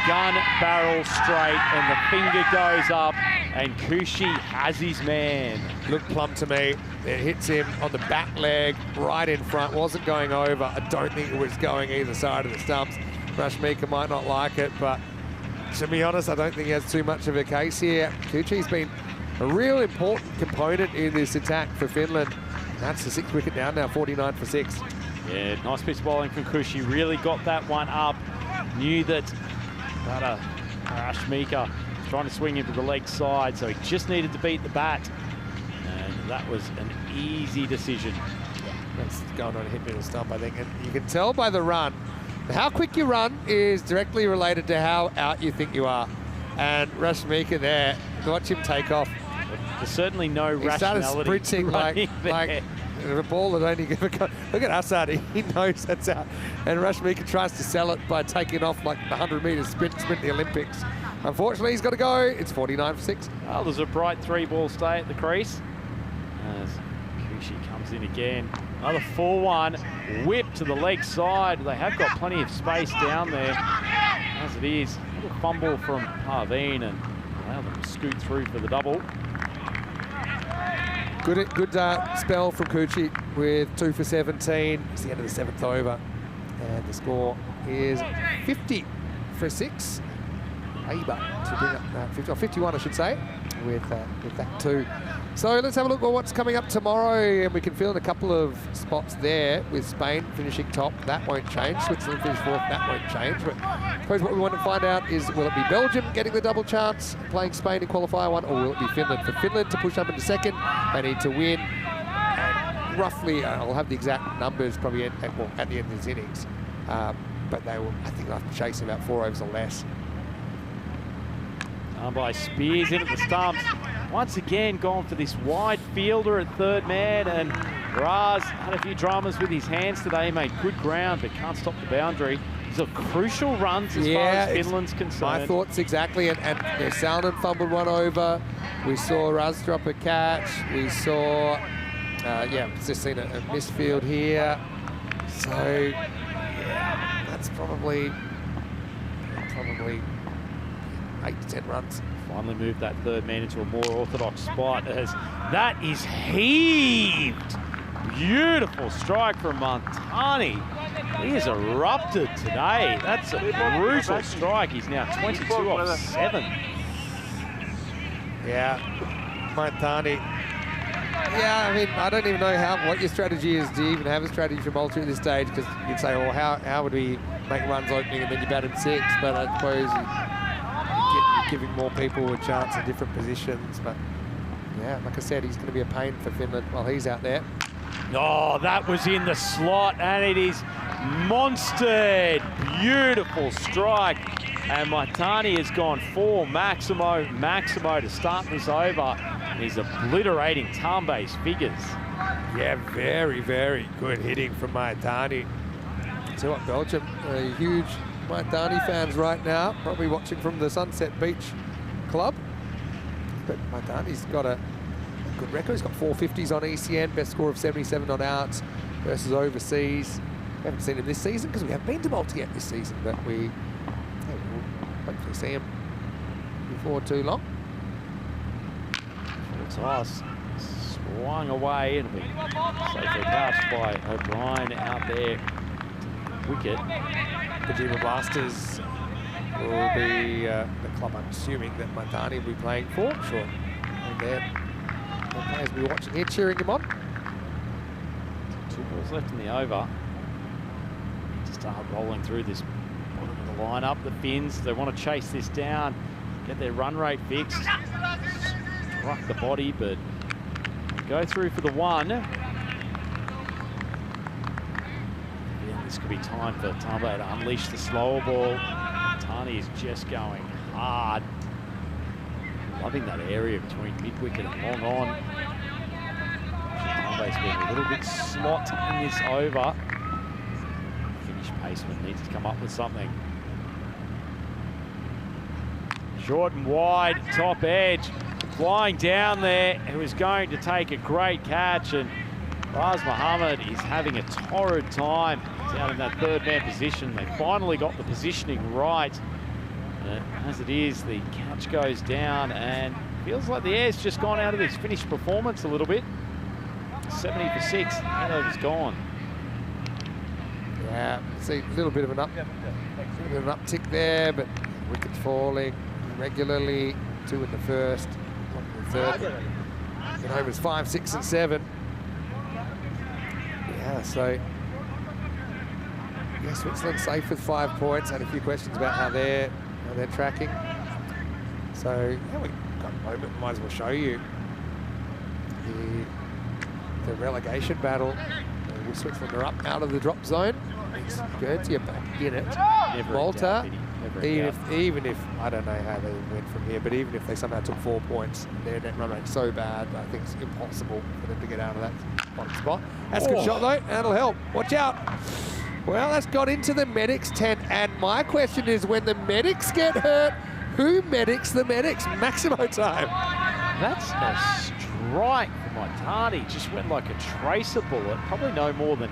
gun barrel straight, and the finger goes up, and Kushi has his man. Looked plumb to me. It hits him on the back leg, right in front. Wasn't going over. I don't think it was going either side of the stumps. Rashmika might not like it, but to be honest, I don't think he has too much of a case here. Kuchi's been a real important component in this attack for Finland. That's the 6th wicket down now, 49 for 6. Yeah, nice piece of bowling from Kushi. Really got that one up. Knew that Rashmika trying to swing him to the leg side, so he just needed to beat the bat. And that was an easy decision. That's going on a hit middle stump, I think. And you can tell by the run. How quick you run is directly related to how out you think you are. And Rashmika there, watch him take off. There's certainly no He rationality. started sprinting like a ball that only ever got. Look at Asad, he knows that's out. And Rashmika tries to sell it by taking off like the 100-metre sprint the Olympics. Unfortunately, he's got to go. It's 49 for 6. Well, there's a bright 3-ball stay at the crease. As Kushi comes in again. Another 4-1, whip to the leg side. They have got plenty of space down there. As it is, a little fumble from Parveen and allow them to scoot through for the double. Good spell from Kuchi with 2 for 17. It's the end of the 7th over. And the score is 50 for 6. Aba to bring up 50, or 51, I should say, with that too. So let's have a look at what's coming up tomorrow, and we can fill in a couple of spots there with Spain finishing top. That won't change. Switzerland finish 4th. That won't change. But I suppose what we want to find out is, will it be Belgium getting the double chance, playing Spain in qualifier 1, or will it be Finland? For Finland to push up into 2nd, they need to win. And roughly, I'll have the exact numbers probably at the end of this innings, but they will, I think, they'll have to chase about 4 overs or less. Down by Spears into the stumps. Once again, gone for this wide fielder at third man, and Raz had a few dramas with his hands today, made good ground, but can't stop the boundary. These are crucial runs as far as Finland's concerned. My thoughts exactly, and Salmon fumbled one over. We saw Raz drop a catch. We saw, just seen a misfield here. So, yeah, that's probably 8 to 10 runs. Finally moved that third man into a more orthodox spot as that is heaved. Beautiful strike from Montani. He has erupted today. That's a brutal strike. He's now 22 off 7. Yeah, Montani. Yeah, I mean, I don't even know what your strategy is. Do you even have a strategy for Malta at this stage? Because you'd say, well, how would we make runs opening and then you bat in 6? But I suppose you're giving more people a chance in different positions. But yeah, like I said, he's going to be a pain for Finland while he's out there. Oh, that was in the slot, and it is monstered. Beautiful strike. And Montani has gone for Maximo to start this over. And he's obliterating Tambe's figures. Yeah, very, very good hitting from Montani. So what, Belgium, huge Montani fans right now, probably watching from the Sunset Beach Club. But Montani's got a good record. He's got 450s on ECN, best score of 77 on outs versus overseas. We haven't seen him this season because we haven't been to Malta yet this season, but we'll hopefully see him before too long. Toss swung away and be safely catched by O'Brien out there. Wicket. Kojima Blasters will be the club I'm assuming that Montani will be playing for. Sure. And there, the players will be watching here, cheering him on. 2 balls left in the over. To start rolling through this bottom of the lineup. The Finns, they want to chase this down, get their run rate fixed. Struck the body, but go through for the 1. Yeah, this could be time for Tambe to unleash the slower ball. Tani is just going hard. Loving that area between mid-wicket and long on. Tambe's been a little bit slot in this over. Finnish paceman needs to come up with something. Short and wide, top edge. Flying down there, who is going to take a great catch, and Raz Mohammed is having a torrid time down in that third man position. They finally got the positioning right. As it is, the catch goes down, and feels like the air's just gone out of this Finnish performance a little bit. 70 for 6, 8 overs gone. Yeah, see a little bit of an uptick there, but wickets falling regularly. 2 in the first. Third. And overs 5, 6, and 7. Yeah, so yeah, Switzerland safe with 5 points. Had a few questions about how they're tracking. So, yeah, we've got a moment, might as well show you the relegation battle. We'll switch when they're up out of the drop zone. It's Guernsey are back in it. Malta, even if, I don't know how they went from here, but even if they somehow took 4 points, their net run rate's so bad, I think it's impossible for them to get out of that bottom spot. That's a good shot though, and it'll help. Watch out. Well, that's got into the medics tent, and my question is, when the medics get hurt, who medics the medics? Maximo time. That's a strike for Maitani. Just went like a tracer bullet, probably no more than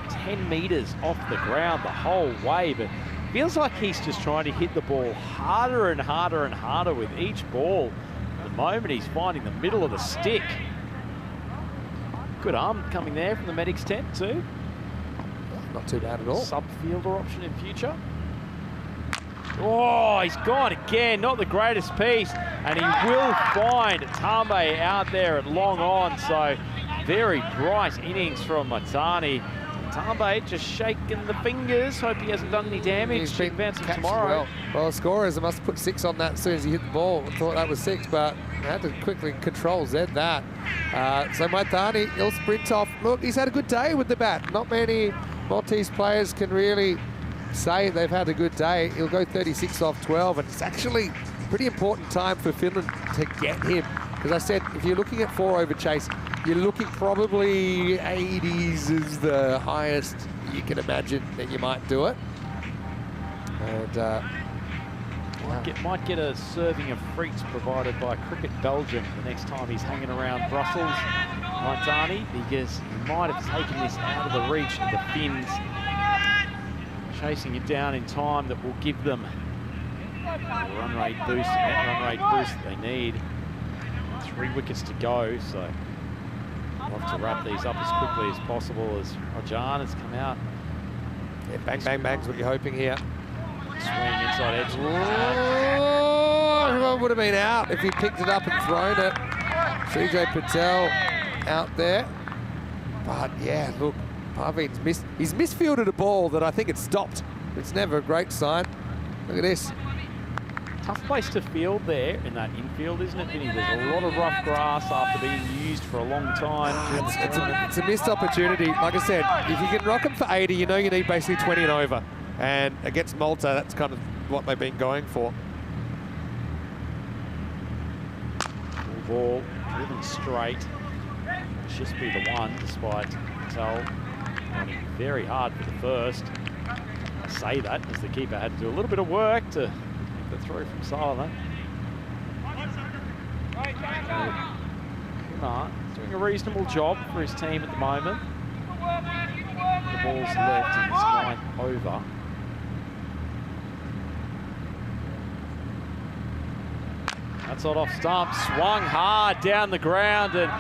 10 metres off the ground the whole way, but feels like he's just trying to hit the ball harder and harder and harder with each ball. At the moment, he's finding the middle of the stick. Good arm coming there from the medics tent too. Not too bad at all. Sub-fielder option in future. Oh, he's gone again. Not the greatest piece. And he will find Tambe out there at long on. So very bright innings from Maitani. Tambe just shaking the fingers. Hope he hasn't done any damage. He's been advancing catched tomorrow. Well, scorers must have put 6 on that as soon as he hit the ball. I thought that was 6, but had to quickly control Z that. So Maitani, he'll sprint off. Look, he's had a good day with the bat. Not many Maltese players can really say they've had a good day. He'll go 36 off 12, and it's actually a pretty important time for Finland to get him. Because I said, if you're looking at 4 over chase, you're looking probably 80s is the highest you can imagine that you might do it. And might get a serving of frites provided by Cricket Belgium the next time he's hanging around Brussels, Maitani, because he might have taken this out of the reach of the Finns, chasing it down in time that will give them the run rate boost, net run rate boost that they need. 3 wickets to go, so I'll have to wrap these up as quickly as possible as Rajan has come out. Yeah, bang, bang, bang's what you're hoping here. Swing inside edge. Oh, everyone would have been out if he picked it up and thrown it. CJ Patel out there. But yeah, look, Parveen's he's misfielded a ball that I think it stopped. It's never a great sign. Look at this. Tough place to field there in that infield, isn't it, Vinny? There's a lot of rough grass after being used for a long time. It's a missed opportunity. Like I said, if you can rock them for 80, you know you need basically 20 and over. And against Malta, that's kind of what they've been going for. Ball driven straight. Just be the one, despite Patel running very hard for the first. I say that as the keeper had to do a little bit of work to the throw from Sala. Kumar doing a reasonable job for his team at the moment. The ball's left in his 9th over. That's not off stump, swung hard down the ground, and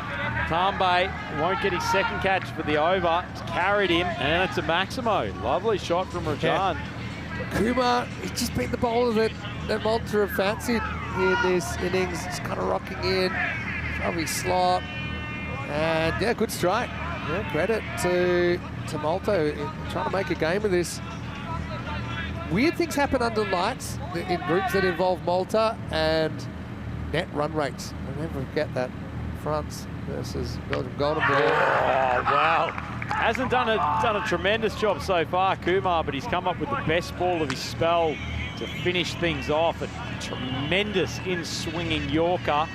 Tambe won't get his second catch for the over. It's carried him, and it's a Maximo. Lovely shot from Rajan. Yeah. Kumar, he's just been the bowler that Malta have fancied in this innings. Just kind of rocking in, probably slot, and yeah, good strike. Yeah, credit to Malta in trying to make a game of this. Weird things happen under lights in groups that involve Malta, and net run rates. I never forget that. France versus Belgium Golden Ball. Oh, wow. Hasn't done a tremendous job so far, Kumar, but he's come up with the best ball of his spell to finish things off. A tremendous in-swinging Yorker,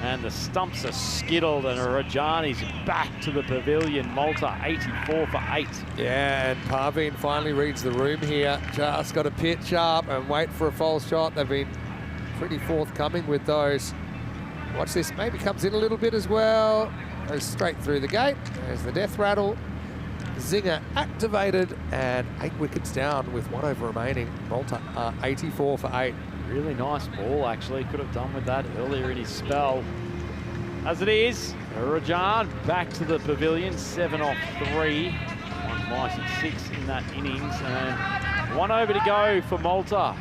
and the stumps are skittled, and Rajani's back to the pavilion. Malta 84 for 8. Yeah, and Parveen finally reads the room here. Just got to pitch up and wait for a false shot. They've been pretty forthcoming with those. Watch this, maybe comes in a little bit as well. Goes straight through the gate. There's the death rattle. Zinger activated, and 8 wickets down with 1 over remaining. Malta 84 for 8. Really nice ball, actually. Could have done with that earlier in his spell. As it is, Rajan back to the pavilion, 7 off 3. 196 in that innings, and 1 over to go for Malta.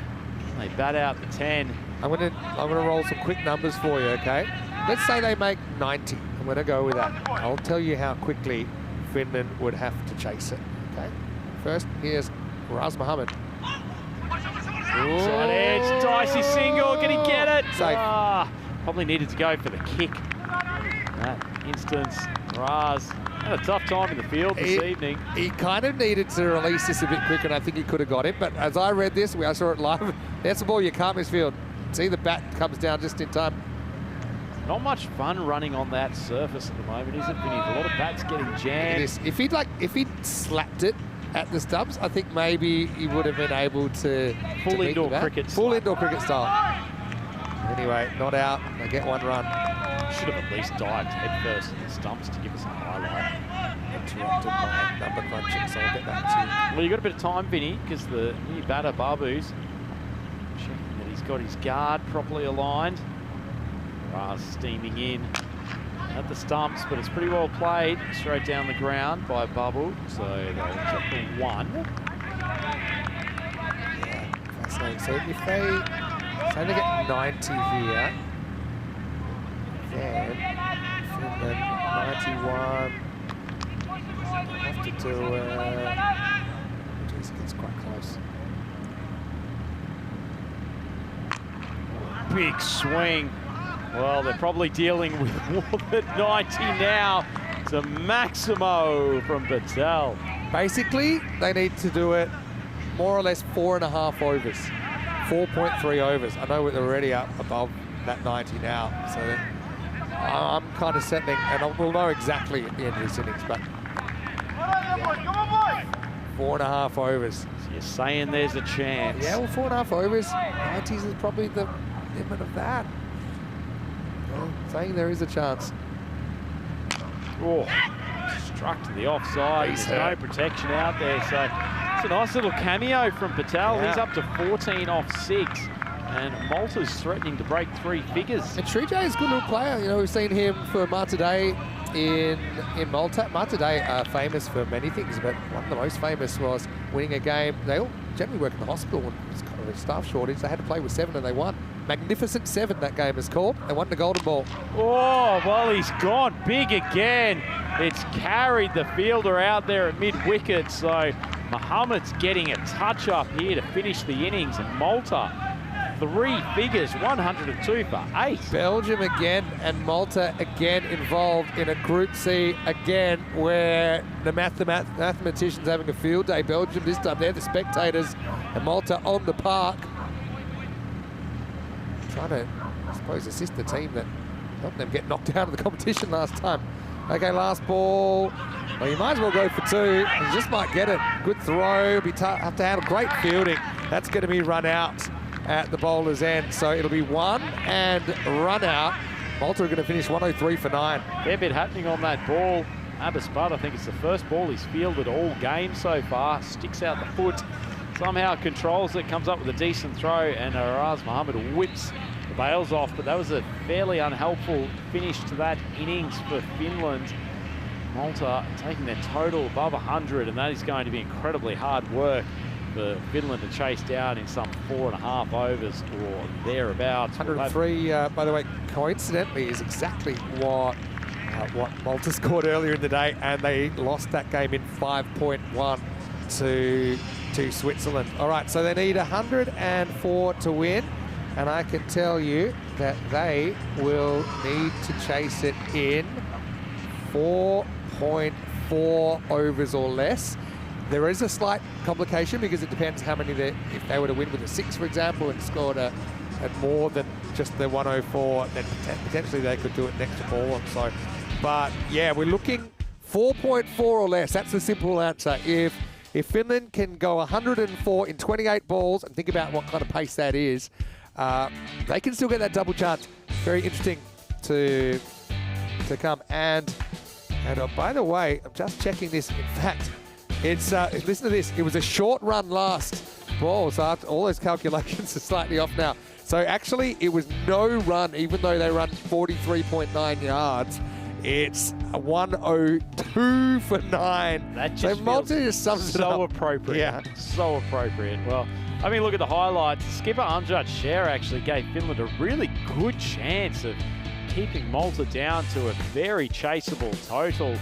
They bat out the 10. I'm gonna roll some quick numbers for you, okay? Let's say they make 90. I'm gonna go with that. I'll tell you how quickly Finland would have to chase it, okay? First, here's Raz Mohammed. Side edge, Dicey single, can he get it? Safe. Probably needed to go for the kick. That instance, Raz had a tough time in the field this evening. He kind of needed to release this a bit quicker, and I think he could have got it. But as I read this, I saw it live. That's the ball you can't misfield. See, the bat comes down just in time. Not much fun running on that surface at the moment, is it, Vinny? A lot of bats getting jammed. If he'd slapped it at the stumps, I think maybe he would have been able to Full indoor cricket Full indoor cricket style. Anyway, not out. They get one run. Should have at least dived headfirst in the stumps to give us a highlight. Interrupted by number crunching, so I'll get back to you. Well, you've got a bit of time, Vinny, because the new batter, Babu's, checking that he's got his guard properly aligned. Raz steaming in at the stumps, but it's pretty well played straight down the ground by Babu, so they'll get the one. Yeah, fascinating. So if they get 90 here, then Finland 91. Have to do geez, it gets quite close. Big swing. Well, they're probably dealing with more than 90 now. To Maximo from Patel. Basically, they need to do it more or less 4.5 overs. 4.3 overs. I know we're already up above that 90 now, so I'm kind of settling, and we'll know exactly at the end of this innings, but 4.5 overs. So you're saying there's a chance. Yeah, well, 4.5 overs. 90s is probably the limit of that. Well, saying there is a chance. Oh, struck to the offside. There's no protection out there, so it's a nice little cameo from Patel. Yeah. He's up to 14 off 6, and Malta's threatening to break 3 figures. And Srijay is a good little player. You know, we've seen him for Malta Day in Malta. Malta Day are famous for many things, but one of the most famous was winning a game. They all generally work in the hospital when it's kind of a staff shortage. They had to play with 7 and they won. Magnificent 7, that game is called. They won the golden ball. Oh, well, he's gone big again. It's carried the fielder out there at mid-wicket, so Mohammed's getting a touch up here to finish the innings, and Malta, 3 figures, 102 for 8. Belgium again and Malta again involved in a Group C again, where the mathematicians having a field day. Belgium this time, they're the spectators, and Malta on the park. Trying to, I suppose, assist the team that helped them get knocked out of the competition last time. Okay, last ball. Well, you might as well go for 2. You just might get it. Good throw. Have to handle great fielding. That's going to be run out at the bowler's end. So it'll be 1 and run out. Malta are going to finish 103 for 9. Fair bit happening on that ball. Abbas Butt, I think it's the first ball he's fielded all game so far. Sticks out the foot. Somehow controls it, comes up with a decent throw, and Raz Mohammed whips the bails off. But that was a fairly unhelpful finish to that innings for Finland. Malta taking their total above 100, and that is going to be incredibly hard work for Finland to chase down in some 4.5 overs or thereabouts. 103, by the way, coincidentally, is exactly what Malta scored earlier in the day, and they lost that game in 5.1 to Switzerland. All right, so they need 104 to win, and I can tell you that they will need to chase it in 4.4 overs or less. There is a slight complication because it depends how many if they were to win with a 6, for example, and scored at more than just the 104, then potentially they could do it next to ball. So, but yeah, we're looking 4.4 or less. That's the simple answer. If Finland can go 104 in 28 balls, and think about what kind of pace that is, they can still get that double chance. Very interesting to come. And by the way, I'm just checking this. In fact, it's listen to this. It was a short run last ball, so after all those calculations are slightly off now. So actually, it was no run, even though they run 43.9 yards. It's a 102 for 9. That just so Malta just sums it up. So appropriate. Yeah. So appropriate. Well, I mean, look at the highlights. Skipper Amjad Sher actually gave Finland a really good chance of keeping Malta down to a very chaseable total.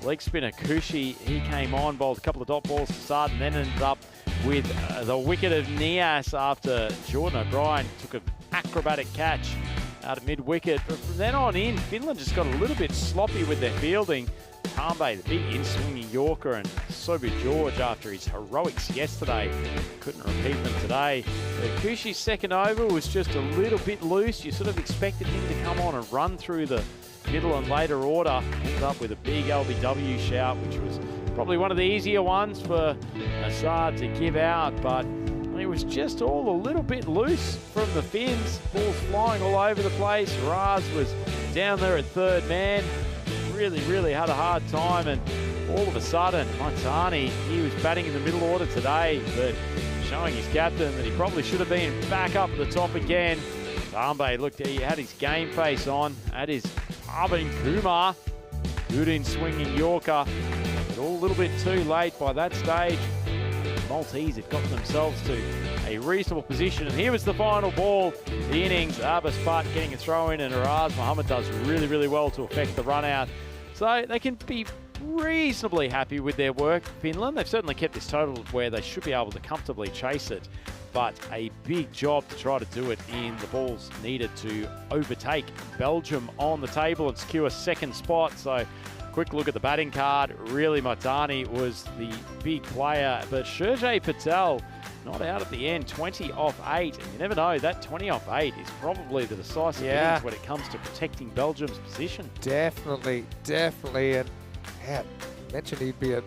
Leg spinner Kushi, he came on, bowled a couple of dot balls to start, and then ended up with the wicket of Nias after Jordan O'Brien took an acrobatic catch out of mid-wicket. But from then on in, Finland just got a little bit sloppy with their fielding. Tambe, the big in-swinging Yorker, and Sobu George, after his heroics yesterday, couldn't repeat them today. Kushi's second over was just a little bit loose. You sort of expected him to come on and run through the middle and later order. Ended up with a big LBW shout, which was probably one of the easier ones for Assad to give out, but it was just all a little bit loose from the Finns. Balls flying all over the place. Raz was down there at third man. Really had a hard time, and all of a sudden, Matani, he was batting in the middle order today, but showing his captain that he probably should have been back up at the top again. Tambe looked, he had his game face on, had his Arvind Kumar, good in swinging Yorker, but all a little bit too late by that stage. Maltese had got themselves to a reasonable position, and here was the final ball. The innings, Abbas Butt getting a throw in, and Raz Muhammad does really well to affect the run out. So they can be reasonably happy with their work, Finland. They've certainly kept this total where they should be able to comfortably chase it, but a big job to try to do it in the balls needed to overtake Belgium on the table and secure second spot. So quick look at the batting card. Really, Matani was the big player, but Shurjay Patel not out at the end, 20 off 8. And you never know, that 20 off 8 is probably the decisive innings when it comes to protecting Belgium's position. Definitely. And yeah, you mentioned he'd be a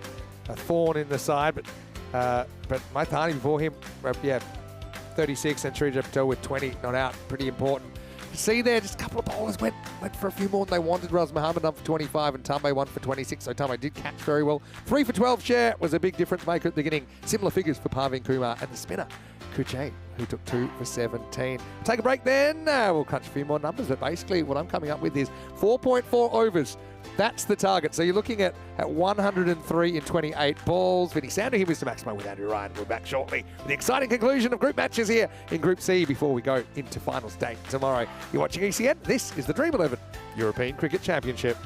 thorn in the side, but Matani before him, 36, and Shurjay Patel with 20 not out. Pretty important. See there, just a couple of bowlers went for a few more than they wanted. Raz Muhammad up for 25 and Tambe 1 for 26, so Tambe did catch very well. 3 for 12 share was a big difference maker at the beginning. Similar figures for Parveen Kumar and the spinner, Kuche, who took 2 for 17. Take a break then. We'll crunch a few more numbers, but basically what I'm coming up with is 4.4 overs. That's the target. So you're looking at 103 in 28 balls. Vinny Sandhu here, Mr. Maximo with Andrew Ryan. We're back shortly with the exciting conclusion of group matches here in Group C before we go into finals day tomorrow. You're watching ECN. This is the Dream11 European Cricket Championship.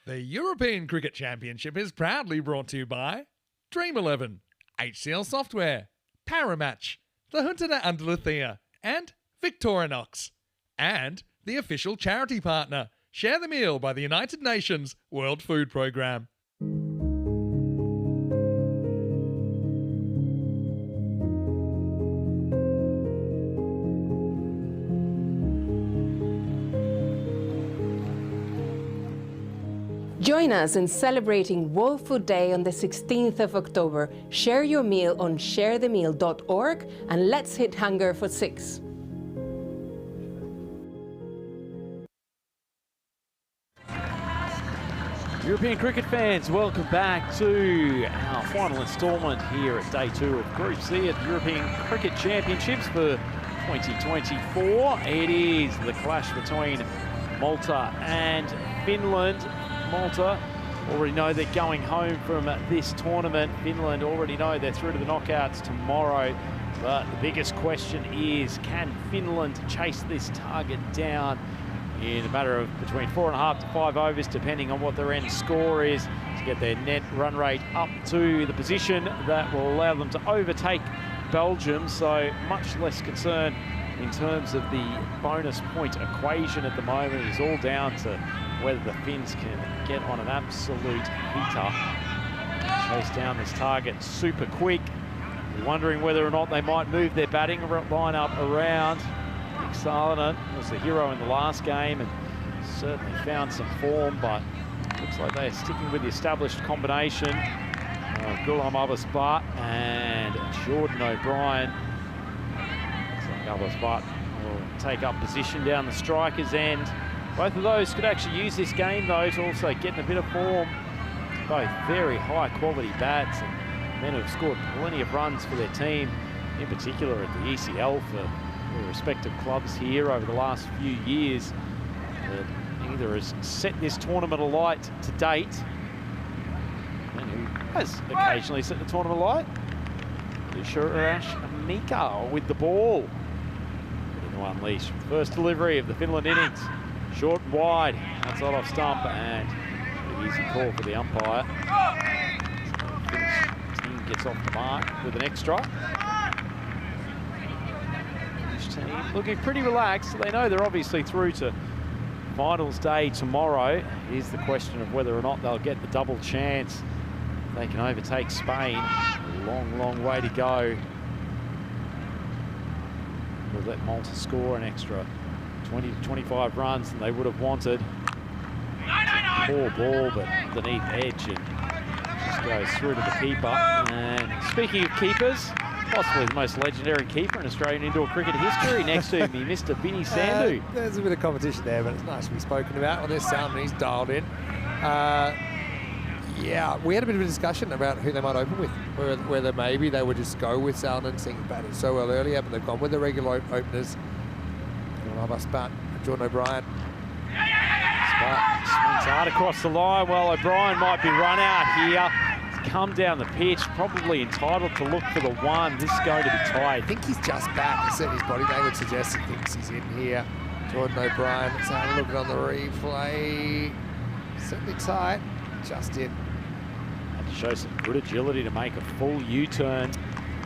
The European Cricket Championship is proudly brought to you by Dream11, HCL Software, Paramatch, the Hunter Andaluthia, and Victorinox. And the official charity partner, Share the Meal by the United Nations World Food Programme. Join us in celebrating World Food Day on the 16th of October. Share your meal on sharethemeal.org and let's hit hunger for 6. European cricket fans, welcome back to our final instalment here at Day 2 of Group C at the European Cricket Championships for 2024. It is the clash between Malta and Finland. Malta already know they're going home from this tournament. Finland already know they're through to the knockouts tomorrow. But the biggest question is, can Finland chase this target down in a matter of between 4.5 to 5 overs, depending on what their end score is, to get their net run rate up to the position that will allow them to overtake Belgium. So much less concern in terms of the bonus point equation at the moment. It's all down to whether the Finns can get on an absolute heater, chase down this target super quick. You're wondering whether or not they might move their batting lineup around. Nick Salonen was the hero in the last game and certainly found some form, but looks like they're sticking with the established combination of Gulam Abbasbat and Jordan O'Brien. Looks like Abbasbat will take up position down the striker's end. Both of those could actually use this game, though, to also get in a bit of form. Both very high-quality bats and men who have scored plenty of runs for their team, in particular at the ECL for their respective clubs here over the last few years. Either has set this tournament alight to date, and who has occasionally set the tournament alight. Shurash Mika with the ball. Ready to unleash. First delivery of the Finland innings. Short and wide, outside off stump, and an easy call for the umpire. So the Finnish team gets off the mark with an extra. Finnish team looking pretty relaxed. They know they're obviously through to finals day tomorrow. Here's the question of whether or not they'll get the double chance. They can overtake Spain. A long, long way to go. We'll let Malta score an extra 20 to 25 runs than they would have wanted. Poor ball, but underneath edge, and just goes through to the keeper. And speaking of keepers, possibly the most legendary keeper in Australian indoor cricket history, next to me, Mr. Vinny Sandhu. There's a bit of competition there, but it's nice to be spoken about. Well, there's Salmon, he's dialed in. Yeah, we had a bit of a discussion about who they might open with, whether maybe they would just go with Salmon, seeing he batted so well earlier, but they've gone with the regular openers. Spat, Jordan O'Brien. Spat swings hard across the line. Well, O'Brien might be run out here. He's come down the pitch, probably entitled to look for the one. This is going to be tight. I think he's just back. He said his body language suggests he thinks he's in here. Jordan O'Brien, let's have a look on the replay. Certainly tight, just in. Had to show some good agility to make a full U-turn.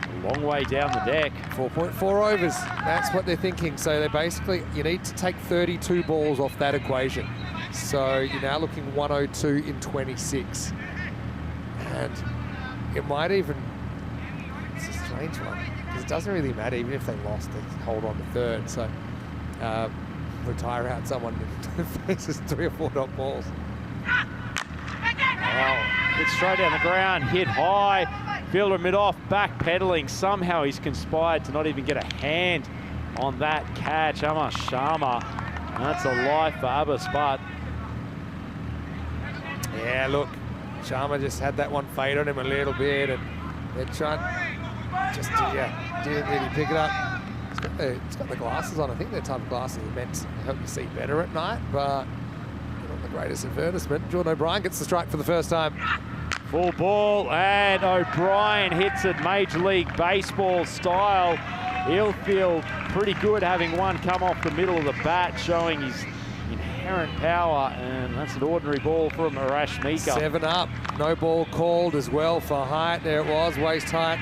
A long way down the deck. 4.4 overs, that's what they're thinking. So they're basically, you need to take 32 balls off that equation. So you're now looking 102 in 26. And it might even, it's a strange one, because it doesn't really matter, even if they lost, they hold on to third. So retire out someone who faces 3 or 4 dot balls. Well, hit straight down the ground, hit high. Fielder mid-off, back-pedaling. Somehow he's conspired to not even get a hand on that catch. Amar Sharma. That's a life for Abbasbat. Yeah, look, Sharma just had that one fade on him a little bit, and they're trying just to, didn't really pick it up. It's got the glasses on. I think they're type of glasses that are meant to help you see better at night, but not the greatest advertisement. Jordan O'Brien gets the strike for the first time. Full ball, and O'Brien hits it Major League Baseball style. He'll feel pretty good having one come off the middle of the bat, showing he's inherent power, and that's an ordinary ball from Arash Mika. 7 up. No ball called as well for height. There it was, waist height.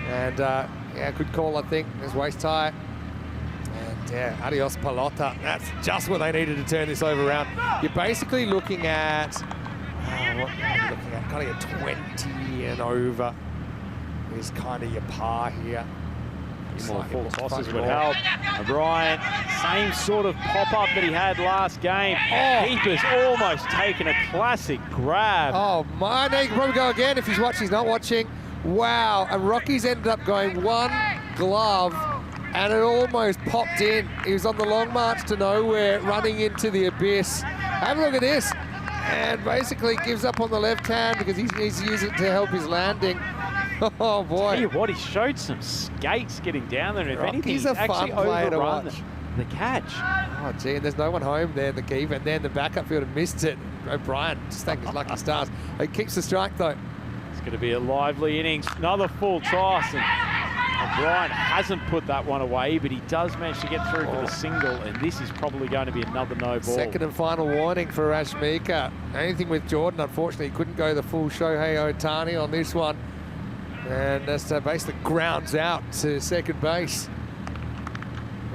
And yeah, good call, I think. There's waist height. And yeah, adios pelota. That's just what they needed to turn this over around. You're basically looking at, what are you looking at? Kind of a 20 and over is kind of your par here. More full tosses would help. O'Brien, same sort of pop-up that he had last game. Oh, Keeper's almost taken a classic grab. Oh, my, he can probably go again if he's watching. He's not watching. Wow, and Rocky's ended up going one glove, and it almost popped in. He was on the long march to nowhere, running into the abyss. Have a look at this. And basically gives up on the left hand because he needs to use it to help his landing. Oh boy! Tell you what, he showed some skates getting down there, and if anything, he's a actually fun player to overrun watch. the catch. Oh gee, and there's no one home there, the keeper, and then the backup fielder missed it. O'Brien just thank his lucky stars. He keeps the strike though. It's going to be a lively innings. Another full toss, and O'Brien hasn't put that one away, but he does manage to get through for the single, and this is probably going to be another no ball. Second and final warning for Arash Mika. Anything with Jordan, unfortunately, he couldn't go the full Shohei Ohtani on this one. And that's basically grounds out to second base.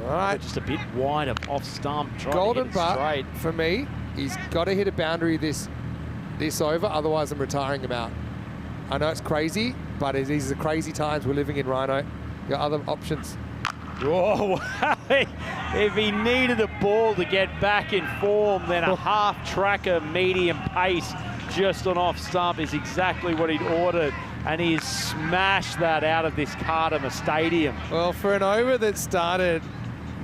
All right. Just a bit wide of off stump. Golden to butt straight. for me. He's got to hit a boundary this over, otherwise I'm retiring him out. I know it's crazy, but these are crazy times we're living in, Rhino. Your other options. Whoa, if he needed a ball to get back in form, then a half tracker medium pace just on off stump is exactly what he'd ordered. And he's smashed that out of this Cardama Stadium. Well, for an over that started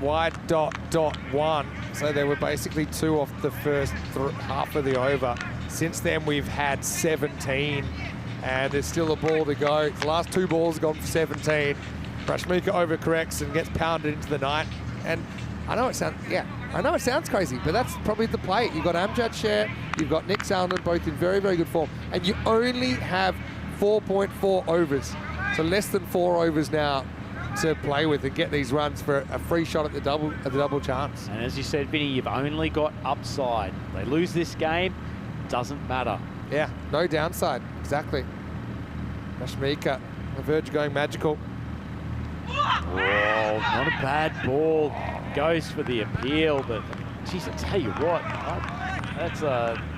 wide .1, so there were basically 2 off the first half of the over. Since then, we've had 17, and there's still a ball to go. The last 2 balls gone for 17. Arash Mika overcorrects and gets pounded into the night. And I know it sounds crazy, but that's probably the play. You've got Amjad Sher, you've got Nick Sandlin, both in very, very good form, and you only have 4.4 overs, so less than 4 overs now to play with and get these runs for a free shot at the double chance. And as you said, Vinny, you've only got upside. They lose this game, doesn't matter. Yeah, no downside, exactly. Arash Mika, on the verge of going magical. Oh, not a bad ball. Goes for the appeal, but geez, I tell you what, that's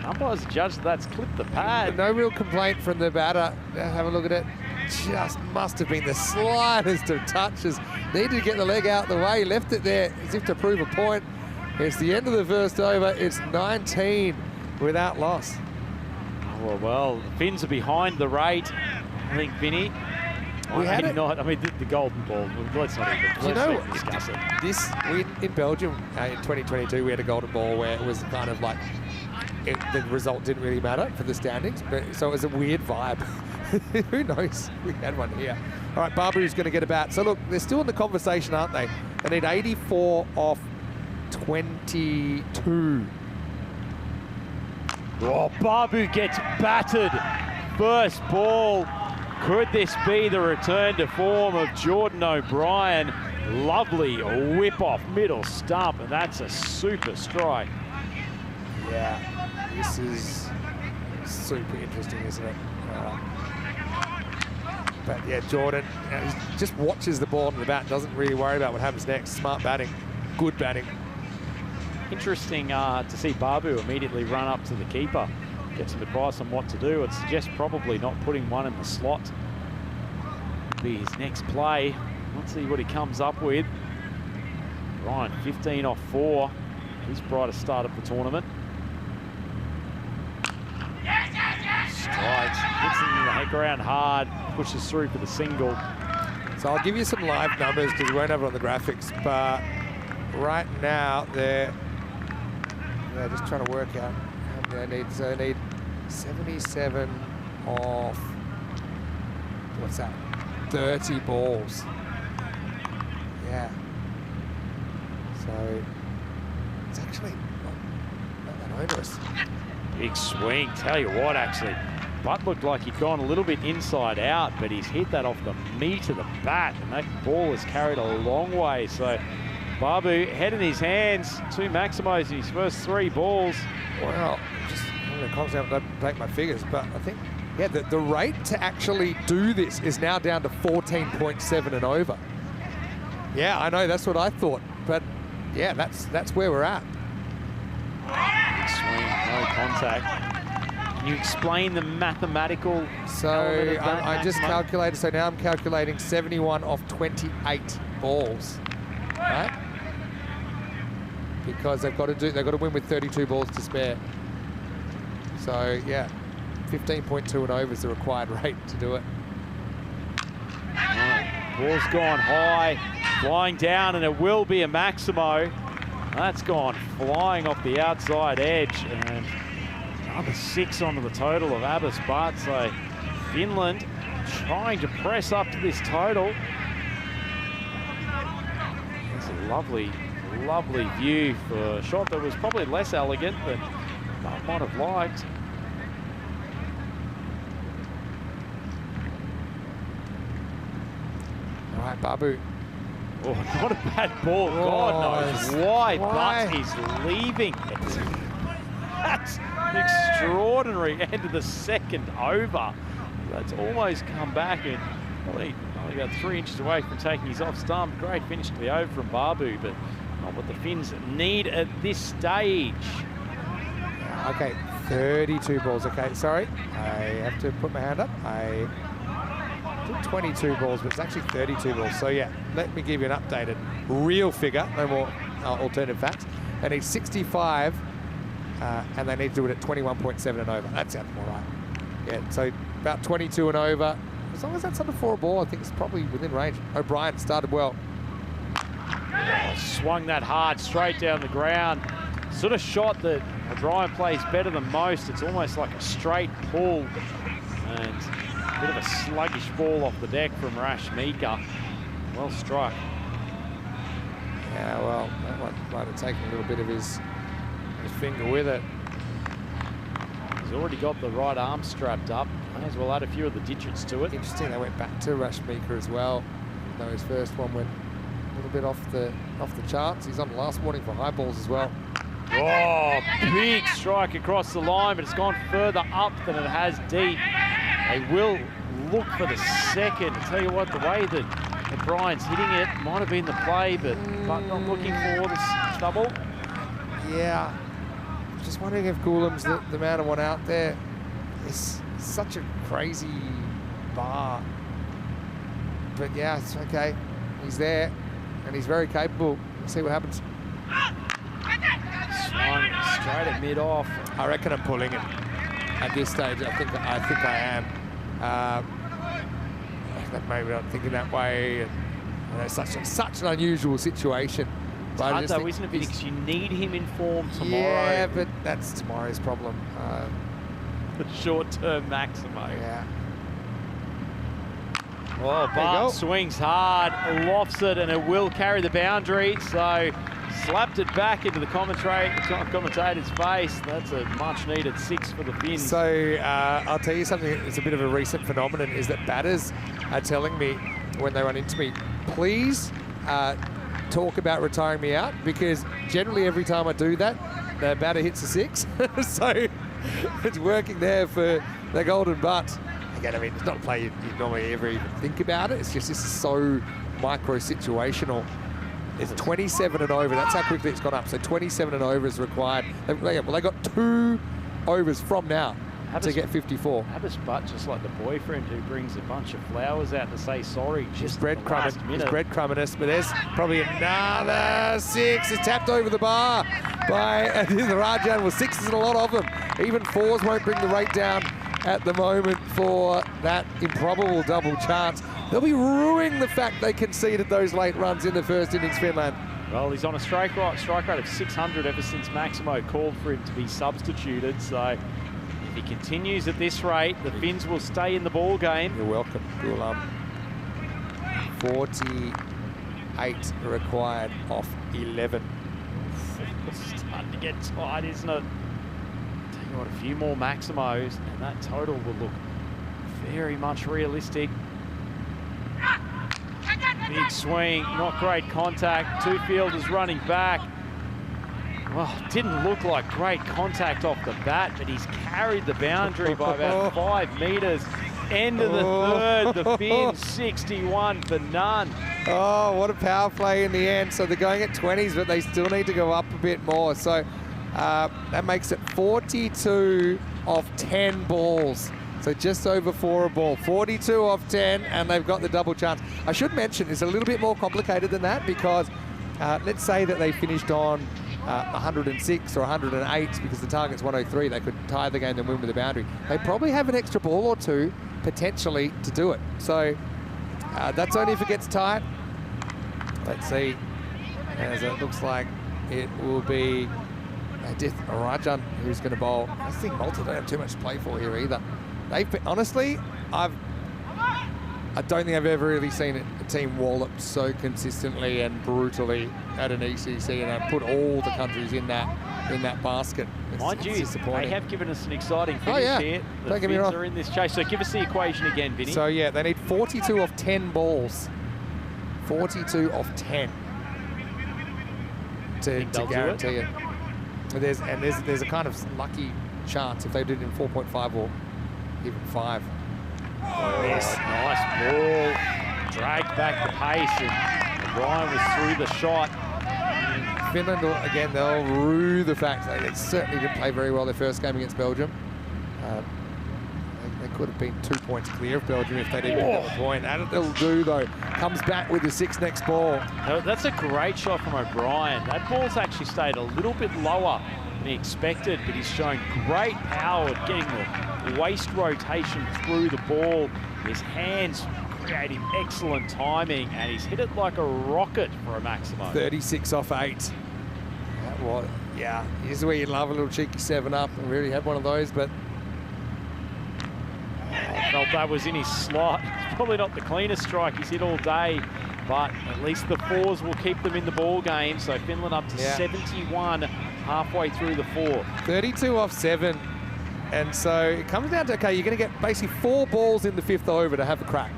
umpires judge that's clipped the pad. No real complaint from the batter. Have a look at it. Just must have been the slightest of touches. Needed to get the leg out the way. Left it there as if to prove a point. It's the end of the first over. It's 19 without loss. Oh, well, the Finns are behind the rate, I think, Vinny. We had it. Not. I mean, the golden ball. Let's not even discuss it. In Belgium in 2022, we had a golden ball where it was kind of like the result didn't really matter for the standings, but so it was a weird vibe. Who knows? We had one here. All right, Barbu's going to get a bat. So look, they're still in the conversation, aren't they? They need 84 off 22. Oh, Barbu gets battered. First ball. Could this be the return to form of Jordan O'Brien? Lovely whip off middle stump, and that's a super strike. Yeah, this is super interesting, isn't it? But yeah, Jordan he just watches the ball in the bat, doesn't really worry about what happens next. Smart batting, good batting. Interesting to see Barbu immediately run up to the keeper, get some advice on what to do. I'd suggest probably not putting one in the slot. Be his next play. Let's see what he comes up with. Ryan, 15 off 4. His brightest start of the tournament. Strikes, hits him in the ground hard, pushes through for the single. So I'll give you some live numbers because we won't have it on the graphics, but right now they're just trying to work out how many they need. So they need 77 off, what's that, 30 balls. Yeah. So it's actually not that onerous. Big swing, tell you what, actually. Butt looked like he'd gone a little bit inside out, but he's hit that off the meat of the bat, and that ball is carried a long way. So Babu, head in his hands, 2 Maximos in his first 3 balls. Well, I'm going to constantly update my figures, but I think, yeah, the rate to actually do this is now down to 14.7 and over. Yeah, I know, that's what I thought, but yeah, that's where we're at. Big swing, no contact. Can you explain the mathematical So element of that, I just Maximo? calculated, so now I'm calculating 71 off 28 balls, right? Because they've got to win with 32 balls to spare. So yeah, 15.2 and over is the required rate to do it. Right, ball's gone high, flying down, and it will be a Maximo. That's gone flying off the outside edge, and another 6 onto the total of Abbas Butt. So Finland trying to press up to this total. It's a lovely view for a shot that was probably less elegant than I might have liked. All right, Babu. Oh, not a bad ball. God knows why, but he's leaving it. That's an extraordinary end of the second over. That's almost come back and probably only about 3 inches away from taking his off stump. Great finish to the over from Babu, but not what the Finns need at this stage. Okay, 32 balls. Okay, sorry, I have to put my hand up. I did 22 balls, but it's actually 32 balls. So yeah, let me give you an updated real figure, no more alternative facts. They need 65, and they need to do it at 21.7 and over. That sounds more right. Yeah, so about 22 and over. As long as that's under 4 a ball, I think it's probably within range. O'Brien started well. Oh, swung that hard straight down the ground. Sort of shot that O'Brien plays better than most. It's almost like a straight pull, and a bit of a sluggish ball off the deck from Rash Mika. Well struck. Yeah, well, that might have taken a little bit of his finger with it. He's already got the right arm strapped up. May as well add a few of the digits to it. Interesting, they went back to Rash Mika as well, though his first one went a little bit off the charts. He's on the last warning for high balls as well. Oh, big strike across the line, but it's gone further up than it has deep. They will look for the second. I tell you what, the way that O'Brien's hitting it might have been the play, but not looking for this double. Yeah, just wondering if Goulam's the man I want out there. It's such a crazy bar. But yeah, it's okay. He's there, and he's very capable. Let's see what happens. Swung straight at mid-off. I reckon I'm pulling it at this stage. I think I am. Maybe not thinking that way. It's such an unusual situation. It's hard though, isn't it? Because you need him in form tomorrow. Yeah, but that's tomorrow's problem. The short-term Maximo. Yeah. Oh, Bart swings hard, lofts it, and it will carry the boundary. So slapped it back into the commentator's face. That's a much-needed 6 for the Finns. So I'll tell you something that's a bit of a recent phenomenon is that batters are telling me when they run into me, please talk about retiring me out, because generally every time I do that, the batter hits a 6. So it's working there for the Golden Butt. Again, I mean, it's not a play you'd normally ever even think about it. It's just this is so micro-situational. It's 27 and over. That's how quickly it's gone up. So 27 and over is required. They got 2 overs from now to get 54. Abbas Butt, just like the boyfriend who brings a bunch of flowers out to say sorry. Just breadcrumbing us, but there's probably another 6. It's tapped over the bar by the Rajan. Well, 6s and a lot of them. Even 4s won't bring the rate down at the moment for that improbable double chance. They'll be ruining the fact they conceded those late runs in the first innings, Finland. Well, he's on a strike rate of 600 ever since Maximo called for him to be substituted. So if he continues at this rate, the Finns will stay in the ball game. You're welcome, Goulam. 48 required off 11. It's starting to get tight, isn't it? Tell you what, a few more Maximos, and that total will look very much realistic. Big swing, not great contact. Two fielders running back. Well, didn't look like great contact off the bat, but he's carried the boundary by about 5 metres. End of the third, the Finns 61 for none. Oh, what a power play in the end. So they're going at 20s, but they still need to go up a bit more. So that makes it 42 off 10 balls. So just over 4 a ball. 42 off 10, and they've got the double chance. I should mention it's a little bit more complicated than that because let's say that they finished on 106 or 108 because the target's 103. They could tie the game and win with the boundary. They probably have an extra ball or two potentially to do it. So that's only if it gets tight. Let's see, as it looks like it will be Rajan who's going to bowl. I think Malta don't have too much to play for here either. Honestly, I don't think I've ever really seen a team wallop so consistently and brutally at an ECC, and I put all the countries in that basket. Mind you, they have given us an exciting finish here. The don't get me wrong. Finns are in this chase, so give us the equation again, Vinny. So yeah, they need 42 off 10 balls. 42 off 10 to guarantee it. There's a kind of lucky chance if they did it in 4.5 or even 5. Oh, yes, nice ball. Dragged back the pace, and Brian was through the shot. Finland, again, they'll rue the fact that they certainly didn't play very well their first game against Belgium. They could have been 2 points clear of Belgium if they didn't get the point. And they'll do, though. Comes back with the 6 next ball. No, that's a great shot from O'Brien. That ball's actually stayed a little bit lower than he expected, but he's shown great power at getting the waist rotation through the ball. His hands creating excellent timing, and he's hit it like a rocket for a Maximo. 36 off 8. That was, yeah, here's where you love a little cheeky 7-up. We really had one of those, but I felt that was in his slot. It's probably not the cleanest strike he's hit all day, but at least the 4s will keep them in the ball game. So Finland up to 71 halfway through the 4. 32 off 7. And so it comes down to, okay, you're going to get basically 4 balls in the 5th over to have a crack.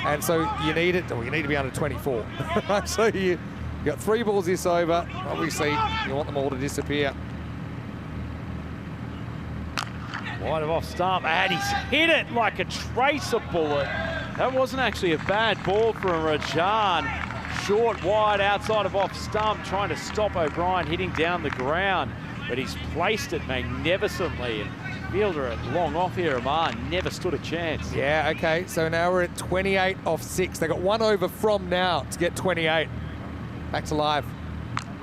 And so you need it, or you need to be under 24. So you got 3 balls this over. Obviously, you want them all to disappear. Wide of off stump, and he's hit it like a tracer bullet. That wasn't actually a bad ball from Rajan. Short, wide, outside of off stump, trying to stop O'Brien hitting down the ground. But he's placed it magnificently. And fielder at long off here, Amar, never stood a chance. Yeah, okay, so now we're at 28 off 6. They got 1 over from now to get 28. Back to live.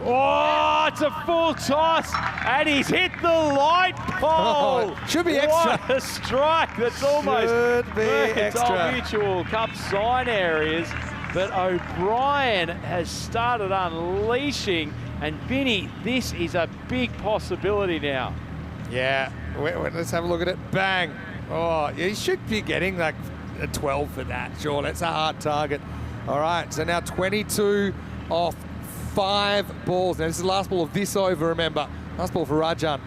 Oh, it's a full toss, and he's hit the light pole. Should be extra. What a strike. That's almost should be extra. Mutual Cup sign areas. But O'Brien has started unleashing, and Vinny, this is a big possibility now. Yeah, let's have a look at it. Bang. Oh, he should be getting like a 12 for that. Sure, that's a hard target. All right, so now 22 off 5 balls. Now, this is the last ball of this over, remember. Last ball for Rajan.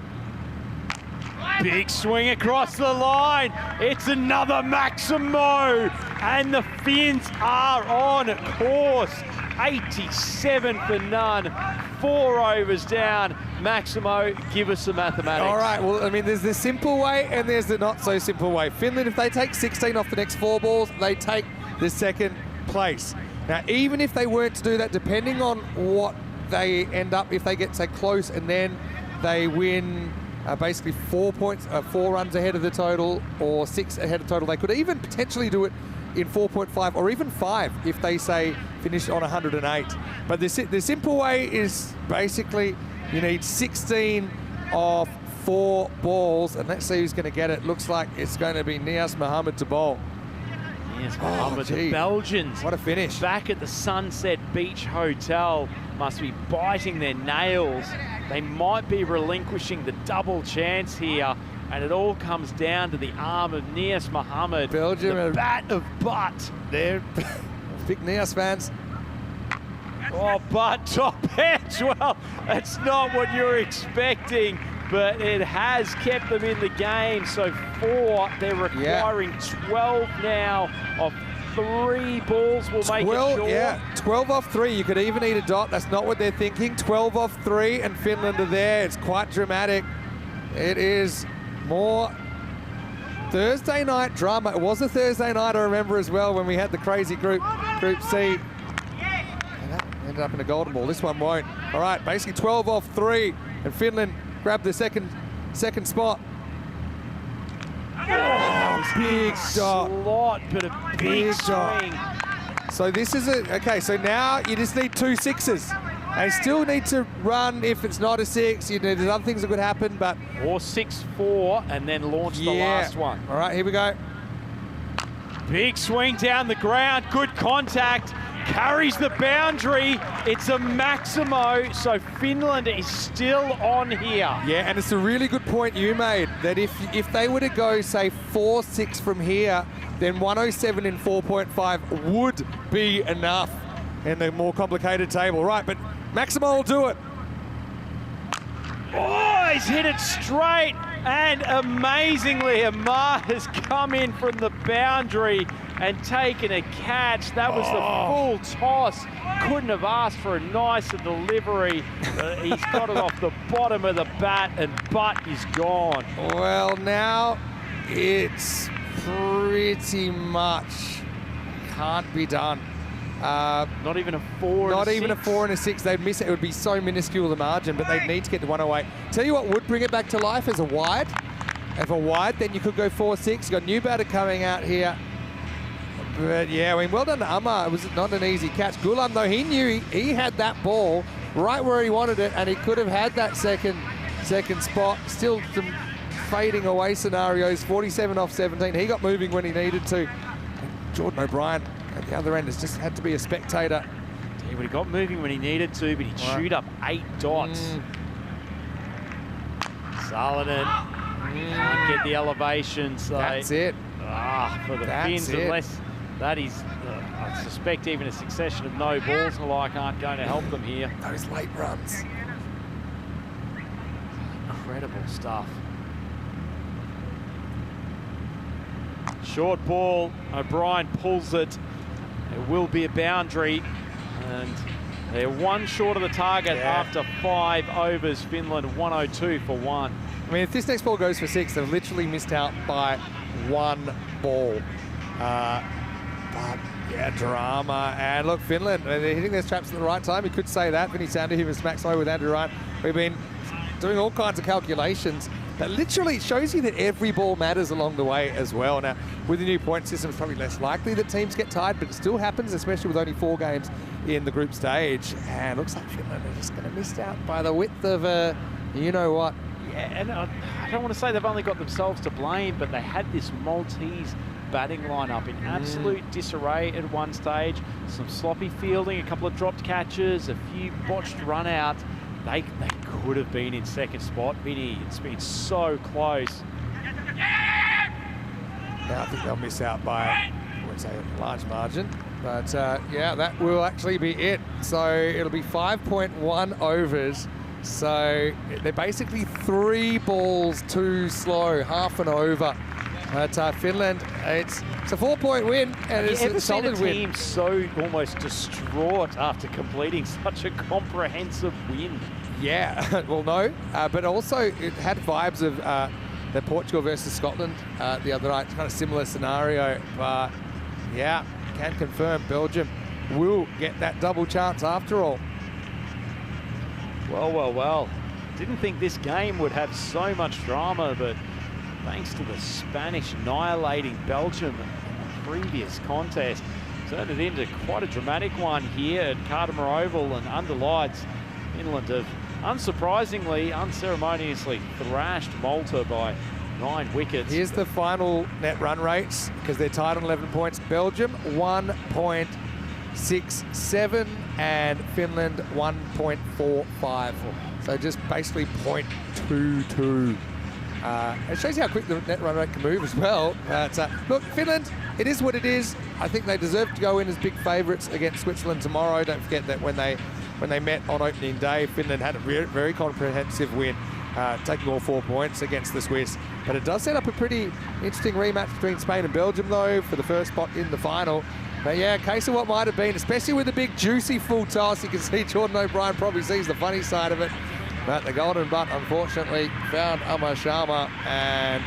Big swing across the line. It's another Maximo. And the Finns are on course. 87 for none. 4 overs down. Maximo, give us some mathematics. All right, well, I mean, there's the simple way and there's the not so simple way. Finland, if they take 16 off the next 4 balls, they take the 2nd place. Now, even if they weren't to do that, depending on what they end up, if they get, say, close and then they win basically 4 points, 4 runs ahead of the total or 6 ahead of total, they could even potentially do it in 4.5 or even 5 if they, say, finish on 108. But the simple way is basically you need 16 off 4 balls, and let's see who's going to get it. Looks like it's going to be Nias Mohammed to bowl. Yes, Mohammed, the Belgians. What a finish. Back at the Sunset Beach Hotel, must be biting their nails. They might be relinquishing the double chance here, and it all comes down to the arm of Nias Mohammed. Belgium, the bat of butt. They're big Nias fans. Oh, but top edge. Well, that's not what you're expecting, but it has kept them in the game. So 4, they're requiring 12 now of 3 balls will make it short. Yeah, 12 off 3. You could even eat a dot. That's not what they're thinking. 12 off 3, and Finland are there. It's quite dramatic. It is more Thursday night drama. It was a Thursday night, I remember as well, when we had the crazy Group C. And that ended up in a golden ball. This one won't. All right, basically 12 off 3, and Finland grabbed the second spot. Oh, big dot. Slot, but a big swing. So this is okay, so now you just need 2 sixes. They still need to run if it's not a 6. You know, there's other things that could happen, but... Or 6-4 and then launch the last one. All right, here we go. Big swing down the ground, good contact, carries the boundary. It's a Maximo, so Finland is still on here. Yeah, and it's a really good point you made, that if they were to go, say, 4-6 from here, then 107 in 4.5 would be enough in the more complicated table. Right, but Maximo will do it. Oh, he's hit it straight, and amazingly, Amar has come in from the boundary and taken a catch. That was the full toss. Couldn't have asked for a nicer delivery. He's got it off the bottom of the bat, and butt is gone. Well, now it's pretty much can't be done. Not even a 4 Not and a even 6. a 4 and a 6. They'd miss it. It would be so minuscule, the margin, but they'd need to get to 108. Tell you what would bring it back to life is a wide. If a wide, then you could go 4-6. Got new batter coming out here. But yeah, I mean, well done to Amar. It was not an easy catch. Gulam, though, he knew he had that ball right where he wanted it, and he could have had that second spot. Still some fading away scenarios. 47 off 17. He got moving when he needed to. And Jordan O'Brien at the other end has just had to be a spectator. He would have got moving when he needed to, but he'd shoot up 8 dots. Salonen can't get the elevation, so That's it. for the That's Finns, it. unless that is, I suspect even a succession of no balls and the like aren't going to help them here. Those late runs. Incredible stuff. Short ball, O'Brien pulls it. It will be a boundary, and they're 1 short of the target after 5 overs. Finland 102 for 1. I mean, if this next ball goes for 6, they've literally missed out by 1 ball. But yeah, drama. And look, Finland, they're hitting their straps at the right time. You could say that. Vinny Sandu, who was smacked away with Andrew Ryan. We've been doing all kinds of calculations that literally shows you that every ball matters along the way as well. Now, with the new point system, it's probably less likely that teams get tied, but it still happens, especially with only 4 games in the group stage. And it looks like Finland are just going to miss out by the width of you-know-what. Yeah, and I don't want to say they've only got themselves to blame, but they had this Maltese batting lineup in absolute disarray at one stage. Some sloppy fielding, a couple of dropped catches, a few botched run-outs. They could have been in second spot, Vinny. It's been so close. Now I think they'll miss out by, I wouldn't say a large margin, but yeah, that will actually be it. So it'll be 5.1 overs. So they're basically 3 balls too slow, half an over. But Finland, it's a 4-point win, and it's a solid win. Have you ever seen a team so almost distraught after completing such a comprehensive win? Yeah, well, no, but also it had vibes of the Portugal versus Scotland the other night. It's kind of similar scenario, but yeah, can confirm Belgium will get that double chance after all. Well. Didn't think this game would have so much drama, but thanks to the Spanish annihilating Belgium in the previous contest, turned it into quite a dramatic one here at Cardimer Oval, and underlights Finland have unsurprisingly, unceremoniously thrashed Malta by 9 wickets. Here's the final net run rates, because they're tied on 11 points. Belgium 1.67 and Finland 1.45. So just basically 0.22. It shows you how quick the net run rate can move as well. Look, Finland, it is what it is. I think they deserve to go in as big favourites against Switzerland tomorrow. Don't forget that when they met on opening day, Finland had a very comprehensive win. taking all 4 points against the Swiss. But it does set up a pretty interesting rematch between Spain and Belgium, though, for the first spot in the final. But yeah, case of what might have been, especially with the big juicy full toss. You can see Jordan O'Brien probably sees the funny side of it. But the golden butt, unfortunately, found Amar Sharma. And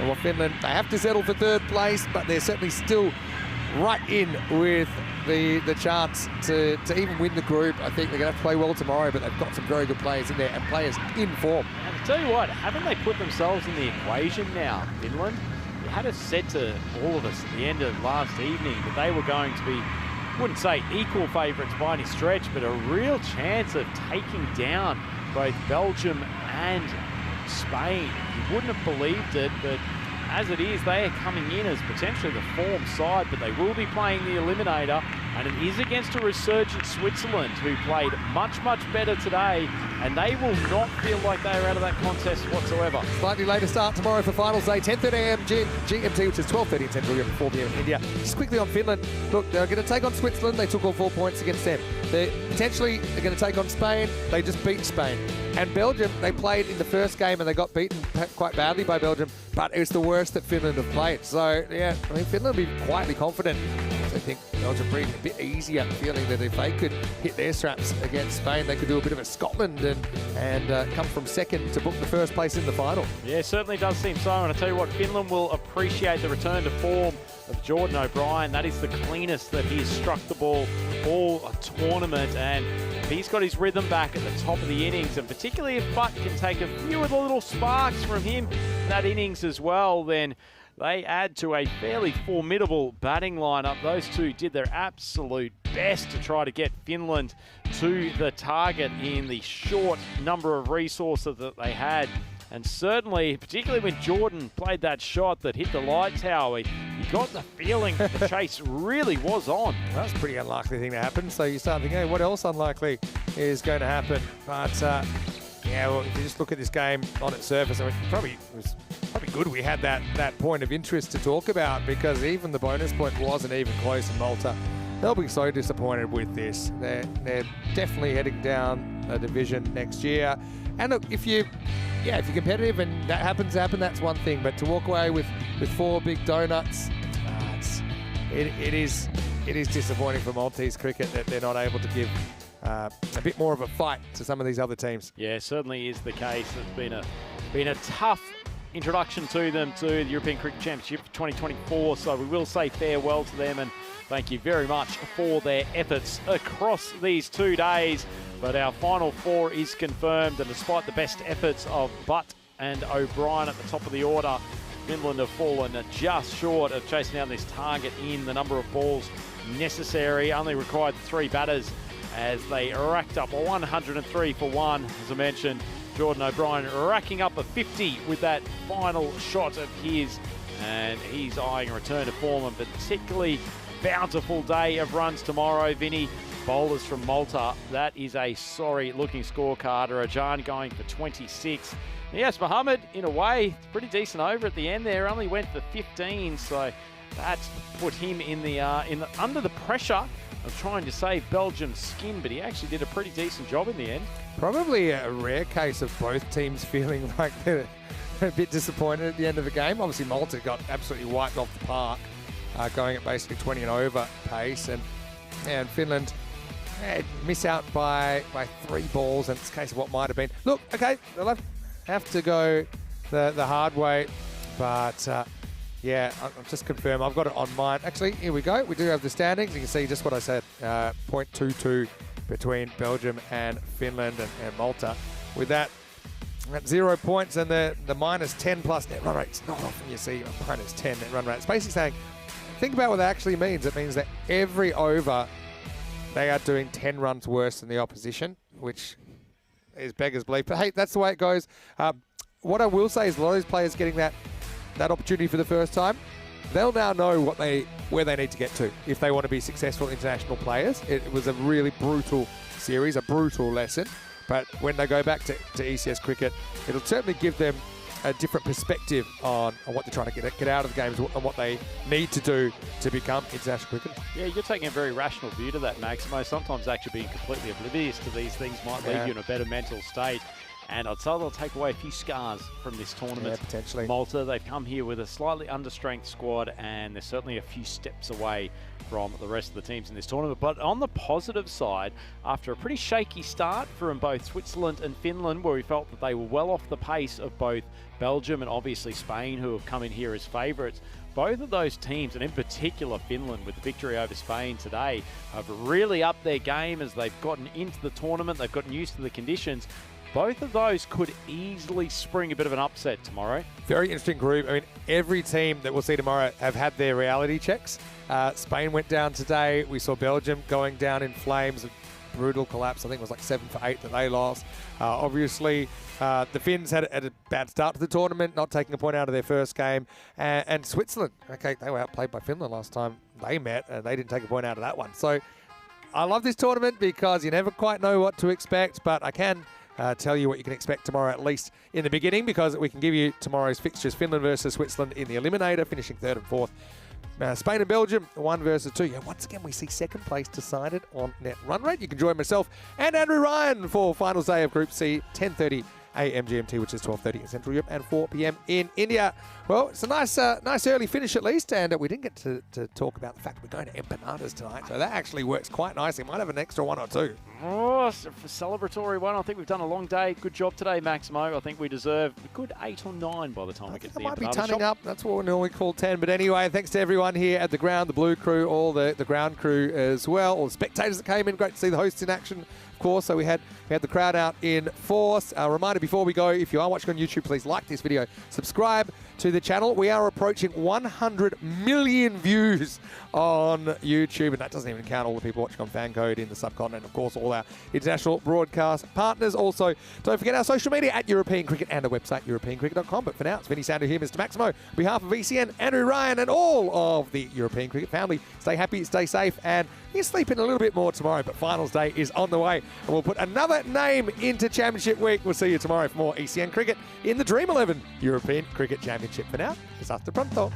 well, Finland, they have to settle for 3rd place, but they're certainly still right in with the chance to even win the group. I think they're going to have to play well tomorrow, but they've got some very good players in there and players in form. And to tell you what, haven't they put themselves in the equation now, Finland? You had us said to all of us at the end of last evening that they were going to be, I wouldn't say equal favourites by any stretch, but a real chance of taking down both Belgium and Spain. You wouldn't have believed it, but as it is, they are coming in as potentially the form side, but they will be playing the eliminator, and it is against a resurgent Switzerland who played much, much better today, and they will not feel like they are out of that contest whatsoever. Slightly later start tomorrow for finals day, 10:30 a.m. GMT, which is 12:30 in Central Europe, 4 p.m. in India. Just quickly on Finland, look, they're going to take on Switzerland. They took all 4 points against them. They're going to take on Spain. They just beat Spain. And Belgium, they played in the first game and they got beaten quite badly by Belgium, but it was the worst that Finland have played. So, yeah, I mean, Finland will be quietly confident. I think Belgium breathe a bit easier, feeling that if they could hit their straps against Spain, they could do a bit of a Scotland and come from second to book the first place in the final. Yeah, certainly does seem so. And I tell you what, Finland will appreciate the return to form of Jordan O'Brien. That is the cleanest that he has struck the ball all tournament, and he's got his rhythm back at the top of the innings, and particularly if Butt can take a few of the little sparks from him in that innings as well, then they add to a fairly formidable batting lineup. Those two did their absolute best to try to get Finland to the target in the short number of resources that they had. And certainly, particularly when Jordan played that shot that hit the light tower, you got the feeling that the chase really was on. That's a pretty unlikely thing to happen. So you start thinking, hey, what else unlikely is going to happen? But yeah, well, if you just look at this game on its surface, I mean, it was probably good we had that point of interest to talk about, because even the bonus point wasn't even close in Malta. They'll be so disappointed with this. They're definitely heading down a division next year. And look, if you're competitive and that happens to happen, that's one thing. But to walk away with 4 big donuts, it is disappointing for Maltese cricket that they're not able to give a bit more of a fight to some of these other teams. Yeah, certainly is the case. It's been a tough introduction to them to the European Cricket Championship 2024. So we will say farewell to them and thank you very much for their efforts across these 2 days. But our final 4 is confirmed, and despite the best efforts of Butt and O'Brien at the top of the order, Finland have fallen just short of chasing down this target in the number of balls necessary. Only required 3 batters as they racked up 103 for 1. As I mentioned, Jordan O'Brien racking up a 50 with that final shot of his, and he's eyeing a return to form, and particularly bountiful day of runs tomorrow, Vinny. Bowlers from Malta, that is a sorry-looking scorecard. Rajan going for 26. Yes, Mohammed, in a way, pretty decent over at the end there. Only went for 15, so that's put him in the under the pressure of trying to save Belgium's skin, but he actually did a pretty decent job in the end. Probably a rare case of both teams feeling like they're a bit disappointed at the end of the game. Obviously, Malta got absolutely wiped off the park, going at basically 20 and over pace, and Finland miss out by 3 balls, and it's a case of what might have been. Look, okay, they'll have to go the hard way, but yeah, I'll just confirm. I've got it on mine. Actually, here we go. We do have the standings. You can see just what I said, 0.22 between Belgium and Finland and Malta. With that, at 0 points and the minus 10 plus net run rate. It's not often you see a minus 10 net run rate. It's basically saying, think about what that actually means. It means that every over they are doing 10 runs worse than the opposition, which is beggars belief. But hey, that's the way it goes. What I will say is a lot of these players getting that opportunity for the first time, they'll now know where they need to get to if they want to be successful international players. It was a really brutal series, a brutal lesson. But when they go back to ECS cricket, it'll certainly give them a different perspective on what they're trying to get out of the games and what they need to do to become international cricketers. Yeah, you're taking a very rational view to that, Maximo. Sometimes actually being completely oblivious to these things might leave you in a better mental state. And I'd say they'll take away a few scars from this tournament. Yeah, potentially. Malta, they've come here with a slightly understrength squad, and they're certainly a few steps away from the rest of the teams in this tournament. But on the positive side, after a pretty shaky start from both Switzerland and Finland, where we felt that they were well off the pace of both Belgium and obviously Spain, who have come in here as favourites, both of those teams, and in particular Finland with the victory over Spain today, have really upped their game as they've gotten into the tournament, they've gotten used to the conditions. Both of those could easily spring a bit of an upset tomorrow. Very interesting group. I mean, every team that we'll see tomorrow have had their reality checks. Spain went down today. We saw Belgium going down in flames. A brutal collapse. I think it was like 7 for 8 that they lost. Obviously, the Finns had a bad start to the tournament, not taking a point out of their first game. And Switzerland, okay, they were outplayed by Finland last time they met, and they didn't take a point out of that one. So I love this tournament because you never quite know what to expect, but I can tell you what you can expect tomorrow, at least in the beginning, because we can give you tomorrow's fixtures. Finland versus Switzerland in the eliminator, finishing 3rd and 4th. Spain and Belgium, 1 versus 2. Yeah, once again, we see second place decided on net run rate. You can join myself and Andrew Ryan for finals day of Group C, 10:30 a.m. GMT, which is 12:30 in Central Europe, and 4 p.m. in India. Well, it's a nice early finish at least, and we didn't get to talk about the fact we're going to empanadas tonight, so that actually works quite nicely. Might have an extra 1 or 2. Oh, for celebratory one, I think we've done a long day. Good job today, Maximo. I think we deserve a good 8 or 9 by the time we get to the might be empanada turning shop. up. That's what we normally call 10. But anyway, thanks to everyone here at the ground, the blue crew, all the ground crew as well, all the spectators that came in. Great to see the hosts in action, of course. So we had the crowd out in force. A reminder before we go, if you are watching on YouTube, please like this video, subscribe to the channel. We are approaching 100 million views on YouTube, and that doesn't even count all the people watching on Fancode in the subcontinent, of course, all our international broadcast partners. Also, don't forget our social media at European Cricket and our website, europeancricket.com. But for now, it's Vinny Sandu here, Mr. Maximo. On behalf of ECN, Andrew Ryan, and all of the European Cricket family, stay happy, stay safe, and you sleep in a little bit more tomorrow, but finals day is on the way, and we'll put another name into Championship Week. We'll see you tomorrow for more ECN Cricket in the Dream11 European Cricket Championship. For now, it's hasta pronto.